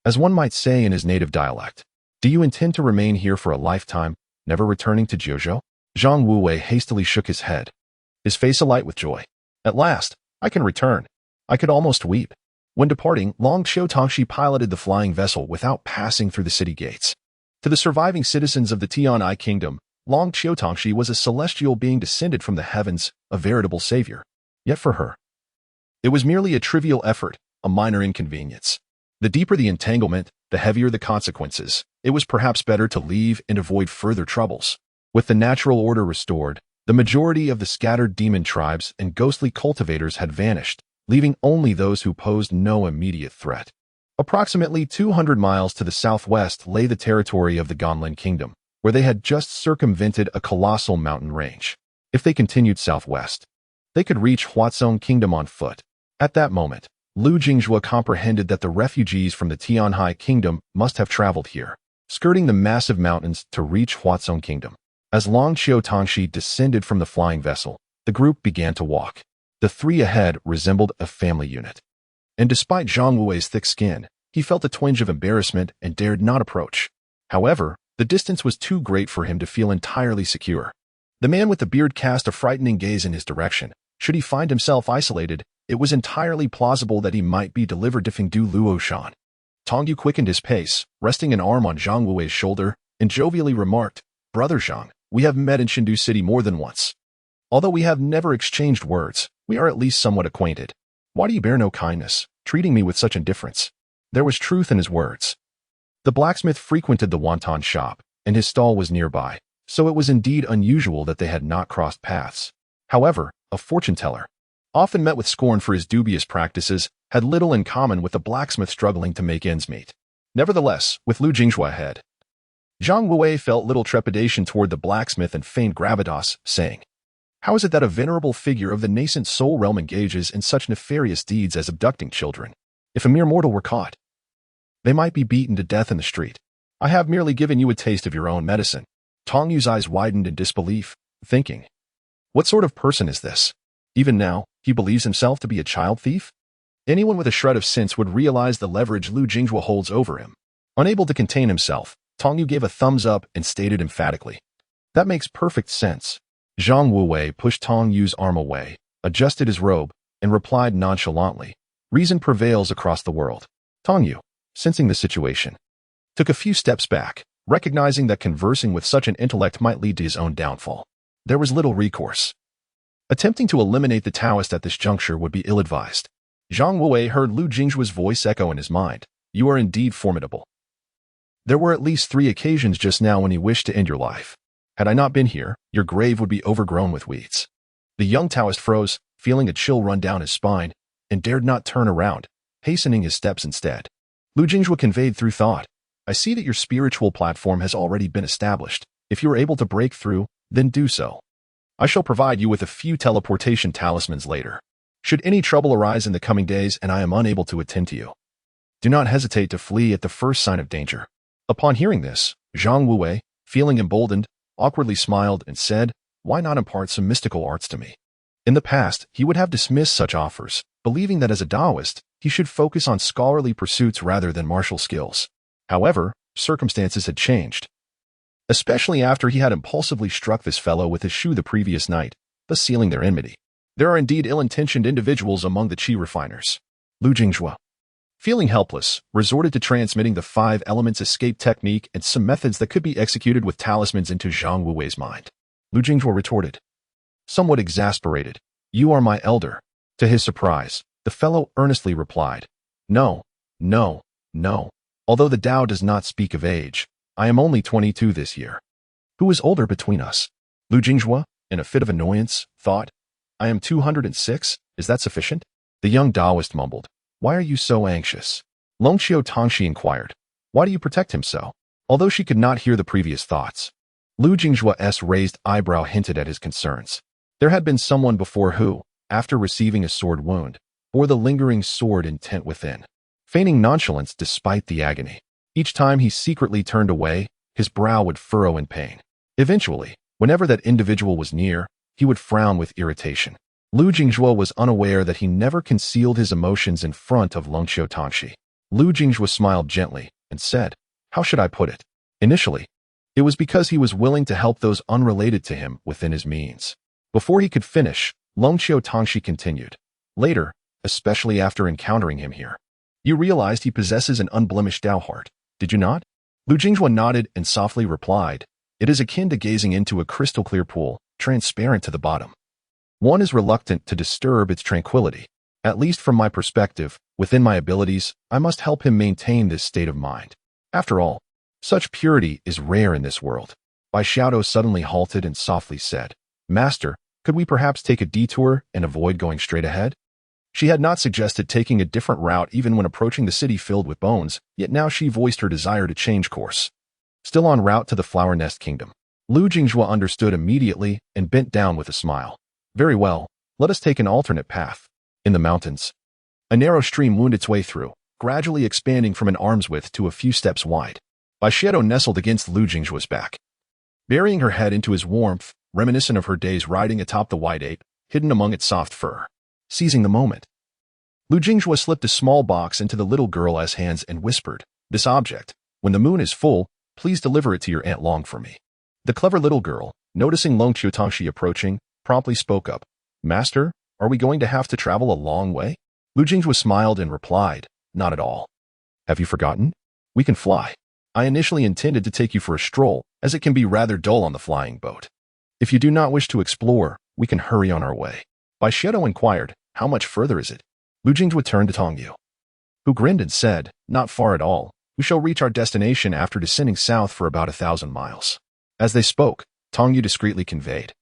As one might say in his native dialect, "Do you intend to remain here for a lifetime, never returning to Jiuzhou?" Zhang Wuwei hastily shook his head, his face alight with joy. "At last, I can return." I could almost weep. When departing, Long Qiutongxi piloted the flying vessel without passing through the city gates. To the surviving citizens of the Tian'ai kingdom, Long Qiutongxi was a celestial being descended from the heavens, a veritable savior. Yet for her, it was merely a trivial effort, a minor inconvenience. The deeper the entanglement, the heavier the consequences. It was perhaps better to leave and avoid further troubles. With the natural order restored, the majority of the scattered demon tribes and ghostly cultivators had vanished, leaving only those who posed no immediate threat. Approximately 200 miles to the southwest lay the territory of the Ganlin Kingdom, where they had just circumvented a colossal mountain range. If they continued southwest, they could reach Huatsong Kingdom on foot. At that moment, Lu Jinghua comprehended that the refugees from the Tian'ai Kingdom must have traveled here, skirting the massive mountains to reach Huatsong Kingdom. As Long Qiutongxi descended from the flying vessel, the group began to walk. The three ahead resembled a family unit. And despite Zhang Wuwei's thick skin, he felt a twinge of embarrassment and dared not approach. However, the distance was too great for him to feel entirely secure. The man with the beard cast a frightening gaze in his direction. Should he find himself isolated, it was entirely plausible that he might be delivered to Fengdu Luoshan. Tongyu quickened his pace, resting an arm on Zhang Wuwei's shoulder, and jovially remarked, "Brother Zhang, we have met in Chengdu City more than once. Although we have never exchanged words, we are at least somewhat acquainted. Why do you bear no kindness, treating me with such indifference?" There was truth in his words. The blacksmith frequented the wonton shop, and his stall was nearby, so it was indeed unusual that they had not crossed paths. However, a fortune-teller, often met with scorn for his dubious practices, had little in common with the blacksmith struggling to make ends meet. Nevertheless, with Lu Jinghua ahead, Zhang Wuwei felt little trepidation toward the blacksmith and feigned gravitas, saying, "How is it that a venerable figure of the nascent soul realm engages in such nefarious deeds as abducting children? If a mere mortal were caught, they might be beaten to death in the street. I have merely given you a taste of your own medicine." Tongyu's eyes widened in disbelief, thinking, "What sort of person is this? Even now, he believes himself to be a child thief?" Anyone with a shred of sense would realize the leverage Lu Jinghua holds over him. Unable to contain himself, Tong Yu gave a thumbs up and stated emphatically, "That makes perfect sense." Zhang Wuwei pushed Tong Yu's arm away, adjusted his robe, and replied nonchalantly, "Reason prevails across the world." Tong Yu, sensing the situation, took a few steps back, recognizing that conversing with such an intellect might lead to his own downfall. There was little recourse. Attempting to eliminate the Taoist at this juncture would be ill-advised. Zhang Wuwei heard Lu Jinghua's voice echo in his mind. "You are indeed formidable. There were at least 3 occasions just now when you wished to end your life. Had I not been here, your grave would be overgrown with weeds." The young Taoist froze, feeling a chill run down his spine, and dared not turn around, hastening his steps instead. Lu Jinghua conveyed through thought, "I see that your spiritual platform has already been established. If you are able to break through, then do so. I shall provide you with a few teleportation talismans later. Should any trouble arise in the coming days and I am unable to attend to you, do not hesitate to flee at the first sign of danger." Upon hearing this, Zhang Wuwei, feeling emboldened, awkwardly smiled and said, "Why not impart some mystical arts to me?" In the past, he would have dismissed such offers, believing that as a Taoist, he should focus on scholarly pursuits rather than martial skills. However, circumstances had changed, especially after he had impulsively struck this fellow with his shoe the previous night, thus sealing their enmity. There are indeed ill-intentioned individuals among the qi refiners. Lu Jinghua, feeling helpless, resorted to transmitting the 5 elements escape technique and some methods that could be executed with talismans into Zhang Wuwei's mind. Lu Jinghua retorted, somewhat exasperated, "You are my elder." To his surprise, the fellow earnestly replied, "No, no, no. Although the Tao does not speak of age, I am only 22 this year." Who is older between us? Lu Jinghua, in a fit of annoyance, thought, "I am 206, is that sufficient?" The young Taoist mumbled, "Why are you so anxious?" Longqiu Tongxi inquired, "Why do you protect him so?" Although she could not hear the previous thoughts, Lu Jinghua's raised eyebrow hinted at his concerns. There had been someone before who, after receiving a sword wound, bore the lingering sword intent within, feigning nonchalance despite the agony. Each time he secretly turned away, his brow would furrow in pain. Eventually, whenever that individual was near, he would frown with irritation. Lu Jinghua was unaware that he never concealed his emotions in front of Longqiu Tongxi. Lu Jinghua smiled gently and said, "How should I put it?" Initially, it was because he was willing to help those unrelated to him within his means. Before he could finish, Longqiu Tongxi continued, "Later, especially after encountering him here, you realized he possesses an unblemished Tao heart, did you not?" Lu Jinghua nodded and softly replied, "It is akin to gazing into a crystal-clear pool, transparent to the bottom. One is reluctant to disturb its tranquility. At least from my perspective, within my abilities, I must help him maintain this state of mind. After all, such purity is rare in this world." Bai Xiaodo suddenly halted and softly said, "Master, could we perhaps take a detour and avoid going straight ahead?" She had not suggested taking a different route even when approaching the city filled with bones, yet now she voiced her desire to change course. Still en route to the Flower Nest Kingdom, Lu Jinghua understood immediately and bent down with a smile. "Very well, let us take an alternate path." In the mountains, a narrow stream wound its way through, gradually expanding from an arm's width to a few steps wide. Bai Xiaodo nestled against Lu Jinghua's back, burying her head into his warmth, reminiscent of her days riding atop the white ape, hidden among its soft fur. Seizing the moment, Lu Jinghua slipped a small box into the little girl's hands and whispered, "This object, when the moon is full, please deliver it to your Aunt Long for me." The clever little girl, noticing Longqiu Tongxi approaching, promptly spoke up, "Master, are we going to have to travel a long way?" Lu Jinghua smiled and replied, "Not at all. Have you forgotten? We can fly. I initially intended to take you for a stroll, as it can be rather dull on the flying boat. If you do not wish to explore, we can hurry on our way." Bai Xiaodo inquired, "How much further is it?" Lu Jinghua turned to Tong Yu, who grinned and said, "Not far at all. We shall reach our destination after descending south for about 1,000 miles. As they spoke, Tong Yu discreetly conveyed,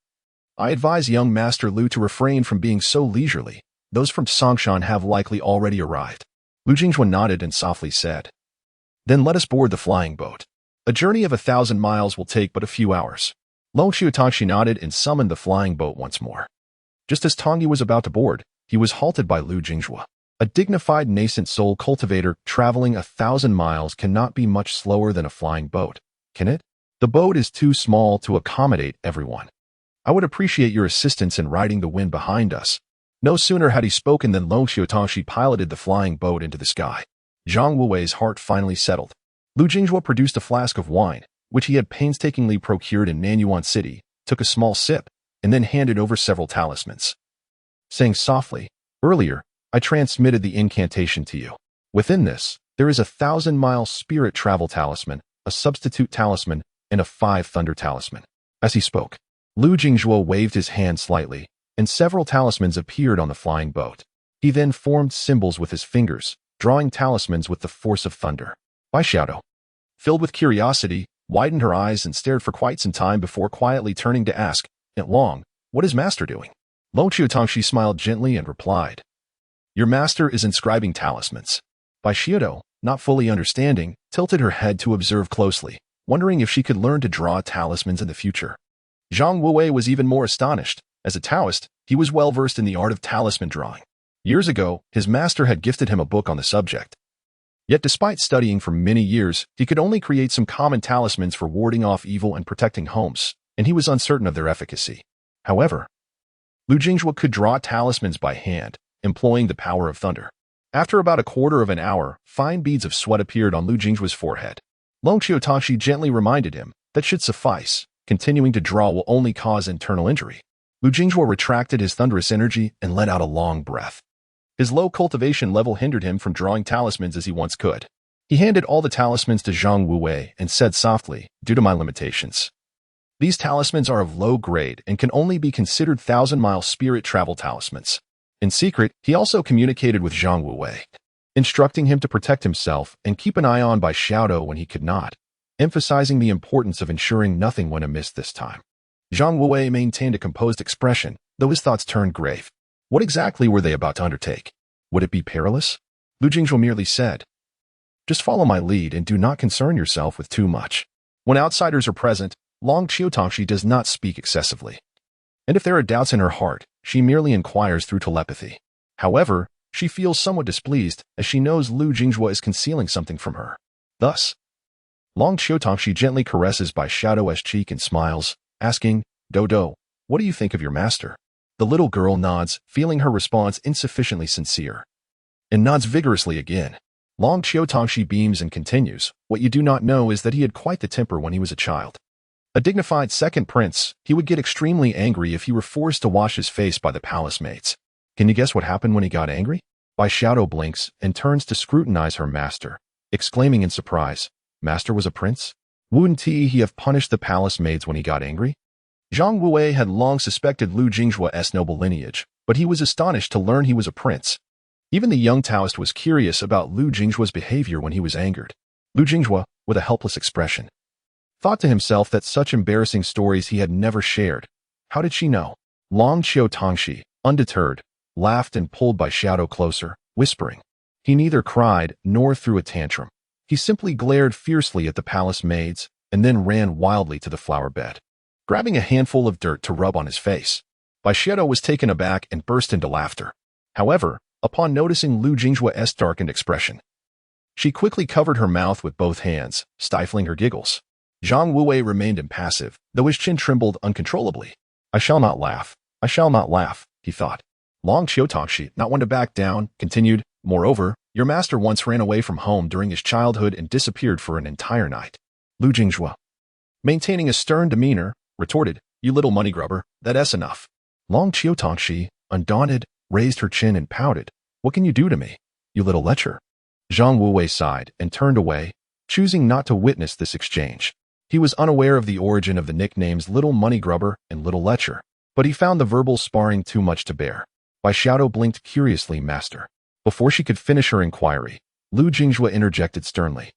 "I advise young Master Lu to refrain from being so leisurely. Those from Songshan have likely already arrived." Lu Jinghua nodded and softly said, "Then let us board the flying boat. A journey of 1,000 miles will take but a few hours." Longqiu Tongxi nodded and summoned the flying boat once more. Just as Tong Yu was about to board, he was halted by Lu Jinghua. A dignified nascent soul cultivator traveling 1,000 miles cannot be much slower than a flying boat, can it? The boat is too small to accommodate everyone. I would appreciate your assistance in riding the wind behind us. No sooner had he spoken than Long Xiutongxi piloted the flying boat into the sky. Zhang Wuwei's heart finally settled. Lu Jinghua produced a flask of wine, which he had painstakingly procured in Nanyuan City, took a small sip, and then handed over several talismans, saying softly, "Earlier, I transmitted the incantation to you. Within this, there is a 1,000-mile spirit travel talisman, a substitute talisman, and a 5 thunder talisman." As he spoke, Lu Jinghua waved his hand slightly, and several talismans appeared on the flying boat. He then formed symbols with his fingers, drawing talismans with the force of thunder. Bai Xiaodou, filled with curiosity, widened her eyes and stared for quite some time before quietly turning to ask, "Aunt Long, what is Master doing?" Long Xiutongxi smiled gently and replied, "Your master is inscribing talismans." Bai Xiaodou, not fully understanding, tilted her head to observe closely, wondering if she could learn to draw talismans in the future. Zhang Wuwei was even more astonished. As a Taoist, he was well versed in the art of talisman drawing. Years ago, his master had gifted him a book on the subject. Yet despite studying for many years, he could only create some common talismans for warding off evil and protecting homes, and he was uncertain of their efficacy. However, Lu Jinghua could draw talismans by hand, employing the power of thunder. After about a quarter of an hour, fine beads of sweat appeared on Lu Jinghua's forehead. Long Xiutongxi gently reminded him that should suffice. Continuing to draw will only cause internal injury. Lu Jinghua retracted his thunderous energy and let out a long breath. His low cultivation level hindered him from drawing talismans as he once could. He handed all the talismans to Zhang Wuwei and said softly, "Due to my limitations, these talismans are of low grade and can only be considered 1,000-mile spirit travel talismans." In secret, he also communicated with Zhang Wuwei, instructing him to protect himself and keep an eye on Bai Xiaodou when he could not, emphasizing the importance of ensuring nothing went amiss this time. Zhang Wuwei maintained a composed expression, though his thoughts turned grave. What exactly were they about to undertake? Would it be perilous? Lu Jinghua merely said, "Just follow my lead and do not concern yourself with too much." When outsiders are present, Long Xiutongxi does not speak excessively. And if there are doubts in her heart, she merely inquires through telepathy. However, she feels somewhat displeased as she knows Lu Jinghua is concealing something from her. Thus, Long Xiutongxi gently caresses Bai Xiaodou's cheek and smiles, asking, "Dodo, what do you think of your master?" The little girl nods, feeling her response insufficiently sincere, and nods vigorously again. Long Xiutongxi beams and continues, "What you do not know is that he had quite the temper when he was a child. A dignified second prince, he would get extremely angry if he were forced to wash his face by the palace maids. Can you guess what happened when he got angry?" Bai Xiaodou blinks and turns to scrutinize her master, exclaiming in surprise, "Master was a prince? Wouldn't he have punished the palace maids when he got angry?" Zhang Wuwei had long suspected Lu Jinghua's noble lineage, but he was astonished to learn he was a prince. Even the young Taoist was curious about Lu Jinghua's behavior when he was angered. Lu Jinghua, with a helpless expression, thought to himself that such embarrassing stories he had never shared. How did she know? Long Xiutongxi, undeterred, laughed and pulled Bai Xiaodou closer, whispering. He neither cried nor threw a tantrum. He simply glared fiercely at the palace maids and then ran wildly to the flower bed, grabbing a handful of dirt to rub on his face. Bai Xiaodou was taken aback and burst into laughter. However, upon noticing Lu Jinghua's darkened expression, she quickly covered her mouth with both hands, stifling her giggles. Zhang Wuwei remained impassive, though his chin trembled uncontrollably. "I shall not laugh. I shall not laugh," he thought. Long Xiutongxi, not one to back down, continued, "Moreover, your master once ran away from home during his childhood and disappeared for an entire night." Lu Jinghua, maintaining a stern demeanor, retorted, "You little money grubber, that's enough." Long Xiutongxi, undaunted, raised her chin and pouted, "What can you do to me, you little lecher?" Zhang Wuwei sighed and turned away, choosing not to witness this exchange. He was unaware of the origin of the nicknames Little Money Grubber and Little Lecher, but he found the verbal sparring too much to bear. Bai Xiaodou blinked curiously, "Master." Before she could finish her inquiry, Lu Jinghua interjected sternly,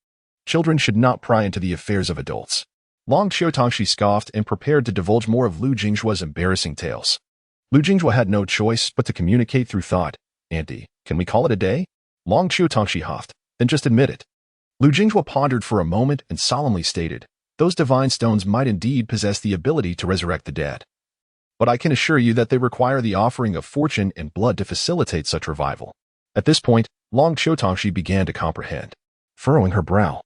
"Children should not pry into the affairs of adults." Long Xiutongxi scoffed and prepared to divulge more of Lu Jinghua's embarrassing tales. Lu Jinghua had no choice but to communicate through thought. "Auntie, can we call it a day?" Long Xiutongxi huffed, "Then just admit it." Lu Jinghua pondered for a moment and solemnly stated, "Those divine stones might indeed possess the ability to resurrect the dead, but I can assure you that they require the offering of fortune and blood to facilitate such revival." At this point, Long Xiutongxi began to comprehend. Furrowing her brow,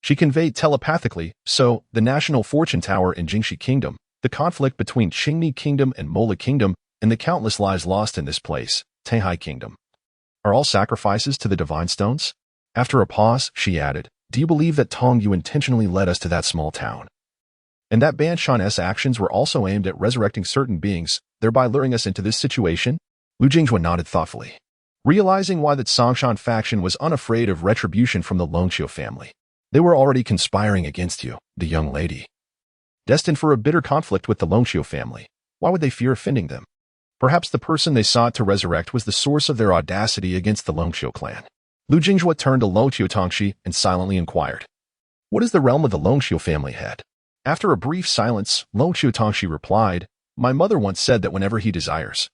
she conveyed telepathically, "So, the national fortune tower in Jingxi Kingdom, the conflict between Qingmi Kingdom and Mola Kingdom, and the countless lives lost in this place, Tanghai Kingdom, are all sacrifices to the divine stones? After a pause, she added, do you believe that Tong Yu intentionally led us to that small town? And that Ban Shan's actions were also aimed at resurrecting certain beings, thereby luring us into this situation? Lu Jingjue nodded thoughtfully, realizing why the Songshan faction was unafraid of retribution from the Longqiu family. They were already conspiring against you, the young lady. Destined for a bitter conflict with the Longqiu family, why would they fear offending them? Perhaps the person they sought to resurrect was the source of their audacity against the Longqiu clan. Lu Jingjue turned to Longqiu Tongxi and silently inquired, what is the realm of the Longqiu family head? After a brief silence, Longqiu Tongxi replied, my mother once said that whenever he desires,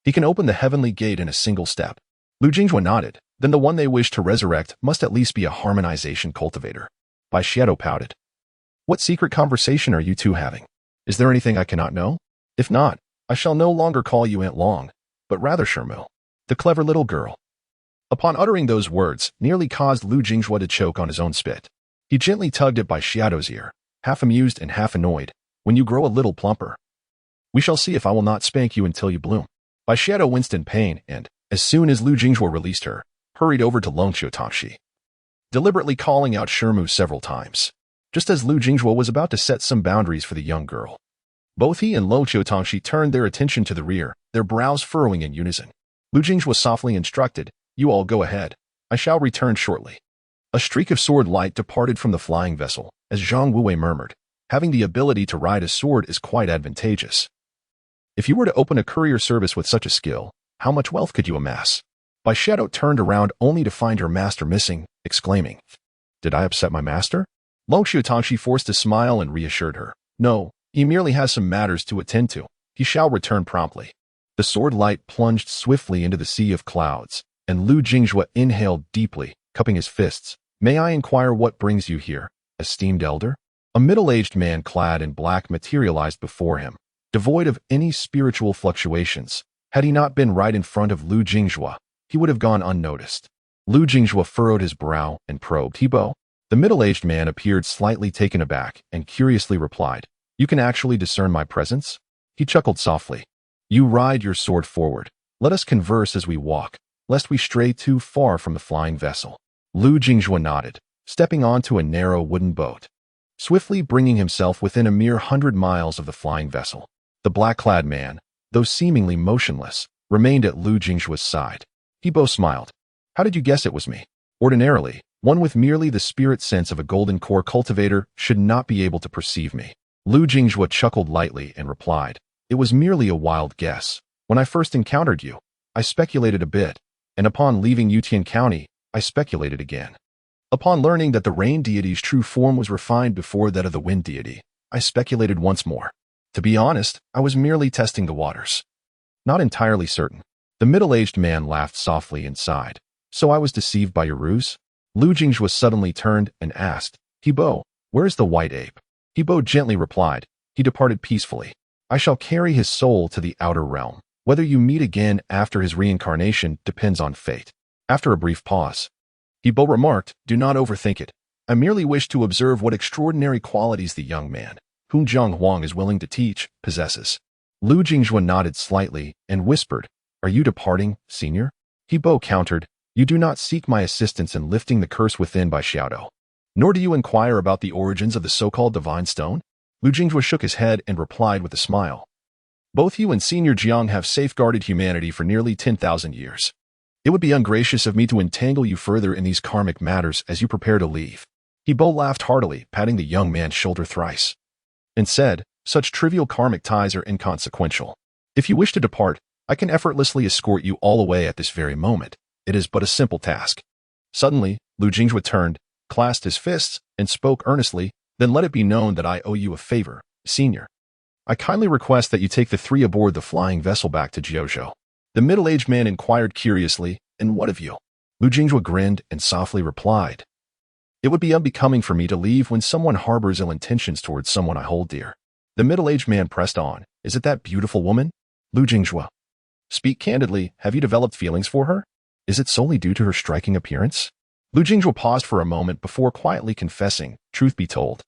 he can open the heavenly gate in a single step. Lu Jingjue nodded. Then the one they wish to resurrect must at least be a harmonization cultivator. Bai Xiaotou pouted. What secret conversation are you two having? Is there anything I cannot know? If not, I shall no longer call you Aunt Long, but rather Shermu, the clever little girl. Upon uttering those words, nearly caused Lu Jingjue to choke on his own spit. He gently tugged at Bai Xiaotou's ear, half amused and half annoyed. When you grow a little plumper, we shall see if I will not spank you until you bloom. Bai Xiaotou winced in pain and, as soon as Lu Jingjue released her, hurried over to Longqiu Tongxi, deliberately calling out Shermu several times, just as Lu Jingjue was about to set some boundaries for the young girl. Both he and Longqiu Tongxi turned their attention to the rear, their brows furrowing in unison. Lu Jingjue softly instructed, you all go ahead. I shall return shortly. A streak of sword light departed from the flying vessel, as Zhang Wuwei murmured, having the ability to ride a sword is quite advantageous. If you were to open a courier service with such a skill, how much wealth could you amass? Bai Xiaotou turned around only to find her master missing, exclaiming, did I upset my master? Longqiu Tongxi forced a smile and reassured her, no, he merely has some matters to attend to. He shall return promptly. The sword light plunged swiftly into the sea of clouds, and Lu Jingjue inhaled deeply, cupping his fists. May I inquire what brings you here, esteemed elder? A middle-aged man clad in black materialized before him, devoid of any spiritual fluctuations. Had he not been right in front of Lu Jingjue, he would have gone unnoticed. Lu Jingjue furrowed his brow and probed. Hebo? The middle-aged man appeared slightly taken aback and curiously replied, you can actually discern my presence? He chuckled softly. You ride your sword forward. Let us converse as we walk, lest we stray too far from the flying vessel. Lu Jingjue nodded, stepping onto a narrow wooden boat, swiftly bringing himself within a mere 100 miles of the flying vessel. The black-clad man, though seemingly motionless, remained at Lu Jingjue's side. Hebo smiled. How did you guess it was me? Ordinarily, one with merely the spirit sense of a golden core cultivator should not be able to perceive me. Lu Jingjue chuckled lightly and replied, it was merely a wild guess. When I first encountered you, I speculated a bit, and upon leaving Yutian County, I speculated again. Upon learning that the rain deity's true form was refined before that of the wind deity, I speculated once more. To be honest, I was merely testing the waters. Not entirely certain. The middle-aged man laughed softly and sighed. So I was deceived by your ruse? Lu Jingjue suddenly turned and asked, Hebo, where is the white ape? Hebo gently replied, he departed peacefully. I shall carry his soul to the outer realm. Whether you meet again after his reincarnation depends on fate. After a brief pause, Hebo remarked, do not overthink it. I merely wish to observe what extraordinary qualities the young man, whom Zhang Huang is willing to teach, possesses. Lu Jingjue nodded slightly and whispered, are you departing, senior? Hebo countered, you do not seek my assistance in lifting the curse within Bai Xiaotou. Nor do you inquire about the origins of the so-called divine stone? Lu Jingjue shook his head and replied with a smile. Both you and Senior Jiang have safeguarded humanity for nearly 10,000 years. It would be ungracious of me to entangle you further in these karmic matters as you prepare to leave. Hebo laughed heartily, patting the young man's shoulder thrice, and said, such trivial karmic ties are inconsequential. If you wish to depart, I can effortlessly escort you all away at this very moment. It is but a simple task. Suddenly, Lu Jingjue turned, clasped his fists, and spoke earnestly, then let it be known that I owe you a favor, senior. I kindly request that you take the three aboard the flying vessel back to Jiuzhou. The middle-aged man inquired curiously, and what of you? Lu Jingjue grinned and softly replied, it would be unbecoming for me to leave when someone harbors ill intentions towards someone I hold dear. The middle-aged man pressed on, is it that beautiful woman? Lu Jingjue. Speak candidly, have you developed feelings for her? Is it solely due to her striking appearance? Lu Jingjue paused for a moment before quietly confessing, truth be told.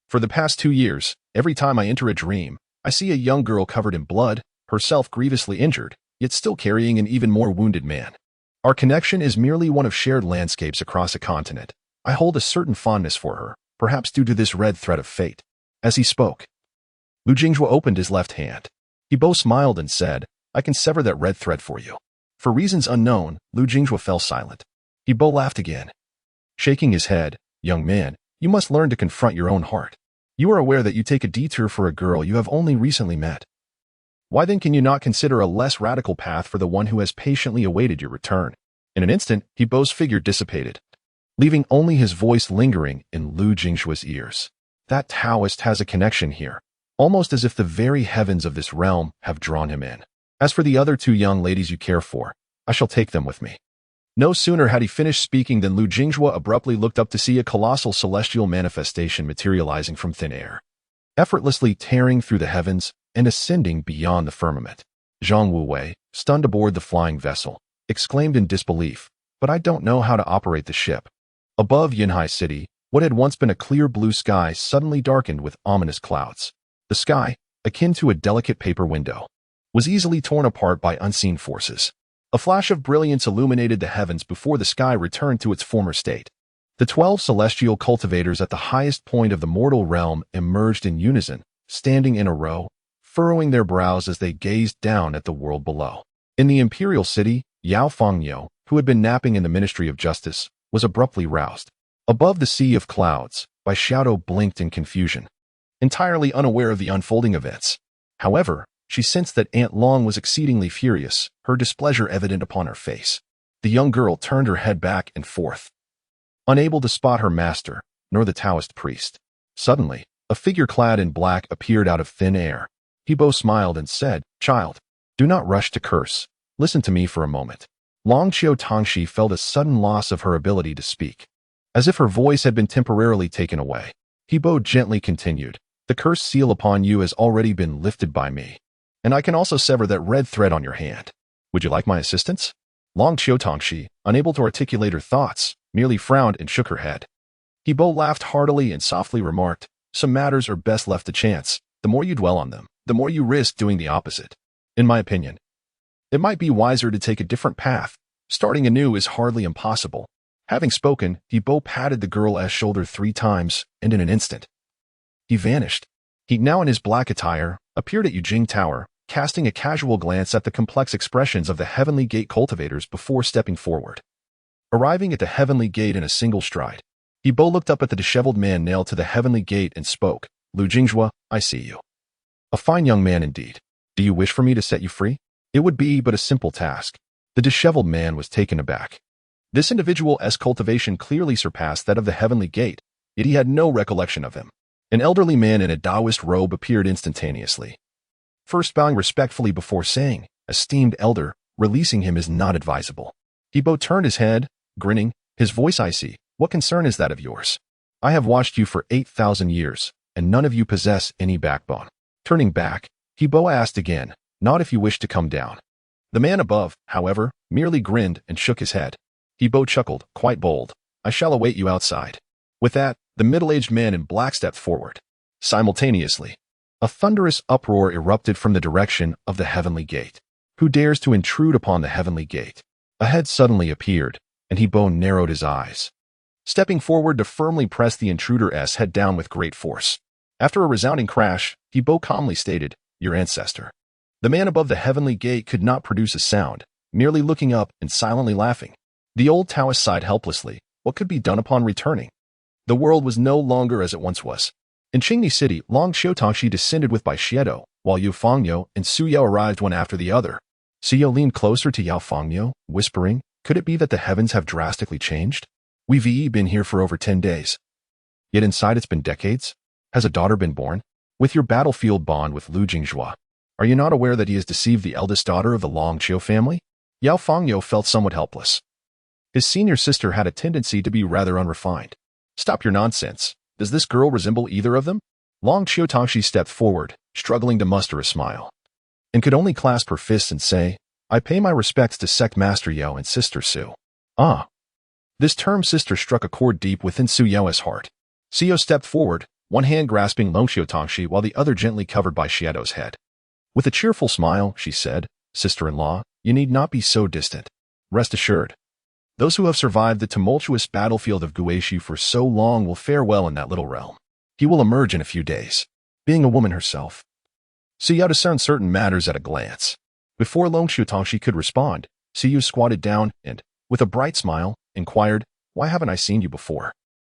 For the past 2 years, every time I enter a dream, I see a young girl covered in blood, herself grievously injured, yet still carrying an even more wounded man. Our connection is merely one of shared landscapes across a continent. I hold a certain fondness for her, perhaps due to this red thread of fate. As he spoke, Lu Jinghua opened his left hand. He both smiled and said, I can sever that red thread for you. For reasons unknown, Lu Jinghua fell silent. He both laughed again. Shaking his head, young man, you must learn to confront your own heart. You are aware that you take a detour for a girl you have only recently met. Why then can you not consider a less radical path for the one who has patiently awaited your return? In an instant, He Bo's figure dissipated, leaving only his voice lingering in Lu Jinghua's ears. That Taoist has a connection here, almost as if the very heavens of this realm have drawn him in. As for the other two young ladies you care for, I shall take them with me. No sooner had he finished speaking than Lu Jinghua abruptly looked up to see a colossal celestial manifestation materializing from thin air, effortlessly tearing through the heavens and ascending beyond the firmament. Zhang Wuwei, stunned aboard the flying vessel, exclaimed in disbelief, but I don't know how to operate the ship. Above Yunhai City, what had once been a clear blue sky suddenly darkened with ominous clouds. The sky, akin to a delicate paper window, was easily torn apart by unseen forces. A flash of brilliance illuminated the heavens before the sky returned to its former state. The 12 celestial cultivators at the highest point of the mortal realm emerged in unison, standing in a row, furrowing their brows as they gazed down at the world below. In the imperial city, Yao Fangyo, who had been napping in the Ministry of Justice, was abruptly roused. Above the sea of clouds, Bai Xiaodo blinked in confusion, entirely unaware of the unfolding events. However, she sensed that Aunt Long was exceedingly furious, her displeasure evident upon her face. The young girl turned her head back and forth, unable to spot her master, nor the Taoist priest. Suddenly, a figure clad in black appeared out of thin air. He both smiled and said, Child, do not rush to curse. Listen to me for a moment. Long Qiu Tongxi felt a sudden loss of her ability to speak, as if her voice had been temporarily taken away. He Bo gently continued, the curse seal upon you has already been lifted by me, and I can also sever that red thread on your hand. Would you like my assistance? Long Qiu Tongxi, unable to articulate her thoughts, merely frowned and shook her head. He Bo laughed heartily and softly remarked, some matters are best left to chance. The more you dwell on them, the more you risk doing the opposite. In my opinion, it might be wiser to take a different path. Starting anew is hardly impossible. Having spoken, He Bo patted the girl's shoulder 3 times, and in an instant, he vanished. He, now in his black attire, appeared at Yujing Tower, casting a casual glance at the complex expressions of the Heavenly Gate cultivators before stepping forward. Arriving at the Heavenly Gate in a single stride, He Bo looked up at the disheveled man nailed to the Heavenly Gate and spoke, Lu Jinghua, I see you. A fine young man indeed. Do you wish for me to set you free? It would be but a simple task. The disheveled man was taken aback. This individual's cultivation clearly surpassed that of the Heavenly Gate, yet he had no recollection of him. An elderly man in a Taoist robe appeared instantaneously, first bowing respectfully before saying, Esteemed elder, releasing him is not advisable. He Bo turned his head, grinning, his voice icy. What concern is that of yours? I have watched you for 8,000 years, and none of you possess any backbone. Turning back, He Bo asked again, Not if you wish to come down. The man above, however, merely grinned and shook his head. He Bo chuckled, quite bold. I shall await you outside. With that, the middle-aged man in black stepped forward. Simultaneously, a thunderous uproar erupted from the direction of the Heavenly Gate. Who dares to intrude upon the Heavenly Gate? A head suddenly appeared, and He Bo narrowed his eyes, stepping forward to firmly press the intruder's head down with great force. After a resounding crash, He Bo calmly stated, Your ancestor. The man above the Heavenly Gate could not produce a sound, merely looking up and silently laughing. The old Taoist sighed helplessly. What could be done upon returning? The world was no longer as it once was. In Qingni City, Long Qiu Tongxi descended with Bai Xiaodo, while Yu Fangyo and Su Yao arrived one after the other. Su Yao leaned closer to Yao Fangyo, whispering, Could it be that the heavens have drastically changed? We've been here for over 10 days. Yet inside it's been decades. Has a daughter been born? With your battlefield bond with Lu Jinghua, are you not aware that he has deceived the eldest daughter of the Long Qiu family? Yao Fangyo felt somewhat helpless. His senior sister had a tendency to be rather unrefined. Stop your nonsense. Does this girl resemble either of them? Long Qiu Tongxi stepped forward, struggling to muster a smile, and could only clasp her fists and say, I pay my respects to Sect Master Yao and Sister Su. Ah. This term sister struck a chord deep within Su Yao's heart. Su Yao stepped forward, one hand grasping Long Qiu Tongxi while the other gently covered Bai Xiaodo's head. With a cheerful smile, she said, "Sister-in-law, you need not be so distant. Rest assured. Those who have survived the tumultuous battlefield of Guishi for so long will fare well in that little realm. He will emerge in a few days." Being a woman herself, Suyao discerned certain matters at a glance. Before Long Xiutongxi could respond, Siyu squatted down and, with a bright smile, inquired, "Why haven't I seen you before?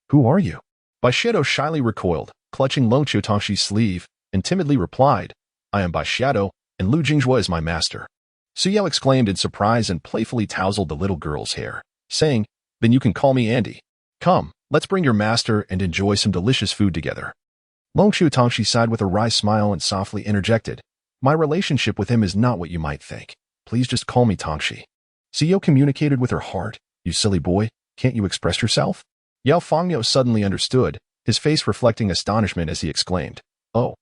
Who are you?" Baishiado shyly recoiled, clutching Long Xiutongxi's sleeve, and timidly replied, "I am Baishiado, and Lu Jingjue is my master." Suyao exclaimed in surprise and playfully tousled the little girl's hair, saying, "Then you can call me Andy. Come, let's bring your master and enjoy some delicious food together." Long Xiutongxi sighed with a wry smile and softly interjected, "My relationship with him is not what you might think. Please just call me Tongxi." Suyao communicated with her heart, "You silly boy, can't you express yourself?" Yao Fangniu suddenly understood, his face reflecting astonishment as he exclaimed, "Oh,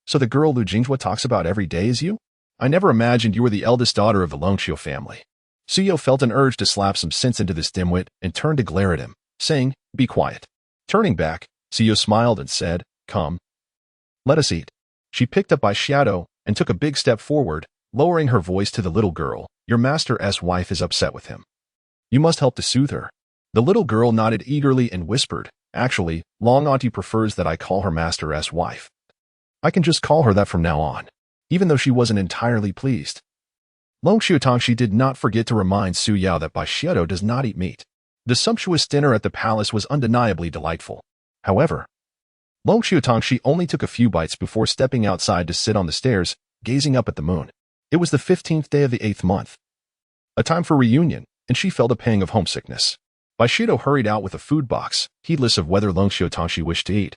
so the girl Lu Jingjue talks about every day is you? I never imagined you were the eldest daughter of the Longqiu family." Suyao felt an urge to slap some sense into this dimwit and turned to glare at him, saying, "Be quiet." Turning back, Suyao smiled and said, "Come, let us eat." She picked up Baishiado and took a big step forward, lowering her voice to the little girl, "Your master's wife is upset with him. You must help to soothe her." The little girl nodded eagerly and whispered, "Actually, Long Auntie prefers that I call her master's wife. I can just call her that from now on," even though she wasn't entirely pleased. Long Xiutongxi did not forget to remind Suyao that Baishiado does not eat meat. The sumptuous dinner at the palace was undeniably delightful. However, Long Xiutongxi only took a few bites before stepping outside to sit on the stairs, gazing up at the moon. It was the 15th day of the 8th month. A time for reunion, and she felt a pang of homesickness. Baishido hurried out with a food box, heedless of whether Long Xiutongxi wished to eat,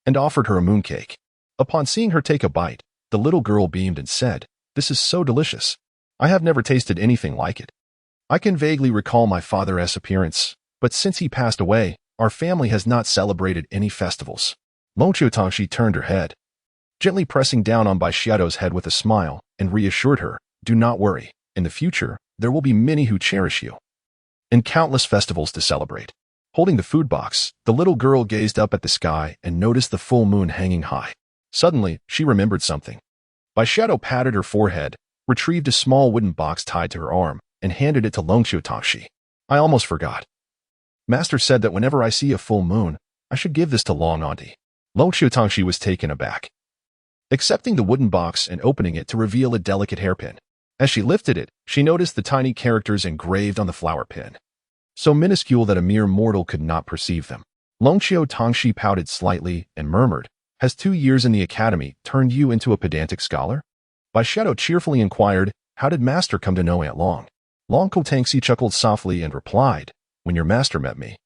and offered her a mooncake. Upon seeing her take a bite, the little girl beamed and said, "This is so delicious. I have never tasted anything like it. I can vaguely recall my father's appearance, but since he passed away, our family has not celebrated any festivals." Long Xiutongxi turned her head, gently pressing down on Baishiado's head with a smile, and reassured her, "Do not worry. In the future, there will be many who cherish you, and countless festivals to celebrate." Holding the food box, the little girl gazed up at the sky and noticed the full moon hanging high. Suddenly, she remembered something. Baishiado patted her forehead, retrieved a small wooden box tied to her arm, and handed it to Long Xiutongxi. "I almost forgot. Master said that whenever I see a full moon, I should give this to Long Auntie." Long Xiutongxi was taken aback, accepting the wooden box and opening it to reveal a delicate hairpin. As she lifted it, she noticed the tiny characters engraved on the flower pin, so minuscule that a mere mortal could not perceive them. Long Xiutongxi pouted slightly and murmured, "Has 2 years in the academy turned you into a pedantic scholar?" Baishiado cheerfully inquired, "How did master come to know Aunt Long?" Long Xiutongxi chuckled softly and replied, "When your master met me,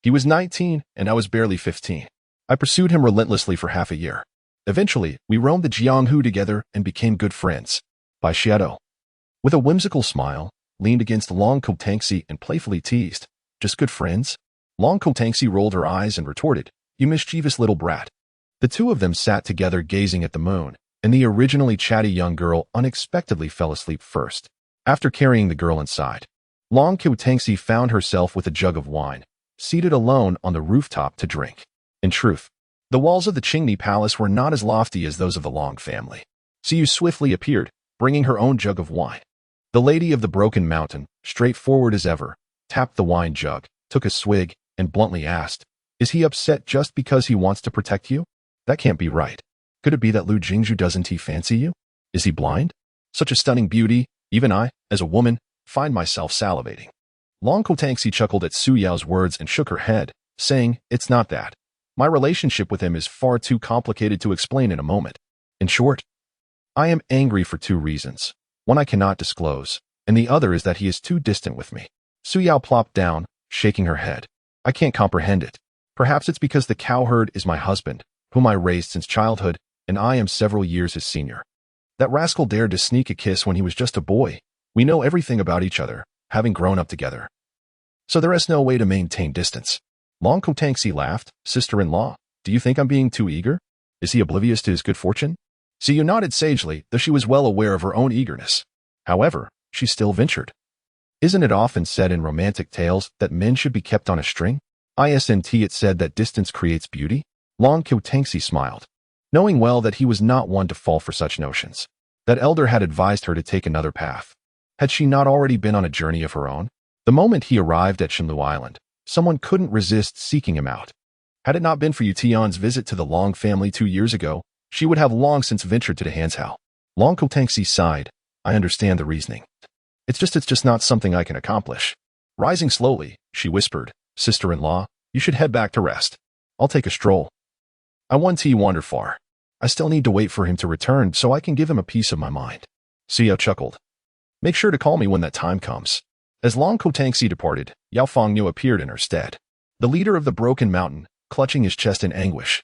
he was 19 and I was barely 15. I pursued him relentlessly for half a year. Eventually, we roamed the Jianghu together and became good friends." Baishiado, with a whimsical smile, leaned against Long Xiutongxi and playfully teased, "Just good friends?" Long Xiutongxi rolled her eyes and retorted, "You mischievous little brat." The two of them sat together gazing at the moon, and the originally chatty young girl unexpectedly fell asleep first. After carrying the girl inside, Long Xiutongxi found herself with a jug of wine, seated alone on the rooftop to drink. In truth, the walls of the Qingni Palace were not as lofty as those of the Long family. Siyu swiftly appeared, bringing her own jug of wine. The lady of the Broken Mountain, straightforward as ever, tapped the wine jug, took a swig, and bluntly asked, "Is he upset just because he wants to protect you? That can't be right. Could it be that Lu Jingjue doesn't he fancy you? Is he blind? Such a stunning beauty, even I, as a woman, find myself salivating." Long Xiutongxi chuckled at Su Yao's words and shook her head, saying, "It's not that. My relationship with him is far too complicated to explain in a moment. In short, I am angry for 2 reasons. One I cannot disclose, and the other is that he is too distant with me." Su Yao plopped down, shaking her head. "I can't comprehend it. Perhaps it's because the cowherd is my husband, whom I raised since childhood, and I am several years his senior. That rascal dared to sneak a kiss when he was just a boy. We know everything about each other, having grown up together. So there is no way to maintain distance." Long Xiutongxi laughed, "Sister-in-law, do you think I'm being too eager? Is he oblivious to his good fortune?" Siyu nodded sagely, though she was well aware of her own eagerness. However, she still ventured, "Isn't it often said in romantic tales that men should be kept on a string? Isn't it said that distance creates beauty?" Long Xiutongxi smiled. knowing well that he was not one to fall for such notions. That elder had advised her to take another path. Had she not already been on a journey of her own? The moment he arrived at Shenlu Island, someone couldn't resist seeking him out. Had it not been for Yu Tian's visit to the Long family 2 years ago, she would have long since ventured to the Hanzhou. Long Kotangxi sighed. I understand the reasoning. It's just not something I can accomplish. Rising slowly, she whispered, Sister-in-law, you should head back to rest. I'll take a stroll. I want to wander far. I still need to wait for him to return so I can give him a piece of my mind. Xiao chuckled. Make sure to call me when that time comes. As Long Kotangxi departed, Yao Fangniu appeared in her stead. The leader of the Broken Mountain, clutching his chest in anguish.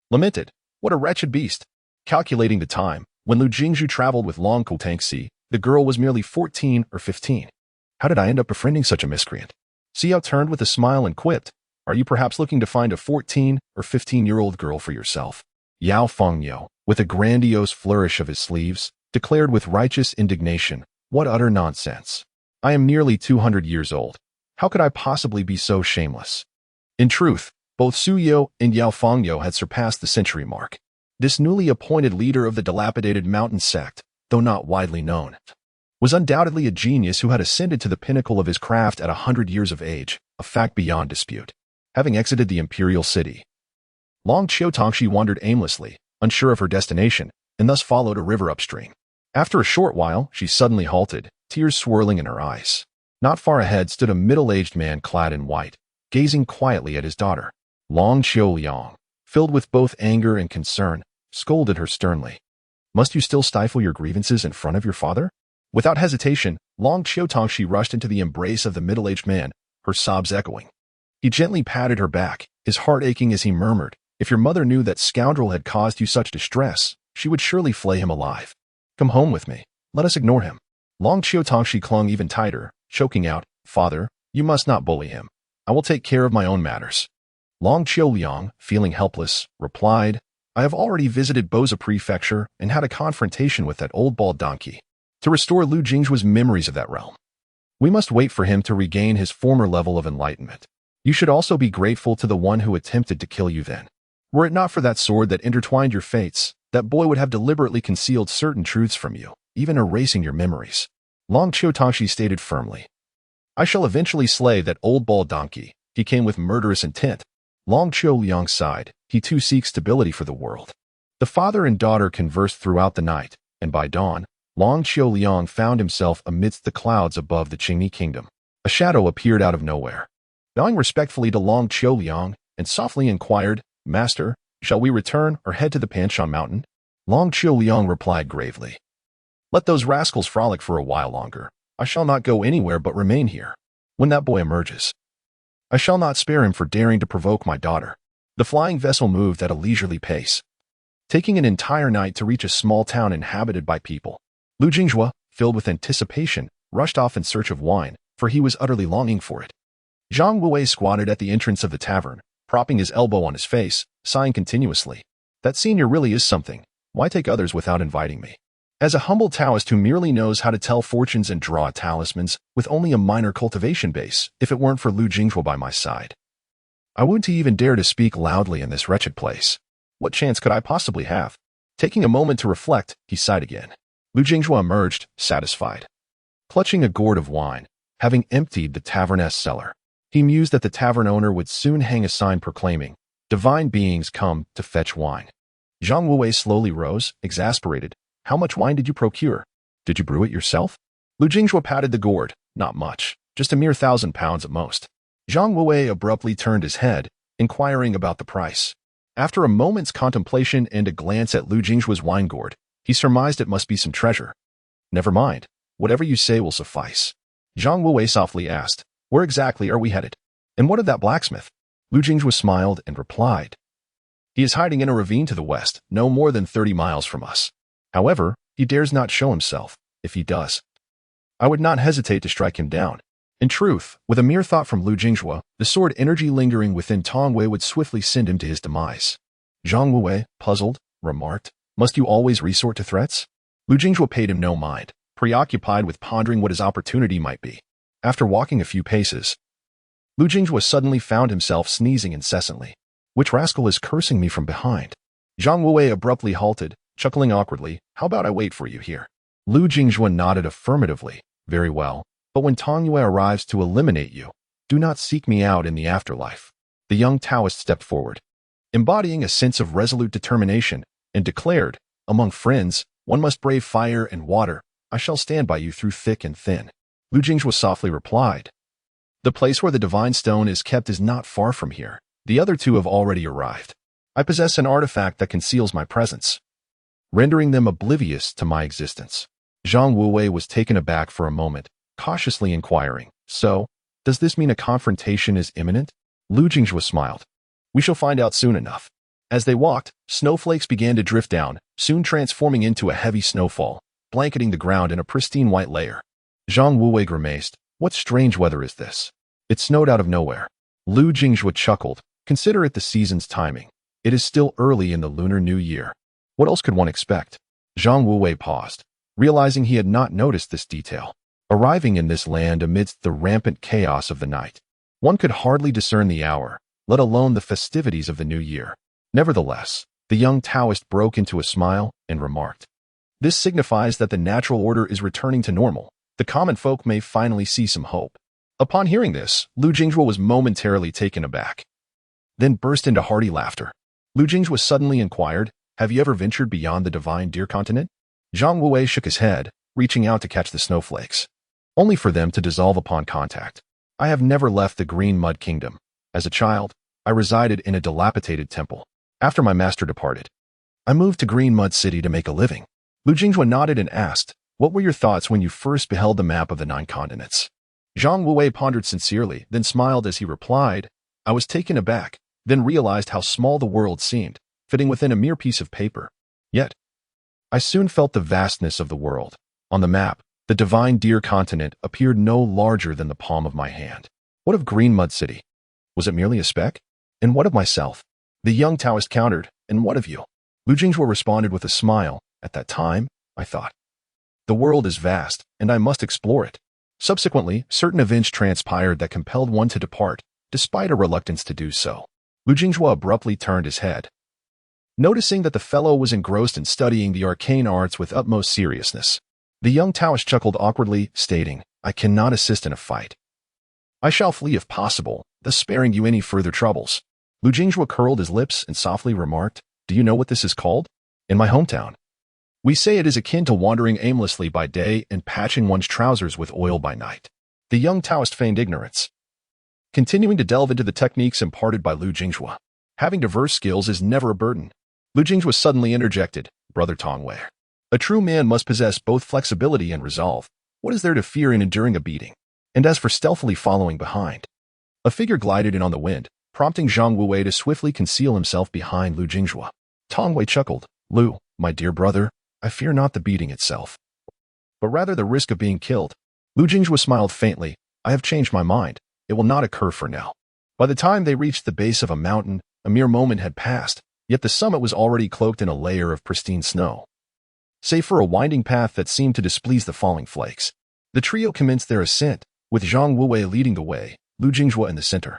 Lamented, what a wretched beast. Calculating the time, when Lu Jingzhu traveled with Long Kotangxi, the girl was merely 14 or 15. How did I end up befriending such a miscreant? Xiao turned with a smile and quipped, are you perhaps looking to find a 14 or 15-year-old girl for yourself? Yao Fangniu, with a grandiose flourish of his sleeves, declared with righteous indignation, what utter nonsense. I am nearly 200 years old. How could I possibly be so shameless? In truth, both Su Yo and Yao Fangniu had surpassed the century mark. This newly appointed leader of the dilapidated mountain sect, though not widely known, was undoubtedly a genius who had ascended to the pinnacle of his craft at 100 years of age, a fact beyond dispute. Having exited the imperial city, Long Qiutongxi wandered aimlessly, unsure of her destination, and thus followed a river upstream. After a short while, she suddenly halted, tears swirling in her eyes. Not far ahead stood a middle-aged man clad in white, gazing quietly at his daughter. Long Qiuliang, filled with both anger and concern, scolded her sternly. Must you still stifle your grievances in front of your father? Without hesitation, Long Qiutongxi rushed into the embrace of the middle-aged man, her sobs echoing. He gently patted her back, his heart aching as he murmured, if your mother knew that scoundrel had caused you such distress, she would surely flay him alive. Come home with me. Let us ignore him. Long Qiutongxi clung even tighter, choking out, Father, you must not bully him. I will take care of my own matters. Long Qiuliang, feeling helpless, replied, I have already visited Boza Prefecture and had a confrontation with that old bald donkey to restore Lu Jingzhu's memories of that realm. We must wait for him to regain his former level of enlightenment. You should also be grateful to the one who attempted to kill you then. Were it not for that sword that intertwined your fates, that boy would have deliberately concealed certain truths from you, even erasing your memories. Long Qiutongxi stated firmly. I shall eventually slay that old bald donkey. He came with murderous intent. Long Qiuliang sighed. He too seeks stability for the world. The father and daughter conversed throughout the night, and by dawn, Long Qiuliang found himself amidst the clouds above the Qingni kingdom. A shadow appeared out of nowhere. Bowing respectfully to Long Qiuliang, and softly inquired, Master, shall we return or head to the Panshan Mountain? Long Qiuliang replied gravely. Let those rascals frolic for a while longer. I shall not go anywhere but remain here. When that boy emerges, I shall not spare him for daring to provoke my daughter. The flying vessel moved at a leisurely pace, taking an entire night to reach a small town inhabited by people. Lu Jingzhu, filled with anticipation, rushed off in search of wine, for he was utterly longing for it. Zhang Wuwei squatted at the entrance of the tavern, propping his elbow on his face, sighing continuously. That senior really is something. Why take others without inviting me? As a humble Taoist who merely knows how to tell fortunes and draw talismans with only a minor cultivation base, if it weren't for Lu Jingzhu by my side, I wouldn't even dare to speak loudly in this wretched place. What chance could I possibly have? Taking a moment to reflect, he sighed again. Lu Jingzhu emerged, satisfied. Clutching a gourd of wine, having emptied the tavern's cellar, he mused that the tavern owner would soon hang a sign proclaiming, divine beings come to fetch wine. Zhang Wuwei slowly rose, exasperated. How much wine did you procure? Did you brew it yourself? Lu Jingzhu patted the gourd. Not much, just a mere 1,000 pounds at most. Zhang Wuwei abruptly turned his head, inquiring about the price. After a moment's contemplation and a glance at Lu Jingzhu's wine gourd, he surmised it must be some treasure. Never mind. Whatever you say will suffice. Zhang Wuwei softly asked, where exactly are we headed? And what of that blacksmith? Lu Jingzhu smiled and replied, he is hiding in a ravine to the west, no more than 30 miles from us. However, he dares not show himself. If he does, I would not hesitate to strike him down. In truth, with a mere thought from Lu Jingzhu, the sword energy lingering within Tong Wei would swiftly send him to his demise. Zhang Wuwei, puzzled, remarked, must you always resort to threats? Lu Jingzhu paid him no mind, preoccupied with pondering what his opportunity might be. After walking a few paces, Lu Jingzhu suddenly found himself sneezing incessantly. Which rascal is cursing me from behind? Zhang Wuwei abruptly halted, chuckling awkwardly. How about I wait for you here? Lu Jingjue nodded affirmatively. Very well. But when Tong Yue arrives to eliminate you, do not seek me out in the afterlife. The young Taoist stepped forward, embodying a sense of resolute determination, and declared, among friends, one must brave fire and water. I shall stand by you through thick and thin. Lu Jingjue softly replied, the place where the divine stone is kept is not far from here. The other two have already arrived. I possess an artifact that conceals my presence, rendering them oblivious to my existence. Zhang Wuwei was taken aback for a moment, cautiously inquiring, so, does this mean a confrontation is imminent? Lu Jingjue smiled. We shall find out soon enough. As they walked, snowflakes began to drift down, soon transforming into a heavy snowfall, blanketing the ground in a pristine white layer. Zhang Wuwei grimaced. What strange weather is this? It snowed out of nowhere. Lu Jingjue chuckled. Consider it the season's timing. It is still early in the Lunar New Year. What else could one expect? Zhang Wuwei paused, realizing he had not noticed this detail. Arriving in this land amidst the rampant chaos of the night, one could hardly discern the hour, let alone the festivities of the new year. Nevertheless, the young Taoist broke into a smile and remarked, this signifies that the natural order is returning to normal. The common folk may finally see some hope. Upon hearing this, Lu Jingjue was momentarily taken aback, then burst into hearty laughter. Lu Jingjue suddenly inquired, have you ever ventured beyond the divine deer continent? Zhang Wuwei shook his head, reaching out to catch the snowflakes, only for them to dissolve upon contact. I have never left the Green Mud Kingdom. As a child, I resided in a dilapidated temple. After my master departed, I moved to Green Mud City to make a living. Lu Jingjue nodded and asked, what were your thoughts when you first beheld the map of the 9 continents? Zhang Wuwei pondered sincerely, then smiled as he replied, I was taken aback, then realized how small the world seemed, fitting within a mere piece of paper. Yet, I soon felt the vastness of the world. On the map, the divine deer continent appeared no larger than the palm of my hand. What of Green Mud City? Was it merely a speck? And what of myself? The young Taoist countered, and what of you? Lu Jingjue responded with a smile. At that time, I thought, the world is vast, and I must explore it. Subsequently, certain events transpired that compelled one to depart, despite a reluctance to do so. Lu Jingjue abruptly turned his head, noticing that the fellow was engrossed in studying the arcane arts with utmost seriousness. The young Taoist chuckled awkwardly, stating, I cannot assist in a fight. I shall flee if possible, thus sparing you any further troubles. Lu Jingjue curled his lips and softly remarked, do you know what this is called? In my hometown, we say it is akin to wandering aimlessly by day and patching one's trousers with oil by night. The young Taoist feigned ignorance, continuing to delve into the techniques imparted by Lu Jingjue. Having diverse skills is never a burden. Lu Jingjue suddenly interjected, Brother Tongwei, a true man must possess both flexibility and resolve. What is there to fear in enduring a beating? And as for stealthily following behind, a figure glided in on the wind, prompting Zhang Wuwei to swiftly conceal himself behind Lu Jingjue. Tongwei chuckled, Lu, my dear brother, I fear not the beating itself, but rather the risk of being killed. Lu Jingjue smiled faintly, I have changed my mind. It will not occur for now. By the time they reached the base of a mountain, a mere moment had passed, yet the summit was already cloaked in a layer of pristine snow, save for a winding path that seemed to displease the falling flakes. The trio commenced their ascent, with Zhang Wuwei leading the way, Lu Jingjue in the center,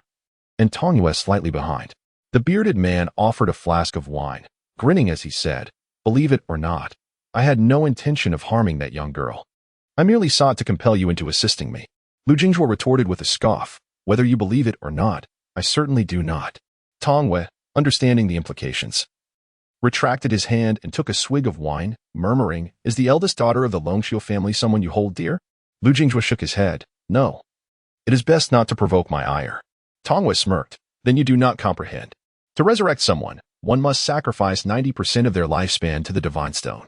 and Tong Yue slightly behind. The bearded man offered a flask of wine, grinning as he said, believe it or not, I had no intention of harming that young girl. I merely sought to compel you into assisting me. Lu Jingjue retorted with a scoff, whether you believe it or not, I certainly do not. Tong Yue, understanding the implications, retracted his hand and took a swig of wine, murmuring, is the eldest daughter of the Longxiu family someone you hold dear? Lu Jingjue shook his head, no. It is best not to provoke my ire. Tong Yue smirked, then you do not comprehend. To resurrect someone, one must sacrifice 90% of their lifespan to the divine stone.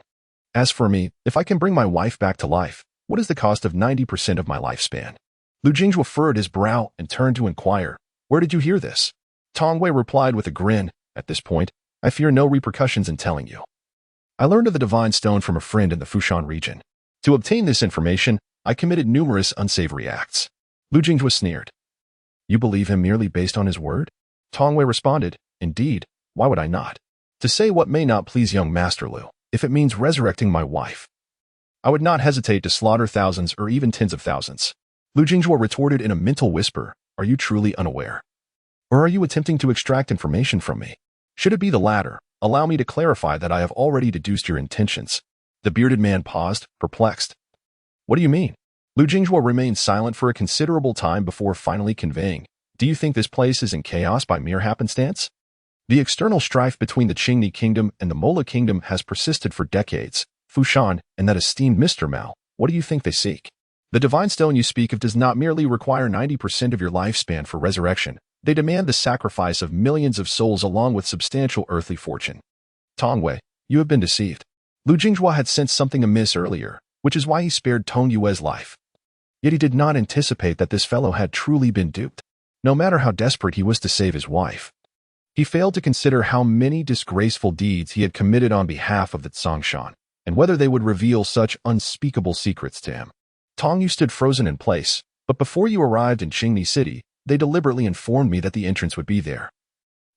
As for me, if I can bring my wife back to life, what is the cost of 90% of my lifespan? Lu Jingjue furrowed his brow and turned to inquire, where did you hear this? Tong Yue replied with a grin, at this point, I fear no repercussions in telling you. I learned of the divine stone from a friend in the Fushan region. To obtain this information, I committed numerous unsavory acts. Lu Jingjue sneered. You believe him merely based on his word? Tong Yue responded, indeed, why would I not? To say what may not please young Master Lu, if it means resurrecting my wife, I would not hesitate to slaughter thousands or even tens of thousands. Lu Jingjue retorted in a mental whisper, are you truly unaware? Or are you attempting to extract information from me? Should it be the latter, Allow me to clarify that I have already deduced your intentions. The bearded man paused, perplexed. What do you mean? Lu Jingjue remained silent for a considerable time before finally conveying. Do you think this place is in chaos by mere happenstance? The external strife between the Qingni kingdom and the Mola kingdom has persisted for decades. Fushan and that esteemed Mr. Mao, what do you think they seek? The divine stone you speak of does not merely require 90% of your lifespan for resurrection. They demand the sacrifice of millions of souls along with substantial earthly fortune. Tongwei, you have been deceived. Lu Jingjue had sensed something amiss earlier, which is why he spared Tong Yue's life. Yet he did not anticipate that this fellow had truly been duped, no matter how desperate he was to save his wife. He failed to consider how many disgraceful deeds he had committed on behalf of the Tsongshan, and whether they would reveal such unspeakable secrets to him. Tong Yu stood frozen in place, but before you arrived in Qingni City, they deliberately informed me that the entrance would be there,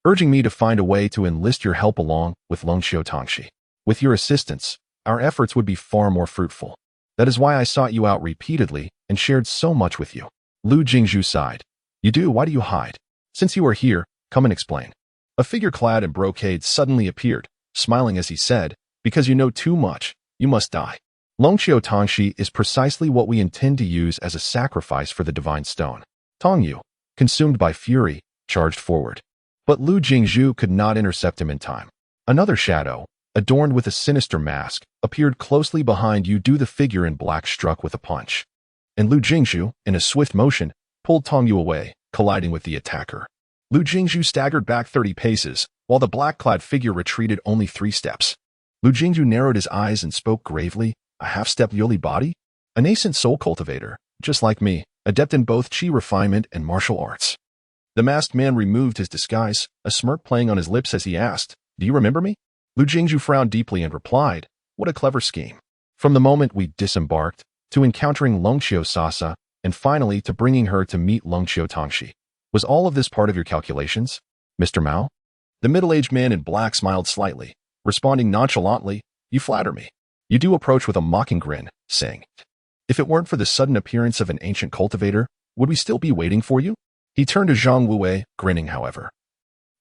urging me to find a way to enlist your help along with Longxiu Tongxi. With your assistance, our efforts would be far more fruitful. That is why I sought you out repeatedly and shared so much with you. Lu Jingzhu sighed. You do? Why do you hide? Since you are here, come and explain. A figure clad in brocade suddenly appeared, smiling as he said, because you know too much, you must die. Longxiu Tongxi is precisely what we intend to use as a sacrifice for the divine stone. Tong Yu, consumed by fury, charged forward. But Lu Jingzhu could not intercept him in time. Another shadow, adorned with a sinister mask, appeared closely behind you. The figure in black struck with a punch. And Lu Jingzhu, in a swift motion, pulled Tong Yu away, colliding with the attacker. Lu Jingzhu staggered back 30 paces, while the black-clad figure retreated only 3 steps. Lu Jingzhu narrowed his eyes and spoke gravely. A half-step Yuli body? A nascent soul cultivator, just like me, adept in both chi refinement and martial arts. The masked man removed his disguise, a smirk playing on his lips as he asked, Do you remember me? Lu Jingzhu frowned deeply and replied, What a clever scheme. From the moment we disembarked, to encountering Longxiu Sasa, and finally to bringing her to meet Longxiu Tongxi. Was all of this part of your calculations, Mr. Mao? The middle-aged man in black smiled slightly, responding nonchalantly, You flatter me. You do approach with a mocking grin, saying, If it weren't for the sudden appearance of an ancient cultivator, would we still be waiting for you? He turned to Zhang Wue, grinning however.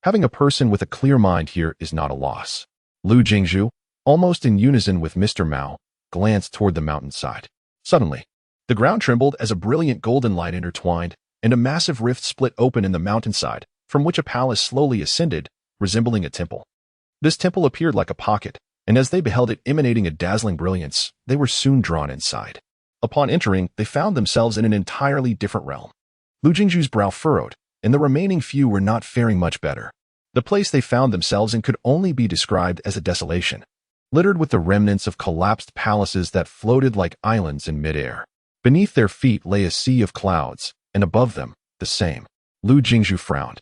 Having a person with a clear mind here is not a loss. Lu Jingzhu, almost in unison with Mr. Mao, glanced toward the mountainside. Suddenly, the ground trembled as a brilliant golden light intertwined, and a massive rift split open in the mountainside, from which a palace slowly ascended, resembling a temple. This temple appeared like a pocket, and as they beheld it emanating a dazzling brilliance, they were soon drawn inside. Upon entering, they found themselves in an entirely different realm. Lu Jingzhu's brow furrowed, and the remaining few were not faring much better. The place they found themselves in could only be described as a desolation, littered with the remnants of collapsed palaces that floated like islands in midair. Beneath their feet lay a sea of clouds, and above them, the same. Lu Jingzhu frowned,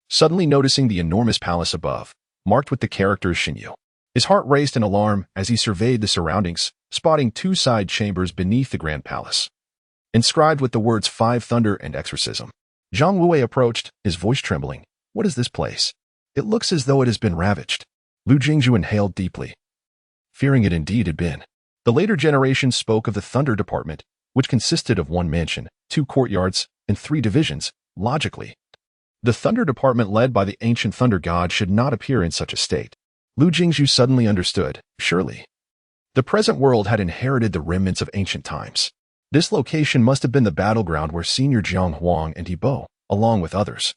suddenly noticing the enormous palace above, marked with the characters Xinyu. His heart raced in alarm as he surveyed the surroundings, spotting 2 side chambers beneath the grand palace, inscribed with the words 5 Thunder and Exorcism. Zhang Wue approached, his voice trembling. What is this place? It looks as though it has been ravaged. Lu Jingzhu inhaled deeply, fearing it indeed had been. The later generations spoke of the Thunder Department, which consisted of 1 mansion, 2 courtyards, and 3 divisions. Logically, the Thunder Department led by the ancient Thunder God should not appear in such a state. Lu Jingzhu suddenly understood, surely. The present world had inherited the remnants of ancient times. This location must have been the battleground where Senior Jiang Huang and Yibo, along with others,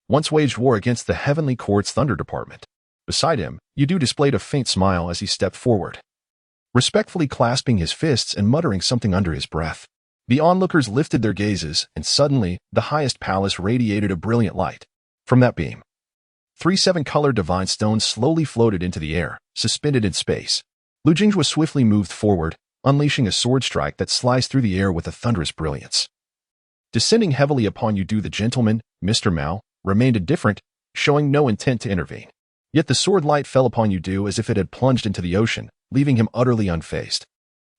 once waged war against the Heavenly Court's Thunder Department. Beside him, Yidu displayed a faint smile as he stepped forward, respectfully clasping his fists and muttering something under his breath. The onlookers lifted their gazes, and suddenly, the highest palace radiated a brilliant light. From that beam, 3 7-colored divine stones slowly floated into the air, suspended in space. Lu Jingzhu swiftly moved forward, unleashing a sword strike that sliced through the air with a thunderous brilliance. Descending heavily upon Yidu, the gentleman, Mr. Mao, remained indifferent, showing no intent to intervene. Yet the sword light fell upon Yidu as if it had plunged into the ocean, leaving him utterly unfazed.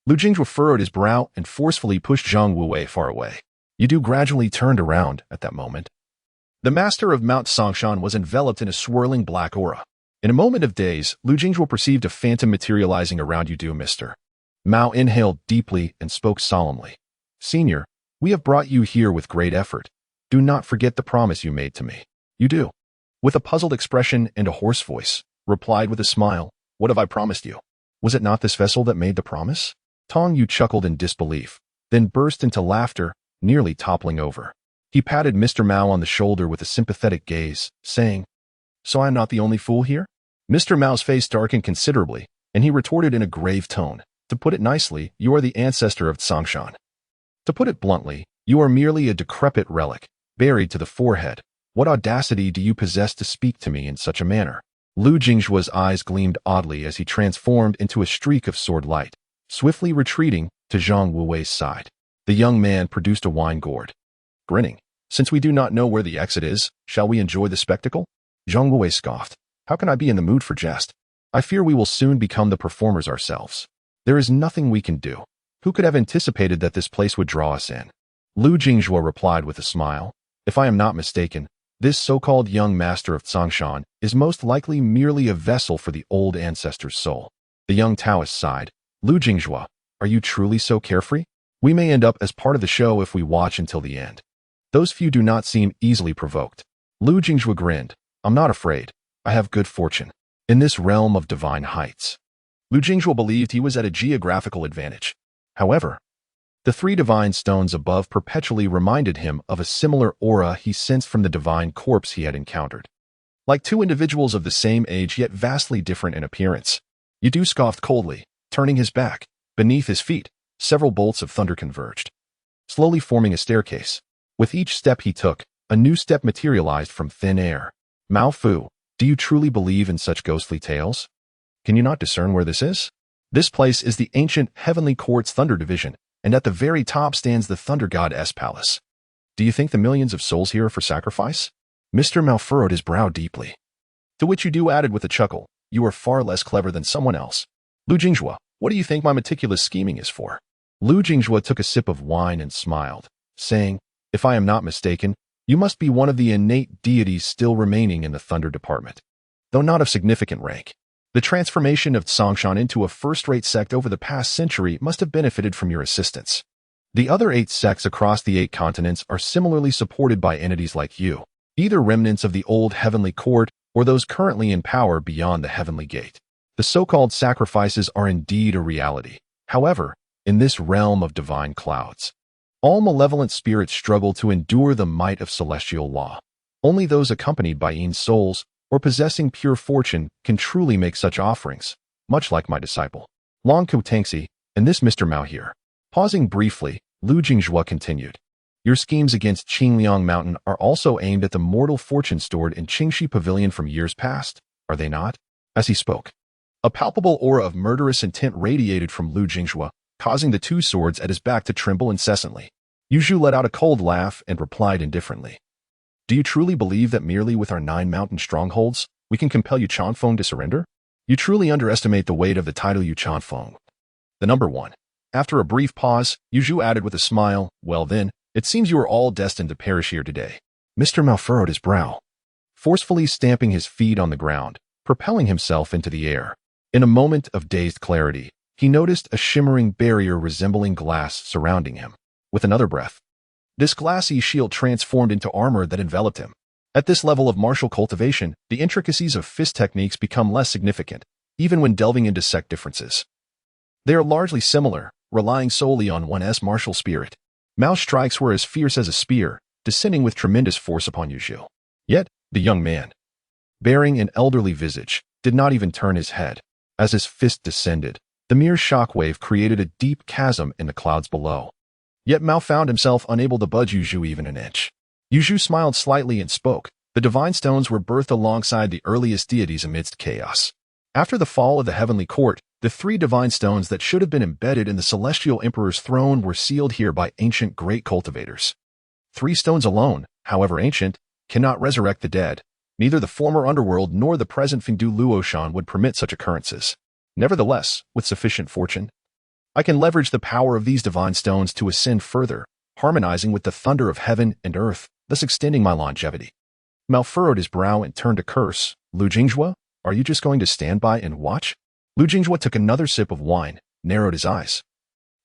Lu Jingzhu furrowed his brow and forcefully pushed Zhang Wue far away. Yidu gradually turned around at that moment. The master of Mount Songshan was enveloped in a swirling black aura. In a moment of daze, Lu Jingzhu perceived a phantom materializing around Yidu. Mr. Mao inhaled deeply and spoke solemnly. Senior, we have brought you here with great effort. Do not forget the promise you made to me. You do. With a puzzled expression and a hoarse voice, replied with a smile. What have I promised you? Was it not this vessel that made the promise? Tong Yu chuckled in disbelief, then burst into laughter, nearly toppling over. He patted Mr. Mao on the shoulder with a sympathetic gaze, saying, So I am not the only fool here? Mr. Mao's face darkened considerably, and he retorted in a grave tone, To put it nicely, you are the ancestor of Tsongshan. To put it bluntly, you are merely a decrepit relic, buried to the forehead. What audacity do you possess to speak to me in such a manner? Lu Jingzhua's eyes gleamed oddly as he transformed into a streak of sword light, swiftly retreating to Zhang Wuwei's side. The young man produced a wine gourd. Grinning, Since we do not know where the exit is, shall we enjoy the spectacle? Zhang Wuwei scoffed. How can I be in the mood for jest? I fear we will soon become the performers ourselves. There is nothing we can do. Who could have anticipated that this place would draw us in? Lu Jingzhua replied with a smile. If I am not mistaken, this so-called young master of Tsongshan is most likely merely a vessel for the old ancestor's soul. The young Taoist sighed. Lu Jingzhua, are you truly so carefree? We may end up as part of the show if we watch until the end. Those few do not seem easily provoked. Lu Jingzhua grinned. I'm not afraid. I have good fortune. In this realm of divine heights. Lu Jingzhua believed he was at a geographical advantage. However, the three divine stones above perpetually reminded him of a similar aura he sensed from the divine corpse he had encountered. Like two individuals of the same age yet vastly different in appearance. Yidu scoffed coldly, turning his back. Beneath his feet, several bolts of thunder converged, slowly forming a staircase. With each step he took, a new step materialized from thin air. Mao Fu, do you truly believe in such ghostly tales? Can you not discern where this is? This place is the ancient Heavenly Court's Thunder Division, and at the very top stands the Thunder God's Palace. Do you think the millions of souls here are for sacrifice? Mr. Mao furrowed his brow deeply. To which Yidu added with a chuckle, You are far less clever than someone else. Lu Jingzhua, what do you think my meticulous scheming is for? Lu Jingzhua took a sip of wine and smiled, saying, If I am not mistaken, you must be one of the innate deities still remaining in the Thunder Department. Though not of significant rank, the transformation of Tsongshan into a first-rate sect over the past century must have benefited from your assistance. The other 8 sects across the 8 continents are similarly supported by entities like you, either remnants of the old Heavenly Court or those currently in power beyond the Heavenly Gate. The so-called sacrifices are indeed a reality. However, in this realm of divine clouds, all malevolent spirits struggle to endure the might of celestial law. Only those accompanied by Yin souls or possessing pure fortune can truly make such offerings, much like my disciple, Long Ku Tangxi, and this Mr. Mao here. Pausing briefly, Lu Jingzhua continued. Your schemes against Qingliang Mountain are also aimed at the mortal fortune stored in Qingxi Pavilion from years past, are they not? As he spoke, a palpable aura of murderous intent radiated from Lu Jingzhua, causing the 2 swords at his back to tremble incessantly. Yu Zhu let out a cold laugh and replied indifferently. Do you truly believe that merely with our 9 mountain strongholds, we can compel Yu Chanfeng to surrender? You truly underestimate the weight of the title Yu Chanfeng. The number 1. After a brief pause, Yu Zhu added with a smile, Well then, it seems you are all destined to perish here today. Mr. Mao furrowed his brow, forcefully stamping his feet on the ground, propelling himself into the air. In a moment of dazed clarity, he noticed a shimmering barrier resembling glass surrounding him. With another breath, this glassy shield transformed into armor that enveloped him. At this level of martial cultivation, the intricacies of fist techniques become less significant, even when delving into sect differences. They are largely similar, relying solely on one's martial spirit. Mao's strikes were as fierce as a spear, descending with tremendous force upon Yu Zhu. Yet, the young man, bearing an elderly visage, did not even turn his head. As his fist descended, the mere shockwave created a deep chasm in the clouds below. Yet Mao found himself unable to budge Yu Zhu even an inch. Yu Zhu smiled slightly and spoke. The divine stones were birthed alongside the earliest deities amidst chaos. After the fall of the Heavenly Court, the 3 divine stones that should have been embedded in the Celestial Emperor's throne were sealed here by ancient great cultivators. 3 stones alone, however ancient, cannot resurrect the dead. Neither the former underworld nor the present Fengdu Luoshan would permit such occurrences. Nevertheless, with sufficient fortune, I can leverage the power of these divine stones to ascend further, harmonizing with the thunder of heaven and earth, thus extending my longevity. Mao furrowed his brow and turned to curse. Lu Jingzhua, are you just going to stand by and watch? Lu Jingzhua took another sip of wine, narrowed his eyes,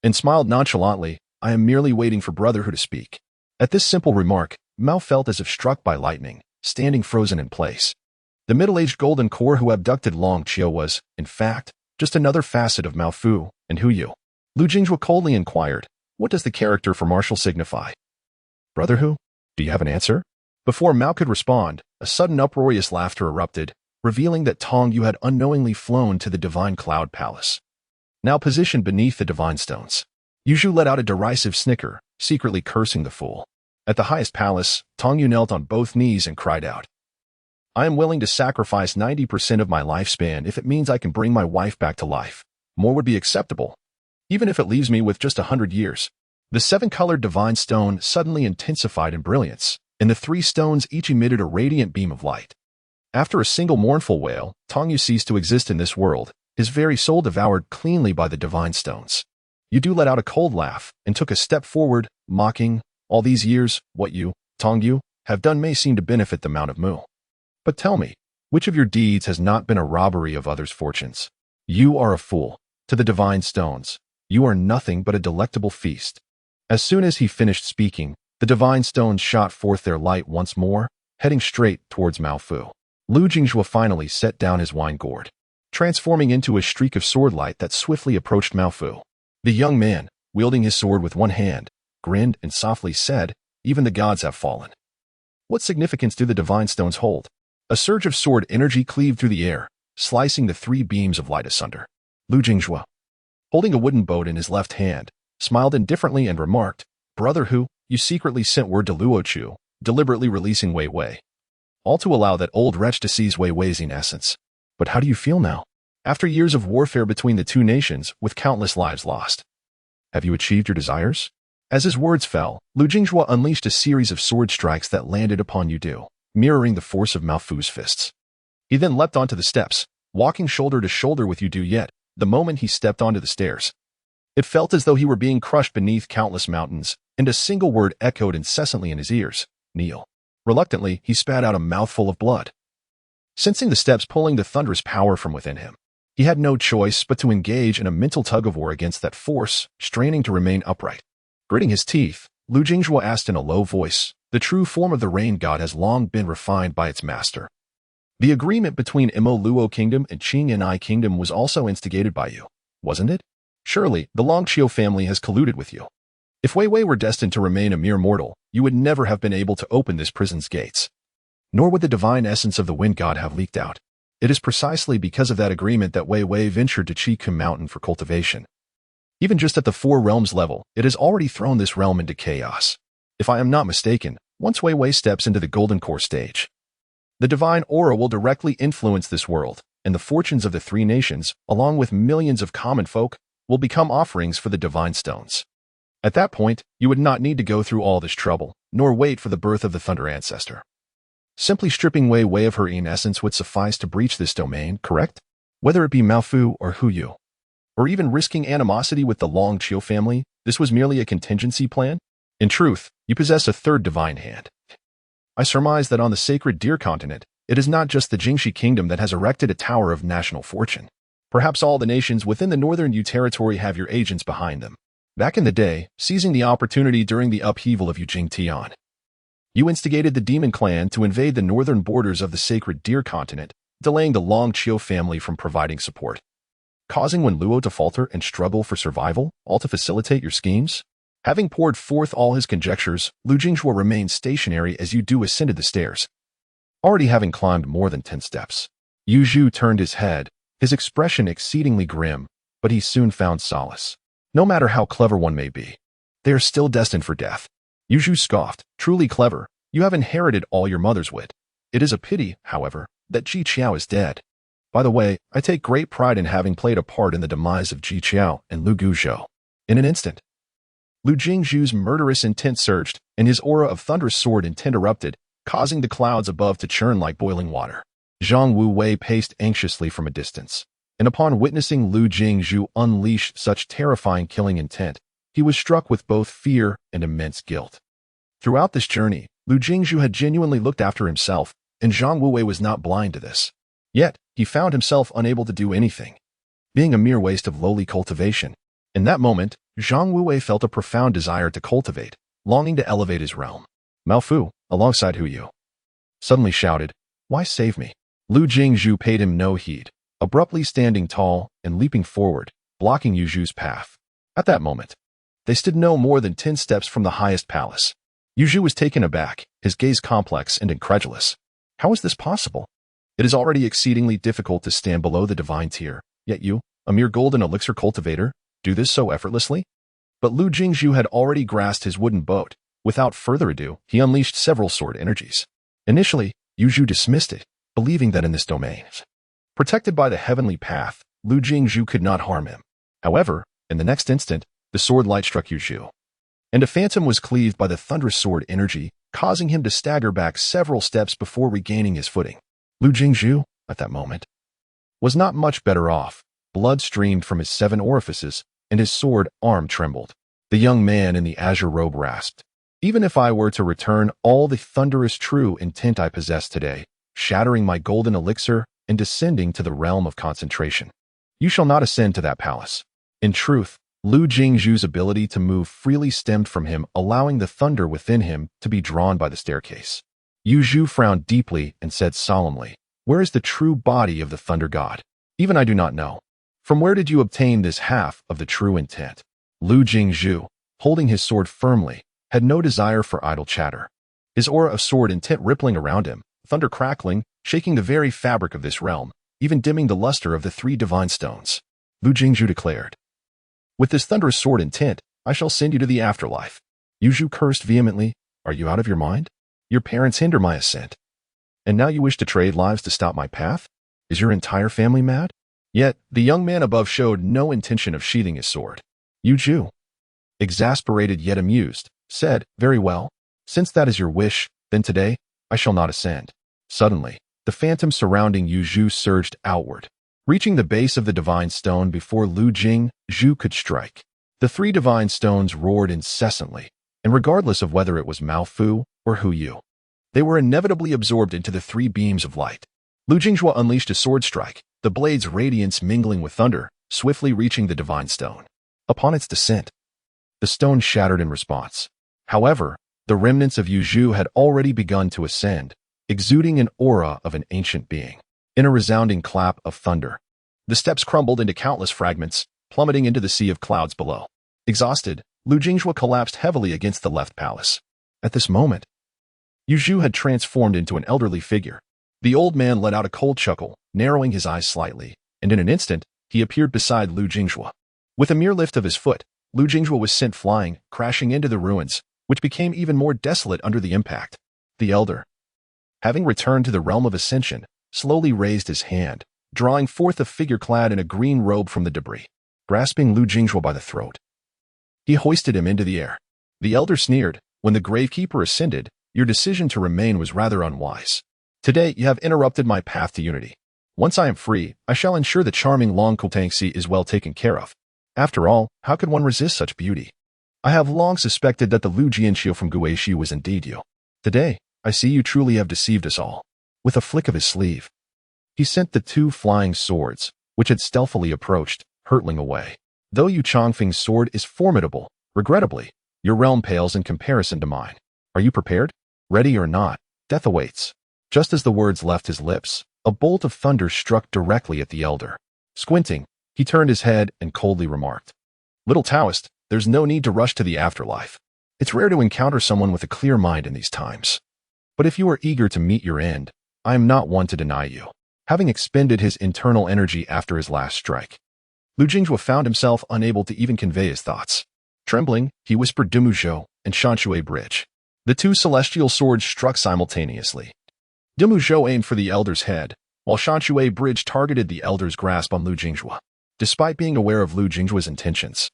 and smiled nonchalantly. I am merely waiting for Brotherhood to speak. At this simple remark, Mao felt as if struck by lightning, standing frozen in place. The middle-aged golden core who abducted Long Qiu was, in fact, just another facet of Mao Fu and Hu Yu. Lu Jinghua coldly inquired, "What does the character for martial signify?" "Brother Hu, do you have an answer?" Before Mao could respond, a sudden uproarious laughter erupted, revealing that Tong Yu had unknowingly flown to the Divine Cloud Palace. Now positioned beneath the Divine Stones, Yu Zhu let out a derisive snicker, secretly cursing the fool. At the highest palace, Tong Yu knelt on both knees and cried out, "I am willing to sacrifice 90% of my lifespan if it means I can bring my wife back to life. More would be acceptable, even if it leaves me with just 100 years. The seven-colored divine stone suddenly intensified in brilliance, and the three stones each emitted a radiant beam of light. After a single mournful wail, Tong Yu ceased to exist in this world, his very soul devoured cleanly by the divine stones. Yu Du let out a cold laugh and took a step forward, mocking, "All these years, what you, Tong Yu, have done may seem to benefit the Mount of Mu. But tell me, which of your deeds has not been a robbery of others' fortunes? You are a fool. To the divine stones, you are nothing but a delectable feast." As soon as he finished speaking, the divine stones shot forth their light once more, heading straight towards Mao Fu. Lu Jinghua finally set down his wine gourd, transforming into a streak of sword light that swiftly approached Mao Fu. The young man, wielding his sword with one hand, grinned and softly said, "Even the gods have fallen." What significance do the divine stones hold? A surge of sword energy cleaved through the air, slicing the three beams of light asunder. Lu Jinghua, holding a wooden boat in his left hand, smiled indifferently and remarked, "Brother Hu, you secretly sent word to Luo Chu, deliberately releasing Wei Wei, all to allow that old wretch to seize Wei Wei's essence. But how do you feel now, after years of warfare between the two nations with countless lives lost? Have you achieved your desires?" As his words fell, Lu Jinghua unleashed a series of sword strikes that landed upon Yu Du, mirroring the force of Mao Fu's fists. He then leapt onto the steps, walking shoulder to shoulder with Yu Du, yet, the moment he stepped onto the stairs, it felt as though he were being crushed beneath countless mountains, and a single word echoed incessantly in his ears, "Kneel." Reluctantly, he spat out a mouthful of blood. Sensing the steps pulling the thunderous power from within him, he had no choice but to engage in a mental tug-of-war against that force, straining to remain upright. Gritting his teeth, Lu Jinghua asked in a low voice, "The true form of the rain god has long been refined by its master. The agreement between Imo Luo Kingdom and Qing and I Kingdom was also instigated by you, wasn't it? Surely, the Long Qiu family has colluded with you. If Wei Wei were destined to remain a mere mortal, you would never have been able to open this prison's gates. Nor would the divine essence of the wind god have leaked out. It is precisely because of that agreement that Wei Wei ventured to Qi Mountain for cultivation. Even just at the Four Realms level, it has already thrown this realm into chaos. If I am not mistaken, once Wei Wei steps into the Golden Core stage, the divine aura will directly influence this world, and the fortunes of the three nations, along with millions of common folk, will become offerings for the divine stones. At that point, you would not need to go through all this trouble, nor wait for the birth of the Thunder Ancestor. Simply stripping Wei Wei of her essence would suffice to breach this domain, correct? Whether it be Mao Fu or Hu Yu, or even risking animosity with the Long Qiu family, this was merely a contingency plan? In truth, you possess a third divine hand. I surmise that on the sacred Deer Continent, it is not just the Jingxi Kingdom that has erected a tower of national fortune. Perhaps all the nations within the Northern Yu territory have your agents behind them. Back in the day, seizing the opportunity during the upheaval of Yujing Tian, you instigated the Demon Clan to invade the northern borders of the sacred Deer Continent, delaying the Long Qiu family from providing support, causing Wen Luo to falter and struggle for survival, all to facilitate your schemes? Having poured forth all his conjectures, Lu Jinghua remained stationary as Yu Du ascended the stairs, already having climbed more than 10 steps. Yu Zhu turned his head, his expression exceedingly grim, but he soon found solace. No matter how clever one may be, they are still destined for death. Yu Zhu scoffed, "Truly clever, you have inherited all your mother's wit. It is a pity, however, that Ji Qiao is dead. By the way, I take great pride in having played a part in the demise of Ji Qiao and Lu Guzhou." In an instant, Lu Jingzhu's murderous intent surged, and his aura of thunderous sword intent erupted, causing the clouds above to churn like boiling water. Zhang Wu Wei paced anxiously from a distance, and upon witnessing Lu Jingzhu unleash such terrifying killing intent, he was struck with both fear and immense guilt. Throughout this journey, Lu Jingzhu had genuinely looked after himself, and Zhang Wu Wei was not blind to this. Yet, he found himself unable to do anything, being a mere waste of lowly cultivation. In that moment, Zhang Wu Wei felt a profound desire to cultivate, longing to elevate his realm. Mao Fu, alongside Hu Yu, suddenly shouted, "Why save me?" Lu Jingzhu paid him no heed, abruptly standing tall and leaping forward, blocking Yu Zhu's path. At that moment, they stood no more than 10 steps from the highest palace. Yu Zhu was taken aback, his gaze complex and incredulous. How is this possible? It is already exceedingly difficult to stand below the divine tier, yet you, a mere golden elixir cultivator, do this so effortlessly? But Lu Jingzhu had already grasped his wooden boat. Without further ado, he unleashed several sword energies. Initially, Yu Zhu dismissed it, believing that in this domain, protected by the heavenly path, Lu Jingzhu could not harm him. However, in the next instant, the sword light struck Yu Zhu, and a phantom was cleaved by the thunderous sword energy, causing him to stagger back several steps before regaining his footing. Lu Jingzhu, at that moment, was not much better off. Blood streamed from his 7 orifices, and his sword arm trembled. The young man in the azure robe rasped, "Even if I were to return all the thunderous true intent I possess today, shattering my golden elixir and descending to the realm of concentration, you shall not ascend to that palace." In truth, Lu Jingzhu's ability to move freely stemmed from him, allowing the thunder within him to be drawn by the staircase. Yu Zhu frowned deeply and said solemnly, "Where is the true body of the thunder god? Even I do not know. From where did you obtain this half of the true intent?" Lu Jingzhu, holding his sword firmly, had no desire for idle chatter. His aura of sword intent rippling around him, thunder crackling, shaking the very fabric of this realm, even dimming the luster of the 3 divine stones. Lu Jingzhu declared, "With this thunderous sword intent, I shall send you to the afterlife." Yu Zhu cursed vehemently, "Are you out of your mind? Your parents hinder my ascent. And now you wish to trade lives to stop my path? Is your entire family mad?" Yet, the young man above showed no intention of sheathing his sword. Yu Zhu, exasperated yet amused, said, "Very well. Since that is your wish, then today, I shall not ascend." Suddenly, the phantom surrounding Yu Zhu surged outward, reaching the base of the divine stone before Lu Jingzhu could strike. The 3 divine stones roared incessantly, and regardless of whether it was Mao Fu or Hu Yu, they were inevitably absorbed into the 3 beams of light. Lu Jingzhu unleashed a sword strike, the blade's radiance mingling with thunder, swiftly reaching the divine stone. Upon its descent, the stone shattered in response. However, the remnants of Yu Zhu had already begun to ascend, exuding an aura of an ancient being. In a resounding clap of thunder, the steps crumbled into countless fragments, plummeting into the sea of clouds below. Exhausted, Lu Jingzhu collapsed heavily against the left palace. At this moment, Yu Zhu had transformed into an elderly figure. The old man let out a cold chuckle, narrowing his eyes slightly, and in an instant, he appeared beside Lu Jingzhu. With a mere lift of his foot, Lu Jingzhu was sent flying, crashing into the ruins, which became even more desolate under the impact. The elder, having returned to the realm of ascension, slowly raised his hand, drawing forth a figure clad in a green robe from the debris. Grasping Lu Jingzhu by the throat, he hoisted him into the air. The elder sneered, "When the gravekeeper ascended, your decision to remain was rather unwise. Today you have interrupted my path to unity. Once I am free, I shall ensure the charming Long Kultangxi is well taken care of. After all, how could one resist such beauty? I have long suspected that the Lu Jianxiu from Guishi was indeed you. Today, I see you truly have deceived us all." With a flick of his sleeve, he sent the 2 flying swords, which had stealthily approached, hurtling away. "Though Yu Chongfeng's sword is formidable, regrettably, your realm pales in comparison to mine. Are you prepared? Ready or not, death awaits." Just as the words left his lips, a bolt of thunder struck directly at the elder. Squinting, he turned his head and coldly remarked, "Little Taoist, there's no need to rush to the afterlife. It's rare to encounter someone with a clear mind in these times. But if you are eager to meet your end, I am not one to deny you." Having expended his internal energy after his last strike, Lu Jingzhu found himself unable to even convey his thoughts. Trembling, he whispered Dumuzhou and Shanshui Bridge. The 2 celestial swords struck simultaneously. Dumuzhou aimed for the elder's head, while Shanshui Bridge targeted the elder's grasp on Lu Jingzhu. Despite being aware of Lu Jingzhu's intentions,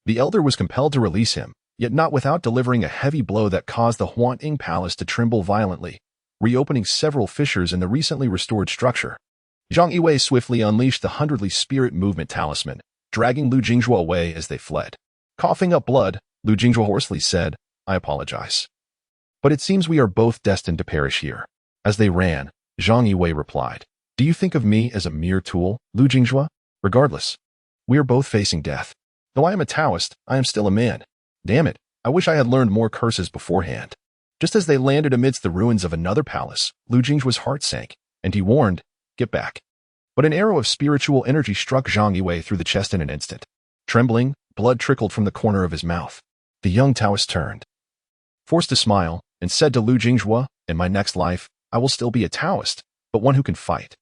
the elder was compelled to release him, yet not without delivering a heavy blow that caused the Huanting Palace to tremble violently, reopening several fissures in the recently restored structure. Zhang Yiwei swiftly unleashed the 100ly spirit movement talisman, dragging Lu Jingzhu away as they fled. Coughing up blood, Lu Jingzhu hoarsely said, "I apologize. But it seems we are both destined to perish here." As they ran, Zhang Yiwei replied, "Do you think of me as a mere tool, Lu Jingzhu? Regardless, we are both facing death. Though I am a Taoist, I am still a man. Damn it, I wish I had learned more curses beforehand." Just as they landed amidst the ruins of another palace, Lu Jingzhu's heart sank, and he warned, "Get back." But an arrow of spiritual energy struck Zhang Yue through the chest in an instant. Trembling, blood trickled from the corner of his mouth. The young Taoist turned, forced a smile, and said to Lu Jingjue, "In my next life, I will still be a Taoist, but one who can fight."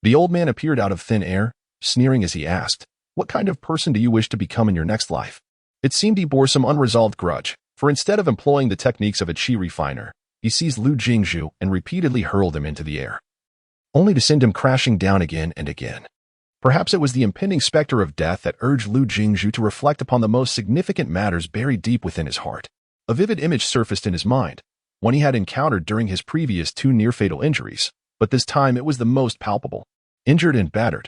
The old man appeared out of thin air, sneering as he asked, "What kind of person do you wish to become in your next life?" It seemed he bore some unresolved grudge, for instead of employing the techniques of a chi refiner, he seized Lu Jingjue and repeatedly hurled him into the air, only to send him crashing down again and again. Perhaps it was the impending specter of death that urged Lu Jingjue to reflect upon the most significant matters buried deep within his heart. A vivid image surfaced in his mind, one he had encountered during his previous 2 near-fatal injuries, but this time it was the most palpable. Injured and battered,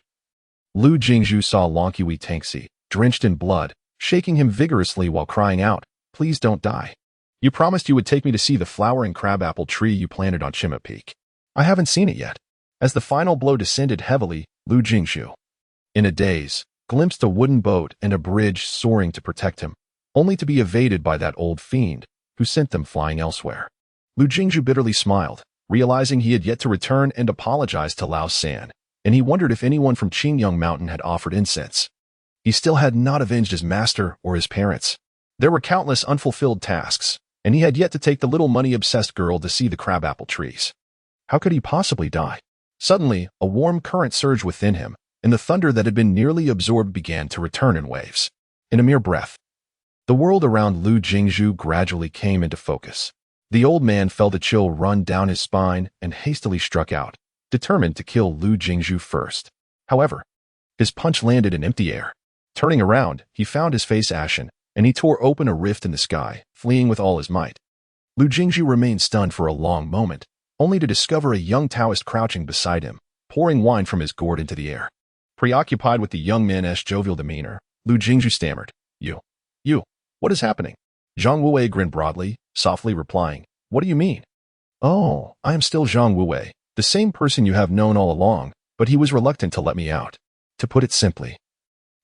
Lu Jingjue saw Long Hui Tangxi, drenched in blood, shaking him vigorously while crying out, "Please don't die. You promised you would take me to see the flowering crabapple tree you planted on Chima Peak. I haven't seen it yet." As the final blow descended heavily, Lu Jingjue, in a daze, glimpsed a wooden boat and a bridge soaring to protect him, only to be evaded by that old fiend, who sent them flying elsewhere. Lu Jingjue bitterly smiled, realizing he had yet to return and apologize to Lao San, and he wondered if anyone from Qingyang Mountain had offered incense. He still had not avenged his master or his parents. There were countless unfulfilled tasks, and he had yet to take the little money-obsessed girl to see the crabapple trees. How could he possibly die? Suddenly, a warm current surged within him, and the thunder that had been nearly absorbed began to return in waves. In a mere breath, the world around Lu Jingjue gradually came into focus. The old man felt a chill run down his spine and hastily struck out, determined to kill Lu Jingjue first. However, his punch landed in empty air. Turning around, he found his face ashen, and he tore open a rift in the sky, fleeing with all his might. Lu Jingjue remained stunned for a long moment, only to discover a young Taoist crouching beside him, pouring wine from his gourd into the air. Preoccupied with the young man's jovial demeanor, Lu Jingjue stammered, You, what is happening?" Zhang Wue grinned broadly, softly replying, "What do you mean?" "Oh, I am still Zhang Wue, the same person you have known all along, but he was reluctant to let me out. To put it simply,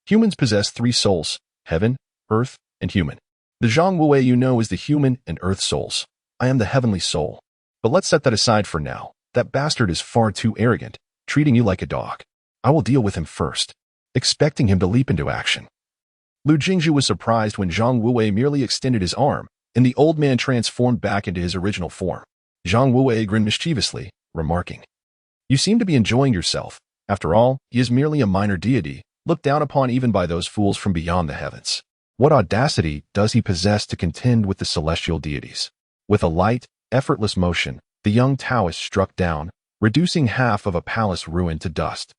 humans possess 3 souls, heaven, earth, and human. The Zhang Wue you know is the human and earth souls. I am the heavenly soul. But let's set that aside for now. That bastard is far too arrogant, treating you like a dog. I will deal with him first," expecting him to leap into action. Lu Jingjue was surprised when Zhang Wue merely extended his arm, and the old man transformed back into his original form. Zhang Wue grinned mischievously, remarking, "You seem to be enjoying yourself. After all, he is merely a minor deity, looked down upon even by those fools from beyond the heavens. What audacity does he possess to contend with the celestial deities?" With a light, effortless motion, the young Taoist struck down, reducing half of a palace ruined to dust.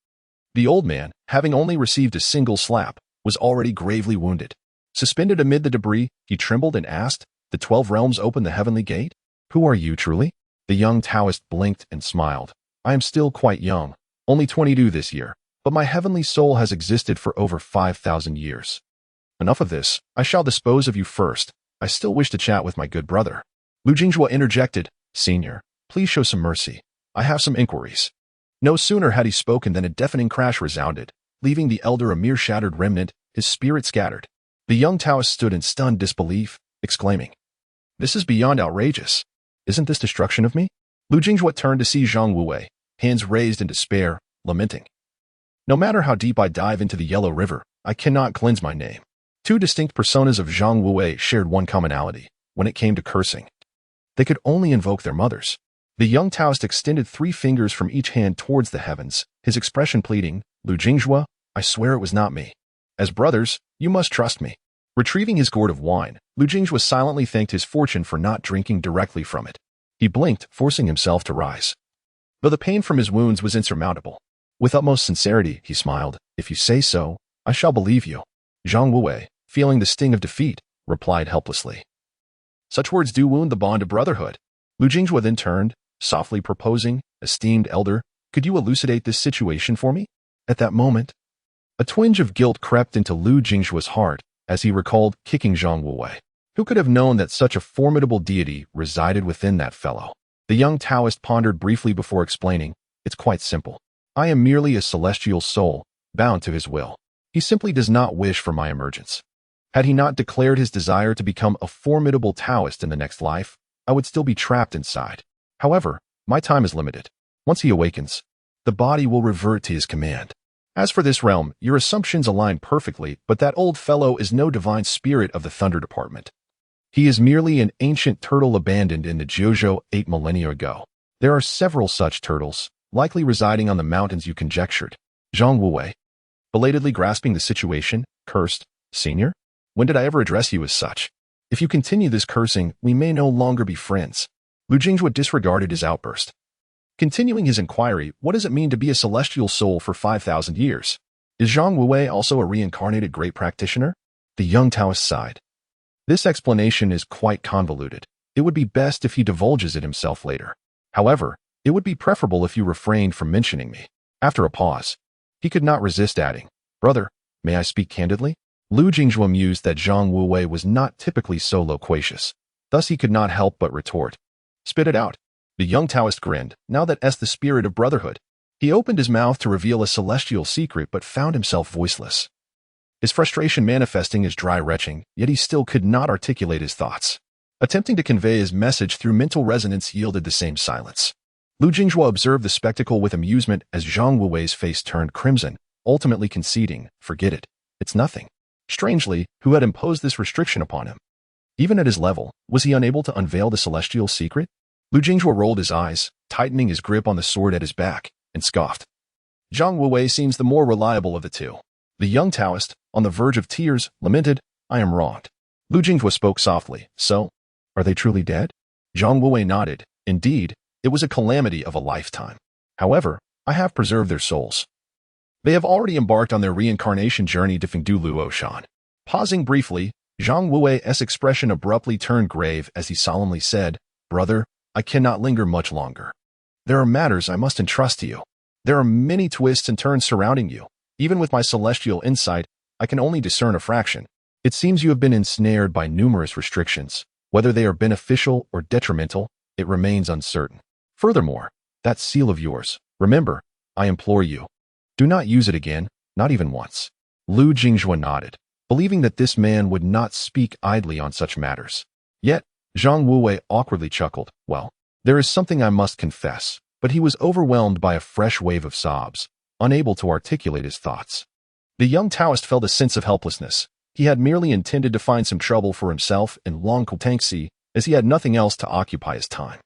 The old man, having only received a single slap, was already gravely wounded. Suspended amid the debris, he trembled and asked, "The 12 realms open the heavenly gate? Who are you truly?" The young Taoist blinked and smiled. "I am still quite young, only 22 this year, but my heavenly soul has existed for over 5,000 years. Enough of this, I shall dispose of you first. I still wish to chat with my good brother." Lu Jingjue interjected, "Senior, please show some mercy. I have some inquiries." No sooner had he spoken than a deafening crash resounded, leaving the elder a mere shattered remnant, his spirit scattered. The young Taoist stood in stunned disbelief, exclaiming, "This is beyond outrageous. Isn't this destruction of me?" Lu Jingjue turned to see Zhang Wue, hands raised in despair, lamenting, "No matter how deep I dive into the Yellow River, I cannot cleanse my name." 2 distinct personas of Zhang Wue shared one commonality when it came to cursing. They could only invoke their mothers. The young Taoist extended 3 fingers from each hand towards the heavens, his expression pleading, "Lu Jingjue, I swear it was not me. As brothers, you must trust me." Retrieving his gourd of wine, Lu Jingjue silently thanked his fortune for not drinking directly from it. He blinked, forcing himself to rise, though the pain from his wounds was insurmountable. With utmost sincerity, he smiled, "If you say so, I shall believe you." Zhang Wue, feeling the sting of defeat, replied helplessly, "Such words do wound the bond of brotherhood." Lu Jingjue then turned, softly proposing, "Esteemed elder, could you elucidate this situation for me?" At that moment, a twinge of guilt crept into Lu Jingjue's heart as he recalled kicking Zhang Wue. Who could have known that such a formidable deity resided within that fellow? The young Taoist pondered briefly before explaining, "It's quite simple. I am merely a celestial soul, bound to his will. He simply does not wish for my emergence. Had he not declared his desire to become a formidable Taoist in the next life, I would still be trapped inside. However, my time is limited. Once he awakens, the body will revert to his command. As for this realm, your assumptions align perfectly, but that old fellow is no divine spirit of the Thunder Department. He is merely an ancient turtle abandoned in the Jojo 8 millennia ago. There are several such turtles, likely residing on the mountains you conjectured. Zhang Wuwei, belatedly grasping the situation, cursed, "Senior? When did I ever address you as such? If you continue this cursing, we may no longer be friends." Lu Jinghua disregarded his outburst. Continuing his inquiry, what does it mean to be a celestial soul for 5,000 years? Is Zhang Wuwei also a reincarnated great practitioner? The young Taoist sighed. This explanation is quite convoluted. It would be best if he divulges it himself later. However, it would be preferable if you refrained from mentioning me. After a pause, he could not resist adding, "Brother, may I speak candidly?" Lu Jinghua mused that Zhang Wuwei was not typically so loquacious. Thus he could not help but retort, "Spit it out." The young Taoist grinned, now that S the spirit of brotherhood. He opened his mouth to reveal a celestial secret but found himself voiceless. His frustration manifesting as dry retching, yet he still could not articulate his thoughts. Attempting to convey his message through mental resonance yielded the same silence. Lu Jinghua observed the spectacle with amusement as Zhang Wuwei's face turned crimson, ultimately conceding, "Forget it. It's nothing." Strangely, who had imposed this restriction upon him? Even at his level, was he unable to unveil the celestial secret? Lu Jinghua rolled his eyes, tightening his grip on the sword at his back, and scoffed. Zhang Wuwei seems the more reliable of the two. The young Taoist, on the verge of tears, lamented, "I am wronged." Lu Jinghua spoke softly, "So, are they truly dead?" Zhang Wuwei nodded. "Indeed, it was a calamity of a lifetime. However, I have preserved their souls. They have already embarked on their reincarnation journey to Fengdu Luoshan." Pausing briefly, Zhang Wuwei's expression abruptly turned grave as he solemnly said, "Brother, I cannot linger much longer. There are matters I must entrust to you. There are many twists and turns surrounding you. Even with my celestial insight, I can only discern a fraction. It seems you have been ensnared by numerous restrictions. Whether they are beneficial or detrimental, it remains uncertain. Furthermore, that seal of yours, remember, I implore you, do not use it again, not even once." Lu Jinghua nodded, believing that this man would not speak idly on such matters. Yet, Zhang Wuwei awkwardly chuckled, "Well, there is something I must confess," but he was overwhelmed by a fresh wave of sobs, unable to articulate his thoughts. The young Taoist felt a sense of helplessness. He had merely intended to find some trouble for himself in Long Kutangxi, as he had nothing else to occupy his time.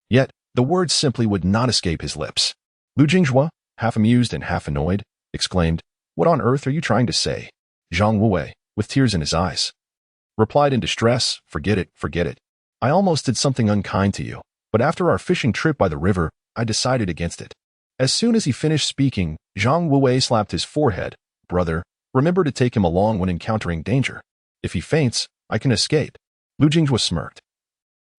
Yet, the words simply would not escape his lips. Lu Jinghua, half amused and half annoyed, exclaimed, "What on earth are you trying to say?" Zhang Wuwei, with tears in his eyes, replied in distress, "Forget it, forget it. I almost did something unkind to you, but after our fishing trip by the river, I decided against it." As soon as he finished speaking, Zhang Wuwei slapped his forehead. "Brother, remember to take him along when encountering danger. If he faints, I can escape." Lu Jinghua smirked.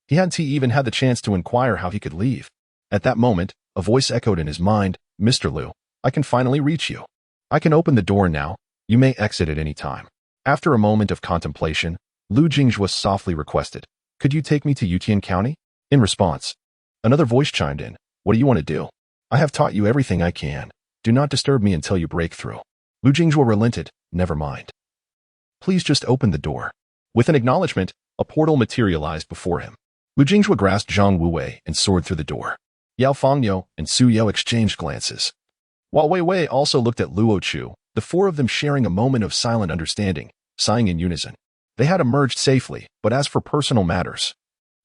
He hadn't even had the chance to inquire how he could leave. At that moment, a voice echoed in his mind, "Mr. Lu, I can finally reach you. I can open the door now. You may exit at any time." After a moment of contemplation, Lu Jinghua softly requested, "Could you take me to Yutian County?" In response, another voice chimed in, "What do you want to do? I have taught you everything I can. Do not disturb me until you break through." Lu Jinghua relented, "Never mind. Please just open the door." With an acknowledgement, a portal materialized before him. Lu Jinghua grasped Zhang Wuwei and soared through the door. Yao Fangyo and Su Yao exchanged glances. While Wei Wei also looked at Luo Chu, the four of them sharing a moment of silent understanding, sighing in unison. They had emerged safely, but as for personal matters,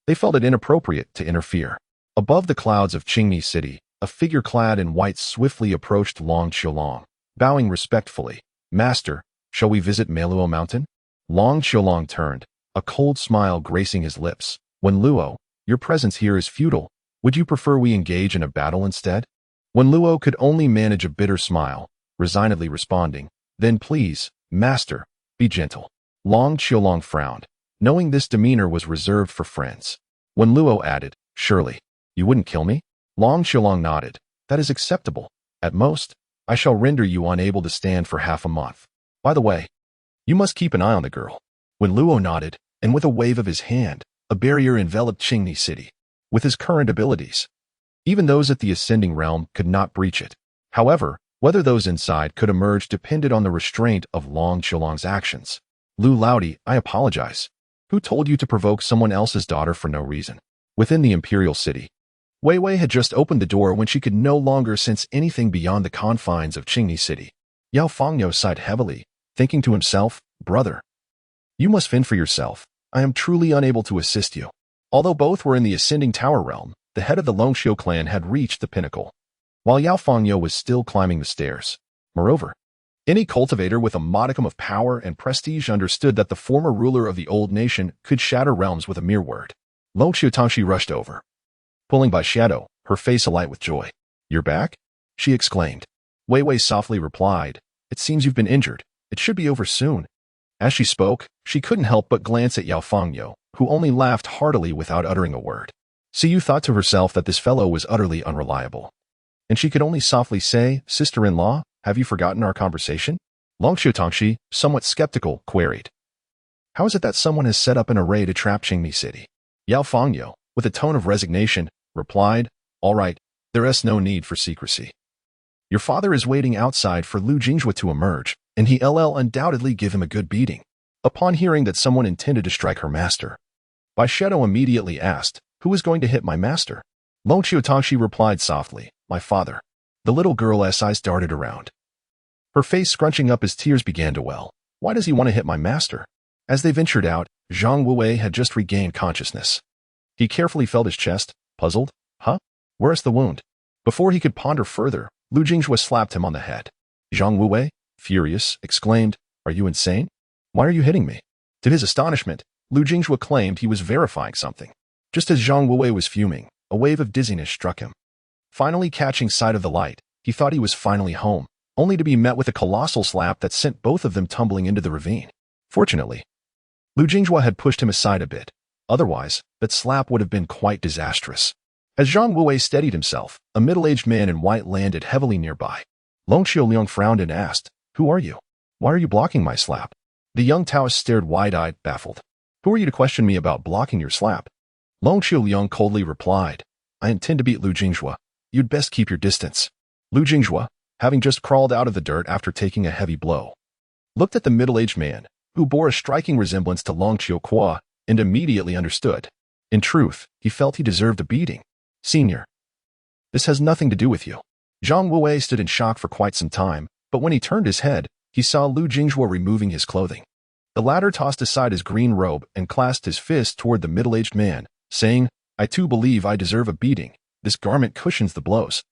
they felt it inappropriate to interfere. Above the clouds of Qingmi City, a figure clad in white swiftly approached Long Qiulong, bowing respectfully. "Master, shall we visit Meluo Mountain?" Long Qiulong turned, a cold smile gracing his lips. "When Luo, your presence here is futile. Would you prefer we engage in a battle instead?" When Luo could only manage a bitter smile, resignedly responding, "Then please, master, be gentle." Long Qiulong frowned, knowing this demeanor was reserved for friends. When Luo added, "Surely, you wouldn't kill me?" Long Qiulong nodded. "That is acceptable. At most, I shall render you unable to stand for half a month. By the way, you must keep an eye on the girl." When Luo nodded, and with a wave of his hand, a barrier enveloped Qingni City. With his current abilities, even those at the ascending realm could not breach it. However, whether those inside could emerge depended on the restraint of Long Qiulong's actions. "Lu Laudi, I apologize. Who told you to provoke someone else's daughter for no reason?" Within the imperial city, Wei Wei had just opened the door when she could no longer sense anything beyond the confines of Qingni City. Yao Fangyo sighed heavily, thinking to himself, "Brother, you must fend for yourself. I am truly unable to assist you." Although both were in the ascending tower realm, the head of the Longxiu clan had reached the pinnacle, while Yao Fangyo was still climbing the stairs. Moreover, any cultivator with a modicum of power and prestige understood that the former ruler of the old nation could shatter realms with a mere word. Longxiu Tangxi rushed over, pulling by Shadow, her face alight with joy. "You're back?" she exclaimed. Wei Wei softly replied, "It seems you've been injured. It should be over soon." As she spoke, she couldn't help but glance at Yao Fangyo, who only laughed heartily without uttering a word. Siyu thought to herself that this fellow was utterly unreliable, and she could only softly say, "Sister-in-law, have you forgotten our conversation?" Longxiu Tangxi, somewhat skeptical, queried, "How is it that someone has set up an array to trap Qingmi City?" Yao Fangyo, with a tone of resignation, replied, "All right, there is no need for secrecy. Your father is waiting outside for Lu Jingjue to emerge, and he'll undoubtedly give him a good beating." Upon hearing that someone intended to strike her master, Bai Shadow immediately asked, "Who is going to hit my master?" Longxiu Tangxi replied softly, "My father." The little girl's eyes darted around, her face scrunching up as tears began to well. "Why does he want to hit my master?" As they ventured out, Zhang Wuwei had just regained consciousness. He carefully felt his chest, puzzled. "Huh? Where is the wound?" Before he could ponder further, Lu Jingjue slapped him on the head. Zhang Wuwei, furious, exclaimed, "Are you insane? Why are you hitting me?" To his astonishment, Lu Jingjue claimed he was verifying something. Just as Zhang Wuwei was fuming, a wave of dizziness struck him. Finally catching sight of the light, he thought he was finally home, only to be met with a colossal slap that sent both of them tumbling into the ravine. Fortunately, Lu Jingjue had pushed him aside a bit. Otherwise, that slap would have been quite disastrous. As Zhang Wuwei steadied himself, a middle-aged man in white landed heavily nearby. Longxiu Liang frowned and asked, "Who are you? Why are you blocking my slap?" The young Taoist stared wide-eyed, baffled. "Who are you to question me about blocking your slap?" Longxiu Liang coldly replied, "I intend to beat Lu Jingjue. You'd best keep your distance." Lu Jingjue, having just crawled out of the dirt after taking a heavy blow, looked at the middle-aged man, who bore a striking resemblance to Longxiu Qua, and immediately understood. In truth, he felt he deserved a beating. "Senior, this has nothing to do with you." Zhang Wuwei stood in shock for quite some time, but when he turned his head, he saw Lu Jingjue removing his clothing. The latter tossed aside his green robe and clasped his fist toward the middle-aged man, saying, "I too believe I deserve a beating. This garment cushions the blows.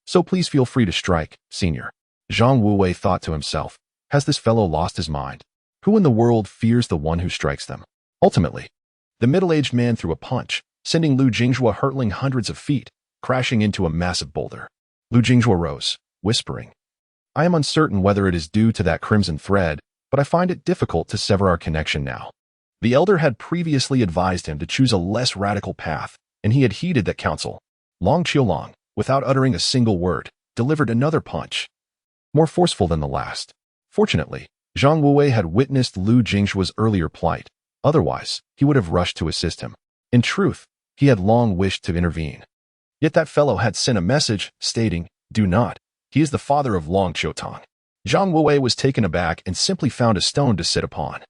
So please feel free to strike, senior." Zhang Wuwei thought to himself, has this fellow lost his mind? Who in the world fears the one who strikes them? Ultimately, the middle-aged man threw a punch, sending Lu Jingjue hurtling hundreds of feet, crashing into a massive boulder. Lu Jingjue rose, whispering, "I am uncertain whether it is due to that crimson thread, but I find it difficult to sever our connection now." The elder had previously advised him to choose a less radical path, and he had heeded that counsel. Long Qiulong, without uttering a single word, delivered another punch, more forceful than the last. Fortunately, Zhang Wuwei had witnessed Lu Jingjue's earlier plight. Otherwise, he would have rushed to assist him. In truth, he had long wished to intervene. Yet that fellow had sent a message stating, "Do not. He is the father of Long Qiutang." Zhang Wuwei was taken aback and simply found a stone to sit upon.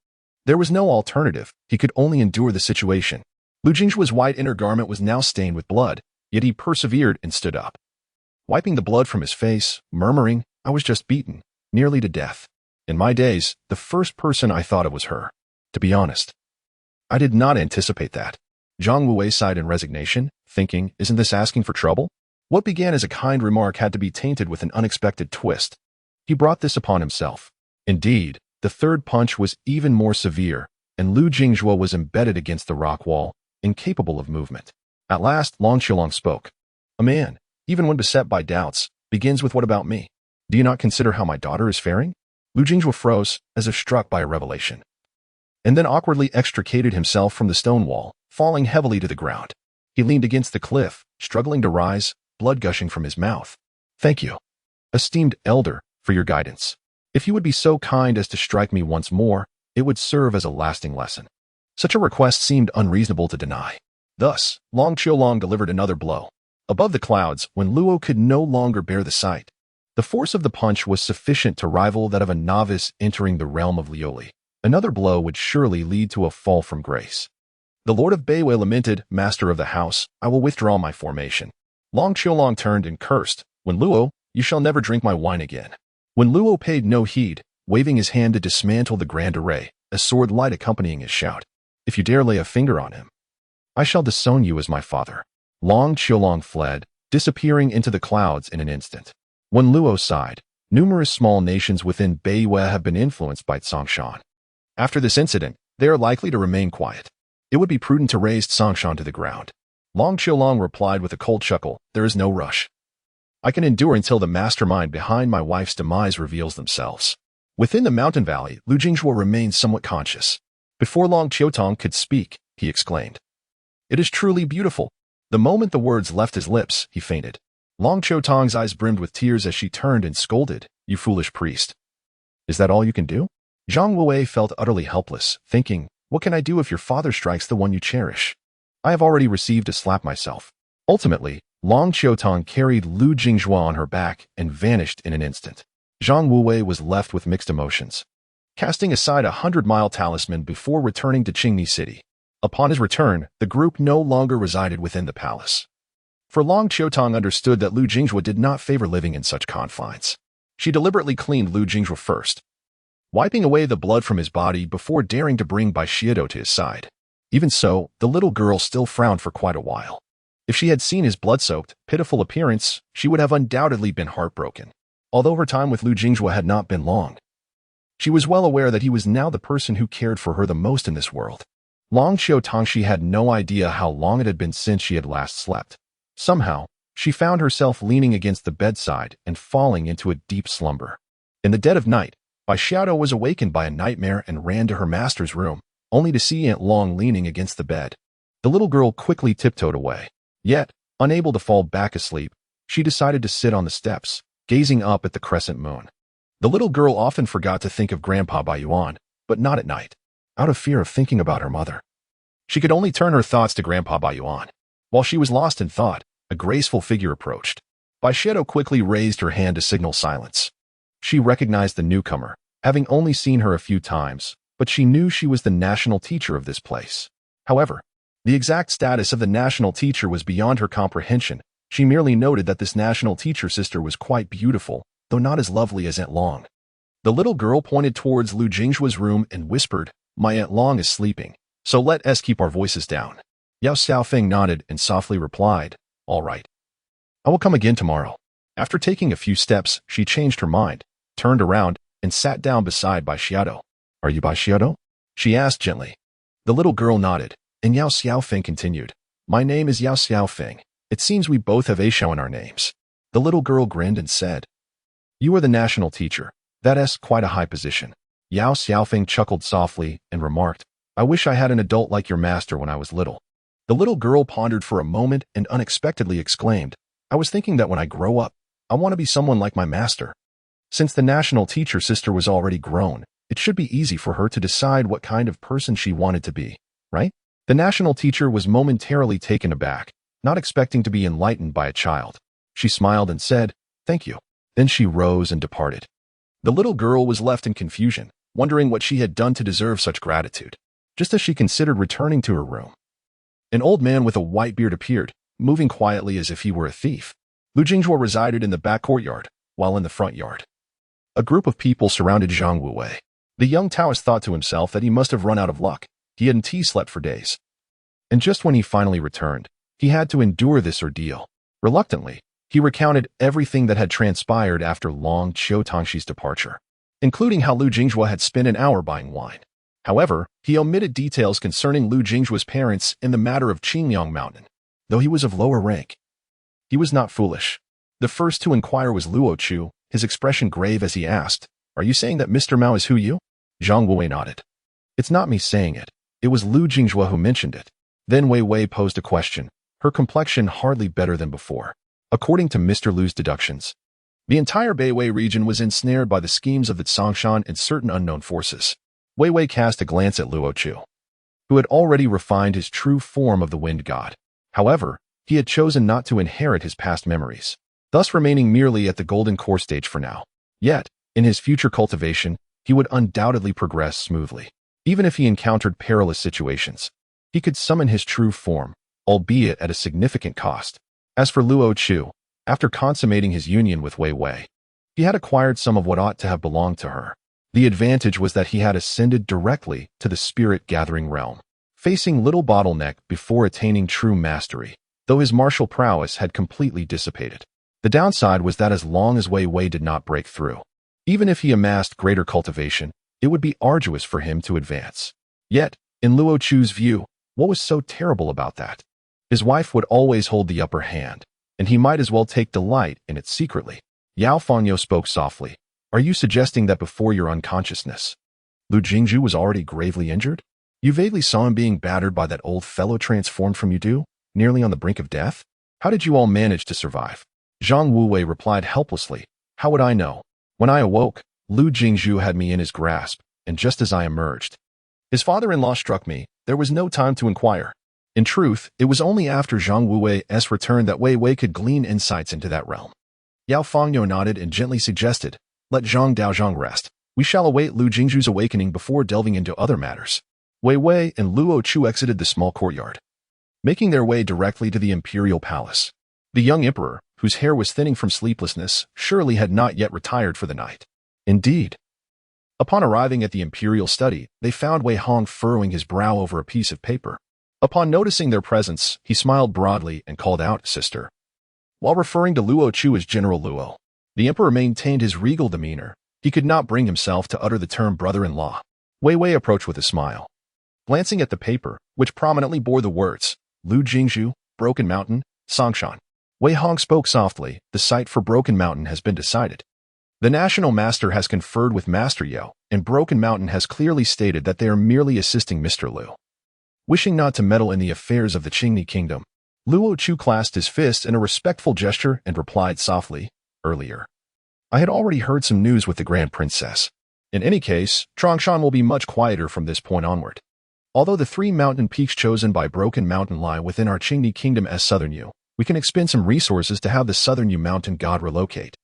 There was no alternative. He could only endure the situation. Lu Jingjue's white inner garment was now stained with blood, yet he persevered and stood up, wiping the blood from his face, murmuring, "I was just beaten, nearly to death. In my days, the first person I thought of was her. To be honest, I did not anticipate that." Zhang Wuwei sighed in resignation, thinking, isn't this asking for trouble? What began as a kind remark had to be tainted with an unexpected twist. He brought this upon himself. Indeed, the third punch was even more severe, and Lu Jingjue was embedded against the rock wall, incapable of movement. At last, Long Qiulong spoke. "A man, even when beset by doubts, begins with 'What about me?' Do you not consider how my daughter is faring?" Lu Jingjue froze, as if struck by a revelation, and then awkwardly extricated himself from the stone wall, falling heavily to the ground. He leaned against the cliff, struggling to rise, blood gushing from his mouth. "Thank you, esteemed elder, for your guidance. If you would be so kind as to strike me once more, it would serve as a lasting lesson." Such a request seemed unreasonable to deny. Thus, Long Qiulong delivered another blow. Above the clouds, when Luo could no longer bear the sight, the force of the punch was sufficient to rival that of a novice entering the realm of Lioli. Another blow would surely lead to a fall from grace. The Lord of Beiwei lamented, "Master of the house, I will withdraw my formation." Long Qiulong turned and cursed, "When Luo, you shall never drink my wine again." When Luo paid no heed, waving his hand to dismantle the grand array, a sword light accompanying his shout, "If you dare lay a finger on him, I shall disown you as my father." Long Qiulong fled, disappearing into the clouds in an instant. When Luo sighed, numerous small nations within Beiwei have been influenced by Tsongshan. After this incident, they are likely to remain quiet. It would be prudent to raze Tsongshan to the ground. Long Qiulong replied with a cold chuckle, "There is no rush. I can endure until the mastermind behind my wife's demise reveals themselves." Within the mountain valley, Lu Jingzhuo remained somewhat conscious. Before Long Qiutong could speak, he exclaimed, "It is truly beautiful." The moment the words left his lips, he fainted. Long Qiutong's eyes brimmed with tears as she turned and scolded, "You foolish priest. Is that all you can do?" Zhang Wuwei felt utterly helpless, thinking, "What can I do if your father strikes the one you cherish? I have already received a slap myself." Ultimately, Long Qiutong carried Lu Jingzhuo on her back and vanished in an instant. Zhang Wuwei was left with mixed emotions, casting aside 100-mile talisman before returning to Qingni City. Upon his return, the group no longer resided within the palace. For Long Qiutong understood that Lu Jingzhuo did not favor living in such confines. She deliberately cleaned Lu Jingzhuo first, wiping away the blood from his body before daring to bring Bai Xiedo to his side. Even so, the little girl still frowned for quite a while. If she had seen his blood-soaked, pitiful appearance, she would have undoubtedly been heartbroken. Although her time with Lu Jingzhuo had not been long, she was well aware that he was now the person who cared for her the most in this world. Long Qiutong had no idea how long it had been since she had last slept. Somehow, she found herself leaning against the bedside and falling into a deep slumber. In the dead of night, Bai Xiaodo was awakened by a nightmare and ran to her master's room, only to see Aunt Long leaning against the bed. The little girl quickly tiptoed away. Yet, unable to fall back asleep, she decided to sit on the steps, gazing up at the crescent moon. The little girl often forgot to think of Grandpa Baiyuan, but not at night, out of fear of thinking about her mother. She could only turn her thoughts to Grandpa Baiyuan. While she was lost in thought, a graceful figure approached. Bai Xiaodo quickly raised her hand to signal silence. She recognized the newcomer, having only seen her a few times, but she knew she was the national teacher of this place. However, the exact status of the national teacher was beyond her comprehension. She merely noted that this national teacher sister was quite beautiful, though not as lovely as Aunt Long. The little girl pointed towards Lu Jingzhuo's room and whispered, "My Aunt Long is sleeping, so let us keep our voices down." Yao Xiaofeng nodded and softly replied, "All right. I will come again tomorrow." After taking a few steps, she changed her mind, turned around, and sat down beside Bai Xiaodo. "Are you Bai Xiaodo?" she asked gently. The little girl nodded, and Yao Xiaofeng continued, "My name is Yao Xiaofeng. It seems we both have Aishao in our names." The little girl grinned and said, "You are the national teacher. That is quite a high position." Yao Xiaofeng chuckled softly and remarked, "I wish I had an adult like your master when I was little." The little girl pondered for a moment and unexpectedly exclaimed, "I was thinking that when I grow up, I want to be someone like my master." Since the national teacher sister was already grown, it should be easy for her to decide what kind of person she wanted to be, right? The national teacher was momentarily taken aback, not expecting to be enlightened by a child. She smiled and said, "Thank you." Then she rose and departed. The little girl was left in confusion, wondering what she had done to deserve such gratitude. Just as she considered returning to her room, an old man with a white beard appeared, moving quietly as if he were a thief. Lu Jingzhuo resided in the back courtyard, while in the front yard, a group of people surrounded Zhang Wuwei. The young Taoist thought to himself that he must have run out of luck. He hadn't slept for days. And just when he finally returned, he had to endure this ordeal. Reluctantly, he recounted everything that had transpired after Long Qiutong's departure, including how Lu Jingzhuo had spent an hour buying wine. However, he omitted details concerning Lu Jingzhuo's parents in the matter of Qingyang Mountain. Though he was of lower rank, he was not foolish. The first to inquire was Luo Chu, his expression grave as he asked, "Are you saying that Mr. Mao is Hu Yu?" Zhang Wuwei nodded. "It's not me saying it. It was Lu Jingzhuo who mentioned it." Then Wei Wei posed a question, her complexion hardly better than before. According to Mr. Lu's deductions, the entire Beiwei region was ensnared by the schemes of the Tsongshan and certain unknown forces. Wei Wei cast a glance at Luo Chu, who had already refined his true form of the wind god. However, he had chosen not to inherit his past memories, thus remaining merely at the golden core stage for now. Yet, in his future cultivation, he would undoubtedly progress smoothly. Even if he encountered perilous situations, he could summon his true form, albeit at a significant cost. As for Luo Chu, after consummating his union with Wei Wei, he had acquired some of what ought to have belonged to her. The advantage was that he had ascended directly to the spirit-gathering realm, facing little bottleneck before attaining true mastery, though his martial prowess had completely dissipated. The downside was that as long as Wei Wei did not break through, even if he amassed greater cultivation, it would be arduous for him to advance. Yet, in Luo Chu's view, what was so terrible about that? His wife would always hold the upper hand, and he might as well take delight in it secretly. Yao Fangyo spoke softly. Are you suggesting that before your unconsciousness, Lu Jingzhu was already gravely injured? You vaguely saw him being battered by that old fellow transformed from Yudu, nearly on the brink of death? How did you all manage to survive? Zhang Wuwei replied helplessly. How would I know? When I awoke, Lu Jingzhu had me in his grasp, and just as I emerged, his father-in-law struck me. There was no time to inquire. In truth, it was only after Zhang Wuwei's return that Wei Wei could glean insights into that realm. Yao Fangyo nodded and gently suggested, let Zhang Daozhang rest. We shall await Lu Jingzhu's awakening before delving into other matters. Wei Wei and Luo Chu exited the small courtyard, making their way directly to the imperial palace. The young emperor, whose hair was thinning from sleeplessness, surely had not yet retired for the night. Indeed. Upon arriving at the imperial study, they found Wei Hong furrowing his brow over a piece of paper. Upon noticing their presence, he smiled broadly and called out, Sister. While referring to Luo Chu as General Luo, the emperor maintained his regal demeanor. He could not bring himself to utter the term brother-in-law. Wei Wei approached with a smile. Glancing at the paper, which prominently bore the words, Lu Jingzhu, Broken Mountain, Songshan, Wei Hong spoke softly, the site for Broken Mountain has been decided. The National Master has conferred with Master Yao, and Broken Mountain has clearly stated that they are merely assisting Mr. Lu. Wishing not to meddle in the affairs of the Qingni Kingdom, Luo Chu clasped his fist in a respectful gesture and replied softly, Earlier, I had already heard some news with the Grand Princess. In any case, Trongshan will be much quieter from this point onward. Although the 3 mountain peaks chosen by Broken Mountain lie within our Qingni Kingdom's southern Yu, we can expend some resources to have the southern Yu mountain god relocate.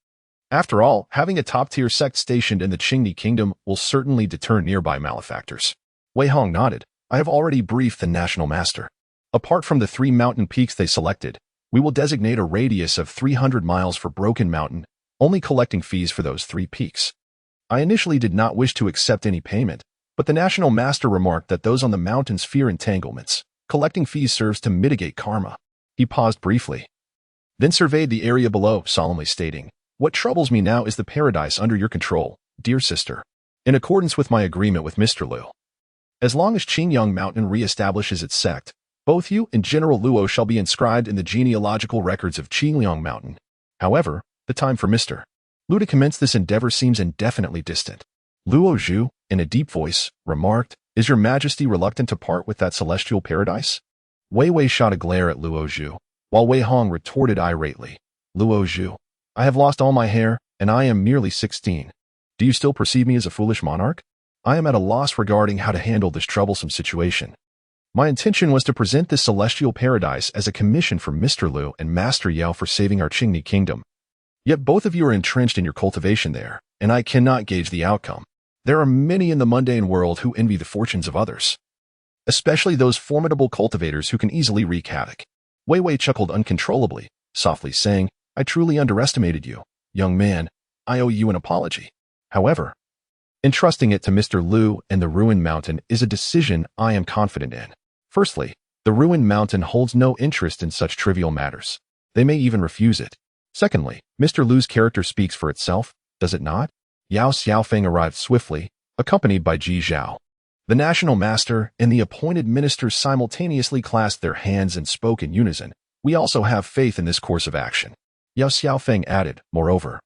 After all, having a top-tier sect stationed in the Qingni Kingdom will certainly deter nearby malefactors. Wei Hong nodded. I have already briefed the National Master. Apart from the 3 mountain peaks they selected, we will designate a radius of 300 miles for Broken Mountain, only collecting fees for those 3 peaks. I initially did not wish to accept any payment, but the National Master remarked that those on the mountains fear entanglements. Collecting fees serves to mitigate karma. He paused briefly, then surveyed the area below, solemnly stating, What troubles me now is the paradise under your control, dear sister. In accordance with my agreement with Mr. Lu, as long as Qingyang Mountain reestablishes its sect, both you and General Luo shall be inscribed in the genealogical records of Qingyang Mountain. However, the time for Mr. Lu to commence this endeavor seems indefinitely distant. Luo Zhu, in a deep voice, remarked, Is your majesty reluctant to part with that celestial paradise? Wei Wei shot a glare at Luo Zhu, while Wei Hong retorted irately, Luo Zhu, I have lost all my hair, and I am merely 16. Do you still perceive me as a foolish monarch? I am at a loss regarding how to handle this troublesome situation. My intention was to present this celestial paradise as a commission for Mr. Lu and Master Yao for saving our Qingni Kingdom. Yet both of you are entrenched in your cultivation there, and I cannot gauge the outcome. There are many in the mundane world who envy the fortunes of others, especially those formidable cultivators who can easily wreak havoc. Wei Wei chuckled uncontrollably, softly saying, I truly underestimated you, young man. I owe you an apology. However, entrusting it to Mr. Lu and the Ruined Mountain is a decision I am confident in. Firstly, the Ruined Mountain holds no interest in such trivial matters. They may even refuse it. Secondly, Mr. Lu's character speaks for itself, does it not? Yao Xiaofeng arrived swiftly, accompanied by Ji Zhao. The National Master and the appointed ministers simultaneously clasped their hands and spoke in unison. We also have faith in this course of action. Yao Xiaofeng added, moreover,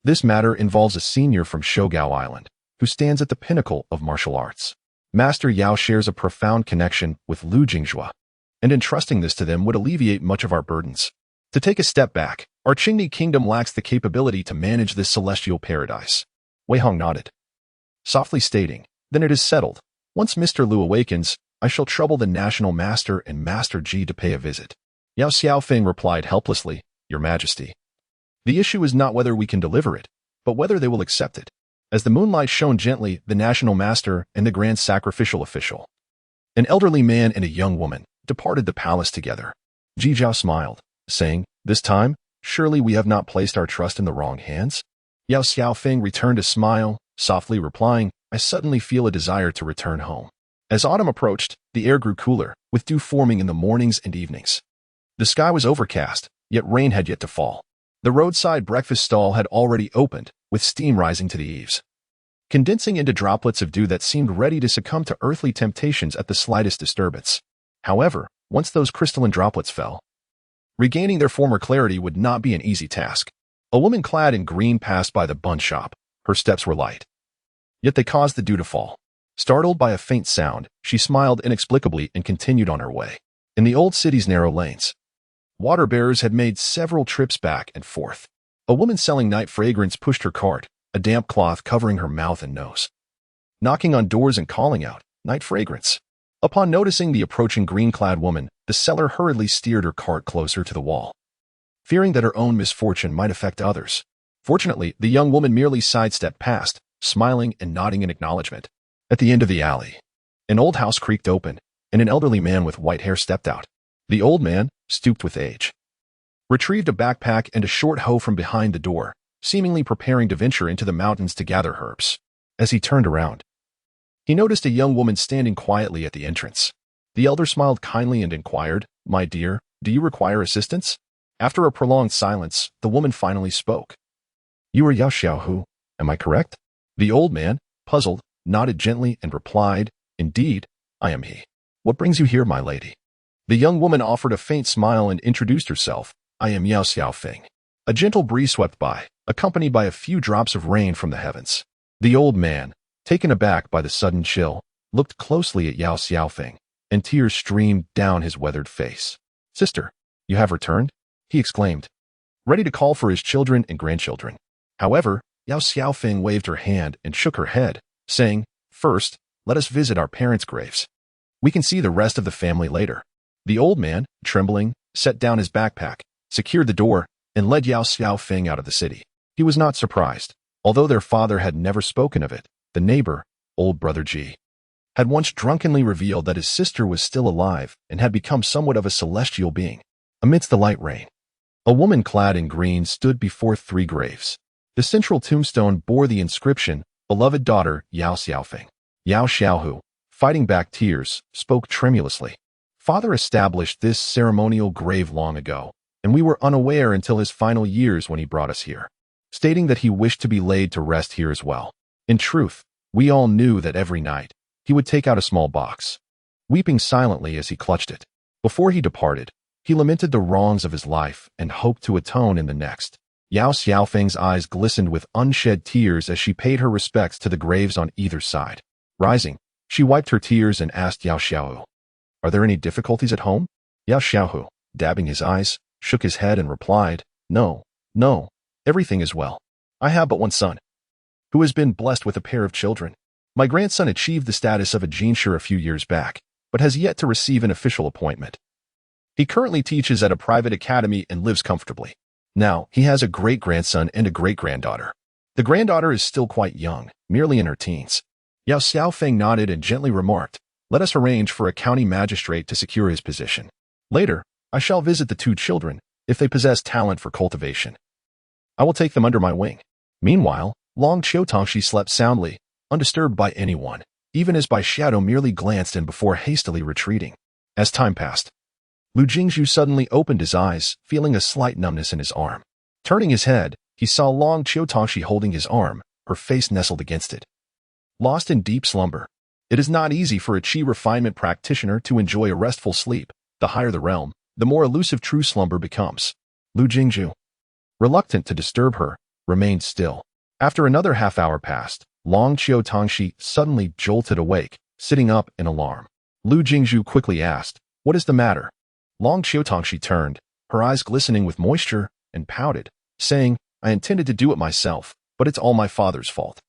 this matter involves a senior from Shogao Island, who stands at the pinnacle of martial arts. Master Yao shares a profound connection with Lu Jingzhu, and entrusting this to them would alleviate much of our burdens. To take a step back, our Qingni Kingdom lacks the capability to manage this celestial paradise. Wei Hong nodded, softly stating, then it is settled. Once Mr. Lu awakens, I shall trouble the National Master and Master Ji to pay a visit. Yao Xiaofeng replied helplessly, Your Majesty. The issue is not whether we can deliver it, but whether they will accept it. As the moonlight shone gently, the National Master and the Grand Sacrificial Official, an elderly man and a young woman, departed the palace together. Ji Zhao smiled, saying, This time, surely we have not placed our trust in the wrong hands? Yao Xiaofeng returned a smile, softly replying, I suddenly feel a desire to return home. As autumn approached, the air grew cooler, with dew forming in the mornings and evenings. The sky was overcast, yet rain had yet to fall. The roadside breakfast stall had already opened, with steam rising to the eaves, condensing into droplets of dew that seemed ready to succumb to earthly temptations at the slightest disturbance. However, once those crystalline droplets fell, regaining their former clarity would not be an easy task. A woman clad in green passed by the bun shop. Her steps were light, yet they caused the dew to fall. Startled by a faint sound, she smiled inexplicably and continued on her way. In the old city's narrow lanes, water bearers had made several trips back and forth. A woman selling night fragrance pushed her cart, a damp cloth covering her mouth and nose, knocking on doors and calling out, night fragrance. Upon noticing the approaching green-clad woman, the seller hurriedly steered her cart closer to the wall, fearing that her own misfortune might affect others. Fortunately, the young woman merely sidestepped past, smiling and nodding in acknowledgement. At the end of the alley, an old house creaked open, and an elderly man with white hair stepped out. The old man, stooped with age, retrieved a backpack and a short hoe from behind the door, seemingly preparing to venture into the mountains to gather herbs. As he turned around, he noticed a young woman standing quietly at the entrance. The elder smiled kindly and inquired, My dear, do you require assistance? After a prolonged silence, the woman finally spoke. You are Yao Xiaohu, am I correct? The old man, puzzled, nodded gently and replied, Indeed, I am he. What brings you here, my lady? The young woman offered a faint smile and introduced herself. I am Yao Xiaofeng. A gentle breeze swept by, accompanied by a few drops of rain from the heavens. The old man, taken aback by the sudden chill, looked closely at Yao Xiaofeng, and tears streamed down his weathered face. Sister, you have returned? He exclaimed, ready to call for his children and grandchildren. However, Yao Xiaofeng waved her hand and shook her head, saying, First, let us visit our parents' graves. We can see the rest of the family later. The old man, trembling, set down his backpack, secured the door, and led Yao Xiaofeng out of the city. He was not surprised. Although their father had never spoken of it, the neighbor, old brother Ji, had once drunkenly revealed that his sister was still alive and had become somewhat of a celestial being. Amidst the light rain, a woman clad in green stood before 3 graves. The central tombstone bore the inscription, Beloved daughter Yao Xiaofeng. Yao Xiaohu, fighting back tears, spoke tremulously. Father established this ceremonial grave long ago, and we were unaware until his final years when he brought us here, stating that he wished to be laid to rest here as well. In truth, we all knew that every night, he would take out a small box, weeping silently as he clutched it. Before he departed, he lamented the wrongs of his life and hoped to atone in the next. Yao Xiaofeng's eyes glistened with unshed tears as she paid her respects to the graves on either side. Rising, she wiped her tears and asked Yao Xiaohu, Are there any difficulties at home? Yao Xiaohu, dabbing his eyes, shook his head and replied, No, everything is well. I have but one son, who has been blessed with a pair of children. My grandson achieved the status of a jinshi a few years back, but has yet to receive an official appointment. He currently teaches at a private academy and lives comfortably. Now, he has a great-grandson and a great-granddaughter. The granddaughter is still quite young, merely in her teens. Yao Xiaofeng nodded and gently remarked, Let us arrange for a county magistrate to secure his position. Later, I shall visit the 2 children, if they possess talent for cultivation. I will take them under my wing. Meanwhile, Long Qiutongxi slept soundly, undisturbed by anyone, even as Bai Shadow merely glanced in before hastily retreating. As time passed, Lu Jingzhu suddenly opened his eyes, feeling a slight numbness in his arm. Turning his head, he saw Long Qiutongxi holding his arm, her face nestled against it. Lost in deep slumber. It is not easy for a qi refinement practitioner to enjoy a restful sleep. The higher the realm, the more elusive true slumber becomes. Lu Jingzhu, reluctant to disturb her, remained still. After another half-hour passed, Long Qiutongxi suddenly jolted awake, sitting up in alarm. Lu Jingzhu quickly asked, What is the matter? Long Qiutongxi turned, her eyes glistening with moisture, and pouted, saying, I intended to do it myself, but it's all my father's fault.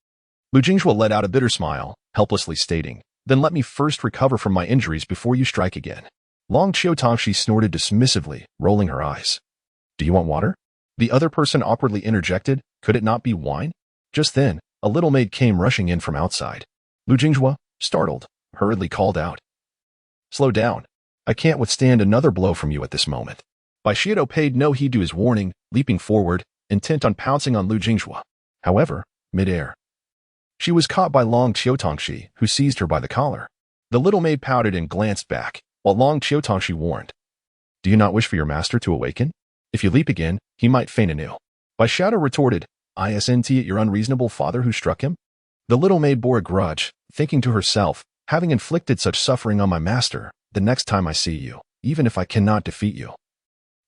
Lu Jingzhu let out a bitter smile, helplessly stating, Then let me first recover from my injuries before you strike again. Long Qiutongxi snorted dismissively, rolling her eyes. Do you want water? The other person awkwardly interjected, Could it not be wine? Just then, a little maid came rushing in from outside. Lu Jingzhu, startled, hurriedly called out, Slow down. I can't withstand another blow from you at this moment. Bai Xiaodo paid no heed to his warning, leaping forward, intent on pouncing on Lu Jinghua. However, midair, she was caught by Long Qiutongxi, who seized her by the collar. The little maid pouted and glanced back, while Long Qiutongxi warned, "Do you not wish for your master to awaken? If you leap again, he might faint anew." Bai Xiaodo retorted, "Isn't it your unreasonable father who struck him?" The little maid bore a grudge, thinking to herself, "Having inflicted such suffering on my master, the next time I see you, even if I cannot defeat you,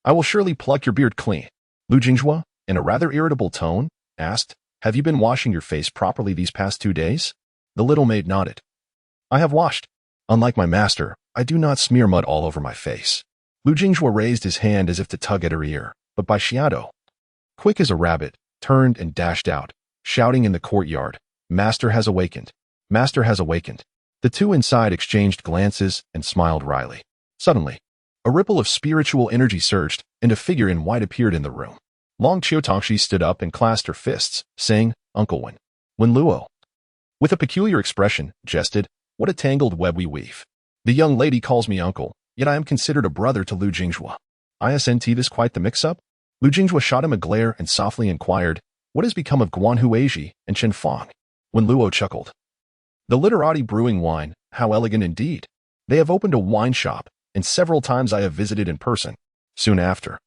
I will surely pluck your beard clean." Lu Jinghua, in a rather irritable tone, asked, "Have you been washing your face properly these past 2 days?" The little maid nodded. "I have washed. Unlike my master, I do not smear mud all over my face." Lu Jinghua raised his hand as if to tug at her ear, but Bai Xiaodo, quick as a rabbit, turned and dashed out, shouting in the courtyard, "Master has awakened! Master has awakened!" The two inside exchanged glances and smiled wryly. Suddenly, a ripple of spiritual energy surged, and a figure in white appeared in the room. Long Qiutongxi stood up and clasped her fists, saying, "Uncle Wen Luo," with a peculiar expression, jested, "What a tangled web we weave. The young lady calls me uncle, yet I am considered a brother to Lu Jinghua. Isn't this quite the mix-up?" Lu Jinghua shot him a glare and softly inquired, "What has become of Guan Huizhi and Chen Fang?" Wen Luo chuckled. "The literati brewing wine, how elegant indeed. They have opened a wine shop, and several times I have visited in person." Soon after,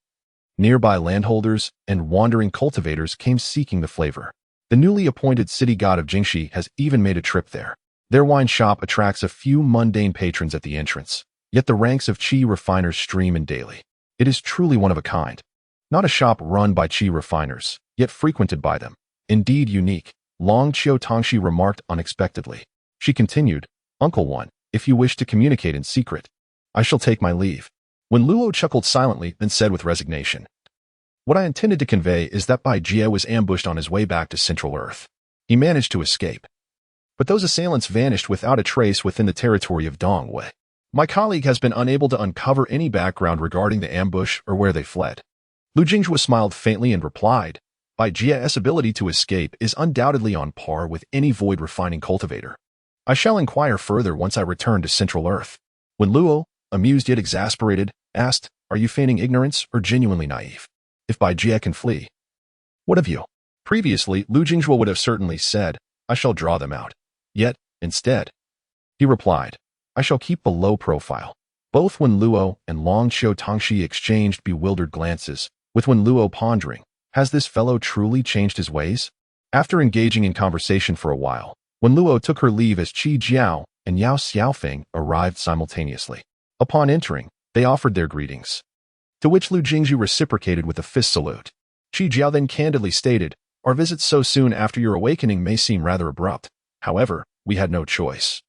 nearby landholders and wandering cultivators came seeking the flavor. The newly appointed city god of Jingxi has even made a trip there. Their wine shop attracts a few mundane patrons at the entrance, yet the ranks of qi refiners stream in daily. It is truly one of a kind. Not a shop run by qi refiners, yet frequented by them. Indeed unique, Long Qiutongxi remarked unexpectedly. She continued, "Uncle Wen, if you wish to communicate in secret, I shall take my leave." Wen Luo chuckled silently, then said with resignation, "What I intended to convey is that Bai Jie was ambushed on his way back to Central Earth. He managed to escape, but those assailants vanished without a trace within the territory of Dongwei. My colleague has been unable to uncover any background regarding the ambush or where they fled." Lu Jinghua smiled faintly and replied, "Bai Jie's ability to escape is undoubtedly on par with any void refining cultivator. I shall inquire further once I return to Central Earth." Wen Luo, amused yet exasperated, asked, "Are you feigning ignorance or genuinely naive? If Bai Jie can flee, what of you?" Previously, Lu Jinghua would have certainly said, "I shall draw them out." Yet, instead, he replied, "I shall keep a low profile." Both Wen Luo and Long Qiutongxi exchanged bewildered glances, with Wen Luo pondering, has this fellow truly changed his ways? After engaging in conversation for a while, Wen Luo took her leave as Qi Jiao and Yao Xiaofeng arrived simultaneously. Upon entering, they offered their greetings, to which Lu Jingzhu reciprocated with a fist salute. Qi Jiao then candidly stated, "Our visit so soon after your awakening may seem rather abrupt. However, we had no choice,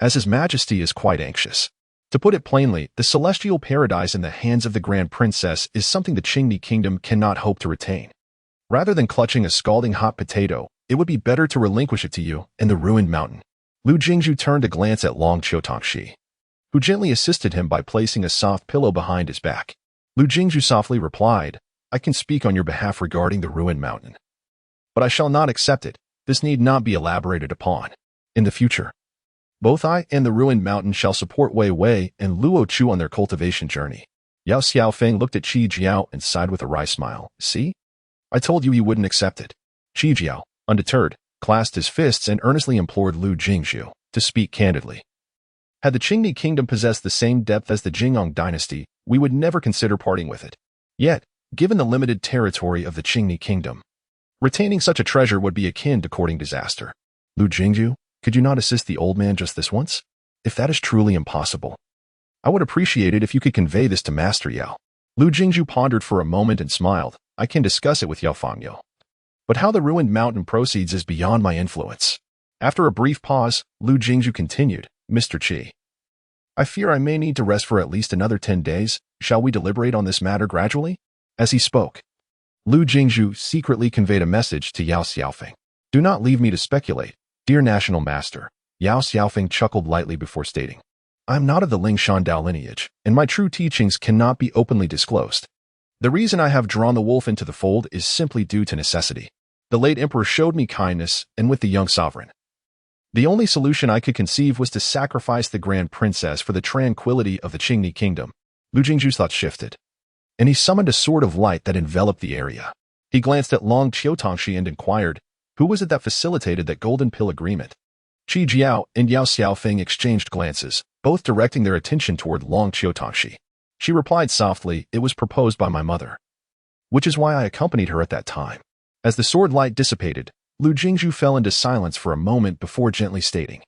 as His Majesty is quite anxious. To put it plainly, the celestial paradise in the hands of the Grand Princess is something the Qingni Kingdom cannot hope to retain. Rather than clutching a scalding hot potato, it would be better to relinquish it to you and the ruined mountain." Lu Jingzhu turned to glance at Long Qiutongxi, who gently assisted him by placing a soft pillow behind his back. Lu Jingzhu softly replied, "I can speak on your behalf regarding the ruined mountain, but I shall not accept it. This need not be elaborated upon. In the future, both I and the ruined mountain shall support Wei Wei and Luo Chu on their cultivation journey." Yao Xiaofeng looked at Qi Jiao and sighed with a wry smile. "See? I told you wouldn't accept it." Qi Jiao, undeterred, clasped his fists and earnestly implored Lu Jingzhu to speak candidly. "Had the Qingni Kingdom possessed the same depth as the Jingong dynasty, we would never consider parting with it. Yet, given the limited territory of the Qingni Kingdom, retaining such a treasure would be akin to courting disaster. Lu Jingzhu, could you not assist the old man just this once? If that is truly impossible, I would appreciate it if you could convey this to Master Yao." Lu Jingzhu pondered for a moment and smiled. "I can discuss it with Yao Fangyo. But how the ruined mountain proceeds is beyond my influence." After a brief pause, Lu Jingzhu continued, "Mr. Qi, I fear I may need to rest for at least another 10 days. Shall we deliberate on this matter gradually?" As he spoke, Lu Jingzhu secretly conveyed a message to Yao Xiaofeng. "Do not leave me to speculate, dear National Master." Yao Xiaofeng chuckled lightly before stating, "I am not of the Ling Shandao lineage, and my true teachings cannot be openly disclosed. The reason I have drawn the wolf into the fold is simply due to necessity. The late emperor showed me kindness, and with the young sovereign, the only solution I could conceive was to sacrifice the Grand Princess for the tranquility of the Qingni Kingdom." Lu Jingzhu's thoughts shifted. and he summoned a sword of light that enveloped the area. He glanced at Long Qiutongxi and inquired, who was it that facilitated that golden pill agreement? Qi Jiao and Yao Xiaofeng exchanged glances, both directing their attention toward Long Qiutongxi. She replied softly, it was proposed by my mother, which is why I accompanied her at that time. As the sword light dissipated, Lu Jingzhu fell into silence for a moment before gently stating,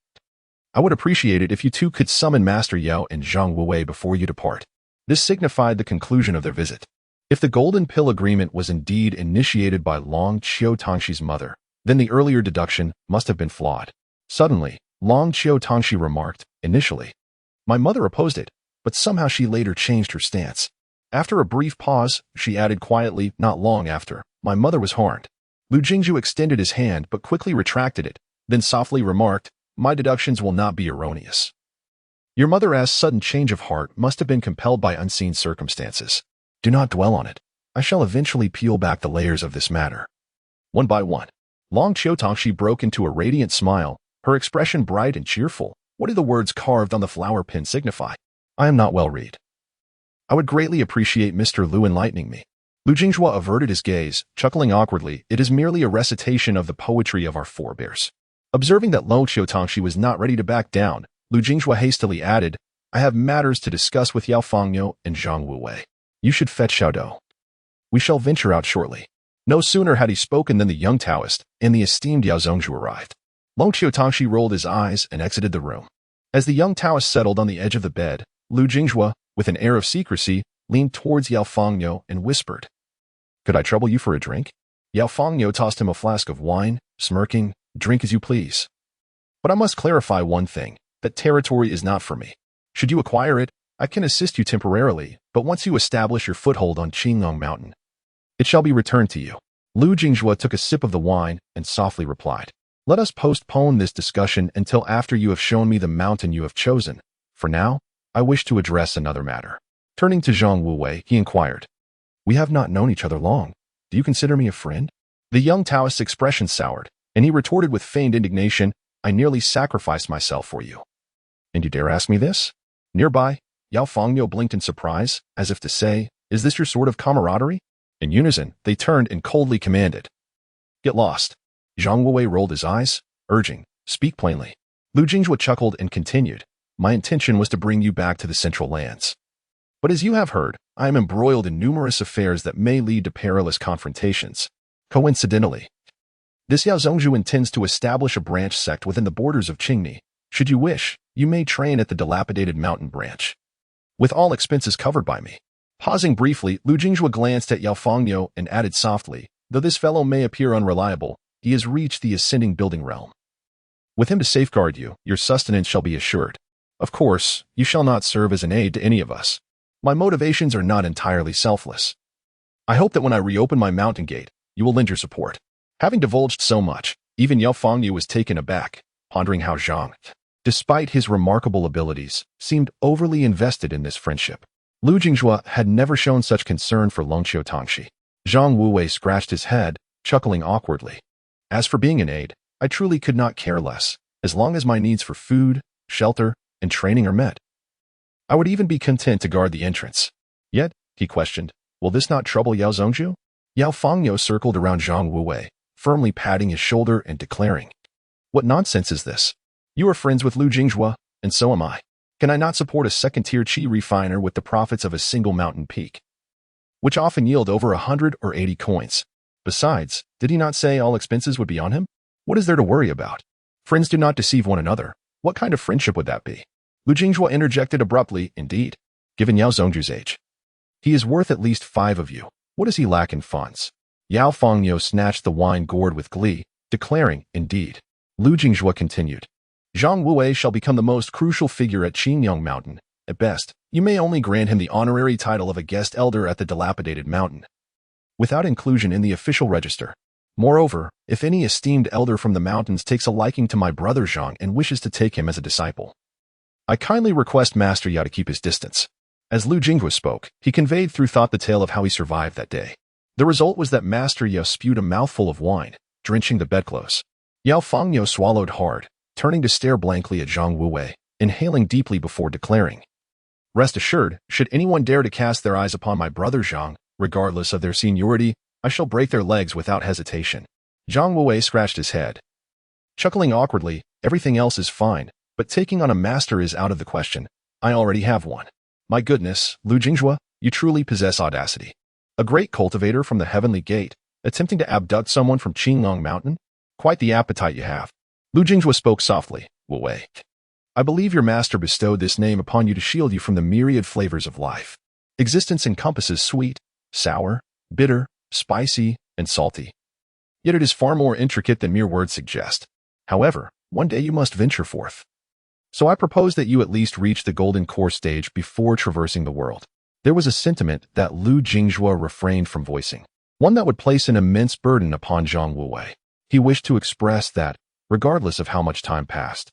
I would appreciate it if you two could summon Master Yao and Zhang Wuwei before you depart. This signified the conclusion of their visit. If the golden pill agreement was indeed initiated by Long Qiutongxi's mother, then the earlier deduction must have been flawed. Suddenly, Long Qiutongxi remarked, initially, my mother opposed it, but somehow she later changed her stance. After a brief pause, she added quietly, not long after, my mother was harmed. Lu Jingzhu extended his hand but quickly retracted it, then softly remarked, my deductions will not be erroneous. Your mother's sudden change of heart must have been compelled by unseen circumstances. Do not dwell on it. I shall eventually peel back the layers of this matter. One by one, Long Qiutongxi broke into a radiant smile, her expression bright and cheerful. What do the words carved on the flower pin signify? I am not well read. I would greatly appreciate Mr. Lu enlightening me. Lu Jingzhu averted his gaze, chuckling awkwardly. It is merely a recitation of the poetry of our forebears. Observing that Long Qiutongxi was not ready to back down, Lu Jingzhu hastily added, I have matters to discuss with Yao Fangyo and Zhang Wuwei. You should fetch Xiaodou. We shall venture out shortly. No sooner had he spoken than the young Taoist and the esteemed Yao Zongzhu arrived. Long Qiutongxi rolled his eyes and exited the room. As the young Taoist settled on the edge of the bed, Lu Jingzhu, with an air of secrecy, leaned towards Yao Fangyo and whispered, Could I trouble you for a drink? Yao Fangyo tossed him a flask of wine, smirking, Drink as you please. But I must clarify one thing, that territory is not for me. Should you acquire it, I can assist you temporarily, but once you establish your foothold on Qingyong Mountain, it shall be returned to you. Lu Jingzhu took a sip of the wine and softly replied, Let us postpone this discussion until after you have shown me the mountain you have chosen. For now, I wish to address another matter. Turning to Zhang Wuwei, he inquired, We have not known each other long. Do you consider me a friend? The young Taoist's expression soured, and he retorted with feigned indignation, I nearly sacrificed myself for you. And you dare ask me this? Nearby, Yao Fangyo blinked in surprise, as if to say, Is this your sort of camaraderie? In unison, they turned and coldly commanded, Get lost. Zhang Wuwei rolled his eyes, urging, Speak plainly. Lu Jingzhu chuckled and continued, My intention was to bring you back to the Central Lands. But as you have heard, I am embroiled in numerous affairs that may lead to perilous confrontations. Coincidentally, this Yao Zongzhu intends to establish a branch sect within the borders of Qingni. Should you wish, you may train at the dilapidated mountain branch, with all expenses covered by me. Pausing briefly, Lu Jingzhu glanced at Yao Fangyo and added softly, Though this fellow may appear unreliable, he has reached the ascending building realm. With him to safeguard you, your sustenance shall be assured. Of course, you shall not serve as an aid to any of us. My motivations are not entirely selfless. I hope that when I reopen my mountain gate, you will lend your support. Having divulged so much, even Yao Fangyu was taken aback, pondering how Zhang, despite his remarkable abilities, seemed overly invested in this friendship. Lu Jingzhu had never shown such concern for Long Qiutongxi. Zhang Wuwei scratched his head, chuckling awkwardly. As for being an aid, I truly could not care less, as long as my needs for food, shelter, and training are met. I would even be content to guard the entrance. Yet, he questioned, will this not trouble Yao Zongzhu? Yao Fangyo circled around Zhang Wuwei, firmly patting his shoulder and declaring, What nonsense is this? You are friends with Lu Jingzhu, and so am I. Can I not support a second-tier qi refiner with the profits of a single mountain peak, which often yield over 100 or 80 coins? Besides, did he not say all expenses would be on him? What is there to worry about? Friends do not deceive one another. What kind of friendship would that be? Lu Jingzhu interjected abruptly, indeed, given Yao Zongzhu's age. He is worth at least 5 of you. What does he lack in funds? Yao Fangyo snatched the wine gourd with glee, declaring, indeed. Lu Jingzhu continued. Zhang Wuwei shall become the most crucial figure at Qingyong Mountain. At best, you may only grant him the honorary title of a guest elder at the dilapidated mountain, without inclusion in the official register. Moreover, if any esteemed elder from the mountains takes a liking to my brother Zhang and wishes to take him as a disciple, I kindly request Master Yao to keep his distance. As Lu Jingzhu spoke, he conveyed through thought the tale of how he survived that day. The result was that Master Yao spewed a mouthful of wine, drenching the bedclothes. Yao Fangyo swallowed hard, turning to stare blankly at Zhang Wuwei, inhaling deeply before declaring, Rest assured, should anyone dare to cast their eyes upon my brother Zhang, regardless of their seniority, I shall break their legs without hesitation. Zhang Wuwei scratched his head. Chuckling awkwardly, everything else is fine, but taking on a master is out of the question. I already have one. My goodness, Lu Jingjue, you truly possess audacity. A great cultivator from the Heavenly Gate, attempting to abduct someone from Qinglong Mountain? Quite the appetite you have. Lu Jingjue spoke softly. Wuwei, I believe your master bestowed this name upon you to shield you from the myriad flavors of life. Existence encompasses sweet, sour, bitter, spicy, and salty. Yet it is far more intricate than mere words suggest. However, one day you must venture forth. So I propose that you at least reach the golden core stage before traversing the world. There was a sentiment that Lu Jingjue refrained from voicing, one that would place an immense burden upon Zhang Wuwei. He wished to express that, regardless of how much time passed,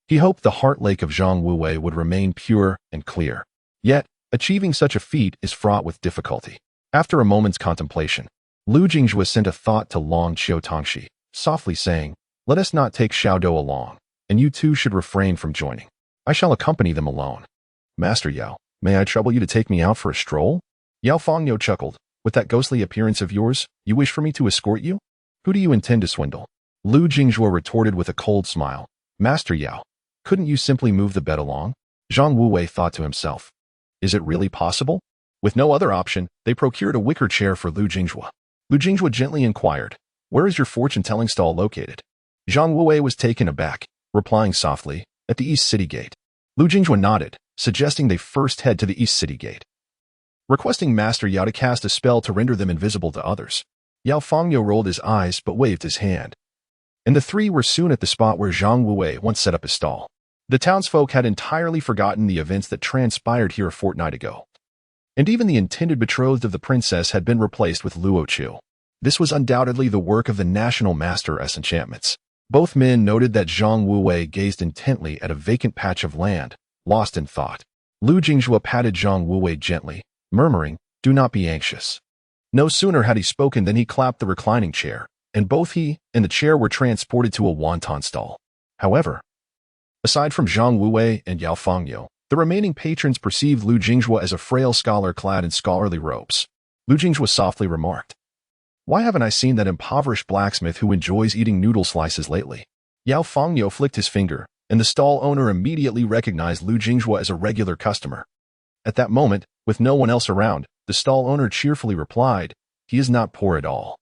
he hoped the heart lake of Zhang Wuwei would remain pure and clear. Yet, achieving such a feat is fraught with difficulty. After a moment's contemplation, Lu Jingjue sent a thought to Long Qiu Tongxi, softly saying, let us not take Xiaodou along, and you two should refrain from joining. I shall accompany them alone. Master Yao, may I trouble you to take me out for a stroll? Yao Fangyo chuckled. With that ghostly appearance of yours, you wish for me to escort you? Who do you intend to swindle? Lu Jingjue retorted with a cold smile. Master Yao, couldn't you simply move the bed along? Zhang Wuwei thought to himself. Is it really possible? With no other option, they procured a wicker chair for Lu Jingjue. Lu Jingjue gently inquired, where is your fortune-telling stall located? Zhang Wuwei was taken aback, replying softly, at the East City Gate. Lu Jingjue nodded, suggesting they first head to the East City Gate, requesting Master Yao to cast a spell to render them invisible to others. Yao Fangyo rolled his eyes but waved his hand, and the three were soon at the spot where Zhang Wuwei once set up his stall. The townsfolk had entirely forgotten the events that transpired here a fortnight ago, and even the intended betrothed of the princess had been replaced with Luo Chu. This was undoubtedly the work of the National Master of Enchantments. Both men noted that Zhang Wuwei gazed intently at a vacant patch of land, lost in thought. Lu Jingjue patted Zhang Wuwei gently, murmuring, do not be anxious. No sooner had he spoken than he clapped the reclining chair, and both he and the chair were transported to a wonton stall. However, aside from Zhang Wuwei and Yao Fangyo, the remaining patrons perceived Lu Jingjue as a frail scholar clad in scholarly robes. Lu Jingjue softly remarked, why haven't I seen that impoverished blacksmith who enjoys eating noodle slices lately? Yao Fangyo flicked his finger, and the stall owner immediately recognized Lu Jingjue as a regular customer. At that moment, with no one else around, the stall owner cheerfully replied, he is not poor at all.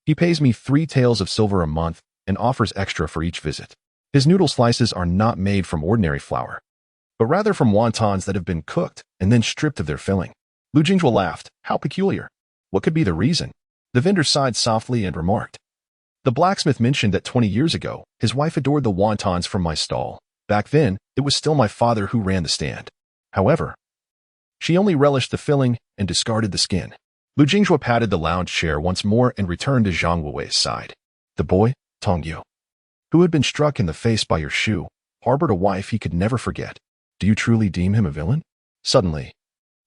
He pays me 3 taels of silver a month and offers extra for each visit. His noodle slices are not made from ordinary flour, but rather from wontons that have been cooked and then stripped of their filling. Lu Jingjue laughed. How peculiar. What could be the reason? The vendor sighed softly and remarked, the blacksmith mentioned that 20 years ago, his wife adored the wontons from my stall. Back then, it was still my father who ran the stand. However, she only relished the filling and discarded the skin. Lu Jingjue patted the lounge chair once more and returned to Zhang Wuwei's side. The boy, Tong Yu, who had been struck in the face by your shoe, harbored a wife he could never forget. Do you truly deem him a villain? Suddenly,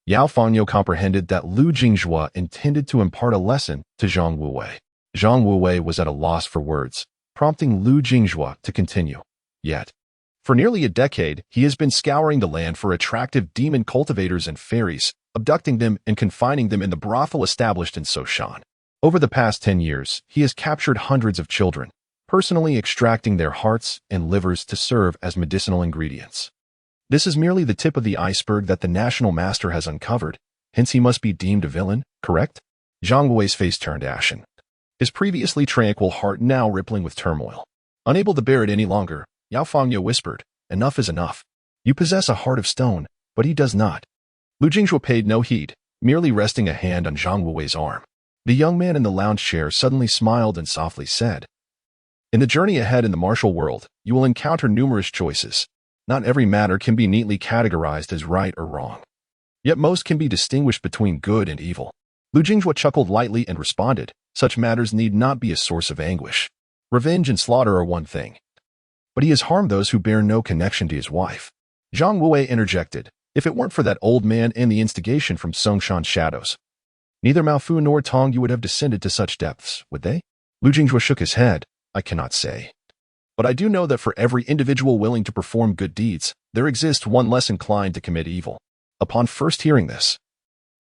Yao Fangyo comprehended that Lu Jingjue intended to impart a lesson to Zhang Wuwei. Zhang Wuwei was at a loss for words, prompting Lu Jingjue to continue. Yet, for nearly a decade, he has been scouring the land for attractive demon cultivators and fairies, abducting them and confining them in the brothel established in Soshan. Over the past 10 years, he has captured hundreds of children, personally extracting their hearts and livers to serve as medicinal ingredients. This is merely the tip of the iceberg that the National Master has uncovered, hence he must be deemed a villain, correct? Zhang Wuwei's face turned ashen, his previously tranquil heart now rippling with turmoil. Unable to bear it any longer, Yao Fangyo whispered, enough is enough. You possess a heart of stone, but he does not. Lu Jingjue paid no heed, merely resting a hand on Zhang Wuwei's arm. The young man in the lounge chair suddenly smiled and softly said, in the journey ahead in the martial world, you will encounter numerous choices. Not every matter can be neatly categorized as right or wrong. Yet most can be distinguished between good and evil. Lu Jingjue chuckled lightly and responded, such matters need not be a source of anguish. Revenge and slaughter are one thing, but he has harmed those who bear no connection to his wife. Zhang Wuwei interjected, if it weren't for that old man and the instigation from Songshan's shadows, neither Maofu nor Tong Yu would have descended to such depths, would they? Lu Jingjue shook his head. I cannot say. But I do know that for every individual willing to perform good deeds, there exists one less inclined to commit evil. Upon first hearing this,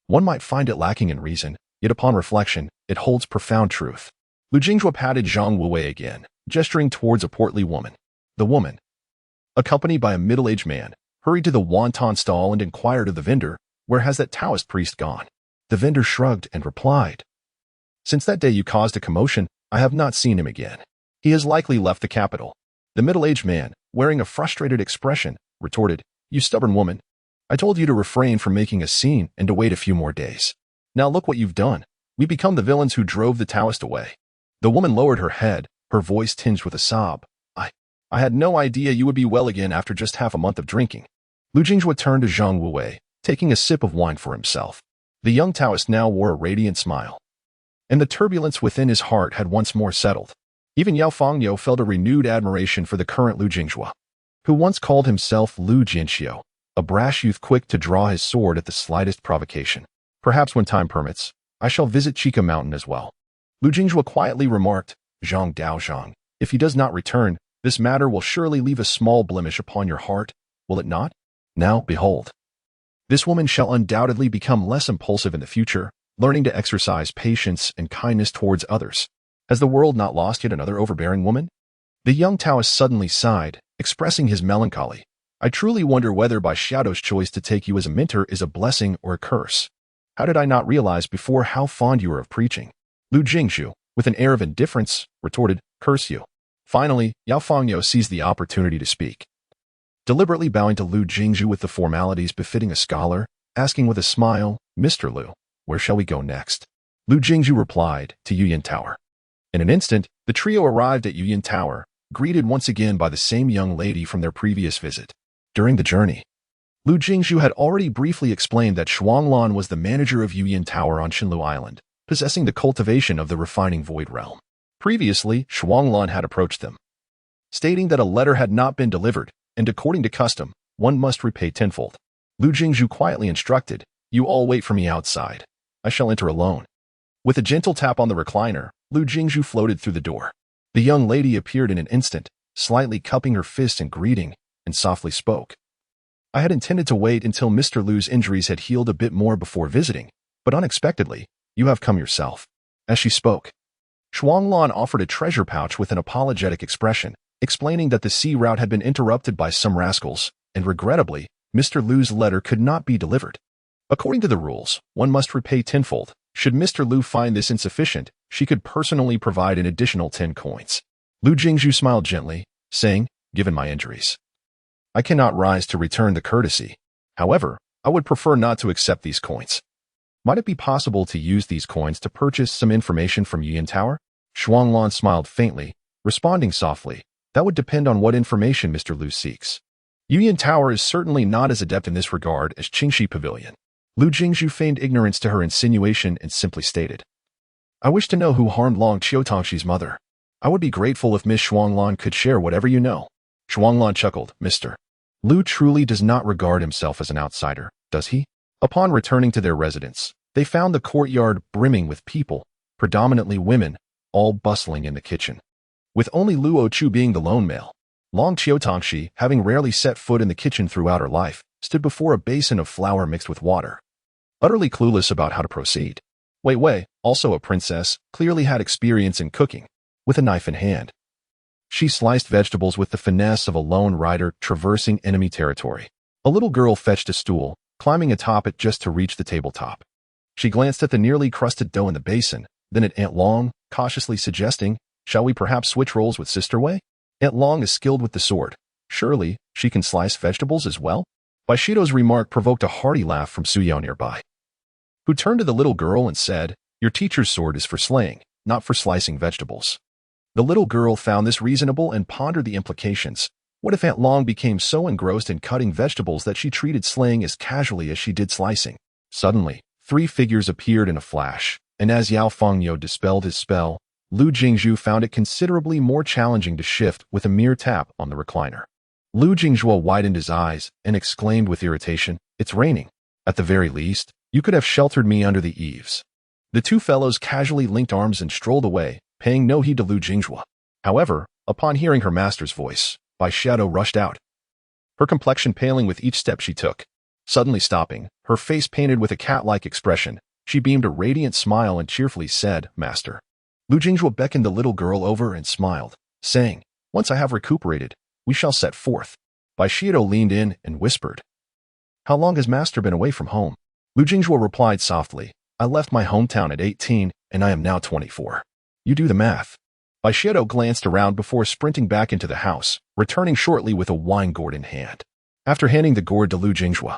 one might find it lacking in reason, yet upon reflection, it holds profound truth. Lu Jinghua patted Zhang Wuwei again, gesturing towards a portly woman. The woman, accompanied by a middle-aged man, hurried to the wonton stall and inquired of the vendor, "Where has that Taoist priest gone?" The vendor shrugged and replied, "Since that day you caused a commotion, I have not seen him again. He has likely left the capital." The middle-aged man, wearing a frustrated expression, retorted, "You stubborn woman. I told you to refrain from making a scene and to wait a few more days. Now look what you've done. We become the villains who drove the Taoist away." The woman lowered her head, her voice tinged with a sob. I had no idea you would be well again after just half a month of drinking." Lu Jinghua turned to Zhang Wuwei, taking a sip of wine for himself. The young Taoist now wore a radiant smile, and the turbulence within his heart had once more settled. Even Yao Fangyo felt a renewed admiration for the current Lu Jinghua, who once called himself Lu Jinxiu, a brash youth quick to draw his sword at the slightest provocation. "Perhaps when time permits, I shall visit Chica Mountain as well." Lu Jinghua quietly remarked, "Zhang Daozhang, if he does not return, this matter will surely leave a small blemish upon your heart, will it not? Now, behold. This woman shall undoubtedly become less impulsive in the future, learning to exercise patience and kindness towards others. Has the world not lost yet another overbearing woman?" The young Taoist suddenly sighed, expressing his melancholy. "I truly wonder whether by Xiaodo's choice to take you as a mentor is a blessing or a curse. How did I not realize before how fond you are of preaching?" Lu Jingxu, with an air of indifference, retorted, "Curse you." Finally, Yao Fangyo seized the opportunity to speak. Deliberately bowing to Lu Jingxu with the formalities befitting a scholar, asking with a smile, "Mr. Lu, where shall we go next?" Lu Jingxu replied, "To Yuyan Tower." In an instant, the trio arrived at Yuyan Tower, greeted once again by the same young lady from their previous visit. During the journey, Lu Jingxu had already briefly explained that Shuanglan was the manager of Yuyan Tower on Xinlu Island, possessing the cultivation of the refining void realm. Previously, Shuanglan had approached them, stating that a letter had not been delivered, and according to custom, one must repay tenfold. Lu Jingxu quietly instructed, "You all wait for me outside. I shall enter alone." With a gentle tap on the recliner, Lu Jingxu floated through the door. The young lady appeared in an instant, slightly cupping her fist in greeting, and softly spoke. "I had intended to wait until Mr. Lu's injuries had healed a bit more before visiting, but unexpectedly, you have come yourself." As she spoke, Shuanglan offered a treasure pouch with an apologetic expression, explaining that the sea route had been interrupted by some rascals, and regrettably, Mr. Lu's letter could not be delivered. According to the rules, one must repay tenfold. Should Mr. Lu find this insufficient, she could personally provide an additional 10 coins. Lu Jingxu smiled gently, saying, "Given my injuries, I cannot rise to return the courtesy. However, I would prefer not to accept these coins. Might it be possible to use these coins to purchase some information from Yuyan Tower?" Shuanglan smiled faintly, responding softly, "That would depend on what information Mr. Lu seeks. Yuyan Tower is certainly not as adept in this regard as Qingxi Pavilion." Lu Jingxu feigned ignorance to her insinuation and simply stated, "I wish to know who harmed Long Qiutongxi's mother. I would be grateful if Miss Shuanglan could share whatever you know." Shuanglan chuckled, "Mr. Lu truly does not regard himself as an outsider, does he?" Upon returning to their residence, they found the courtyard brimming with people, predominantly women, all bustling in the kitchen. With only Lu Ochu being the lone male, Long Qiutongxi, having rarely set foot in the kitchen throughout her life, stood before a basin of flour mixed with water, utterly clueless about how to proceed. Wei Wei, also a princess, clearly had experience in cooking. With a knife in hand, she sliced vegetables with the finesse of a lone rider traversing enemy territory. A little girl fetched a stool, climbing atop it just to reach the tabletop. She glanced at the nearly crusted dough in the basin, then at Aunt Long, cautiously suggesting, "Shall we perhaps switch roles with Sister Wei? Aunt Long is skilled with the sword. Surely, she can slice vegetables as well?" Bai Shido's remark provoked a hearty laugh from Su Yao nearby, who turned to the little girl and said, "Your teacher's sword is for slaying, not for slicing vegetables." The little girl found this reasonable and pondered the implications. What if Aunt Long became so engrossed in cutting vegetables that she treated slaying as casually as she did slicing? Suddenly, 3 figures appeared in a flash, and as Yao Fangyo dispelled his spell, Lu Jingxu found it considerably more challenging to shift with a mere tap on the recliner. Lu Jingxu widened his eyes and exclaimed with irritation, "It's raining. At the very least, you could have sheltered me under the eaves." The two fellows casually linked arms and strolled away, paying no heed to Lu Jingxu. However, upon hearing her master's voice, Bai Shadow rushed out, her complexion paling with each step she took. Suddenly stopping, her face painted with a cat-like expression, she beamed a radiant smile and cheerfully said, "Master." Lu Jingjue beckoned the little girl over and smiled, saying, "Once I have recuperated, we shall set forth." Bai Shido leaned in and whispered, "How long has Master been away from home?" Lu Jingjue replied softly, "I left my hometown at 18, and I am now 24. You do the math." Bai Shido glanced around before sprinting back into the house, returning shortly with a wine gourd in hand. After handing the gourd to Lu Jingjue,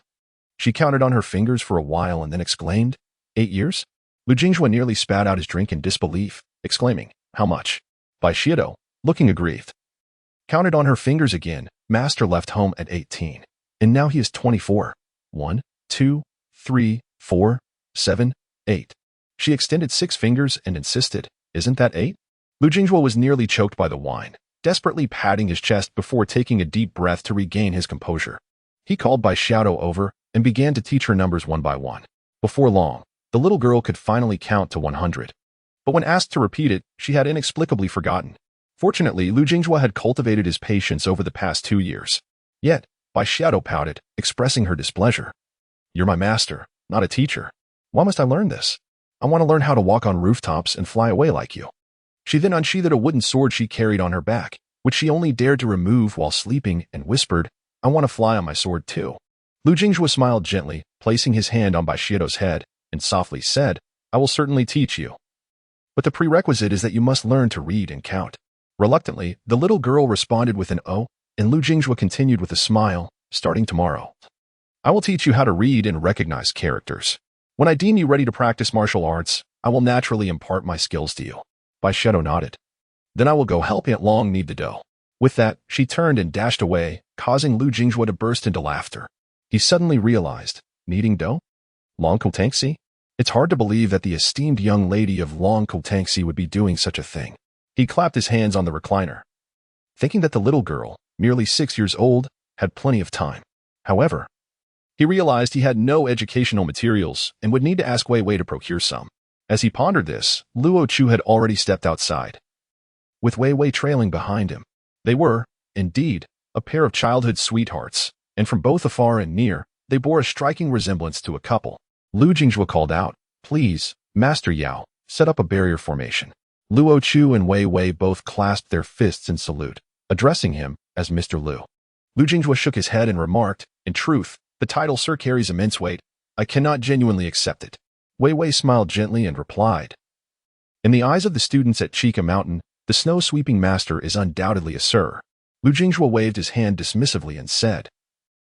she counted on her fingers for a while and then exclaimed, 8 years? Lu Jingjue nearly spat out his drink in disbelief, exclaiming, "How much?" Bai Shido, looking aggrieved, counted on her fingers again. Master left home at 18, and now he is 24. 1, 2, 3, 4, 7, 8. She extended 6 fingers and insisted, "Isn't that 8? Lu Jingjue was nearly choked by the wine, desperately patting his chest before taking a deep breath to regain his composure. He called Bai Shido over and began to teach her numbers one by one. Before long, the little girl could finally count to 100. But when asked to repeat it, she had inexplicably forgotten. Fortunately, Lu Jingjue had cultivated his patience over the past 2 years. Yet, Bai Shido pouted, expressing her displeasure. "You're my master, not a teacher. Why must I learn this? I want to learn how to walk on rooftops and fly away like you." She then unsheathed a wooden sword she carried on her back, which she only dared to remove while sleeping, and whispered, "I want to fly on my sword too." Lu Jingjue smiled gently, placing his hand on Bai Shido's head, and softly said, "I will certainly teach you. But the prerequisite is that you must learn to read and count." Reluctantly, the little girl responded with an "Oh," and Lu Jingjue continued with a smile, "Starting tomorrow, I will teach you how to read and recognize characters. When I deem you ready to practice martial arts, I will naturally impart my skills to you." Bai Shido nodded. "Then I will go help Aunt Long knead the dough." With that, she turned and dashed away, causing Lu Jingjue to burst into laughter. He suddenly realized, kneading dough? Long Kotangxi? It's hard to believe that the esteemed young lady of Long Kotangxi would be doing such a thing. He clapped his hands on the recliner, thinking that the little girl, merely 6 years old, had plenty of time. However, he realized he had no educational materials and would need to ask Wei Wei to procure some. As he pondered this, Luo Chu had already stepped outside, with Wei Wei trailing behind him. They were, indeed, a pair of childhood sweethearts, and from both afar and near, they bore a striking resemblance to a couple. Lu Jingjue called out, "Please, Master Yao, set up a barrier formation." Luo Chu and Wei Wei both clasped their fists in salute, addressing him as Mr. Lu. Lu Jingjue shook his head and remarked, "In truth, the title Sir carries immense weight. I cannot genuinely accept it." Wei Wei smiled gently and replied, "In the eyes of the students at Chica Mountain, the snow-sweeping master is undoubtedly a sir." Lu Jingjue waved his hand dismissively and said,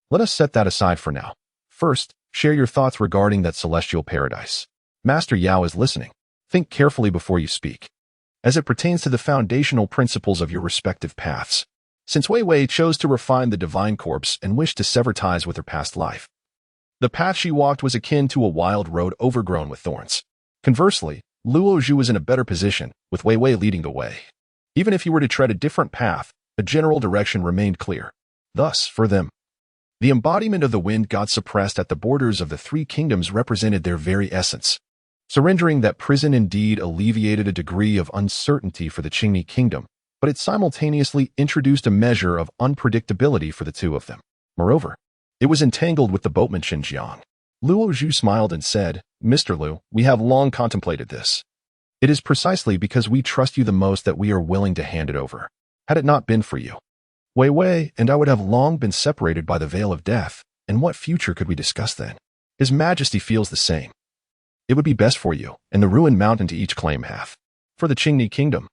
"Let us set that aside for now. First, share your thoughts regarding that celestial paradise. Master Yao is listening. Think carefully before you speak, as it pertains to the foundational principles of your respective paths." Since Wei Wei chose to refine the divine corpse and wished to sever ties with her past life, the path she walked was akin to a wild road overgrown with thorns. Conversely, Luo Zhu was in a better position, with Wei Wei leading the way. Even if he were to tread a different path, a general direction remained clear. Thus, for them, the embodiment of the wind god suppressed at the borders of the 3 kingdoms represented their very essence. Surrendering that prison indeed alleviated a degree of uncertainty for the Qingni kingdom, but it simultaneously introduced a measure of unpredictability for the two of them. Moreover, it was entangled with the boatman Xinjiang. Luo Zhu smiled and said, "Mr. Lu, we have long contemplated this. It is precisely because we trust you the most that we are willing to hand it over. Had it not been for you, Wei Wei and I would have long been separated by the veil of death, and what future could we discuss then? His Majesty feels the same. It would be best for you, and the ruined mountain to each claim half. For the Qingni kingdom,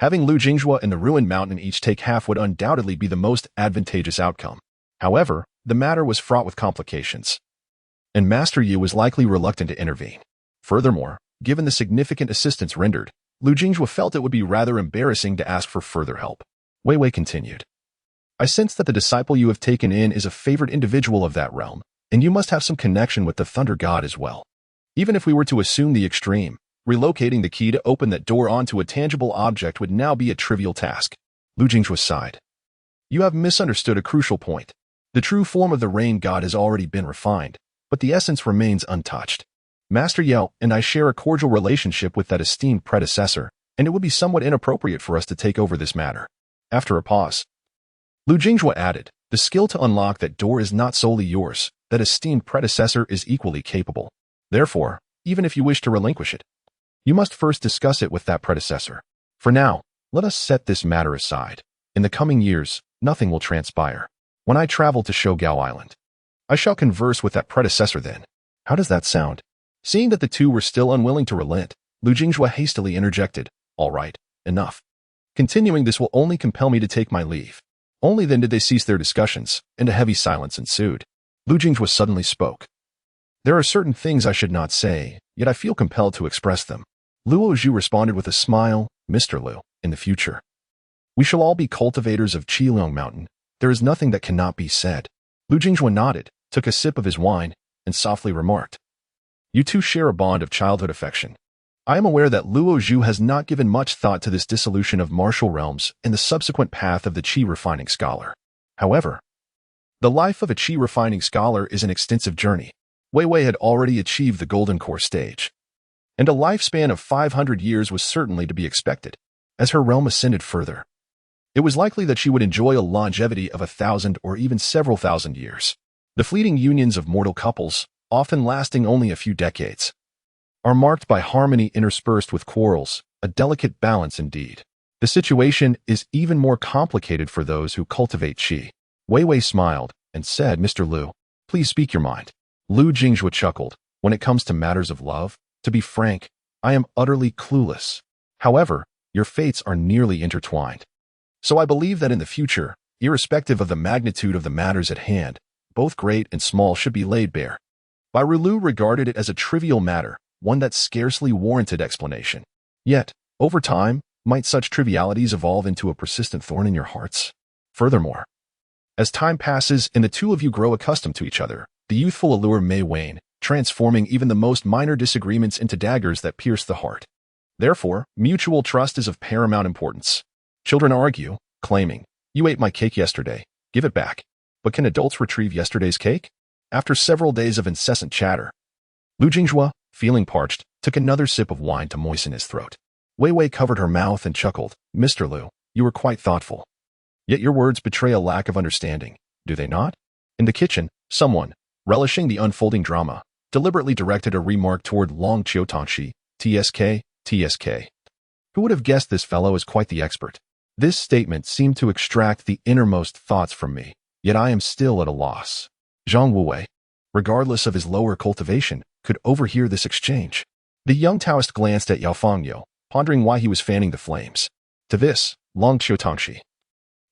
having Lu Jingjue and the ruined mountain each take half would undoubtedly be the most advantageous outcome. However, the matter was fraught with complications, and Master Yu was likely reluctant to intervene. Furthermore, given the significant assistance rendered, Lu Jingjue felt it would be rather embarrassing to ask for further help. Wei Wei continued, "I sense that the disciple you have taken in is a favored individual of that realm, and you must have some connection with the Thunder God as well. Even if we were to assume the extreme, relocating the key to open that door onto a tangible object would now be a trivial task." Lu Jingjue sighed. "You have misunderstood a crucial point. The true form of the rain god has already been refined, but the essence remains untouched. Master Yao and I share a cordial relationship with that esteemed predecessor, and it would be somewhat inappropriate for us to take over this matter." After a pause, Lu Jingjue added, "The skill to unlock that door is not solely yours. that esteemed predecessor is equally capable. Therefore, even if you wish to relinquish it, you must first discuss it with that predecessor. For now, let us set this matter aside. In the coming years, nothing will transpire. When I travel to Shogao Island, I shall converse with that predecessor then. How does that sound? Seeing that the two were still unwilling to relent, Lu Jinghua hastily interjected, "All right, enough. Continuing this will only compel me to take my leave." Only then did they cease their discussions, and a heavy silence ensued. Lu Jinghua suddenly spoke. "There are certain things I should not say, yet I feel compelled to express them." Luo Zhu responded with a smile, "Mr. Lu, in the future, we shall all be cultivators of Qiliang Mountain. There is nothing that cannot be said." Lu Jinghua nodded, took a sip of his wine, and softly remarked, "You two share a bond of childhood affection. I am aware that Luo Zhu has not given much thought to this dissolution of martial realms and the subsequent path of the Qi refining scholar. However, the life of a Qi refining scholar is an extensive journey. Wei Wei had already achieved the golden core stage, and a lifespan of 500 years was certainly to be expected. As her realm ascended further, it was likely that she would enjoy a longevity of 1,000 or even several thousand years. The fleeting unions of mortal couples, often lasting only a few decades, are marked by harmony interspersed with quarrels, a delicate balance indeed. The situation is even more complicated for those who cultivate qi. Wei Wei smiled and said, "Mr. Lu, please speak your mind." Lu Jinghua chuckled. "When it comes to matters of love, to be frank, I am utterly clueless. However, your fates are nearly intertwined. So I believe that in the future, irrespective of the magnitude of the matters at hand, both great and small should be laid bare." Bai Lu regarded it as a trivial matter, one that scarcely warranted explanation. Yet, over time, might such trivialities evolve into a persistent thorn in your hearts? Furthermore, as time passes and the two of you grow accustomed to each other, the youthful allure may wane, transforming even the most minor disagreements into daggers that pierce the heart. Therefore, mutual trust is of paramount importance. Children argue, claiming, "You ate my cake yesterday, give it back." But can adults retrieve yesterday's cake? After several days of incessant chatter, Lu Jinghua, feeling parched, took another sip of wine to moisten his throat. Wei Wei covered her mouth and chuckled. "Mr. Lu, you were quite thoughtful. Yet your words betray a lack of understanding, do they not?" In the kitchen, someone, relishing the unfolding drama, deliberately directed a remark toward Long Qiutongxi, TSK. Who would have guessed this fellow is quite the expert? This statement seemed to extract the innermost thoughts from me, yet I am still at a loss. Zhang Wuwei, regardless of his lower cultivation, could overhear this exchange. The young Taoist glanced at Yao Fangyo, pondering why he was fanning the flames. To this, Long Qiutongxi,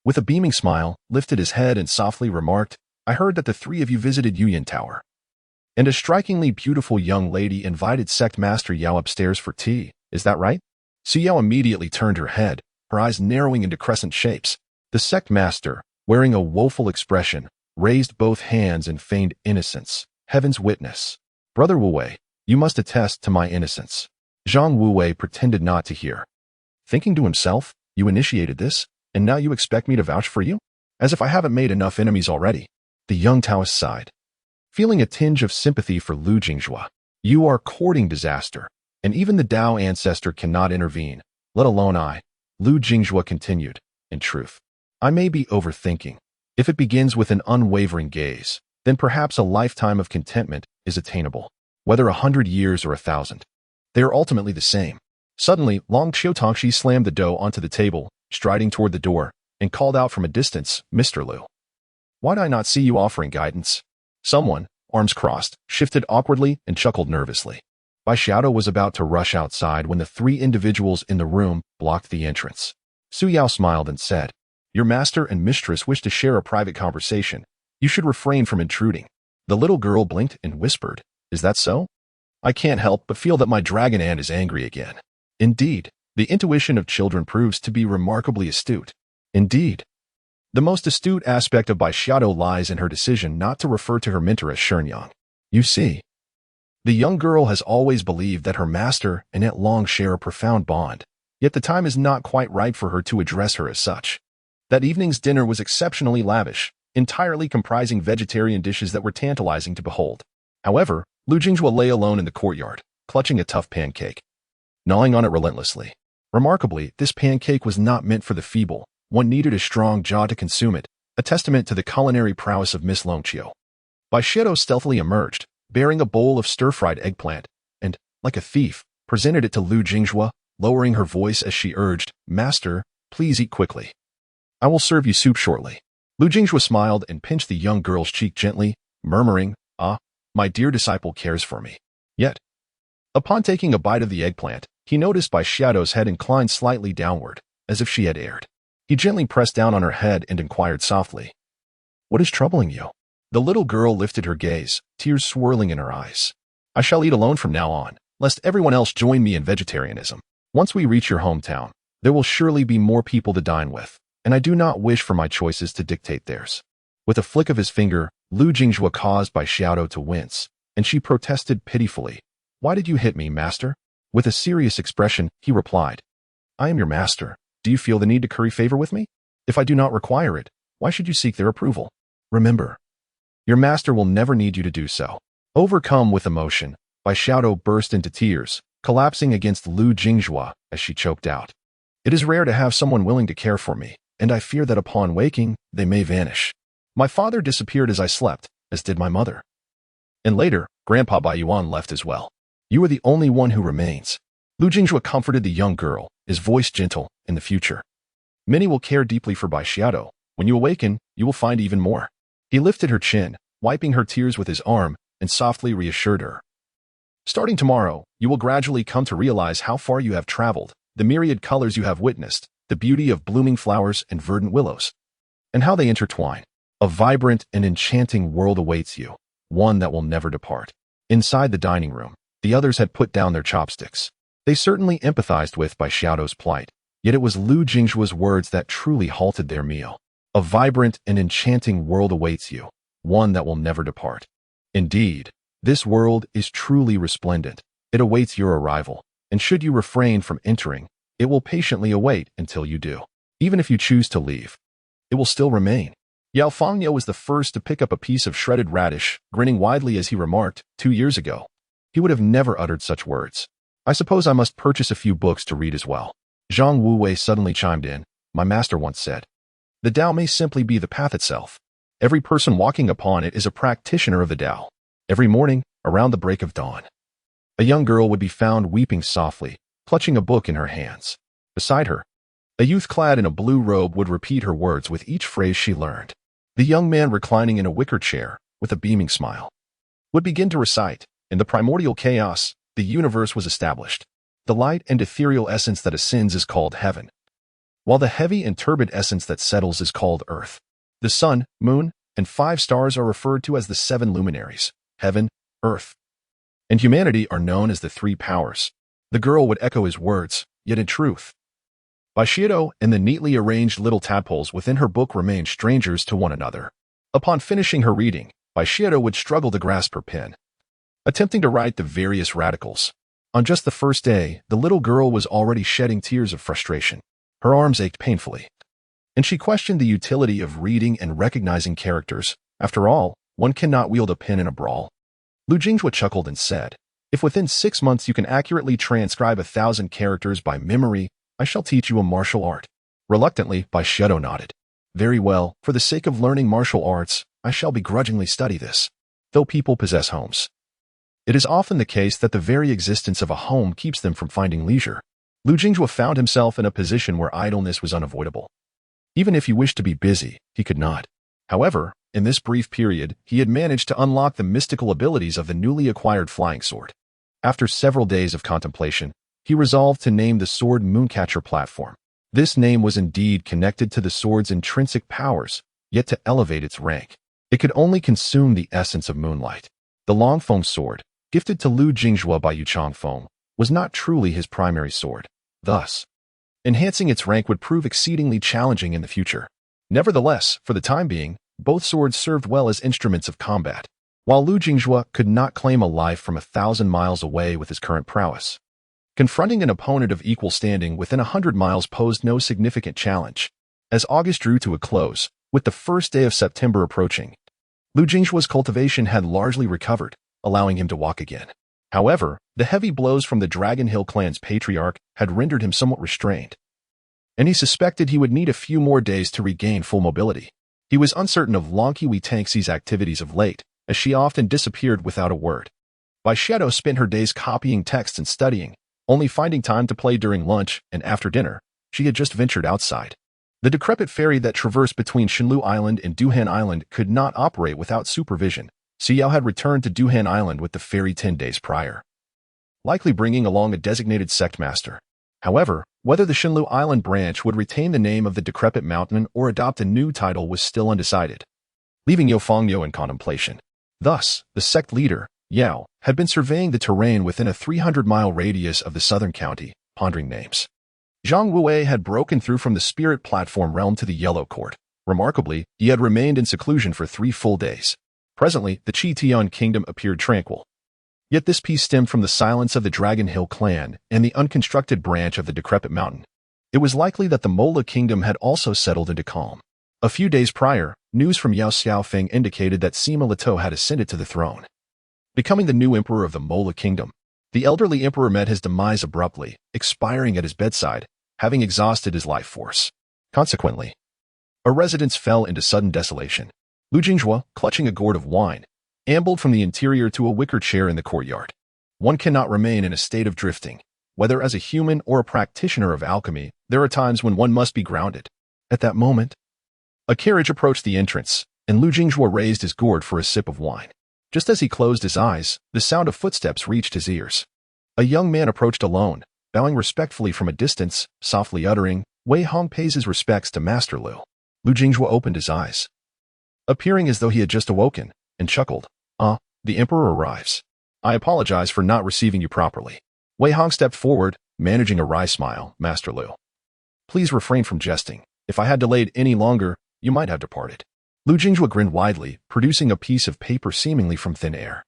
with a beaming smile, lifted his head and softly remarked, "I heard that the three of you visited Yuyan Tower, and a strikingly beautiful young lady invited sect master Yao upstairs for tea. Is that right?" Su Yao immediately turned her head, her eyes narrowing into crescent shapes. The sect master, wearing a woeful expression, raised both hands in feigned innocence. "Heaven's witness. Brother Wuwei, you must attest to my innocence." Zhang Wuwei pretended not to hear. Thinking to himself, "You initiated this, and now you expect me to vouch for you? As if I haven't made enough enemies already." The young Taoist sighed, feeling a tinge of sympathy for Lu Jinghua. "You are courting disaster, and even the Dao ancestor cannot intervene, let alone I." Lu Jinghua continued, "In truth, I may be overthinking. If it begins with an unwavering gaze, then perhaps a lifetime of contentment is attainable. Whether 100 years or 1,000, they are ultimately the same." Suddenly, Long Qiutongxi slammed the dough onto the table, striding toward the door, and called out from a distance, "Mr. Lu, why did I not see you offering guidance?" Someone, arms crossed, shifted awkwardly and chuckled nervously. Bai Xiaodo was about to rush outside when the three individuals in the room blocked the entrance. Su Yao smiled and said, "Your master and mistress wish to share a private conversation. You should refrain from intruding." The little girl blinked and whispered, "Is that so? I can't help but feel that my dragon aunt is angry again." Indeed, the intuition of children proves to be remarkably astute. Indeed, the most astute aspect of Bai Xiaodo lies in her decision not to refer to her mentor as Shenyang. You see, the young girl has always believed that her master and Aunt Long share a profound bond, yet the time is not quite right for her to address her as such. That evening's dinner was exceptionally lavish, entirely comprising vegetarian dishes that were tantalizing to behold. However, Lu Jinghua lay alone in the courtyard, clutching a tough pancake, gnawing on it relentlessly. Remarkably, this pancake was not meant for the feeble. One needed a strong jaw to consume it, a testament to the culinary prowess of Miss Longqiu. Baishido stealthily emerged, bearing a bowl of stir-fried eggplant, and, like a thief, presented it to Lu Jinghua, lowering her voice as she urged, "Master, please eat quickly. I will serve you soup shortly." Lu Jinghua smiled and pinched the young girl's cheek gently, murmuring, "Ah, my dear disciple cares for me." Yet, upon taking a bite of the eggplant, he noticed Baishido's head inclined slightly downward, as if she had erred. He gently pressed down on her head and inquired softly, "What is troubling you?" The little girl lifted her gaze, tears swirling in her eyes. "I shall eat alone from now on, lest everyone else join me in vegetarianism. Once we reach your hometown, there will surely be more people to dine with, and I do not wish for my choices to dictate theirs." With a flick of his finger, Lu Jinghua caused Baishido to wince, and she protested pitifully, "Why did you hit me, master?" With a serious expression, he replied, "I am your master. Do you feel the need to curry favor with me? If I do not require it, why should you seek their approval? Remember, your master will never need you to do so." Overcome with emotion, Baishido burst into tears, collapsing against Lu Jinghua as she choked out, "It is rare to have someone willing to care for me, and I fear that upon waking, they may vanish. My father disappeared as I slept, as did my mother. And later, Grandpa Baiyuan left as well. You are the only one who remains." Lu Jinghua comforted the young girl, his voice gentle. "In the future, many will care deeply for Baishido. When you awaken, you will find even more." He lifted her chin, wiping her tears with his arm, and softly reassured her. "Starting tomorrow, you will gradually come to realize how far you have traveled, the myriad colors you have witnessed, the beauty of blooming flowers and verdant willows, and how they intertwine. A vibrant and enchanting world awaits you, one that will never depart." Inside the dining room, the others had put down their chopsticks. They certainly empathized with Baishido's plight, yet it was Lu Jinghua's words that truly halted their meal. "A vibrant and enchanting world awaits you, one that will never depart." Indeed, this world is truly resplendent. It awaits your arrival, and should you refrain from entering, it will patiently await until you do. Even if you choose to leave, it will still remain. Yao Fangyo was the first to pick up a piece of shredded radish, grinning widely as he remarked, 2 years ago, he would have never uttered such words. "I suppose I must purchase a few books to read as well." Zhang Wuwei suddenly chimed in, "My master once said, the Tao may simply be the path itself. Every person walking upon it is a practitioner of the Tao." Every morning, around the break of dawn, a young girl would be found weeping softly, clutching a book in her hands. Beside her, a youth clad in a blue robe would repeat her words with each phrase she learned. The young man reclining in a wicker chair, with a beaming smile, would begin to recite, "In the primordial chaos, the universe was established. The light and ethereal essence that ascends is called heaven, while the heavy and turbid essence that settles is called earth. The sun, moon, and 5 stars are referred to as the 7 luminaries. Heaven, earth, and humanity are known as the 3 powers." The girl would echo his words, yet in truth, Baishido and the neatly arranged little tadpoles within her book remained strangers to one another. Upon finishing her reading, Baishido would struggle to grasp her pen, attempting to write the various radicals. On just the first day, the little girl was already shedding tears of frustration. Her arms ached painfully, and she questioned the utility of reading and recognizing characters. After all, one cannot wield a pen in a brawl. Lu Jinghua chuckled and said, "If within 6 months you can accurately transcribe 1,000 characters by memory, I shall teach you a martial art." Reluctantly, Baishido nodded. "Very well, for the sake of learning martial arts, I shall begrudgingly study this." Though people possess homes, it is often the case that the very existence of a home keeps them from finding leisure. Lu Jinghua found himself in a position where idleness was unavoidable. Even if he wished to be busy, he could not. However, in this brief period, he had managed to unlock the mystical abilities of the newly acquired flying sword. After several days of contemplation, he resolved to name the sword Mooncatcher Platform. This name was indeed connected to the sword's intrinsic powers, yet to elevate its rank, it could only consume the essence of moonlight. The Longfeng sword, gifted to Lu Jinghua by Yu Changfeng, was not truly his primary sword. Thus, enhancing its rank would prove exceedingly challenging in the future. Nevertheless, for the time being, both swords served well as instruments of combat, while Lu Jinghua could not claim a life from 1,000 miles away with his current prowess. Confronting an opponent of equal standing within 100 miles posed no significant challenge. As August drew to a close, with the first day of September approaching, Lu Jinghua's cultivation had largely recovered, allowing him to walk again. However, the heavy blows from the Dragon Hill clan's patriarch had rendered him somewhat restrained, and he suspected he would need a few more days to regain full mobility. He was uncertain of Long Kiwi Tangxi's activities of late, as she often disappeared without a word. Bai Xiao spent her days copying texts and studying, only finding time to play during lunch and after dinner. She had just ventured outside. The decrepit ferry that traversed between Shenlu Island and Duhan Island could not operate without supervision. Xiao had returned to Duhan Island with the ferry 10 days prior, likely bringing along a designated sect master. However, whether the Shenlu Island branch would retain the name of the decrepit mountain or adopt a new title was still undecided, leaving Yao Fangyo in contemplation. Thus, the sect leader, Yao, had been surveying the terrain within a 300-mile radius of the southern county, pondering names. Zhang Wue had broken through from the spirit platform realm to the Yellow Court. Remarkably, he had remained in seclusion for 3 full days. Presently, the Qitian kingdom appeared tranquil. Yet this peace stemmed from the silence of the Dragon Hill clan and the unconstructed branch of the decrepit mountain. It was likely that the Mola kingdom had also settled into calm. A few days prior, news from Yao Xiaofeng indicated that Sima Leto had ascended to the throne, becoming the new emperor of the Mola kingdom. The elderly emperor met his demise abruptly, expiring at his bedside, having exhausted his life force. Consequently, a residence fell into sudden desolation. Lu Jinghua, clutching a gourd of wine, ambled from the interior to a wicker chair in the courtyard. One cannot remain in a state of drifting. Whether as a human or a practitioner of alchemy, there are times when one must be grounded. At that moment, a carriage approached the entrance, and Lu Jinghua raised his gourd for a sip of wine. Just as he closed his eyes, the sound of footsteps reached his ears. A young man approached alone, bowing respectfully from a distance, softly uttering, "Wei Hong pays his respects to Master Lu." Lu Jinghua opened his eyes, appearing as though he had just awoken, and chuckled. "Ah, the emperor arrives. I apologize for not receiving you properly." Wei Hong stepped forward, managing a wry smile. "Master Lu, please refrain from jesting. If I had delayed any longer, you might have departed." Lu Jinghua grinned widely, producing a piece of paper seemingly from thin air,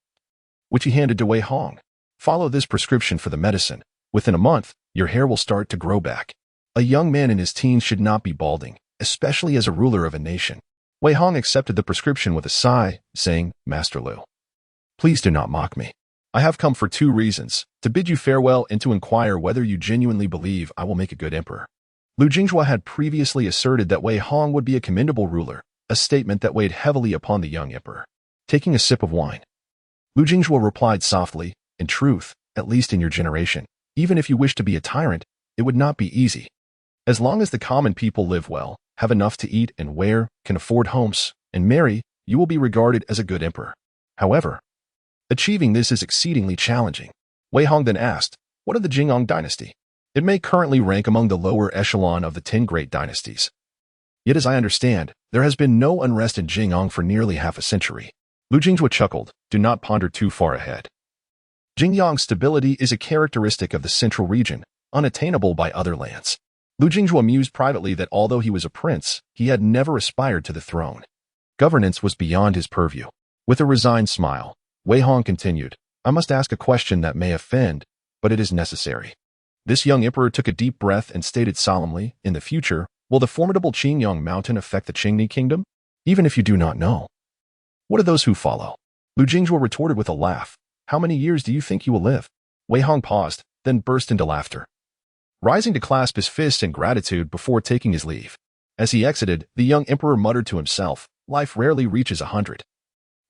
which he handed to Wei Hong. "Follow this prescription for the medicine. Within a month, your hair will start to grow back." A young man in his teens should not be balding, especially as a ruler of a nation. Wei Hong accepted the prescription with a sigh, saying, "Master Lu, please do not mock me. I have come for 2 reasons, to bid you farewell and to inquire whether you genuinely believe I will make a good emperor." Lu Jinghua had previously asserted that Wei Hong would be a commendable ruler, a statement that weighed heavily upon the young emperor. Taking a sip of wine, Lu Jinghua replied softly, "In truth, at least in your generation, even if you wish to be a tyrant, it would not be easy. As long as the common people live well, have enough to eat and wear, can afford homes, and marry, you will be regarded as a good emperor. However, achieving this is exceedingly challenging." Wei Hong then asked, "What of the Jingong dynasty? It may currently rank among the lower echelon of the 10 great dynasties. Yet as I understand, there has been no unrest in Jingong for nearly half a century." Lu Jinghua chuckled. "Do not ponder too far ahead. Jingyang's stability is a characteristic of the central region, unattainable by other lands." Lu Jinghua mused privately that although he was a prince, he had never aspired to the throne. Governance was beyond his purview. With a resigned smile, Wei Hong continued, "I must ask a question that may offend, but it is necessary." This young emperor took a deep breath and stated solemnly, "In the future, will the formidable Qingyang mountain affect the Qingni kingdom? Even if you do not know, what of those who follow?" Lu Jinghua retorted with a laugh, "How many years do you think you will live?" Wei Hong paused, then burst into laughter, rising to clasp his fists in gratitude before taking his leave. As he exited, the young emperor muttered to himself, "Life rarely reaches 100.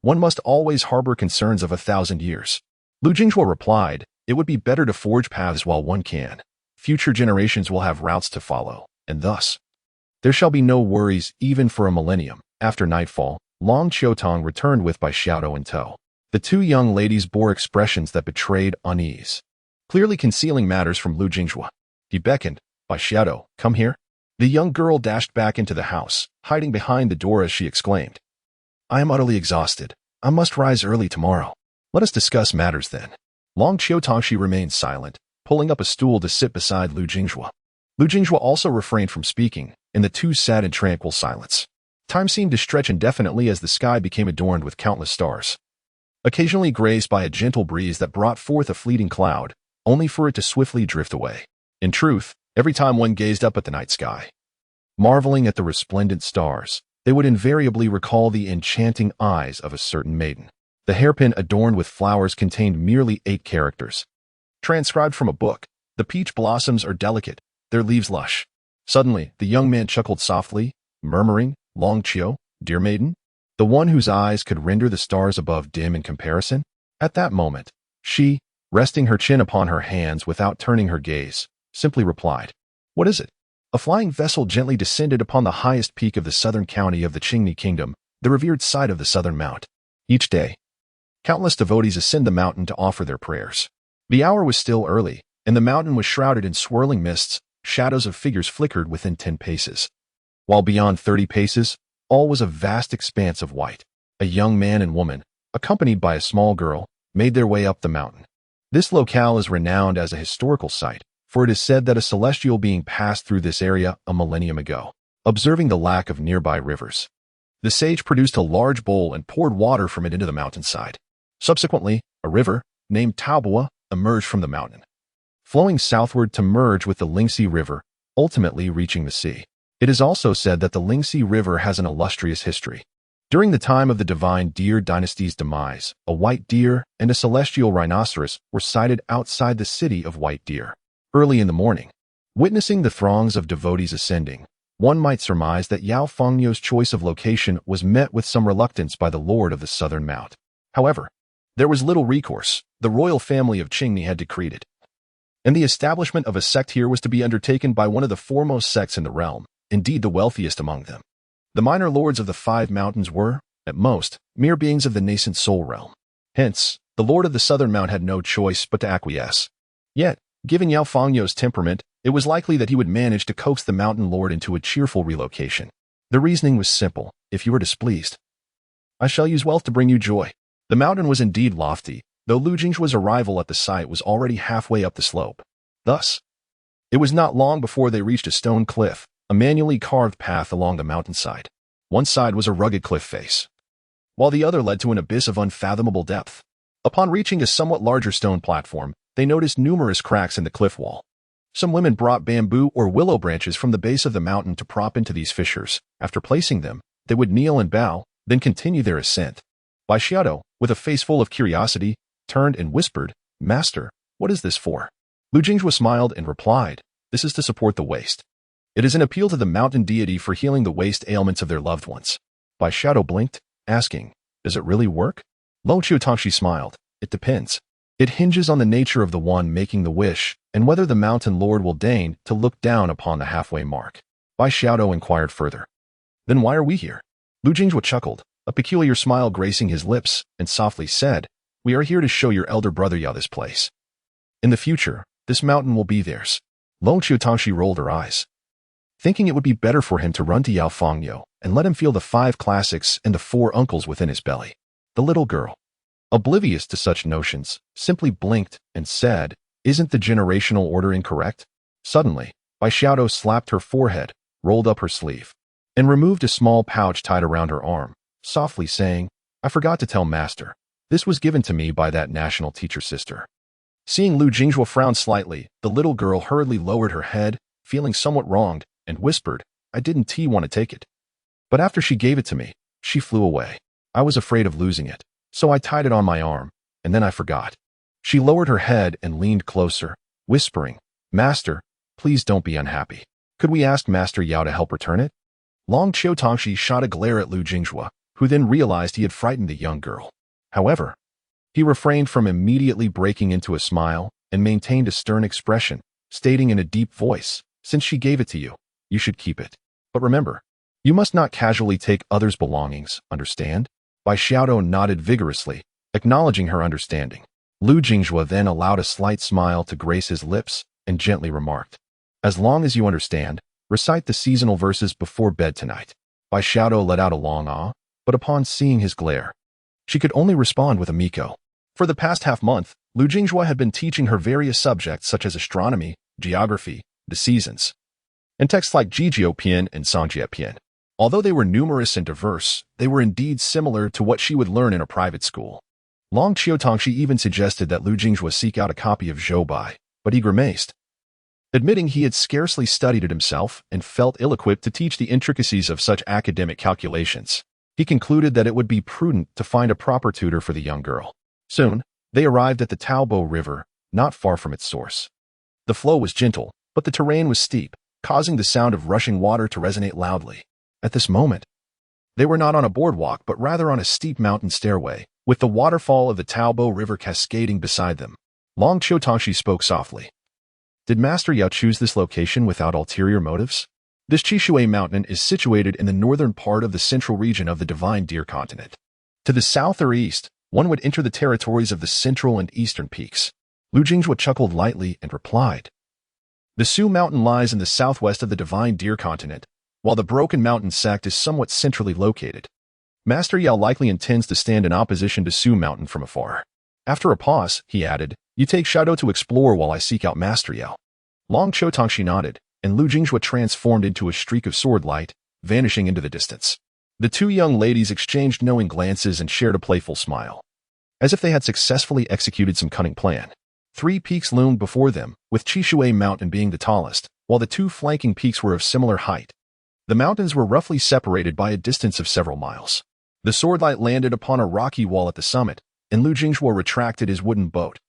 One must always harbor concerns of 1,000 years." Lu Jinghua replied, "It would be better to forge paths while one can. Future generations will have routes to follow, and thus, there shall be no worries even for a millennium." After nightfall, Long Qiutong returned with Bai Xiao in tow. The 2 young ladies bore expressions that betrayed unease, clearly concealing matters from Lu Jinghua. He beckoned, "Bai Xiao, come here." The young girl dashed back into the house, hiding behind the door as she exclaimed, "I am utterly exhausted. I must rise early tomorrow. Let us discuss matters then." Long Qiutong remained silent, pulling up a stool to sit beside Lu Jinghua. Lu Jinghua also refrained from speaking, and the 2 sat in tranquil silence. Time seemed to stretch indefinitely as the sky became adorned with countless stars, occasionally graced by a gentle breeze that brought forth a fleeting cloud, only for it to swiftly drift away. In truth, every time one gazed up at the night sky, marveling at the resplendent stars, they would invariably recall the enchanting eyes of a certain maiden. The hairpin adorned with flowers contained merely 8 characters, transcribed from a book. "The peach blossoms are delicate, their leaves lush." Suddenly, the young man chuckled softly, murmuring, "Long Qiu, dear maiden, the one whose eyes could render the stars above dim in comparison? At that moment, she, resting her chin upon her hands without turning her gaze, simply replied, "What is it?" A flying vessel gently descended upon the highest peak of the southern county of the Qingni Kingdom, the revered site of the Southern Mount. Each day, countless devotees ascend the mountain to offer their prayers. The hour was still early, and the mountain was shrouded in swirling mists. Shadows of figures flickered within 10 paces. While beyond 30 paces, all was a vast expanse of white. A young man and woman, accompanied by a small girl, made their way up the mountain. This locale is renowned as a historical site, for it is said that a celestial being passed through this area a millennium ago. Observing the lack of nearby rivers, the sage produced a large bowl and poured water from it into the mountainside. Subsequently, a river, named Taobua, emerged from the mountain, flowing southward to merge with the Lingxi River, ultimately reaching the sea. It is also said that the Lingxi River has an illustrious history. During the time of the Divine Deer Dynasty's demise, a white deer and a celestial rhinoceros were sighted outside the city of White Deer. Early in the morning, witnessing the throngs of devotees ascending, one might surmise that Yao Fengniu's choice of location was met with some reluctance by the lord of the Southern Mount. However, there was little recourse. The royal family of Qingni had decreed it, and the establishment of a sect here was to be undertaken by one of the foremost sects in the realm, indeed the wealthiest among them. The minor lords of the 5 mountains were, at most, mere beings of the nascent soul realm. Hence, the lord of the Southern Mount had no choice but to acquiesce. Yet, given Yao Fengniu's temperament, it was likely that he would manage to coax the mountain lord into a cheerful relocation. The reasoning was simple: if you are displeased, I shall use wealth to bring you joy. The mountain was indeed lofty, though Lu Jinghua's arrival at the site was already halfway up the slope. Thus, it was not long before they reached a stone cliff, a manually carved path along the mountainside. One side was a rugged cliff face, while the other led to an abyss of unfathomable depth. Upon reaching a somewhat larger stone platform, they noticed numerous cracks in the cliff wall. Some women brought bamboo or willow branches from the base of the mountain to prop into these fissures. After placing them, they would kneel and bow, then continue their ascent. Bai Xiaodo, with a face full of curiosity, turned and whispered, "Master, what is this for?" Lu Jinghua smiled and replied, "This is to support the waste. It is an appeal to the mountain deity for healing the waste ailments of their loved ones." Bai Xiaodo blinked, asking, "Does it really work?" Lo Qiutangxi smiled, "It depends. It hinges on the nature of the one making the wish, and whether the mountain lord will deign to look down upon the halfway mark." Bai Xiaodo inquired further, "Then why are we here?" Lu Jinghua chuckled, a peculiar smile gracing his lips, and softly said, "We are here to show your elder brother Yao this place. In the future, this mountain will be theirs." Lo Qiutangxi rolled her eyes, thinking it would be better for him to run to Yao Fengniu and let him feel the 5 classics and the 4 uncles within his belly. The little girl, oblivious to such notions, simply blinked and said, "Isn't the generational order incorrect?" Suddenly, Bai Xiaodo slapped her forehead, rolled up her sleeve, and removed a small pouch tied around her arm, softly saying, "I forgot to tell Master. This was given to me by that national teacher sister." Seeing Lu Jinghua frown slightly, the little girl hurriedly lowered her head, feeling somewhat wronged, and whispered, "I didn't want to take it. But after she gave it to me, she flew away. I was afraid of losing it, so I tied it on my arm, and then I forgot." She lowered her head and leaned closer, whispering, "Master, please don't be unhappy. Could we ask Master Yao to help return it?" Long Qiutangxi shot a glare at Lu Jinghua, who then realized he had frightened the young girl. However, he refrained from immediately breaking into a smile and maintained a stern expression, stating in a deep voice, "Since she gave it to you, you should keep it. But remember, you must not casually take others' belongings, understand?" Bai Xiaodo nodded vigorously, acknowledging her understanding. Lu Jinghua then allowed a slight smile to grace his lips and gently remarked, "As long as you understand, recite the seasonal verses before bed tonight." Bai Xiaodo let out a long ah, but upon seeing his glare, she could only respond with a miko. For the past half-month, Lu Jinghua had been teaching her various subjects such as astronomy, geography, the seasons, and texts like Jijio Pian and Songjie Pian. Although they were numerous and diverse, they were indeed similar to what she would learn in a private school. Long Qiutangxi even suggested that Lu Jinghua seek out a copy of Zhou Bai, but he grimaced, admitting he had scarcely studied it himself and felt ill-equipped to teach the intricacies of such academic calculations. He concluded that it would be prudent to find a proper tutor for the young girl. Soon, they arrived at the Taobo River, not far from its source. The flow was gentle, but the terrain was steep, causing the sound of rushing water to resonate loudly. At this moment, They were not on a boardwalk, but rather on a steep mountain stairway, with the waterfall of the Taobo River cascading beside them. Long Chotangshi spoke softly. Did Master Yao choose this location without ulterior motives? This Chishui mountain is situated in the northern part of the central region of the Divine Deer Continent. To the south or east, one would enter the territories of the central and eastern peaks. Lu Jinghua chuckled lightly and replied. The Su Mountain lies in the southwest of the Divine Deer Continent, while the Broken Mountain sect is somewhat centrally located. Master Yao likely intends to stand in opposition to Su Mountain from afar. After a pause, he added, You take Shadow to explore while I seek out Master Yao. Long Chotangshi nodded, and Lu Jinghua transformed into a streak of sword light, vanishing into the distance. The two young ladies exchanged knowing glances and shared a playful smile, as if they had successfully executed some cunning plan. 3 peaks loomed before them, with Chishui Mountain being the tallest, while the 2 flanking peaks were of similar height. The mountains were roughly separated by a distance of several miles. The swordlight landed upon a rocky wall at the summit, and Lu Jinghua retracted his wooden boat.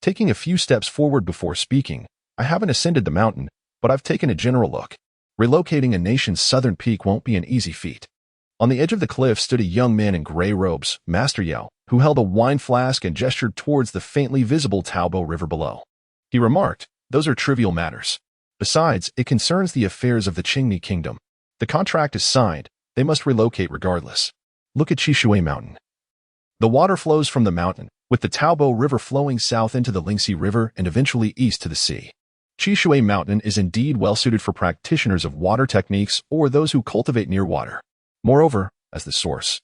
Taking a few steps forward before speaking, I haven't ascended the mountain, but I've taken a general look. Relocating a nation's southern peak won't be an easy feat. On the edge of the cliff stood a young man in gray robes, Master Yao, who held a wine flask and gestured towards the faintly visible Taobo River below. He remarked, Those are trivial matters. Besides, it concerns the affairs of the Qingni kingdom. The contract is signed. They must relocate regardless. Look at Chishui Mountain. The water flows from the mountain, with the Taobo River flowing south into the Lingxi River and eventually east to the sea. Chishui Mountain is indeed well-suited for practitioners of water techniques or those who cultivate near water. Moreover, as the source,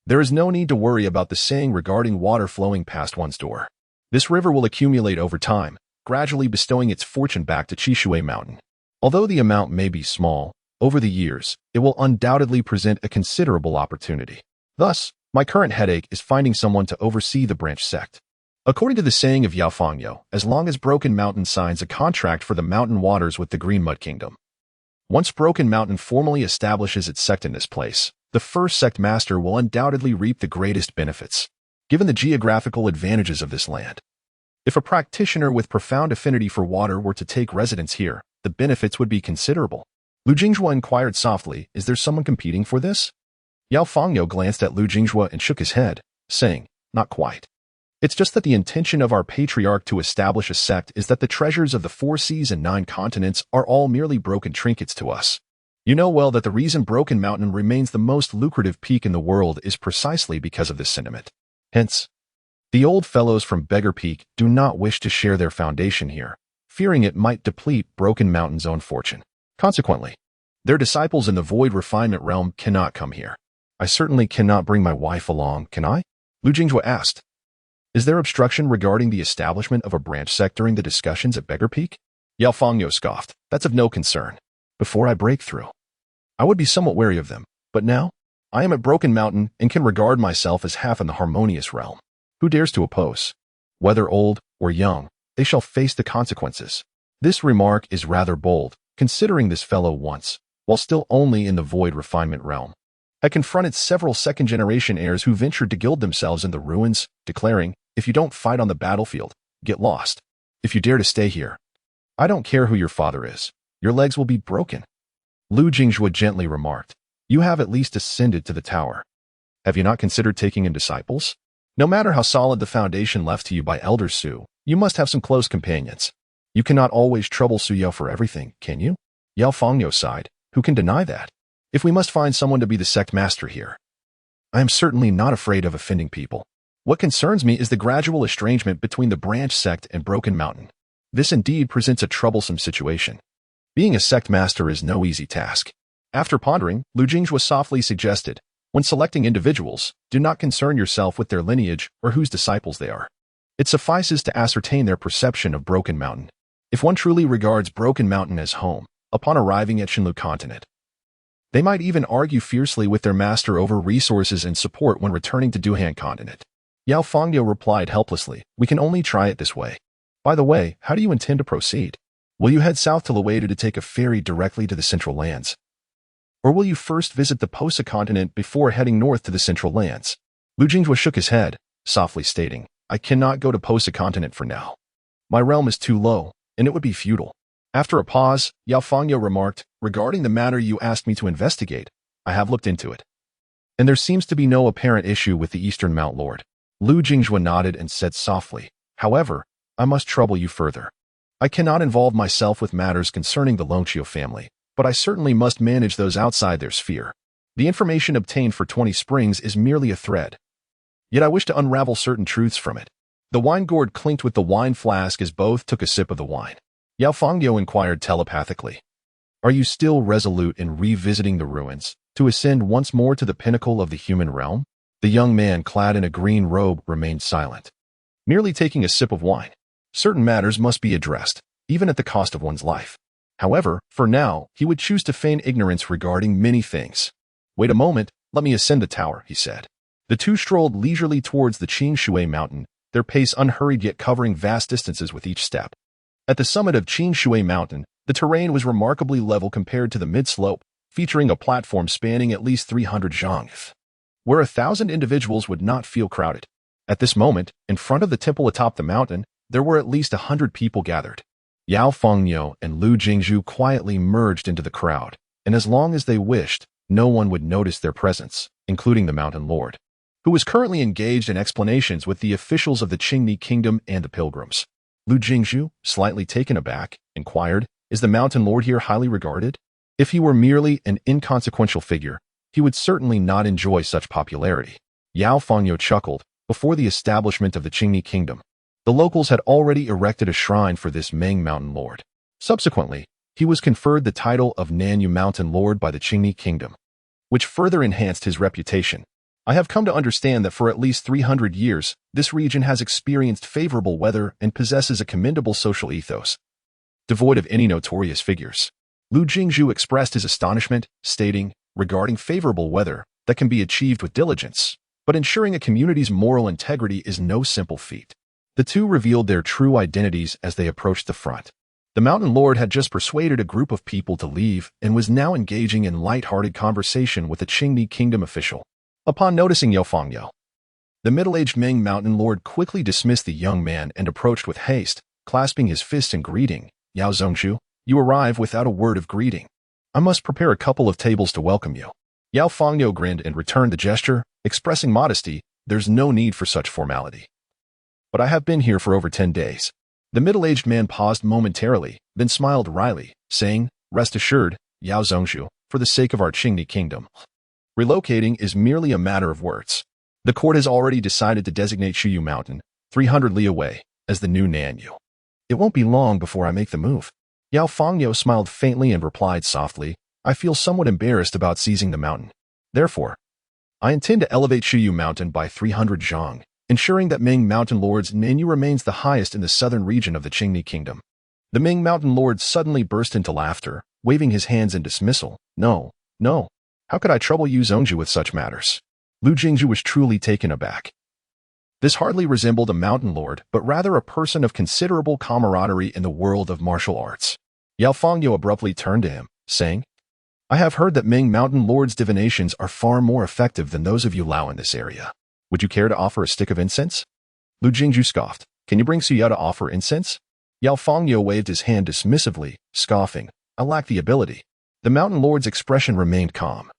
there is no need to worry about the saying regarding water flowing past one's door. This river will accumulate over time, gradually bestowing its fortune back to Chishui Mountain. Although the amount may be small, over the years, it will undoubtedly present a considerable opportunity. Thus, my current headache is finding someone to oversee the branch sect. According to the saying of Yao Fangyo, as long as Broken Mountain signs a contract for the mountain waters with the Green Mud Kingdom. Once Broken Mountain formally establishes its sect in this place, the first sect master will undoubtedly reap the greatest benefits, given the geographical advantages of this land. If a practitioner with profound affinity for water were to take residence here, the benefits would be considerable. Lu Jinghua inquired softly, Is there someone competing for this? Yao Fangyo glanced at Lu Jinghua and shook his head, saying, Not quite. It's just that the intention of our patriarch to establish a sect is that the treasures of the 4 seas and 9 continents are all merely broken trinkets to us. You know well that the reason Broken Mountain remains the most lucrative peak in the world is precisely because of this sentiment. Hence, the old fellows from Beggar Peak do not wish to share their foundation here, fearing it might deplete Broken Mountain's own fortune. Consequently, their disciples in the Void Refinement realm cannot come here. I certainly cannot bring my wife along, can I? Lu Jinghua asked. Is there obstruction regarding the establishment of a branch sect during the discussions at Beggar Peak? Yao Fangyo scoffed. That's of no concern. Before I break through, I would be somewhat wary of them, but now, I am at Broken Mountain and can regard myself as half in the harmonious realm. Who dares to oppose? Whether old or young, they shall face the consequences. This remark is rather bold, considering this fellow once, while still only in the Void Refinement realm, had confronted several second-generation heirs who ventured to gild themselves in the ruins, declaring, If you don't fight on the battlefield, get lost. If you dare to stay here, I don't care who your father is. Your legs will be broken. Lu Jinghua gently remarked, You have at least ascended to the tower. Have you not considered taking in disciples? No matter how solid the foundation left to you by Elder Su, you must have some close companions. You cannot always trouble Su Yao for everything, can you? Yao Fangyo sighed. Who can deny that? If we must find someone to be the sect master here, I am certainly not afraid of offending people. What concerns me is the gradual estrangement between the branch sect and Broken Mountain. This indeed presents a troublesome situation. Being a sect master is no easy task. After pondering, Lu Jinghua softly suggested, When selecting individuals, do not concern yourself with their lineage or whose disciples they are. It suffices to ascertain their perception of Broken Mountain. If one truly regards Broken Mountain as home, upon arriving at Shenlu Continent, they might even argue fiercely with their master over resources and support when returning to Duhan Continent. Yao Fangyo replied helplessly, We can only try it this way. By the way, how do you intend to proceed? Will you head south to Lueda to take a ferry directly to the Central Lands? Or will you first visit the Posa Continent before heading north to the Central Lands? Lu Jinghua shook his head, softly stating, I cannot go to Posa Continent for now. My realm is too low, and it would be futile. After a pause, Yao Fangyo remarked, Regarding the matter you asked me to investigate, I have looked into it. And there seems to be no apparent issue with the Eastern Mount Lord. Lu Jingjue nodded and said softly, however, I must trouble you further. I cannot involve myself with matters concerning the Longqiu family, but I certainly must manage those outside their sphere. The information obtained for 20 Springs is merely a thread. Yet I wish to unravel certain truths from it. The wine gourd clinked with the wine flask as both took a sip of the wine. Yao Fangyo inquired telepathically. Are you still resolute in revisiting the ruins, to ascend once more to the pinnacle of the human realm? The young man clad in a green robe remained silent, merely taking a sip of wine. Certain matters must be addressed, even at the cost of one's life. However, for now, he would choose to feign ignorance regarding many things. Wait a moment, let me ascend the tower, he said. The two strolled leisurely towards the Qingshui Mountain, their pace unhurried yet covering vast distances with each step. At the summit of Qingshui Mountain, the terrain was remarkably level compared to the mid-slope, featuring a platform spanning at least 300 zhang, where 1,000 individuals would not feel crowded. At this moment, in front of the temple atop the mountain, there were at least 100 people gathered. Yao Fangyo and Lu Jingjue quietly merged into the crowd, and as long as they wished, no one would notice their presence, including the Mountain Lord, who was currently engaged in explanations with the officials of the Qingni Kingdom and the pilgrims. Lu Jingjue, slightly taken aback, inquired, is the Mountain Lord here highly regarded? If he were merely an inconsequential figure, he would certainly not enjoy such popularity. Yao Fangyo chuckled. Before the establishment of the Qingni Kingdom, the locals had already erected a shrine for this Meng Mountain Lord. Subsequently, he was conferred the title of Nanyu Mountain Lord by the Qingni Kingdom, which further enhanced his reputation. I have come to understand that for at least 300 years, this region has experienced favorable weather and possesses a commendable social ethos, devoid of any notorious figures. Lu Jingjue expressed his astonishment, stating, regarding favorable weather, that can be achieved with diligence, but ensuring a community's moral integrity is no simple feat. The two revealed their true identities as they approached the front. The Mountain Lord had just persuaded a group of people to leave and was now engaging in light-hearted conversation with a Qingni Kingdom official. Upon noticing Yao Fangyo, the middle-aged Meng Mountain Lord quickly dismissed the young man and approached with haste, clasping his fist in greeting. Yao Zongqiu, you arrive without a word of greeting. I must prepare a couple of tables to welcome you. Yao Fangyo grinned and returned the gesture, expressing modesty. There's no need for such formality. But I have been here for over 10 days. The middle-aged man paused momentarily, then smiled wryly, saying, rest assured, Yao Zongqiu, for the sake of our Qingni Kingdom, relocating is merely a matter of words. The court has already decided to designate Shuyu Mountain, 300 li away, as the new Nanyu. It won't be long before I make the move. Yao Fangyo smiled faintly and replied softly, I feel somewhat embarrassed about seizing the mountain. Therefore, I intend to elevate Shuyu Mountain by 300 zhang, ensuring that Ming Mountain Lord's Nanyu remains the highest in the southern region of the Qingni Kingdom. The Ming Mountain Lord suddenly burst into laughter, waving his hands in dismissal. No. How could I trouble you Zongju with such matters? Lu Jingju was truly taken aback. This hardly resembled a mountain lord, but rather a person of considerable camaraderie in the world of martial arts. Yao Fangyo abruptly turned to him, saying, I have heard that Ming Mountain Lord's divinations are far more effective than those of you Lao in this area. Would you care to offer a stick of incense? Lu Jingju scoffed. Can you bring Suya to offer incense? Yao Fangyo waved his hand dismissively, scoffing. I lack the ability. The mountain lord's expression remained calm.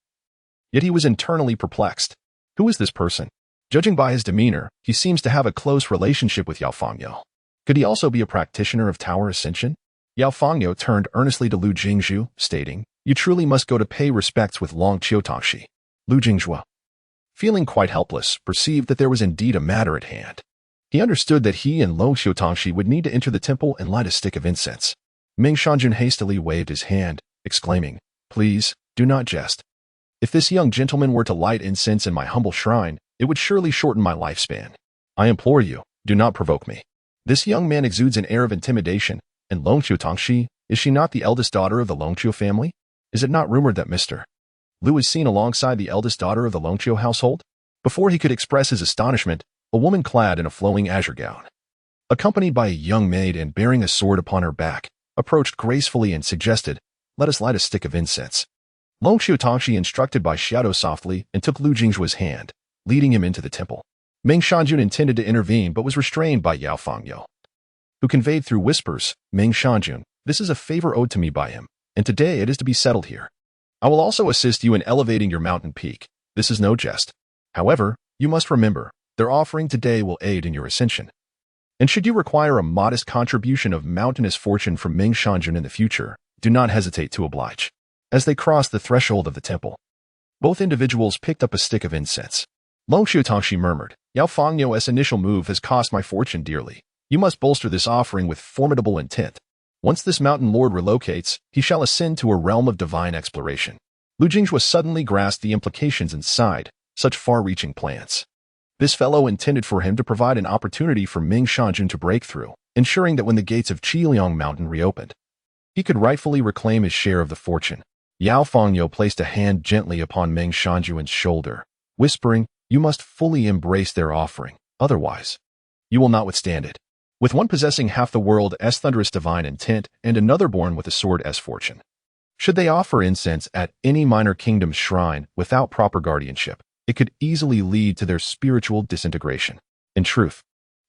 Yet he was internally perplexed. Who is this person? Judging by his demeanor, he seems to have a close relationship with Yao Fangyo. Could he also be a practitioner of Tower Ascension? Yao Fangyo turned earnestly to Lu Jingju, stating, You truly must go to pay respects with Long Qiutangxi. Lu Jingzhua, feeling quite helpless, perceived that there was indeed a matter at hand. He understood that he and Long Qiutangxi would need to enter the temple and light a stick of incense. Ming Shanjun hastily waved his hand, exclaiming, Please, do not jest. If this young gentleman were to light incense in my humble shrine, it would surely shorten my lifespan. I implore you, do not provoke me. This young man exudes an air of intimidation, and Long Qiutangxi, is she not the eldest daughter of the Longqiu family? Is it not rumored that Mr. Lu is seen alongside the eldest daughter of the Longqiu household? Before he could express his astonishment, a woman clad in a flowing azure gown, accompanied by a young maid and bearing a sword upon her back, approached gracefully and suggested, Let us light a stick of incense. Long Qiutangxi instructed by Shadow softly and took Lu Jingzhua's hand, leading him into the temple. Ming Shanjun intended to intervene but was restrained by Yao Fangyo, who conveyed through whispers, Ming Shanjun, this is a favor owed to me by him, and today it is to be settled here. I will also assist you in elevating your mountain peak, This is no jest. However, you must remember, their offering today will aid in your ascension. And should you require a modest contribution of mountainous fortune from Ming Shanjun in the future, do not hesitate to oblige. As they crossed the threshold of the temple, both individuals picked up a stick of incense. Long Tangxi murmured, Yao Fangyo's initial move has cost my fortune dearly. You must bolster this offering with formidable intent. Once this mountain lord relocates, he shall ascend to a realm of divine exploration. Lu Jinghua suddenly grasped the implications and sighed, such far-reaching plans. This fellow intended for him to provide an opportunity for Ming Shanjun to break through, ensuring that when the gates of Qiliang Mountain reopened, he could rightfully reclaim his share of the fortune. Yao Fangyo placed a hand gently upon Ming Shanjun's shoulder, whispering, You must fully embrace their offering, otherwise, you will not withstand it. With one possessing half the world as thunderous divine intent and another born with a sword as fortune, should they offer incense at any minor kingdom's shrine without proper guardianship, it could easily lead to their spiritual disintegration. In truth,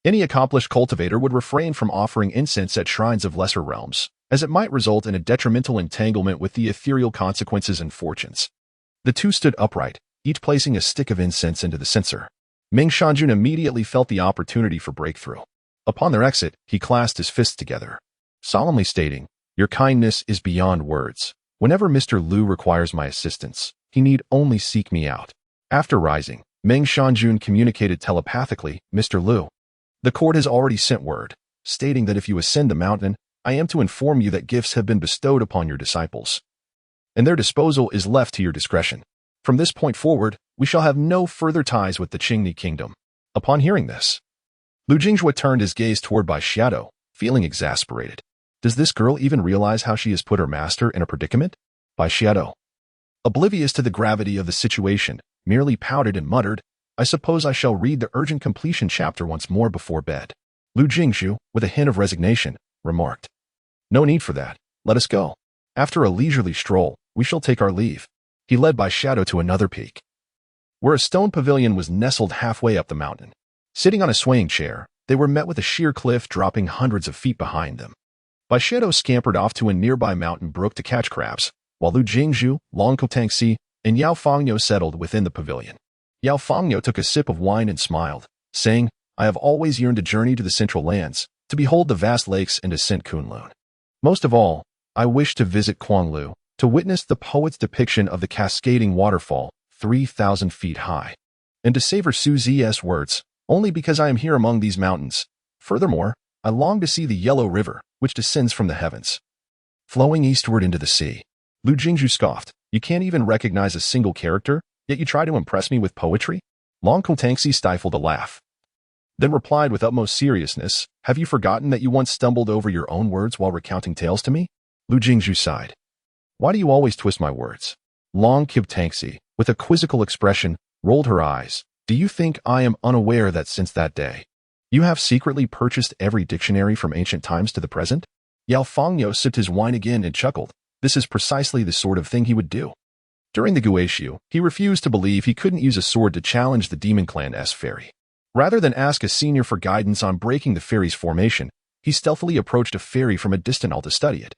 any accomplished cultivator would refrain from offering incense at shrines of lesser realms, as it might result in a detrimental entanglement with the ethereal consequences and fortunes. The two stood upright, each placing a stick of incense into the censer. Ming Shanjun immediately felt the opportunity for breakthrough. Upon their exit, he clasped his fists together, solemnly stating, Your kindness is beyond words. Whenever Mr. Liu requires my assistance, he need only seek me out. After rising, Ming Shanjun communicated telepathically, Mr. Liu, the court has already sent word, stating that if you ascend the mountain, I am to inform you that gifts have been bestowed upon your disciples, and their disposal is left to your discretion. From this point forward, we shall have no further ties with the Qingni kingdom. Upon hearing this, Lu Jinghua turned his gaze toward Bai Xiaotou, feeling exasperated. Does this girl even realize how she has put her master in a predicament? Bai Xiaotou, oblivious to the gravity of the situation, merely pouted and muttered, I suppose I shall read the urgent completion chapter once more before bed. Lu Jingzhu, with a hint of resignation, remarked, No need for that. Let us go. After a leisurely stroll, we shall take our leave. He led Bai Xiaotou to another peak, where a stone pavilion was nestled halfway up the mountain. Sitting on a swaying chair, they were met with a sheer cliff dropping hundreds of feet behind them. Bai Xiaotou scampered off to a nearby mountain brook to catch crabs, while Lu Jingzhu, Long Tangxi, and Yao Fangyo settled within the pavilion. Yao Fangyo took a sip of wine and smiled, saying, I have always yearned to journey to the Central Lands, to behold the vast lakes and ascend Kunlun. Most of all, I wish to visit Quanglu, to witness the poet's depiction of the cascading waterfall, 3,000 feet high, and to savor Su Zi's words, only because I am here among these mountains. Furthermore, I long to see the Yellow River, which descends from the heavens, flowing eastward into the sea. Lu Jingzhu scoffed, You can't even recognize a single character, yet you try to impress me with poetry? Long Tangxi stifled a laugh, then replied with utmost seriousness, Have you forgotten that you once stumbled over your own words while recounting tales to me? Lu Jingzhu sighed. Why do you always twist my words? Long Tangxi, with a quizzical expression, rolled her eyes. Do you think I am unaware that since that day, you have secretly purchased every dictionary from ancient times to the present? Yao Fangyo sipped his wine again and chuckled. This is precisely the sort of thing he would do. During the Guishu, he refused to believe he couldn't use a sword to challenge the Demon Clan's fairy. Rather than ask a senior for guidance on breaking the fairy's formation, he stealthily approached a fairy from a distant isle to study it,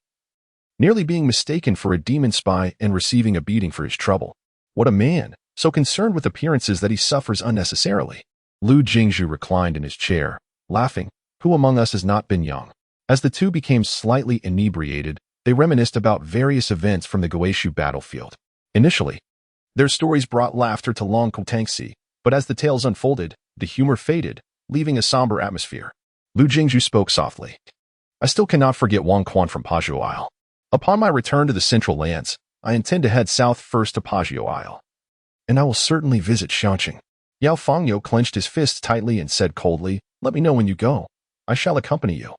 nearly being mistaken for a demon spy and receiving a beating for his trouble. What a man, so concerned with appearances that he suffers unnecessarily. Lu Jingzhu reclined in his chair, laughing. Who among us has not been young? As the two became slightly inebriated, they reminisced about various events from the Guishu battlefield. Initially, their stories brought laughter to Long Tangxi, but as the tales unfolded, the humor faded, leaving a somber atmosphere. Lu Jingzhu spoke softly. I still cannot forget Wang Quan from Pazhuo Isle. Upon my return to the Central Lands, I intend to head south first to Pazhuo Isle, and I will certainly visit Xiangqing. Yao Fangyo clenched his fists tightly and said coldly, Let me know when you go. I shall accompany you.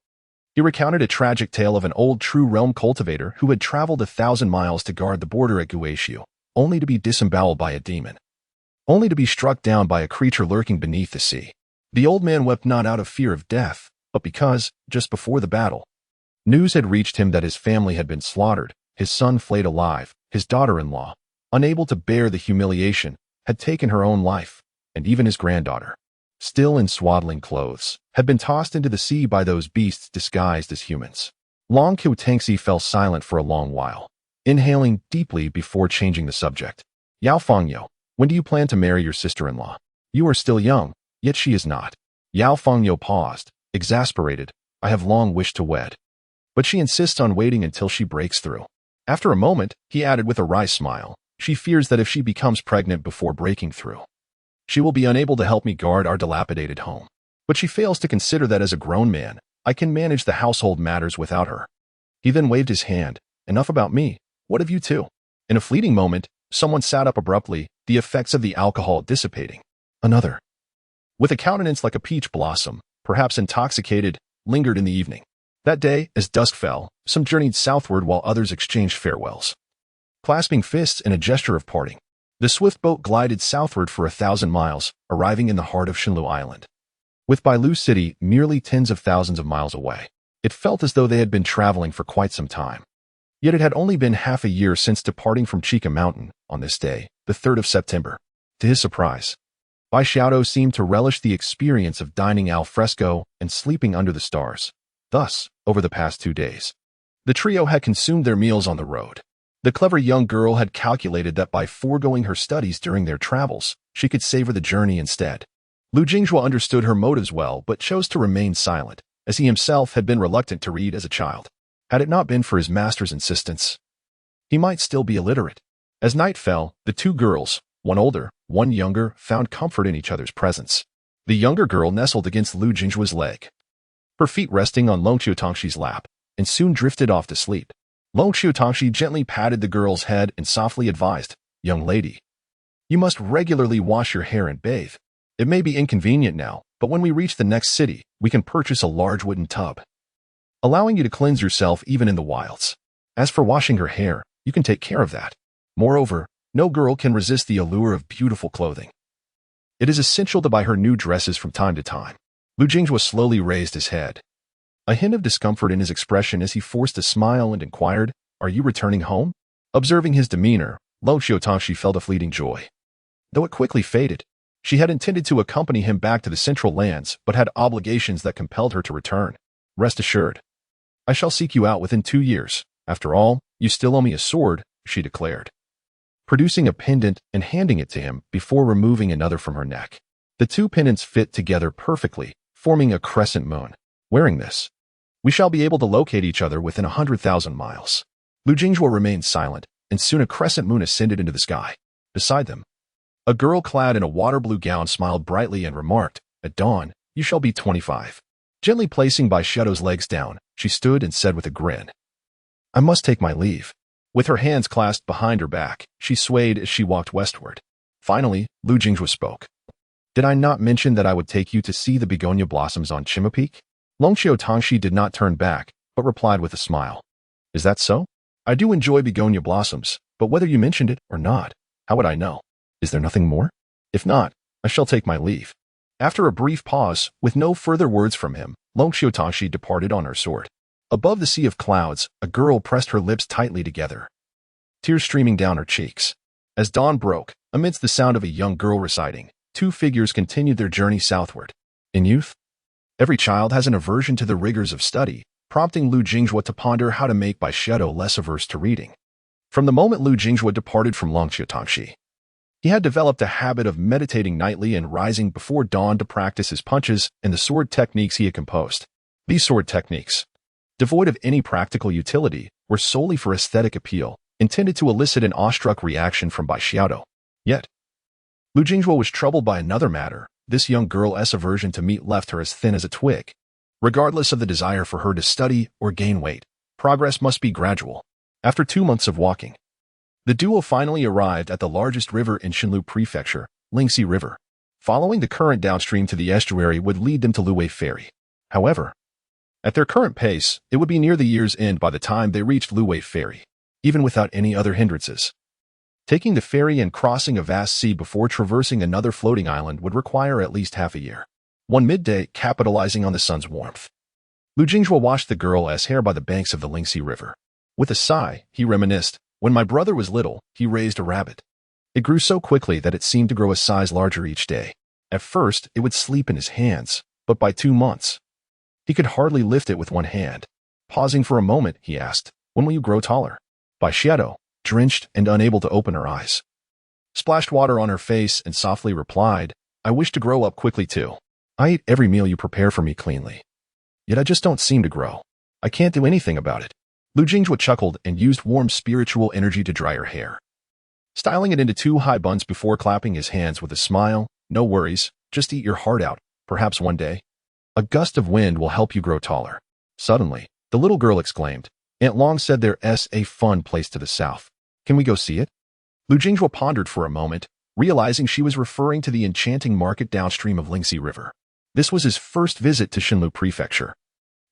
He recounted a tragic tale of an old true realm cultivator who had traveled 1,000 miles to guard the border at Guishu, only to be disemboweled by a demon, only to be struck down by a creature lurking beneath the sea. The old man wept not out of fear of death, but because, just before the battle, news had reached him that his family had been slaughtered, his son flayed alive, his daughter-in-law, unable to bear the humiliation, had taken her own life, and even his granddaughter, still in swaddling clothes, had been tossed into the sea by those beasts disguised as humans. Long Tangxi fell silent for a long while, inhaling deeply before changing the subject. Yao Fangyo, When do you plan to marry your sister-in-law? You are still young, yet she is not. Yao Fengyo paused, exasperated. I have long wished to wed. But she insists on waiting until she breaks through. After a moment, he added with a wry smile, she fears that if she becomes pregnant before breaking through, she will be unable to help me guard our dilapidated home. But she fails to consider that as a grown man, I can manage the household matters without her. He then waved his hand. Enough about me. What of you two? In a fleeting moment, someone sat up abruptly, the effects of the alcohol dissipating. Another, with a countenance like a peach blossom, perhaps intoxicated, lingered in the evening. That day, as dusk fell, some journeyed southward while others exchanged farewells. Clasping fists in a gesture of parting, the swift boat glided southward for 1,000 miles, arriving in the heart of Shenlu Island. With Bailu City merely tens of thousands of miles away, it felt as though they had been traveling for quite some time. Yet it had only been half a year since departing from Chica Mountain on this day, the 3rd of September. To his surprise, Bai Xiaodo seemed to relish the experience of dining al fresco and sleeping under the stars. Thus, over the past 2 days, the trio had consumed their meals on the road. The clever young girl had calculated that by foregoing her studies during their travels, she could savor the journey instead. Lu Jingzhou understood her motives well but chose to remain silent, as he himself had been reluctant to read as a child. Had it not been for his master's insistence, he might still be illiterate. As night fell, the two girls, one older, one younger, found comfort in each other's presence. The younger girl nestled against Lu Jingzhuo's leg, her feet resting on Long Qiutongxi's lap, and soon drifted off to sleep. Long Qiutongxi gently patted the girl's head and softly advised, "Young lady, you must regularly wash your hair and bathe. It may be inconvenient now, but when we reach the next city, we can purchase a large wooden tub, allowing you to cleanse yourself even in the wilds. As for washing her hair, you can take care of that. Moreover, no girl can resist the allure of beautiful clothing. It is essential to buy her new dresses from time to time." Lu Jingzhuo slowly raised his head, a hint of discomfort in his expression as he forced a smile and inquired, "Are you returning home?" Observing his demeanor, Long Qiutongxi felt a fleeting joy, though it quickly faded. She had intended to accompany him back to the Central Lands, but had obligations that compelled her to return. "Rest assured, I shall seek you out within 2 years. After all, you still owe me a sword," she declared, producing a pendant and handing it to him before removing another from her neck. The two pendants fit together perfectly, forming a crescent moon. Wearing this, we shall be able to locate each other within 100,000 miles. Lu Jingzhuo remained silent, and soon a crescent moon ascended into the sky. Beside them, a girl clad in a water-blue gown smiled brightly and remarked, "At dawn, you shall be 25. Gently placing Bai Xiaodo's legs down, she stood and said with a grin, "I must take my leave." With her hands clasped behind her back, she swayed as she walked westward. Finally, Lu Jingzhuo spoke. "Did I not mention that I would take you to see the begonia blossoms on Chima Peak?" Long Qiutongxi did not turn back, but replied with a smile. "Is that so? I do enjoy begonia blossoms, but whether you mentioned it or not, how would I know? Is there nothing more? If not, I shall take my leave." After a brief pause, with no further words from him, Long Qiutongxi departed on her sword. Above the sea of clouds, a girl pressed her lips tightly together, tears streaming down her cheeks. As dawn broke, amidst the sound of a young girl reciting, two figures continued their journey southward. In youth, every child has an aversion to the rigors of study, prompting Lu Jingzhuo to ponder how to make Bai Xiaodo less averse to reading. From the moment Lu Jingzhuo departed from Long Qiutongxi, he had developed a habit of meditating nightly and rising before dawn to practice his punches and the sword techniques he had composed. These sword techniques, devoid of any practical utility, were solely for aesthetic appeal, intended to elicit an awestruck reaction from Bai Xiaodo. Yet, Lu Jingzhuo was troubled by another matter. This young girl's aversion to meat left her as thin as a twig. Regardless of the desire for her to study or gain weight, progress must be gradual. After 2 months of walking, the duo finally arrived at the largest river in Shenlu Prefecture, Lingxi River. Following the current downstream to the estuary would lead them to Luwei Ferry. However, at their current pace, it would be near the year's end by the time they reached Luwei Ferry, even without any other hindrances. Taking the ferry and crossing a vast sea before traversing another floating island would require at least half a year. One midday, capitalizing on the sun's warmth, Lu Jingzhuo washed the girl's hair by the banks of the Lingxi River. With a sigh, he reminisced, "When my brother was little, he raised a rabbit. It grew so quickly that it seemed to grow a size larger each day. At first, it would sleep in his hands, but by 2 months, he could hardly lift it with one hand." Pausing for a moment, he asked, "When will you grow taller?" Bai Xiaodo, drenched and unable to open her eyes, splashed water on her face, and softly replied, I wish to grow up quickly too. I eat every meal you prepare for me cleanly. Yet I just don't seem to grow. I can't do anything about it. Lu Jingjue chuckled and used warm spiritual energy to dry her hair, styling it into 2 high buns before clapping his hands with a smile. No worries, just eat your heart out. Perhaps one day, a gust of wind will help you grow taller. Suddenly, the little girl exclaimed, Aunt Long said there's a fun place to the south. Can we go see it? Lu Jingjue pondered for a moment, realizing she was referring to the enchanting market downstream of Lingxi River. This was his first visit to Xinlu Prefecture.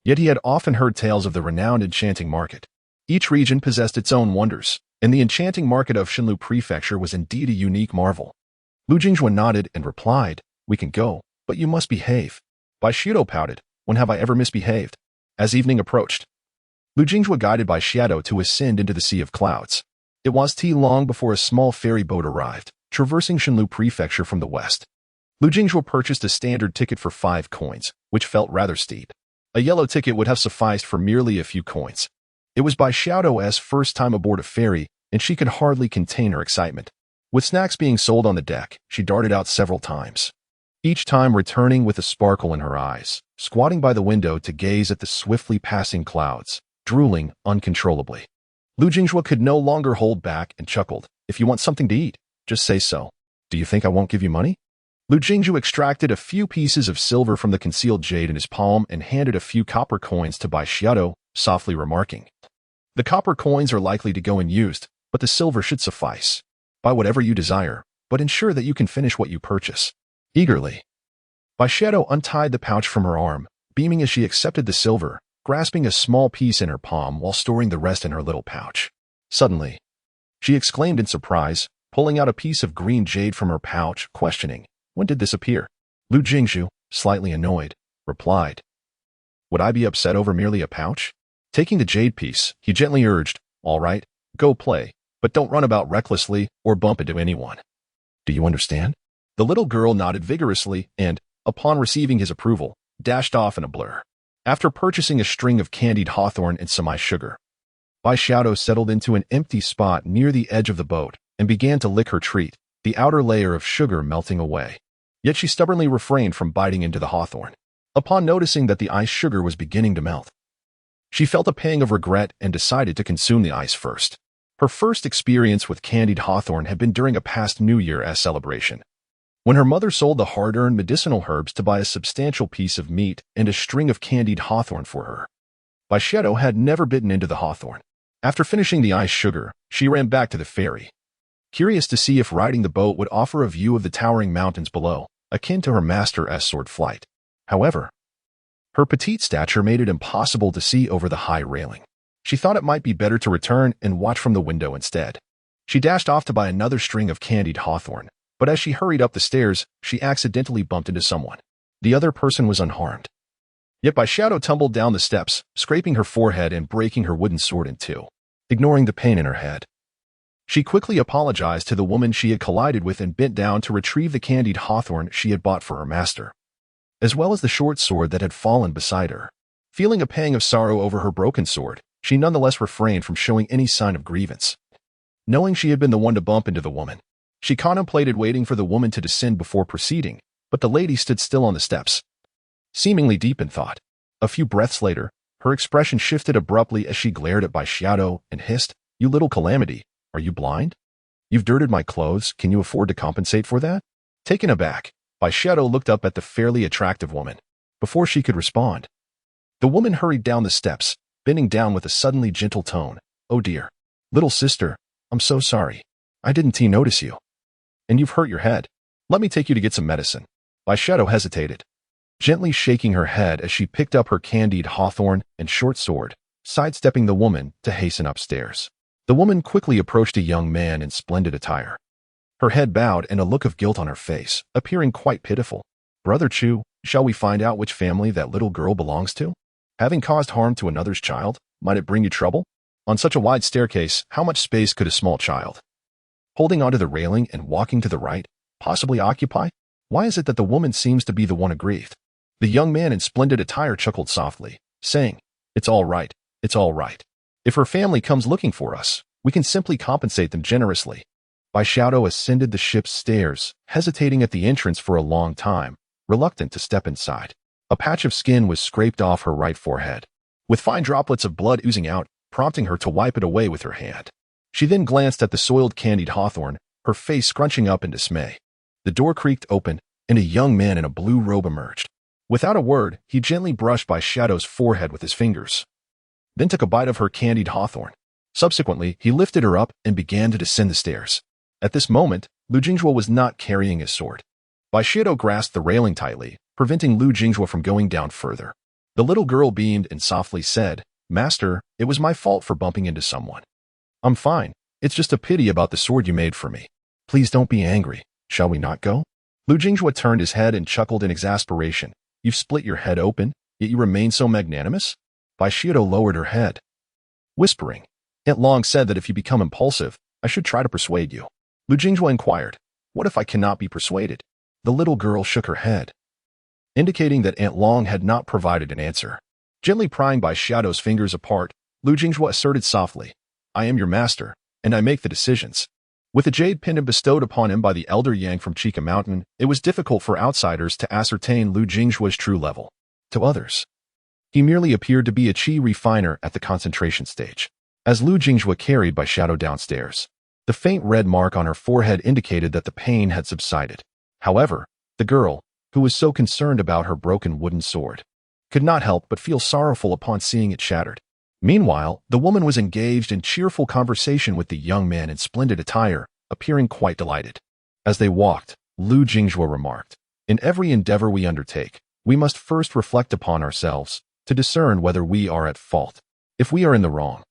Yet he had often heard tales of the renowned enchanting market. Each region possessed its own wonders, and the enchanting market of Xinlu Prefecture was indeed a unique marvel. Lu Jingjue nodded and replied, We can go, but you must behave. Bai Xiaodo pouted, When have I ever misbehaved? As evening approached, Lu Jingjue guided Bai Xiaodo to ascend into the sea of clouds. It was long before a small ferry boat arrived, traversing Xinlu Prefecture from the west. Lu Jingjue purchased a standard ticket for 5 coins, which felt rather steep. A yellow ticket would have sufficed for merely a few coins. It was Bai Xiaodo's first time aboard a ferry, and she could hardly contain her excitement. With snacks being sold on the deck, she darted out several times, each time returning with a sparkle in her eyes, squatting by the window to gaze at the swiftly passing clouds, drooling uncontrollably. Lu Jingjue could no longer hold back and chuckled, If you want something to eat, just say so. Do you think I won't give you money? Lu Jingjue extracted a few pieces of silver from the concealed jade in his palm and handed a few copper coins to Bai Xiaodo, softly remarking, The copper coins are likely to go unused, but the silver should suffice. Buy whatever you desire, but ensure that you can finish what you purchase. Eagerly, Bai Xiaodo untied the pouch from her arm, beaming as she accepted the silver, grasping a small piece in her palm while storing the rest in her little pouch. Suddenly, she exclaimed in surprise, pulling out a piece of green jade from her pouch, questioning, When did this appear? Lu Jingjue, slightly annoyed, replied, Would I be upset over merely a pouch? Taking the jade piece, he gently urged, All right, go play, but don't run about recklessly or bump into anyone. Do you understand? The little girl nodded vigorously and, upon receiving his approval, dashed off in a blur. After purchasing a string of candied hawthorn and some ice sugar, Bai Xiaodo settled into an empty spot near the edge of the boat and began to lick her treat, the outer layer of sugar melting away. Yet she stubbornly refrained from biting into the hawthorn. Upon noticing that the ice sugar was beginning to melt, she felt a pang of regret and decided to consume the ice first. Her first experience with candied hawthorn had been during a past New Year's celebration, when her mother sold the hard-earned medicinal herbs to buy a substantial piece of meat and a string of candied hawthorn for her. Bai Xiaodo had never bitten into the hawthorn. After finishing the ice sugar, she ran back to the ferry, curious to see if riding the boat would offer a view of the towering mountains below, akin to her master's sword flight. However, her petite stature made it impossible to see over the high railing. She thought it might be better to return and watch from the window instead. She dashed off to buy another string of candied hawthorn, but as she hurried up the stairs, she accidentally bumped into someone. The other person was unharmed. Yet Bai Xiaodo tumbled down the steps, scraping her forehead and breaking her wooden sword in 2. Ignoring the pain in her head, she quickly apologized to the woman she had collided with and bent down to retrieve the candied hawthorn she had bought for her master, as well as the short sword that had fallen beside her. Feeling a pang of sorrow over her broken sword, she nonetheless refrained from showing any sign of grievance. Knowing she had been the one to bump into the woman, she contemplated waiting for the woman to descend before proceeding, but the lady stood still on the steps, seemingly deep in thought. A few breaths later, her expression shifted abruptly as she glared at Bai Xiaodo and hissed, You little calamity, are you blind? You've dirted my clothes, can you afford to compensate for that? Taken aback, Bai Xiaodo looked up at the fairly attractive woman. Before she could respond, the woman hurried down the steps, bending down with a suddenly gentle tone. Oh dear. Little sister, I'm so sorry. I didn't notice you. And you've hurt your head. Let me take you to get some medicine. Bai Xiaodo hesitated, gently shaking her head as she picked up her candied hawthorn and short sword, sidestepping the woman to hasten upstairs. The woman quickly approached a young man in splendid attire, her head bowed and a look of guilt on her face, appearing quite pitiful. Brother Chu, shall we find out which family that little girl belongs to? Having caused harm to another's child, might it bring you trouble? On such a wide staircase, how much space could a small child, holding onto the railing and walking to the right, possibly occupy? Why is it that the woman seems to be the one aggrieved? The young man in splendid attire chuckled softly, saying, It's all right, it's all right. If her family comes looking for us, we can simply compensate them generously. Bai Xiaodo ascended the ship's stairs, hesitating at the entrance for a long time, reluctant to step inside. A patch of skin was scraped off her right forehead, with fine droplets of blood oozing out, prompting her to wipe it away with her hand. She then glanced at the soiled candied hawthorn, her face scrunching up in dismay. The door creaked open, and a young man in a blue robe emerged. Without a word, he gently brushed Bai Xiaodo's forehead with his fingers, then took a bite of her candied hawthorn. Subsequently, he lifted her up and began to descend the stairs. At this moment, Lu Jingjue was not carrying his sword. Bai Xiaodo grasped the railing tightly, preventing Lu Jingjue from going down further. The little girl beamed and softly said, "Master, it was my fault for bumping into someone. I'm fine. It's just a pity about the sword you made for me. Please don't be angry. Shall we not go?" Lu Jingjue turned his head and chuckled in exasperation. "You've split your head open, yet you remain so magnanimous?" Bai Xiaodo lowered her head, whispering, "Aunt Long said that if you become impulsive, I should try to persuade you." Lu Jingjue inquired, "What if I cannot be persuaded?" The little girl shook her head, indicating that Aunt Long had not provided an answer. Gently prying Bai Xiaodo's fingers apart, Lu Jingjue asserted softly, "I am your master, and I make the decisions." With a jade pendant bestowed upon him by the elder Yang from Chica Mountain, it was difficult for outsiders to ascertain Lu Jingjue's true level. To others, he merely appeared to be a chi refiner at the concentration stage. As Lu Jingjue carried Bai Xiaodo downstairs, the faint red mark on her forehead indicated that the pain had subsided. However, the girl, who was so concerned about her broken wooden sword, could not help but feel sorrowful upon seeing it shattered. Meanwhile, the woman was engaged in cheerful conversation with the young man in splendid attire, appearing quite delighted. As they walked, Lu Jingjue remarked, "In every endeavor we undertake, we must first reflect upon ourselves to discern whether we are at fault. If we are in the wrong,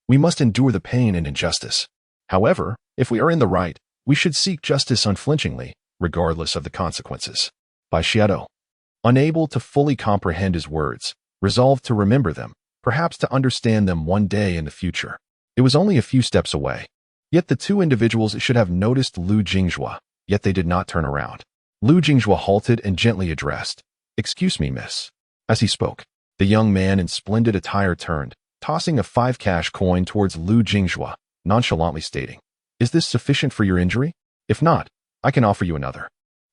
we must endure the pain and injustice. However, if we are in the right, we should seek justice unflinchingly, regardless of the consequences." Bai Xiaodo, unable to fully comprehend his words, resolved to remember them, perhaps to understand them one day in the future. It was only a few steps away. Yet the two individuals should have noticed Lu Jingjue, yet they did not turn around. Lu Jingjue halted and gently addressed, "Excuse me, miss." As he spoke, the young man in splendid attire turned, tossing a 5 cash coin towards Lu Jingjue, nonchalantly stating, "Is this sufficient for your injury? If not, I can offer you another."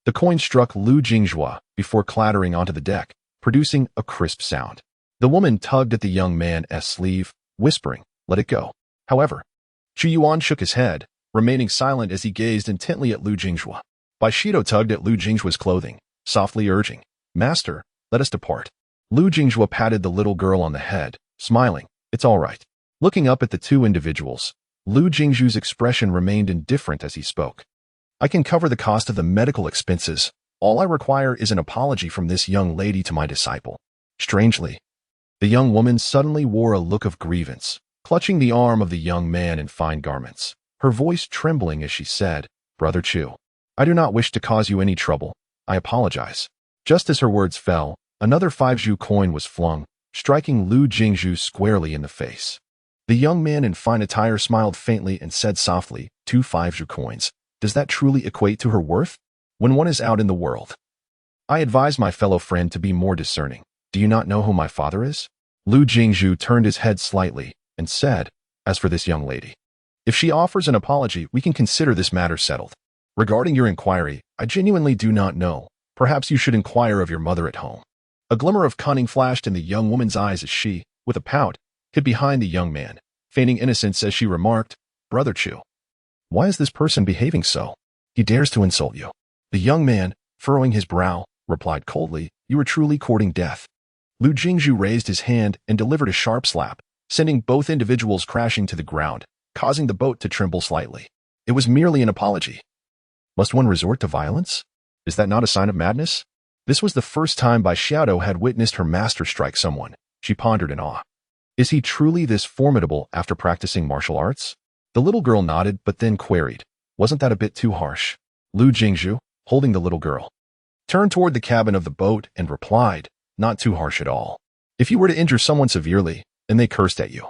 The coin struck Lu Jingjue before clattering onto the deck, producing a crisp sound. The woman tugged at the young man's sleeve, whispering, "Let it go." However, Chu Yuan shook his head, remaining silent as he gazed intently at Lu Jingjue. Bai Xiaodo tugged at Lu Jingjue's clothing, softly urging, "Master, let us depart." Lu Jingjue patted the little girl on the head, smiling, "It's all right." Looking up at the two individuals, Lu Jingjue's expression remained indifferent as he spoke. "I can cover the cost of the medical expenses. All I require is an apology from this young lady to my disciple." Strangely, the young woman suddenly wore a look of grievance, clutching the arm of the young man in fine garments, her voice trembling as she said, "Brother Chu, I do not wish to cause you any trouble. I apologize." Just as her words fell, another 5 coin was flung, striking Lu Jingjue squarely in the face. The young man in fine attire smiled faintly and said softly, "2 5 coins. Does that truly equate to her worth? When one is out in the world, I advise my fellow friend to be more discerning. Do you not know who my father is?" Lu Jingjue turned his head slightly and said, "As for this young lady, if she offers an apology, we can consider this matter settled. Regarding your inquiry, I genuinely do not know. Perhaps you should inquire of your mother at home." A glimmer of cunning flashed in the young woman's eyes as she, with a pout, hid behind the young man, feigning innocence as she remarked, "Brother Chu, why is this person behaving so? He dares to insult you." The young man, furrowing his brow, replied coldly, "You are truly courting death." Lu Jingjue raised his hand and delivered a sharp slap, sending both individuals crashing to the ground, causing the boat to tremble slightly. It was merely an apology. Must one resort to violence? Is that not a sign of madness? This was the first time Bai Xiaodo had witnessed her master strike someone. She pondered in awe. Is he truly this formidable after practicing martial arts? The little girl nodded but then queried, "Wasn't that a bit too harsh?" Lu Jingjue, holding the little girl, turned toward the cabin of the boat and replied, "Not too harsh at all. If you were to injure someone severely, and they cursed at you,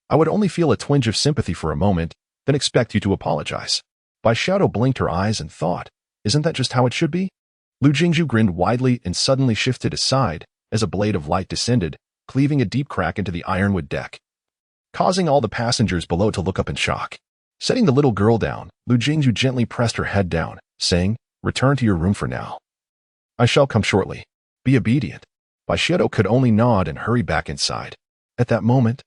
I would only feel a twinge of sympathy for a moment, then expect you to apologize." Bai Xiaodo blinked her eyes and thought, "Isn't that just how it should be?" Lu Jingjue grinned widely and suddenly shifted aside as a blade of light descended, cleaving a deep crack into the ironwood deck, causing all the passengers below to look up in shock. Setting the little girl down, Lu Jingzhu gently pressed her head down, saying, "Return to your room for now. I shall come shortly. Be obedient." Baishido could only nod and hurry back inside. At that moment,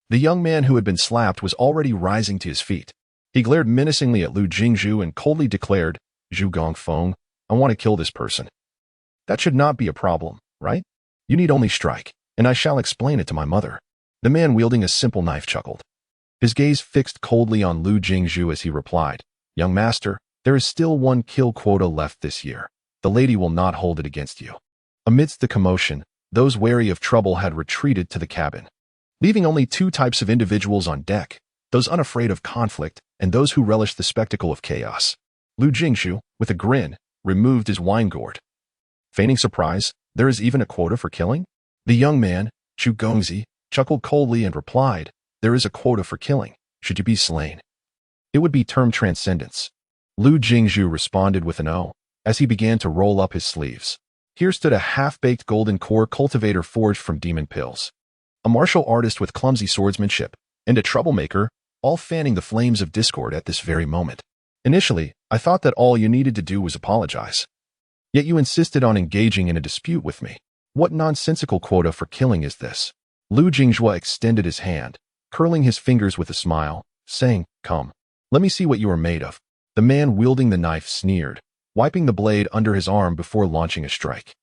the young man who had been slapped was already rising to his feet. He glared menacingly at Lu Jingzhu and coldly declared, "Zhu Gongfeng, I want to kill this person. That should not be a problem, right? You need only strike, and I shall explain it to my mother." The man wielding a simple knife chuckled. His gaze fixed coldly on Lu Jingzhu as he replied, "Young master, there is still one kill quota left this year. The lady will not hold it against you." Amidst the commotion, those wary of trouble had retreated to the cabin, leaving only two types of individuals on deck, those unafraid of conflict and those who relished the spectacle of chaos. Lu Jingzhu, with a grin, removed his wine gourd. Feigning surprise, "There is even a quota for killing?" The young man, Chu Gongzi, chuckled coldly and replied, "There is a quota for killing, should you be slain. It would be termed transcendence." Lu Jingzhu responded with an "oh," as he began to roll up his sleeves. Here stood a half-baked golden core cultivator forged from demon pills, a martial artist with clumsy swordsmanship, and a troublemaker, all fanning the flames of discord at this very moment. Initially, I thought that all you needed to do was apologize. Yet you insisted on engaging in a dispute with me. What nonsensical quota for killing is this? Lu Jingzhu extended his hand, curling his fingers with a smile, saying, "Come, let me see what you are made of." The man wielding the knife sneered, wiping the blade under his arm before launching a strike.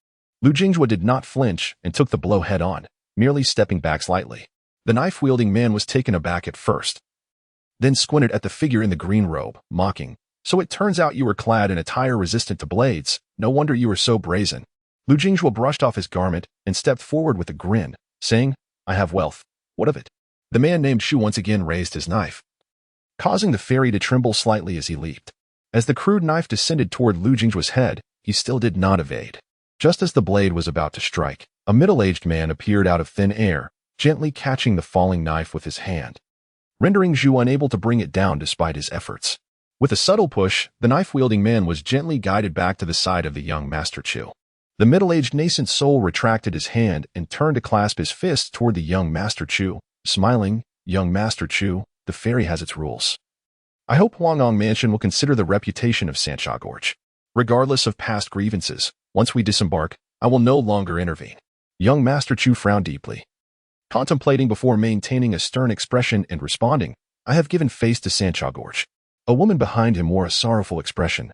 Lu Jingzhu did not flinch and took the blow head-on, merely stepping back slightly. The knife-wielding man was taken aback at first, then squinted at the figure in the green robe, mocking, "So it turns out you were clad in attire resistant to blades. No wonder you were so brazen." Lu Jingzhu brushed off his garment and stepped forward with a grin, saying, "I have wealth. What of it?" The man named Shu once again raised his knife, causing the fairy to tremble slightly as he leaped. As the crude knife descended toward Lu Jingzhu's head, he still did not evade. Just as the blade was about to strike, a middle-aged man appeared out of thin air, gently catching the falling knife with his hand, rendering Zhu unable to bring it down despite his efforts. With a subtle push, the knife-wielding man was gently guided back to the side of the young Master Chu. The middle-aged nascent soul retracted his hand and turned to clasp his fist toward the young Master Chu, smiling, "Young Master Chu, the fairy has its rules. I hope Huangong Mansion will consider the reputation of Sancha Gorge. Regardless of past grievances, once we disembark, I will no longer intervene." Young Master Chu frowned deeply, contemplating before maintaining a stern expression and responding, "I have given face to Sancha Gorge." A woman behind him wore a sorrowful expression,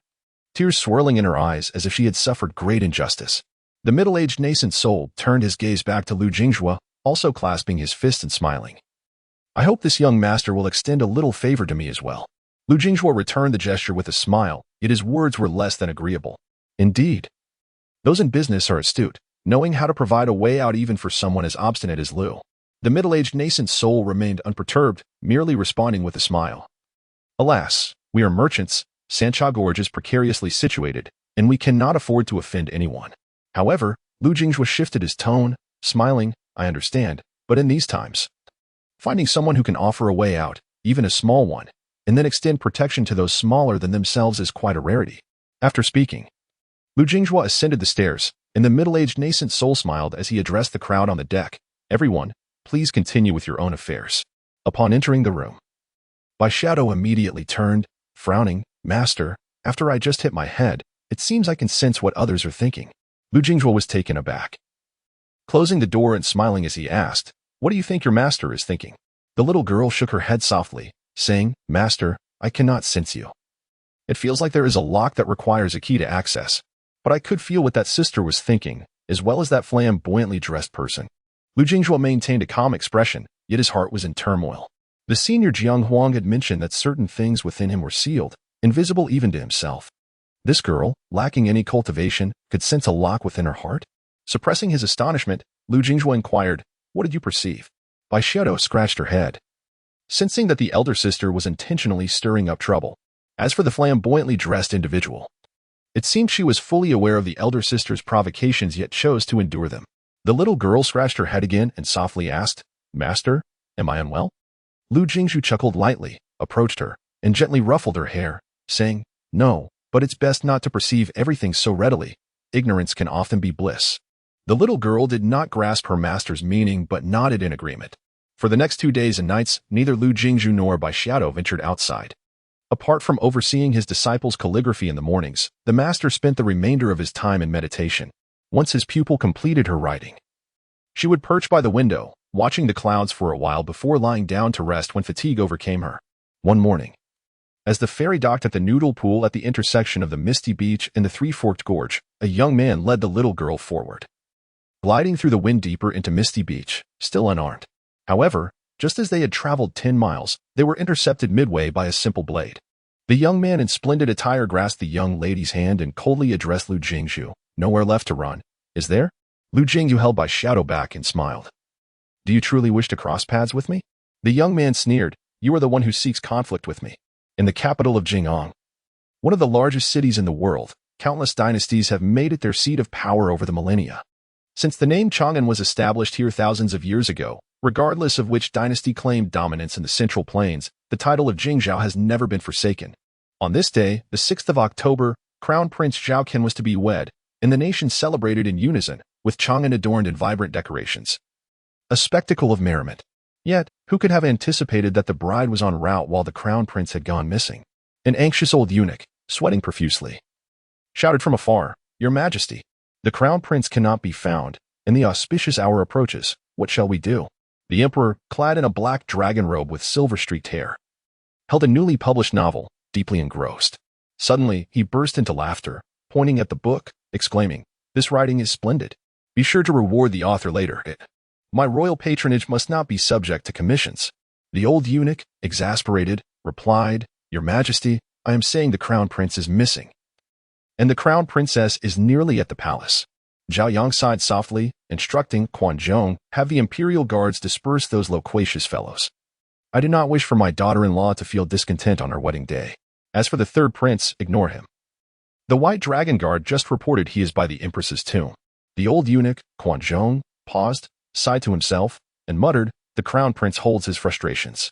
tears swirling in her eyes as if she had suffered great injustice. The middle-aged nascent soul turned his gaze back to Lu Jingzhu, also clasping his fist and smiling. "I hope this young master will extend a little favor to me as well." Lu Jingzhu returned the gesture with a smile, yet his words were less than agreeable. Indeed, those in business are astute, knowing how to provide a way out even for someone as obstinate as Lu. The middle-aged nascent soul remained unperturbed, merely responding with a smile. "Alas, we are merchants, Sancha Gorge is precariously situated, and we cannot afford to offend anyone." However, Lu Jingzhu shifted his tone, smiling, "I understand, but in these times, finding someone who can offer a way out, even a small one, and then extend protection to those smaller than themselves is quite a rarity." After speaking, Lu Jingzhu ascended the stairs, and the middle-aged nascent soul smiled as he addressed the crowd on the deck, "Everyone, please continue with your own affairs." Upon entering the room, Baishido immediately turned, frowning, "Master, after I just hit my head, it seems I can sense what others are thinking." Lu Jingzhu was taken aback, closing the door and smiling as he asked, "What do you think your master is thinking?" The little girl shook her head softly, saying, "Master, I cannot sense you. It feels like there is a lock that requires a key to access, but I could feel what that sister was thinking, as well as that flamboyantly dressed person." Lu Jingzhu maintained a calm expression, yet his heart was in turmoil. The senior Jiang Huang had mentioned that certain things within him were sealed, invisible even to himself. This girl, lacking any cultivation, could sense a lock within her heart? Suppressing his astonishment, Lu Jingzhu inquired, "What did you perceive?" Baishido scratched her head, sensing that the elder sister was intentionally stirring up trouble. As for the flamboyantly dressed individual, it seemed she was fully aware of the elder sister's provocations yet chose to endure them. The little girl scratched her head again and softly asked, "Master, am I unwell?" Lu Jingzhu chuckled lightly, approached her, and gently ruffled her hair, saying, "No, but it's best not to perceive everything so readily. Ignorance can often be bliss." The little girl did not grasp her master's meaning but nodded in agreement. For the next 2 days and nights, neither Lu Jingzhu nor Bai Xiaodo ventured outside. Apart from overseeing his disciples' calligraphy in the mornings, the master spent the remainder of his time in meditation. Once his pupil completed her writing, she would perch by the window, watching the clouds for a while before lying down to rest when fatigue overcame her. One morning, as the ferry docked at the noodle pool at the intersection of the Misty Beach and the Three-Forked Gorge, a young man led the little girl forward, gliding through the wind deeper into Misty Beach, still unarmed. However, just as they had traveled 10 miles, they were intercepted midway by a simple blade. The young man in splendid attire grasped the young lady's hand and coldly addressed Lu Jingzhu. Nowhere left to run, is there? Lu Jingzhu held Bai Xiaodo back and smiled. Do you truly wish to cross paths with me? The young man sneered. You are the one who seeks conflict with me. In the capital of Jing'an, one of the largest cities in the world, countless dynasties have made it their seat of power over the millennia. Since the name Chang'an was established here thousands of years ago, regardless of which dynasty claimed dominance in the Central Plains, the title of Jingzhou has never been forsaken. On this day, the 6th of October, Crown Prince Zhao Qian was to be wed, and the nation celebrated in unison, with Chang'an adorned in vibrant decorations. A spectacle of merriment. Yet, who could have anticipated that the bride was en route while the crown prince had gone missing? An anxious old eunuch, sweating profusely, shouted from afar, Your Majesty, the crown prince cannot be found, and the auspicious hour approaches. What shall we do? The emperor, clad in a black dragon robe with silver-streaked hair, held a newly published novel, deeply engrossed. Suddenly, he burst into laughter, pointing at the book, exclaiming, This writing is splendid. Be sure to reward the author later. My royal patronage must not be subject to commissions. The old eunuch, exasperated, replied, Your Majesty, I am saying the crown prince is missing, and the crown princess is nearly at the palace. Zhao Yang sighed softly, instructing Quan Zhong, have the imperial guards disperse those loquacious fellows. I do not wish for my daughter-in-law to feel discontent on her wedding day. As for the third prince, ignore him. The white dragon guard just reported he is by the empress's tomb. The old eunuch, Quan Zhong, paused, sighed to himself, and muttered, The crown prince holds his frustrations.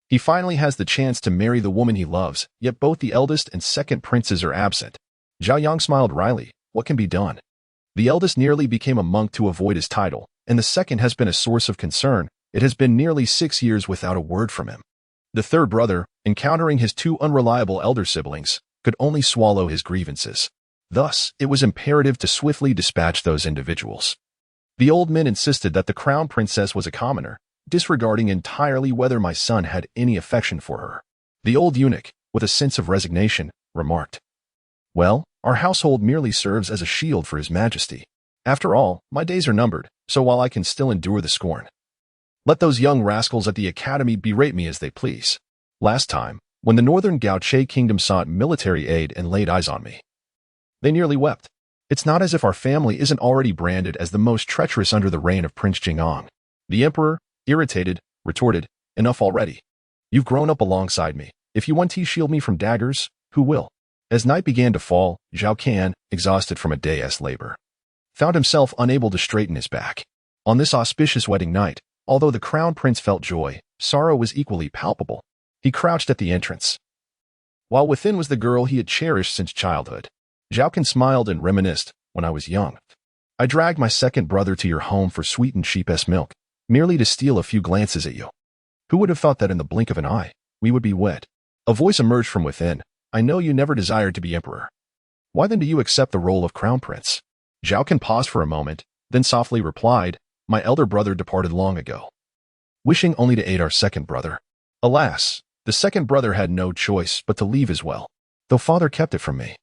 He finally has the chance to marry the woman he loves, yet both the eldest and second princes are absent. Zhao Yang smiled wryly. What can be done? The eldest nearly became a monk to avoid his title, and the second has been a source of concern. It has been nearly 6 years without a word from him. The third brother, encountering his two unreliable elder siblings, could only swallow his grievances. Thus, it was imperative to swiftly dispatch those individuals. The old men insisted that the crown princess was a commoner, disregarding entirely whether my son had any affection for her. The old eunuch, with a sense of resignation, remarked, Well, our household merely serves as a shield for His Majesty. After all, my days are numbered, so while I can still endure the scorn, let those young rascals at the academy berate me as they please. Last time, when the northern Gaoche kingdom sought military aid and laid eyes on me, they nearly wept. It's not as if our family isn't already branded as the most treacherous under the reign of Prince Jing'an. The emperor, irritated, retorted, Enough already. You've grown up alongside me. If you want to shield me from daggers, who will? As night began to fall, Zhao Qian, exhausted from a day's labor, found himself unable to straighten his back. On this auspicious wedding night, although the crown prince felt joy, sorrow was equally palpable. He crouched at the entrance, while within was the girl he had cherished since childhood. Zhao Qian smiled and reminisced, When I was young, I dragged my second brother to your home for sweetened sheep's milk, merely to steal a few glances at you. Who would have thought that in the blink of an eye, we would be wed? A voice emerged from within. I know you never desired to be emperor. Why then do you accept the role of crown prince? Zhao Qian paused for a moment, then softly replied, My elder brother departed long ago, wishing only to aid our second brother. Alas, the second brother had no choice but to leave as well, though father kept it from me.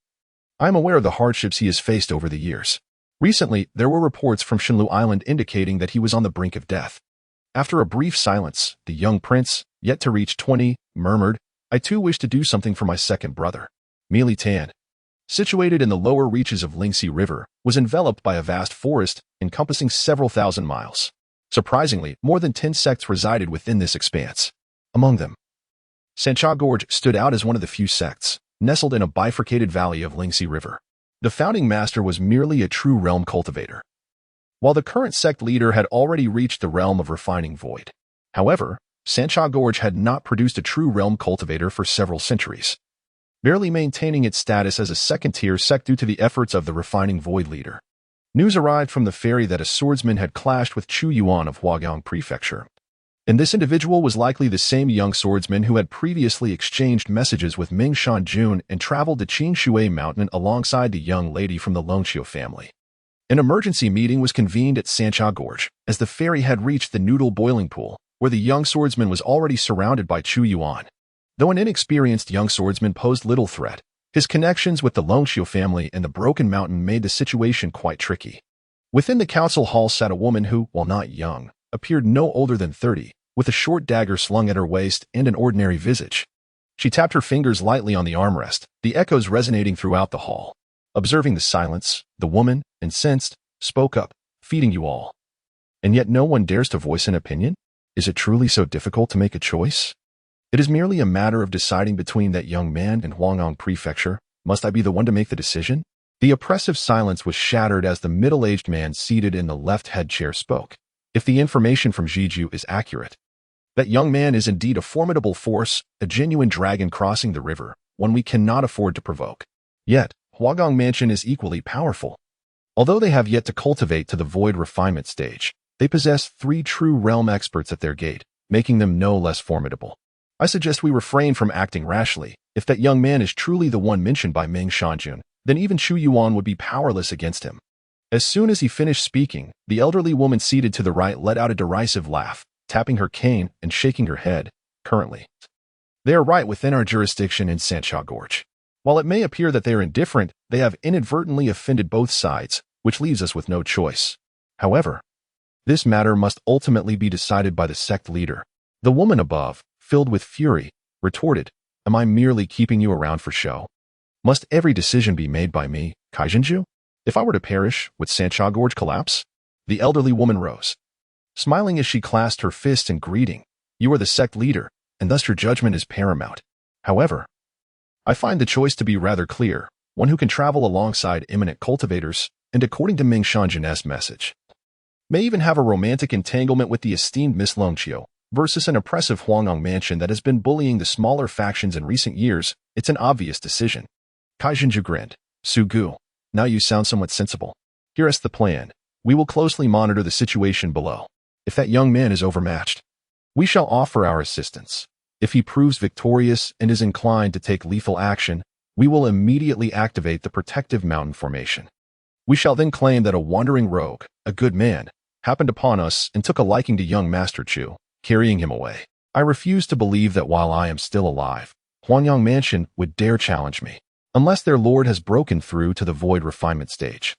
I am aware of the hardships he has faced over the years. Recently, there were reports from Shenlu Island indicating that he was on the brink of death. After a brief silence, the young prince, yet to reach 20, murmured, I too wish to do something for my second brother. Meili Tan, situated in the lower reaches of Lingxi River, was enveloped by a vast forest encompassing several thousand miles. Surprisingly, more than 10 sects resided within this expanse. Among them, Sancha Gorge stood out as one of the few sects, nestled in a bifurcated valley of Lingxi River. The founding master was merely a true realm cultivator, while the current sect leader had already reached the realm of refining void. However, Sancha Gorge had not produced a true realm cultivator for several centuries, barely maintaining its status as a second-tier sect due to the efforts of the refining void leader. News arrived from the ferry that a swordsman had clashed with Chu Yuan of Huagang Prefecture, And this individual was likely the same young swordsman who had previously exchanged messages with Ming Shanjun and traveled to Qingshui Mountain alongside the young lady from the Longqiu family. An emergency meeting was convened at Sancha Gorge as the ferry had reached the noodle boiling pool, where the young swordsman was already surrounded by Chu Yuan. Though an inexperienced young swordsman posed little threat, his connections with the Longqiu family and the Broken Mountain made the situation quite tricky. Within the council hall sat a woman who, while not young, appeared no older than 30, with a short dagger slung at her waist and an ordinary visage. She tapped her fingers lightly on the armrest, the echoes resonating throughout the hall. Observing the silence, the woman, incensed, spoke up, "Feeding you all. And yet no one dares to voice an opinion? Is it truly so difficult to make a choice? It is merely a matter of deciding between that young man and Huanggang Prefecture. Must I be the one to make the decision?" The oppressive silence was shattered as the middle-aged man seated in the left head chair spoke. "If the information from Jiju is accurate, that young man is indeed a formidable force, a genuine dragon crossing the river, one we cannot afford to provoke. Yet, Huanggang Mansion is equally powerful. Although they have yet to cultivate to the void refinement stage, they possess 3 true realm experts at their gate, making them no less formidable. I suggest we refrain from acting rashly. If that young man is truly the one mentioned by Ming Shanjun, then even Chu Yuan would be powerless against him." As soon as he finished speaking, the elderly woman seated to the right let out a derisive laugh, tapping her cane and shaking her head. "Currently, they are right within our jurisdiction in Sancha Gorge. While it may appear that they are indifferent, they have inadvertently offended both sides, which leaves us with no choice. However, this matter must ultimately be decided by the sect leader." The woman above, filled with fury, retorted, "Am I merely keeping you around for show? Must every decision be made by me, Kaijinju? If I were to perish, would Sancha Gorge collapse?" The elderly woman rose, smiling as she clasped her fist in greeting. "You are the sect leader, and thus your judgment is paramount. However, I find the choice to be rather clear, one who can travel alongside eminent cultivators, and according to Ming Shanjun's message, may even have a romantic entanglement with the esteemed Miss Longqiu, versus an oppressive Huanggang Mansion that has been bullying the smaller factions in recent years. It's an obvious decision." Kaijinju grinned. "Su Gu, now you sound somewhat sensible. Here is the plan. We will closely monitor the situation below. If that young man is overmatched, we shall offer our assistance. If he proves victorious and is inclined to take lethal action, we will immediately activate the protective mountain formation. We shall then claim that a wandering rogue, a good man, happened upon us and took a liking to young Master Chu, carrying him away. I refuse to believe that while I am still alive, Huanggang Mansion would dare challenge me, unless their lord has broken through to the void refinement stage.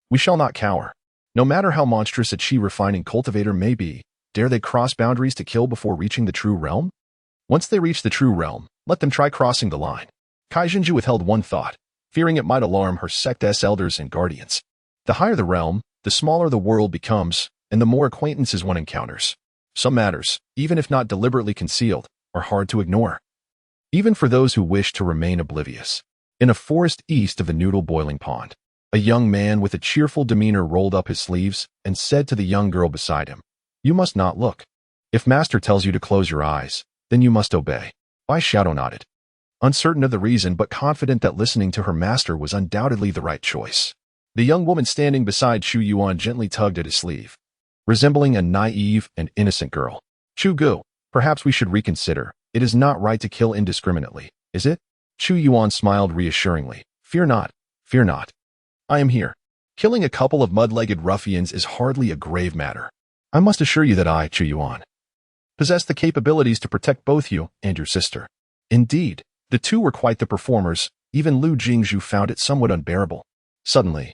We shall not cower. No matter how monstrous a chi refining cultivator may be, dare they cross boundaries to kill before reaching the true realm? Once they reach the true realm, let them try crossing the line." Kaijinju withheld one thought, fearing it might alarm her sect's elders and guardians. The higher the realm, the smaller the world becomes, and the more acquaintances one encounters. Some matters, even if not deliberately concealed, are hard to ignore, even for those who wish to remain oblivious. In a forest east of the noodle boiling pond, a young man with a cheerful demeanor rolled up his sleeves and said to the young girl beside him, "You must not look. If master tells you to close your eyes, then you must obey." Bai Shadow nodded, uncertain of the reason but confident that listening to her master was undoubtedly the right choice. The young woman standing beside Chu Yuan gently tugged at his sleeve, resembling a naive and innocent girl. "Chu Gu, perhaps we should reconsider. It is not right to kill indiscriminately, is it?" Chu Yuan smiled reassuringly. Fear not. I am here. Killing a couple of mud-legged ruffians is hardly a grave matter. I must assure you that I, Chu Yuan, possess the capabilities to protect both you and your sister." Indeed, the two were quite the performers. Even Lu Jingzhu found it somewhat unbearable. Suddenly,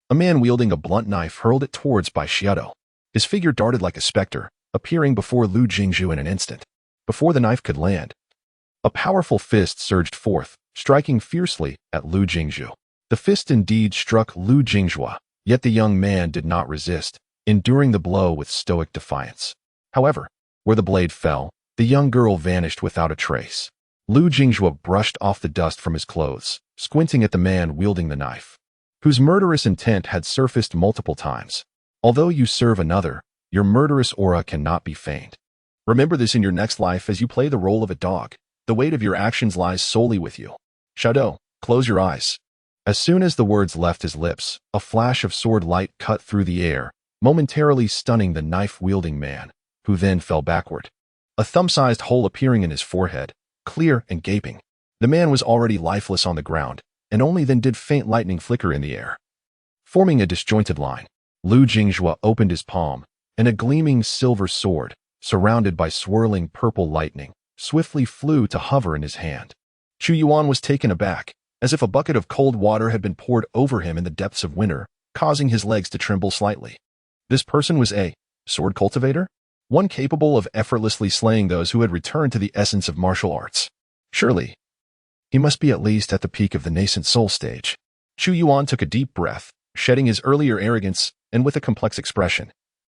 a man wielding a blunt knife hurled it towards Bai Shadow. His figure darted like a specter, appearing before Lu Jingzhu in an instant. Before the knife could land, a powerful fist surged forth, striking fiercely at Lu Jingzhu. The fist indeed struck Lu Jingzhu, yet the young man did not resist, enduring the blow with stoic defiance. However, where the blade fell, the young girl vanished without a trace. Lu Jingzhu brushed off the dust from his clothes, squinting at the man wielding the knife, whose murderous intent had surfaced multiple times. Although you serve another, your murderous aura cannot be feigned. Remember this in your next life as you play the role of a dog. The weight of your actions lies solely with you. Shadow, close your eyes. As soon as the words left his lips, a flash of sword light cut through the air, momentarily stunning the knife-wielding man. who then fell backward, a thumb-sized hole appearing in his forehead, clear and gaping. The man was already lifeless on the ground, and only then did faint lightning flicker in the air. Forming a disjointed line, Lu Jingjue opened his palm, and a gleaming silver sword, surrounded by swirling purple lightning, swiftly flew to hover in his hand. Chu Yuan was taken aback, as if a bucket of cold water had been poured over him in the depths of winter, causing his legs to tremble slightly. This person was a sword cultivator? One capable of effortlessly slaying those who had returned to the essence of martial arts. Surely, he must be at least at the peak of the nascent soul stage. Chu Yuan took a deep breath, shedding his earlier arrogance, and with a complex expression,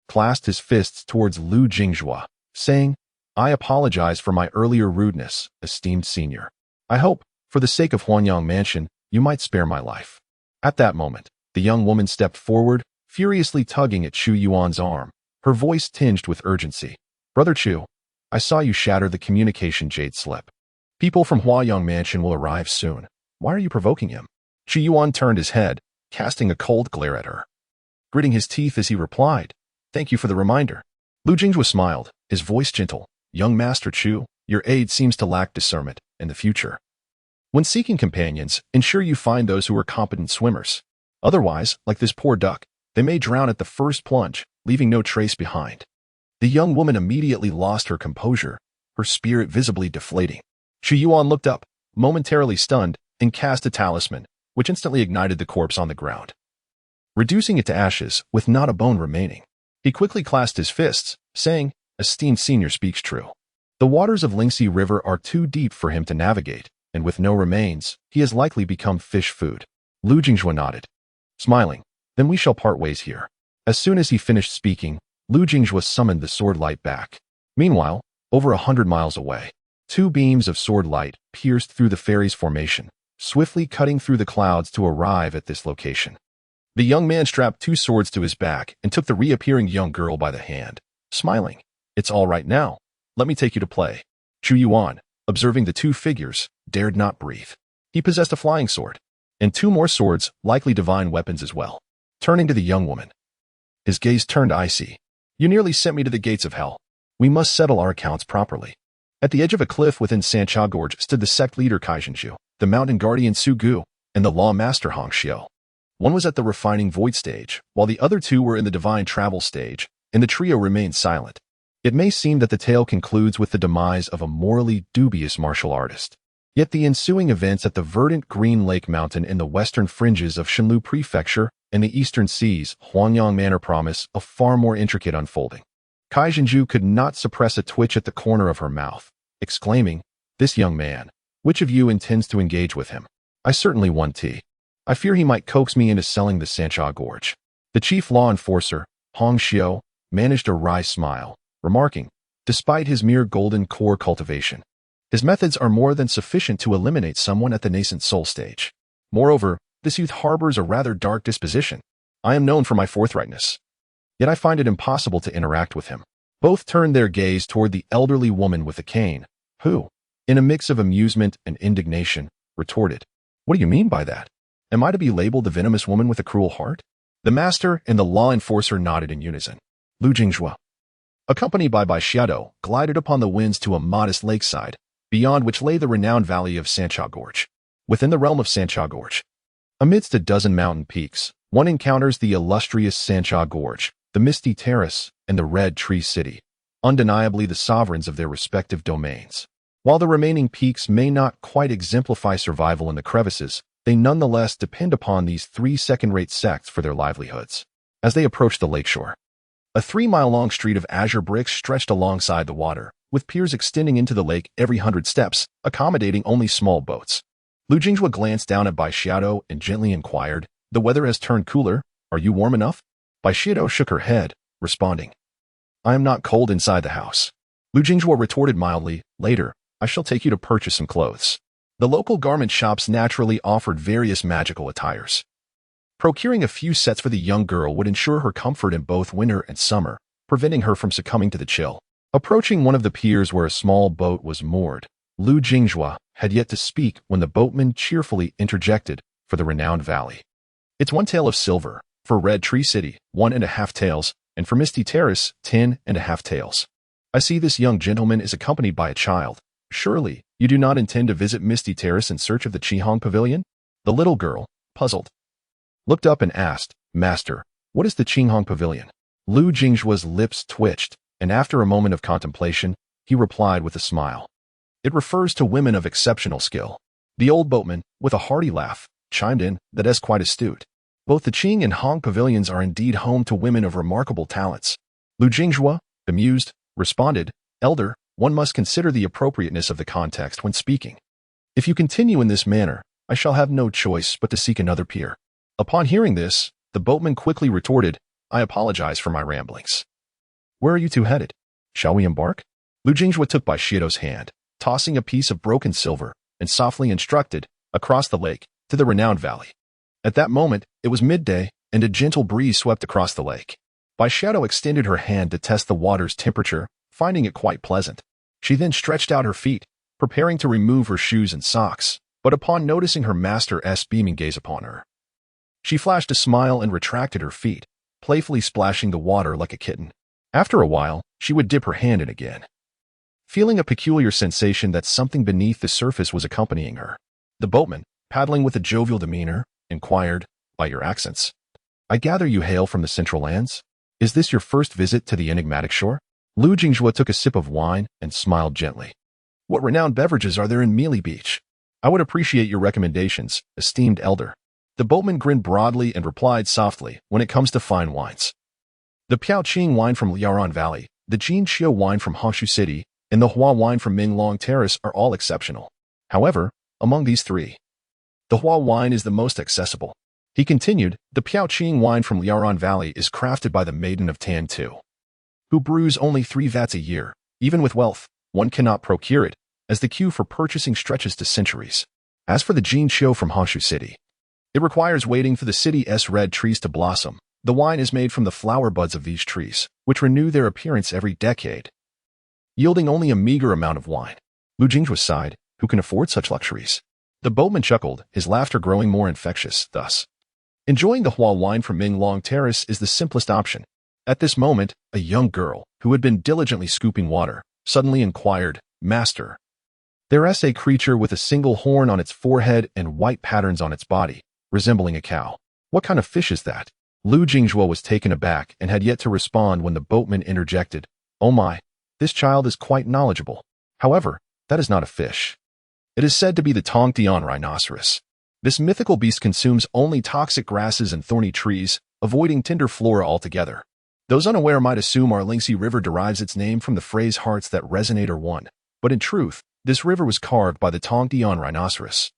clasped his fists towards Lu Jingjue, saying, "I apologize for my earlier rudeness, esteemed senior. I hope, for the sake of Huanyang Mansion, you might spare my life." At that moment, the young woman stepped forward, furiously tugging at Chu Yuan's arm, her voice tinged with urgency. "Brother Chu, I saw you shatter the communication jade slip. People from Huayang Mansion will arrive soon. Why are you provoking him?" Chu Yuan turned his head, casting a cold glare at her, gritting his teeth as he replied, "Thank you for the reminder." Lu Jingjue smiled, his voice gentle. "Young Master Chu, your aide seems to lack discernment in the future. When seeking companions, ensure you find those who are competent swimmers. Otherwise, like this poor duck, they may drown at the first plunge, leaving no trace behind." The young woman immediately lost her composure, her spirit visibly deflating. Chu Yuan looked up, momentarily stunned, and cast a talisman, which instantly ignited the corpse on the ground, reducing it to ashes with not a bone remaining. He quickly clasped his fists, saying, "Esteemed senior speaks true. The waters of Lingxi River are too deep for him to navigate, and with no remains, he has likely become fish food." Lu Jingjue nodded, smiling, "Then we shall part ways here." As soon as he finished speaking, Lu Jingjue summoned the sword light back. Meanwhile, over 100 miles away, two beams of sword light pierced through the fairies' formation, swiftly cutting through the clouds to arrive at this location. The young man strapped two swords to his back and took the reappearing young girl by the hand, smiling. "It's all right now. Let me take you to play." Chu Yuan, observing the two figures, dared not breathe. He possessed a flying sword, and two more swords, likely divine weapons as well. Turning to the young woman, his gaze turned icy. "You nearly sent me to the gates of hell. We must settle our accounts properly." At the edge of a cliff within Sancha Gorge stood the sect leader Kaizhenju, the mountain guardian Su Gu, and the law master Hong Xiu. One was at the refining void stage, while the other two were in the divine travel stage, and the trio remained silent. It may seem that the tale concludes with the demise of a morally dubious martial artist. Yet the ensuing events at the verdant Green Lake Mountain in the western fringes of Shenlu Prefecture and the eastern seas, Huanyang Manor, promise a far more intricate unfolding. Kaizhenju could not suppress a twitch at the corner of her mouth, exclaiming, "This young man, which of you intends to engage with him? I certainly want tea. I fear he might coax me into selling the Sancha Gorge." The chief law enforcer, Hong Xiu, managed a wry smile, remarking, "Despite his mere golden core cultivation, his methods are more than sufficient to eliminate someone at the nascent soul stage. Moreover, this youth harbors a rather dark disposition. I am known for my forthrightness. Yet I find it impossible to interact with him." Both turned their gaze toward the elderly woman with the cane, who, in a mix of amusement and indignation, retorted, "What do you mean by that? Am I to be labeled the venomous woman with a cruel heart?" The master and the law enforcer nodded in unison. Lu Jingjue, accompanied by Xiaodo, glided upon the winds to a modest lakeside, beyond which lay the renowned valley of Sancha Gorge. Within the realm of Sancha Gorge, amidst a dozen mountain peaks, one encounters the illustrious Sancha Gorge, the Misty Terrace, and the Red Tree City, undeniably the sovereigns of their respective domains. While the remaining peaks may not quite exemplify survival in the crevices, they nonetheless depend upon these three second-rate sects for their livelihoods. As they approached the lakeshore, a 3-mile-long street of azure bricks stretched alongside the water, with piers extending into the lake every 100 steps, accommodating only small boats. Lu Jingjue glanced down at Bai Xiaodo and gently inquired, "The weather has turned cooler. Are you warm enough?" Bai Xiaodo shook her head, responding, "I am not cold inside the house." Lu Jingjue retorted mildly, "Later, I shall take you to purchase some clothes." The local garment shops naturally offered various magical attires. Procuring a few sets for the young girl would ensure her comfort in both winter and summer, preventing her from succumbing to the chill. Approaching one of the piers where a small boat was moored, Lu Jingjue had yet to speak when the boatman cheerfully interjected, "For the renowned valley. It's 1 tael of silver, for Red Tree City, 1.5 taels, and for Misty Terrace, 10.5 taels." I see this young gentleman is accompanied by a child. Surely, you do not intend to visit Misty Terrace in search of the Qihong Pavilion? The little girl, puzzled, looked up and asked, Master, what is the Qihong Pavilion? Lu Jingzhua's lips twitched, and after a moment of contemplation, he replied with a smile. It refers to women of exceptional skill. The old boatman, with a hearty laugh, chimed in, that is quite astute. Both the Qing and Hong pavilions are indeed home to women of remarkable talents. Lu Jingzhua, bemused, responded, Elder, one must consider the appropriateness of the context when speaking. If you continue in this manner, I shall have no choice but to seek another pier. Upon hearing this, the boatman quickly retorted, I apologize for my ramblings. Where are you two headed? Shall we embark? Lu Jingzhua took Bai Xiaodo's hand, tossing a piece of broken silver, and softly instructed, across the lake, to the renowned valley. At that moment, it was midday, and a gentle breeze swept across the lake. Bai Xiaodo extended her hand to test the water's temperature, finding it quite pleasant. She then stretched out her feet, preparing to remove her shoes and socks, but upon noticing her master's beaming gaze upon her, she flashed a smile and retracted her feet, playfully splashing the water like a kitten. After a while, she would dip her hand in again, feeling a peculiar sensation that something beneath the surface was accompanying her. The boatman, paddling with a jovial demeanor, inquired, by your accents, I gather you hail from the Central Lands? Is this your first visit to the enigmatic shore? Lu Jingzhua took a sip of wine and smiled gently. What renowned beverages are there in Mealy Beach? I would appreciate your recommendations, esteemed elder. The boatman grinned broadly and replied softly, when it comes to fine wines, the Piaoqing wine from Liaoran Valley, the Jinqiu wine from Hongshu City, and the Hua wine from Minglong Terrace are all exceptional. However, among these three, the Hua wine is the most accessible. He continued, the Piaoqing wine from Liaoran Valley is crafted by the Maiden of Tan-Tu, who brews only 3 vats a year. Even with wealth, one cannot procure it, as the queue for purchasing stretches to centuries. As for the Jinqiu from Hongshu City, it requires waiting for the city's red trees to blossom. The wine is made from the flower buds of these trees, which renew their appearance every decade, yielding only a meager amount of wine. Lu Jingzhua sighed, who can afford such luxuries? The boatman chuckled, his laughter growing more infectious, thus. Enjoying the Hua wine from Minglong Terrace is the simplest option. At this moment, a young girl, who had been diligently scooping water, suddenly inquired, Master, there is a creature with a single horn on its forehead and white patterns on its body, resembling a cow. What kind of fish is that? Lu Jingzhua was taken aback and had yet to respond when the boatman interjected, Oh my, this child is quite knowledgeable. However, that is not a fish. It is said to be the Tongtian rhinoceros. This mythical beast consumes only toxic grasses and thorny trees, avoiding tender flora altogether. Those unaware might assume our Lingxi River derives its name from the phrase hearts that resonate are one, but in truth, this river was carved by the Tongtian rhinoceros,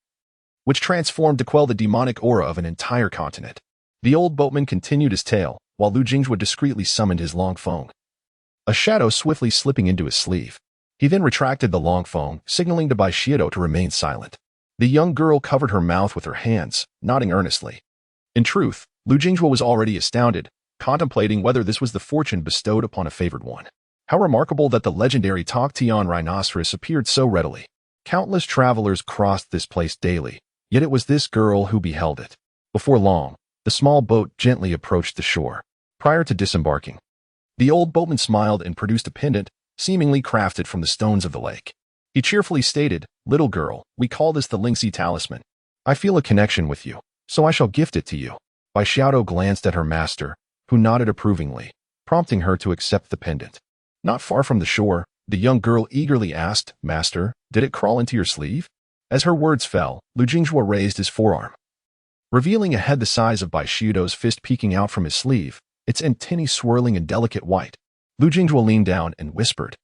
which transformed to quell the demonic aura of an entire continent. The old boatman continued his tale, while Lu Jingzhua discreetly summoned his long phone, a shadow swiftly slipping into his sleeve. He then retracted the long phone, signaling to Bai Xiaodo to remain silent. The young girl covered her mouth with her hands, nodding earnestly. In truth, Lu Jingzhua was already astounded, contemplating whether this was the fortune bestowed upon a favored one. How remarkable that the legendary Tongtian rhinoceros appeared so readily. Countless travelers crossed this place daily, yet it was this girl who beheld it. Before long, the small boat gently approached the shore. Prior to disembarking, the old boatman smiled and produced a pendant, seemingly crafted from the stones of the lake. He cheerfully stated, Little girl, we call this the Lingxi talisman. I feel a connection with you, so I shall gift it to you. Bai Xiaodo glanced at her master, who nodded approvingly, prompting her to accept the pendant. Not far from the shore, the young girl eagerly asked, Master, did it crawl into your sleeve? As her words fell, Lu Jingzhua raised his forearm, revealing a head the size of Bai Xiaodo's fist peeking out from his sleeve, its antennae swirling in delicate white. Lu Jingzhua leaned down and whispered,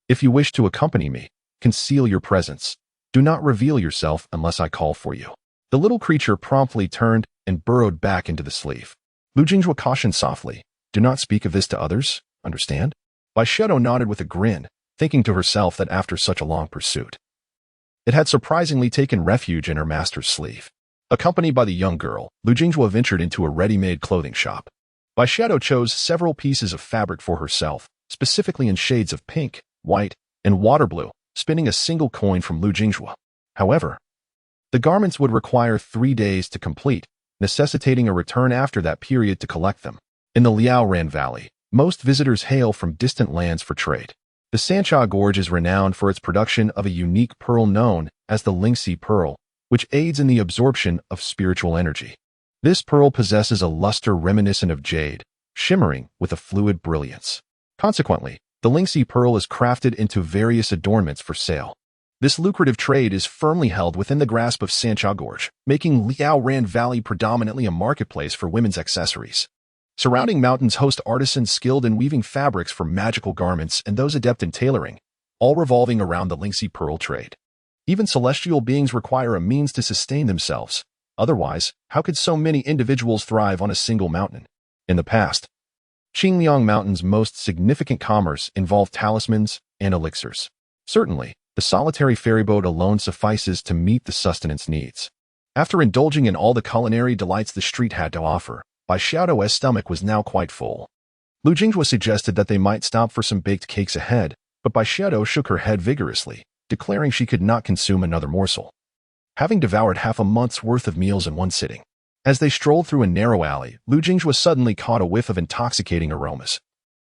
If you wish to accompany me, conceal your presence. Do not reveal yourself unless I call for you. The little creature promptly turned and burrowed back into the sleeve. Lu Jingzhua cautioned softly, Do not speak of this to others, understand? Bai Xiaodo nodded with a grin, thinking to herself that after such a long pursuit, it had surprisingly taken refuge in her master's sleeve. Accompanied by the young girl, Lu Jingzhua ventured into a ready-made clothing shop. Bai Xiaodo chose several pieces of fabric for herself, specifically in shades of pink, white, and water blue, spending a single coin from Lu Jingzhua. However, the garments would require 3 days to complete, necessitating a return after that period to collect them. In the Liaoran Valley, most visitors hail from distant lands for trade. The Sancha Gorge is renowned for its production of a unique pearl known as the Lingxi pearl, which aids in the absorption of spiritual energy. This pearl possesses a luster reminiscent of jade, shimmering with a fluid brilliance. Consequently, the Lingxi pearl is crafted into various adornments for sale. This lucrative trade is firmly held within the grasp of Sancha Gorge, making Liaoran Valley predominantly a marketplace for women's accessories. Surrounding mountains host artisans skilled in weaving fabrics for magical garments and those adept in tailoring, all revolving around the Lingxi pearl trade. Even celestial beings require a means to sustain themselves. Otherwise, how could so many individuals thrive on a single mountain? In the past, Qingliang Mountain's most significant commerce involved talismans and elixirs. Certainly, the solitary ferryboat alone suffices to meet the sustenance needs. After indulging in all the culinary delights the street had to offer, Bai Xiaodo's stomach was now quite full. Lu Jinghua suggested that they might stop for some baked cakes ahead, but Bai Xiaodo shook her head vigorously, declaring she could not consume another morsel. Having devoured half a month's worth of meals in one sitting, as they strolled through a narrow alley, Lu Jinghua suddenly caught a whiff of intoxicating aromas,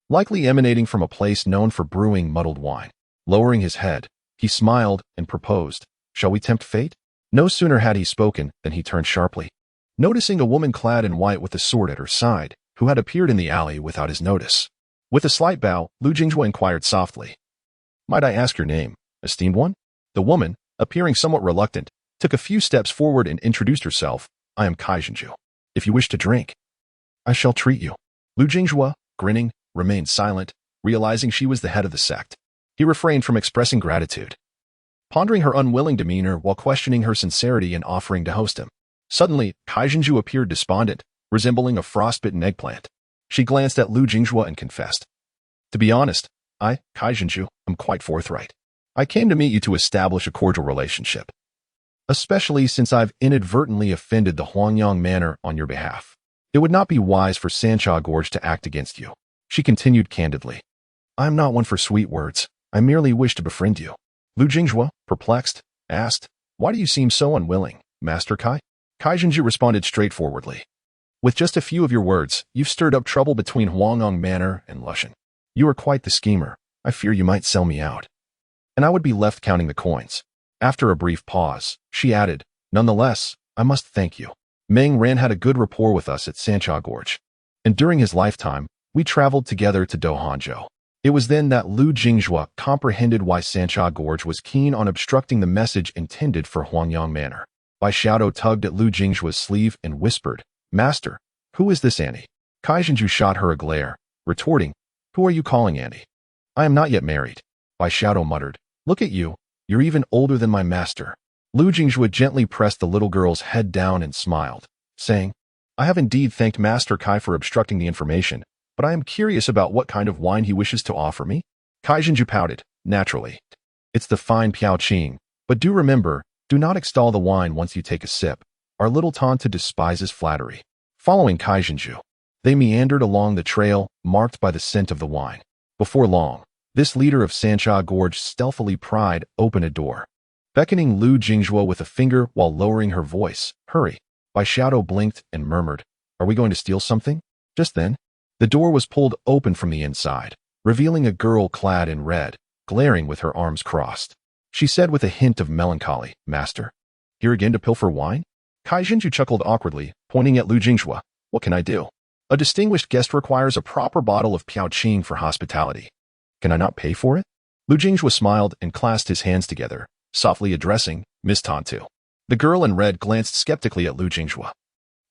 likely emanating from a place known for brewing muddled wine. Lowering his head, he smiled and proposed, "Shall we tempt fate?" No sooner had he spoken than he turned sharply, noticing a woman clad in white with a sword at her side, who had appeared in the alley without his notice. With a slight bow, Lu Jinghua inquired softly, "Might I ask your name, esteemed one?" The woman, appearing somewhat reluctant, took a few steps forward and introduced herself. "I am Kai Jinju. If you wish to drink, I shall treat you." Lu Jinghua, grinning, remained silent, realizing she was the head of the sect. He refrained from expressing gratitude, pondering her unwilling demeanor while questioning her sincerity in offering to host him. Suddenly, Kai Jinju appeared despondent, resembling a frostbitten eggplant. She glanced at Lu Jinghua and confessed, "To be honest, I, Kai Jinju, am quite forthright. I came to meet you to establish a cordial relationship, especially since I've inadvertently offended the Huangyang Manor on your behalf. It would not be wise for Sancha Gorge to act against you." She continued candidly, "I am not one for sweet words. I merely wish to befriend you." Lu Jinghua, perplexed, asked, "Why do you seem so unwilling, Master Kai?" Kai Jinju responded straightforwardly, "With just a few of your words, you've stirred up trouble between Huangyang Manor and Lushan. You are quite the schemer. I fear you might sell me out, and I would be left counting the coins." After a brief pause, she added, "Nonetheless, I must thank you. Meng Ran had a good rapport with us at Sancha Gorge, and during his lifetime, we traveled together to Dohanzhou." It was then that Lu Jinghua comprehended why Sancha Gorge was keen on obstructing the message intended for Huangyang Manor. Bai Xiaodo tugged at Lu Jinghua's sleeve and whispered, "Master, who is this Annie?" Kai Jinju shot her a glare, retorting, "Who are you calling Annie? I am not yet married." Bai Xiaodo muttered, "Look at you, you're even older than my master." Lu Jinghua gently pressed the little girl's head down and smiled, saying, "I have indeed thanked Master Kai for obstructing the information, but I am curious about what kind of wine he wishes to offer me." Kai Jinju pouted, "Naturally. It's the fine Piao Qing, but do remember, do not extol the wine once you take a sip. Our little Tanta despises flattery." Following Kai Jinju, they meandered along the trail marked by the scent of the wine. Before long, this leader of Sancha Gorge stealthily pried open a door, beckoning Lu Jinghua with a finger while lowering her voice. "Hurry." Bai Xiaodo blinked and murmured, "Are we going to steal something?" Just then, the door was pulled open from the inside, revealing a girl clad in red, glaring with her arms crossed. She said with a hint of melancholy, "Master, here again to pilfer wine?" Kai Jinju chuckled awkwardly, pointing at Lu Jinghua. "What can I do? A distinguished guest requires a proper bottle of Piao Qing for hospitality. Can I not pay for it?" Lu Jinghua smiled and clasped his hands together, softly addressing Miss Tantu. The girl in red glanced skeptically at Lu Jinghua.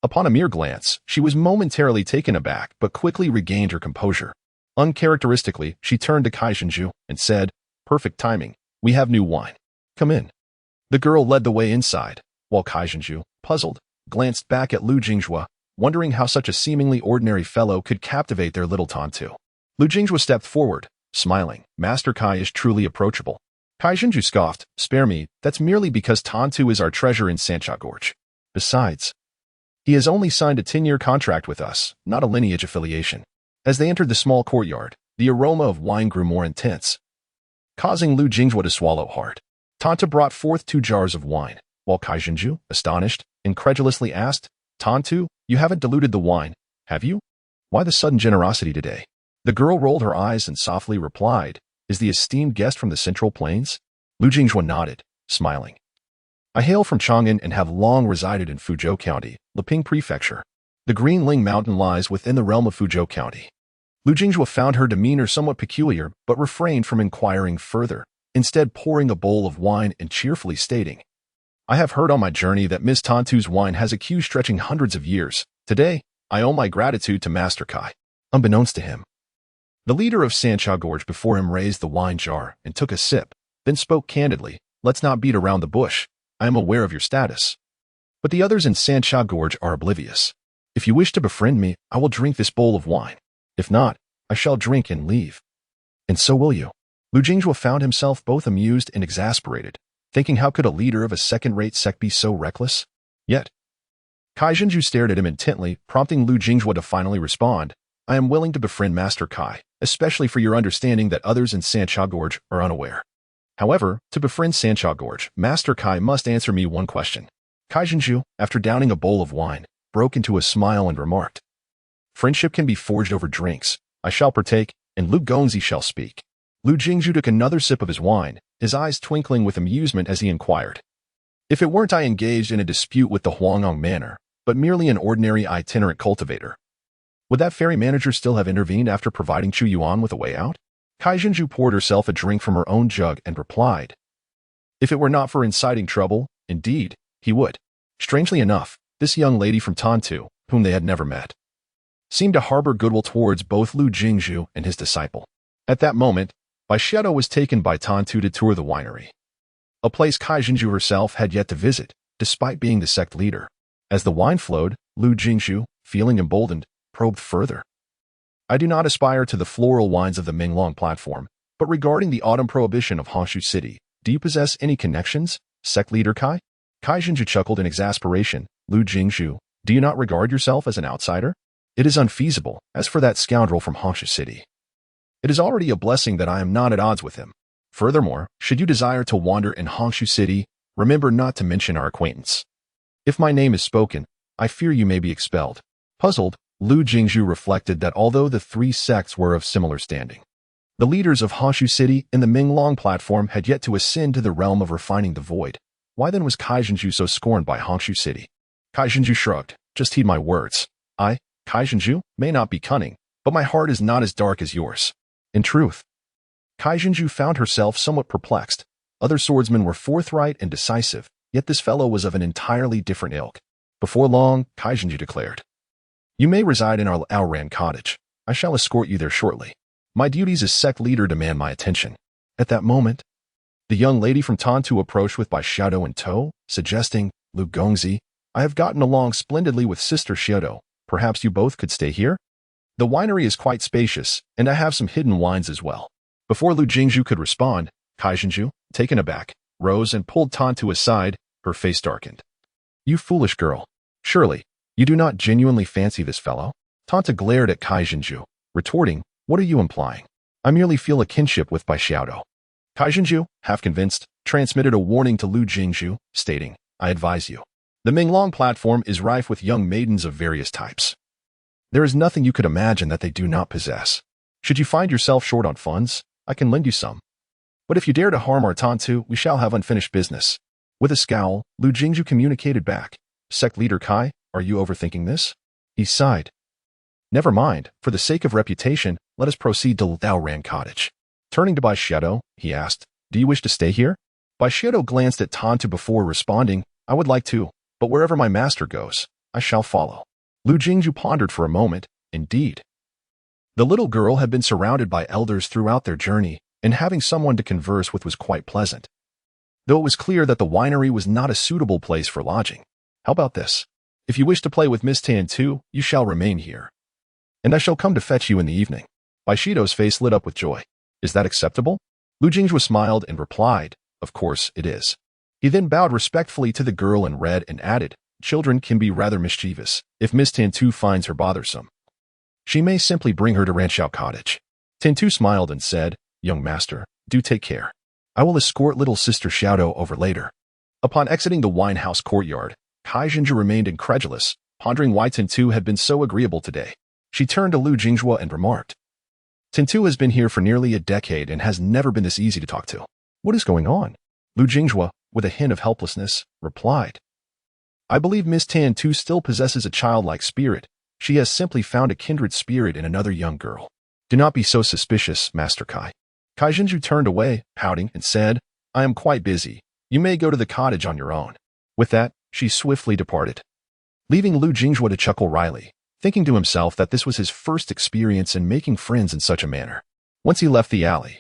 Upon a mere glance, she was momentarily taken aback but quickly regained her composure. Uncharacteristically, she turned to Kai Jinju and said, "Perfect timing. We have new wine. Come in." The girl led the way inside, while Kai Jinju, puzzled, glanced back at Lu Jinghua, wondering how such a seemingly ordinary fellow could captivate their little Tantu. Lu Jinghua stepped forward, smiling. "Master Kai is truly approachable." Kai Jinju scoffed, "Spare me, that's merely because Tantu is our treasure in Sancha Gorge. Besides, he has only signed a 10-year contract with us, not a lineage affiliation." As they entered the small courtyard, the aroma of wine grew more intense, causing Lu Jinghua to swallow hard. Tanta brought forth 2 jars of wine, while Kai Jinju, astonished, incredulously asked, "Tantu, you haven't diluted the wine, have you? Why the sudden generosity today?" The girl rolled her eyes and softly replied, is the esteemed guest from the Central Plains? Lu Jingjue nodded, smiling. I hail from Chang'an and have long resided in Fuzhou County, Leping Prefecture. The Green Ling Mountain lies within the realm of Fuzhou County. Lu Jingjue found her demeanor somewhat peculiar, but refrained from inquiring further, instead pouring a bowl of wine and cheerfully stating, I have heard on my journey that Miss Tantu's wine has a queue stretching hundreds of years. Today, I owe my gratitude to Master Kai. Unbeknownst to him, the leader of Sancha Gorge before him raised the wine jar and took a sip, then spoke candidly, let's not beat around the bush. I am aware of your status. But the others in Sancha Gorge are oblivious. If you wish to befriend me, I will drink this bowl of wine. If not, I shall drink and leave. And so will you. Lu Jingjue found himself both amused and exasperated, thinking how could a leader of a second-rate sect be so reckless? Yet, Kai Jinju stared at him intently, prompting Lu Jingjue to finally respond, I am willing to befriend Master Kai, especially for your understanding that others in Sancha Gorge are unaware. However, to befriend Sancha Gorge, Master Kai must answer me one question. Kai Jinju, after downing a bowl of wine, broke into a smile and remarked, friendship can be forged over drinks. I shall partake, and Lu Gongzi shall speak. Lu Jingjue took another sip of his wine, his eyes twinkling with amusement as he inquired, if it weren't I engaged in a dispute with the Huangong Manor, but merely an ordinary itinerant cultivator, would that fairy manager still have intervened after providing Chu Yuan with a way out? Kai Jinju poured herself a drink from her own jug and replied, if it were not for inciting trouble, indeed, he would. Strangely enough, this young lady from Tantu, whom they had never met, seemed to harbor goodwill towards both Lu Jingjue and his disciple. At that moment, Bai Xiaodo was taken by Tantu to tour the winery, a place Kai Jinju herself had yet to visit, despite being the sect leader. As the wine flowed, Lu Jingjue, feeling emboldened, probed further. I do not aspire to the floral wines of the Minglong platform, but regarding the autumn prohibition of Honshu City, do you possess any connections, sect leader Kai? Kai Jinju chuckled in exasperation. Lu Jingjue, do you not regard yourself as an outsider? It is unfeasible. As for that scoundrel from Honshu City, it is already a blessing that I am not at odds with him. Furthermore, should you desire to wander in Honshu City, remember not to mention our acquaintance. If my name is spoken, I fear you may be expelled. Puzzled, Lu Jingjue reflected that although the three sects were of similar standing, the leaders of Honshu City and the Minglong platform had yet to ascend to the realm of refining the void. Why then was Kai Jinju so scorned by Honshu City? Kai Jinju shrugged. Just heed my words. I, Kai Jinju, may not be cunning, but my heart is not as dark as yours. In truth, Kai Jinju found herself somewhat perplexed. Other swordsmen were forthright and decisive, yet this fellow was of an entirely different ilk. Before long, Kai Jinju declared, you may reside in our Aoran cottage. I shall escort you there shortly. My duties as sect leader demand my attention. At that moment, the young lady from Tantu approached with Bai Xiaodo in tow, suggesting, Lu Gongzi, I have gotten along splendidly with Sister Xiaodo. Perhaps you both could stay here? The winery is quite spacious, and I have some hidden wines as well. Before Lu Jingjue could respond, Kai Jinju, taken aback, rose and pulled Tantu aside, her face darkened. You foolish girl. Surely, you do not genuinely fancy this fellow? Tanta glared at Kai Jinju, retorting, what are you implying? I merely feel a kinship with Bai Xiaodo. Kai Jinju, half convinced, transmitted a warning to Lu Jingjue, stating, I advise you. The Minglong platform is rife with young maidens of various types. There is nothing you could imagine that they do not possess. Should you find yourself short on funds, I can lend you some. But if you dare to harm our Tantu, we shall have unfinished business. With a scowl, Lu Jingjue communicated back, Sect leader Kai, are you overthinking this? He sighed. Never mind, for the sake of reputation, let us proceed to Daoran Cottage. Turning to Bai Xiaodo, he asked, do you wish to stay here? Bai Xiaodo glanced at Tantu before responding, I would like to, but wherever my master goes, I shall follow. Lu Jingjue pondered for a moment. Indeed, the little girl had been surrounded by elders throughout their journey, and having someone to converse with was quite pleasant. Though it was clear that the winery was not a suitable place for lodging. How about this? If you wish to play with Miss Tantu, you shall remain here, and I shall come to fetch you in the evening. Bai Xiaodo's face lit up with joy. Is that acceptable? Lu Jingjue smiled and replied, of course it is. He then bowed respectfully to the girl in red and added, children can be rather mischievous. If Miss Tantu finds her bothersome, she may simply bring her to Ranchao Cottage. Tantu smiled and said, young master, do take care. I will escort little sister Xiaodo over later. Upon exiting the winehouse courtyard, Kai Jinju remained incredulous, pondering why Tantu had been so agreeable today. She turned to Lu Jingjue and remarked, Tintu has been here for nearly a decade and has never been this easy to talk to. What is going on? Lu Jinghua, with a hint of helplessness, replied. I believe Miss Tintu still possesses a childlike spirit. She has simply found a kindred spirit in another young girl. Do not be so suspicious, Master Kai. Kai Jinju turned away, pouting, and said, I am quite busy. You may go to the cottage on your own. With that, she swiftly departed, leaving Lu Jinghua to chuckle wryly, thinking to himself that this was his first experience in making friends in such a manner. Once he left the alley,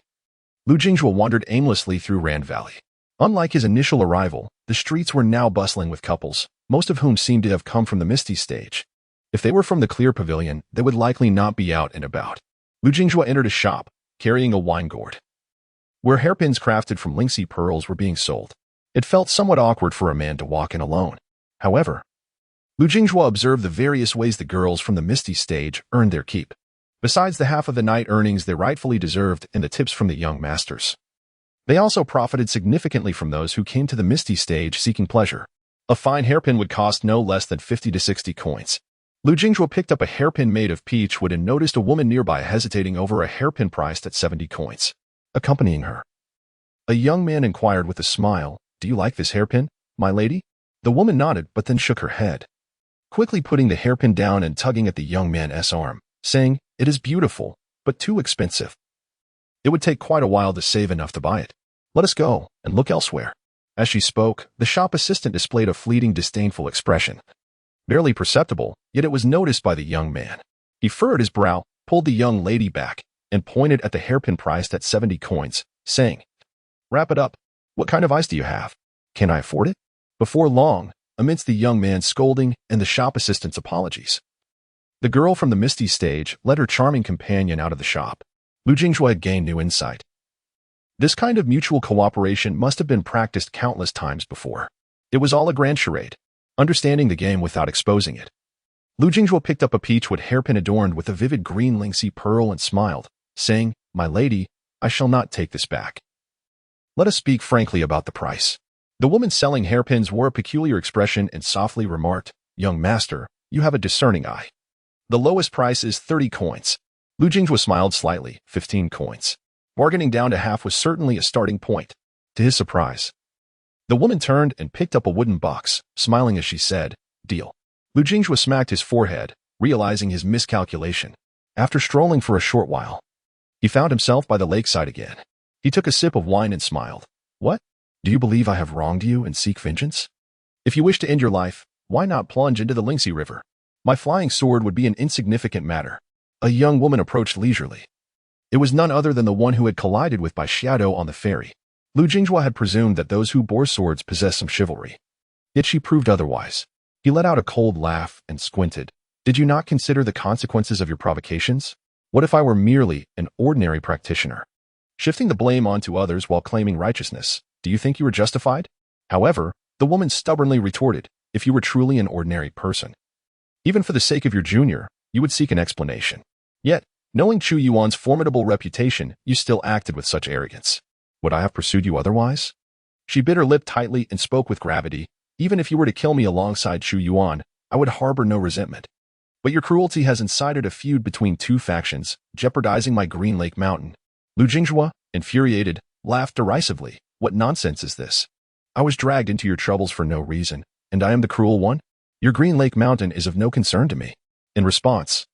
Lu Jinghua wandered aimlessly through Rand Valley. Unlike his initial arrival, the streets were now bustling with couples, most of whom seemed to have come from the Misty Stage. If they were from the Clear Pavilion, they would likely not be out and about. Lu Jinghua entered a shop, carrying a wine gourd, where hairpins crafted from lynxy pearls were being sold. It felt somewhat awkward for a man to walk in alone. However, Lu Jinghua observed the various ways the girls from the Misty Stage earned their keep, besides the half of the night earnings they rightfully deserved and the tips from the young masters. They also profited significantly from those who came to the Misty Stage seeking pleasure. A fine hairpin would cost no less than 50 to 60 coins. Lu Jinghua picked up a hairpin made of peach wood and noticed a woman nearby hesitating over a hairpin priced at 70 coins. Accompanying her, a young man inquired with a smile, Do you like this hairpin, my lady? The woman nodded but then shook her head, quickly putting the hairpin down and tugging at the young man's arm, saying, It is beautiful, but too expensive. It would take quite a while to save enough to buy it. Let us go and look elsewhere. As she spoke, the shop assistant displayed a fleeting disdainful expression. Barely perceptible, yet it was noticed by the young man. He furrowed his brow, pulled the young lady back, and pointed at the hairpin priced at 70 coins, saying, Wrap it up. What kind of ice do you have? Can I afford it? Before long, amidst the young man's scolding and the shop assistant's apologies, the girl from the Misty Stage led her charming companion out of the shop. Lu Jinghua had gained new insight. This kind of mutual cooperation must have been practiced countless times before. It was all a grand charade, understanding the game without exposing it. Lu Jinghua picked up a peachwood hairpin adorned with a vivid green lynxy pearl and smiled, saying, My lady, I shall not take this back. Let us speak frankly about the price. The woman selling hairpins wore a peculiar expression and softly remarked, Young master, you have a discerning eye. The lowest price is 30 coins. Lu Jinghua smiled slightly, 15 coins. Bargaining down to half was certainly a starting point. To his surprise, the woman turned and picked up a wooden box, smiling as she said, Deal. Lu Jinghua smacked his forehead, realizing his miscalculation. After strolling for a short while, he found himself by the lakeside again. He took a sip of wine and smiled. What? Do you believe I have wronged you and seek vengeance? If you wish to end your life, why not plunge into the Lingxi River? My flying sword would be an insignificant matter. A young woman approached leisurely. It was none other than the one who had collided with by shadow on the ferry. Lu Jinghua had presumed that those who bore swords possessed some chivalry. Yet she proved otherwise. He let out a cold laugh and squinted. Did you not consider the consequences of your provocations? What if I were merely an ordinary practitioner? Shifting the blame onto others while claiming righteousness, do you think you were justified? However, the woman stubbornly retorted, if you were truly an ordinary person, even for the sake of your junior, you would seek an explanation. Yet, knowing Chu Yuan's formidable reputation, you still acted with such arrogance. Would I have pursued you otherwise? She bit her lip tightly and spoke with gravity. Even if you were to kill me alongside Chu Yuan, I would harbor no resentment. But your cruelty has incited a feud between two factions, jeopardizing my Green Lake Mountain. Lu Jinghua, infuriated, laughed derisively. What nonsense is this? I was dragged into your troubles for no reason, and I am the cruel one? Your Green Lake Mountain is of no concern to me. In response,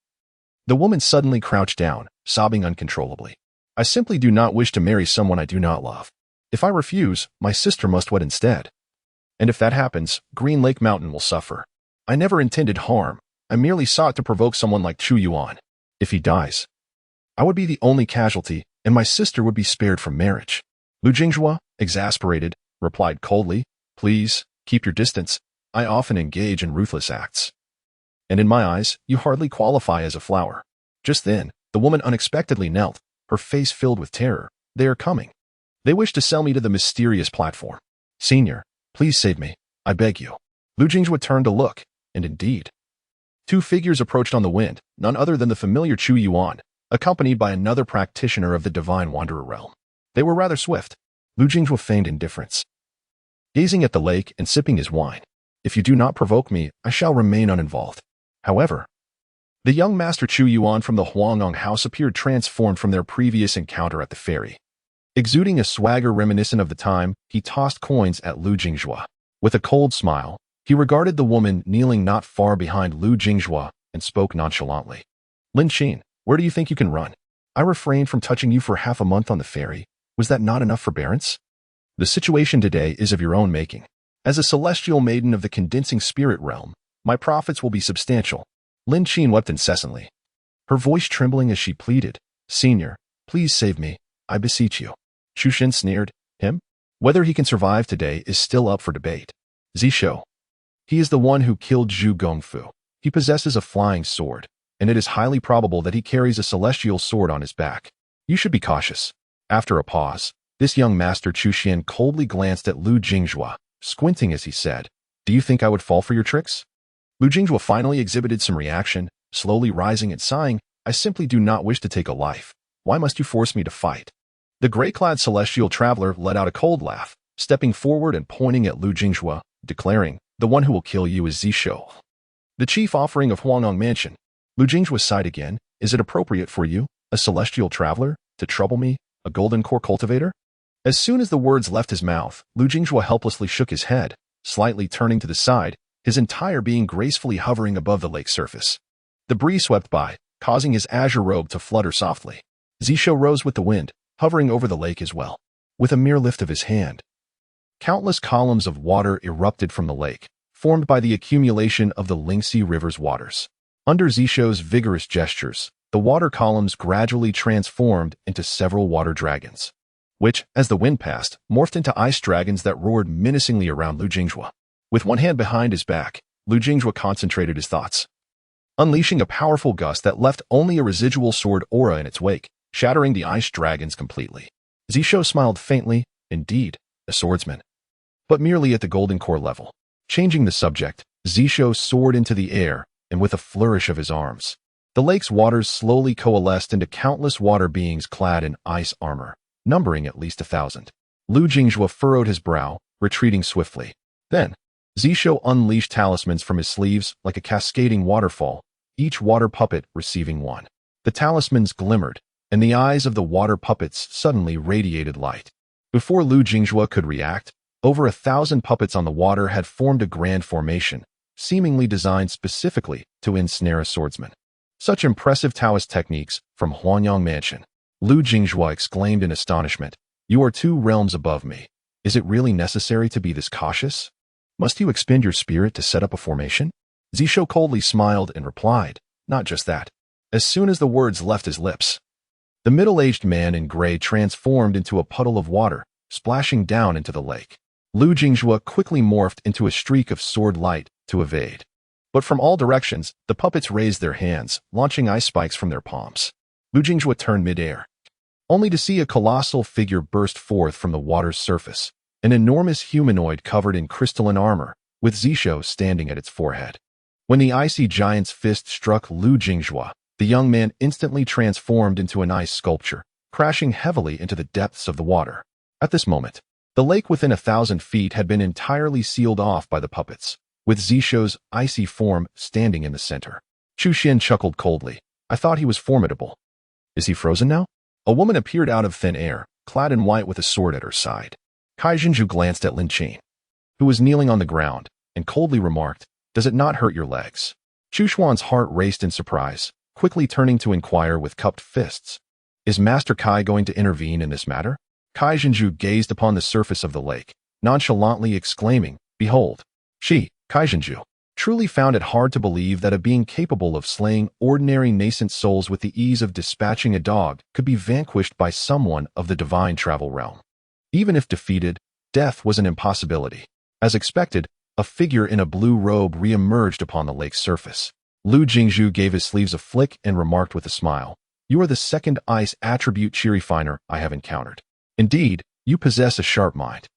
the woman suddenly crouched down, sobbing uncontrollably. I simply do not wish to marry someone I do not love. If I refuse, my sister must wed instead. And if that happens, Green Lake Mountain will suffer. I never intended harm. I merely sought to provoke someone like Chu Yuan. If he dies, I would be the only casualty, and my sister would be spared from marriage. Lu Jinghua, exasperated, replied coldly, Please, keep your distance. I often engage in ruthless acts. And in my eyes, you hardly qualify as a flower. Just then, the woman unexpectedly knelt, her face filled with terror. They are coming. They wish to sell me to the mysterious platform. Senior, please save me. I beg you. Lu Jinghua turned to look, and indeed, two figures approached on the wind, none other than the familiar Chu Yuan, accompanied by another practitioner of the Divine Wanderer realm. They were rather swift. Lu Jinghua feigned indifference, gazing at the lake and sipping his wine. If you do not provoke me, I shall remain uninvolved. However, The young Master Chu Yuan from the Huangong house appeared transformed from their previous encounter at the ferry. Exuding a swagger reminiscent of the time, he tossed coins at Lu Jingjue. With a cold smile, he regarded the woman kneeling not far behind Lu Jingjue and spoke nonchalantly. Lin Qin, where do you think you can run? I refrained from touching you for half a month on the ferry. Was that not enough forbearance? The situation today is of your own making. As a celestial maiden of the condensing spirit realm, my profits will be substantial. Lin Qin wept incessantly, her voice trembling as she pleaded, Senior, please save me, I beseech you. Chu Xin sneered, him? Whether he can survive today is still up for debate. Zishou. He is the one who killed Zhu Gongfu. He possesses a flying sword, and it is highly probable that he carries a celestial sword on his back. You should be cautious. After a pause, this young master Chu Xian coldly glanced at Lu Jingjue, squinting as he said, Do you think I would fall for your tricks? Lu Jingjue finally exhibited some reaction, slowly rising and sighing, I simply do not wish to take a life. Why must you force me to fight? The gray-clad celestial traveler let out a cold laugh, stepping forward and pointing at Lu Jingjue, declaring, The one who will kill you is Zishou, the chief offering of Huangong Mansion. Lu Jingjue sighed again, Is it appropriate for you, a celestial traveler, to trouble me, a golden core cultivator? As soon as the words left his mouth, Lu Jingjue helplessly shook his head, slightly turning to the side, his entire being gracefully hovering above the lake's surface. The breeze swept by, causing his azure robe to flutter softly. Zishou rose with the wind, hovering over the lake as well. With a mere lift of his hand, countless columns of water erupted from the lake, formed by the accumulation of the Lingxi River's waters. Under Zishou's vigorous gestures, the water columns gradually transformed into several water dragons, which, as the wind passed, morphed into ice dragons that roared menacingly around Lu Jingjue. With one hand behind his back, Lu Jingjue concentrated his thoughts, unleashing a powerful gust that left only a residual sword aura in its wake, shattering the ice dragons completely. Zishou smiled faintly, indeed, a swordsman, but merely at the golden core level. Changing the subject, Zishou soared into the air, and with a flourish of his arms, the lake's waters slowly coalesced into countless water beings clad in ice armor, numbering at least 1,000. Lu Jingjue furrowed his brow, retreating swiftly. Then, Zishou unleashed talismans from his sleeves like a cascading waterfall, each water puppet receiving one. The talismans glimmered, and the eyes of the water puppets suddenly radiated light. Before Lu Jingjue could react, over 1,000 puppets on the water had formed a grand formation, seemingly designed specifically to ensnare a swordsman. Such impressive Taoist techniques from Huangong Mansion. Lu Jingjue exclaimed in astonishment, You are 2 realms above me. Is it really necessary to be this cautious? Must you expend your spirit to set up a formation? Zishou coldly smiled and replied, Not just that. As soon as the words left his lips, the middle-aged man in gray transformed into a puddle of water, splashing down into the lake. Lu Jingjue quickly morphed into a streak of sword light to evade. But from all directions, the puppets raised their hands, launching ice spikes from their palms. Lu Jingjue turned mid-air, only to see a colossal figure burst forth from the water's surface, an enormous humanoid covered in crystalline armor, with Zishou standing at its forehead. When the icy giant's fist struck Lu Jingjue, the young man instantly transformed into an ice sculpture, crashing heavily into the depths of the water. At this moment, the lake within 1,000 feet had been entirely sealed off by the puppets, with Zishou's icy form standing in the center. Chu Xian chuckled coldly. I thought he was formidable. Is he frozen now? A woman appeared out of thin air, clad in white with a sword at her side. Kai Zhenju glanced at Lin Qin, who was kneeling on the ground, and coldly remarked, Does it not hurt your legs? Chu Xuan's heart raced in surprise, quickly turning to inquire with cupped fists. Is Master Kai going to intervene in this matter? Kai Zhenju gazed upon the surface of the lake, nonchalantly exclaiming, Behold! She, Kai Zhenju, truly found it hard to believe that a being capable of slaying ordinary nascent souls with the ease of dispatching a dog could be vanquished by someone of the divine travel realm. Even if defeated, death was an impossibility. As expected, a figure in a blue robe re-emerged upon the lake's surface. Lu Jingjue gave his sleeves a flick and remarked with a smile, You are the second ice attribute chi refiner I have encountered. Indeed, you possess a sharp mind.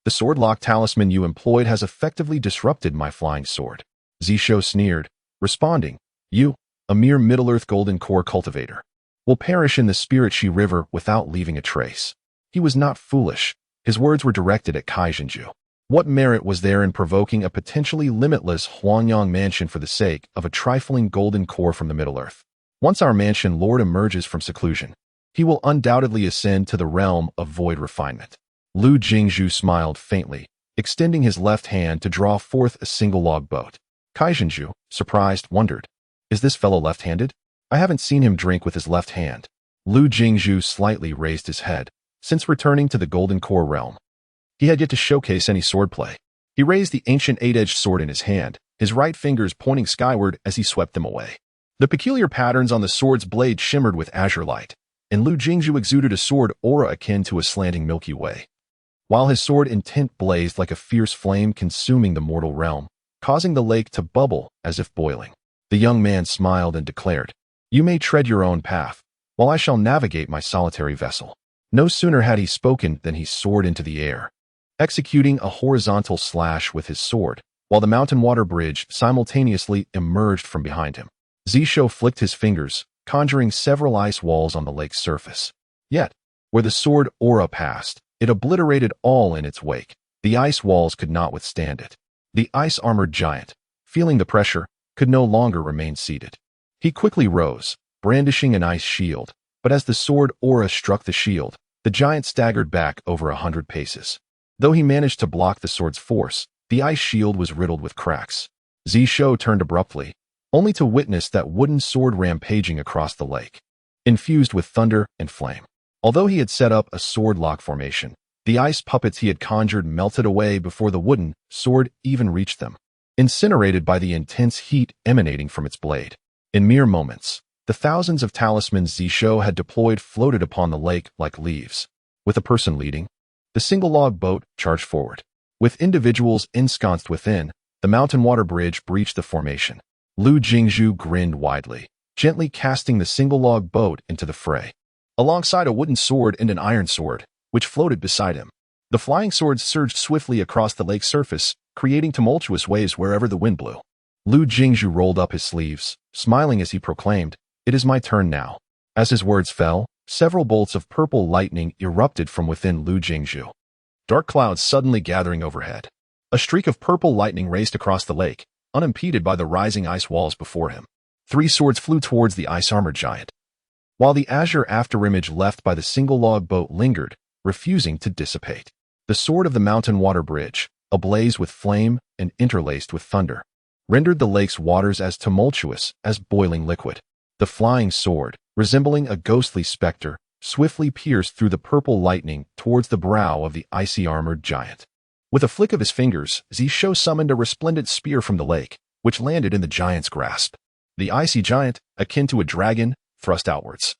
The sword-lock talisman you employed has effectively disrupted my flying sword. Zishou sneered, responding, You, a mere Middle-earth golden core cultivator, will perish in the Spirit Shi River without leaving a trace. He was not foolish. His words were directed at Kai Zhenju. What merit was there in provoking a potentially limitless Huangyang mansion for the sake of a trifling golden core from the Middle-earth? Once our mansion lord emerges from seclusion, he will undoubtedly ascend to the realm of void refinement. Lu Jingzhu smiled faintly, extending his left hand to draw forth a single log boat. Kaizhenju, surprised, wondered, "Is this fellow left-handed? I haven't seen him drink with his left hand." Lu Jingzhu slightly raised his head. Since returning to the Golden Core realm, he had yet to showcase any swordplay. He raised the ancient eight-edged sword in his hand, his right fingers pointing skyward as he swept them away. The peculiar patterns on the sword's blade shimmered with azure light, and Lu Jingzhu exuded a sword aura akin to a slanting Milky Way. While his sword intent blazed like a fierce flame consuming the mortal realm, causing the lake to bubble as if boiling. The young man smiled and declared, "You may tread your own path, while I shall navigate my solitary vessel." No sooner had he spoken than he soared into the air, executing a horizontal slash with his sword, while the mountain water bridge simultaneously emerged from behind him. Zisho flicked his fingers, conjuring several ice walls on the lake's surface. Yet, where the sword aura passed, it obliterated all in its wake. The ice walls could not withstand it. The ice-armored giant, feeling the pressure, could no longer remain seated. He quickly rose, brandishing an ice shield, but as the sword aura struck the shield, the giant staggered back over 100 paces. Though he managed to block the sword's force, the ice shield was riddled with cracks. Zisho turned abruptly, only to witness that wooden sword rampaging across the lake, infused with thunder and flame. Although he had set up a sword lock formation, the ice puppets he had conjured melted away before the wooden sword even reached them, incinerated by the intense heat emanating from its blade. In mere moments, the thousands of talismans Zisho had deployed floated upon the lake like leaves. With a person leading, the single log boat charged forward. With individuals ensconced within, the mountain water bridge breached the formation. Lu Jingzhu grinned widely, gently casting the single log boat into the fray, alongside a wooden sword and an iron sword, which floated beside him. The flying swords surged swiftly across the lake's surface, creating tumultuous waves wherever the wind blew. Lu Jingzhu rolled up his sleeves, smiling as he proclaimed, "It is my turn now." As his words fell, several bolts of purple lightning erupted from within Lu Jingzhu. Dark clouds suddenly gathering overhead. A streak of purple lightning raced across the lake, unimpeded by the rising ice walls before him. 3 swords flew towards the ice-armored giant, while the azure afterimage left by the single log boat lingered, refusing to dissipate. The sword of the mountain water bridge, ablaze with flame and interlaced with thunder, rendered the lake's waters as tumultuous as boiling liquid. The flying sword, resembling a ghostly specter, swiftly pierced through the purple lightning towards the brow of the icy-armored giant. With a flick of his fingers, Zisho summoned a resplendent spear from the lake, which landed in the giant's grasp. The icy giant, akin to a dragon, thrust outwards,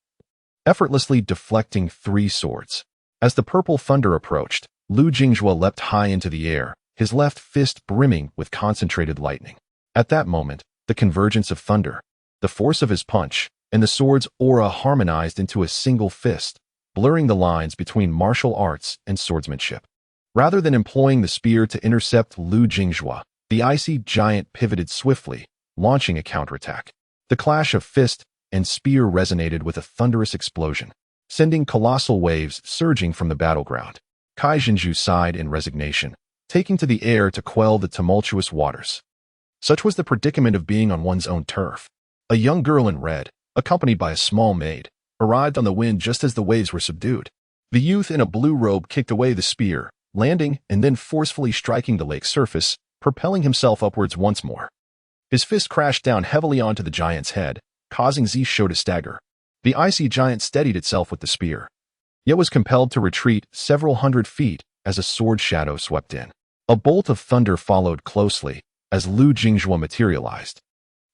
effortlessly deflecting 3 swords. As the purple thunder approached, Lu Jingzhu leapt high into the air, his left fist brimming with concentrated lightning. At that moment, the convergence of thunder, the force of his punch, and the sword's aura harmonized into a single fist, blurring the lines between martial arts and swordsmanship. Rather than employing the spear to intercept Lu Jingzhu, the icy giant pivoted swiftly, launching a counterattack. The clash of fist and spear resonated with a thunderous explosion, sending colossal waves surging from the battleground. Kaizhenju sighed in resignation, taking to the air to quell the tumultuous waters. Such was the predicament of being on one's own turf. A young girl in red, accompanied by a small maid, arrived on the wind just as the waves were subdued. The youth in a blue robe kicked away the spear, landing and then forcefully striking the lake's surface, propelling himself upwards once more. His fist crashed down heavily onto the giant's head, causing Zisho to stagger. The icy giant steadied itself with the spear, yet was compelled to retreat several hundred feet as a sword shadow swept in. A bolt of thunder followed closely as Lu Jingzhu materialized,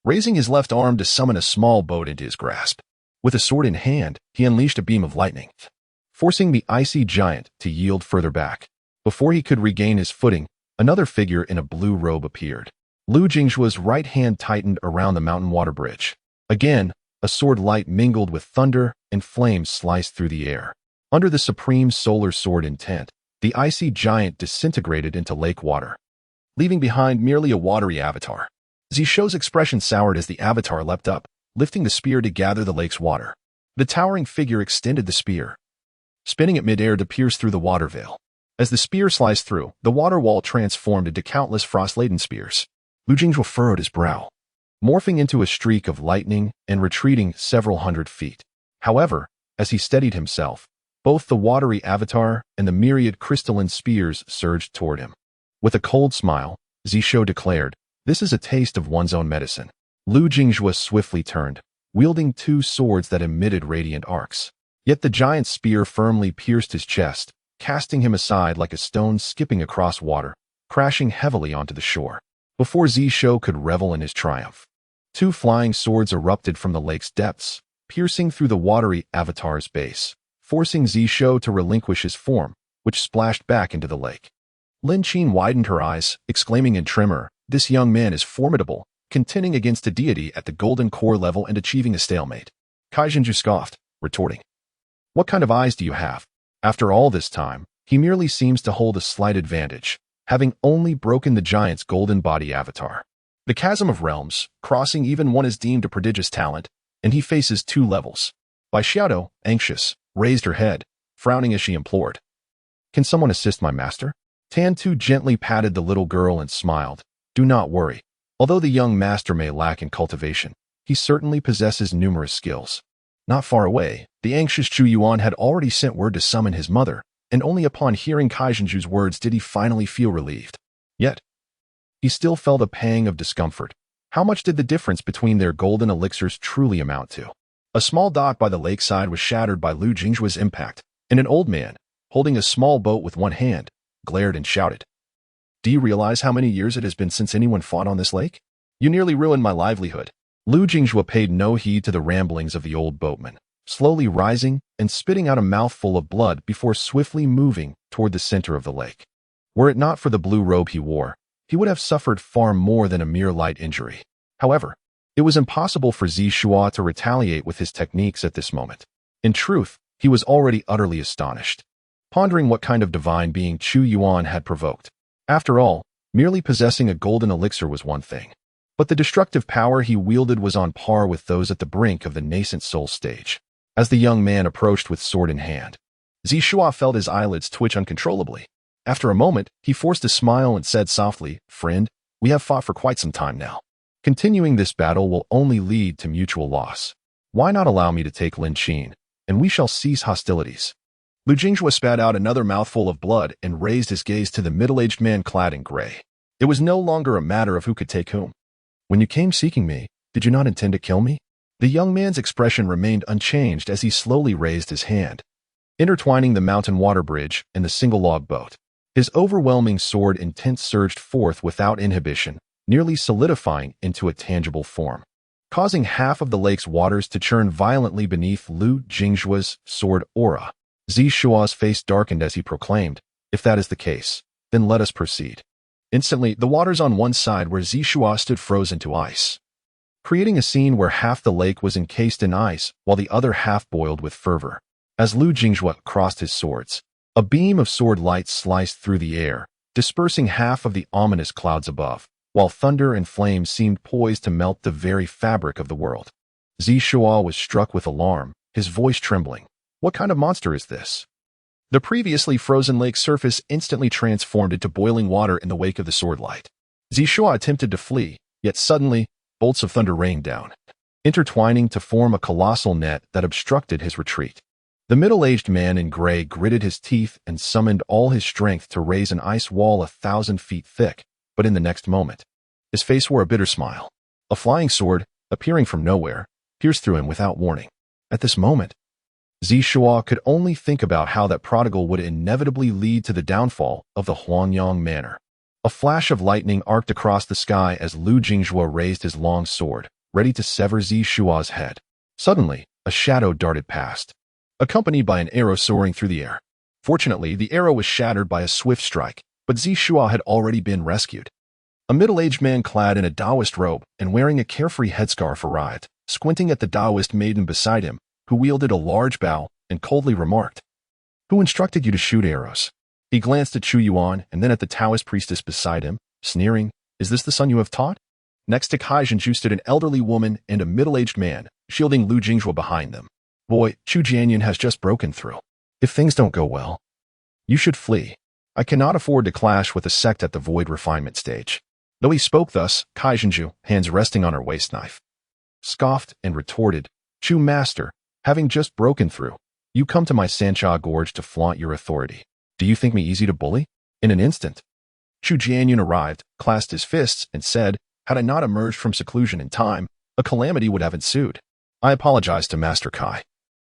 raising his left arm to summon a small boat into his grasp. With a sword in hand, he unleashed a beam of lightning, forcing the icy giant to yield further back. Before he could regain his footing, another figure in a blue robe appeared. Lu Jingzhu's right hand tightened around the mountain water bridge. Again, a sword light mingled with thunder and flames sliced through the air. Under the supreme solar sword intent, the icy giant disintegrated into lake water, leaving behind merely a watery avatar. Zisho's expression soured as the avatar leapt up, lifting the spear to gather the lake's water. The towering figure extended the spear, spinning it midair to pierce through the water veil. As the spear sliced through, the water wall transformed into countless frost-laden spears. Lu Jingjue furrowed his brow, morphing into a streak of lightning and retreating several hundred feet. However, as he steadied himself, both the watery avatar and the myriad crystalline spears surged toward him. With a cold smile, Zisho declared, "This is a taste of one's own medicine." Lu Jingjue swiftly turned, wielding two swords that emitted radiant arcs. Yet the giant spear firmly pierced his chest, casting him aside like a stone skipping across water, crashing heavily onto the shore. Before Zisho could revel in his triumph, two flying swords erupted from the lake's depths, piercing through the watery avatar's base, forcing Zisho to relinquish his form, which splashed back into the lake. Lin Qin widened her eyes, exclaiming in tremor, "This young man is formidable, contending against a deity at the golden core level and achieving a stalemate." Kai Jinju scoffed, retorting, "What kind of eyes do you have? After all this time, he merely seems to hold a slight advantage, having only broken the giant's golden body avatar. The chasm of realms, crossing even one is deemed a prodigious talent, and he faces two levels." Bai Xiaodo, anxious, raised her head, frowning as she implored, "Can someone assist my master?" Tan Tu gently patted the little girl and smiled, "Do not worry. Although the young master may lack in cultivation, he certainly possesses numerous skills." Not far away, the anxious Chu Yuan had already sent word to summon his mother, and only upon hearing Kai Jinju's words did he finally feel relieved. Yet, he still felt a pang of discomfort. How much did the difference between their golden elixirs truly amount to? A small dock by the lakeside was shattered by Lu Jingjue's impact, and an old man, holding a small boat with one hand, glared and shouted, "Do you realize how many years it has been since anyone fought on this lake? You nearly ruined my livelihood." Lu Jingjue paid no heed to the ramblings of the old boatman, slowly rising and spitting out a mouthful of blood before swiftly moving toward the center of the lake. Were it not for the blue robe he wore, he would have suffered far more than a mere light injury. However, it was impossible for Zishua to retaliate with his techniques at this moment. In truth, he was already utterly astonished, pondering what kind of divine being Chu Yuan had provoked. After all, merely possessing a golden elixir was one thing, but the destructive power he wielded was on par with those at the brink of the nascent soul stage. As the young man approached with sword in hand, Zishua felt his eyelids twitch uncontrollably. After a moment, he forced a smile and said softly, "Friend, we have fought for quite some time now. Continuing this battle will only lead to mutual loss. Why not allow me to take Lin Qin, and we shall cease hostilities?" Lu Jingjue spat out another mouthful of blood and raised his gaze to the middle-aged man clad in gray. It was no longer a matter of who could take whom. "When you came seeking me, did you not intend to kill me?" The young man's expression remained unchanged as he slowly raised his hand, intertwining the mountain water bridge and the single-log boat. His overwhelming sword intent surged forth without inhibition, nearly solidifying into a tangible form, causing half of the lake's waters to churn violently beneath Lu Jingjue's sword aura. Zishua's face darkened as he proclaimed, "If that is the case, then let us proceed." Instantly, the waters on one side where Zishua stood froze into ice, creating a scene where half the lake was encased in ice while the other half boiled with fervor. As Lu Jingjue crossed his swords, a beam of sword light sliced through the air, dispersing half of the ominous clouds above, while thunder and flames seemed poised to melt the very fabric of the world. Zishua was struck with alarm, his voice trembling. What kind of monster is this? The previously frozen lake surface instantly transformed into boiling water in the wake of the sword light. Zishua attempted to flee, yet suddenly, bolts of thunder rained down, intertwining to form a colossal net that obstructed his retreat. The middle-aged man in gray gritted his teeth and summoned all his strength to raise an ice wall 1,000 feet thick, but in the next moment, his face wore a bitter smile. A flying sword, appearing from nowhere, pierced through him without warning. At this moment, Zishua could only think about how that prodigal would inevitably lead to the downfall of the Huangyang Manor. A flash of lightning arced across the sky as Lu Jingjue raised his long sword, ready to sever Zishua's head. Suddenly, a shadow darted past, accompanied by an arrow soaring through the air. Fortunately, the arrow was shattered by a swift strike, but Zishua had already been rescued. A middle-aged man clad in a Taoist robe and wearing a carefree headscarf arrived, squinting at the Taoist maiden beside him, who wielded a large bow and coldly remarked, "Who instructed you to shoot arrows?" He glanced at Chu Yuan and then at the Taoist priestess beside him, sneering, "Is this the son you have taught?" Next to Kai Zhenju stood an elderly woman and a middle-aged man, shielding Lu Jingjue behind them. "Boy, Chu Jianyan has just broken through. If things don't go well, you should flee." I cannot afford to clash with a sect at the void refinement stage. Though he spoke thus, Kaijinju, hands resting on her waist knife, scoffed and retorted, Chu Master, having just broken through, you come to my Sancha Gorge to flaunt your authority. Do you think me easy to bully? In an instant, Chu Jianyun arrived, clasped his fists, and said, had I not emerged from seclusion in time, a calamity would have ensued. I apologize to Master Kai.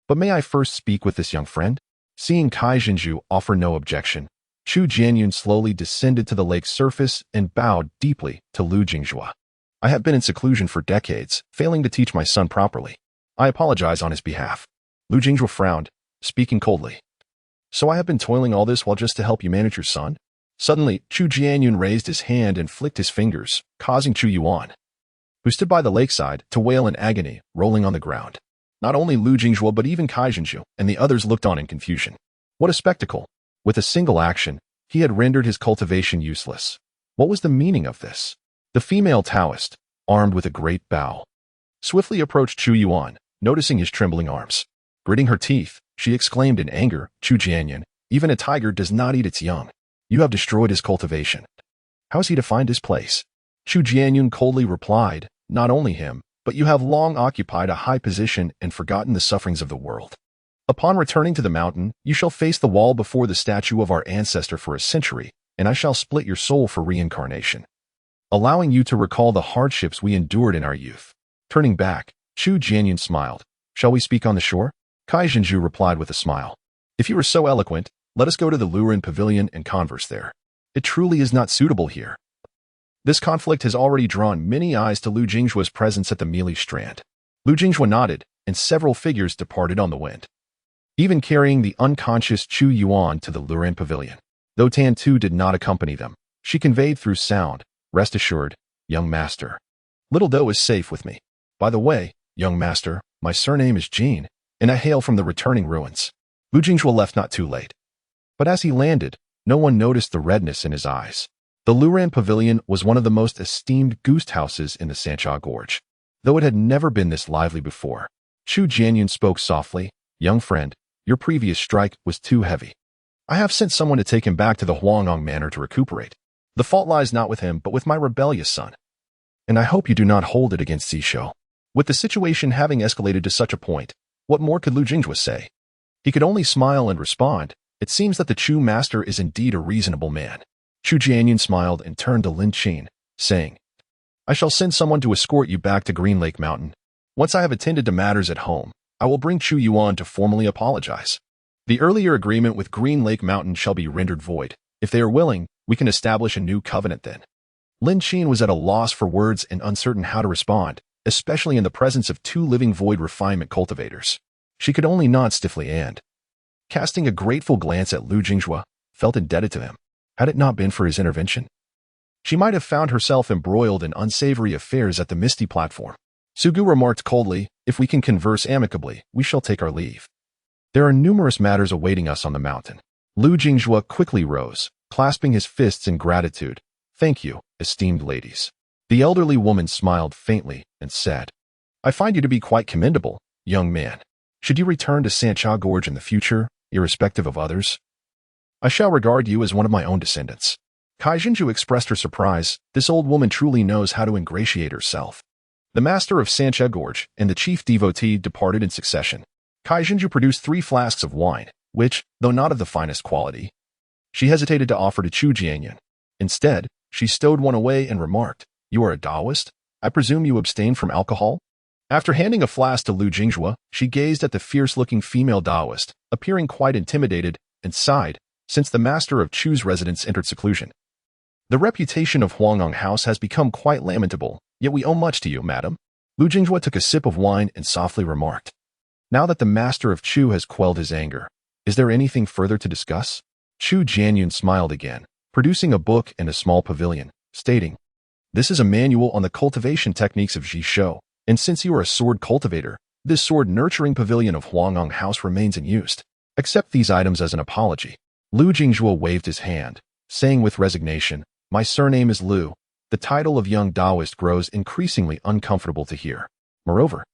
But may I first speak with this young friend? Seeing Kai Jinju offer no objection, Chu Jianyun slowly descended to the lake's surface and bowed deeply to Lu Jingjua. I have been in seclusion for decades, failing to teach my son properly. I apologize on his behalf. Lu Jingjua frowned, speaking coldly. So I have been toiling all this while just to help you manage your son? Suddenly, Chu Jianyun raised his hand and flicked his fingers, causing Chu Yuan, who stood by the lakeside, to wail in agony, rolling on the ground. Not only Lu Jingjua but even Kai Jinju and the others looked on in confusion. What a spectacle! With a single action, he had rendered his cultivation useless. What was the meaning of this? The female Taoist, armed with a great bow, swiftly approached Chu Yuan, noticing his trembling arms. Gritting her teeth, she exclaimed in anger, Chu Jianyun, even a tiger does not eat its young. You have destroyed his cultivation. How is he to find his place? Chu Jianyun coldly replied, not only him, but you have long occupied a high position and forgotten the sufferings of the world. Upon returning to the mountain, you shall face the wall before the statue of our ancestor for a century, and I shall split your soul for reincarnation, allowing you to recall the hardships we endured in our youth. Turning back, Chu Jianyun smiled. Shall we speak on the shore? Kai Jinju replied with a smile. If you are so eloquent, let us go to the Lurin Pavilion and converse there. It truly is not suitable here. This conflict has already drawn many eyes to Lu Jingjua's presence at the Mealy Strand. Lu Jingjua nodded, and several figures departed on the wind, even carrying the unconscious Chu Yuan to the Lurin Pavilion. Though Tan Tu did not accompany them, she conveyed through sound, rest assured, young master. Little Do is safe with me. By the way, young master, my surname is Jean, and I hail from the returning ruins. Lu Jingjua left not too late. But as he landed, no one noticed the redness in his eyes. The Luran Pavilion was one of the most esteemed goose houses in the Sancha Gorge, though it had never been this lively before. Chu Jianyun spoke softly, young friend, your previous strike was too heavy. I have sent someone to take him back to the Huangong Manor to recuperate. The fault lies not with him but with my rebellious son. And I hope you do not hold it against Zishou. With the situation having escalated to such a point, what more could Lu Jingjua say? He could only smile and respond, it seems that the Chu master is indeed a reasonable man. Chu Jianyun smiled and turned to Lin Qin, saying, I shall send someone to escort you back to Green Lake Mountain. Once I have attended to matters at home, I will bring Chu Yuan to formally apologize. The earlier agreement with Green Lake Mountain shall be rendered void. If they are willing, we can establish a new covenant then. Lin Qin was at a loss for words and uncertain how to respond, especially in the presence of two living void refinement cultivators. She could only nod stiffly and, casting a grateful glance at Lu Jingjua, felt indebted to him. Had it not been for his intervention, she might have found herself embroiled in unsavory affairs at the Misty platform. Sugu remarked coldly, if we can converse amicably, we shall take our leave. There are numerous matters awaiting us on the mountain. Lu Jingjua quickly rose, clasping his fists in gratitude. Thank you, esteemed ladies. The elderly woman smiled faintly and said, I find you to be quite commendable, young man. Should you return to Sancha Gorge in the future, irrespective of others, I shall regard you as one of my own descendants. Kai Jinju expressed her surprise. This old woman truly knows how to ingratiate herself. The master of Sancha Gorge and the chief devotee departed in succession. Kai Jinju produced 3 flasks of wine, which, though not of the finest quality, she hesitated to offer to Chu Jianyun. Instead, she stowed one away and remarked, You are a Taoist? I presume you abstain from alcohol? After handing a flask to Lu Jingjua, she gazed at the fierce-looking female Taoist, appearing quite intimidated, and sighed, since the master of Chu's residence entered seclusion. The reputation of Huangong House has become quite lamentable, yet we owe much to you, madam. Lu Jingjua took a sip of wine and softly remarked, Now that the master of Chu has quelled his anger, is there anything further to discuss? Chu Jianyun smiled again, producing a book and a small pavilion, stating, This is a manual on the cultivation techniques of Zishou, and since you are a sword cultivator, this sword-nurturing pavilion of Huangong House remains in use. Accept these items as an apology. Lu Jingjua waved his hand, saying with resignation, My surname is Lu. The title of young Taoist grows increasingly uncomfortable to hear. Moreover,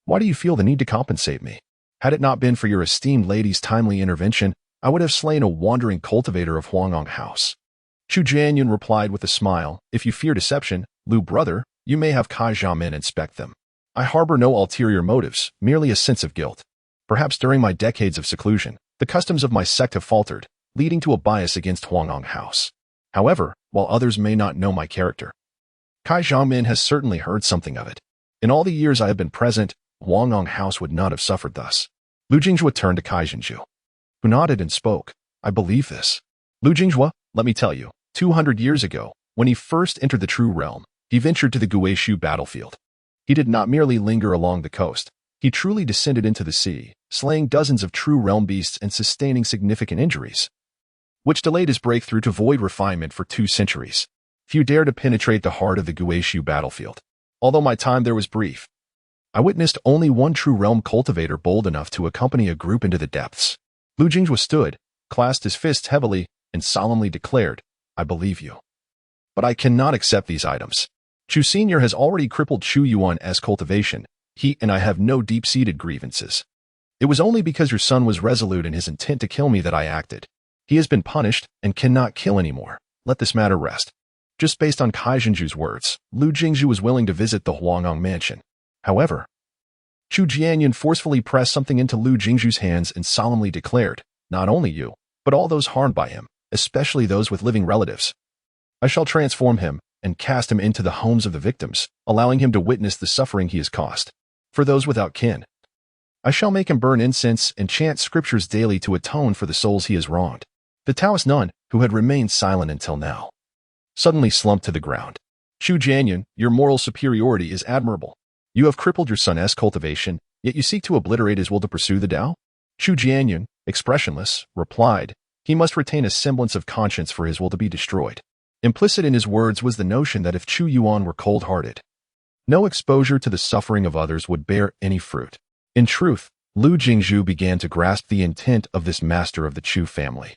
why do you feel the need to compensate me? Had it not been for your esteemed lady's timely intervention, I would have slain a wandering cultivator of Huangong House. Chu Jianyun replied with a smile, if you fear deception, Lu brother, you may have Kai Xiaomin inspect them. I harbor no ulterior motives, merely a sense of guilt. Perhaps during my decades of seclusion, the customs of my sect have faltered, leading to a bias against Huangong House. However, while others may not know my character, Kai Xiaomin has certainly heard something of it. In all the years I have been present, Huangong House would not have suffered thus. Lu Jingjue turned to Kai Jinju, who nodded and spoke. I believe this. Lu Jingjue, let me tell you, 200 years ago, when he first entered the True Realm, he ventured to the Guishu battlefield. He did not merely linger along the coast. He truly descended into the sea, slaying dozens of True Realm beasts and sustaining significant injuries, which delayed his breakthrough to void refinement for 2 centuries. Few dared to penetrate the heart of the Guishu battlefield. Although my time there was brief, I witnessed only one True Realm cultivator bold enough to accompany a group into the depths. Lu Jingjue stood, clasped his fists heavily, and solemnly declared, I believe you. But I cannot accept these items. Chu Senior has already crippled Chu Yuan's cultivation. He and I have no deep-seated grievances. It was only because your son was resolute in his intent to kill me that I acted. He has been punished and cannot kill anymore. Let this matter rest. Just based on Kai Jinju's words, Lu Jingjue was willing to visit the Huangong mansion. However, Chu Jianyun forcefully pressed something into Lu Jingju's hands and solemnly declared, not only you, but all those harmed by him, especially those with living relatives. I shall transform him and cast him into the homes of the victims, allowing him to witness the suffering he has caused. For those without kin, I shall make him burn incense and chant scriptures daily to atone for the souls he has wronged. The Taoist nun, who had remained silent until now, suddenly slumped to the ground. Chu Jianyun, your moral superiority is admirable. You have crippled your son's cultivation, yet you seek to obliterate his will to pursue the Tao? Chu Jianyun, expressionless, replied, he must retain a semblance of conscience for his will to be destroyed. Implicit in his words was the notion that if Chu Yuan were cold-hearted, no exposure to the suffering of others would bear any fruit. In truth, Lu Jingjue began to grasp the intent of this master of the Chu family.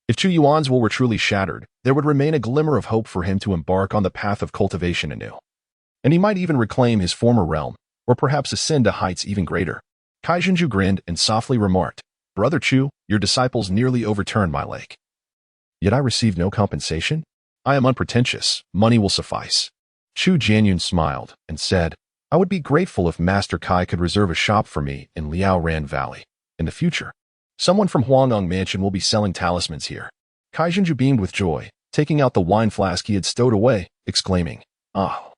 If Chu Yuan's will were truly shattered, there would remain a glimmer of hope for him to embark on the path of cultivation anew. And he might even reclaim his former realm, or perhaps ascend to heights even greater. Kai Jinju grinned and softly remarked, Brother Chu, your disciples nearly overturned my lake. Yet I received no compensation? I am unpretentious, money will suffice. Chu Jianyun smiled and said, I would be grateful if Master Kai could reserve a shop for me in Liaoran Valley. In the future, someone from Huangong Mansion will be selling talismans here. Kai Jinju beamed with joy, taking out the wine flask he had stowed away, exclaiming, Ah!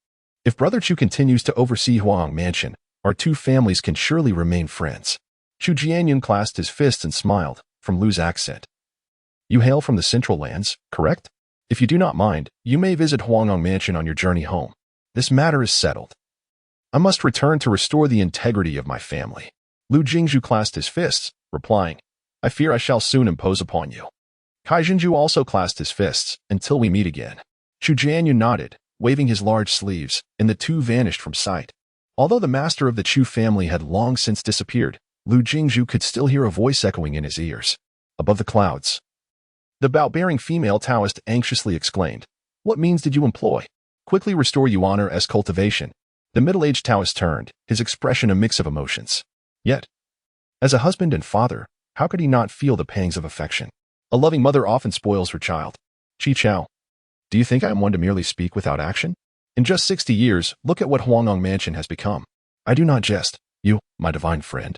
If Brother Chu continues to oversee Huangong Mansion, our 2 families can surely remain friends. Chu Jianyun clasped his fists and smiled, from Lu's accent. You hail from the Central Lands, correct? If you do not mind, you may visit Huangong Mansion on your journey home. This matter is settled. I must return to restore the integrity of my family. Lu Jingjue clasped his fists, replying, I fear I shall soon impose upon you. Kai Jinju also clasped his fists, until we meet again. Chu Jianyun nodded, waving his large sleeves, and the 2 vanished from sight. Although the master of the Chu family had long since disappeared, Lu Jingjue could still hear a voice echoing in his ears. Above the clouds, the bout-bearing female Taoist anxiously exclaimed, What means did you employ? Quickly restore Yuan's cultivation. The middle-aged Taoist turned, his expression a mix of emotions. Yet, as a husband and father, how could he not feel the pangs of affection? A loving mother often spoils her child. Chi Chao, do you think I am one to merely speak without action? In just 60 years, look at what Huangong Mansion has become. I do not jest. You, my divine friend,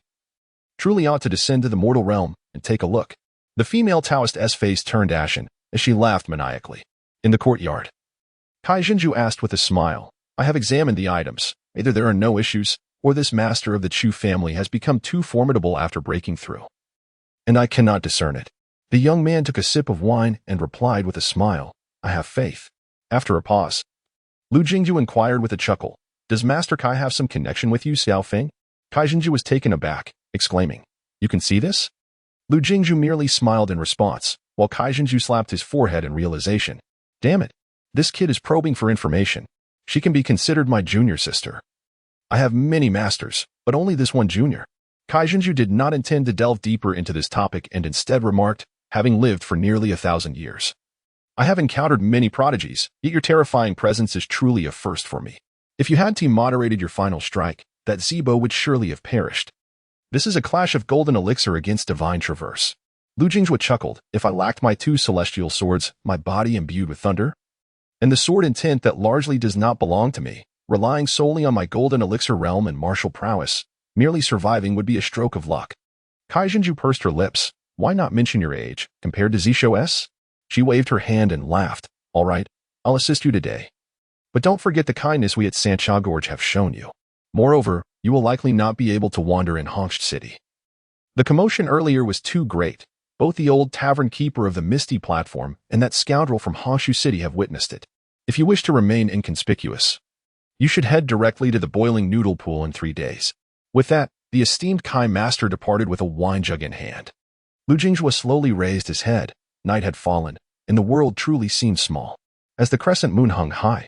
truly ought to descend to the mortal realm and take a look. The female Taoist's face turned ashen as she laughed maniacally. In the courtyard, Kai Jinju asked with a smile, I have examined the items. Either there are no issues, or this master of the Chu family has become too formidable after breaking through. And I cannot discern it. The young man took a sip of wine and replied with a smile, I have faith. After a pause, Lu Jingju inquired with a chuckle, Does Master Kai have some connection with you, Xiao Feng? Kai Jinju was taken aback, exclaiming, You can see this? Lu Jingju merely smiled in response, while Kai Jinju slapped his forehead in realization. Damn it. This kid is probing for information. She can be considered my junior sister. I have many masters, but only this one junior. Kai Jinju did not intend to delve deeper into this topic and instead remarked, having lived for nearly 1,000 years. I have encountered many prodigies, yet your terrifying presence is truly a first for me. If you had team moderated your final strike, that Zibo would surely have perished. This is a clash of golden elixir against divine traverse. Lu Jinghua chuckled. If I lacked my two celestial swords, my body imbued with thunder, and the sword intent that largely does not belong to me, relying solely on my golden elixir realm and martial prowess, merely surviving would be a stroke of luck. Kaijinju pursed her lips. Why not mention your age, compared to Zisho S? She waved her hand and laughed. All right, I'll assist you today. But don't forget the kindness we at Sancha Gorge have shown you. Moreover, you will likely not be able to wander in Hongsht City. The commotion earlier was too great. Both the old tavern keeper of the Misty platform and that scoundrel from Hongshu City have witnessed it. If you wish to remain inconspicuous, you should head directly to the boiling noodle pool in 3 days. With that, the esteemed Kai master departed with a wine jug in hand. Lu Jinghua slowly raised his head. Night had fallen, and the world truly seemed small, as the crescent moon hung high.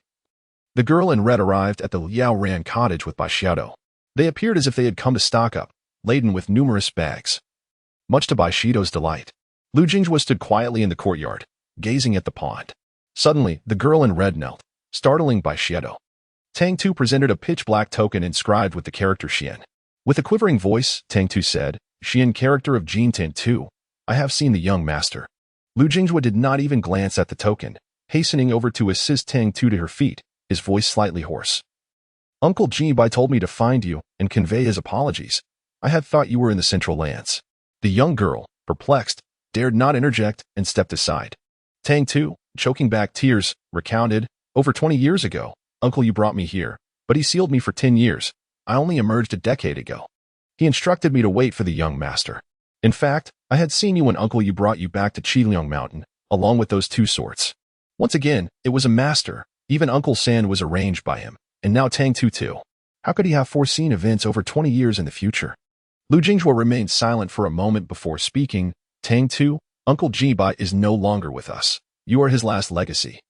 The girl in red arrived at the Liao Ran cottage with Bai Xiaodo. They appeared as if they had come to stock up, laden with numerous bags. Much to Bai Xiaodo's delight, Lu Jinghua stood quietly in the courtyard, gazing at the pond. Suddenly, the girl in red knelt, startling Bai Xiaodo. Tang Tu presented a pitch-black token inscribed with the character Xian. With a quivering voice, Tang Tu said, Xian character of Jin Tan Tu, I have seen the young master. Lu Jinghua did not even glance at the token, hastening over to assist Tang Tu to her feet, his voice slightly hoarse. Uncle Ji Bai told me to find you and convey his apologies. I had thought you were in the Central Lands. The young girl, perplexed, dared not interject and stepped aside. Tang Tu, choking back tears, recounted, over 20 years ago, Uncle you brought me here, but he sealed me for 10 years. I only emerged a decade ago. He instructed me to wait for the young master. In fact, I had seen you when Uncle you brought you back to Qiliang Mountain, along with those 2 swords. Once again, it was a master. Even Uncle San was arranged by him, and now Tang Tu too. How could he have foreseen events over 20 years in the future? Lu Jinghua remained silent for a moment before speaking. Tang Tu, Uncle Ji Bai is no longer with us. You are his last legacy.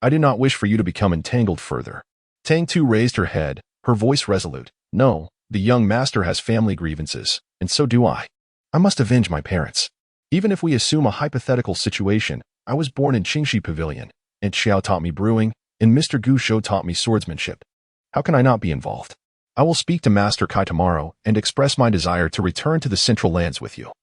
I do not wish for you to become entangled further. Tang Tu raised her head, her voice resolute. No, the young master has family grievances, and so do I. I must avenge my parents. Even if we assume a hypothetical situation, I was born in Qingxi Pavilion, and Xiao taught me brewing, and Mr. Gu Shou taught me swordsmanship. How can I not be involved? I will speak to Master Kai tomorrow and express my desire to return to the Central Lands with you.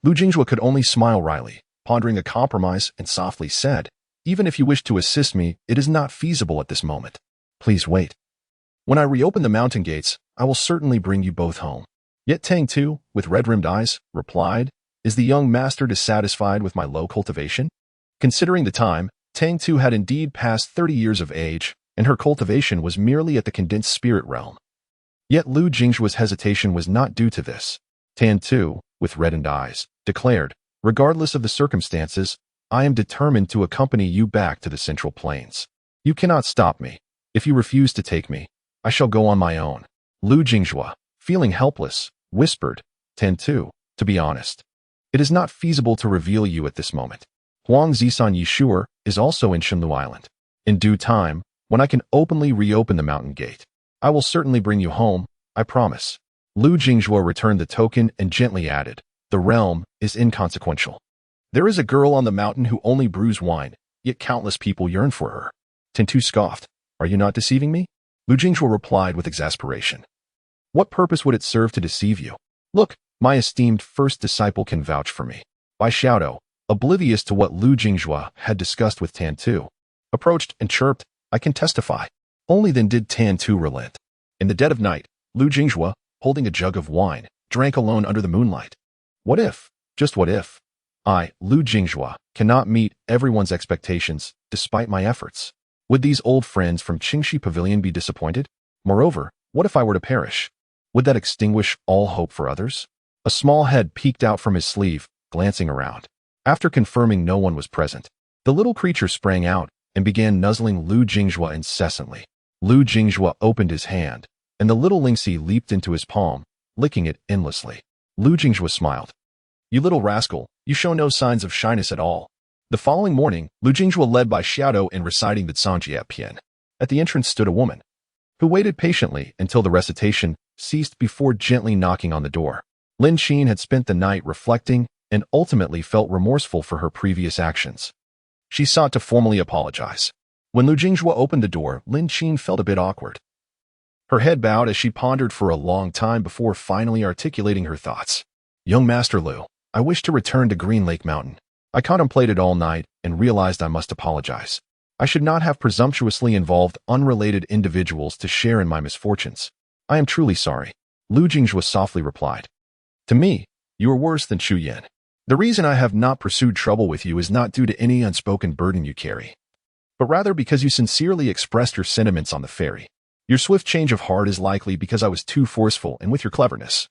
Lu Jinghua could only smile wryly, pondering a compromise, and softly said, even if you wish to assist me, it is not feasible at this moment. Please wait. When I reopen the mountain gates, I will certainly bring you both home. Yet Tang Tu, with red-rimmed eyes, replied, is the young master dissatisfied with my low cultivation? Considering the time, Tang Tu had indeed passed 30 years of age, and her cultivation was merely at the condensed spirit realm. Yet Lu Jinghua's hesitation was not due to this. Tang Tu, with reddened eyes, declared, regardless of the circumstances, I am determined to accompany you back to the Central Plains. You cannot stop me. If you refuse to take me, I shall go on my own. Lu Jinghua, feeling helpless, whispered, Tang Tu, to be honest, it is not feasible to reveal you at this moment. Huang Zisan Yishuer is also in Shenlu Island. In due time, when I can openly reopen the mountain gate, I will certainly bring you home, I promise. Lu Jinghua returned the token and gently added, the realm is inconsequential. There is a girl on the mountain who only brews wine, yet countless people yearn for her. Tang Tu scoffed, are you not deceiving me? Lu Jinghua replied with exasperation. What purpose would it serve to deceive you? Look, my esteemed first disciple can vouch for me. Bai Xiaodo, oblivious to what Lu Jinghua had discussed with Tang Tu, approached and chirped, I can testify. Only then did Tang Tu relent. In the dead of night, Lu Jinghua, holding a jug of wine, drank alone under the moonlight. What if, just what if, I, Lu Jinghua, cannot meet everyone's expectations despite my efforts? Would these old friends from Qingxi Pavilion be disappointed? Moreover, what if I were to perish? Would that extinguish all hope for others? A small head peeked out from his sleeve, glancing around. After confirming no one was present, the little creature sprang out and began nuzzling Lu Jinghua incessantly. Lu Jinghua opened his hand, and the little lynxie leaped into his palm, licking it endlessly. Lu Jinghua smiled. You little rascal, you show no signs of shyness at all. The following morning, Lu Jinghua led Bai Xiaodo in reciting the Zhangjiat Pian. At the entrance stood a woman, who waited patiently until the recitation ceased before gently knocking on the door. Lin Qin had spent the night reflecting and ultimately felt remorseful for her previous actions. She sought to formally apologize. When Lu Jinghua opened the door, Lin Qin felt a bit awkward. Her head bowed as she pondered for a long time before finally articulating her thoughts. Young Master Lu, I wish to return to Green Lake Mountain. I contemplated all night and realized I must apologize. I should not have presumptuously involved unrelated individuals to share in my misfortunes. I am truly sorry. Lu Jingjue softly replied. To me, you are worse than Chu Yan. The reason I have not pursued trouble with you is not due to any unspoken burden you carry, but rather because you sincerely expressed your sentiments on the ferry. Your swift change of heart is likely because I was too forceful and with your cleverness.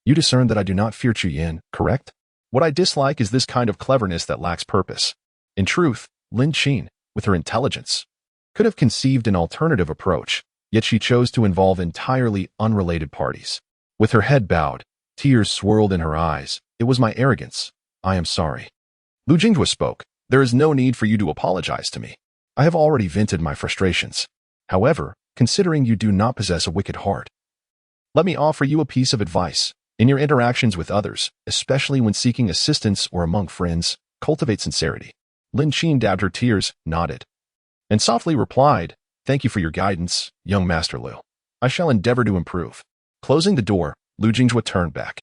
You discern that I do not fear Chu Yan, correct? What I dislike is this kind of cleverness that lacks purpose. In truth, Lin Qin, with her intelligence, could have conceived an alternative approach, yet she chose to involve entirely unrelated parties. With her head bowed, tears swirled in her eyes. It was my arrogance. I am sorry. Lu Jingjue spoke. There is no need for you to apologize to me. I have already vented my frustrations. However, considering you do not possess a wicked heart, let me offer you a piece of advice. In your interactions with others, especially when seeking assistance or among friends, cultivate sincerity. Lin Qin dabbed her tears, nodded, and softly replied, Thank you for your guidance, young Master Lu. I shall endeavor to improve. Closing the door, Lu Jingjue turned back,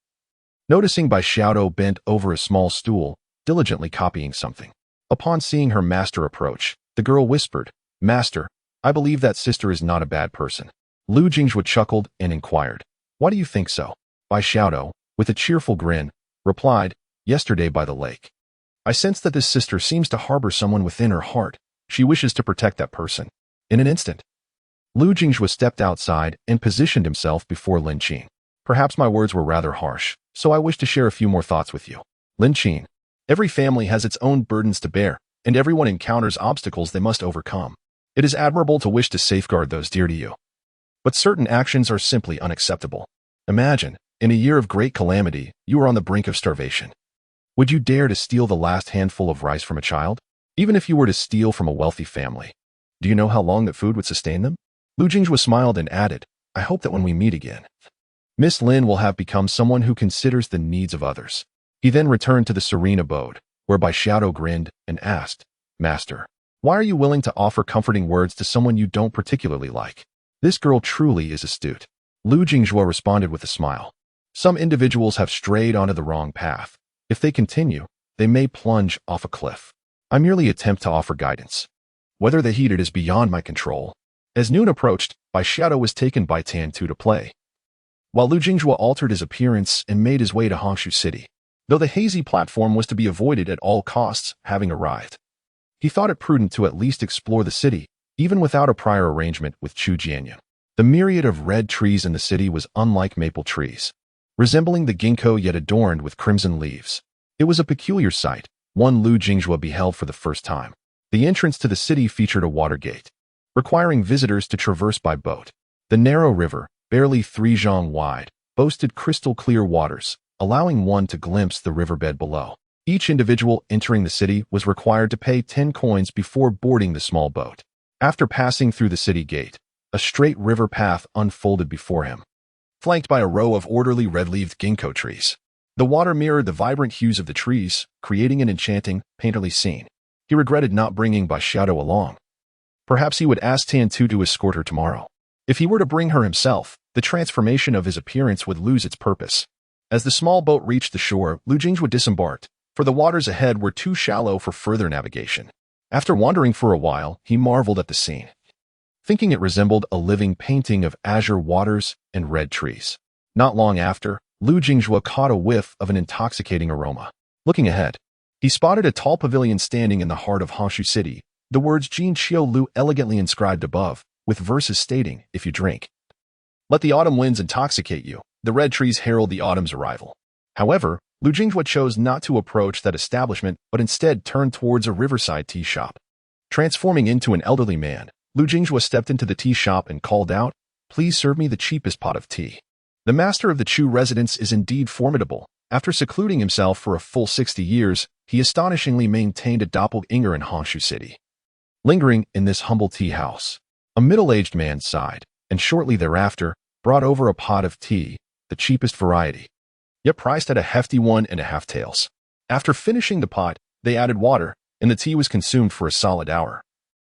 noticing Bai Xiaodo bent over a small stool, diligently copying something. Upon seeing her master approach, the girl whispered, Master, I believe that sister is not a bad person. Lu Jingjue chuckled and inquired, Why do you think so? Bai Xiaodo, with a cheerful grin, replied, Yesterday by the lake. I sense that this sister seems to harbor someone within her heart. She wishes to protect that person. In an instant, Lu Jingjue stepped outside and positioned himself before Lin Qin. Perhaps my words were rather harsh, so I wish to share a few more thoughts with you. Lin Qin, every family has its own burdens to bear, and everyone encounters obstacles they must overcome. It is admirable to wish to safeguard those dear to you, but certain actions are simply unacceptable. Imagine, in a year of great calamity, you are on the brink of starvation. Would you dare to steal the last handful of rice from a child? Even if you were to steal from a wealthy family, do you know how long that food would sustain them? Lu Jingjue smiled and added, I hope that when we meet again, Miss Lin will have become someone who considers the needs of others. He then returned to the serene abode, where Bai Xiaodo grinned and asked, Master, why are you willing to offer comforting words to someone you don't particularly like? This girl truly is astute. Lu Jingjue responded with a smile. Some individuals have strayed onto the wrong path. If they continue, they may plunge off a cliff. I merely attempt to offer guidance. Whether they heed it is beyond my control. As noon approached, Bai Xiaodo was taken by Tan-Tu to play, while Lu Jingjue altered his appearance and made his way to Hongshu City. Though the hazy platform was to be avoided at all costs, having arrived, he thought it prudent to at least explore the city, even without a prior arrangement with Chu Jianyang. The myriad of red trees in the city was unlike maple trees, resembling the ginkgo yet adorned with crimson leaves. It was a peculiar sight, one Lu Jingjue beheld for the first time. The entrance to the city featured a water gate, requiring visitors to traverse by boat. The narrow river, barely 3 zhang wide, boasted crystal-clear waters, allowing one to glimpse the riverbed below. Each individual entering the city was required to pay 10 coins before boarding the small boat. After passing through the city gate, a straight river path unfolded before him, flanked by a row of orderly red-leaved ginkgo trees. The water mirrored the vibrant hues of the trees, creating an enchanting, painterly scene. He regretted not bringing Bai Xiaodo along. Perhaps he would ask Tan-Tu to escort her tomorrow. If he were to bring her himself, the transformation of his appearance would lose its purpose. As the small boat reached the shore, Lu Jingjue disembarked, for the waters ahead were too shallow for further navigation. After wandering for a while, he marveled at the scene, thinking it resembled a living painting of azure waters and red trees. Not long after, Lu Jingjue caught a whiff of an intoxicating aroma. Looking ahead, he spotted a tall pavilion standing in the heart of Hongshu City, the words Jin Qiu Lu elegantly inscribed above, with verses stating, If you drink, let the autumn winds intoxicate you. The red trees herald the autumn's arrival. However, Lu Jingjue chose not to approach that establishment, but instead turned towards a riverside tea shop. Transforming into an elderly man, Lu Jingjue stepped into the tea shop and called out, Please serve me the cheapest pot of tea. The master of the Chu residence is indeed formidable. After secluding himself for a full 60 years, he astonishingly maintained a doppelganger in Hongshu City. Lingering in this humble tea house, a middle-aged man sighed, and shortly thereafter, brought over a pot of tea, the cheapest variety, yet priced at a hefty 1.5 taels. After finishing the pot, they added water, and the tea was consumed for a solid hour,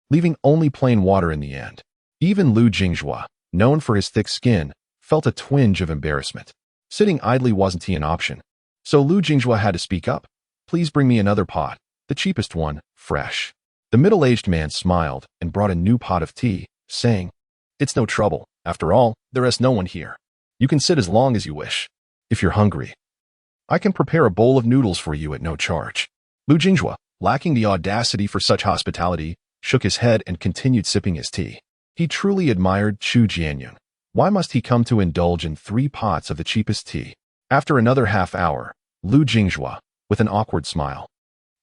leaving only plain water in the end. Even Lu Jingjue, known for his thick skin, felt a twinge of embarrassment. Sitting idly wasn't an option, So Lu Jinghua had to speak up. Please bring me another pot, the cheapest one, fresh. The middle-aged man smiled and brought a new pot of tea, saying, It's no trouble. After all, there is no one here. You can sit as long as you wish. If you're hungry, I can prepare a bowl of noodles for you at no charge. Lu Jinghua, lacking the audacity for such hospitality, shook his head and continued sipping his tea. He truly admired Chu Jianyun. Why must he come to indulge in 3 pots of the cheapest tea? After another half hour, Lu Jinghua, with an awkward smile,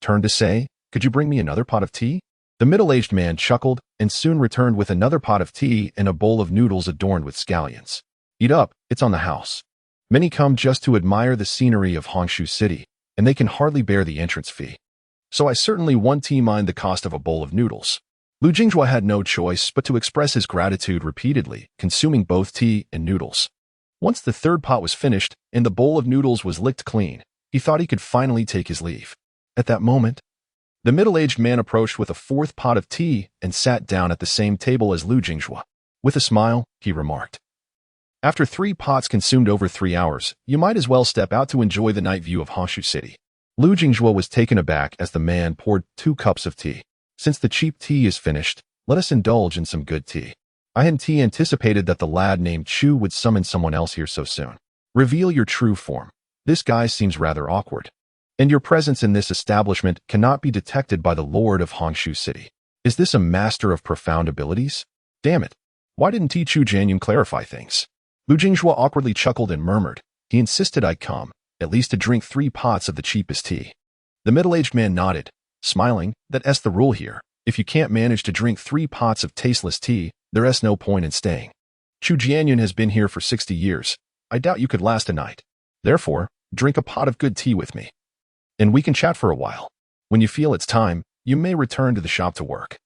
turned to say, Could you bring me another pot of tea? The middle-aged man chuckled and soon returned with another pot of tea and a bowl of noodles adorned with scallions. Eat up, it's on the house. Many come just to admire the scenery of Hongshu City, and they can hardly bear the entrance fee. So I certainly won't mind the cost of a bowl of noodles. Lu Jinghua had no choice but to express his gratitude repeatedly, consuming both tea and noodles. Once the 3rd pot was finished and the bowl of noodles was licked clean, he thought he could finally take his leave. At that moment, the middle-aged man approached with a 4th pot of tea and sat down at the same table as Lu Jinghua. With a smile, he remarked, After 3 pots consumed over 3 hours, you might as well step out to enjoy the night view of Hongshu City. Lu Jinghua was taken aback as the man poured 2 cups of tea. Since the cheap tea is finished, let us indulge in some good tea. I hadn't anticipated that the lad named Chu would summon someone else here so soon. Reveal your true form. This guy seems rather awkward. And your presence in this establishment cannot be detected by the Lord of Hongshu City. Is this a master of profound abilities? Damn it. Why didn't Chu Jianyun clarify things? Lu Jinghua awkwardly chuckled and murmured, He insisted I come, at least to drink 3 pots of the cheapest tea. The middle-aged man nodded, smiling, that's the rule here. If you can't manage to drink 3 pots of tasteless tea, there is no point in staying. Chu Jianyun has been here for 60 years. I doubt you could last a night. Therefore, drink a pot of good tea with me. And we can chat for a while. When you feel it's time, you may return to the shop to work.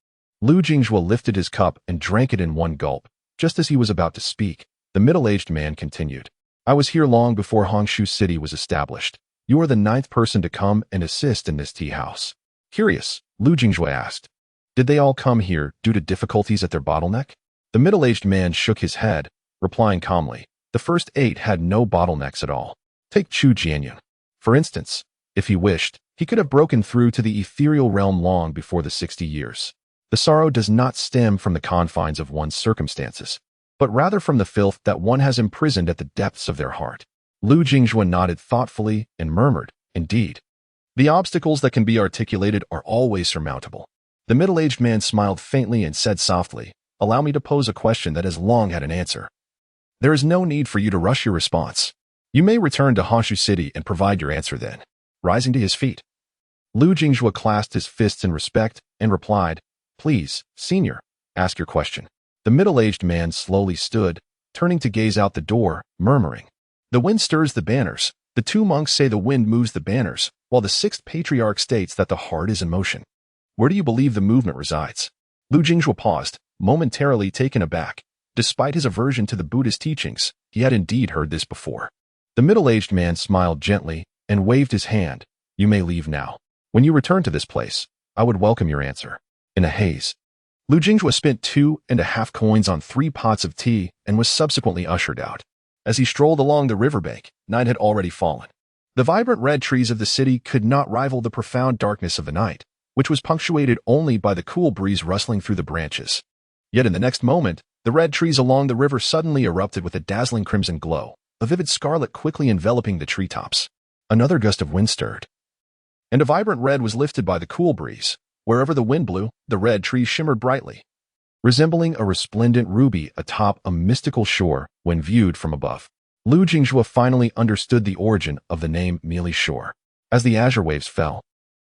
Lu Jinghua lifted his cup and drank it in one gulp. Just as he was about to speak, the middle-aged man continued. I was here long before Hongshu City was established. You are the 9th person to come and assist in this tea house. Curious, Lu Jinghua asked. Did they all come here due to difficulties at their bottleneck? The middle-aged man shook his head, replying calmly, The first 8 had no bottlenecks at all. Take Chu Jianyun. For instance, if he wished, he could have broken through to the ethereal realm long before the 60 years. The sorrow does not stem from the confines of one's circumstances, but rather from the filth that one has imprisoned at the depths of their heart. Lu Jinghua nodded thoughtfully and murmured, Indeed. The obstacles that can be articulated are always surmountable. The middle-aged man smiled faintly and said softly, Allow me to pose a question that has long had an answer. There is no need for you to rush your response. You may return to Hongshu City and provide your answer then. Rising to his feet, Lu Jinghua clasped his fists in respect and replied, Please, senior, ask your question. The middle-aged man slowly stood, turning to gaze out the door, murmuring, The wind stirs the banners. The 2 monks say the wind moves the banners, while the 6th patriarch states that the heart is in motion. Where do you believe the movement resides? Lu Jinghua paused, momentarily taken aback. Despite his aversion to the Buddhist teachings, he had indeed heard this before. The middle-aged man smiled gently and waved his hand. You may leave now. When you return to this place, I would welcome your answer. In a haze, Lu Jinghua spent 2.5 coins on 3 pots of tea and was subsequently ushered out. As he strolled along the riverbank, night had already fallen. The vibrant red trees of the city could not rival the profound darkness of the night, which was punctuated only by the cool breeze rustling through the branches. Yet in the next moment, the red trees along the river suddenly erupted with a dazzling crimson glow, a vivid scarlet quickly enveloping the treetops. Another gust of wind stirred, and a vibrant red was lifted by the cool breeze. Wherever the wind blew, the red trees shimmered brightly, resembling a resplendent ruby atop a mystical shore when viewed from above. Lu Jinghua finally understood the origin of the name Mealy Shore. As the azure waves fell,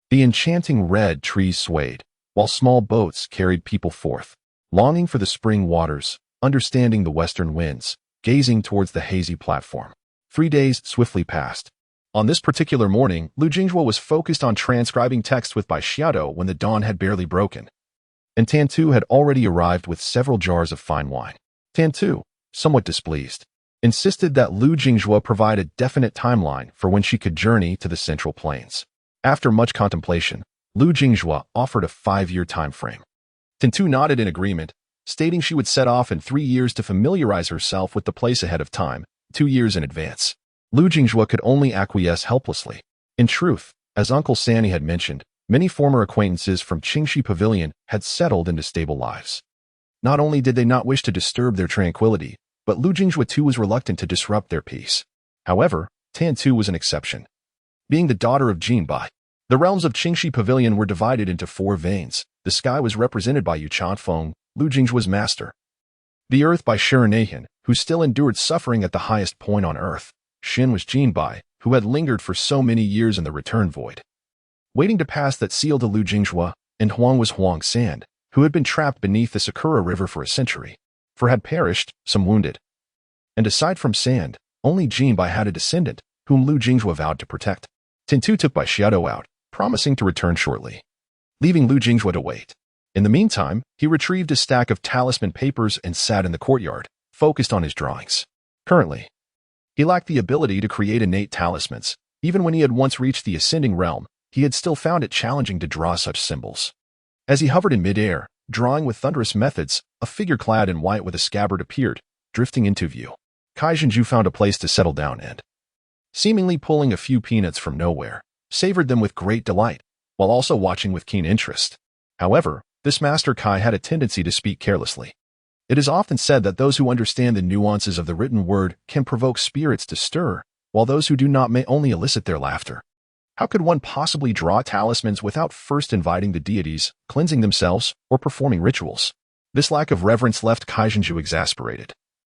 the enchanting red trees swayed, while small boats carried people forth, longing for the spring waters, understanding the western winds, gazing towards the hazy platform. 3 days swiftly passed. On this particular morning, Lu Jinghua was focused on transcribing text with Bai Xiaodo when the dawn had barely broken, and Tantu had already arrived with several jars of fine wine. Tantu, somewhat displeased, insisted that Lu Jinghua provide a definite timeline for when she could journey to the Central Plains. After much contemplation, Lu Jinghua offered a 5-year time frame. Tantu nodded in agreement, stating she would set off in 3 years to familiarize herself with the place ahead of time, 2 years in advance. Lu Jingjue could only acquiesce helplessly. In truth, as Uncle Sanny had mentioned, many former acquaintances from Qingxi Pavilion had settled into stable lives. Not only did they not wish to disturb their tranquility, but Lu Jingjue too was reluctant to disrupt their peace. However, Tan Tu was an exception. Being the daughter of Jin Bai, the realms of Qingxi Pavilion were divided into 4 veins. The sky was represented by Yu Chanfeng, Lu Jingjue's master. The earth by Shiranahan, who still endured suffering at the highest point on earth. Xin was Jin Bai, who had lingered for so many years in the return void, waiting to pass that seal to Lu Jingjue, and Huang was Huang Sand, who had been trapped beneath the Sakura River for a century, for had perished, some wounded. And aside from Sand, only Jin Bai had a descendant, whom Lu Jingjue vowed to protect. Tan Tu took Bai Xiaodo out, promising to return shortly, leaving Lu Jingjue to wait. In the meantime, he retrieved a stack of talisman papers and sat in the courtyard, focused on his drawings. Currently, he lacked the ability to create innate talismans. Even when he had once reached the ascending realm, he had still found it challenging to draw such symbols. As he hovered in midair, drawing with thunderous methods, a figure clad in white with a scabbard appeared, drifting into view. Kai Zhenju found a place to settle down and, seemingly pulling a few peanuts from nowhere, savored them with great delight, while also watching with keen interest. However, this Master Kai had a tendency to speak carelessly. It is often said that those who understand the nuances of the written word can provoke spirits to stir, while those who do not may only elicit their laughter. How could one possibly draw talismans without first inviting the deities, cleansing themselves, or performing rituals? This lack of reverence left Kai Zhenju exasperated,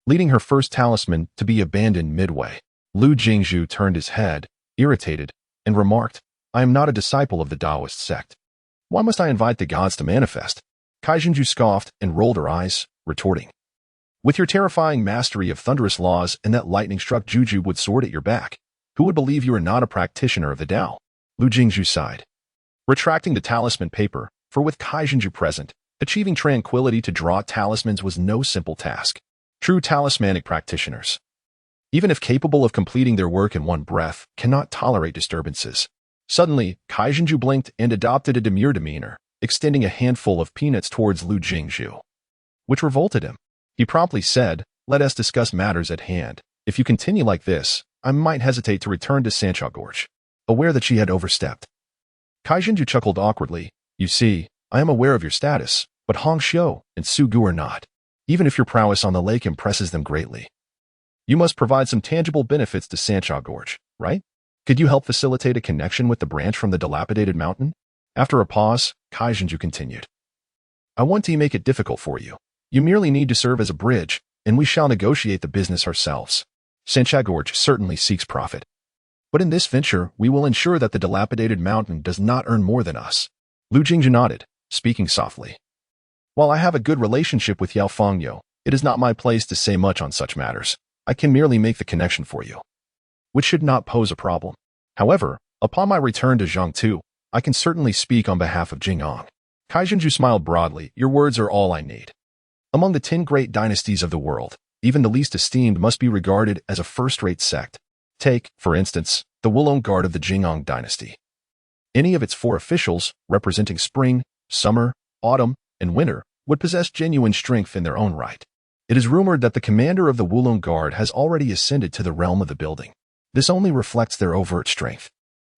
leading her first talisman to be abandoned midway. Lu Jingju turned his head, irritated, and remarked, "I am not a disciple of the Taoist sect. Why must I invite the gods to manifest?" Kai Zhenju scoffed and rolled her eyes, retorting, "With your terrifying mastery of thunderous laws and that lightning-struck juju would sword at your back, who would believe you are not a practitioner of the Tao?" Lu Jingju sighed, retracting the talisman paper, for with Kai Zhenju present, achieving tranquility to draw talismans was no simple task. True talismanic practitioners, even if capable of completing their work in one breath, cannot tolerate disturbances. Suddenly, Kai Zhenju blinked and adopted a demure demeanor, extending a handful of peanuts towards Lu Jingju, which revolted him. He promptly said, "Let us discuss matters at hand. If you continue like this, I might hesitate to return to Sancha Gorge," aware that she had overstepped. Kai Zhenju chuckled awkwardly. "You see, I am aware of your status, but Hong Xiu and Su Gu are not. Even if your prowess on the lake impresses them greatly, you must provide some tangible benefits to Sancha Gorge, right? Could you help facilitate a connection with the branch from the dilapidated mountain?" After a pause, Kai Zhenju continued, "I want to make it difficult for you. You merely need to serve as a bridge, and we shall negotiate the business ourselves. Sancha Gorge certainly seeks profit, but in this venture, we will ensure that the dilapidated mountain does not earn more than us." Lu Jingju nodded, speaking softly. "While I have a good relationship with Yao Fengyo, it is not my place to say much on such matters. I can merely make the connection for you, which should not pose a problem. However, upon my return to Zhangtu, I can certainly speak on behalf of Jing'ang." Kai Zhenju smiled broadly. "Your words are all I need. Among the 10 great dynasties of the world, even the least esteemed must be regarded as a first-rate sect. Take, for instance, the Wulong Guard of the Jing'ang dynasty. Any of its 4 officials, representing spring, summer, autumn, and winter, would possess genuine strength in their own right. It is rumored that the commander of the Wulong Guard has already ascended to the realm of the building. This only reflects their overt strength.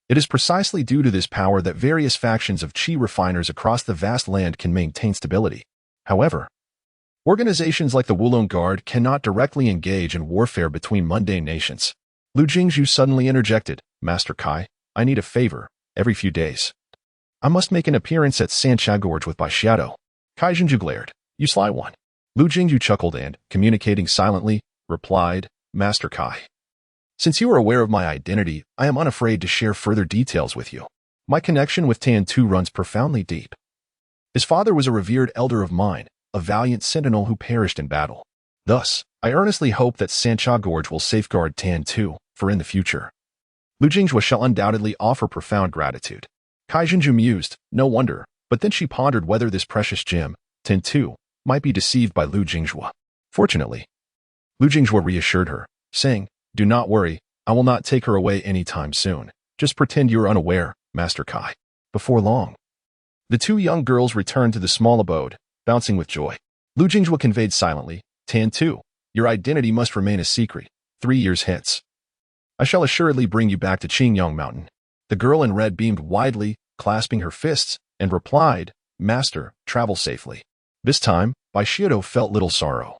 It is precisely due to this power that various factions of qi refiners across the vast land can maintain stability. However, organizations like the Wulong Guard cannot directly engage in warfare between mundane nations." Lu Jingju suddenly interjected, "Master Kai, I need a favor. Every few days, I must make an appearance at Sancha Gorge with Bai Xiaodo." Kai Zhenju glared, "You sly one." Lu Jingju chuckled and, communicating silently, replied, "Master Kai, since you are aware of my identity, I am unafraid to share further details with you. My connection with Tan Tu runs profoundly deep. His father was a revered elder of mine, a valiant sentinel who perished in battle. Thus, I earnestly hope that Sancha Gorge will safeguard Tan Tu, for in the future, Lu Jingju shall undoubtedly offer profound gratitude." Kai Zhenju mused, no wonder, but then she pondered whether this precious gem, Tan Tu, might be deceived by Lu Jingju. Fortunately, Lu Jingju reassured her, saying, "Do not worry, I will not take her away any time soon. Just pretend you are unaware, Master Kai." Before long, the 2 young girls returned to the small abode, bouncing with joy. Lu Jingju conveyed silently, "Tan Tu, your identity must remain a secret. 3 years hence, I shall assuredly bring you back to Qingyang Mountain. The girl in red beamed widely, clasping her fists, and replied, Master, travel safely. This time, Bai Xiaodo felt little sorrow.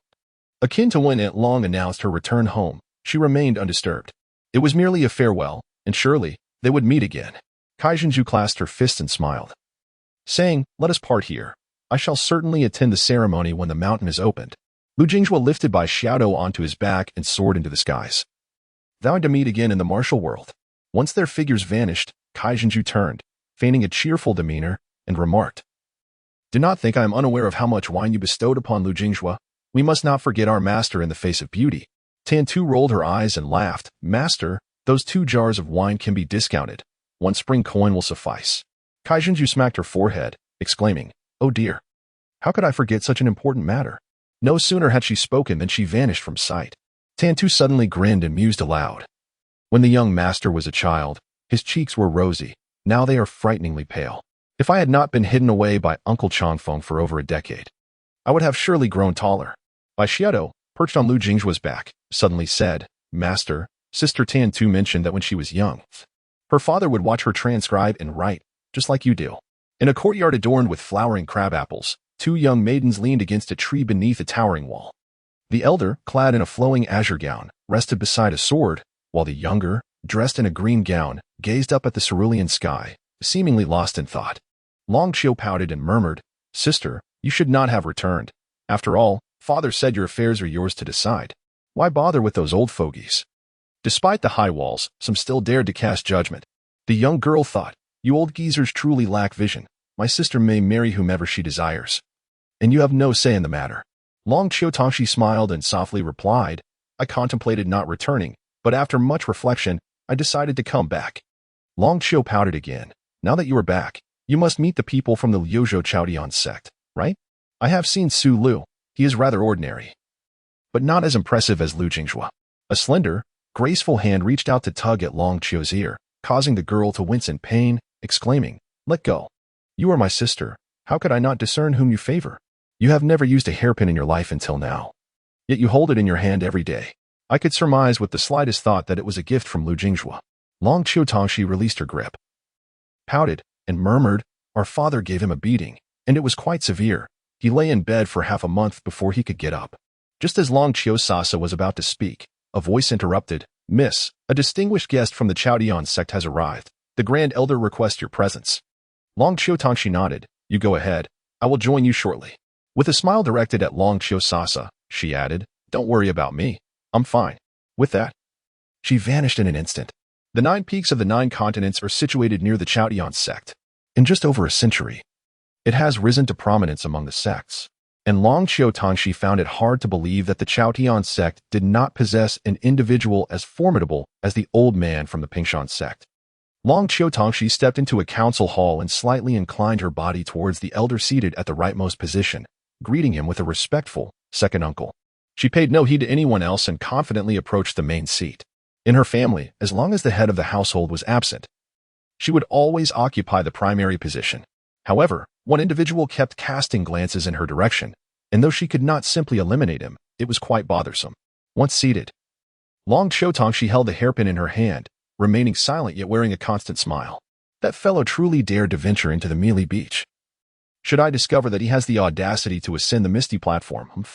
Akin to when Aunt Long announced her return home, she remained undisturbed. It was merely a farewell, and surely, they would meet again. Kai Zhenju clasped her fists and smiled, saying, Let us part here. I shall certainly attend the ceremony when the mountain is opened. Lu Jinghua lifted Bai Xiaodo onto his back and soared into the skies, vowing to meet again in the martial world. Once their figures vanished, Kai Zhenju turned, feigning a cheerful demeanor, and remarked, Do not think I am unaware of how much wine you bestowed upon Lu Jinghua. We must not forget our master in the face of beauty. Tan Tu rolled her eyes and laughed. Master, those 2 jars of wine can be discounted. 1 spring coin will suffice. Kai Zhenju smacked her forehead, exclaiming, Oh dear. How could I forget such an important matter? No sooner had she spoken than she vanished from sight. Tan Tu suddenly grinned and mused aloud. When the young master was a child, his cheeks were rosy. Now they are frighteningly pale. If I had not been hidden away by Uncle Changfeng for over a decade, I would have surely grown taller. Bai Xiaodo, perched on Lu Jinghua's back, suddenly said, Master, Sister Tan Tu mentioned that when she was young, her father would watch her transcribe and write, just like you do. In a courtyard adorned with flowering crab apples, 2 young maidens leaned against a tree beneath a towering wall. The elder, clad in a flowing azure gown, rested beside a sword, while the younger, dressed in a green gown, gazed up at the cerulean sky, seemingly lost in thought. Long Qiu pouted and murmured, Sister, you should not have returned. After all, Father said your affairs are yours to decide. Why bother with those old fogies? Despite the high walls, some still dared to cast judgment. The young girl thought, You old geezers truly lack vision. My sister may marry whomever she desires, and you have no say in the matter. Long Qiu Tongxi smiled and softly replied, I contemplated not returning, but after much reflection, I decided to come back. Long Qiu pouted again. Now that you are back, you must meet the people from the Liuzhou Chaodian sect, right? I have seen Su Lu. He is rather ordinary, but not as impressive as Lu Jinghua. A slender, graceful hand reached out to tug at Long Qiu's ear, causing the girl to wince in pain, exclaiming, Let go. You are my sister. How could I not discern whom you favor? You have never used a hairpin in your life until now, yet you hold it in your hand every day. I could surmise with the slightest thought that it was a gift from Lu Jinghua. Long Qiu Tongxi released her grip, pouted, and murmured, Our father gave him a beating, and it was quite severe. He lay in bed for half a month before he could get up. Just as Long Qiu Sasa was about to speak, a voice interrupted, Miss, a distinguished guest from the Chaodian sect has arrived. The Grand Elder requests your presence. Long Qiu Tongxi nodded. You go ahead. I will join you shortly. With a smile directed at Long Qiu Sasa, she added, Don't worry about me. I'm fine. With that, she vanished in an instant. The 9 peaks of the 9 continents are situated near the Chaodian sect. In just over a century, it has risen to prominence among the sects, and Long Qiu Tongxi found it hard to believe that the Chaodian sect did not possess an individual as formidable as the old man from the Pingshan sect. Long Qiu Tongxi stepped into a council hall and slightly inclined her body towards the elder seated at the rightmost position, greeting him with a respectful, second uncle. She paid no heed to anyone else and confidently approached the main seat. In her family, as long as the head of the household was absent, she would always occupy the primary position. However, one individual kept casting glances in her direction, and though she could not simply eliminate him, it was quite bothersome. Once seated, Long Qiu Tongxi held the hairpin in her hand, remaining silent yet wearing a constant smile. That fellow truly dared to venture into the Mealy Beach. Should I discover that he has the audacity to ascend the misty platform,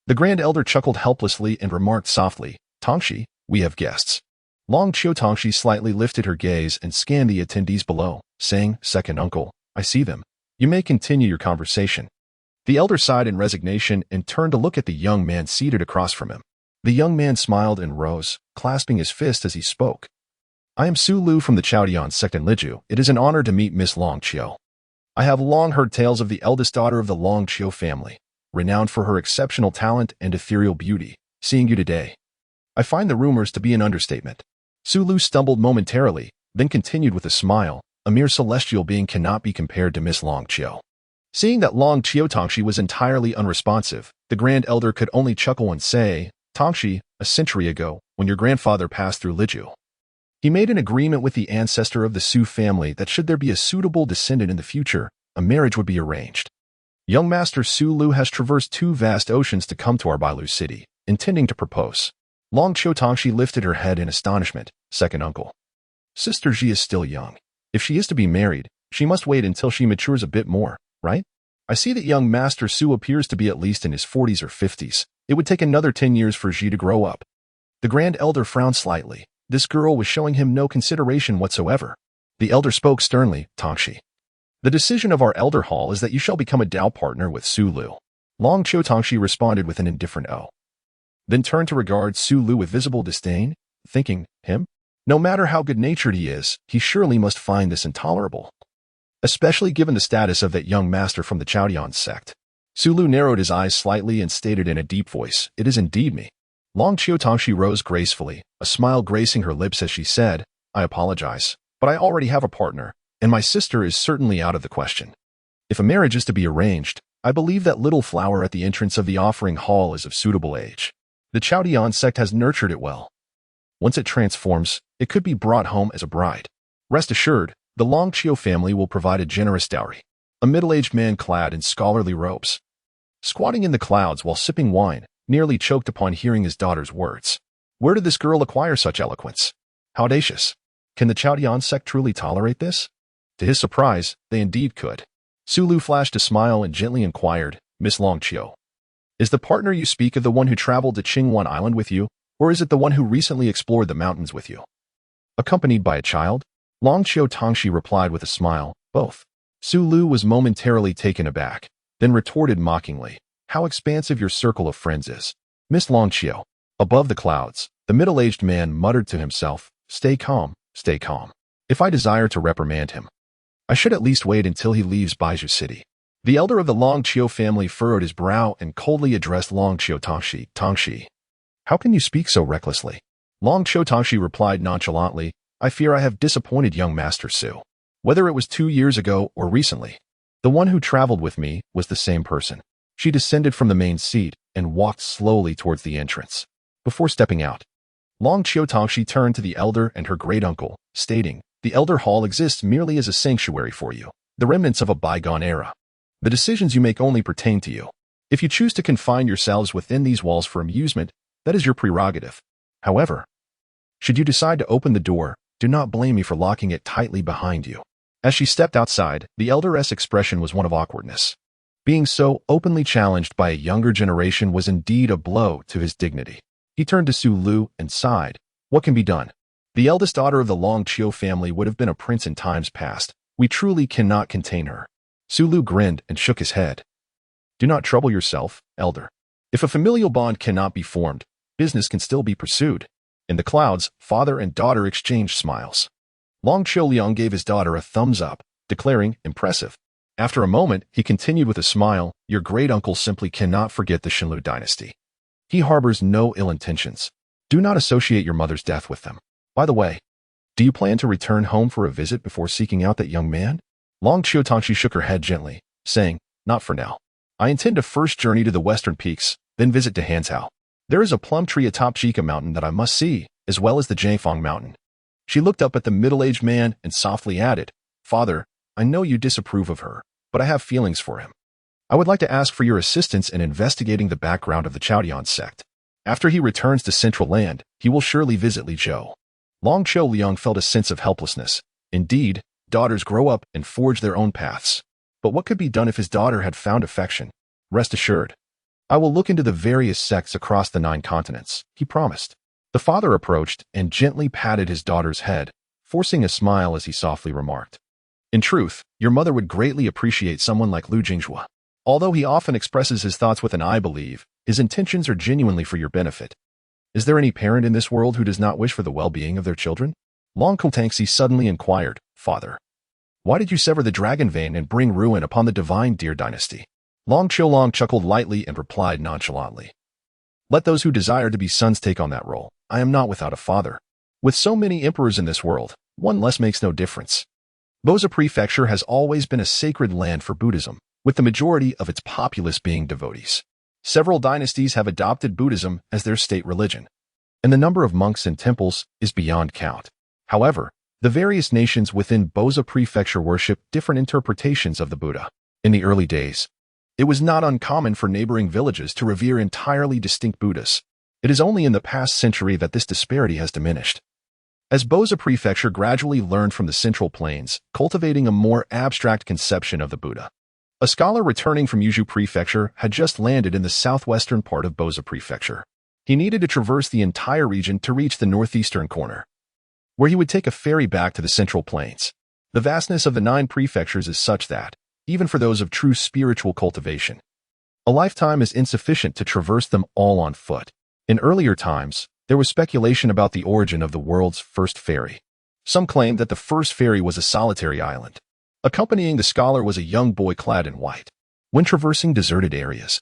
The Grand Elder chuckled helplessly and remarked softly, Tongxi, we have guests. Long Qiu Tongxi slightly lifted her gaze and scanned the attendees below, saying, Second uncle, I see them. You may continue your conversation. The elder sighed in resignation and turned to look at the young man seated across from him. The young man smiled and rose, clasping his fist as he spoke. I am Su Lu from the Chaodian sect in Liju. It is an honor to meet Miss Long Qiu. I have long heard tales of the eldest daughter of the Long Qiu family, renowned for her exceptional talent and ethereal beauty. Seeing you today, I find the rumors to be an understatement. Su Lu stumbled momentarily, then continued with a smile, a mere celestial being cannot be compared to Miss Long Qiu. Seeing that Long Qiu Tongxi was entirely unresponsive, the Grand Elder could only chuckle and say, Tongxi, a century ago, when your grandfather passed through Liju, he made an agreement with the ancestor of the Su family that should there be a suitable descendant in the future, a marriage would be arranged. Young Master Su Lu has traversed 2 vast oceans to come to our Bailu city, intending to propose. Long Tangxi lifted her head in astonishment. Second uncle. Sister Ji is still young. If she is to be married, she must wait until she matures a bit more, right? I see that young Master Su appears to be at least in his 40s or 50s. It would take another 10 years for Ji to grow up. The Grand Elder frowned slightly. This girl was showing him no consideration whatsoever. The Elder spoke sternly, Tangxi. The decision of our Elder Hall is that you shall become a Dao partner with Su Lu. Long Tangxi responded with an indifferent "oh." Then turned to regard Su Lu with visible disdain, thinking, him? No matter how good-natured he is, he surely must find this intolerable. Especially given the status of that young master from the Chaodian sect. Su Lu narrowed his eyes slightly and stated in a deep voice, it is indeed me. Long Tangxi rose gracefully, a smile gracing her lips as she said, I apologize, but I already have a partner, and my sister is certainly out of the question. If a marriage is to be arranged, I believe that little flower at the entrance of the offering hall is of suitable age. The Chaodian sect has nurtured it well. Once it transforms, it could be brought home as a bride. Rest assured, the Long Chio family will provide a generous dowry. A middle-aged man clad in scholarly robes, squatting in the clouds while sipping wine, nearly choked upon hearing his daughter's words. Where did this girl acquire such eloquence? How audacious! Can the Chaodian sect truly tolerate this? To his surprise, they indeed could. Su Lu flashed a smile and gently inquired, Miss Long Chio, is the partner you speak of the one who traveled to Qingwan Island with you, or is it the one who recently explored the mountains with you? Accompanied by a child? Long Tangxi replied with a smile, both. Su Lu was momentarily taken aback, then retorted mockingly, how expansive your circle of friends is. Miss Long Chio. Above the clouds, the middle-aged man muttered to himself, stay calm, stay calm. If I desire to reprimand him, I should at least wait until he leaves Baizhu City. The elder of the Long Chio family furrowed his brow and coldly addressed Long Tangxi. Tangxi, how can you speak so recklessly? Long Tangxi replied nonchalantly, I fear I have disappointed young Master Su. Whether it was 2 years ago or recently, the one who traveled with me was the same person. She descended from the main seat and walked slowly towards the entrance. Before stepping out, Long Tangxi turned to the elder and her great-uncle, stating, the Elder Hall exists merely as a sanctuary for you, the remnants of a bygone era. The decisions you make only pertain to you. If you choose to confine yourselves within these walls for amusement, that is your prerogative. However, should you decide to open the door, do not blame me for locking it tightly behind you. As she stepped outside, the elder's expression was one of awkwardness. Being so openly challenged by a younger generation was indeed a blow to his dignity. He turned to Su Lu and sighed, what can be done? The eldest daughter of the Long Chio family would have been a prince in times past. We truly cannot contain her. Su Lu grinned and shook his head. Do not trouble yourself, elder. If a familial bond cannot be formed, business can still be pursued. In the clouds, father and daughter exchanged smiles. Long Liang gave his daughter a thumbs up, declaring, impressive. After a moment, he continued with a smile, your great-uncle simply cannot forget the Xinlu dynasty. He harbors no ill intentions. Do not associate your mother's death with them. By the way, do you plan to return home for a visit before seeking out that young man? Long Tangxi shook her head gently, saying, not for now. I intend to first journey to the western peaks, then visit to Hanzhou. There is a plum tree atop Chika Mountain that I must see, as well as the Jiangfang Mountain. She looked up at the middle-aged man and softly added, Father, I know you disapprove of her, but I have feelings for him. I would like to ask for your assistance in investigating the background of the Chaodian sect. After he returns to Central Land, he will surely visit Lizhou. Long Liang felt a sense of helplessness. Indeed, daughters grow up and forge their own paths. But what could be done if his daughter had found affection? Rest assured, I will look into the various sects across the 9 continents, he promised. The father approached and gently patted his daughter's head, forcing a smile as he softly remarked. In truth, your mother would greatly appreciate someone like Lu Jinghua. Although he often expresses his thoughts with an I believe, his intentions are genuinely for your benefit. Is there any parent in this world who does not wish for the well-being of their children? Long Tangxi suddenly inquired, Father, why did you sever the dragon vein and bring ruin upon the divine Deer dynasty? Long chuckled lightly and replied nonchalantly. Let those who desire to be sons take on that role. I am not without a father. With so many emperors in this world, one less makes no difference. Boza Prefecture has always been a sacred land for Buddhism, with the majority of its populace being devotees. Several dynasties have adopted Buddhism as their state religion, and the number of monks and temples is beyond count. However, the various nations within Boza Prefecture worship different interpretations of the Buddha. In the early days, it was not uncommon for neighboring villages to revere entirely distinct Buddhas. It is only in the past century that this disparity has diminished. As Boza Prefecture gradually learned from the Central Plains, cultivating a more abstract conception of the Buddha. A scholar returning from Yuzhou Prefecture had just landed in the southwestern part of Boza Prefecture. He needed to traverse the entire region to reach the northeastern corner, where he would take a ferry back to the Central Plains. The vastness of the 9 prefectures is such that, even for those of true spiritual cultivation, a lifetime is insufficient to traverse them all on foot. In earlier times, there was speculation about the origin of the world's first ferry. Some claimed that the first ferry was a solitary island. Accompanying the scholar was a young boy clad in white. When traversing deserted areas,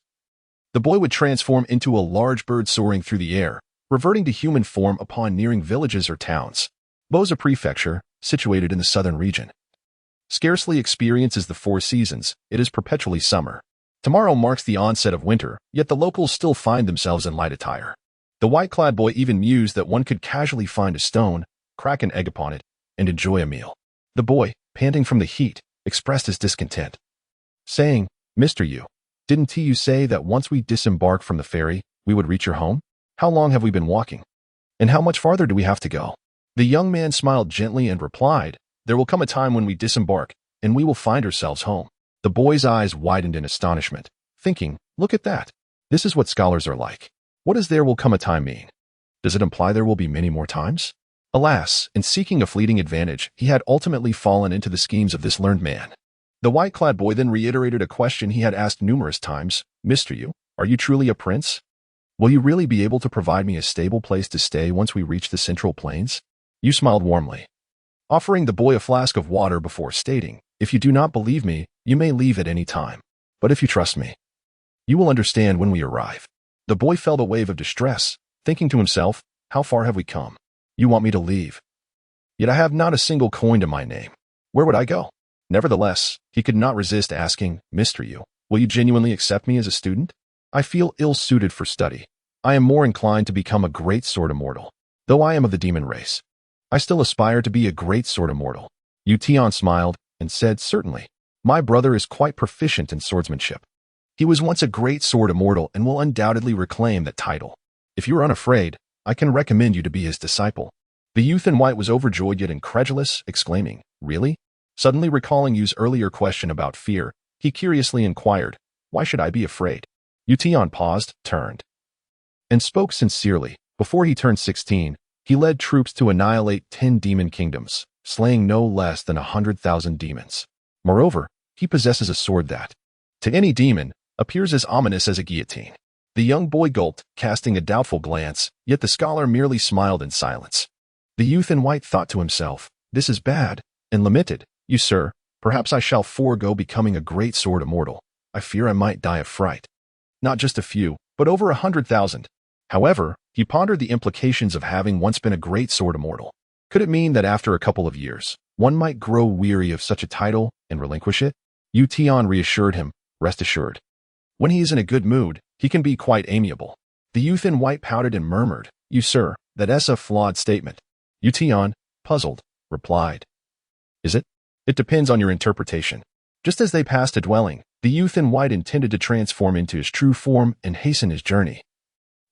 the boy would transform into a large bird soaring through the air, reverting to human form upon nearing villages or towns. Boza Prefecture, situated in the southern region, scarcely experiences the 4 seasons. It is perpetually summer. Tomorrow marks the onset of winter, yet the locals still find themselves in light attire. The white-clad boy even mused that one could casually find a stone, crack an egg upon it, and enjoy a meal. The boy, panting from the heat, expressed his discontent, saying, "Mr. Yu, didn't you say that once we disembark from the ferry, we would reach your home? How long have we been walking? And how much farther do we have to go?" The young man smiled gently and replied, "There will come a time when we disembark, and we will find ourselves home." The boy's eyes widened in astonishment, thinking, "Look at that. This is what scholars are like. What does there will come a time mean? Does it imply there will be many more times?" Alas, in seeking a fleeting advantage, he had ultimately fallen into the schemes of this learned man. The white-clad boy then reiterated a question he had asked numerous times, "Mr. Yu, are you truly a prince? Will you really be able to provide me a stable place to stay once we reach the Central Plains?" Yu smiled warmly, offering the boy a flask of water before stating, "If you do not believe me, you may leave at any time. But if you trust me, you will understand when we arrive." The boy felt a wave of distress, thinking to himself, "How far have we come? You want me to leave? Yet I have not a single coin to my name. Where would I go?" Nevertheless, he could not resist asking, "Mr. Yu, will you genuinely accept me as a student? I feel ill-suited for study. I am more inclined to become a great sword immortal. Though I am of the demon race, I still aspire to be a great sword immortal." Yu Tian smiled and said, "Certainly. My brother is quite proficient in swordsmanship. He was once a great sword immortal and will undoubtedly reclaim that title. If you are unafraid, I can recommend you to be his disciple." The youth in white was overjoyed yet incredulous, exclaiming, "Really?" Suddenly recalling Yu's earlier question about fear, he curiously inquired, "Why should I be afraid?" Yu Tian paused, turned, and spoke sincerely. Before he turned 16, he led troops to annihilate 10 demon kingdoms, slaying no less than 100,000 demons. Moreover, he possesses a sword that, to any demon, appears as ominous as a guillotine. The young boy gulped, casting a doubtful glance, yet the scholar merely smiled in silence. The youth in white thought to himself, "This is bad and limited. You, sir, perhaps I shall forego becoming a great sword immortal. I fear I might die of fright. Not just a few, but over 100,000. However, he pondered the implications of having once been a great sword immortal. Could it mean that after a couple of years, one might grow weary of such a title and relinquish it? Yu Tian reassured him, "Rest assured. When he is in a good mood, he can be quite amiable." The youth in white pouted and murmured, "You, sir, that's a flawed statement." Yu Tian, puzzled, replied, "Is it? It depends on your interpretation." Just as they passed a dwelling, the youth in white intended to transform into his true form and hasten his journey,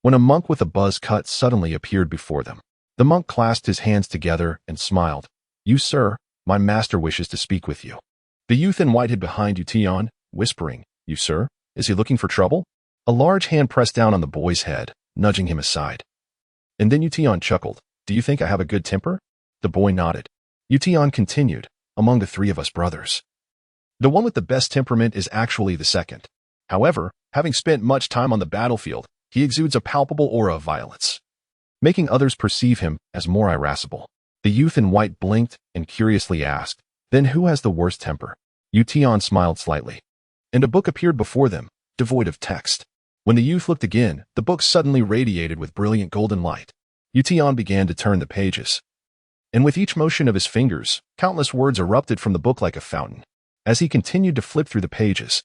when a monk with a buzz cut suddenly appeared before them. The monk clasped his hands together and smiled. "You, sir, my master wishes to speak with you." The youth in white hid behind Yu Tian, whispering, "You, sir? Is he looking for trouble?" A large hand pressed down on the boy's head, nudging him aside. And then Yu Tian chuckled, "Do you think I have a good temper?" The boy nodded. Yu Tian continued, "Among the 3 of us brothers, the one with the best temperament is actually the second. However, having spent much time on the battlefield, he exudes a palpable aura of violence, making others perceive him as more irascible." The youth in white blinked and curiously asked, "Then who has the worst temper?" Yu Tian smiled slightly, and a book appeared before them, devoid of text. When the youth looked again, the book suddenly radiated with brilliant golden light. Yu Tian began to turn the pages, and with each motion of his fingers, countless words erupted from the book like a fountain. As he continued to flip through the pages,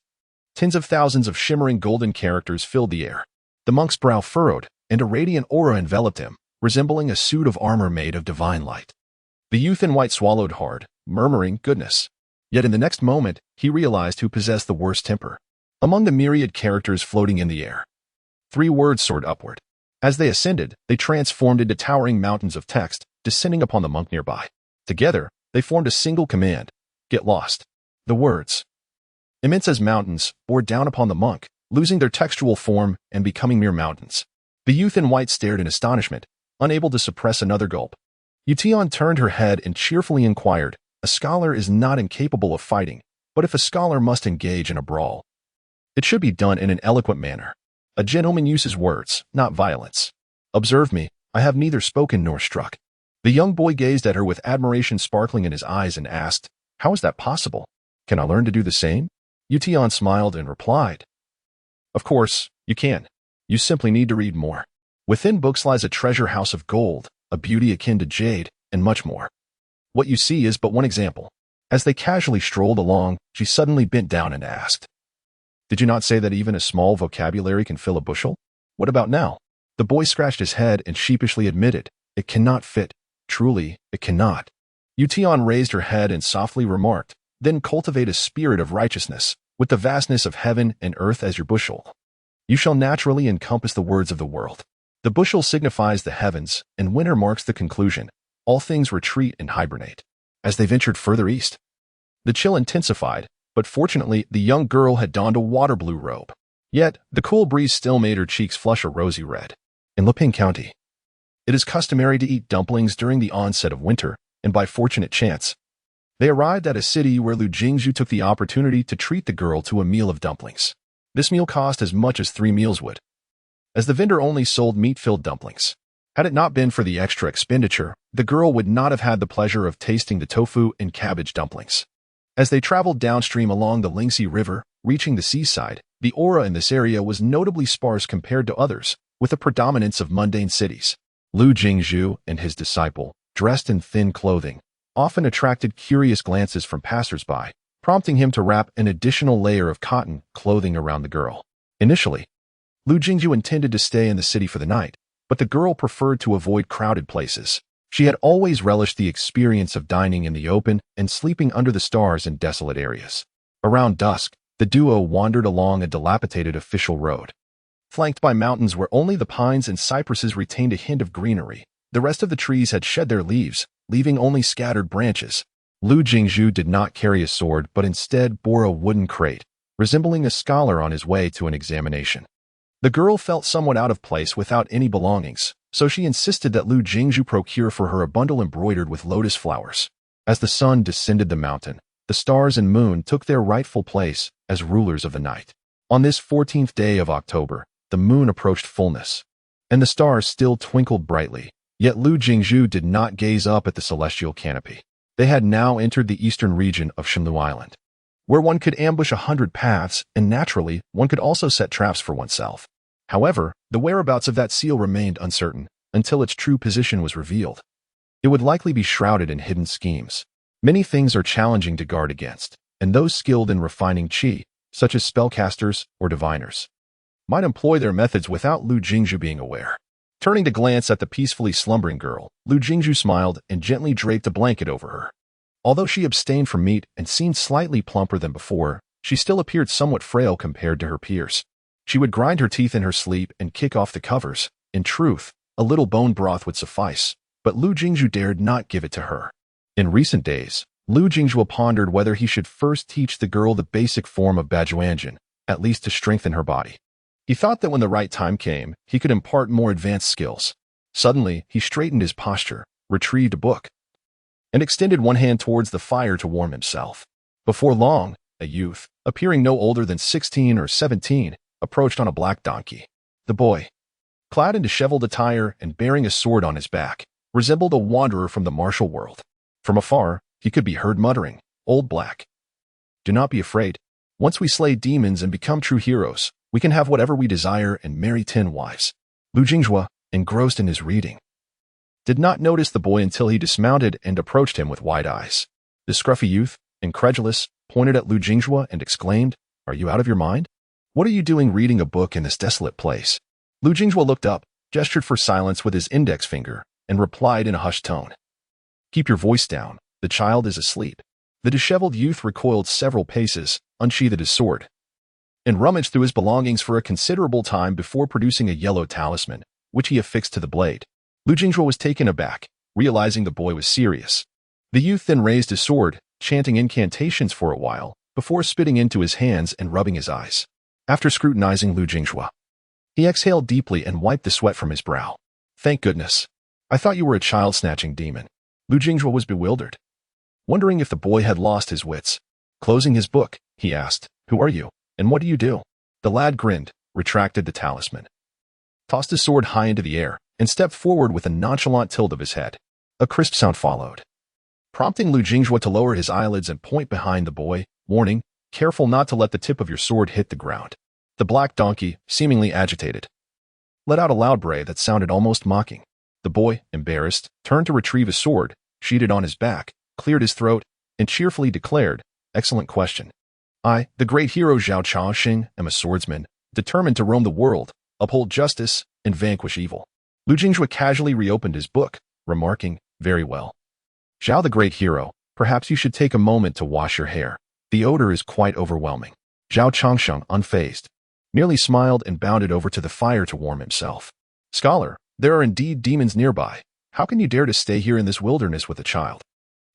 tens of thousands of shimmering golden characters filled the air. The monk's brow furrowed, and a radiant aura enveloped him, resembling a suit of armor made of divine light. The youth in white swallowed hard, murmuring, "Goodness." Yet in the next moment, he realized who possessed the worst temper. Among the myriad characters floating in the air, 3 words soared upward. As they ascended, they transformed into towering mountains of text, descending upon the monk nearby. Together, they formed a single command: get lost. The words, immense as mountains, bore down upon the monk, losing their textual form and becoming mere mountains. The youth in white stared in astonishment, unable to suppress another gulp. Yution turned her head and cheerfully inquired, a scholar is not incapable of fighting, but if a scholar must engage in a brawl, it should be done in an eloquent manner. A gentleman uses words, not violence. Observe me, I have neither spoken nor struck. The young boy gazed at her with admiration sparkling in his eyes and asked, how is that possible? Can I learn to do the same? Yution smiled and replied, of course, you can. You simply need to read more. Within books lies a treasure house of gold, a beauty akin to jade, and much more. What you see is but one example. As they casually strolled along, she suddenly bent down and asked, did you not say that even a small vocabulary can fill a bushel? What about now? The boy scratched his head and sheepishly admitted, it cannot fit. Truly, it cannot. Yution raised her head and softly remarked, then cultivate a spirit of righteousness, with the vastness of heaven and earth as your bushel. You shall naturally encompass the words of the world. The bushel signifies the heavens, and winter marks the conclusion. All things retreat and hibernate. As they ventured further east, the chill intensified, but fortunately the young girl had donned a water-blue robe. Yet, the cool breeze still made her cheeks flush a rosy red. In Leping County, it is customary to eat dumplings during the onset of winter, and by fortunate chance, they arrived at a city where Lu Jingzhu took the opportunity to treat the girl to a meal of dumplings. This meal cost as much as 3 meals would, as the vendor only sold meat-filled dumplings. Had it not been for the extra expenditure, the girl would not have had the pleasure of tasting the tofu and cabbage dumplings. As they traveled downstream along the Lingxi River, reaching the seaside, the aura in this area was notably sparse compared to others, with a predominance of mundane cities. Lu Jingzhu and his disciple, dressed in thin clothing, often attracted curious glances from passers-by, prompting him to wrap an additional layer of cotton clothing around the girl. Initially, Lu Jingzhu intended to stay in the city for the night, but the girl preferred to avoid crowded places. She had always relished the experience of dining in the open and sleeping under the stars in desolate areas. Around dusk, the duo wandered along a dilapidated official road. Flanked by mountains where only the pines and cypresses retained a hint of greenery, the rest of the trees had shed their leaves, leaving only scattered branches. Lu Jingzhu did not carry a sword but instead bore a wooden crate, resembling a scholar on his way to an examination. The girl felt somewhat out of place without any belongings, so she insisted that Lu Jingzhu procure for her a bundle embroidered with lotus flowers. As the sun descended the mountain, the stars and moon took their rightful place as rulers of the night. On this 14th day of October, the moon approached fullness, and the stars still twinkled brightly. Yet Lu Jingzhu did not gaze up at the celestial canopy. They had now entered the eastern region of Shenlu Island, where one could ambush 100 paths, and naturally, one could also set traps for oneself. However, the whereabouts of that seal remained uncertain until its true position was revealed. It would likely be shrouded in hidden schemes. Many things are challenging to guard against, and those skilled in refining qi, such as spellcasters or diviners, might employ their methods without Lu Jingzhu being aware. Turning to glance at the peacefully slumbering girl, Lu Jingzhu smiled and gently draped a blanket over her. Although she abstained from meat and seemed slightly plumper than before, she still appeared somewhat frail compared to her peers. She would grind her teeth in her sleep and kick off the covers. In truth, a little bone broth would suffice, but Lu Jingzhu dared not give it to her. In recent days, Lu Jingzhu pondered whether he should first teach the girl the basic form of Bajuanjin, at least to strengthen her body. He thought that when the right time came, he could impart more advanced skills. Suddenly, he straightened his posture, retrieved a book, and extended one hand towards the fire to warm himself. Before long, a youth, appearing no older than 16 or 17, approached on a black donkey. The boy, clad in disheveled attire and bearing a sword on his back, resembled a wanderer from the martial world. From afar, he could be heard muttering, "Old Black, do not be afraid. Once we slay demons and become true heroes, we can have whatever we desire and marry 10 wives." Lu Jingzhu, engrossed in his reading, did not notice the boy until he dismounted and approached him with wide eyes. The scruffy youth, incredulous, pointed at Lu Jingzhu and exclaimed, "Are you out of your mind? What are you doing reading a book in this desolate place?" Lu Jingzhu looked up, gestured for silence with his index finger, and replied in a hushed tone, "Keep your voice down. The child is asleep." The disheveled youth recoiled several paces, unsheathed his sword, and rummaged through his belongings for a considerable time before producing a yellow talisman, which he affixed to the blade. Lu Jingzhuo was taken aback, realizing the boy was serious. The youth then raised his sword, chanting incantations for a while, before spitting into his hands and rubbing his eyes. After scrutinizing Lu Jingzhuo, he exhaled deeply and wiped the sweat from his brow. Thank goodness. I thought you were a child-snatching demon. Lu Jingzhuo was bewildered, wondering if the boy had lost his wits. Closing his book, he asked, Who are you, and what do you do? The lad grinned, retracted the talisman, tossed his sword high into the air, and stepped forward with a nonchalant tilt of his head. A crisp sound followed, prompting Lu Jingzhuo to lower his eyelids and point behind the boy, warning, Careful not to let the tip of your sword hit the ground. The black donkey, seemingly agitated, let out a loud bray that sounded almost mocking. The boy, embarrassed, turned to retrieve his sword, sheathed on his back, cleared his throat, and cheerfully declared, Excellent question. I, the great hero Zhao Changxing, am a swordsman, determined to roam the world, uphold justice, and vanquish evil. Lu Jingzhuo casually reopened his book, remarking, Very well. Zhao the great hero, perhaps you should take a moment to wash your hair. The odor is quite overwhelming. Zhao Changxing, unfazed, merely smiled and bounded over to the fire to warm himself. Scholar, there are indeed demons nearby. How can you dare to stay here in this wilderness with a child?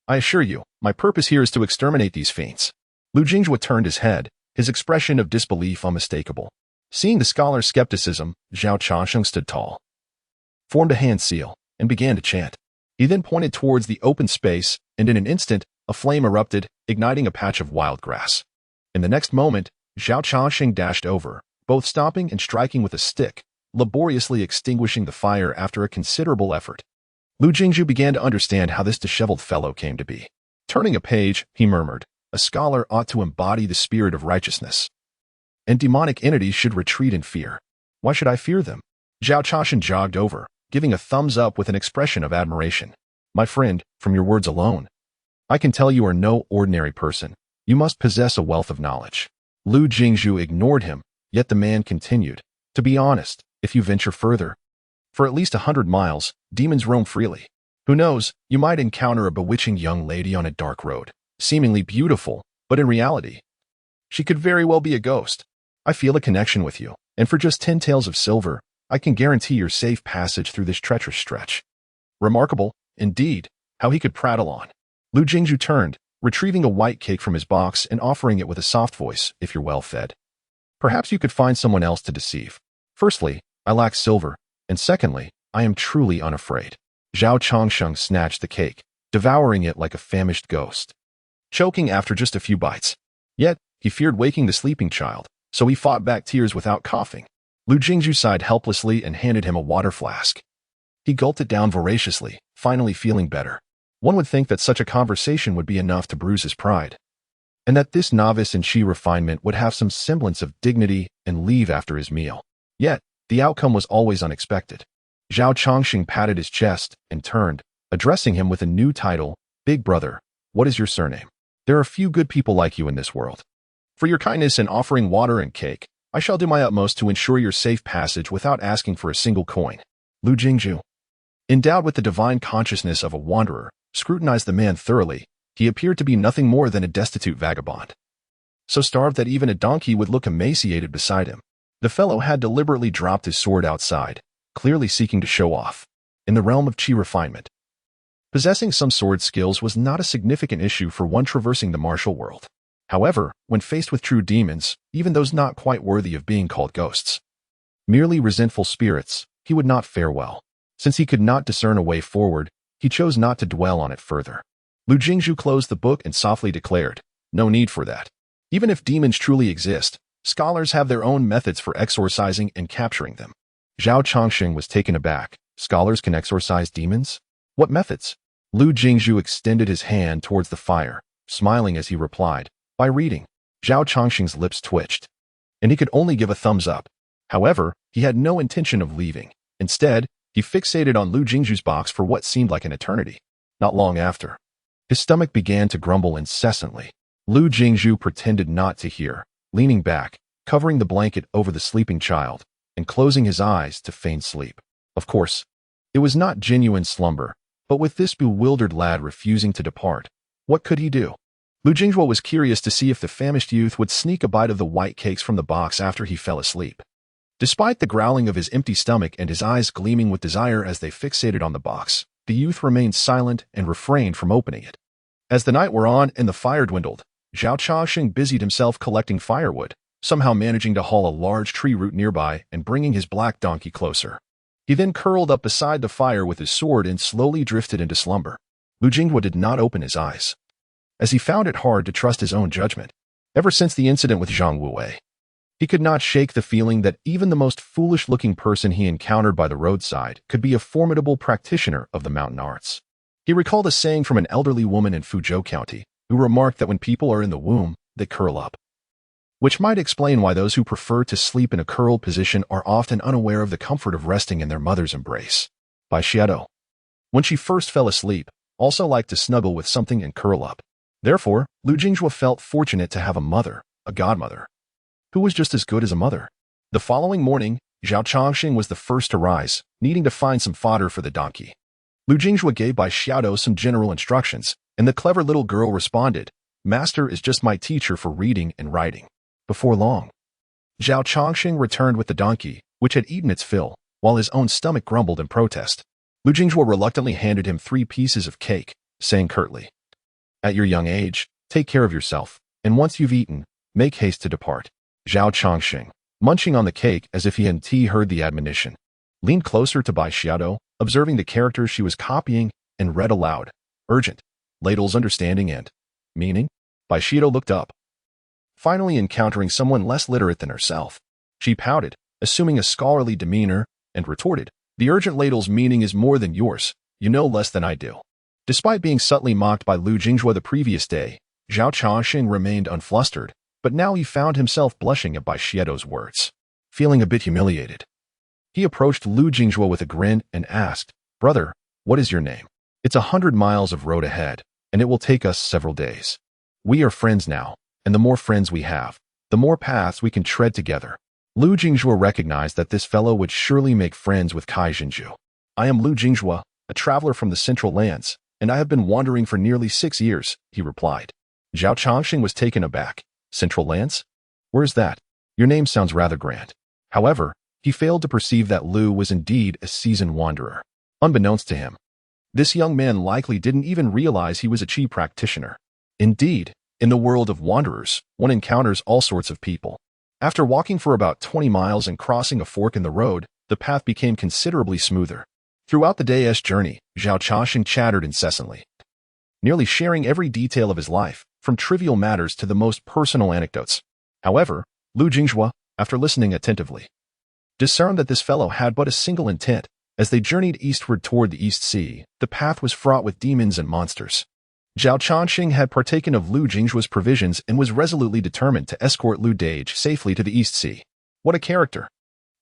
I assure you, my purpose here is to exterminate these fiends. Lu Jingzhuo turned his head, his expression of disbelief unmistakable. Seeing the scholar's skepticism, Zhao Changxing stood tall, formed a hand seal, and began to chant. He then pointed towards the open space, and in an instant, a flame erupted, igniting a patch of wild grass. In the next moment, Zhao Changxing dashed over, both stomping and striking with a stick, laboriously extinguishing the fire after a considerable effort. Lu Jingzhuo began to understand how this disheveled fellow came to be. Turning a page, he murmured, A scholar ought to embody the spirit of righteousness, and demonic entities should retreat in fear. Why should I fear them? Zhao Changxing jogged over, giving a thumbs up with an expression of admiration. My friend, from your words alone, I can tell you are no ordinary person. You must possess a wealth of knowledge. Lu Jingzhuo ignored him, yet the man continued. To be honest, if you venture further, for at least 100 miles, demons roam freely. Who knows, you might encounter a bewitching young lady on a dark road, seemingly beautiful, but in reality, she could very well be a ghost. I feel a connection with you, and for just 10 taels of silver, I can guarantee your safe passage through this treacherous stretch. Remarkable, indeed, how he could prattle on. Lu Jingzhuo turned, retrieving a white cake from his box and offering it with a soft voice, If you're well fed, perhaps you could find someone else to deceive. Firstly, I lack silver, and secondly, I am truly unafraid. Zhao Changxing snatched the cake, devouring it like a famished ghost, choking after just a few bites. Yet, he feared waking the sleeping child, so he fought back tears without coughing. Lu Jingzhuo sighed helplessly and handed him a water flask. He gulped it down voraciously, finally feeling better. One would think that such a conversation would be enough to bruise his pride, and that this novice in chi refinement would have some semblance of dignity and leave after his meal. Yet, the outcome was always unexpected. Zhao Changxing patted his chest and turned, addressing him with a new title, Big Brother, what is your surname? There are few good people like you in this world. For your kindness in offering water and cake, I shall do my utmost to ensure your safe passage without asking for a single coin. Lu Jingzhuo, endowed with the divine consciousness of a wanderer, scrutinized the man thoroughly. He appeared to be nothing more than a destitute vagabond, so starved that even a donkey would look emaciated beside him. The fellow had deliberately dropped his sword outside, clearly seeking to show off. In the realm of chi refinement, possessing some sword skills was not a significant issue for one traversing the martial world. However, when faced with true demons, even those not quite worthy of being called ghosts, merely resentful spirits, he would not fare well. Since he could not discern a way forward, he chose not to dwell on it further. Lu Jingzhuo closed the book and softly declared, No need for that. Even if demons truly exist, scholars have their own methods for exorcising and capturing them. Zhao Changxing was taken aback. Scholars can exorcise demons? What methods? Lu Jingzhuo extended his hand towards the fire, smiling as he replied, By reading. Zhao Changxing's lips twitched, and he could only give a thumbs up. However, he had no intention of leaving. Instead, he fixated on Lu Jingzhuo's box for what seemed like an eternity. Not long after, his stomach began to grumble incessantly. Lu Jingzhuo pretended not to hear, leaning back, covering the blanket over the sleeping child, and closing his eyes to feign sleep. Of course, it was not genuine slumber, but with this bewildered lad refusing to depart, what could he do? Lu Jingzhuo was curious to see if the famished youth would sneak a bite of the white cakes from the box after he fell asleep. Despite the growling of his empty stomach and his eyes gleaming with desire as they fixated on the box, the youth remained silent and refrained from opening it. As the night wore on and the fire dwindled, Zhao Changxing busied himself collecting firewood, somehow managing to haul a large tree root nearby and bringing his black donkey closer. He then curled up beside the fire with his sword and slowly drifted into slumber. Lu Jinghua did not open his eyes, as he found it hard to trust his own judgment. Ever since the incident with Zhang Wuwei, he could not shake the feeling that even the most foolish-looking person he encountered by the roadside could be a formidable practitioner of the mountain arts. He recalled a saying from an elderly woman in Fuzhou County, who remarked that when people are in the womb, they curl up, which might explain why those who prefer to sleep in a curled position are often unaware of the comfort of resting in their mother's embrace. Bai Xiaodou, when she first fell asleep, also liked to snuggle with something and curl up. Therefore, Lu Jinghua felt fortunate to have a mother, a godmother, who was just as good as a mother. The following morning, Zhao Changxing was the first to rise, needing to find some fodder for the donkey. Lu Jinghua gave Bai Xiaodou some general instructions, and the clever little girl responded, "Master is just my teacher for reading and writing." Before long, Zhao Changxing returned with the donkey, which had eaten its fill, while his own stomach grumbled in protest. Lu Jinghua reluctantly handed him 3 pieces of cake, saying curtly, "At your young age, take care of yourself, and once you've eaten, make haste to depart." Zhao Changxing, munching on the cake as if he hadn't heard the admonition, leaned closer to Bai Xiaodou, observing the characters she was copying, and read aloud, "Urgent, ladle's understanding and meaning." Bai Xiaodou looked up, finally encountering someone less literate than herself. She pouted, assuming a scholarly demeanor, and retorted, "The urgent ladle's meaning is more than yours. You know less than I do." Despite being subtly mocked by Lu Jinghua the previous day, Zhao Changxing remained unflustered, but now he found himself blushing at Bai Xiaodou's words. Feeling a bit humiliated, he approached Lu Jinghua with a grin and asked, "Brother, what is your name? It's 100 miles of road ahead, and it will take us several days. We are friends now, and the more friends we have, the more paths we can tread together." Lu Jinghua recognized that this fellow would surely make friends with Kai Jinju. "I am Lu Jinghua, a traveler from the Central Lands, and I have been wandering for nearly 6 years," he replied. Zhao Changxing was taken aback. "Central Lands? Where's that? Your name sounds rather grand." However, he failed to perceive that Lu was indeed a seasoned wanderer. Unbeknownst to him, this young man likely didn't even realize he was a chi practitioner. Indeed, in the world of wanderers, one encounters all sorts of people. After walking for about 20 miles and crossing a fork in the road, the path became considerably smoother. Throughout the day's journey, Zhao Changxing chattered incessantly, nearly sharing every detail of his life, from trivial matters to the most personal anecdotes. However, Lu Jinghua, after listening attentively, discerned that this fellow had but a single intent. As they journeyed eastward toward the East Sea, the path was fraught with demons and monsters. Zhao Changxing had partaken of Lu Jinghua's provisions and was resolutely determined to escort Lu Dage safely to the East Sea. What a character!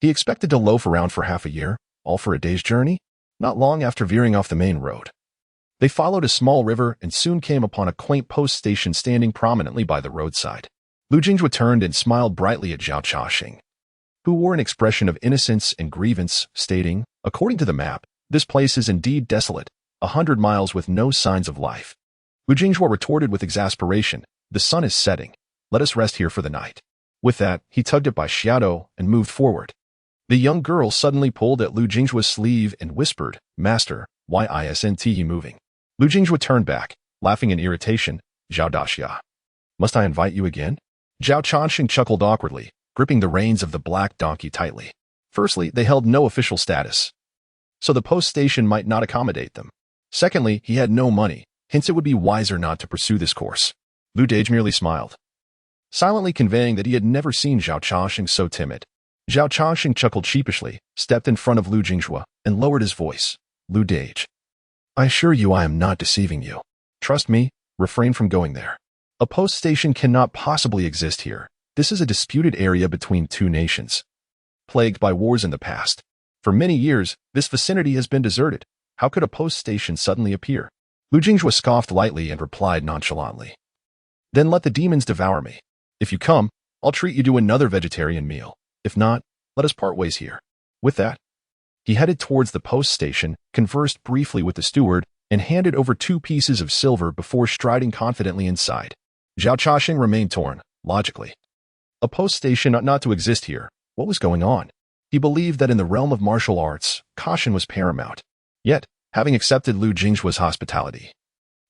He expected to loaf around for half a year, all for a day's journey? Not long after veering off the main road, they followed a small river and soon came upon a quaint post station standing prominently by the roadside. Lu Jinghua turned and smiled brightly at Zhao Changxing, who wore an expression of innocence and grievance, stating, "According to the map, this place is indeed desolate, 100 miles with no signs of life." Lu Jinghua retorted with exasperation, "The sun is setting. Let us rest here for the night." With that, he tugged at Bai Xiaodou and moved forward. The young girl suddenly pulled at Lu Jinghua's sleeve and whispered, "Master, why isn't he moving?" Lu Jinghua turned back, laughing in irritation, "Zhao Daxia, must I invite you again?" Zhao Changxing chuckled awkwardly, gripping the reins of the black donkey tightly. Firstly, they held no official status, so the post station might not accommodate them. Secondly, he had no money, hence it would be wiser not to pursue this course. Lu Dage merely smiled, silently conveying that he had never seen Zhao Changxing so timid. Zhao Changxing chuckled sheepishly, stepped in front of Lu Jinghua, and lowered his voice. "Lu Dage, I assure you I am not deceiving you. Trust me, refrain from going there. A post station cannot possibly exist here. This is a disputed area between two nations, plagued by wars in the past. For many years, this vicinity has been deserted. How could a post station suddenly appear?" Lu Jinghua scoffed lightly and replied nonchalantly, "Then let the demons devour me. If you come, I'll treat you to another vegetarian meal. If not, let us part ways here." With that, he headed towards the post station, conversed briefly with the steward, and handed over 2 pieces of silver before striding confidently inside. Zhao Changxing remained torn, logically. A post station ought not to exist here. What was going on? He believed that in the realm of martial arts, caution was paramount. Yet, having accepted Lu Jingjua's hospitality,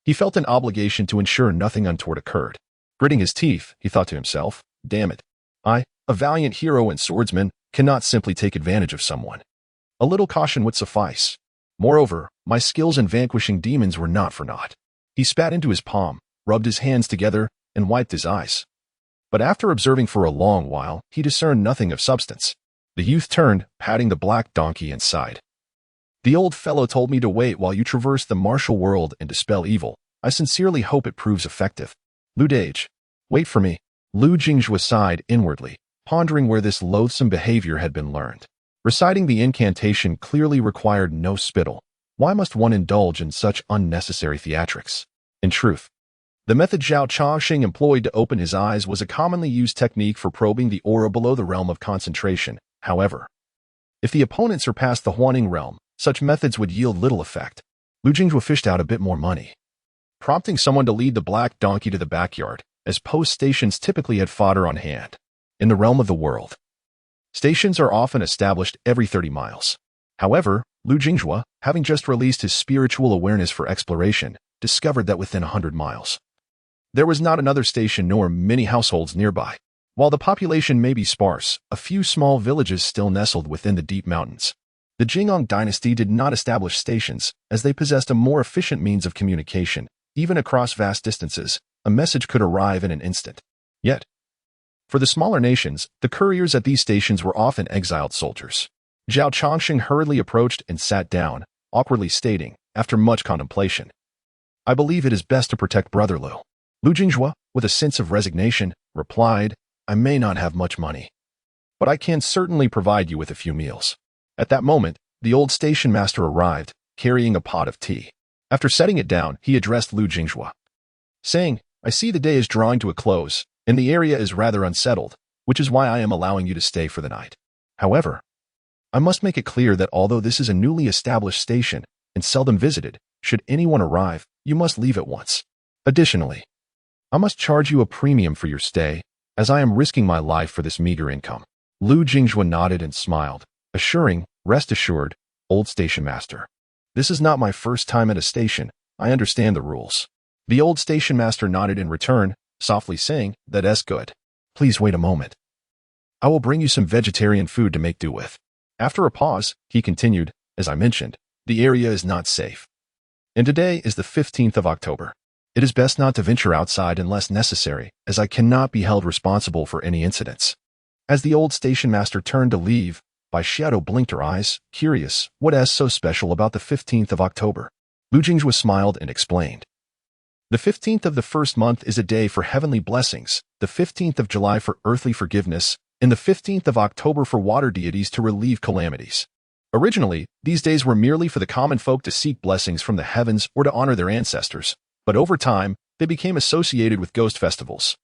he felt an obligation to ensure nothing untoward occurred. Gritting his teeth, he thought to himself, damn it. I, a valiant hero and swordsman, cannot simply take advantage of someone. A little caution would suffice. Moreover, my skills in vanquishing demons were not for naught. He spat into his palm, rubbed his hands together, and wiped his eyes. But after observing for a long while, he discerned nothing of substance. The youth turned, patting the black donkey, and sighed. The old fellow told me to wait while you traverse the martial world and dispel evil. I sincerely hope it proves effective. Lu Dage, wait for me. Lu Jingjue sighed inwardly, pondering where this loathsome behavior had been learned. Reciting the incantation clearly required no spittle. Why must one indulge in such unnecessary theatrics? In truth, the method Zhao Chongqing employed to open his eyes was a commonly used technique for probing the aura below the realm of concentration. However, if the opponent surpassed the Huaning realm, such methods would yield little effect. Lu Jingjue fished out a bit more money, prompting someone to lead the black donkey to the backyard, as post stations typically had fodder on hand. In the realm of the world, stations are often established every 30 miles. However, Lu Jingjue, having just released his spiritual awareness for exploration, discovered that within 100 miles, there was not another station nor many households nearby. While the population may be sparse, a few small villages still nestled within the deep mountains. The Jingong dynasty did not establish stations, as they possessed a more efficient means of communication. Even across vast distances, a message could arrive in an instant. Yet, for the smaller nations, the couriers at these stations were often exiled soldiers. Zhao Chongqing hurriedly approached and sat down, awkwardly stating, after much contemplation, I believe it is best to protect Brother Lu. Lu Jingjue, with a sense of resignation, replied, I may not have much money, but I can certainly provide you with a few meals. At that moment, the old station master arrived, carrying a pot of tea. After setting it down, he addressed Lu Jingjue, saying, I see the day is drawing to a close, and the area is rather unsettled, which is why I am allowing you to stay for the night. However, I must make it clear that although this is a newly established station and seldom visited, should anyone arrive, you must leave at once. Additionally, I must charge you a premium for your stay, as I am risking my life for this meager income. Lu Jingjue nodded and smiled, assuring, rest assured, old station master. This is not my first time at a station. I understand the rules. The old station master nodded in return, softly saying, that's good. Please wait a moment. I will bring you some vegetarian food to make do with. After a pause, he continued, as I mentioned, the area is not safe. And today is the 15th of October. It is best not to venture outside unless necessary, as I cannot be held responsible for any incidents. As the old station master turned to leave, Bai Xiaodo blinked her eyes, curious, what is so special about the 15th of October? Lu Jingjue smiled and explained. The 15th of the first month is a day for heavenly blessings, the 15th of July for earthly forgiveness, and the 15th of October for water deities to relieve calamities. Originally, these days were merely for the common folk to seek blessings from the heavens or to honor their ancestors, but over time, they became associated with ghost festivals.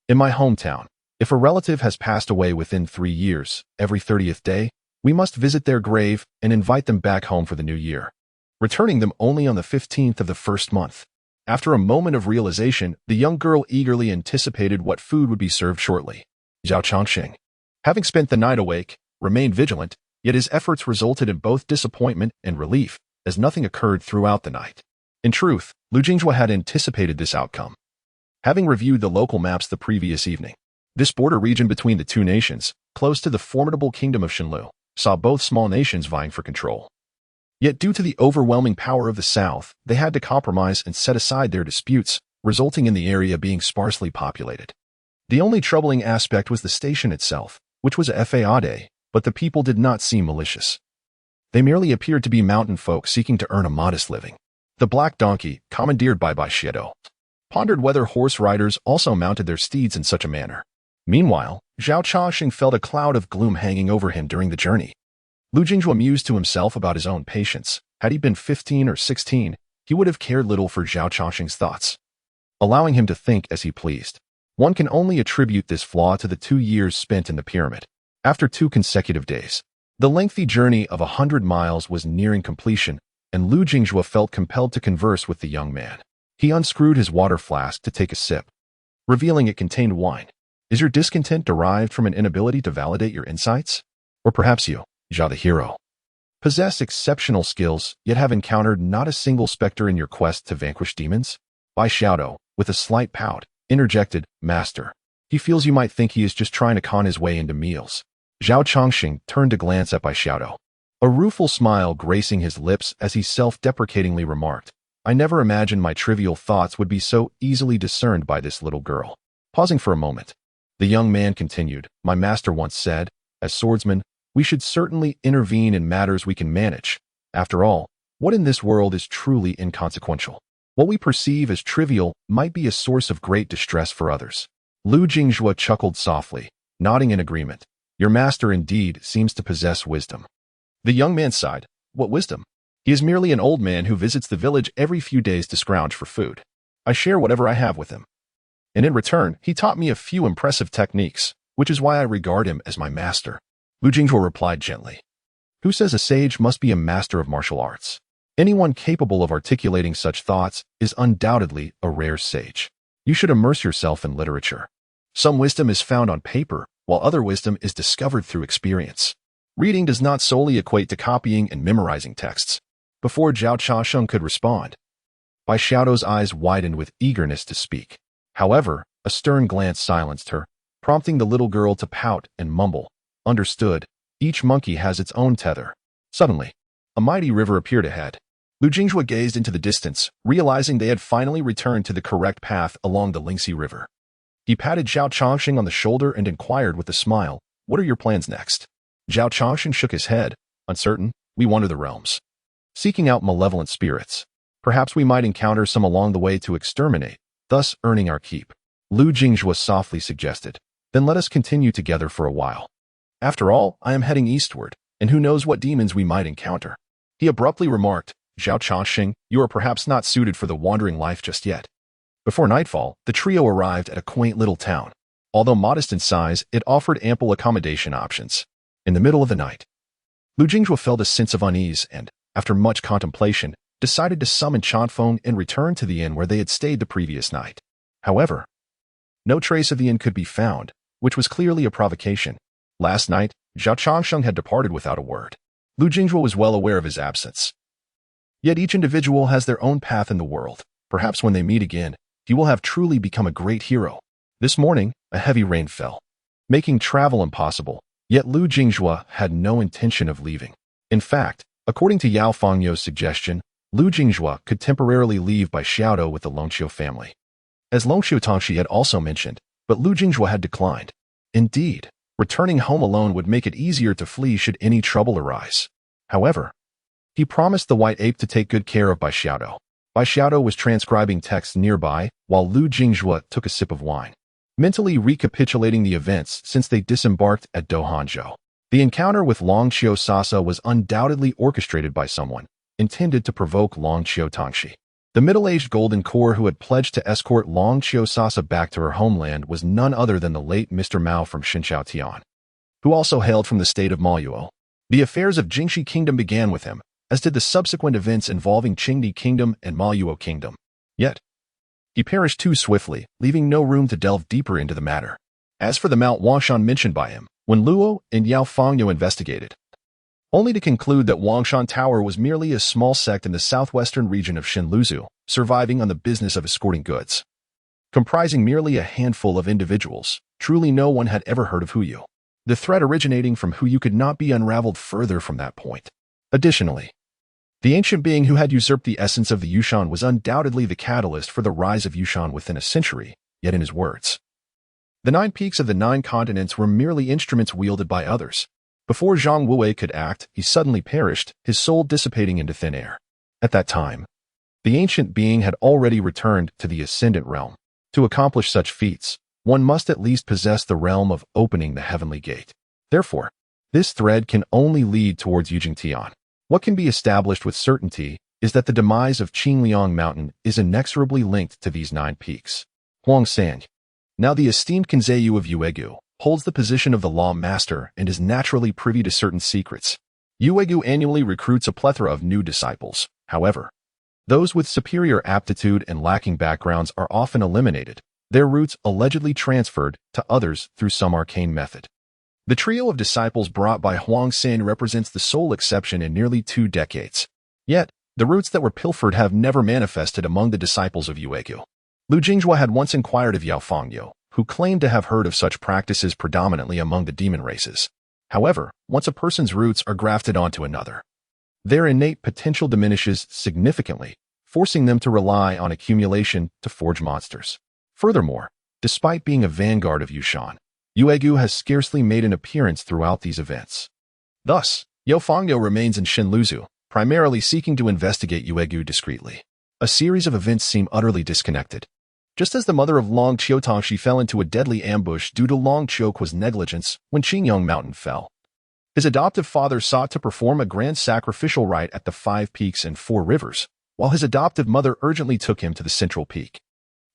In my hometown, if a relative has passed away within 3 years, every 30th day, we must visit their grave and invite them back home for the new year, returning them only on the 15th of the first month. After a moment of realization, the young girl eagerly anticipated what food would be served shortly. Zhao Chongqing, having spent the night awake, remained vigilant, yet his efforts resulted in both disappointment and relief, as nothing occurred throughout the night. In truth, Lu Jingjue had anticipated this outcome. Having reviewed the local maps the previous evening, this border region between the two nations, close to the formidable kingdom of Shenlu, saw both small nations vying for control. Yet due to the overwhelming power of the south, they had to compromise and set aside their disputes, resulting in the area being sparsely populated. The only troubling aspect was the station itself, which was a fade, but the people did not seem malicious. They merely appeared to be mountain folk seeking to earn a modest living. The black donkey, commandeered by Bai Xiaodo, pondered whether horse riders also mounted their steeds in such a manner. Meanwhile, Zhao Chongqing felt a cloud of gloom hanging over him during the journey. Lu Jingjue mused to himself about his own patience. Had he been 15 or 16, he would have cared little for Zhao Chongqing's thoughts, allowing him to think as he pleased. One can only attribute this flaw to the 2 years spent in the pyramid. After 2 consecutive days, the lengthy journey of 100 miles was nearing completion, and Lu Jingjue felt compelled to converse with the young man. He unscrewed his water flask to take a sip, revealing it contained wine. Is your discontent derived from an inability to validate your insights? Or perhaps you Zhao the hero. Possess exceptional skills, yet have encountered not a single specter in your quest to vanquish demons? Bai Xiaodou, with a slight pout, interjected, Master. He feels you might think he is just trying to con his way into meals. Zhao Chongxing turned to glance at Bai Xiaodou, a rueful smile gracing his lips as he self-deprecatingly remarked, I never imagined my trivial thoughts would be so easily discerned by this little girl. Pausing for a moment, the young man continued, My master once said, as swordsmen, we should certainly intervene in matters we can manage. After all, what in this world is truly inconsequential? What we perceive as trivial might be a source of great distress for others. Lu Jingjue chuckled softly, nodding in agreement. Your master indeed seems to possess wisdom. The young man sighed. What wisdom? He is merely an old man who visits the village every few days to scrounge for food. I share whatever I have with him. And in return, he taught me a few impressive techniques, which is why I regard him as my master. Lu Jingjue replied gently. Who says a sage must be a master of martial arts? Anyone capable of articulating such thoughts is undoubtedly a rare sage. You should immerse yourself in literature. Some wisdom is found on paper, while other wisdom is discovered through experience. Reading does not solely equate to copying and memorizing texts. Before Zhao Chasheng could respond, Bai Xiaodou's eyes widened with eagerness to speak. However, a stern glance silenced her, prompting the little girl to pout and mumble. Understood, each monkey has its own tether. Suddenly, a mighty river appeared ahead. Lu Jingjue gazed into the distance, realizing they had finally returned to the correct path along the Lingxi River. He patted Zhao Chongxing on the shoulder and inquired with a smile, What are your plans next? Zhao Chongxing shook his head, uncertain. We wander the realms, seeking out malevolent spirits. Perhaps we might encounter some along the way to exterminate, thus earning our keep. Lu Jingjue softly suggested. Then let us continue together for a while. After all, I am heading eastward, and who knows what demons we might encounter. He abruptly remarked, Zhao Chongxing, you are perhaps not suited for the wandering life just yet. Before nightfall, the trio arrived at a quaint little town. Although modest in size, it offered ample accommodation options. In the middle of the night, Lu Jingjue felt a sense of unease and, after much contemplation, decided to summon Chanfeng and return to the inn where they had stayed the previous night. However, no trace of the inn could be found, which was clearly a provocation. Last night, Zhao Chongsheng had departed without a word. Lu Jingjue was well aware of his absence. Yet each individual has their own path in the world. Perhaps when they meet again, he will have truly become a great hero. This morning, a heavy rain fell, making travel impossible, yet Lu Jingjue had no intention of leaving. In fact, according to Yao Fangyo's suggestion, Lu Jingjue could temporarily leave Bai Xiaodou with the Longqiu family, as Longqiu Tongxi had also mentioned, but Lu Jingjue had declined. Indeed, returning home alone would make it easier to flee should any trouble arise. However, he promised the white ape to take good care of Bai Xiaodou. Bai Xiaodou was transcribing texts nearby, while Lu Jingjue took a sip of wine, mentally recapitulating the events since they disembarked at Dohanzhou. The encounter with Longqiu Sasa was undoubtedly orchestrated by someone, intended to provoke Longqiu Tongxi. The middle-aged golden core who had pledged to escort Longqiu Sasa back to her homeland was none other than the late Mr. Mao from Xinqiao Tian, who also hailed from the state of Maoyuo. The affairs of Jingxi Kingdom began with him, as did the subsequent events involving Qingdi Kingdom and Maoyuo Kingdom. Yet, he perished too swiftly, leaving no room to delve deeper into the matter. As for the Mount Wangshan mentioned by him, when Luo and Yao Fangyo investigated, only to conclude that Wangshan Tower was merely a small sect in the southwestern region of Xinluzu, surviving on the business of escorting goods, comprising merely a handful of individuals. Truly no one had ever heard of Huyu. The threat originating from Huyu could not be unraveled further from that point. Additionally, the ancient being who had usurped the essence of the Yushan was undoubtedly the catalyst for the rise of Yushan within a century, yet in his words, the 9 peaks of the 9 continents were merely instruments wielded by others. Before Zhang Wei could act, he suddenly perished, his soul dissipating into thin air. At that time, the ancient being had already returned to the Ascendant Realm. To accomplish such feats, one must at least possess the realm of opening the heavenly gate. Therefore, this thread can only lead towards Yujing Tian. What can be established with certainty is that the demise of Qingliang Mountain is inexorably linked to these 9 peaks. Huang San, now the esteemed Kanzeyu of Yuegu, holds the position of the law master and is naturally privy to certain secrets. Yuegu annually recruits a plethora of new disciples. However, those with superior aptitude and lacking backgrounds are often eliminated, their roots allegedly transferred to others through some arcane method. The trio of disciples brought by Huang Xin represents the sole exception in nearly 2 decades. Yet, the roots that were pilfered have never manifested among the disciples of Yuegu. Lu Jinghua had once inquired of Yao Fangyo, who claimed to have heard of such practices predominantly among the demon races. However, once a person's roots are grafted onto another, their innate potential diminishes significantly, forcing them to rely on accumulation to forge monsters. Furthermore, despite being a vanguard of Yushan, Yuegu has scarcely made an appearance throughout these events. Thus, Yao Fangyo remains in Shinluzu, primarily seeking to investigate Yuegu discreetly. A series of events seem utterly disconnected. Just as the mother of Long Qiutongxi fell into a deadly ambush due to Long Qiuqua's negligence when Qingyang Mountain fell, his adoptive father sought to perform a grand sacrificial rite at the 5 peaks and 4 rivers, while his adoptive mother urgently took him to the central peak.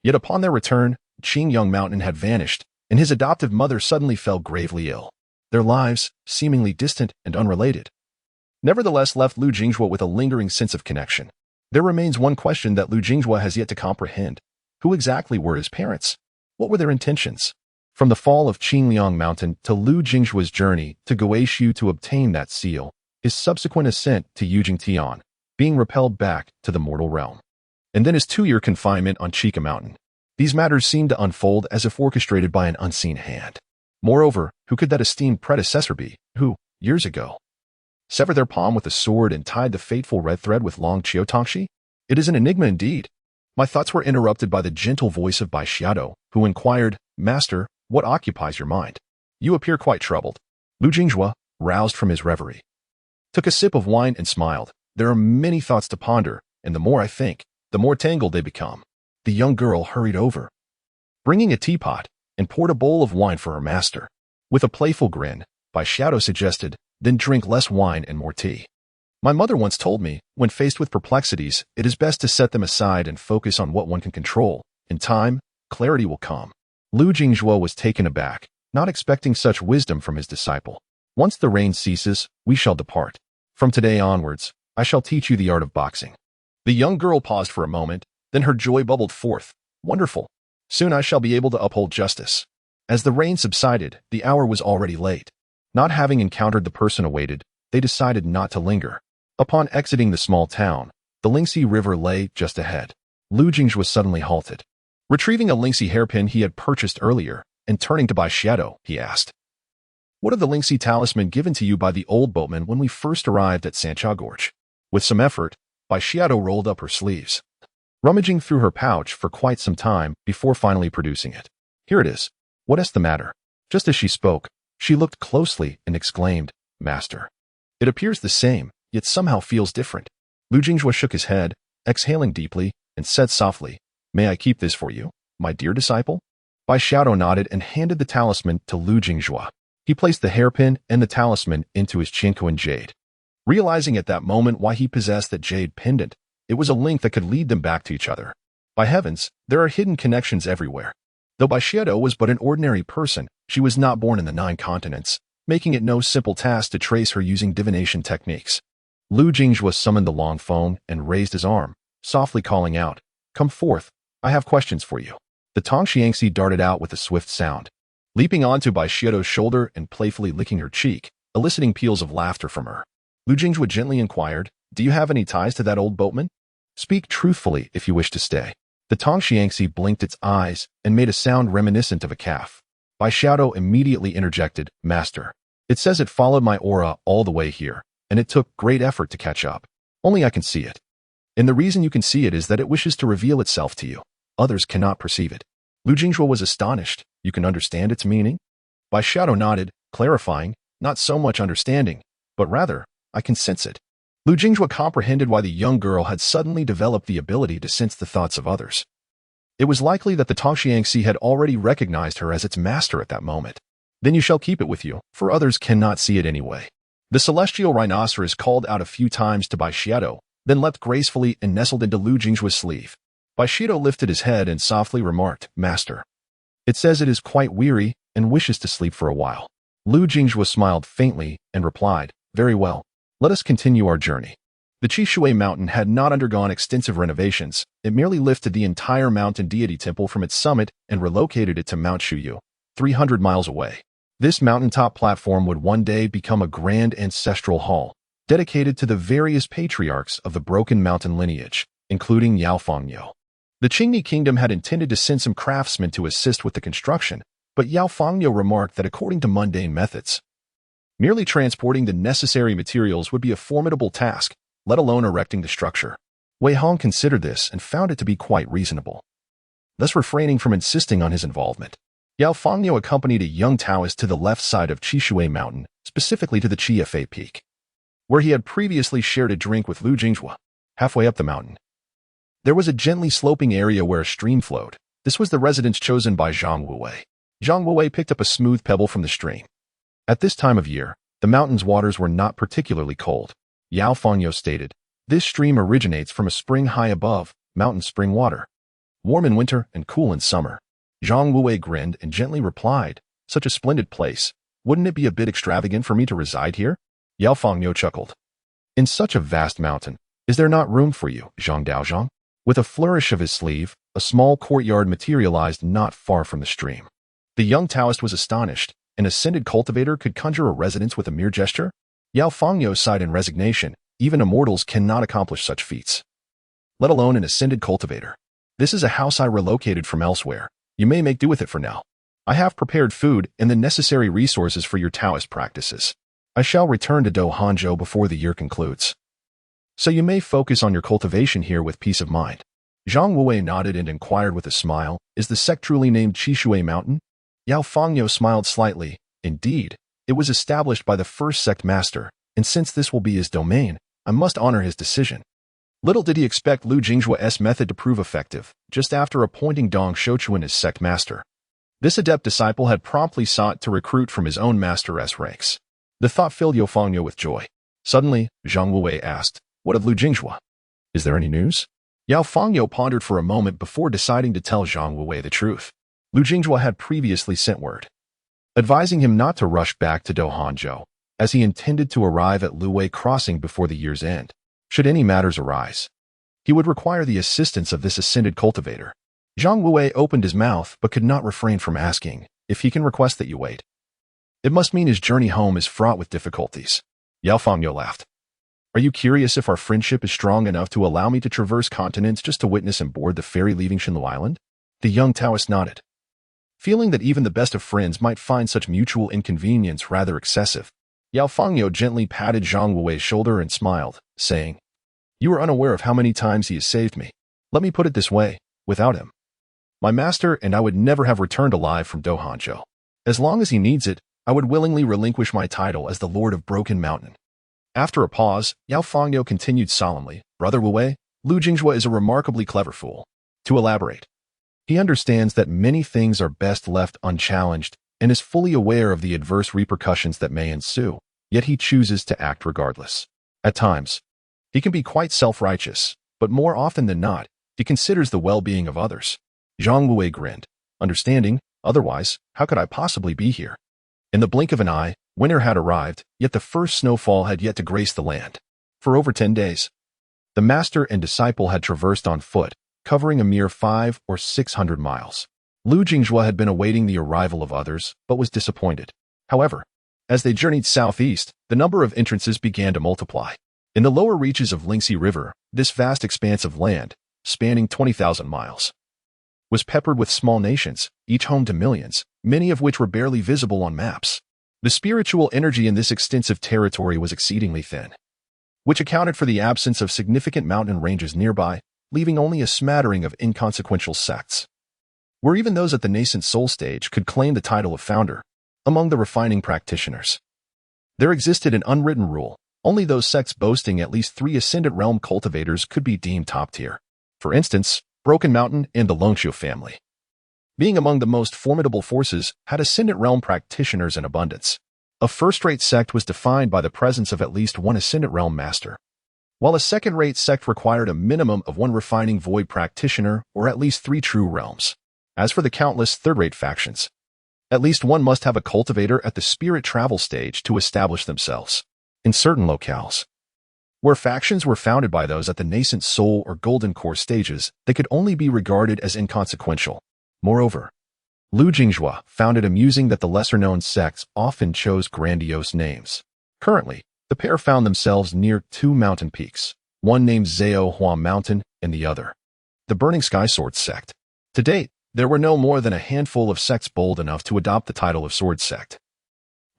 Yet upon their return, Qingyang Mountain had vanished, and his adoptive mother suddenly fell gravely ill. Their lives, seemingly distant and unrelated, nevertheless left Lu Jinghua with a lingering sense of connection. There remains one question that Lu Jinghua has yet to comprehend. Who exactly were his parents? What were their intentions? From the fall of Qingliang Mountain to Lu Jinghua's journey to Guishu to obtain that seal, his subsequent ascent to Yujingtian, being repelled back to the mortal realm, and then his 2-year confinement on Chika Mountain. These matters seem to unfold as if orchestrated by an unseen hand. Moreover, who could that esteemed predecessor be, who, years ago, severed their palm with a sword and tied the fateful red thread with Long Qiutongxi? It is an enigma indeed. My thoughts were interrupted by the gentle voice of Bai Xiaodou, who inquired, "Master, what occupies your mind? You appear quite troubled." Lu Jinghua, roused from his reverie, took a sip of wine and smiled. "There are many thoughts to ponder, and the more I think, the more tangled they become." The young girl hurried over, bringing a teapot, and poured a bowl of wine for her master. With a playful grin, Bai Xiaodou suggested, "Then drink less wine and more tea. My mother once told me, when faced with perplexities, it is best to set them aside and focus on what one can control. In time, clarity will come." Lu Jinghua was taken aback, not expecting such wisdom from his disciple. "Once the rain ceases, we shall depart. From today onwards, I shall teach you the art of boxing." The young girl paused for a moment, then her joy bubbled forth. "Wonderful. Soon I shall be able to uphold justice." As the rain subsided, the hour was already late. Not having encountered the person awaited, they decided not to linger. Upon exiting the small town, the Lingxi River lay just ahead. Lu Jinghua suddenly halted. Retrieving a Lingxi hairpin he had purchased earlier, and turning to Bai Xiaodou, he asked, "What of the Lingxi talisman given to you by the old boatman when we first arrived at Sancha Gorge?" With some effort, Bai Xiaodou rolled up her sleeves, rummaging through her pouch for quite some time before finally producing it. "Here it is. What is the matter?" Just as she spoke, she looked closely and exclaimed, "Master, it appears the same, yet somehow feels different." Lu Jinghua shook his head, exhaling deeply, and said softly, "May I keep this for you, my dear disciple?" Bai Xiaodou nodded and handed the talisman to Lu Jinghua. He placed the hairpin and the talisman into his Qinkuan jade. Realizing at that moment why he possessed that jade pendant, it was a link that could lead them back to each other. By heavens, there are hidden connections everywhere. Though Bai Xiaodou was but an ordinary person, she was not born in the 9 continents, making it no simple task to trace her using divination techniques. Lu Jinghua summoned the long phone and raised his arm, softly calling out, "Come forth, I have questions for you." The Tongxiangxi darted out with a swift sound, leaping onto Bai Xiaodou's shoulder and playfully licking her cheek, eliciting peals of laughter from her. Lu Jinghua gently inquired, "Do you have any ties to that old boatman? Speak truthfully if you wish to stay." The Tongxiangxi blinked its eyes and made a sound reminiscent of a calf. Bai Xiaodou immediately interjected, "Master, it says it followed my aura all the way here, and it took great effort to catch up. Only I can see it. And the reason you can see it is that it wishes to reveal itself to you. Others cannot perceive it." Lu Jinghua was astonished. "You can understand its meaning?" Bai Xiaodou nodded, clarifying, "Not so much understanding, but rather, I can sense it." Lu Jinghua comprehended why the young girl had suddenly developed the ability to sense the thoughts of others. It was likely that the Tongxiangxi had already recognized her as its master at that moment. "Then you shall keep it with you, for others cannot see it anyway." The celestial rhinoceros called out a few times to Bai Xiaodou, then leapt gracefully and nestled into Lu Jinghua's sleeve. Bai Xiaodou lifted his head and softly remarked, "Master, it says it is quite weary and wishes to sleep for a while." Lu Jinghua smiled faintly and replied, "Very well. Let us continue our journey." The Qishui mountain had not undergone extensive renovations. It merely lifted the entire mountain deity temple from its summit and relocated it to Mount Shuyu, 300 miles away. This mountaintop platform would one day become a grand ancestral hall, dedicated to the various patriarchs of the Broken Mountain lineage, including Yao Fangyo. The Qingni kingdom had intended to send some craftsmen to assist with the construction, but Yao Fangyo remarked that according to mundane methods, merely transporting the necessary materials would be a formidable task, let alone erecting the structure. Wei Hong considered this and found it to be quite reasonable, thus refraining from insisting on his involvement. Yao Fangyo accompanied a young Taoist to the left side of Qishui Mountain, specifically to the Qiafe Peak, where he had previously shared a drink with Lu Jinghua. Halfway up the mountain, there was a gently sloping area where a stream flowed. This was the residence chosen by Zhang Wuwei. Zhang Wuwei picked up a smooth pebble from the stream. At this time of year, the mountain's waters were not particularly cold. Yao Fangyo stated, "This stream originates from a spring high above, mountain spring water. Warm in winter and cool in summer." Zhang Wuwei grinned and gently replied, "Such a splendid place. Wouldn't it be a bit extravagant for me to reside here?" Yao Fangyo chuckled. "In such a vast mountain, is there not room for you, Zhang Daozhang?" With a flourish of his sleeve, a small courtyard materialized not far from the stream. The young Taoist was astonished. An ascended cultivator could conjure a residence with a mere gesture? Yao Fangyo sighed in resignation. Even immortals cannot accomplish such feats, let alone an ascended cultivator. "This is a house I relocated from elsewhere. You may make do with it for now. I have prepared food and the necessary resources for your Taoist practices. I shall return to Do Hanzhou before the year concludes, so you may focus on your cultivation here with peace of mind." Zhang Wuwei nodded and inquired with a smile, "Is the sect truly named Qishui Mountain?" Yao Fangyo smiled slightly. "Indeed, it was established by the first sect master, and since this will be his domain, I must honor his decision." Little did he expect Lu Jingzhua's method to prove effective, just after appointing Dong Shouchuan as sect master. This adept disciple had promptly sought to recruit from his own master's ranks. The thought filled Yao Fangyo with joy. Suddenly, Zhang Wuwei asked, "What of Lu Jinghua? Is there any news?" Yao Fangyo pondered for a moment before deciding to tell Zhang Wuwei the truth. Lu Jinghua had previously sent word, advising him not to rush back to Do Hanzhou, as he intended to arrive at Luwei Crossing before the year's end. Should any matters arise, he would require the assistance of this ascended cultivator. Zhang Wuwei opened his mouth but could not refrain from asking, "If he can request that you wait, it must mean his journey home is fraught with difficulties." Yao Fangyo laughed. "Are you curious if our friendship is strong enough to allow me to traverse continents just to witness and board the ferry leaving Shenlu Island?" The young Taoist nodded, feeling that even the best of friends might find such mutual inconvenience rather excessive. Yao Fangyo gently patted Zhang Wuwei's shoulder and smiled, saying, "You are unaware of how many times he has saved me. Let me put it this way, without him, my master and I would never have returned alive from Do Hanzhou. As long as he needs it, I would willingly relinquish my title as the Lord of Broken Mountain." After a pause, Yao Fangyo continued solemnly, "Brother Wuwei, Lu Jinghua is a remarkably clever fool. To elaborate, he understands that many things are best left unchallenged and is fully aware of the adverse repercussions that may ensue, yet he chooses to act regardless. At times, he can be quite self-righteous, but more often than not, he considers the well-being of others." Zhang Wuwei grinned, understanding, "Otherwise, how could I possibly be here?" In the blink of an eye, winter had arrived, yet the first snowfall had yet to grace the land. For over 10 days, the master and disciple had traversed on foot, covering a mere 500 or 600 miles. Lu Jinghua had been awaiting the arrival of others, but was disappointed. However, as they journeyed southeast, the number of entrances began to multiply. In the lower reaches of Lingxi River, this vast expanse of land, spanning 20,000 miles, was peppered with small nations, each home to millions, many of which were barely visible on maps. The spiritual energy in this extensive territory was exceedingly thin, which accounted for the absence of significant mountain ranges nearby, leaving only a smattering of inconsequential sects, where even those at the nascent soul stage could claim the title of founder. Among the refining practitioners, there existed an unwritten rule: only those sects boasting at least 3 ascendant realm cultivators could be deemed top tier. For instance, Broken Mountain and the Longshu family, being among the most formidable forces, had ascendant realm practitioners in abundance. A first-rate sect was defined by the presence of at least 1 ascendant realm master, while a second-rate sect required a minimum of 1 refining void practitioner or at least 3 true realms. As for the countless third-rate factions, at least 1 must have a cultivator at the spirit travel stage to establish themselves. In certain locales, where factions were founded by those at the nascent soul or golden core stages, they could only be regarded as inconsequential. Moreover, Lu Jingjue found it amusing that the lesser-known sects often chose grandiose names. Currently, the pair found themselves near two mountain peaks, one named Zhao Hua Mountain and the other the Burning Sky Sword Sect. To date, there were no more than a handful of sects bold enough to adopt the title of Sword Sect.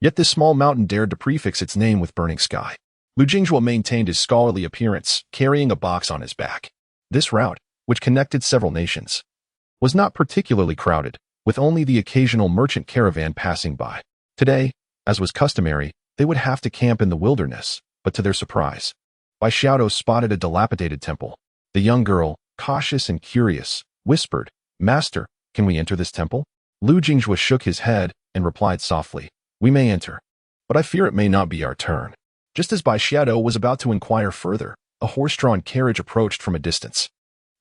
Yet this small mountain dared to prefix its name with Burning Sky. Lu Jingjue maintained his scholarly appearance, carrying a box on his back. This route, which connected several nations, was not particularly crowded, with only the occasional merchant caravan passing by. Today, as was customary, they would have to camp in the wilderness, but to their surprise, Bai Xiaodo spotted a dilapidated temple. The young girl, cautious and curious, whispered, "Master, can we enter this temple?" Lu Jingjue shook his head and replied softly, "We may enter, but I fear it may not be our turn." Just as Bai Xiaodo was about to inquire further, a horse-drawn carriage approached from a distance.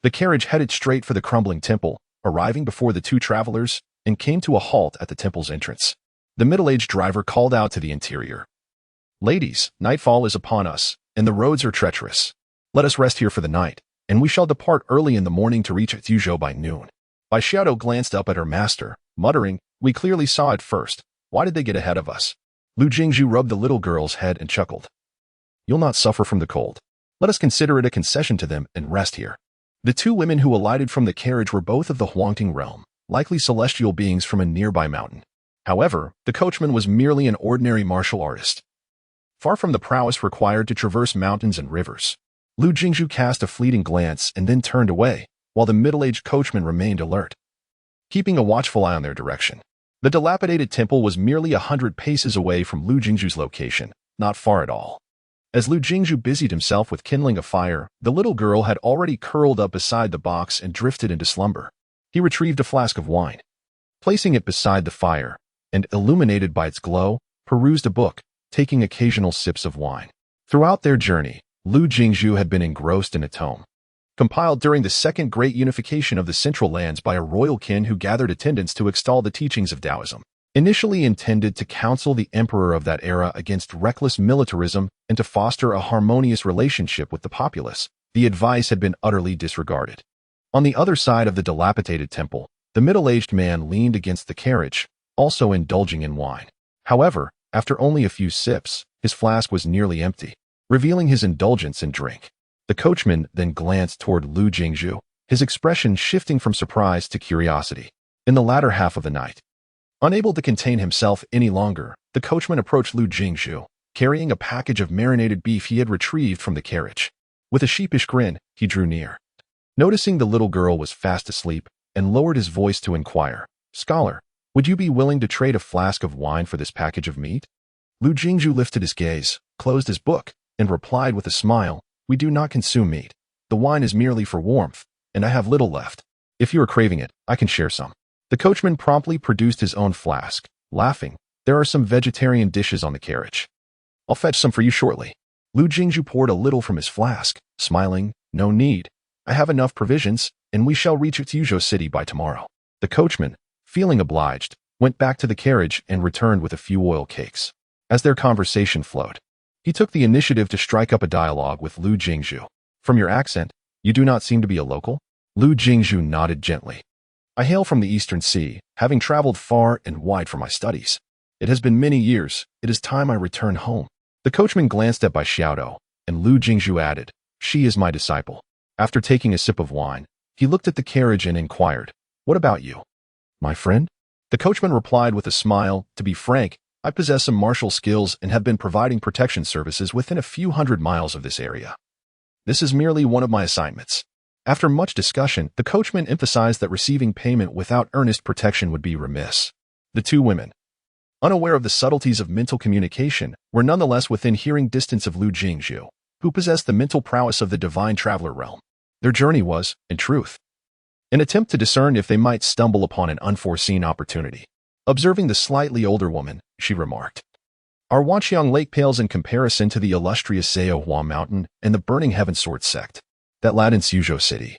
The carriage headed straight for the crumbling temple, arriving before the two travelers, and came to a halt at the temple's entrance. The middle-aged driver called out to the interior, "Ladies, nightfall is upon us, and the roads are treacherous. Let us rest here for the night, and we shall depart early in the morning to reach Yuzhou by noon." Bai Xiaodo glanced up at her master, muttering, "We clearly saw it first. Why did they get ahead of us?" Lu Jingjue rubbed the little girl's head and chuckled. "You'll not suffer from the cold. Let us consider it a concession to them and rest here." The two women who alighted from the carriage were both of the Huangting realm, likely celestial beings from a nearby mountain. However, the coachman was merely an ordinary martial artist, far from the prowess required to traverse mountains and rivers. Lu Jingjue cast a fleeting glance and then turned away, while the middle-aged coachman remained alert, keeping a watchful eye on their direction. The dilapidated temple was merely 100 paces away from Lu Jingjue's location, not far at all. As Lu Jingjue busied himself with kindling a fire, the little girl had already curled up beside the box and drifted into slumber. He retrieved a flask of wine, placing it beside the fire, and, illuminated by its glow, perused a book, taking occasional sips of wine. Throughout their journey, Lu Jingjue had been engrossed in a tome, compiled during the Second Great Unification of the Central Lands by a royal kin who gathered attendants to extol the teachings of Taoism. Initially intended to counsel the emperor of that era against reckless militarism and to foster a harmonious relationship with the populace, the advice had been utterly disregarded. On the other side of the dilapidated temple, the middle-aged man leaned against the carriage, also indulging in wine. However, after only a few sips, his flask was nearly empty, revealing his indulgence in drink. The coachman then glanced toward Lu Jingjue, his expression shifting from surprise to curiosity. In the latter half of the night, unable to contain himself any longer, the coachman approached Lu Jingjue, carrying a package of marinated beef he had retrieved from the carriage. With a sheepish grin, he drew near. Noticing the little girl was fast asleep, and lowered his voice to inquire, "Scholar, would you be willing to trade a flask of wine for this package of meat?" Lu Jingjue lifted his gaze, closed his book, and replied with a smile, "We do not consume meat. The wine is merely for warmth, and I have little left. If you are craving it, I can share some." The coachman promptly produced his own flask, laughing, "There are some vegetarian dishes on the carriage. I'll fetch some for you shortly." Lu Jingjue poured a little from his flask, smiling, "No need. I have enough provisions, and we shall reach Yuzhou City by tomorrow." The coachman, feeling obliged, went back to the carriage and returned with a few oil cakes. As their conversation flowed, he took the initiative to strike up a dialogue with Lu Jingjue. "From your accent, you do not seem to be a local?" Lu Jingjue nodded gently. "I hail from the Eastern Sea, having traveled far and wide for my studies. It has been many years. It is time I return home." The coachman glanced at Bai Xiaodo, and Lu Jingjue added, "She is my disciple." After taking a sip of wine, he looked at the carriage and inquired, "What about you, my friend?" The coachman replied with a smile, "To be frank, I possess some martial skills and have been providing protection services within a few hundred miles of this area. This is merely one of my assignments." After much discussion, the coachman emphasized that receiving payment without earnest protection would be remiss. The two women, unaware of the subtleties of mental communication, were nonetheless within hearing distance of Lu Jingjue, who possessed the mental prowess of the divine traveler realm. Their journey was, in truth, an attempt to discern if they might stumble upon an unforeseen opportunity. Observing the slightly older woman, she remarked, "Our Wanqiang Lake pales in comparison to the illustrious Zhao Hua Mountain and the Burning Heaven Sword Sect that led in Yuzhou City.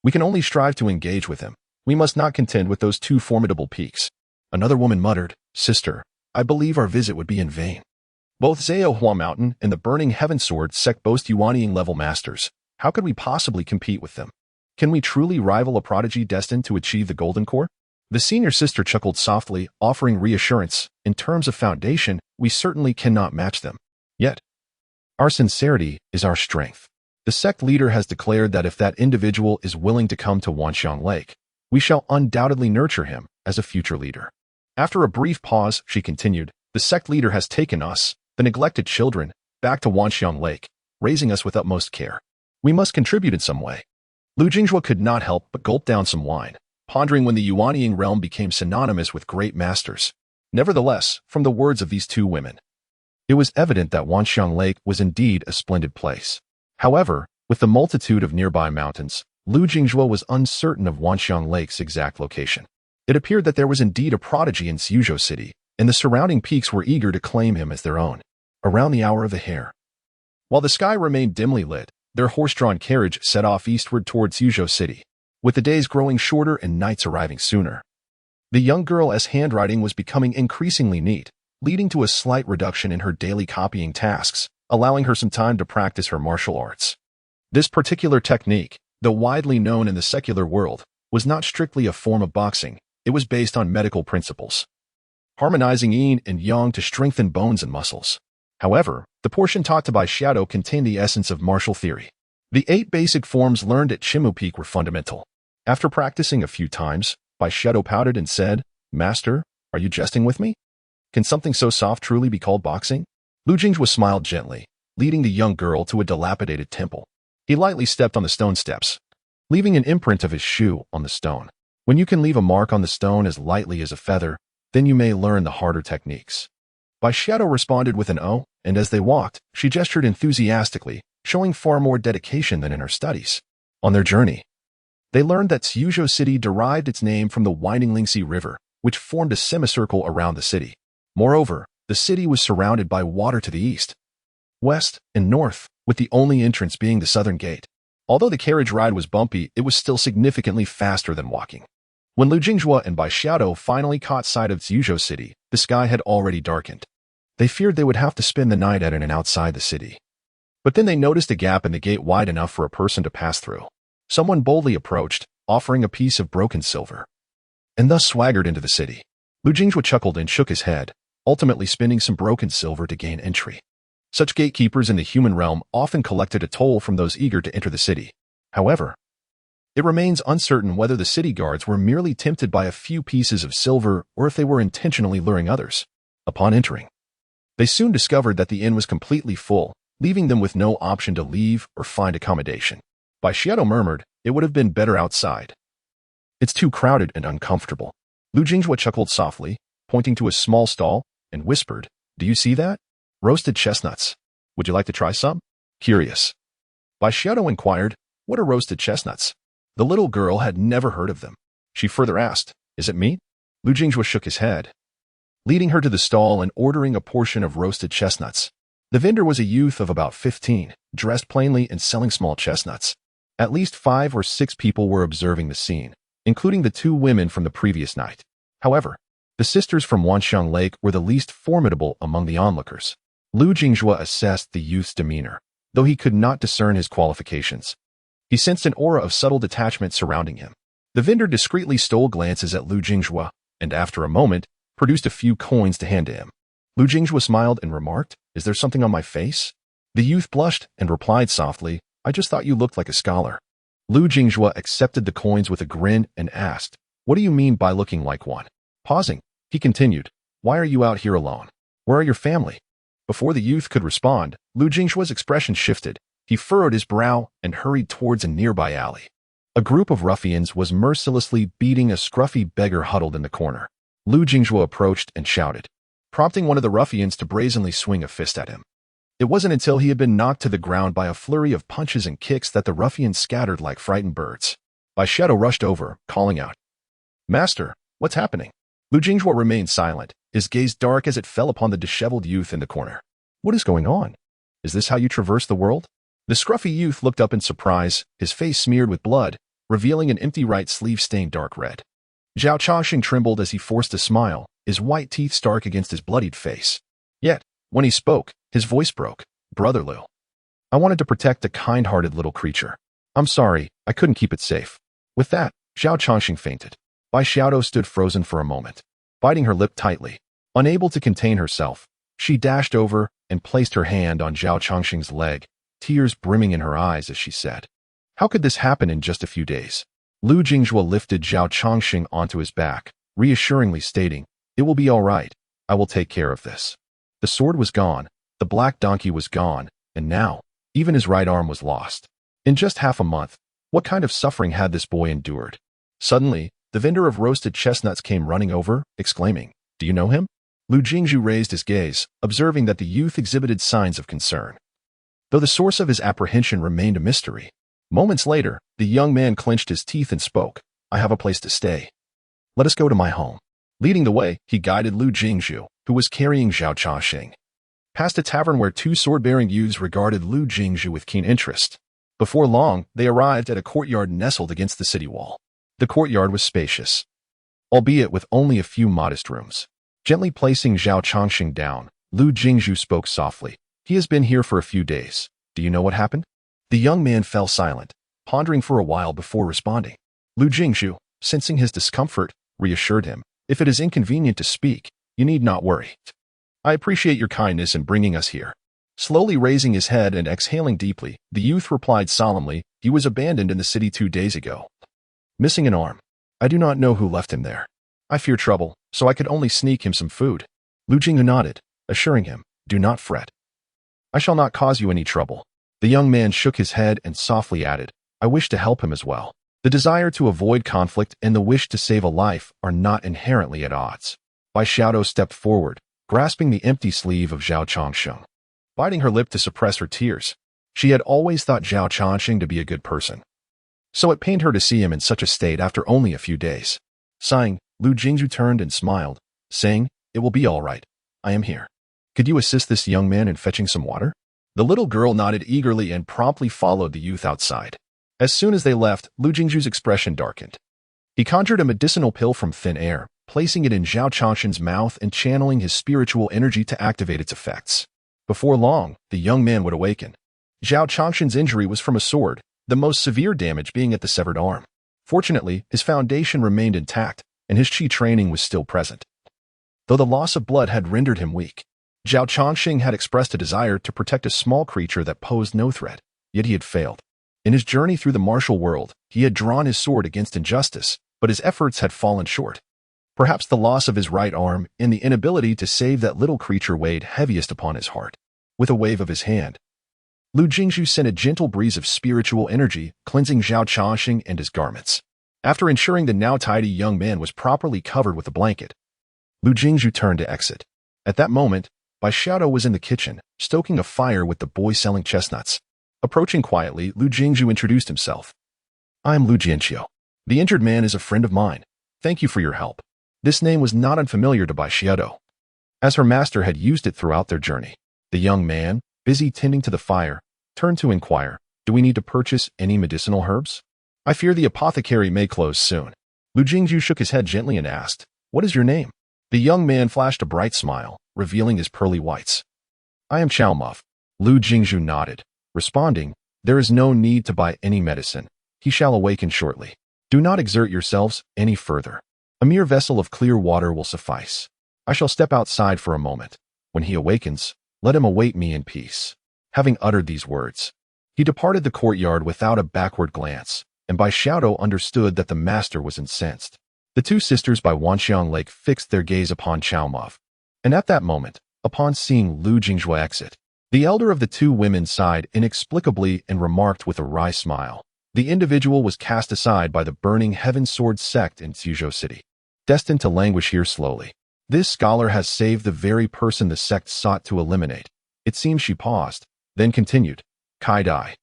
We can only strive to engage with him. We must not contend with those two formidable peaks." Another woman muttered, "Sister, I believe our visit would be in vain. Both Zhao Hua Mountain and the Burning Heaven Sword Sect boast Yuanying-level masters. How could we possibly compete with them? Can we truly rival a prodigy destined to achieve the Golden Core?" The senior sister chuckled softly, offering reassurance. In terms of foundation, we certainly cannot match them. Yet, our sincerity is our strength. The sect leader has declared that if that individual is willing to come to Wanxiang Lake, we shall undoubtedly nurture him as a future leader. After a brief pause, she continued, the sect leader has taken us, the neglected children, back to Wanxiang Lake, raising us with utmost care. We must contribute in some way. Lu Jinghua could not help but gulp down some wine, pondering when the Yuanying realm became synonymous with great masters. Nevertheless, from the words of these two women, it was evident that Wanxiang Lake was indeed a splendid place. However, with the multitude of nearby mountains, Lu Jinghua was uncertain of Wanxiang Lake's exact location. It appeared that there was indeed a prodigy in Suzhou City, and the surrounding peaks were eager to claim him as their own. Around the hour of the hare, while the sky remained dimly lit, their horse-drawn carriage set off eastward toward Suzhou City, with the days growing shorter and nights arriving sooner. The young girl's handwriting was becoming increasingly neat, leading to a slight reduction in her daily copying tasks, allowing her some time to practice her martial arts. This particular technique, though widely known in the secular world, was not strictly a form of boxing. It was based on medical principles, harmonizing yin and yang to strengthen bones and muscles. However, the portion taught to Bai Xiaotou contained the essence of martial theory. The 8 basic forms learned at Chimu Peak were fundamental. After practicing a few times, Bai Xiaotou pouted and said, Master, are you jesting with me? Can something so soft truly be called boxing? Lu Jinghua smiled gently, leading the young girl to a dilapidated temple. He lightly stepped on the stone steps, leaving an imprint of his shoe on the stone. When you can leave a mark on the stone as lightly as a feather, then you may learn the harder techniques. Bai Xiaotou responded with an "oh," and as they walked, she gestured enthusiastically, showing far more dedication than in her studies. On their journey, they learned that Suzhou City derived its name from the winding Lingxi River, which formed a semicircle around the city. Moreover, the city was surrounded by water to the east, west, and north, with the only entrance being the southern gate. Although the carriage ride was bumpy, it was still significantly faster than walking. When Lu Jinghua and Bai Xiaotou finally caught sight of Suzhou City, the sky had already darkened. They feared they would have to spend the night at and outside the city. But then they noticed a gap in the gate wide enough for a person to pass through. Someone boldly approached, offering a piece of broken silver, and thus swaggered into the city. Lu Jinghua chuckled and shook his head, ultimately spending some broken silver to gain entry. Such gatekeepers in the human realm often collected a toll from those eager to enter the city. However, it remains uncertain whether the city guards were merely tempted by a few pieces of silver or if they were intentionally luring others. Upon entering, they soon discovered that the inn was completely full, leaving them with no option to leave or find accommodation. Bai Xiaotou murmured, it would have been better outside. It's too crowded and uncomfortable. Lu Jinghua chuckled softly, pointing to a small stall, and whispered, do you see that? Roasted chestnuts. Would you like to try some? Curious, Bai Xiaotou inquired, what are roasted chestnuts? The little girl had never heard of them. She further asked, is it meat? Lu Jinghua shook his head, leading her to the stall and ordering a portion of roasted chestnuts. The vendor was a youth of about 15, dressed plainly and selling small chestnuts. At least 5 or 6 people were observing the scene, including the 2 women from the previous night. However, the sisters from Wanxiang Lake were the least formidable among the onlookers. Lu Jinghua assessed the youth's demeanor, though he could not discern his qualifications. He sensed an aura of subtle detachment surrounding him. The vendor discreetly stole glances at Lu Jinghua, and after a moment, produced a few coins to hand to him. Lu Jinghua smiled and remarked, is there something on my face? The youth blushed and replied softly, I just thought you looked like a scholar. Lu Jinghua accepted the coins with a grin and asked, what do you mean by looking like one? Pausing, he continued, why are you out here alone? Where are your family? Before the youth could respond, Lu Jinghua's expression shifted. He furrowed his brow and hurried towards a nearby alley. A group of ruffians was mercilessly beating a scruffy beggar huddled in the corner. Lu Jinghua approached and shouted, prompting one of the ruffians to brazenly swing a fist at him. It wasn't until he had been knocked to the ground by a flurry of punches and kicks that the ruffians scattered like frightened birds. Bai Xiaotou rushed over, calling out, Master, what's happening? Lu Jinghua remained silent, his gaze dark as it fell upon the disheveled youth in the corner. What is going on? Is this how you traverse the world? The scruffy youth looked up in surprise, his face smeared with blood, revealing an empty right sleeve stained dark red. Zhao Changxing trembled as he forced a smile, his white teeth stark against his bloodied face. Yet, when he spoke, his voice broke. Brother Liu, I wanted to protect a kind-hearted little creature. I'm sorry, I couldn't keep it safe. With that, Zhao Changxing fainted. Bai Xiaodo stood frozen for a moment, biting her lip tightly. Unable to contain herself, she dashed over and placed her hand on Zhao Chongqing's leg, tears brimming in her eyes as she said, "How could this happen in just a few days?" Lu Jingzhuo lifted Zhao Chongqing onto his back, reassuringly stating, "It will be all right. I will take care of this." The sword was gone, the black donkey was gone, and now, even his right arm was lost. In just half a month, what kind of suffering had this boy endured? Suddenly, the vendor of roasted chestnuts came running over, exclaiming, "Do you know him?" Lu Jingzhu raised his gaze, observing that the youth exhibited signs of concern, though the source of his apprehension remained a mystery. Moments later, the young man clenched his teeth and spoke, "I have a place to stay. Let us go to my home." Leading the way, he guided Lu Jingzhu, who was carrying Zhao Chongqing, past a tavern where two sword-bearing youths regarded Lu Jingzhu with keen interest. Before long, they arrived at a courtyard nestled against the city wall. The courtyard was spacious, albeit with only a few modest rooms. Gently placing Zhao Chongqing down, Lu Jingzhu spoke softly, "He has been here for a few days. Do you know what happened?" The young man fell silent, pondering for a while before responding. Lu Jingzhu, sensing his discomfort, reassured him, "If it is inconvenient to speak, you need not worry. I appreciate your kindness in bringing us here." Slowly raising his head and exhaling deeply, the youth replied solemnly, "He was abandoned in the city 2 days ago, missing an arm. I do not know who left him there. I fear trouble, so I could only sneak him some food." Lu Jingzhu nodded, assuring him, "Do not fret. I shall not cause you any trouble." The young man shook his head and softly added, "I wish to help him as well." The desire to avoid conflict and the wish to save a life are not inherently at odds. Bai Xiaodo stepped forward, grasping the empty sleeve of Zhao Chongqing, biting her lip to suppress her tears. She had always thought Zhao Chongqing to be a good person, so it pained her to see him in such a state after only a few days. Sighing, Lu Jingzhu turned and smiled, saying, "It will be all right. I am here. Could you assist this young man in fetching some water?" The little girl nodded eagerly and promptly followed the youth outside. As soon as they left, Lu Jingzhu's expression darkened. He conjured a medicinal pill from thin air, placing it in Zhao Chongqing's mouth and channeling his spiritual energy to activate its effects. Before long, the young man would awaken. Zhao Chongqing's injury was from a sword, the most severe damage being at the severed arm. Fortunately, his foundation remained intact, and his qi training was still present, though the loss of blood had rendered him weak. Zhao Chongqing had expressed a desire to protect a small creature that posed no threat, yet he had failed. In his journey through the martial world, he had drawn his sword against injustice, but his efforts had fallen short. Perhaps the loss of his right arm and the inability to save that little creature weighed heaviest upon his heart. With a wave of his hand, Lu Jingzhu sent a gentle breeze of spiritual energy, cleansing Zhao Chongqing and his garments. After ensuring the now tidy young man was properly covered with a blanket, Lu Jingzhu turned to exit. At that moment, Bai Xiaodo was in the kitchen, stoking a fire with the boy selling chestnuts. Approaching quietly, Lu Jingzhu introduced himself. "I am Lu Jianqiu. The injured man is a friend of mine. Thank you for your help." This name was not unfamiliar to Bai Xiaodo, as her master had used it throughout their journey. The young man, busy tending to the fire, turned to inquire, "Do we need to purchase any medicinal herbs? I fear the apothecary may close soon." Lu Jingzhu shook his head gently and asked, "What is your name?" The young man flashed a bright smile, revealing his pearly whites. "I am Chow Muff." Lu Jingzhu nodded, responding, "There is no need to buy any medicine. He shall awaken shortly. Do not exert yourselves any further. A mere vessel of clear water will suffice. I shall step outside for a moment. When he awakens, let him await me in peace." Having uttered these words, he departed the courtyard without a backward glance, and Bai Xiaodo understood that the master was incensed. The two sisters by Wanxiang Lake fixed their gaze upon Chow Muff, and at that moment, upon seeing Lu Jingzhu exit, the elder of the two women sighed inexplicably and remarked with a wry smile, "The individual was cast aside by the burning Heaven Sword sect in Suzhou City, destined to languish here slowly. This scholar has saved the very person the sect sought to eliminate." It seems she paused, then continued, "Kai Dai,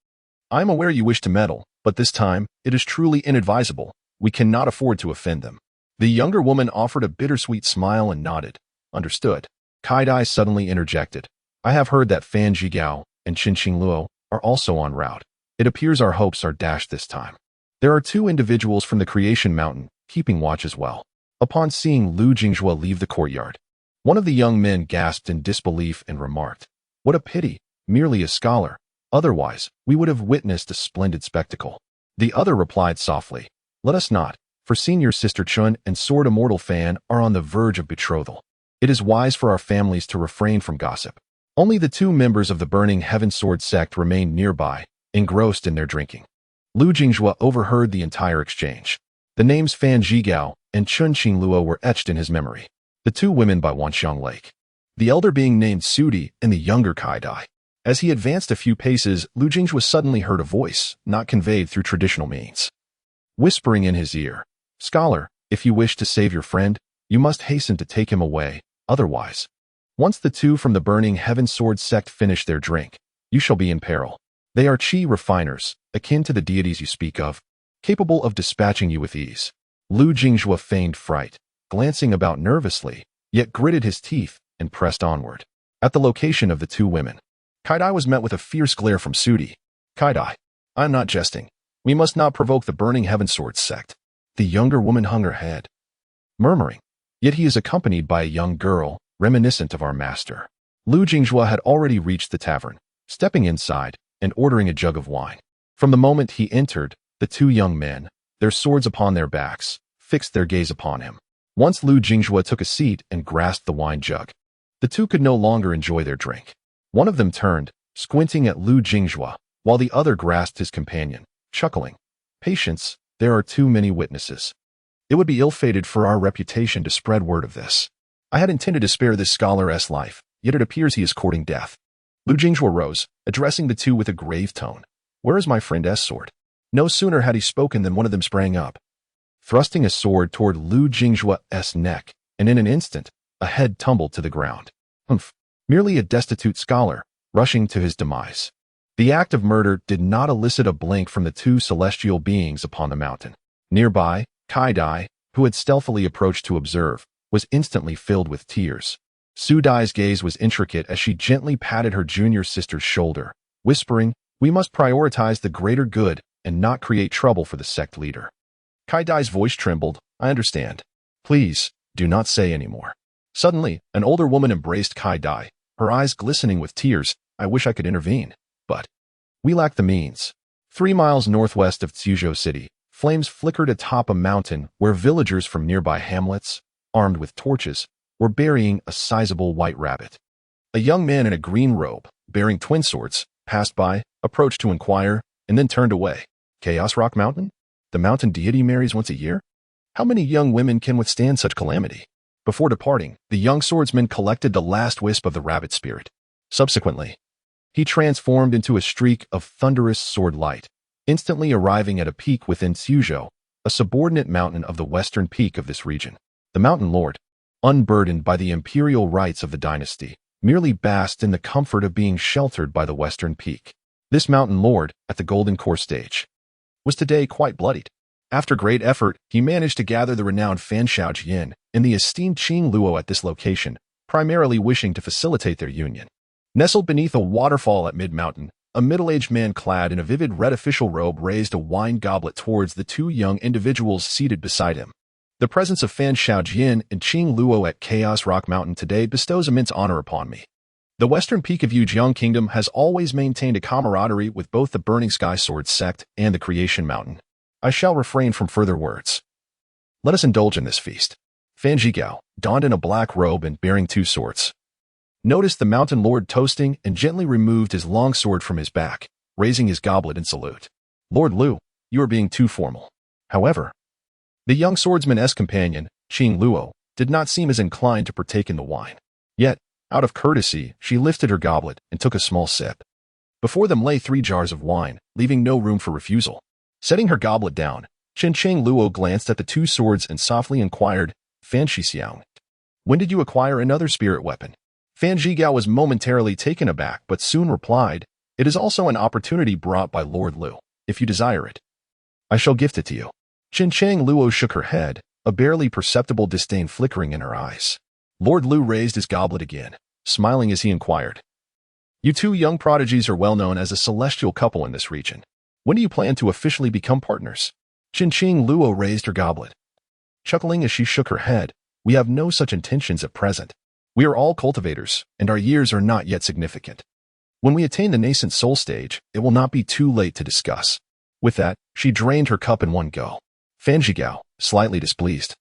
I am aware you wish to meddle, but this time, it is truly inadvisable. We cannot afford to offend them." The younger woman offered a bittersweet smile and nodded. "Understood." Kai Dai suddenly interjected, "I have heard that Fan Zhigao and Qin Qingluo are also en route. It appears our hopes are dashed this time. There are 2 individuals from the Creation Mountain keeping watch as well." Upon seeing Lu Jingzhu leave the courtyard, one of the young men gasped in disbelief and remarked, "What a pity, merely a scholar. Otherwise, we would have witnessed a splendid spectacle." The other replied softly, "Let us not for senior sister Chun and sword immortal Fan are on the verge of betrothal. It is wise for our families to refrain from gossip. Only the two members of the Burning Heaven Sword sect remained nearby, engrossed in their drinking. Lu Jinghua overheard the entire exchange. The names Fan Zhigao and Chun Qingluo were etched in his memory. The two women by Wanxiang Lake. The elder being named Sudi and the younger Kai Dai. As he advanced a few paces, Lu Jinghua suddenly heard a voice, not conveyed through traditional means. Whispering in his ear, "Scholar, if you wish to save your friend, you must hasten to take him away, otherwise. Once the two from the Burning Heaven Sword sect finish their drink, you shall be in peril. They are chi refiners, akin to the deities you speak of, capable of dispatching you with ease." Lu Jinghua feigned fright, glancing about nervously, yet gritted his teeth and pressed onward. At the location of the two women, Kai Dai was met with a fierce glare from Sudi. "Kai Dai, I am not jesting. We must not provoke the Burning Heaven Sword sect." The younger woman hung her head, murmuring, "Yet he is accompanied by a young girl, reminiscent of our master." Lu Jinghua had already reached the tavern, stepping inside and ordering a jug of wine. From the moment he entered, the two young men, their swords upon their backs, fixed their gaze upon him. Once Lu Jinghua took a seat and grasped the wine jug, the two could no longer enjoy their drink. One of them turned, squinting at Lu Jinghua, while the other grasped his companion, chuckling. "Patience, there are too many witnesses. It would be ill-fated for our reputation to spread word of this. I had intended to spare this scholar's life, yet it appears he is courting death." Lu Jinghua rose, addressing the two with a grave tone. "Where is my friend S sword?" No sooner had he spoken than one of them sprang up, thrusting a sword toward Lu Jinghua's neck, and in an instant, a head tumbled to the ground. Humph, merely a destitute scholar, rushing to his demise. The act of murder did not elicit a blink from the two celestial beings upon the mountain. Nearby, Kai Dai, who had stealthily approached to observe, was instantly filled with tears. Su Dai's gaze was intricate as she gently patted her junior sister's shoulder, whispering, "We must prioritize the greater good and not create trouble for the sect leader." Kai Dai's voice trembled. "I understand. Please, do not say any more." Suddenly, an older woman embraced Kai Dai, her eyes glistening with tears. "I wish I could intervene, but we lack the means." 3 miles northwest of Tsuzhou City, flames flickered atop a mountain where villagers from nearby hamlets, armed with torches, were burying a sizable white rabbit. A young man in a green robe, bearing twin swords, passed by, approached to inquire, and then turned away. Chaos Rock Mountain? The mountain deity marries once a year? How many young women can withstand such calamity? Before departing, the young swordsman collected the last wisp of the rabbit spirit. Subsequently, he transformed into a streak of thunderous sword light, instantly arriving at a peak within Tsuzhou, a subordinate mountain of the western peak of this region. The mountain lord, unburdened by the imperial rights of the dynasty, merely basked in the comfort of being sheltered by the western peak. This mountain lord, at the Golden Core stage, was today quite bloodied. After great effort, he managed to gather the renowned Fan Shaojian and the esteemed Qing Luo at this location, primarily wishing to facilitate their union. Nestled beneath a waterfall at mid-mountain, a middle-aged man clad in a vivid red official robe raised a wine goblet towards the two young individuals seated beside him. The presence of Fan Shaojian and Qing Luo at Chaos Rock Mountain today bestows immense honor upon me. The western peak of Yujiang Kingdom has always maintained a camaraderie with both the Burning Sky Sword sect and the Creation Mountain. I shall refrain from further words. Let us indulge in this feast. Fan Zhigao, donned in a black robe and bearing two swords, noticed the mountain lord toasting and gently removed his long sword from his back, raising his goblet in salute. "Lord Lu, you are being too formal." However, the young swordsman's companion, Qing Luo, did not seem as inclined to partake in the wine. Yet, out of courtesy, she lifted her goblet and took a small sip. Before them lay 3 jars of wine, leaving no room for refusal. Setting her goblet down, Qing Luo glanced at the 2 swords and softly inquired, "Fan Shixiang, when did you acquire another spirit weapon?" Fan Zhigao was momentarily taken aback but soon replied, "It is also an opportunity brought by Lord Lu. If you desire it, I shall gift it to you." Qing Luo shook her head, a barely perceptible disdain flickering in her eyes. Lord Lu raised his goblet again, smiling as he inquired, "You two young prodigies are well known as a celestial couple in this region. When do you plan to officially become partners?" Qing Luo raised her goblet, chuckling as she shook her head. "We have no such intentions at present. We are all cultivators, and our years are not yet significant. When we attain the nascent soul stage, it will not be too late to discuss." With that, she drained her cup in one go. Fan Zhigao, slightly displeased,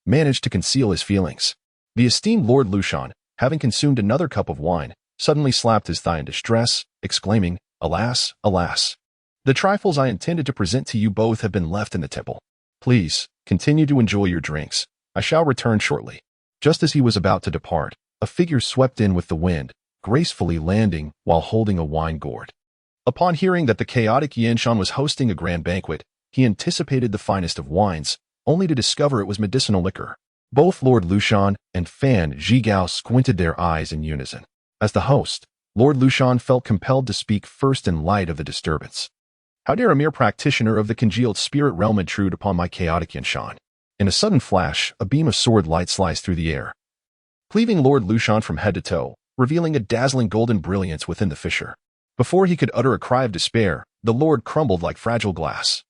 managed to conceal his feelings. The esteemed Lord Lushan, having consumed another cup of wine, suddenly slapped his thigh in distress, exclaiming, "Alas, alas! The trifles I intended to present to you both have been left in the temple. Please, continue to enjoy your drinks. I shall return shortly." Just as he was about to depart, a figure swept in with the wind, gracefully landing while holding a wine gourd. Upon hearing that the chaotic Yanshan was hosting a grand banquet, he anticipated the finest of wines, only to discover it was medicinal liquor. Both Lord Lushan and Fan Zhigao squinted their eyes in unison. As the host, Lord Lushan felt compelled to speak first in light of the disturbance. How dare a mere practitioner of the congealed spirit realm intrude upon my chaotic Yanshan? In a sudden flash, a beam of sword light sliced through the air, cleaving Lord Lushan from head to toe, revealing a dazzling golden brilliance within the fissure. Before he could utter a cry of despair, the Lord crumbled like fragile glass,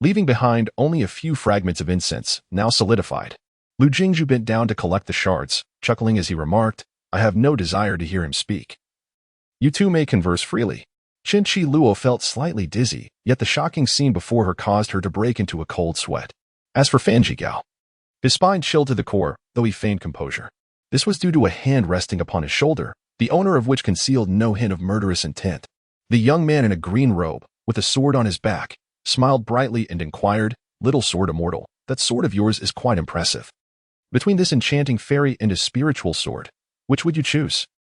leaving behind only a few fragments of incense, now solidified. Lu Jingzhu bent down to collect the shards, chuckling as he remarked, "I have no desire to hear him speak. You two may converse freely." Qin Shi Luo felt slightly dizzy, yet the shocking scene before her caused her to break into a cold sweat. As for Fan Zhigao, his spine chilled to the core, though he feigned composure. This was due to a hand resting upon his shoulder, the owner of which concealed no hint of murderous intent. The young man in a green robe, with a sword on his back, smiled brightly and inquired, "Little sword immortal, that sword of yours is quite impressive. Between this enchanting fairy and his spiritual sword, which would you choose?"